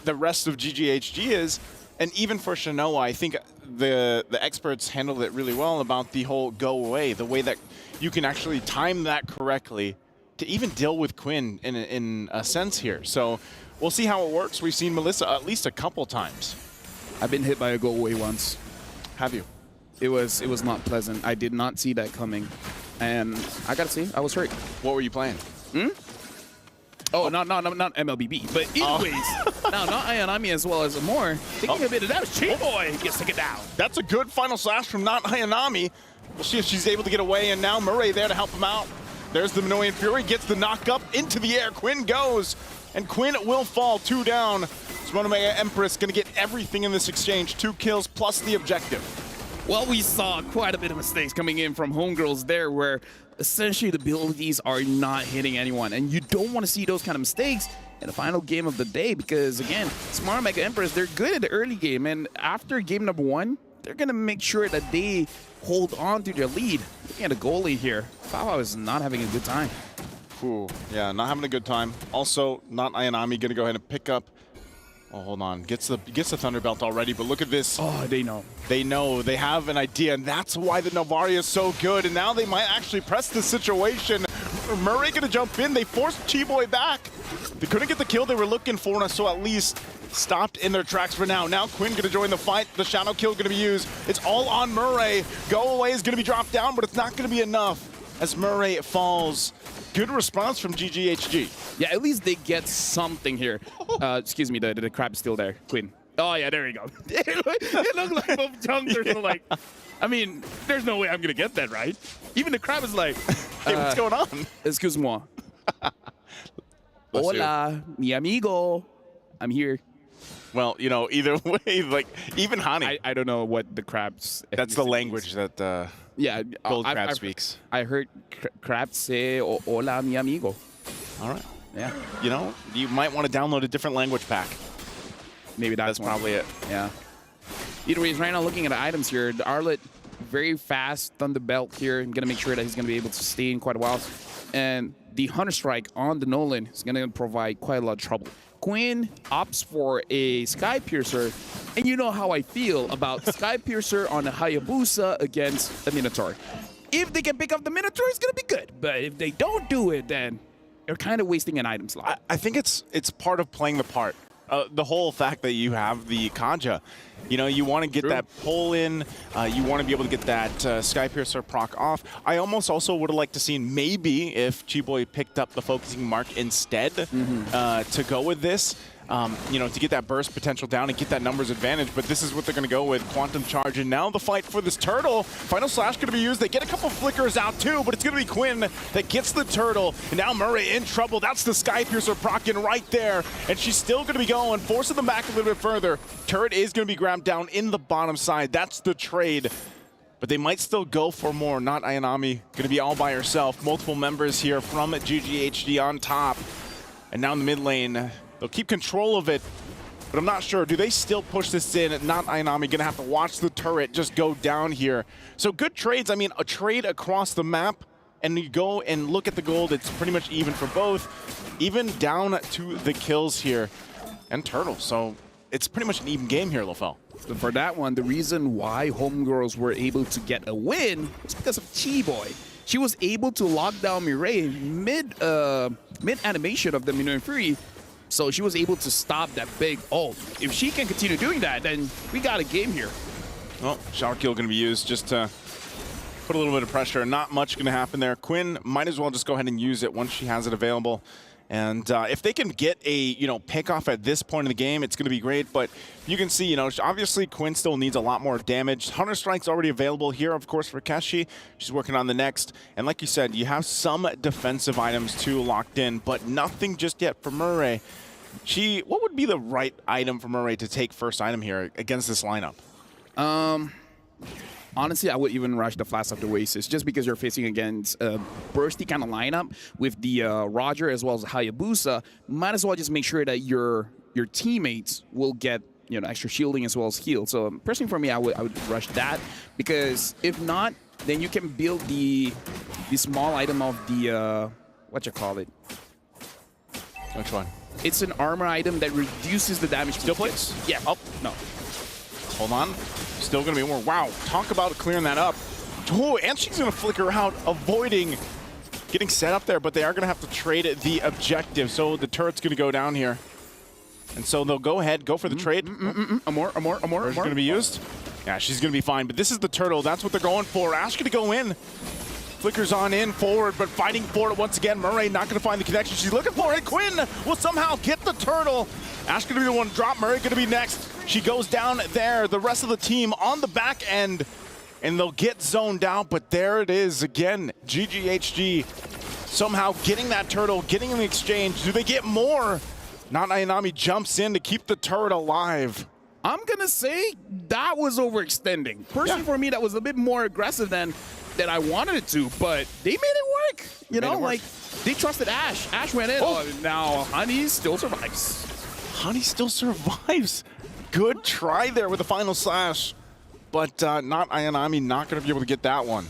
[SPEAKER 11] the rest of GGHG is. And even for Shanoa, I think the experts handled it really well about the whole go away, the way that you can actually time that correctly to even deal with Quinn in a sense here. So we'll see how it works. We've seen Melissa at least a couple times.
[SPEAKER 10] I've been hit by a go away once.
[SPEAKER 11] Have you?
[SPEAKER 10] It was not pleasant. I did not see that coming. And I gotta say, I was hurt.
[SPEAKER 11] What were you playing?
[SPEAKER 10] Oh, not MLBB. But anyways, Now, not Ayanami as well as Amor. Taking a bit of damage. Chiboy gets taken down.
[SPEAKER 11] That's a good final slash from not Ayanami. We'll see if she's able to get away, and now Murray there to help him out. There's the Minoan Fury, gets the knock up into the air. Quinn goes, and Quinn will fall 2 down. Smonomega Empress gonna get everything in this exchange. 2 kills plus the objective.
[SPEAKER 10] Well, we saw quite a bit of mistakes coming in from Homegirls there, where essentially the abilities are not hitting anyone. And you don't want to see those kind of mistakes in the final game of the day, because again, Smonomega Empress, they're good at the early game, and after game number 1, they're gonna make sure that they hold on to their lead. Looking at the goalie here, Fawa is not having a good time.
[SPEAKER 11] Ooh, yeah, not having a good time. Also, not Ayanami gonna go ahead and pick up. Oh, hold on, gets the Thunderbelt already, but look at this.
[SPEAKER 10] Oh, they know.
[SPEAKER 11] They know, they have an idea, and that's why the Novaria is so good, and now they might actually press the situation. Murray gonna jump in, they forced Chiboy back. They couldn't get the kill they were looking for, so at least stopped in their tracks for now. Now Quinn gonna join the fight. The shadow kill gonna be used. It's all on Murray. Go away is gonna be dropped down, but it's not gonna be enough as Murray falls. Good response from GGHG.
[SPEAKER 10] Yeah, at least they get something here. Excuse me, the crab is still there. Quinn. Oh yeah, there you go. It looked like both jumps are still like. I mean, there's no way I'm gonna get that right. Even the crab is like,
[SPEAKER 11] hey, what's going on?
[SPEAKER 10] Excuse-moi. Hola, mi amigo. I'm here.
[SPEAKER 11] Well, you know, either way, like, even Hani.
[SPEAKER 10] I don't know what the crab's...
[SPEAKER 11] That's the language that Gold Crab speaks.
[SPEAKER 10] I heard crab say, hola, mi amigo.
[SPEAKER 11] All right.
[SPEAKER 10] Yeah.
[SPEAKER 11] You know, you might want to download a different language pack.
[SPEAKER 10] Maybe that's
[SPEAKER 11] probably it.
[SPEAKER 10] Yeah. Either way, right now looking at the items here, the Arlet, very fast Thunder Belt here. I'm going to make sure that he's going to be able to stay in quite a while. And the Hunter Strike on the Nolan is going to provide quite a lot of trouble. Quinn opts for a Sky Piercer, and you know how I feel about Sky Piercer on a Hayabusa against the Minotaur. If they can pick up the Minotaur, it's going to be good. But if they don't do it, then they're kind of wasting an item slot.
[SPEAKER 11] I think it's part of playing the part. The whole fact that you have the Kanja, you know, you want to get that pull in, you want to be able to get that Sky Piercer proc off. I almost also would have liked to see maybe if Chiboy picked up the focusing mark instead to go with this, you know, to get that burst potential down and get that numbers advantage. But this is what they're going to go with, Quantum Charge. And now the fight for this turtle. Final Slash going to be used. They get a couple flickers out too, but it's going to be Quinn that gets the turtle. And now Murray in trouble. That's the Sky Piercer procking right there. And she's still going to be going, forcing them back a little bit further. Turret is going to be grabbed down in the bottom side. That's the trade. But they might still go for more. Not Ayanami, going to be all by herself. Multiple members here from GGHD on top. And now in the mid lane, they'll keep control of it, but I'm not sure. Do they still push this in? Not Ayanami, gonna have to watch the turret just go down here. So good trades. I mean, a trade across the map, and you go and look at the gold, it's pretty much even for both. Even down to the kills here. And Turtle, so it's pretty much an even game here, Lofel.
[SPEAKER 10] For that one, the reason why Homegirls were able to get a win was because of Chiboy. She was able to lock down Mireille mid-animation of the Minoan Fury. So she was able to stop that big ult. If she can continue doing that, then we got a game here.
[SPEAKER 11] Well, shower kill going to be used just to put a little bit of pressure. Not much going to happen there. Quinn might as well just go ahead and use it once she has it available. And if they can get a, pick off at this point in the game, it's going to be great. But you can see, obviously Quinn still needs a lot more damage. Hunter Strike's already available here, of course, for Keshi. She's working on the next. And like you said, you have some defensive items too locked in, but nothing just yet for Murray. What would be the right item for Murray to take first item here against this lineup?
[SPEAKER 10] Honestly, I would even rush the Flash of the Oasis just because you're facing against a bursty kind of lineup with the Roger as well as Hayabusa. Might as well just make sure that your teammates will get extra shielding as well as heal. So personally for me, I would rush that, because if not, then you can build the small item of the what you call it?
[SPEAKER 11] Which one?
[SPEAKER 10] It's an armor item that reduces the damage.
[SPEAKER 11] Still plates?
[SPEAKER 10] Yeah. Oh no.
[SPEAKER 11] Hold on. Still going to be more. Wow. Talk about clearing that up. Oh, and she's going to flicker out, avoiding getting set up there, but they are going to have to trade the objective. So the turret's going to go down here. And so they'll go ahead, go for the trade.
[SPEAKER 10] More.
[SPEAKER 11] Where's going to be used? Yeah, she's going to be fine. But this is the turtle. That's what they're going for. Ash going to go in. Flickers on in, forward, but fighting for it once again. Murray not going to find the connection she's looking for, and Quinn will somehow get the turtle. Ash going to be the one to drop, Murray going to be next. She goes down there, the rest of the team on the back end, and they'll get zoned out, but there it is again. GGHG somehow getting that turtle, getting in the exchange. Do they get more? Not Ayanami jumps in to keep the turret alive.
[SPEAKER 10] I'm going to say that was overextending. Personally, for me, that was a bit more aggressive than I wanted it to, but they made it work. You know, like, they trusted Ash. Ash went in. Oh, now Honey still survives.
[SPEAKER 11] Honey still survives. Good try there with the final slash, but not Ayanami, not going to be able to get that one.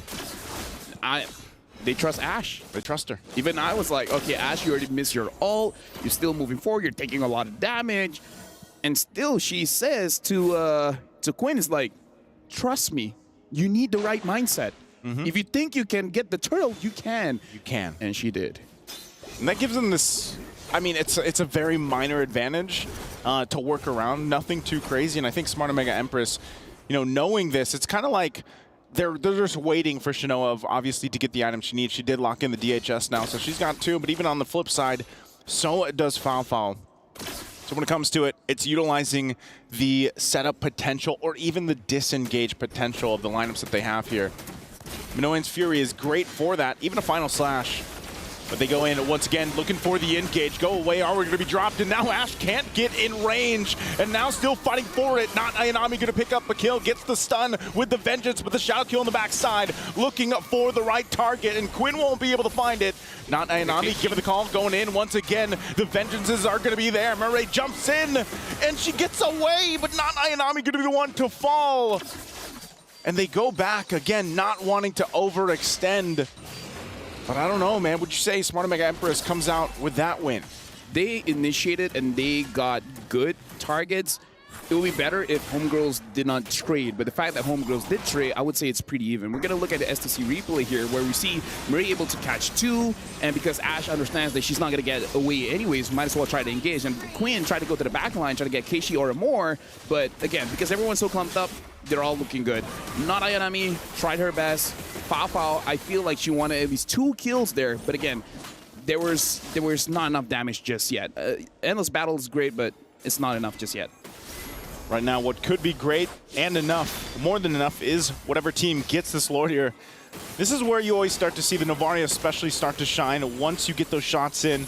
[SPEAKER 10] They trust Ash.
[SPEAKER 11] They trust her.
[SPEAKER 10] Even I was like, okay, Ash, you already missed your ult. You're still moving forward. You're taking a lot of damage. And still, she says to Quinn, is like, trust me, you need the right mindset. If you think you can get the turtle, you can.
[SPEAKER 11] You can.
[SPEAKER 10] And she did.
[SPEAKER 11] And that gives them this, I mean, it's a very minor advantage to work around. Nothing too crazy. And I think Smart Omega Empress, you know, knowing this, it's kind of like they're just waiting for Shinoa, obviously, to get the item she needs. She did lock in the DHS now, so she's got 2. But even on the flip side, so does Foul. So when it comes to it, it's utilizing the setup potential or even the disengage potential of the lineups that they have here. Minoan's Fury is great for that, even a final slash. But they go in once again looking for the engage. Go away, are we going to be dropped? And now Ash can't get in range. And now still fighting for it. Not Ayanami going to pick up a kill. Gets the stun with the Vengeance, but the shadow kill on the backside. Looking for the right target, and Quinn won't be able to find it. Not Ayanami giving the call, going in once again. The Vengeances are going to be there. Murray jumps in, and she gets away, but not Ayanami going to be the one to fall. And they go back again, not wanting to overextend. But I don't know, man. Would you say Smart Omega Empress comes out with that win?
[SPEAKER 10] They initiated and they got good targets. It would be better if Homegirls did not trade, but the fact that Homegirls did trade, I would say it's pretty even. We're going to look at the STC replay here where we see Marie able to catch 2, and because Ash understands that she's not going to get away anyways, might as well try to engage. And Quinn tried to go to the back line, try to get Keishi or more, but again, because everyone's so clumped up, they're all looking good. Not Ayanami, tried her best. Foul, I feel like she wanted at least 2 kills there, but again, there was not enough damage just yet. Endless Battle is great, but it's not enough just yet.
[SPEAKER 11] Right now, what could be great and enough, more than enough, is whatever team gets this Lord here. This is where you always start to see the Novaria especially start to shine. Once you get those shots in,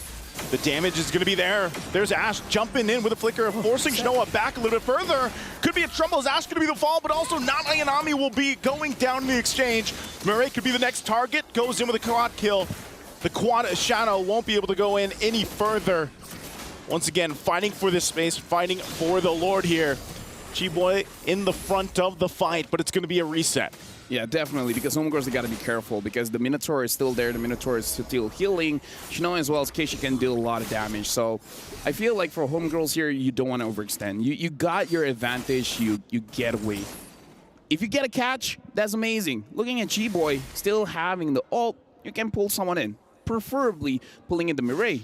[SPEAKER 11] the damage is going to be there. There's Ash jumping in with a flicker, forcing Shinoa back a little bit further. Could be a trouble. Is Ash going to be the fall, but also not Ayanami will be going down in the exchange. Murray could be the next target, goes in with a quad kill. The quad Shadow won't be able to go in any further. Once again, fighting for this space, fighting for the Lord here. G-Boy in the front of the fight, but it's going to be a reset.
[SPEAKER 10] Yeah, definitely, because Homegirls, they got to be careful because the Minotaur is still there. The Minotaur is still healing. Shinoa as well as Keishi can deal a lot of damage. So I feel like for Homegirls here, you don't want to overextend. You got your advantage. You get away. If you get a catch, that's amazing. Looking at G-Boy still having the ult, you can pull someone in, preferably pulling in the Mireille.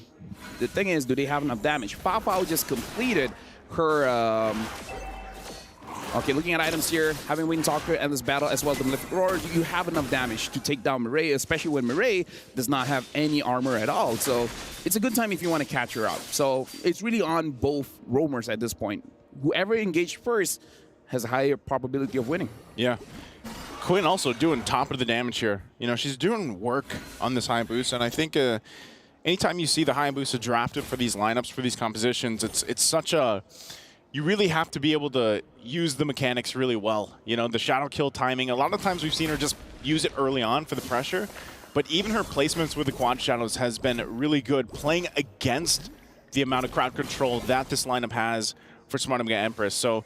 [SPEAKER 10] The thing is, do they have enough damage? Fafao just completed her... Okay, looking at items here, having Wing Talker, Endless Battle, as well as the Malefic Roar, you have enough damage to take down Mireille, especially when Mireille does not have any armor at all. So it's a good time if you want to catch her out. So it's really on both roamers at this point. Whoever engaged first has a higher probability of winning.
[SPEAKER 11] Yeah. Quinn also doing top of the damage here. You know, she's doing work on this Hayabusa, and I think anytime you see the Hayabusa drafted for these lineups, for these compositions, it's such a... You really have to be able to use the mechanics really well. You know, the shadow kill timing, a lot of times we've seen her just use it early on for the pressure, but even her placements with the quad shadows has been really good, playing against the amount of crowd control that this lineup has for Smart Omega Empress. So,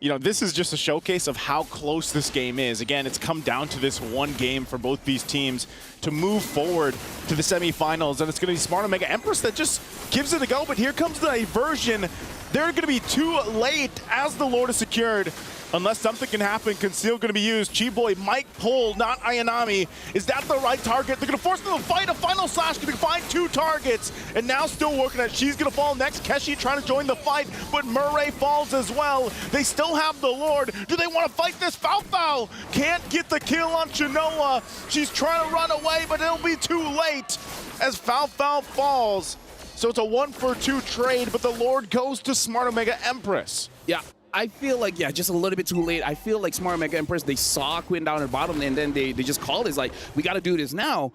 [SPEAKER 11] you know, this is just a showcase of how close this game is. Again, it's come down to this one game for both these teams to move forward to the semifinals, and it's going to be Smart Omega Empress that just gives it a go, but here comes the diversion. They're going to be too late as the Lord is secured. Unless something can happen, Conceal going to be used. Chiboy might pull, not Ayanami. Is that the right target? They're going to force them to fight a final slash. Going to find 2 targets. And now still working at she's going to fall next. Keshi trying to join the fight, but Murray falls as well. They still have the Lord. Do they want to fight this? Fao can't get the kill on Chinoa. She's trying to run away, but it'll be too late as Fao falls. So it's a 1-for-2 trade, but the Lord goes to Smart Omega Empress.
[SPEAKER 10] Yeah. I feel like, yeah, just a little bit too late. I feel like Smart Omega Empress, they saw Quinn down at bottom, and then they just called it. It's like, we got to do this now.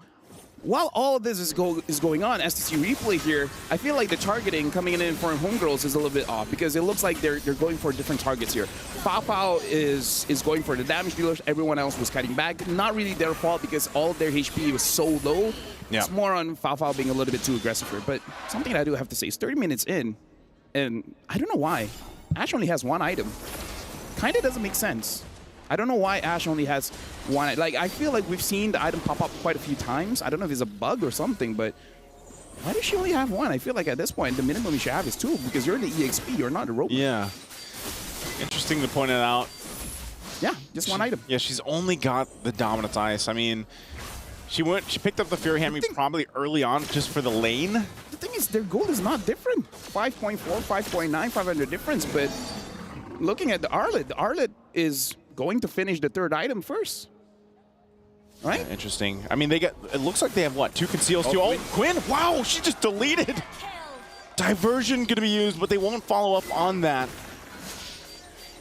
[SPEAKER 10] While all of this is going on, STC replay here, I feel like the targeting coming in for Homegirls is a little bit off because it looks like they're going for different targets here. Fao is going for the damage dealers. Everyone else was cutting back. Not really their fault because all of their HP was so low. Yeah. It's more on Fao being a little bit too aggressive here. But something I do have to say is 30 minutes in, and I don't know why. Ash only has 1 item. Kind of doesn't make sense. I don't know why Ash only has 1. Like, I feel like we've seen the item pop up quite a few times. I don't know if it's a bug or something, but why does she only have 1? I feel like at this point, the minimum you should have is 2 because you're the EXP, you're not a robot.
[SPEAKER 11] Yeah. Interesting to point it out.
[SPEAKER 10] Yeah, just 1 item.
[SPEAKER 11] Yeah, she's only got the Dominant Ice. I mean, she picked up the Fury Hand probably early on just for the lane.
[SPEAKER 10] The thing is, their goal is not different. 5.4, 5.9, 500 difference, but looking at the Arlet is going to finish the 3rd item first. Right?
[SPEAKER 11] Yeah, interesting. I mean, it looks like they have, what, 2 conceals, 2? Oh, Quinn, wow, she just deleted. Diversion going to be used, but they won't follow up on that.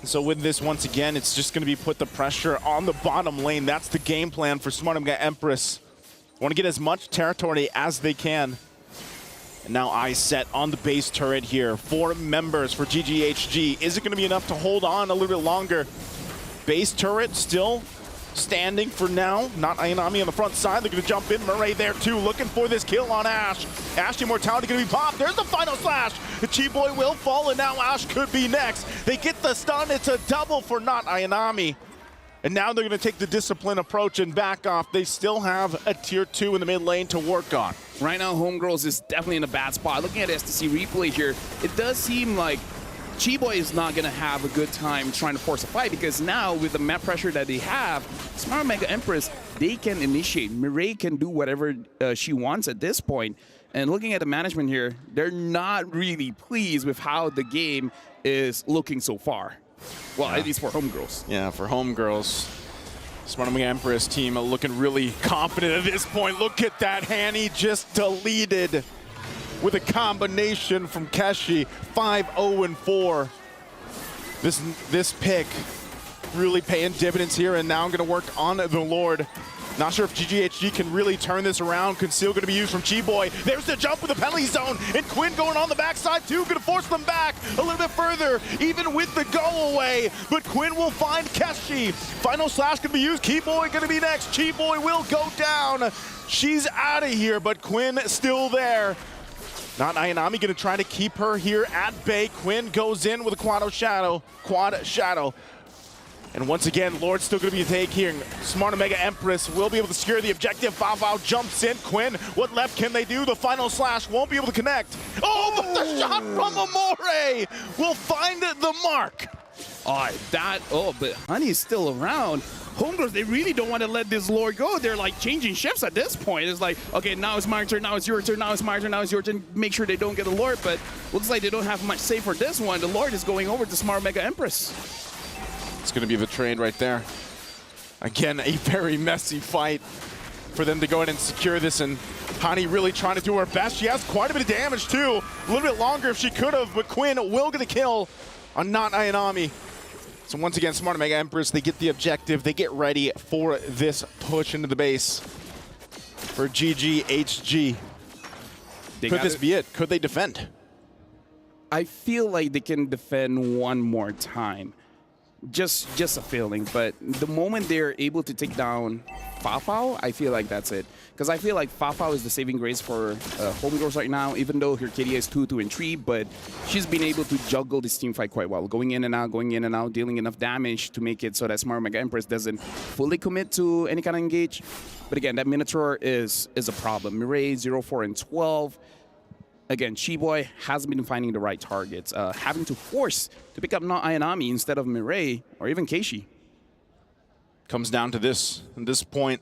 [SPEAKER 11] So with this, once again, it's just going to be put the pressure on the bottom lane. That's the game plan for Smart Omega Empress. Want to get as much territory as they can. And now eyes set on the base turret here. 4 members for GGHG. Is it going to be enough to hold on a little bit longer? Base turret still standing for now. Not Ayanami on the front side. They're going to jump in. Murray there too, looking for this kill on Ash. Ash Immortality going to be popped. There's the final slash. The Chiboy will fall, and now Ash could be next. They get the stun. It's a double for not Ayanami. And now they're going to take the discipline approach and back off. They still have a tier 2 in the mid lane to work on.
[SPEAKER 10] Right now, Homegirls is definitely in a bad spot. Looking at STC replay here, it does seem like Chiboy is not going to have a good time trying to force a fight because now with the map pressure that they have, Smart Omega Empress, they can initiate. Mireille can do whatever she wants at this point. And looking at the management here, they're not really pleased with how the game is looking so far. Well, at least for Homegirls.
[SPEAKER 11] Yeah, for Homegirls. Smart Omega Empress team looking really confident at this point. Look at that, Hanny just deleted with a combination from Keshi. 5-0-4. This pick really paying dividends here, and now I'm going to work on the Lord. Not sure if GGHG can really turn this around. Conceal going to be used from Chiboy. There's the jump with the penalty zone, and Quinn going on the backside too, going to force them back a little bit further, even with the go away. But Quinn will find Keshi. Final slash going to be used. Keyboy going to be next. Chiboy will go down. She's out of here, but Quinn still there. Not Ayanami going to try to keep her here at bay. Quinn goes in with a quad shadow. And once again, Lord's still going to be a take here. Smart Omega Empress will be able to secure the objective. Fao jumps in. Quinn, what left can they do? The final slash won't be able to connect. Oh, but the shot from Amore will find the mark.
[SPEAKER 10] But Honey's still around. Homegirls, they really don't want to let this Lord go. They're like changing shifts at this point. It's like, okay, now it's my turn, now it's your turn, now it's my turn, now it's your turn. Make sure they don't get the Lord, but looks like they don't have much say for this one. The Lord is going over to Smart Omega Empress.
[SPEAKER 11] It's going to be the trade right there. Again, a very messy fight for them to go ahead and secure this, and Hani really trying to do her best. She has quite a bit of damage too. A little bit longer if she could have, but Quinn will get a kill on not Ayanami. So once again, Smart Omega Empress, they get the objective. They get ready for this push into the base for GGHG. Could this be it? Could they defend?
[SPEAKER 10] I feel like they can defend one more time. Just a feeling, but the moment they're able to take down Fao, I feel like that's it. Because I feel like Fao is the saving grace for Homegirls right now, even though her KD is 2, 2, and 3, but she's been able to juggle this team fight quite well, going in and out, dealing enough damage to make it so that Smart Omega Empress doesn't fully commit to any kind of engage. But again, that Minotaur is a problem. Mireille, 0, 4, and 12. again, Chiboy hasn't been finding the right targets, having to force to pick up not Ayanami instead of Mireille or even Keishi.
[SPEAKER 11] Comes down to this. At this point,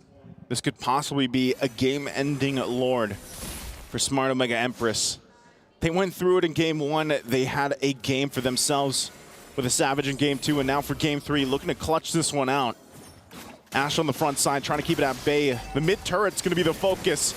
[SPEAKER 11] this could possibly be a game-ending Lord for Smart Omega Empress. They went through it in Game 1. They had a game for themselves with a Savage in Game 2, and now for Game 3, looking to clutch this one out. Ash on the front side, trying to keep it at bay. The mid-turret's going to be the focus.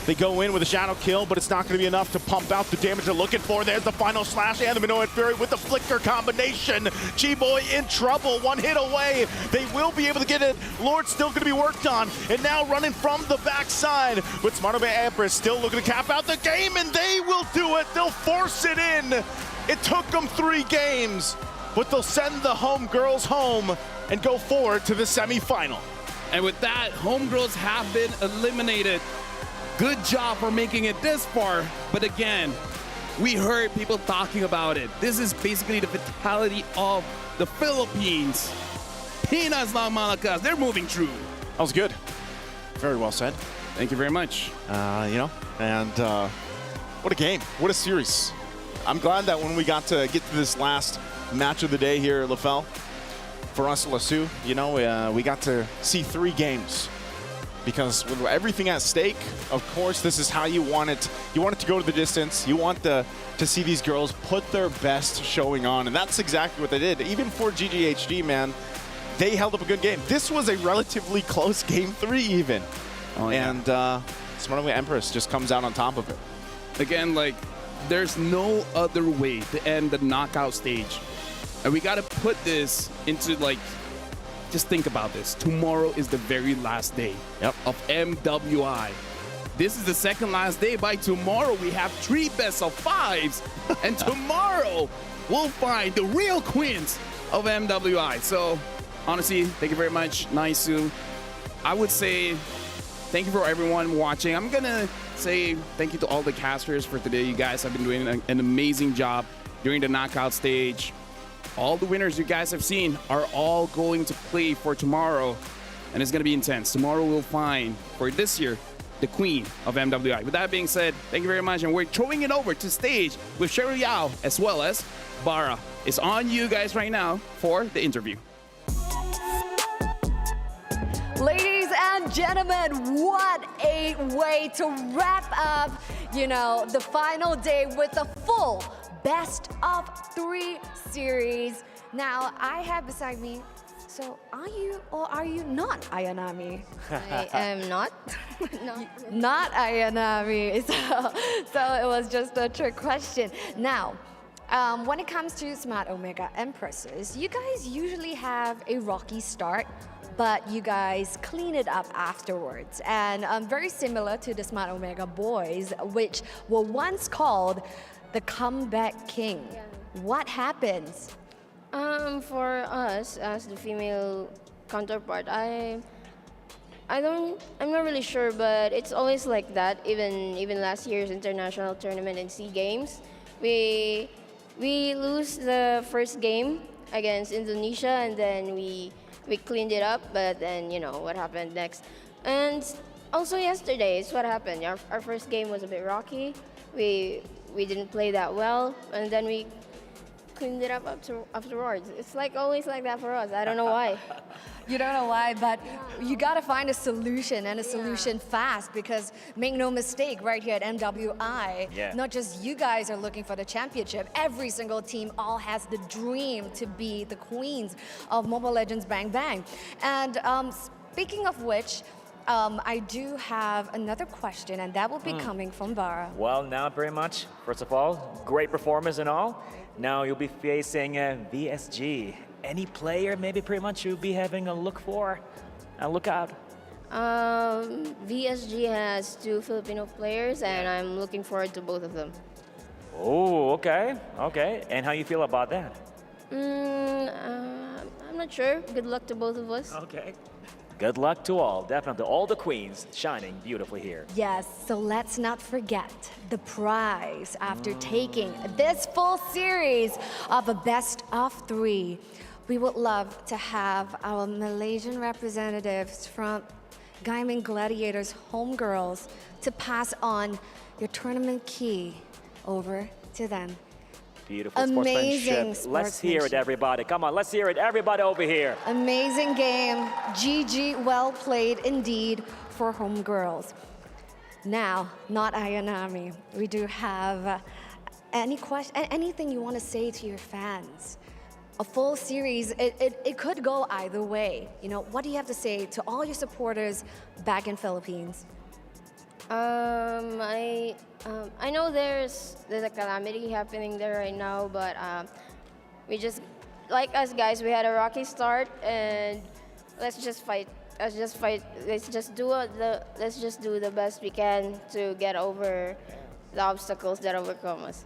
[SPEAKER 11] They go in with a shadow kill, but it's not going to be enough to pump out the damage they're looking for. There's the final slash and the Minoan Fury with the flicker combination. Chiboy in trouble, one hit away. They will be able to get it. Lord's still going to be worked on, and now running from the backside with Smart Omega Empress still looking to cap out the game, and they will do it. They'll force it in. It took them 3 games, but they'll send the home girls home and go forward to the semifinal.
[SPEAKER 10] And with that, homegirls have been eliminated. Good job for making it this far. But again, we heard people talking about it. This is basically the fatality of the Philippines. Pinas lang Malakas, they're moving through.
[SPEAKER 11] That was good. Very well said.
[SPEAKER 10] Thank you very much.
[SPEAKER 11] You know, and what a game. What a series. I'm glad that when we got to get to this last match of the day here at LaFell, for us, LeSue, you know, we got to see 3 games. Because with everything at stake, of course, this is how you want it. You want it to go to the distance. You want to see these girls put their best showing on, and that's exactly what they did. Even for GGHG, man, they held up a good game. This was a relatively close Game 3 even.
[SPEAKER 10] Oh, yeah.
[SPEAKER 11] And Smart Omega Empress just comes out on top of it.
[SPEAKER 10] Again, like, there's no other way to end the knockout stage. And we got to put this into, like, just think about this. Tomorrow is the very last day of MWI. This is the second last day. By tomorrow, we have 3 best-of-5s. And tomorrow, we'll find the real queens of MWI. So, honestly, thank you very much, Naisu. I would say thank you for everyone watching. I'm going to say thank you to all the casters for today. You guys have been doing an amazing job during the knockout stage. All the winners you guys have seen are all going to play for tomorrow, and it's going to be intense. Tomorrow we'll find, for this year, the queen of MWI. With that being said, thank you very much, and we're throwing it over to stage with Cheryl Yao as well as Bara. It's on you guys right now for the interview.
[SPEAKER 9] Ladies and gentlemen, what a way to wrap up, you know, the final day with a full best-of-3 series. Now, I have beside me, so are you or are you not Ayanami?
[SPEAKER 26] I am not.
[SPEAKER 9] Not Ayanami. So it was just a trick question. Now, when it comes to Smart Omega Empresses, you guys usually have a rocky start, but you guys clean it up afterwards. And very similar to the Smart Omega boys, which were once called the Comeback King. What happens?
[SPEAKER 26] For us as the female counterpart, I'm not really sure, but it's always like that. Even last year's international tournament and SEA Games, we lose the first game against Indonesia, and then we cleaned it up. But then you know what happened next, and also yesterday is what happened. Our first game was a bit rocky. We didn't play that well, and then we cleaned it up afterwards. It's like always like that for us. I don't know why.
[SPEAKER 9] You don't know why, but you gotta find a solution, and a solution fast, because make no mistake, right here at MWI, not just you guys are looking for the championship. Every single team all has the dream to be the queens of Mobile Legends Bang Bang. And speaking of which, I do have another question, and that will be coming from Bara.
[SPEAKER 7] Well, now pretty much, first of all, great performance and all. Now you'll be facing VSG. Any player maybe pretty much you'll be having a look for, a look out?
[SPEAKER 26] VSG has 2 Filipino players, and I'm looking forward to both of them.
[SPEAKER 7] Oh, okay, okay. And how you feel about that?
[SPEAKER 26] I'm not sure. Good luck to both of us.
[SPEAKER 7] Okay. Good luck to all, definitely. All the queens shining beautifully here.
[SPEAKER 9] Yes, so let's not forget the prize after taking this full series of a best-of-3. We would love to have our Malaysian representatives from Gaming Gladiators homegirls to pass on your tournament key over to them.
[SPEAKER 7] Beautiful
[SPEAKER 9] Amazing
[SPEAKER 7] sportsmanship. Let's hear it,
[SPEAKER 9] sportsmanship.
[SPEAKER 7] everybody. Come on, let's hear it. Everybody over here.
[SPEAKER 9] Amazing game. GG, well played indeed for homegirls. Now, not Ayanami. We do have anything you want to say to your fans? A full series, it could go either way. You know, what do you have to say to all your supporters back in Philippines?
[SPEAKER 26] I know there's a calamity happening there right now, but we just, like us guys, we had a rocky start, and let's just fight. Let's just fight. Let's just do the best we can to get over the obstacles that overcome us.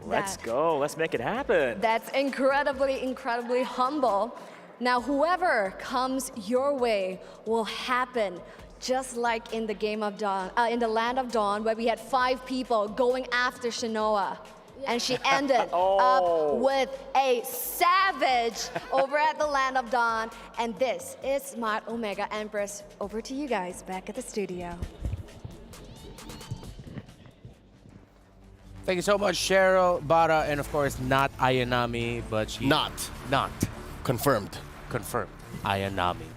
[SPEAKER 7] Let's go. Let's make it happen.
[SPEAKER 9] That's incredibly, incredibly humble. Now, whoever comes your way will happen. Just like in the game of Dawn, in the Land of Dawn, where we had 5 people going after Shinoa. And she ended up with a savage over at the Land of Dawn. And this is Smart Omega Empress. Over to you guys back at the studio.
[SPEAKER 1] Thank you so much, Cheryl, Bara, and of course, not Ayanami, but she...
[SPEAKER 3] Not.
[SPEAKER 1] Confirmed. Ayanami.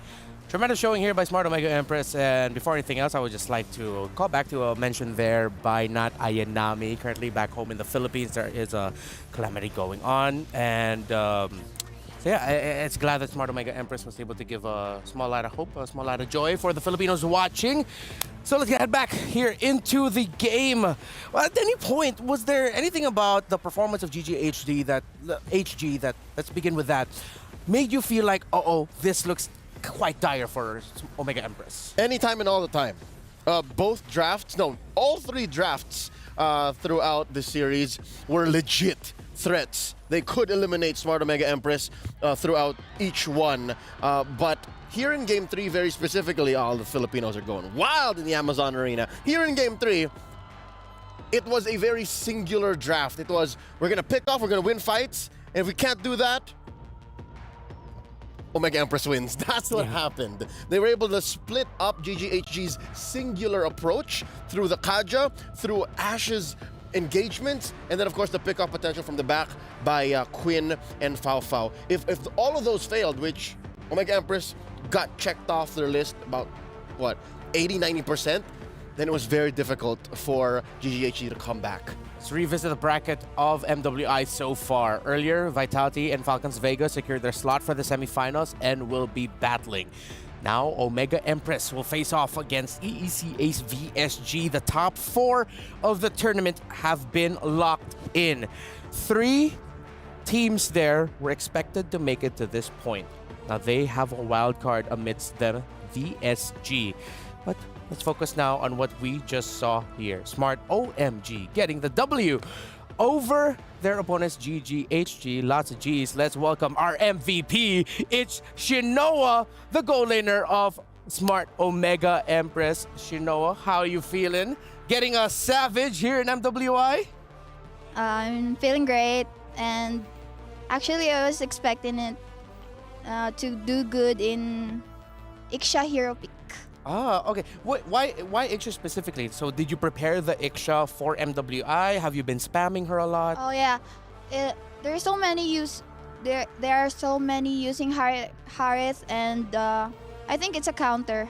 [SPEAKER 1] Tremendous showing here by Smart Omega Empress, and before anything else, I would just like to call back to a mention there by not Ayanami. Currently back home in the Philippines, there is a calamity going on, and so yeah, it's glad that Smart Omega Empress was able to give a small light of hope, a small light of joy for the Filipinos watching. So let's get back here into the game. Well, at any point, was there anything about the performance of HG that, let's begin with that, made you feel like, this looks quite dire for Omega Empress?
[SPEAKER 3] Anytime and all the time. All 3 drafts throughout the series were legit threats. They could eliminate Smart Omega Empress throughout each one. But here in Game 3, very specifically, all the Filipinos are going wild in the Amazon Arena. Here in Game 3, it was a very singular draft. It was, we're going to pick off, we're going to win fights, and if we can't do that, Omega Empress wins. That's what happened. They were able to split up GGHG's singular approach through the Kaja, through Ash's engagement, and then of course the pick-off potential from the back by Quinn and Fao Fao. If all of those failed, which Omega Empress got checked off their list about, 80-90%, then it was very difficult for GGHG to come back.
[SPEAKER 1] Let's revisit the bracket of MWI so far. Earlier, Vitality and Falcons Vega secured their slot for the semifinals and will be battling. Now, Omega Empress will face off against EEC Ace VSG. The top 4 of the tournament have been locked in. 3 teams there were expected to make it to this point. Now, they have a wild card amidst the VSG. But let's focus now on what we just saw here. Smart OMG getting the W over their opponents GGHG. Lots of G's. Let's welcome our MVP. It's Shinoa, the goal laner of Smart Omega Empress. Shinoa, how are you feeling? Getting a savage here in MWI?
[SPEAKER 17] I'm feeling great, and actually I was expecting it to do good in Iksha Hero Pick.
[SPEAKER 1] Okay. Why Iksha specifically? So did you prepare the Iksha for MWI? Have you been spamming her a lot?
[SPEAKER 17] Oh yeah, there are so many using Harith, and I think it's a counter.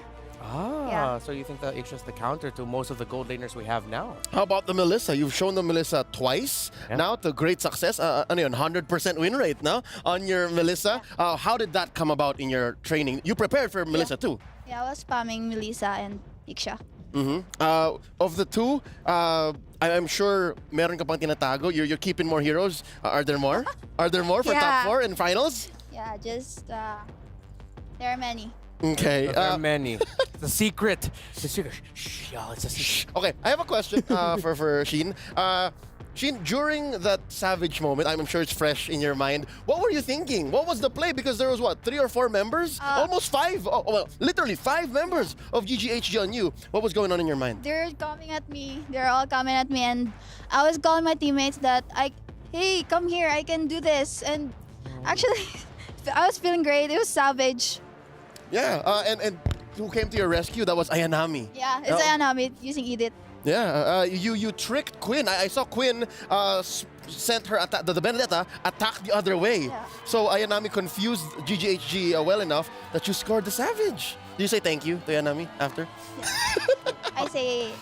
[SPEAKER 1] So you think that Iksha's the counter to most of the gold laners we have now?
[SPEAKER 3] How about the Melissa? You've shown the Melissa twice now to great success. 100% win rate now on your Melissa. How did that come about in your training? You prepared for Melissa too.
[SPEAKER 17] Yeah, I was spamming Melissa and Iksha.
[SPEAKER 3] Of the 2, I'm sure meron ka pang tinatago. You're keeping more heroes. Are there more? Are there more for top 4 in finals?
[SPEAKER 17] Yeah, just there are many.
[SPEAKER 3] Okay.
[SPEAKER 1] There are many. The secret. Shh, y'all, it's a secret.
[SPEAKER 3] Okay, I have a question for Sheen. Sheen, during that savage moment, I'm sure it's fresh in your mind. What were you thinking? What was the play? Because there was 3 or 4 members? Almost 5. Literally 5 members of GGHG on you. What was going on in your mind?
[SPEAKER 17] They're coming at me. They're all coming at me, and I was calling my teammates that hey, come here, I can do this. And actually, I was feeling great. It was savage.
[SPEAKER 3] Yeah, and who came to your rescue? That was Ayanami.
[SPEAKER 17] Yeah, it's Ayanami using Edith.
[SPEAKER 3] Yeah, you tricked Quinn. I saw Quinn sent her the Benedetta attack the other way.
[SPEAKER 17] Yeah.
[SPEAKER 3] So Ayanami confused GGHG well enough that you scored the Savage. Do you say thank you to Ayanami after?
[SPEAKER 17] I say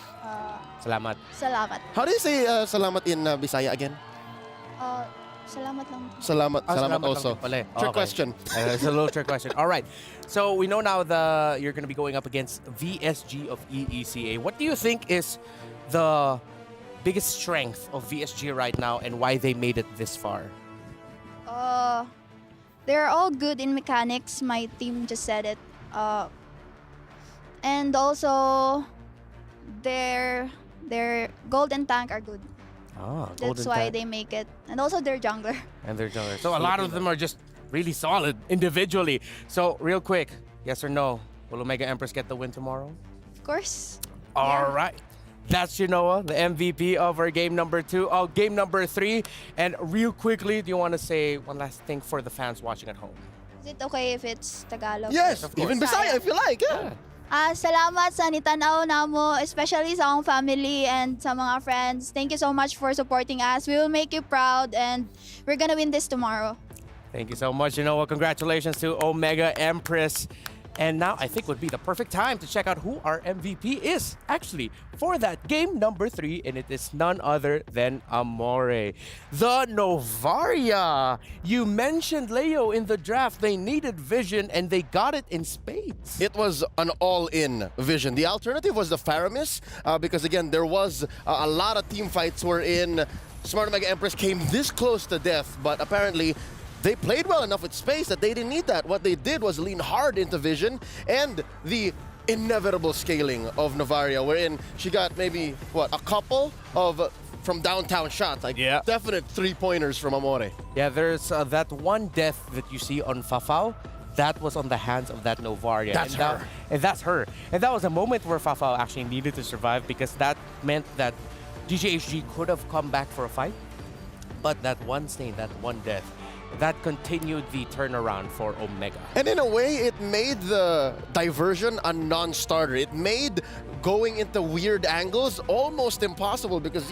[SPEAKER 1] Salamat.
[SPEAKER 17] salamat.
[SPEAKER 3] How do you say salamat in Bisaya again?
[SPEAKER 17] Salamat lang.
[SPEAKER 3] Salamat, salamat
[SPEAKER 1] Salamat
[SPEAKER 3] also.
[SPEAKER 1] lang din pala eh.
[SPEAKER 3] Trick
[SPEAKER 1] Okay.
[SPEAKER 3] question.
[SPEAKER 1] It's a little trick question. All right. So we know now you're going to be going up against VSG of EECA. What do you think is the biggest strength of VSG right now and why they made it this far?
[SPEAKER 17] They're all good in mechanics. My team just said it. And also, their gold and tank are good.
[SPEAKER 1] Ah,
[SPEAKER 17] That's why they make it. And also their jungler.
[SPEAKER 1] And they're junglers. So a lot of them are just really solid individually. So real quick, yes or no, will Omega Empress get the win tomorrow?
[SPEAKER 17] Of course.
[SPEAKER 1] All right. That's Genoa, the MVP of our game number 3. And real quickly, do you want to say one last thing for the fans watching at home?
[SPEAKER 17] Is it okay if it's Tagalog?
[SPEAKER 3] Yes, even Bisaya if you like. Yeah.
[SPEAKER 17] Salamat sa nitanaw namo, especially sa akong family and sa mga friends. Thank you so much for supporting us. We will make you proud and we're gonna win this tomorrow.
[SPEAKER 1] Thank you so much, Genoa. Congratulations to Omega Empress. And now I think would be the perfect time to check out who our MVP is actually for that game number 3, and it is none other than Amore. The Novaria. You mentioned, Leo, in the draft, they needed vision and they got it in spades.
[SPEAKER 3] It was an all-in vision. The alternative was the Faramis because, again, there was a lot of team fights wherein Smart Omega Empress came this close to death, but apparently they played well enough with space that they didn't need that. What they did was lean hard into vision and the inevitable scaling of Novaria, wherein she got maybe, a couple of from downtown shots. Like, definite three-pointers from Amore.
[SPEAKER 1] Yeah, there's that one death that you see on Fafao. That was on the hands of that Novaria.
[SPEAKER 3] That's her.
[SPEAKER 1] And that's her. And that was a moment where Fafao actually needed to survive because that meant that GGHG could have come back for a fight. But that one stain, that one death, that continued the turnaround for Omega.
[SPEAKER 3] And in a way, it made the diversion a non-starter. It made going into weird angles almost impossible because,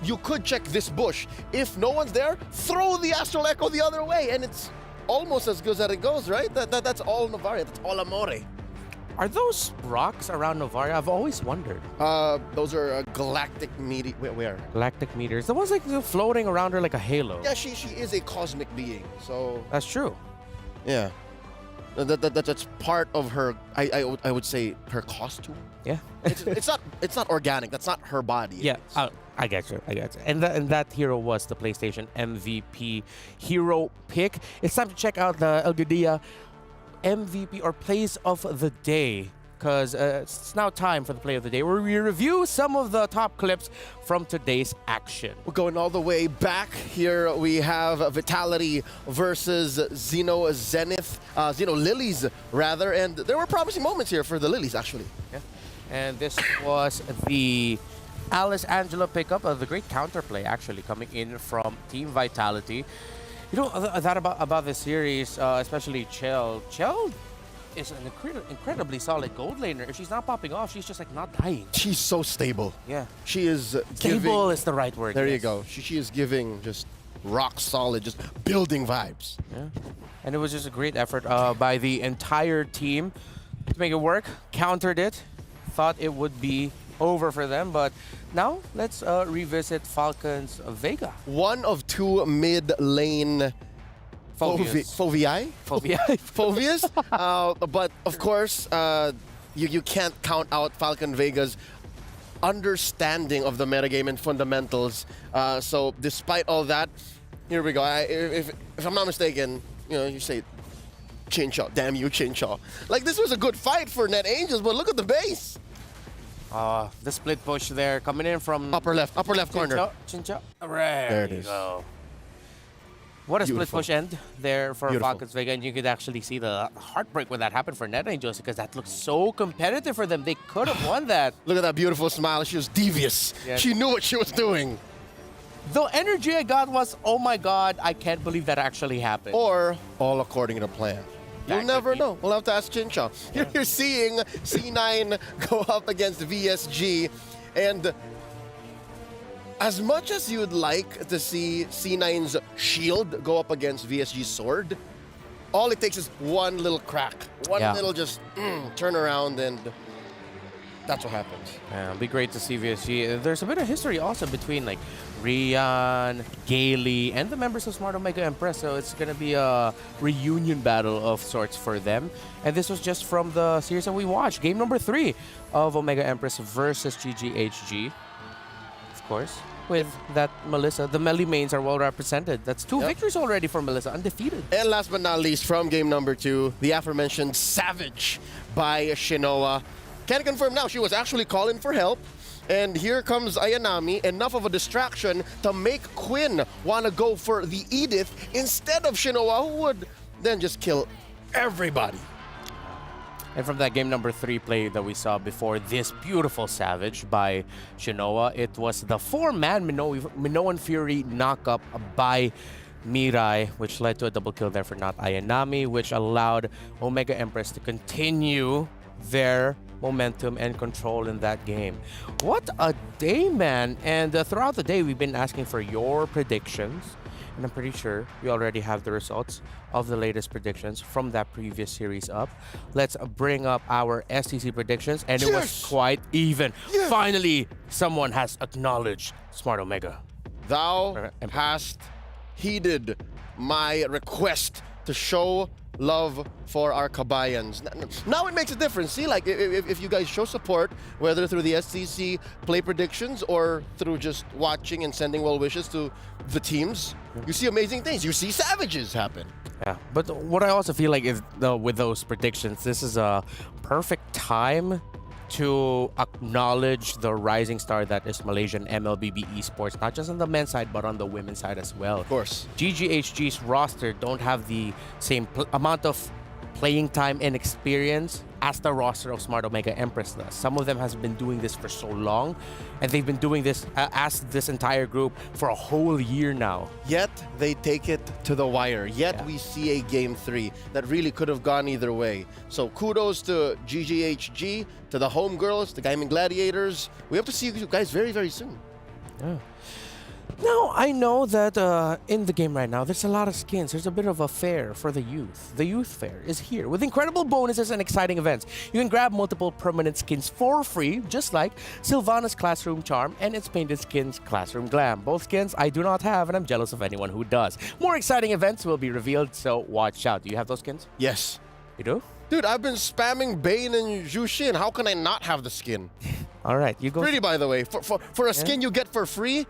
[SPEAKER 3] you could check this bush. If no one's there, throw the Astral Echo the other way, and it's almost as good as it goes, right? That's all Novaria. That's all Amore.
[SPEAKER 1] Are those rocks around Novaria? I've always wondered.
[SPEAKER 3] Those are galactic meteors. Where?
[SPEAKER 1] Galactic meteors. The ones like floating around her like a halo.
[SPEAKER 3] Yeah, she is a cosmic being. So
[SPEAKER 1] that's true.
[SPEAKER 3] Yeah, that's part of her. I would say her costume.
[SPEAKER 1] Yeah,
[SPEAKER 3] it's not organic. That's not her body.
[SPEAKER 1] Yeah, I get you. And that hero was the PlayStation MVP hero pick. It's time to check out the El Gudia MVP or plays of the day, because it's now time for the play of the day where we review some of the top clips from today's action.
[SPEAKER 3] We're going all the way back. Here we have Vitality versus Xeno Lilies rather, and there were promising moments here for the Lilies actually.
[SPEAKER 1] Yeah, and this was the Alice Angela pickup of the great counterplay actually coming in from Team Vitality. You know, that about this series, especially Chell. Chell is an incredibly solid gold laner. If she's not popping off, she's just like not dying.
[SPEAKER 3] She's so stable.
[SPEAKER 1] Yeah.
[SPEAKER 3] She is
[SPEAKER 1] Stable is the right word.
[SPEAKER 3] There you go. She is giving just rock solid, just building vibes.
[SPEAKER 1] Yeah. And it was just a great effort by the entire team to make it work. Countered it. Thought it would be over for them, but now let's revisit Falcon's Vega.
[SPEAKER 3] One of two mid-lane
[SPEAKER 1] Foviai.
[SPEAKER 3] But of course, you can't count out Falcon Vega's understanding of the metagame and fundamentals. So despite all that, here we go. If I'm not mistaken, you say Chinchaw. Damn you, Chinchaw. Like, this was a good fight for Net Angels, but look at the base.
[SPEAKER 1] The split push there coming in from
[SPEAKER 3] upper left corner.
[SPEAKER 1] Chincha.
[SPEAKER 3] There it is.
[SPEAKER 1] Go. What a
[SPEAKER 3] Beautiful.
[SPEAKER 1] split push end there for
[SPEAKER 3] Beautiful.
[SPEAKER 1] Falcons Vega, and you could actually see the heartbreak when that happened for Net Angels because that looked so competitive for them. They could have won that.
[SPEAKER 3] Look at that beautiful smile. She was devious.
[SPEAKER 1] Yes.
[SPEAKER 3] She knew what she was doing.
[SPEAKER 1] The energy I got was, oh my god, I can't believe that actually happened.
[SPEAKER 3] Or all according to plan. You'll never know. We'll have to ask Chincha. You're seeing C9 go up against VSG. And as much as you'd like to see C9's shield go up against VSG's sword, all it takes is one little crack, one little just turn around, and that's what happens.
[SPEAKER 1] Yeah, it'll be great to see VSG. There's a bit of history also between like Rian, Gailey, and the members of Smart Omega Empress, so it's going to be a reunion battle of sorts for them. And this was just from the series that we watched, game number 3 of Omega Empress versus GGHG. Of course, with that Melissa, the melee mains are well represented. That's 2 victories already for Melissa, undefeated.
[SPEAKER 3] And last but not least, from game number 2, the aforementioned Savage by Shinoa. Can confirm now, she was actually calling for help. And here comes Ayanami, enough of a distraction to make Quinn want to go for the Edith instead of Shinoa, who would then just kill everybody.
[SPEAKER 1] And from that game number 3 play that we saw before, this beautiful Savage by Shinoa, it was the 4-man Minoan Fury knockup by Mirai, which led to a double kill there for not Ayanami, which allowed Omega Empress to continue their momentum and control in that game. What a day, man. And throughout the day, we've been asking for your predictions. And I'm pretty sure we already have the results of the latest predictions from that previous series up. Let's bring up our STC predictions. And it was quite even. Finally, someone has acknowledged Smart Omega.
[SPEAKER 3] Thou hast heeded my request to show love for our kabayans. Now it makes a difference. See, like if you guys show support, whether through the SCC play predictions or through just watching and sending well wishes to the teams, you see amazing things. You see Savages happen.
[SPEAKER 1] Yeah, but what I also feel like is with those predictions, this is a perfect time to acknowledge the rising star that is Malaysian MLBB Esports, not just on the men's side, but on the women's side as well.
[SPEAKER 3] Of course.
[SPEAKER 1] GGHG's roster don't have the same amount of playing time and experience as the roster of Smart Omega Empress does. Some of them has been doing this for so long, and they've been doing this as this entire group for a whole year now.
[SPEAKER 3] Yet they take it to the wire. Yet we see a game 3 that really could have gone either way. So kudos to GGHG, to the homegirls, the Gaming Gladiators. We hope to see you guys very, very soon.
[SPEAKER 1] Yeah. Now, I know that in the game right now, there's a lot of skins. There's a bit of a fair for the youth. The youth fair is here with incredible bonuses and exciting events. You can grab multiple permanent skins for free, just like Sylvana's Classroom Charm and its painted skins Classroom Glam. Both skins I do not have, and I'm jealous of anyone who does. More exciting events will be revealed, so watch out. Do you have those skins?
[SPEAKER 3] Yes.
[SPEAKER 1] You do?
[SPEAKER 3] Dude, I've been spamming Bane and Jushin. How can I not have the skin?
[SPEAKER 1] All right, you go.
[SPEAKER 3] Pretty, by the way. For a skin you get for free,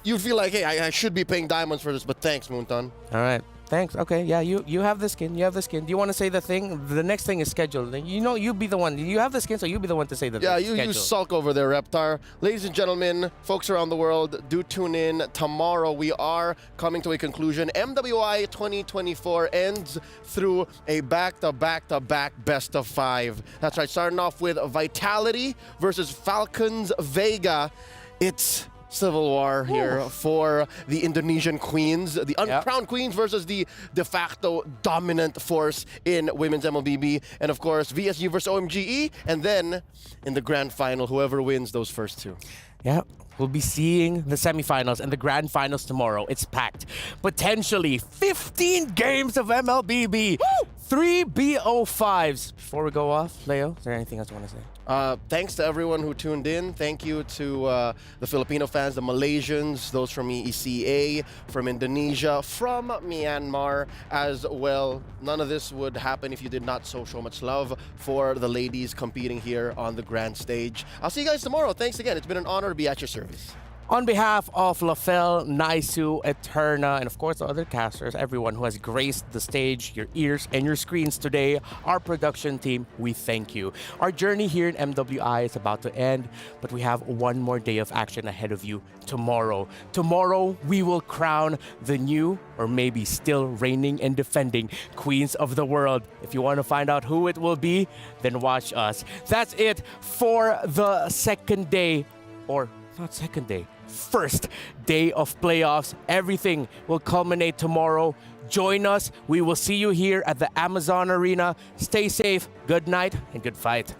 [SPEAKER 3] you feel like, hey, I should be paying diamonds for this, but thanks, Moonton.
[SPEAKER 1] All right. Thanks. Okay, yeah, you have the skin. You have the skin. Do you want to say the thing? The next thing is scheduled. You know, you be the one. You have the skin, so you be the one to say the
[SPEAKER 3] Yeah,
[SPEAKER 1] thing.
[SPEAKER 3] you sulk over there, Reptar. Ladies and gentlemen, folks around the world, do tune in. Tomorrow we are coming to a conclusion. MWI 2024 ends through a back-to-back-to-back best of 5. That's right, starting off with Vitality versus Falcons Vega. It's civil war here for the Indonesian queens, the uncrowned queens versus the de facto dominant force in women's MLBB, and of course VSU versus OMGE, and then in the grand final, whoever wins those first 2.
[SPEAKER 1] Yeah, we'll be seeing the semifinals and the grand finals tomorrow. It's packed. Potentially 15 games of MLBB. 3 BO5s. Before we go off, Leo, is there anything else you want to say?
[SPEAKER 3] Thanks to everyone who tuned in. Thank you to the Filipino fans, the Malaysians, those from ECA, from Indonesia, from Myanmar as well. None of this would happen if you did not show so much love for the ladies competing here on the grand stage. I'll see you guys tomorrow. Thanks again. It's been an honor to be at your service.
[SPEAKER 1] On behalf of Lafel, Naisu, Eterna, and of course the other casters, everyone who has graced the stage, your ears, and your screens today, our production team, we thank you. Our journey here in MWI is about to end, but we have one more day of action ahead of you tomorrow. Tomorrow, we will crown the new, or maybe still reigning and defending, queens of the world. If you want to find out who it will be, then watch us. That's it for the second day, or not second day, first day of playoffs. Everything will culminate tomorrow. Join us. We will see you here at the Amazon Arena. Stay safe, good night, and good fight.